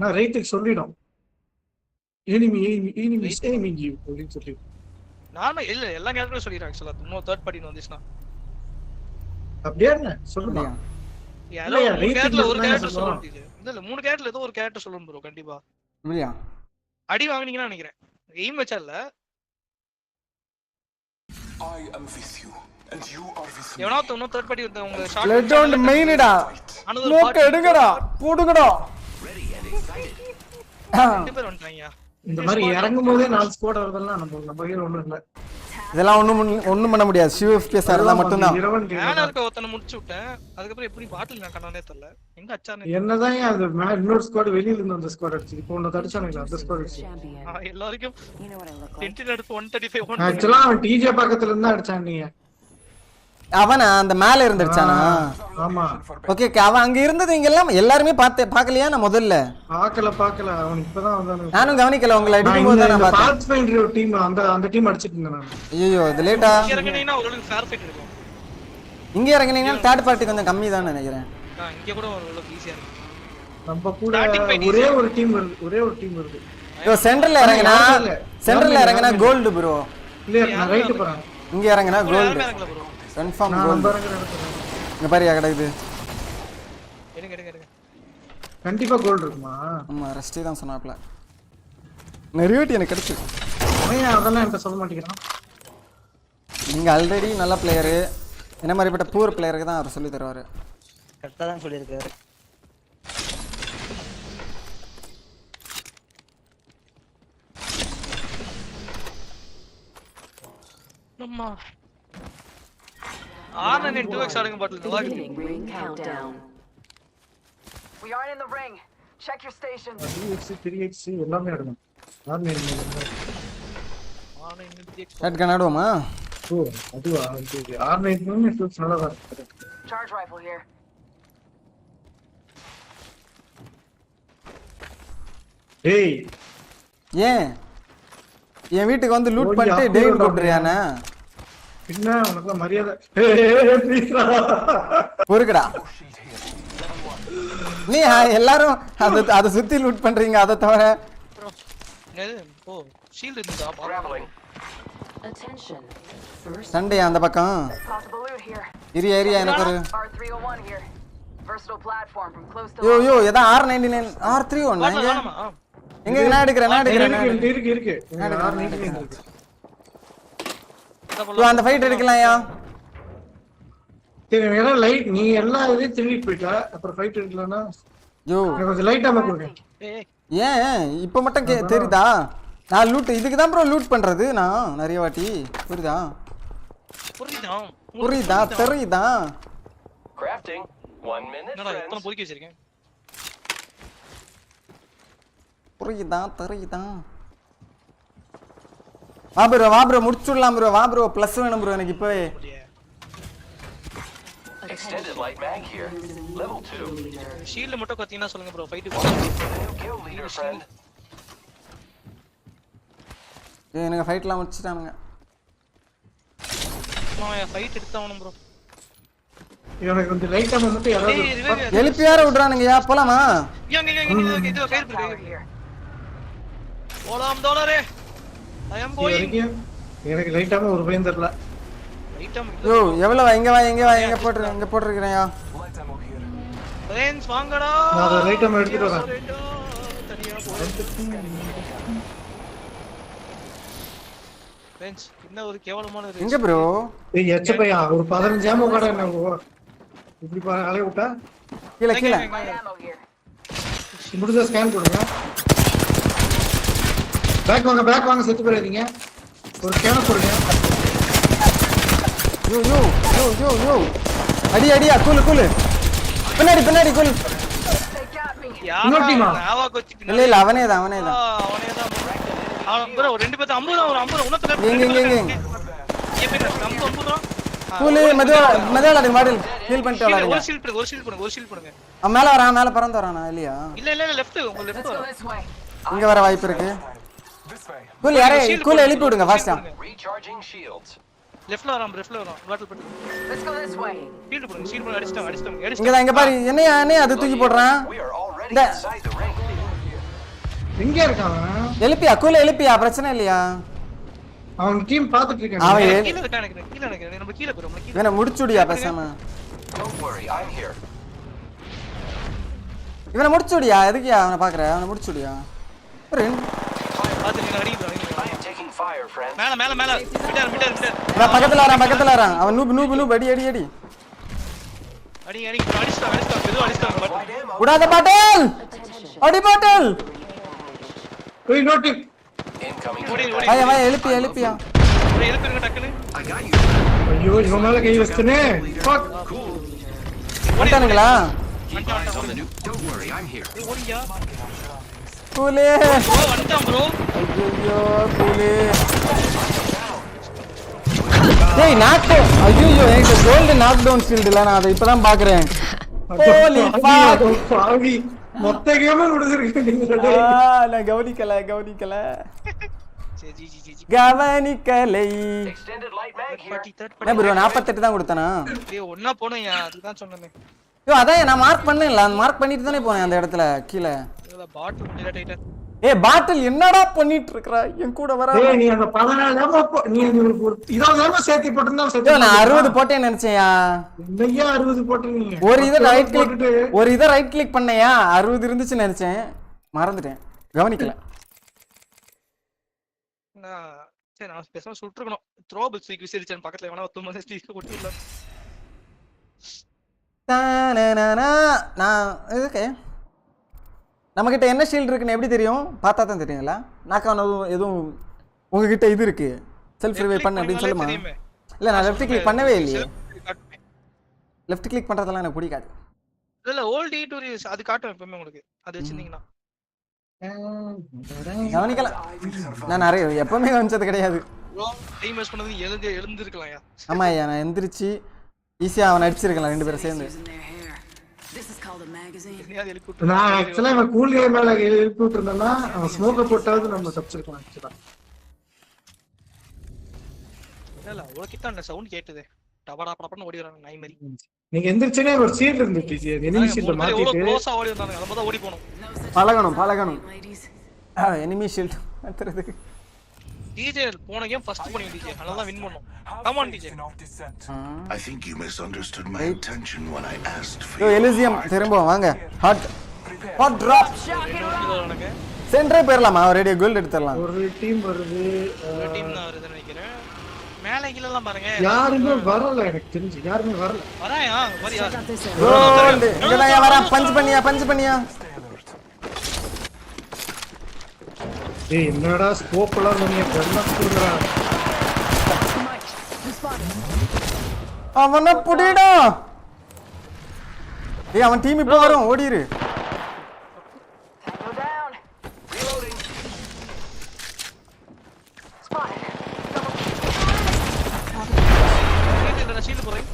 நான் ரேட்டுக்கு சொல்லிடும் எனிமி சேமிங் யூ அப்படின்னு சொல்லி நானும் இல்ல எல்லா கேரக்டரும் சொல்லிடுறேன் ஆக்சுவலா இன்னொரு தேர்ட் பார்ட்டி வந்துச்சுன்னா அப்படியே என்ன சொல்லுமா யாரோ ஒரு கேரக்டர்ல ஒரு கேரக்டர் சொல்ல முடியல இல்ல 3 கேரக்டர்ல ஏதோ ஒரு கேரக்டர் சொல்லணும் ப்ரோ கண்டிப்பா இல்லையா அடி வாங்குனீங்கன்னு நினைக்கிறேன் எய்ம் வச்சா இல்ல எவனோ தொண்ணூ தேர்ட் பார்ட்டி வந்து உங்க ஷாட் லெட் டவுன் மெயின்டா ஸ்மோக் எடுங்கடா போடுங்கடா ரெண்டு பேர் வந்துட்டாங்க இந்த மாதிரி இறங்கும் போதே 4 ஸ்குவாட் வரதெல்லாம் நம்ம ஹீரோ ஒண்ணும் இல்ல இதெல்லாம் ஒண்ணும் பண்ண முடியாது சிஎஃப்பிஎஸ் ஆறதா மட்டும் தான் மேல இருக்க ஒருத்தனை முடிச்சு விட்டேன் அதுக்கு அப்புறம் எப்படி பாட்டில் நான் கண்ணானே தெரியல எங்க அச்சானே என்னதான் அது இன்னொரு ஸ்குவாட் வெளியில இருந்து அந்த ஸ்குவாட் அடிச்சு இப்போ ஒன்னு தடிச்சானுங்க அந்த ஸ்குவாட் அடிச்சு எல்லாருக்கும் டென்ஷன் எடுத்து 135 ஆக்சுவலா அவன் டிஜே பக்கத்துல இருந்து அடிச்சான் நீங்க அவனா அந்த மேல இருந்துச்சானா ஆமா ஓகே அவன் அங்க இருந்தது இங்க எல்லாம் எல்லாரும் பார்க்கலையா நான் முதல்ல பார்க்கல அவன் இப்பதான் வந்தானே நானும் கவனிக்கல உங்களை அடிக்கும் போது நான் பார்த்தேன் பாத் ஃபைண்டர் டீம் அந்த டீம் அடிச்சிட்டு இருந்தேன் நான் ஐயோ இது லேட்டா இறங்குனீனா உங்களுக்கு ஃபேர் ஃபைட் இருக்கும் இங்க இறங்குனீங்கன்னா தேர்ட் பார்ட்டி கொஞ்சம் கம்மி தான் நினைக்கிறேன் இங்க கூட உங்களுக்கு ஈஸியா இருக்கு நம்ம கூட ஒரே ஒரு டீம் வருது யோ சென்டர்ல இறங்குனா கோல்ட் ப்ரோ இல்ல நான் ரைட் போறேன் இங்க இறங்குனா கோல்ட் கன்ஃபார்ம் கோல்ட் இங்க பாரியா கிடக்குது எடுங்க கண்டிப்பா கோல்ட் இருக்குமா ஆமா ரெஸ்ட் தான் சொன்னாப்ல நிறையட்டி எனக்கு கிடைச்சு அதெல்லாம் என்கிட்ட சொல்ல மாட்டேங்கிறான் நீங்க ஆல்ரெடி நல்ல பிளேயரு என்ன மாதிரிப்பட்ட பூர் பிளேயருக்கு தான் அவர் சொல்லி தருவாரு கரெக்டா தான் சொல்லியிருக்காரு அம்மா ஆனன் 2x ஆடுங்க பாட்டில் நல்லா Countdown. We aren't in the ring. Check your stations. 3x எல்லாமே ஆடுங்க ஆர்மே ஷாட் கன் ஆடுவோமா ஓ அதுவா ஆர்மே இன்னும் ஃபிக்ஸ் நல்லா இருக்கு Charge rifle here. ஏய் என் வீட்டுக்கு வந்து லூட் பண்ணிட்டு டேவிட் போட்டுறியானே என்ன உனக்கு மரியாதை பொறுக்கடா நீ எல்லாரும் அத சுத்தி லூட் பண்றீங்க அத தவிர ஓ ஷீல்ட் இருந்தா பாருங்க Attention. சண்டே அந்த பக்கம் Possible loot here. ஏரியா எனக்கு ஒரு R301 here. Versatile platform from close to யோ எதா R99 R301 எங்க நான் எடுக்கிறேன் இருக்கு R99 இருக்கு அந்த ஃபைட் எடுக்கலாம்யா சரி வேற லைட் நீ எல்லா இதையும் திருடிட்டு போயிட்டா அப்புறம் ஃபைட் எடுக்கலனா யோ கொஞ்சம் லைட்டாம கொடுங்க ஏன் இப்போ மட்டும் தெரியுதா நான் லூட் இதுக்கு தான் ப்ரோ லூட் பண்றது நான் நிறைய வாட்டி புரியுதா தெரியுதா Crafting 1 minute. என்னடா எத்தனை பொறுக்கி வச்சிருக்கேன் தெரியுதா வா ப்ரோ முடிச்சுடலாம் ப்ரோ ப்ளஸ் வேணும் ப்ரோ எனக்கு இப்பவே Extended light mag here. Level 2. Shield மட்டும் கத்தினா சொல்லுங்க bro fight Kill leader friend. எனக்கு ஃபைட்லாம் முடிச்சிட்டானுங்க ஃபைட் எடுத்தாவணும் ப்ரோ எனக்கு கொஞ்சம் லைட்டாம மட்டும் யாராவது எழுப்பி யார விடுறானுங்கயா போலாமா இது ஃபைட் இருக்கு போலாம் டாலரே ஐ அம் கோயிங் எனக்கு லைட்டாம ஒரு பையன் தெரியல யோ எவ்வளவு எங்க போட்டுருக்கேன்யா ஃப்ரெண்ட்ஸ் வாங்கடா நான் லைட்டாம எடுத்துட்டு வரேன் ஃப்ரெண்ட்ஸ் என்ன ஒரு கேவலமான எங்க ப்ரோ ஏய் எச்ச பையா ஒரு 15 ஆமோ கடை என்ன இப்படி அலைய விட்டா கீழ முடிஞ்ச ஸ்கேன் கொடுங்க பேக் வாங்க செத்து போறீங்க ஒரு ஸ்கேன் கொடுங்க யோ அடியா கூல் பின்னாடி கூல் இன்னொரு டீமா இல்ல இல்ல அவனே தான் bro ரெண்டு பேரும் 50 ஒரு 50 உனத்துல எங்க கூலி மெதுவா மாடல் ஹீல் பண்ணிட்டு வராங்க. ஒரு ஷீல்ட் பண்ணுங்க அவன் மேல பறந்து வரானா இல்லையா? இல்ல லெஃப்ட் உங்க லெஃப்ட் இங்க வர வாய்ப்பு இருக்கு. கூலி யாரே கூலி எழுப்பி விடுங்க ஃபாஸ்டா. லெஃப்ட்ல வரான் பாட்டில் பண்ணு. Let's go this way. Shield பண்ணுங்க அடிச்சிட்டாங்க. இங்க பாரு என்னைய அது தூக்கி போடுறான். எங்க இருக்கான்? எழுப்பியா கூலி எழுப்பியா பிரச்சனை இல்லையா? அவன் டீம் பாத்துட்டு இருக்கான். அவன் கீழ நினைக்கிறேன் நம்ம கீழ போறோம். இவனை முடிச்சுடியா பேசாம. இவனை முடிச்சுடியா எதுக்குயா அவனை பாக்குற? அவனை முடிச்சுடியா? மேல மீட்டர் பக்கத்துல வரான் அவன் நூப் அடி அடிச்சிட்டாங்க மெதுவா அடிச்சிட்டாங்க. விடாத பாட்டல் அடி பாட்டல். போய் நோட்டி வாயா எழுப்பியா எழுப்பிங்க டக்குனு. ஐயோ இவன் மேல கை வச்சனே. ஃபக் வந்துட்டானுங்களா? ஓடியா கூலே வந்துட்டான் ப்ரோ. ஐயோ கூலே டேய் நாக் ஐயோ எனக்கு கோல்ட் நாக் டவுன் ஷீல்ட் இல்ல நான் அதை இப்பதான் பாக்குறேன். ஹோலி ஃபக் பாவி மொத்த கேம் முடிஞ்சிருக்கு நீங்க. நான் கவனிக்கல Extended light mag here. என்ன ப்ரோ 48 தான் கொடுத்தானா? டேய் ஒண்ணா போனேன் அதுதான் சொன்னேனே. ஐயோ அதான் நான் மார்க் பண்ணல மார்க் பண்ணிட்டு தானே போனேன் அந்த இடத்துல கீழ. இல்ல பாட்டில் முடியல டைட்டா. பாட்டில் என்னடா பண்ணிட்டு இருக்கற என் கூட வர? டேய் நீ அந்த 14 நீ 20 சேர்த்து போட்டுனா சரி. நான் 60 போட்டேன்னு நினைச்சேன்யா. என்னையா 60 போட்டுறீங்க? ஒரு இத ரைட் கிளிக் பண்ணேயா 60 இருந்துச்சு நினைச்சேன் மறந்துட்டேன் கவனிக்கல. சரி நான் பேசாம சுட்டுறணும். த்ரோபிள் ஸ்வீக் விசிரிச்சன் பக்கத்துல வேணா 9 ஸ்டீக் கொட்டிடல. நான் ஓகே நம்மகிட்ட என்ன ஷீல்ட் இருக்குன்னு எப்படி தெரியும்? பார்த்தா தான் தெரியுங்களா? நாக்கான எதுவும் உங்ககிட்ட இது இருக்கு செல்ஃப் ரிவைவ் பண்ண அப்படின்னு சொல்லுமா? இல்ல நான் லெஃப்ட் கிளிக் பண்ணவே இல்லையே. லெஃப்ட் கிளிக் பண்றதெல்லாம் எனக்கு பிடிக்காது. இல்ல ஓல்ட் ஈட்டோரியஸ் அது காட்டும் எப்பவுமே உங்களுக்கு அது வச்சிருந்தீங்கன்னா. கவனிக்கல நான் நிறைய எப்பவுமே கவனிச்சது கிடையாது. டைம் வேஸ்ட் பண்ணது எழுந்திருக்கலாம்யா. ஆமா ஐயா நான் எந்திரிச்சு ஈஸியா அவன் அடிச்சிருக்கலாம் ரெண்டு பேரும் சேர்ந்து. நான் ஆக்சுவலா இவன் கூல் கேம் மேல எழுப்பி விட்டுருந்தேன்னா அவன் ஸ்மோக்க போட்டாவது நம்ம தப்பிச்சிருக்கலாம். ஆக்சுவலா இல்ல உனக்கிட்ட அந்த சவுண்ட் கேட்டதே டபடா படபடன்னு ஓடி வராங்க நாய் மாதிரி. நீங்க எந்திரிச்சனே ஒரு சீட் இருந்துச்சு எனிமி ஷீல்ட் மாத்திட்டு க்ளோஸா ஓடி வந்தாங்க நம்ம தான் ஓடி போணும். பழகணும் எனிமி ஷீல்ட் மாத்துறதுக்கு. டிஜே போன கேம் ஃபர்ஸ்ட் பண்ணி டிஜே அதனால தான் வின் பண்ணோம். Come on DJ. I think you misunderstood my intention when I asked for. Yo Elysium திரும்ப வாங்க. ஹாட் டிராப் சென்டரே போயிரலாமா? ஒரேடியா கோல்ட் எடுத்துறலாம். ஒரு டீம் வருது. ஒரு டீம் தான் வருதுன்னு நினைக்கிறேன். மேலே கீழ எல்லாம் பாருங்க. யாருமே வரல எனக்கு தெரிஞ்சு. யாருமே வரல. வராயா? வரியா? கோல்ட் இங்க தான் வரா. பஞ்ச் பண்ணியா ஏய் என்னடா ஸ்கோப் எல்லாம் நீங்க கண்ணா குடுறா. அவன புடிடா. ஏய் அவன் டீம் இப்போ வரும் ஓடிரு. ஷீல்ட் போறேன்.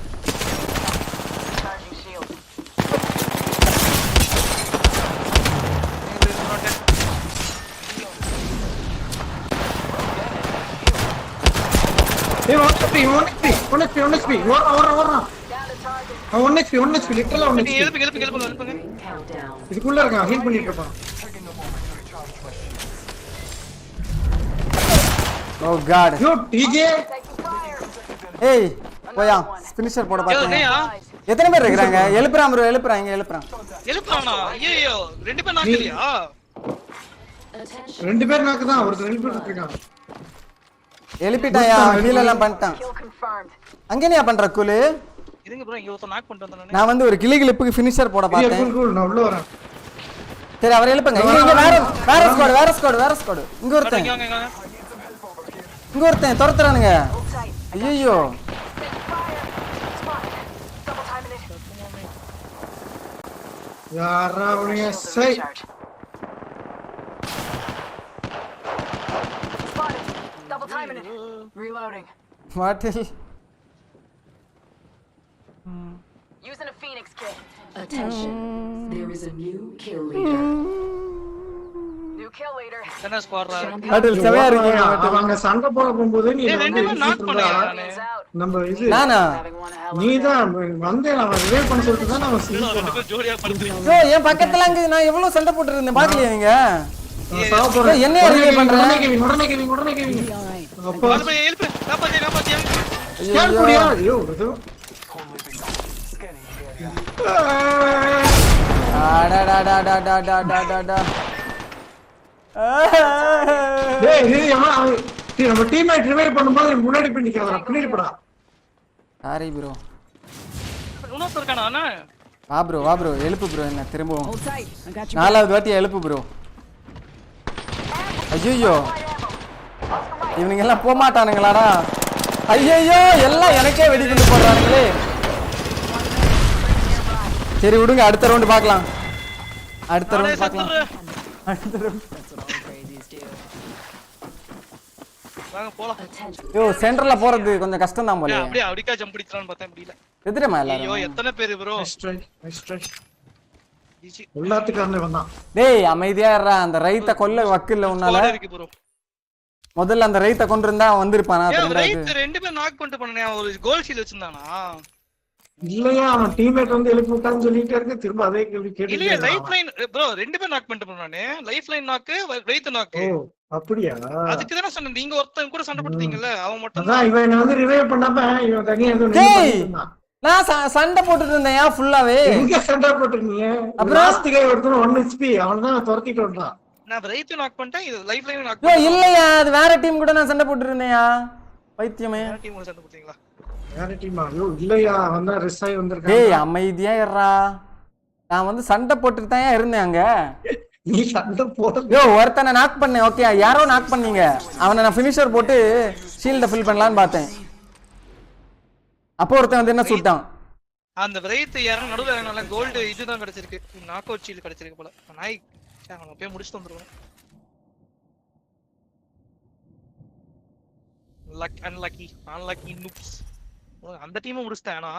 ஏய் 1 HP ஓடுறா. 1 HP லிட்டரலா 1 HP. எழுப்புங்க. இதுக்குள்ள இருக்கான் ஹீல் பண்ணிட்டு இருப்பான். ஓ காட். யோ டிஜே. ஏய் போயா ஃபினிஷர் போட பாத்தீங்க. எத்தனை பேர் இருக்காங்க? எழுப்புறான் ப்ரோ எழுப்புறானா? ஐயோ ரெண்டு பேர் நாக்கலையா? ரெண்டு பேர் நாக்கு தான் ஒருத்தர் எழுப்பிட்டு இருக்கான். எழுப்பிட்டாயா ஹீல் எல்லாம் பண்ணிட்டான். அங்க என்ன பண்ற கூலு? இருங்க ப்ரோ இங்க ஒருத்தர் நாக் பண்ணிட்டு வந்தானே. நான் வந்து ஒரு கிளிப்புக்கு ஃபினிஷர் போட பார்த்தேன். நான் உள்ள வரேன். சரி அவர் எழுப்புங்க. இங்க வேற ஸ்குவாட். இங்க ஒருத்தன் துரத்துறானுங்க. ஐயோ யாரா அவனே சை Spotted. Double timing it. Reloading. மாட்டில் Using a Phoenix kit. Attention. There is a new kill leader. New kill leader. என்ன ஸ்குவாட்ரா மாட்டில் செமையா இருக்கீங்க அவங்க சண்டை போட போகும்போது நீ ரெண்டு பேரும் நாக் பண்ணியா நானே நம்ம இது நானா நீதான் வந்து அவன் ரிவைவ் பண்ண சொல்லிட்டு தான் நம்ம ரெண்டு பேரும் ஜோடியா படுத்துறீங்க யோ என் பக்கத்துல அங்க நான் எவ்வளவு சண்டை போட்டு இருந்தேன் பாக்கலையா நீங்க என்ன ரிவைவ் பண்றேன் உடனே கேவிங்க அப்பா அது போய் ஹெல்ப் காப்பாத்தி ஸ்கேன் புடியா ஐயோ இது டேய் இது நம்ம டீம்மேட் ரிவைவ் பண்ணும்போது முன்னாடி போய் நிக்கறடா பின்னாடி போடா சாரி ப்ரோ இன்னொருத்தர் இருக்கானா அண்ணா வா ப்ரோ எழுப்பு ப்ரோ என்ன திரும்பவும் நாலாவது வாட்டி எழுப்பு ப்ரோ ஐயோ இவனுங்க எல்லாம் போக மாட்டானுங்களாடா ஐயோ எல்லாம் எனக்கே வெடிக்குண்டு போடுறானுங்களே சரி விடுங்க அடுத்த ரவுண்ட் பார்க்கலாம் அடுத்த ரவுண்ட் வாங்க போலாம் யோ சென்டர்ல போறது கொஞ்சம் கஷ்டம் தான் போல அப்படியே அடிக்கா ஜம்ப் அடிக்கலாம்னு பார்த்தா முடியல எதிரமா எல்லாரும் ஐயோ எத்தனை பேர் ப்ரோ ஸ்ட்ரைக் எல்லாத்துக்காரனே வந்தான் டேய் அமைதியா இருடா அந்த ரைட்ட கொல்ல வக்கில்ல உன்னால முதல்ல அந்த ரைட்ட கொண்டிருந்தா வந்திருப்பானா ரைட் ரெண்டு பேர் நாக் பண்ணிட்டு பண்ணனே ஒரு கோல் ஷீல் வச்சிருந்தானா இல்லையா அவன் டீம்மேட் வந்து எழுப்பி விட்டான்னு சொல்லிட்டே இருக்கு திரும்ப அதே கேள்வி கேட்டு இல்ல லைஃப் லைன் ப்ரோ ரெண்டு பேர் நாக் பண்ணிட்டு பண்ணனே lifeline knock right knock அப்படியா அதுக்கு தான சொன்ன நீங்க ஒருத்தன் கூட சண்டை போடுறீங்கல அவன் மட்டும் அதான் இவன் வந்து ரிவைவ் பண்ணாம இவன் தனியா ஏதோ நான் சண்டை போட்டுட்டு இருந்தேன் ஏன் ஃபுல்லாவே எங்க சண்டை போட்டுருந்தீங்க லாஸ்ட் கை ஒருத்தன் 1 HP அவன் தான் துரத்திட்டு வந்தான் நான் ரைட் நாக் பண்ணிட்டேன் இது லைஃப் லைன் நாக் பண்ணேன் இல்லையா அது வேற டீம் கூட நான் சண்டை போட்டுட்டு இருந்தேன்யா பைத்தியமே வேற டீம் கூட சண்டை போட்டீங்களா வேற டீமா ஐயோ இல்லையா அவன் தான் ரிஸ் ஆகி வந்திருக்கான் டேய் அமைதியா இருடா நான் வந்து சண்டை போட்டுட்டு தான் இருந்தேன் அங்க நீ சண்டை போட யோ ஒருத்தனை நாக் பண்ணேன் ஓகே யாரோ நாக் பண்ணீங்க அவனை நான் ஃபினிஷர் போட்டு ஷீல்ட ஃபில் பண்ணலாம்னு பார்த்தேன் அப்போ ஒருத்தன் வந்து என்ன சுட்டான் அந்த ரைட் யாரோ நடுவுல நல்ல கோல்ட் இதுதான் கிடைச்சிருக்கு நாக் அவுட் ஷீல்ட் கிடைச்சிருக்கு போல நாய் அவன் அப்படியே முடிச்சிட்டு வந்துருவான் லக் அன்லக்கி நூப்ஸ் அந்த team முடிச்சிட்டானா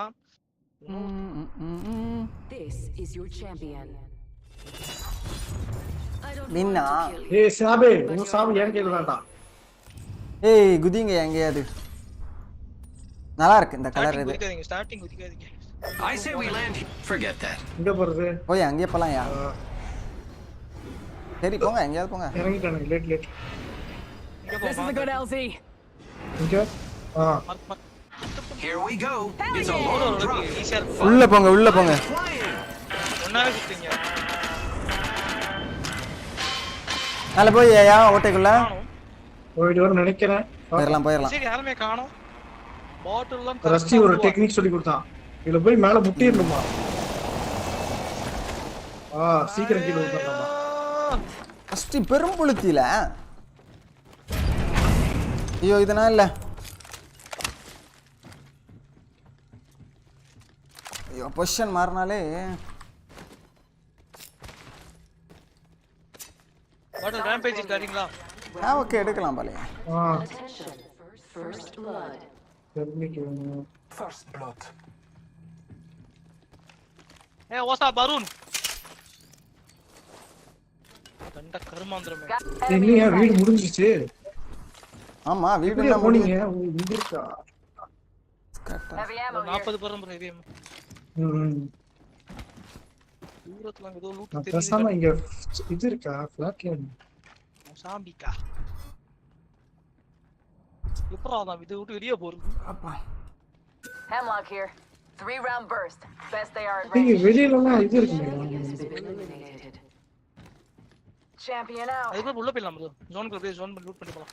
This is your champion. நின்னா ஏய் சாபே நீ சாபு ஏன் கேளு வேண்டாம் ஏய் குதிங்க எங்கயாவது நல்லா இருக்கு இந்த கலர் இது குதிக்காதீங்க starting குதிக்காதீங்க I say we land. Forget that. இங்க போறது ஓய் அங்கே போலாம் யா சரி போங்க எங்கயாவது போங்க இறங்கிட்டானே late This is a good LZ. இங்க Here we go. It's a load of drop. உள்ள போங்க ஒண்ணாவே சுத்தீங்க நாளை போய் யா ஓட்டைக்குள்ள போயிடு வர நினைக்கிறேன் போயிரலாம் சரி யாருமே காணோம் பாட்டில் எல்லாம் ரஸ்டி ஒரு டெக்னிக் சொல்லி கொடுத்தான் இதுல போய் மேல முட்டிரணுமா சீக்கிரம் கீழ ஊத்தறமா ரஸ்டி பெரும் புளுத்தில ஐயோ இதனா இல்ல ஐயோ பொசிஷன் மாறினாலே பாட்டில் ரேம்பேஜ் இருக்காரீங்களா ஓகே எடுக்கலாம் பாலே First blood. First blood. Hey, what's up, Barun? கண்ட கர்மாந்திரமே என்னையா வீடு முடிஞ்சிச்சு ஆமா வீடு என்ன போனீங்க இங்க இருக்கா Heavy ammo here. 40 பரம் ஹெவி ammo தூரத்துல ஏதோ லூட் தெரியுது பேசாம இங்க இது இருக்கா ஃபிளாட் லைன் சாம்பிக்கா எப்பறா நான் இது விட்டு வெளிய போறது அப்பா Hemlock here. 3-round burst. Best they are at நீங்க range. வெளியிலலாம் இது இருக்கு Champion out. அதுக்கு உள்ள போயிடலாம் ப்ரோ ஜோனுக்குள்ள போய் ஜோன் லூட் பண்ணி போலாம்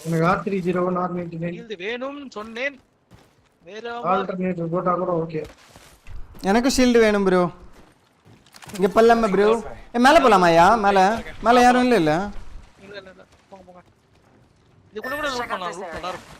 எனக்கு R30 R99 இது வேணும் சொன்னேன் வேற ஆல்டர்னேட்டிவ் போட்டா கூட ஓகே எனக்கு ஷீல்ட் வேணும் ப்ரோ இங்க பல்லம்ம ப்ரோ மேல போலாமாயா மேல யாரும் இல்ல இல்ல போங்க இதுக்குள்ள கூட லூட் பண்ணலாம் லூட் நல்லா இருக்கும்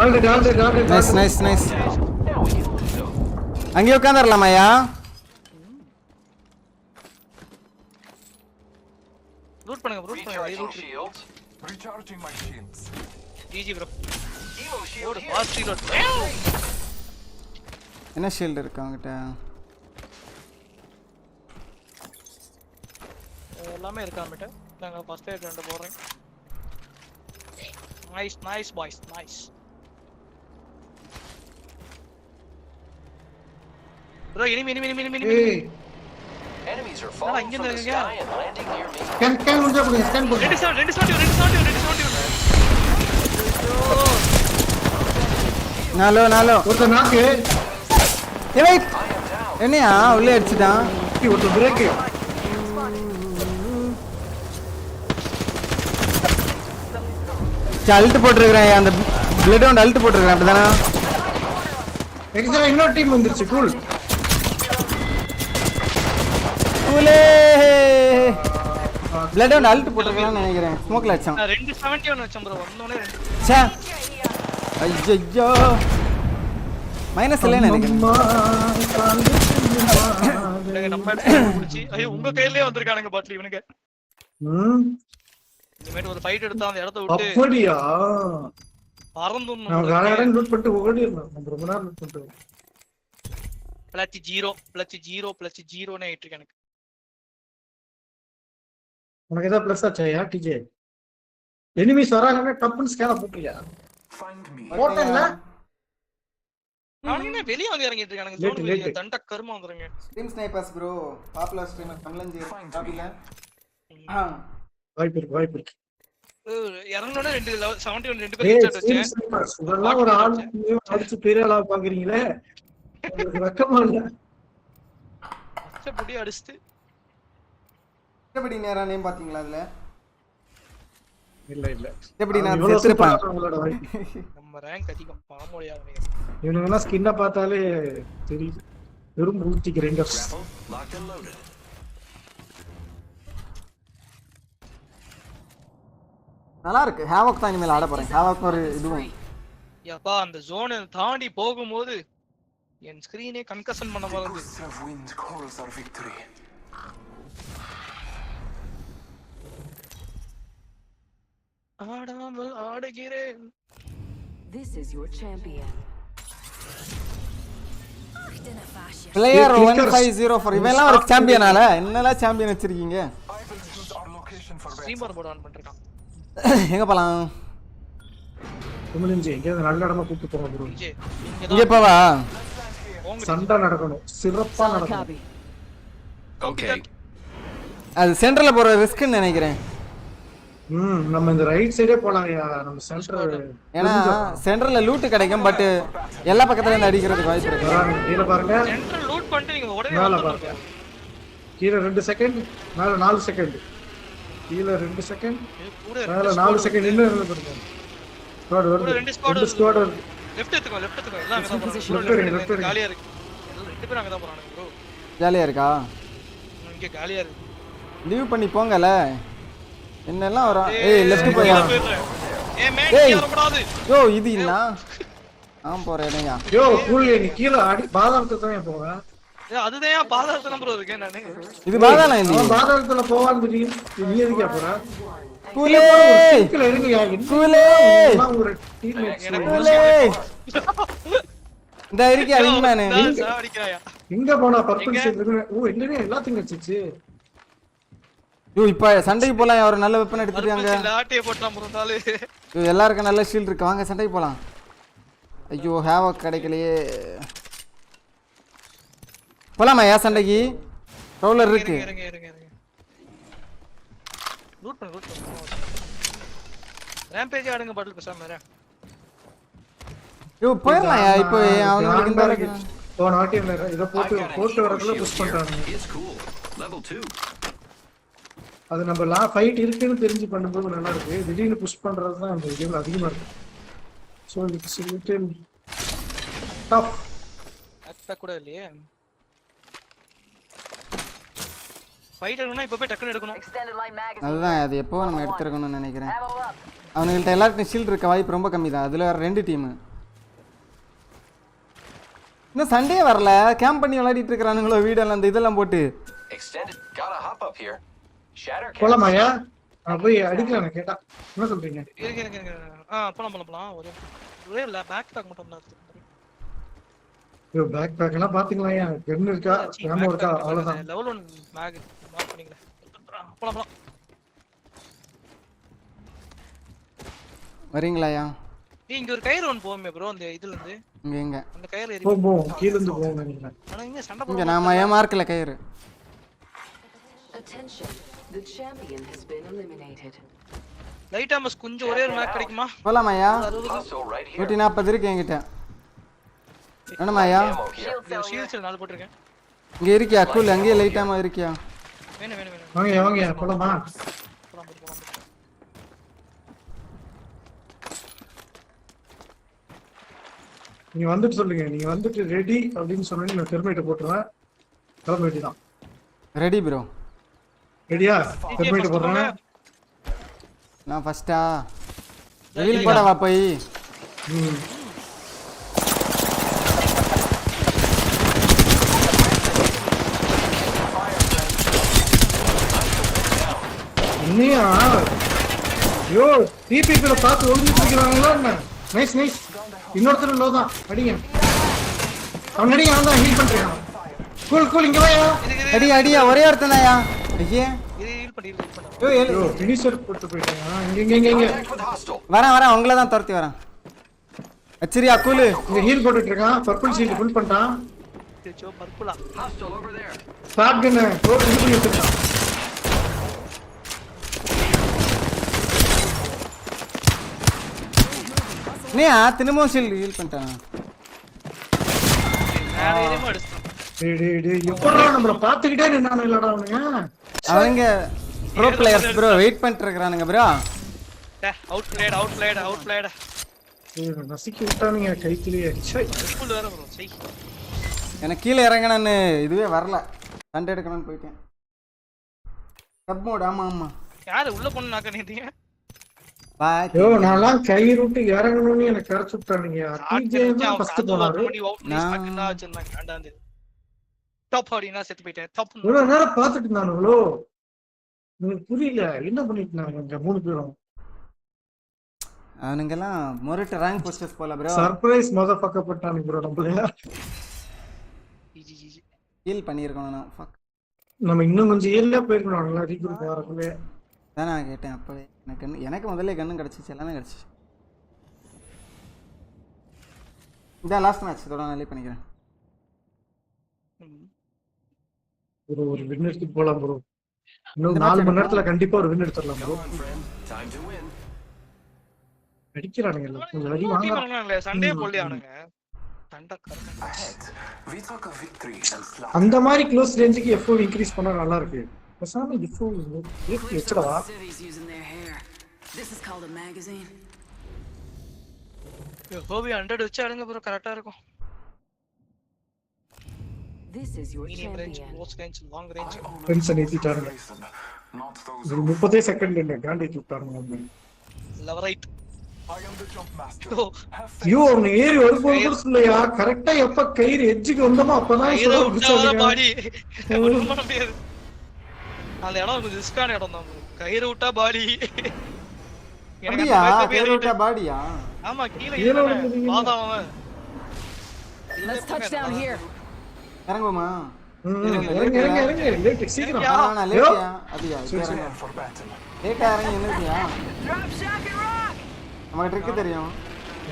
நைஸ் நைஸ் நைஸ். அங்கே உட்காந்துடலாமாயா? ரூட் பண்ணுங்க ரூட் பண்ணுங்க. Recharging shields. Recharging my shields. GG bro. Evo shield ஓடு here. Fast reload. என்ன ஷீல்டு இருக்கு அவங்ககிட்ட? எல்லாமே இருக்கா நம்மட்ட. நாங்க ஃபர்ஸ்ட் எய்ட் ரெண்டு போறேன். Nice nice boys nice. Bro enemy. Enemies are falling from the sky and landing near me. Scan முடிஞ்சா போடுங்க ஸ்கேன் போடுங்க. 270. நாலோ ஒருத்த நாக்கு. வெயிட். என்னையா உள்ளே அடிச்சிட்டான்? ஒருத்த பிரேக். அல்ட் போட்டுருக்கேன். அந்த பிளட் வந்து அல்ட் போட்டுருக்கேன். அப்படிதானா? எக்ஸ்ட்ரா இன்னொரு டீம் வந்துருச்சு. கூல் கூலே. பிளட் வந்து அல்ட் போட்டுருக்கேன்னு நினைக்கிறேன். ஸ்மோக்ல அடிச்சான். 271 வச்சோம் ப்ரோ. வந்தோனே ச்சே. ஐயோ. மைனஸ் இல்ல நினைக்கிறேன். நம்ம புடிச்சி ஐயோ உங்க கையிலே வந்திருக்கானுங்க பாட்லி இவனுங்க. இனிமேட்டு ஒரு ஃபைட் எடுத்தா அந்த இடத்தை விட்டு அப்படியா பறந்துறணும். நான் வேற இடம் லூட் பண்ணிட்டு ஓடிறேன். நம்ம ரொம்ப நேரம் லூட் பண்ணிட்டு +0 ஆயிட்டு இருக்கு எனக்கு. உனக்கு ஏதாவது ப்ளஸ் ஆச்சாயா டிஜே? எனிமீஸ் வராங்கன்னா டப்புன்னு ஸ்கேன போட்டுறியா? போட்டேன்ல. அவனுங்க என்ன வெளிய வந்து இறங்கிட்டு இருக்கானுங்க. ஜோன் வெளிய தண்ட கர்மம் வந்துருங்க. Stream snipers bro. Popular streamer தமிழன் ஜி காபில. வாய்ப்பு இருக்கு. இறங்கனோட 71 ரெண்டு பேர் ஹெட்ஷாட் வச்சேன். இதெல்லாம் ஒரு ஆள் அடிச்சு பெரிய ஆளா பாக்குறீங்களே. வெக்கமா இல்ல? புடி அடிச்சிட்டு எப்படி நேரா நேம் பாத்தீங்களா அதுல? இல்ல எப்படி நான் செத்துறேன். நம்ம ரேங்க் அதிகம் பாமோடியாவே. இவனுங்கலாம் ஸ்கின்ன பார்த்தாலே தெரியுது. வெறும் பூச்சி கிரைண்டர்ஸ். நல்லா இருக்கு. ஹேவாக் தான் இனிமேல் ஆட போறேன். ஹேவாக் ஒரு இதுவும். யப்பா அந்த ஜோனை தாண்டி போகும்போது என் ஸ்கிரீனே கன்கஷன் பண்ண போகுது. ஆடாமல் ஆடுகிறேன். This is your champion. Player 1504 இவெல்லாம் ஒரு சாம்பியனால என்னெல்லாம் சாம்பியன் வச்சிருக்கீங்க? ஸ்ட்ரீமர் மோட் ஆன் பண்ணிருக்கான். எங்க போலாம்? குமிலிஞ்சி எங்க நல்ல இடமா கூட்டி போங்க ப்ரோ. இங்க போவா? சண்டை நடக்கணும். சிறப்பா நடக்கணும். ஓகே. அது சென்டர்ல போற ரிஸ்க்னு நினைக்கிறேன். நம்ம இந்த ரைட் சைடே போலாம்யா. நம்ம சென்டர் ஏனா சென்டர்ல லூட் கிடைக்கும். பட் எல்லா பக்கத்துல இருந்து அடிக்கிறதுக்கு வாய்ப்பு இருக்கு. கீழ பாருங்க. சென்டர் லூட் பண்ணிட்டு நீங்க உடனே பாருங்க. கீழ 2 செகண்ட், மேல 4 செகண்ட். கீழ 2 செகண்ட், மேல 4 செகண்ட். இன்னும் பாருங்க. ஸ்குவாட் வருது. 2 ஸ்குவாட் வருது. லெஃப்ட் எடுத்துக்கோ எல்லாம் அங்க தான் போறாங்க. லெஃப்ட் காலியா இருக்கு. ரெண்டு பேரும் அங்க தான் போறாங்க ப்ரோ. ஜாலியா இருக்கா? இங்க காலியா இருக்கு. லீவ் பண்ணி போங்கல. என்னெல்லாம் வர. ஏய் லெஃப்ட் போயா. மேன் வரக்கூடாது. யோ இது என்ன? போறேனேயா. யோ கூல் நீ கீழ அடி பாதாளத்துல தான் போவ. அதுதான் பாதாளத்துல ப்ரோ இருக்கேன் நானு. இது பாதாளம் இல்ல. பாதாளத்துல போவான்னு தெரியும். நீ எதுக்கு போற? கூலே கீழ இருங்கயா. கூலே ஒரு டீம்மேட் கூலே. இந்த இருக்கே அவிங்மேன். எங்க போனா பர்பிள் ஷேட் இருக்கு. ஓ என்னடா எல்லாத்தையும் வச்சிச்சு. யோ இப்ப சண்டைக்கு போலாம். ஒரு நல்ல வெப்பன் எடுத்துட்டாங்க. லாட்டியே போட்டான் ப்ரோனாலே. யோ எல்லாருக்கும் நல்ல ஷீல்ட் இருக்கு. வாங்க சண்டைக்கு போலாம். ஐயோ ஹேவாக் கிடைக்கலையே. போலாமா யா சண்டைக்கு? ரோலர் இருக்கு. இருங்க. லூட் பண்ணு. ரேம்பேஜ் ஆடுங்க பாட்டில் பேசாம வேற. யோ போயிரலாம் யா. இப்போ அவங்களுக்கு இந்த இருக்கு. போன வாட்டி இத போட்டு வரதுல புஷ் பண்றாங்க. Level 2. அது நம்ம ஃபைட் இருக்குன்னு தெரிஞ்சு பண்ணும்போது நல்லா இருக்கு. திடீர்னு புஷ் பண்றது தான் அந்த கேம்ல அதிகமா இருக்கு. So it's little tough. அட்ட கூட இல்லையே. ஃபைட் எடுக்கணும்னா இப்ப போய் டக்குன்னு எடுக்கணும். அதுதான் அது எப்போ நம்ம எடுத்துறக்கணும்னு நினைக்கிறேன். அவனுங்கள்ட்ட எல்லாருக்கும் ஷீல்ட் இருக்க வாய்ப்பு ரொம்ப கம்மி தான். அதுல 2 டீம் இன்னும் சண்டே வரல கேம்ப் பண்ணி விளையாடிட்டு இருக்கானுங்களோ வீடெல்லாம் அந்த இதெல்லாம் போட்டு Extended. Gotta hop up here. Shatter போலாமாயா போய் அடிக்கலாம் கேட்டா என்ன சொல்றீங்க இருக்கு போலாம் ஒரே பேக் பேக் மட்டும் தான் ஐயோ பேக் பேக் எல்லாம் பாத்தீங்களா கன் இருக்கா கேமோ இருக்கா அவ்வளவுதான் லெவல் 1 பேக் மார்க் பண்ணீங்களே போலாம் வரீங்களாயா இங்க ஒரு கயிறு ஒன்னு போமே ப்ரோ அந்த இதுல இருந்து இங்க அந்த கயிறு ஏறி போ கீழ இருந்து போங்க நினைக்கிறேன் ஆனா இங்க சண்டை இங்க நாம ஏன் மார்க்ல கயிறு Attention, the champion has been eliminated. Light Amos கொஞ்சம் ஒரே ஒரு மேக் கிடைக்குமா போலாமாயா 140 இருக்கு என்கிட்ட என்னமாயா ஷீல்ட்ஸ் 4 போட்டுருக்கேன் இங்க இருக்கியா கூல் அங்கேயே லைட் ஆமா இருக்கியா வேணும் வாங்க போலாமா நீங்க வந்துட்டு சொல்லுங்க நீங்க வந்துட்டு ரெடி அப்படின்னு சொன்னீங்க நான் தெர்மைட்ட போட்டுறேன் கிளம்ப வேண்டியதான் ரெடி ப்ரோ ரெடியா தெர்மைட்ட போடுறேன் நான் ஃபர்ஸ்டா ரிவீல் போடவா போய் என்னையா ஐயோ டிபிபில பார்த்து ஒளிஞ்சிட்டு இருக்கிறாங்களா என்ன நைஸ் இன்னொருத்தர் லோ தான் அடிங்க அவன் அடிங்க அவன் தான் ஹீல் பண்றான் கூல் இங்க வாயா அடியா ஒரே ஒருத்தன் தான்யா ஐயே ஹீல் பண்ணி ஐயோ ஃபினிஷர் போட்டு போயிட்டாங்க இங்க வரேன் உங்களை தான் துரத்தி வரேன் அச்சரியா கூலு இங்க ஹீல் போட்டுட்டு இருக்கான் பர்பிள் ஷீல்ட் ஃபுல் பண்ணிட்டான் பர்பிளா hostile over there. Shotgun road இது பண்ணி வச்சிருக்கான் நீயா திரும்பவும் ஷீல்ட் ஹீல் பண்ணிட்டான் எப்படா நம்மள பாத்துக்கிட்டே நின்னானு இல்லடா அவங்க ப்ரோ பிளேயர்ஸ் ப்ரோ வெயிட் பண்ணிட்டு இருக்கானுங்க ப்ரோ அவுட் பிளேட் நசிக்கி விட்டானுங்க கைத்திலேயே ஃபுல் வேற ப்ரோ சை எனக்கு கீழே இறங்கணும்னு இதுவே வரல சண்டை எடுக்கணும்னு போயிட்டேன் சப் மோட் ஆமா யாரு உள்ள போன்னு நாக்க நீங்க ஐயோ நான்லாம் கை விட்டு இறங்கணும்னு எனக்கு கரைச்சு விட்டானுங்க ஃபர்ஸ்ட் போனாரு டாப் ஆடினா செத்து போயிட்டேன் டாப் இவ்வளவு நேரம் பார்த்துட்டு இருந்தானுங்களோ எனக்கு புரியல என்ன பண்ணிட்டு இருந்தாங்க 3 பேரும் அவனுங்கெல்லாம் மொரட்டு ரேங்க் போஸ்டர்ஸ் போல ப்ரோ சர்ப்ரைஸ் மதர்ஃபக்கர் போட்டானுங்க ப்ரோ நம்மள ஹீல் பண்ணியிருக்கணும் நான் ஃபக் நம்ம இன்னும் கொஞ்சம் ஏர்லியா போயிருக்கணும் நல்லா ரீக்ரூட் வரக்குள்ளே தான் நான் கேட்டேன் அப்பவே எனக்கு முதல்ல கன்னும் கிடச்சிச்சு எல்லாமே கிடச்சிச்சு இதான் லாஸ்ட் மேட்ச் இதோட நான் பண்ணிக்கிறேன் ஒரு வின் எடுத்துட்டு போலாம் ப்ரோ இன்னும் 4 மணி நேரத்துல கண்டிப்பா ஒரு வின் எடுத்துடலாம் ப்ரோ அடிக்கிறானுங்க கொஞ்சம் அடி வாங்க சண்டே போடலையானுங்க அந்த மாதிரி க்ளோஸ் ரேஞ்சுக்கு எஃப்ஓ இன்க்ரீஸ் பண்ணா நல்லா இருக்கு பேசாம எஃப்ஓ வெச்சடவா This is called a magazine. ஹோபி 100 வச்சு அடங்க ப்ரோ கரெக்ட்டா இருக்கும் This is your medium range, champion. close range, long range. Tension ஏத்திட்டாருங்க ஒரு 30 செகண்ட் என்ன காண்டி விட்டாருங்க லெவல் ரைட் ஐயோ அவன் ஏறி வரும்போது கூட சொல்லையா கரெக்டா எப்ப கயிறு எட்ஜுக்கு வந்தோமோ அப்பதான் பாடி அந்த இடம் கொஞ்சம் ரிஸ்கான இடம் தான் கயிறு விட்டா பாடி அப்படியா கயிறு விட்டா பாடியா ஆமா கீழ பாதாம Let's touch down here. இறங்குமா இறங்க லேட் சீக்கிரம் நான் லேட்யா அதியா லேட்டா இறங்கி என்னதியா நமக்கு ட்ரிக் தெரியும்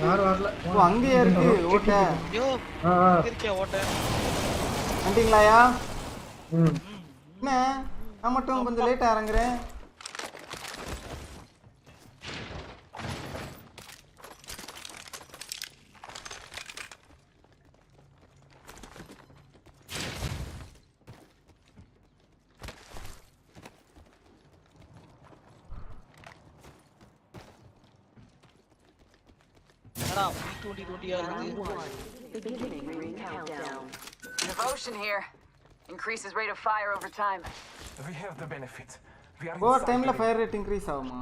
யார் வரல ஓ அங்கே இருக்கு ஓட்ட ஐயோ இருக்கே ஓட்ட வந்தீங்களாயா என்ன நான் மட்டும் கொஞ்சம் லேட்டா இறங்குறேன் Devotion here increases rate of fire over time. We have the benefit. Over டைம்ல ஃபயர் ரேட் இன்க்ரீஸ் ஆகுமா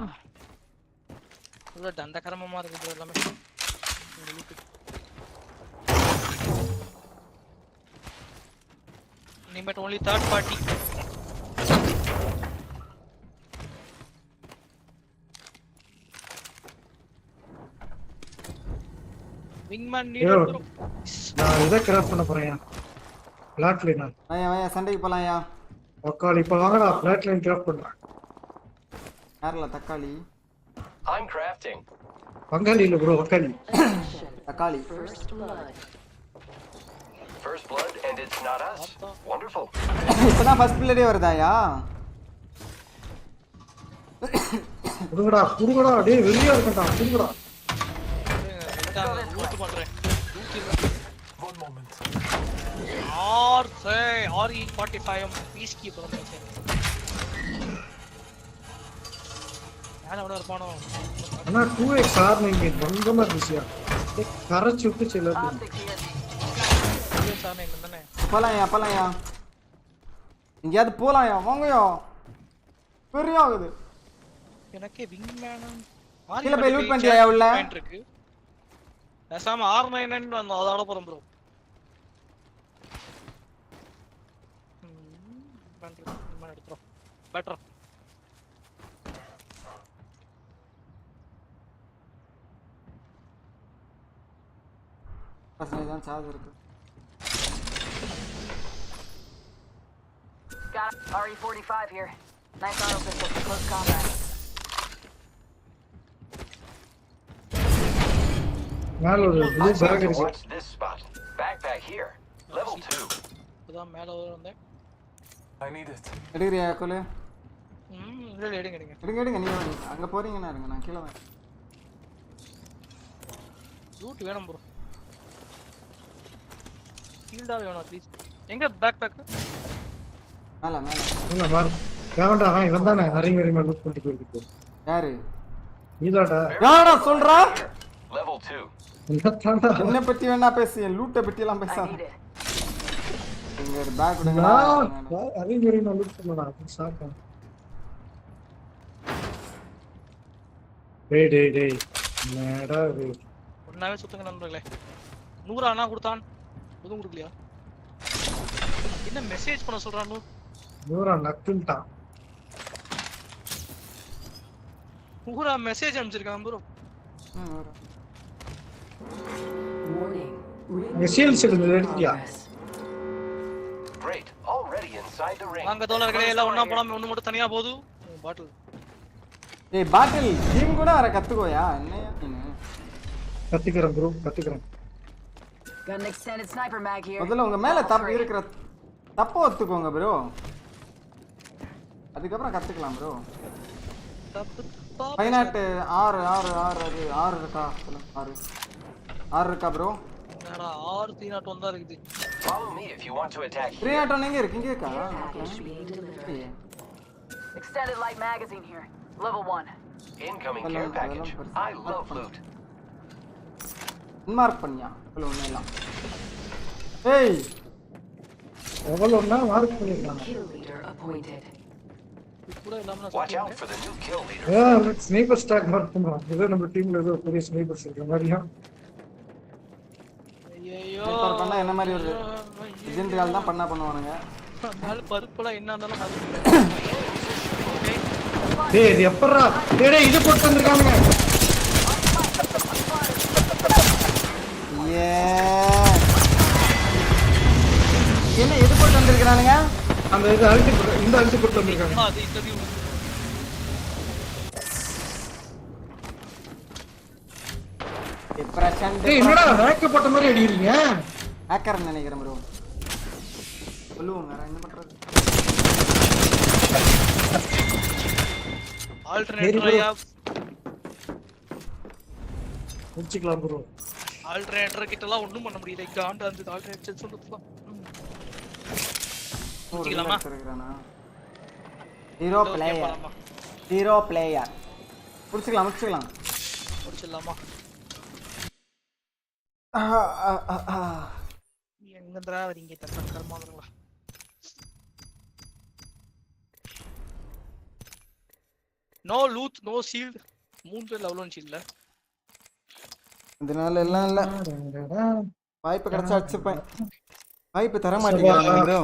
இது தண்டகரமமா இருக்குது எல்லாமே Animate only third party. Wingman needed bro. நான் இதை கிராஃப்ட் பண்ண போறேன். Flat liner. வாயா சண்டைக்கு போலாம்யா. தக்காளி இப்ப வாங்கடா பிளாட் லைன் கிராஃப்ட் பண்றேன். யாரல தக்காளி? I'm crafting. பங்காளி இல்ல ப்ரோ தக்காளி. தக்காளி. First blood and it's not us. Wonderful. இப்பதான் ஃபர்ஸ்ட் பிளேடே வருதாயா? குடுங்கடா டேய் வெளிய இருக்கடா குடுங்கடா. லூட் பண்றேன். One moment. RE45 peacekeeper match. யாரோ இருப்பானோ. அண்ணா 2x ஆர்னிங் பங்கமா இருந்துச்சியா. கரச்சு விட்டு செல்லது. போலாம்யா. எங்கயாவது போலாம்யா வாங்கயா. பெரிய ஆகுது. எனக்கே விங்மேன் கீழ போய் லூட் பண்ணிட்டியா உள்ள? இருக்கு. பேசாம R99 வந்து அதோட போறோம் ப்ரோ. பண்றோம் எடுத்துறோம். பெட்டர். பசங்க சார்ஜ் இருக்கு. Got RE45 here. Nice auto pistol for close combat. Watch this spot. Backpack here. Level 2. அதான் மேல வந்தேன். I need it. எடுங்கறியா கோலே? எடுங்க. நீங்க அங்க போறீங்கனா இருங்க நான் கீழ வரேன். லூட் வேணும் ப்ரோ. ஷீல்டா வேணும் ப்ளீஸ். எங்க பேக்பேக்? மேல பாரு. கேவண்டா இவன் தானே ஹரிங்கரிமா லூட் பண்ணிட்டு போயிருக்கு. யாரு? நீதாடா. யாரா சொல்றா? Level 2. என்ன பத்தி வேணா பேசு, லூட்ட பத்தி எல்லாம் பேசாத. இங்க ஒரு பேக் விடுங்கடா. ஹரிங்கரிமா லூட் பண்ணடா சாப்பிடு. டேய். என்னடா இது? ஒண்ணாவே சுத்துங்க நண்பர்களே. 100 அண்ணா கொடுத்தான். எதுவும் கொடுக்கலையா? என்ன மெசேஜ் பண்ண சொல்றான் 100 நக்குன்டா. 100 மெசேஜ் அனுப்பிச்சிருக்கான் ப்ரோ. மெசேஜ் எடுத்தியா? Great. Already inside the ring. வாங்க தோழர்களே எல்லாம் ஒண்ணா போலாம். ஒண்ணு மட்டும் தனியா போடு. பாட்டில். ஏய் பாட்டில் டீம் கூட வர கத்துக்கோயா. என்னையா நீ? கத்துக்கறேன் bro கத்துக்கறேன். Got an extended sniper mag here. முதல்ல உங்க மேல தப்பு இருக்கிற தப்ப ஒத்துக்கோங்க ப்ரோ. அதுக்கப்புறம் கத்துக்கலாம் ப்ரோ. தப்பு ஃபைனாட் 6 இருக்கா? 6 இருக்கா ப்ரோ? என்னடா 6 301 வந்தா இருக்குது. Follow me if you want to attack. 301 எங்க இருக்கு? இங்க இருக்கா? Extended light magazine here. Level 1. Incoming care package. I love loot. Mark பண்ணியா? இவ்வளவு ஒண்ணெல்லாம். ஏய் எவ்வளவுனா மார்க் பண்ணிருக்காங்க. Watch out for the new kill leader. Sniper stock mark பண்றோம். இது நம்ம டீம்ல ஏதோ பெரிய ஸ்னைப்பர்ஸ் இருக்க மாதிரியா? ஐயோ ஸ்னைப்பர் பண்ணா என்ன மாதிரி ஒரு லெஜெண்டரியால் தான் பண்ணுவானுங்க. மேல பருப்புலாம் என்ன இருந்தாலும் டேய் இது எப்பறா? டேய் இது போட்டு வந்திருக்கானுங்க. என்ன எது போட்டு வந்திருக்கானுங்க? அந்த இது அல்டி இந்த அல்டி போட்டு வந்திருக்காங்க. அது இன்டர்வியூ. டிப்ரஷன். டேய் என்னடா ஹேக் போட்ட மாதிரி அடிக்கிறீங்க? ஹேக்கர் நினைக்கிறேன் ப்ரோ. சொல்லுங்க என்ன பண்றது? ஆல்டர்னேட்டரையா முடிச்சுக்கலாம் ப்ரோ. ஆல்டர்னேட்டர் கிட்டலாம் ஒண்ணும் பண்ண முடியல. காண்டா அந்த ஆல்டர்னேட்டர் சொல்லுதுலாம். முடிச்சுக்கலாமா? ஹீரோ பிளேயர் முடிச்சுக்கலாமா? முடிச்சிடலாமா? எங்கன்றா வரீங்க தக்க கர்மாங்களா? No loot no shield. 3 level 1 ஷீல்ட்ல. இதனால எல்லாம் இல்ல. வாய்ப்பு கிடைச்சா அடிச்சுப்பேன். வாய்ப்பு தர மாட்டேங்கிறாங்க ப்ரோ.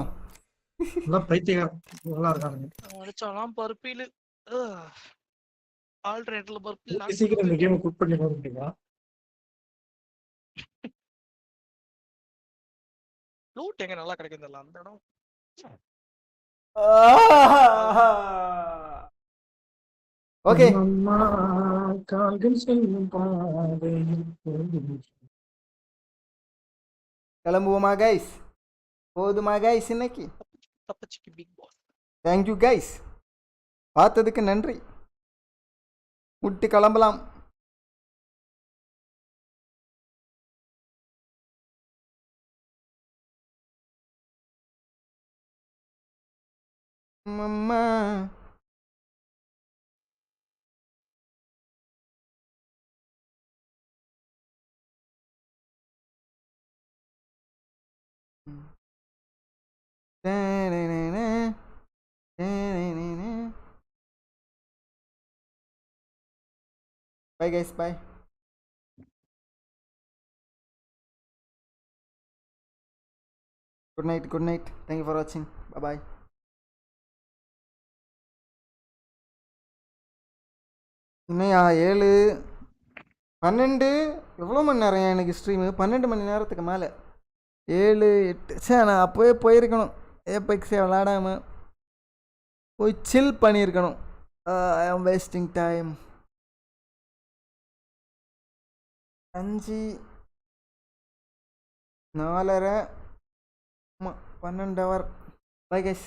எல்லாம் பைத்தியம் நல்லா இருக்காங்க. அடிச்சாலாம் பருப்பிலு ஆல்டர்னேட்ல பருப்பில் சீக்கிரம் இந்த கேம் குட் பண்ணி முடியுமா? லூட் எங்க நல்லா கிடைக்கும் தெரியல அந்த இடம். ஓகே கிளம்புவோமா கைஸ்? போதுமா கைஸ் இன்னைக்கு? தப்பச்சிக்கு பிக் பாஸ். தேங்க்யூ கைஸ், பார்த்ததுக்கு நன்றி. விட்டு கிளம்பலாம். அம்மா bye guys, bye. Good night, good night. Thank you for watching. Bye bye. இன்னையா 7 12 எவ்வளோ மணி நேரம் எனக்கு ஸ்ட்ரீமு? 12 மணி நேரத்துக்கு மேலே. 7 8 சே, நான் அப்போவே போயிருக்கணும். ஏபெக்ஸே விளாடாமல் போய் சில் பண்ணியிருக்கணும். ஐ ஆம் wasting time. 5 4:30 12 hour. Bye guys.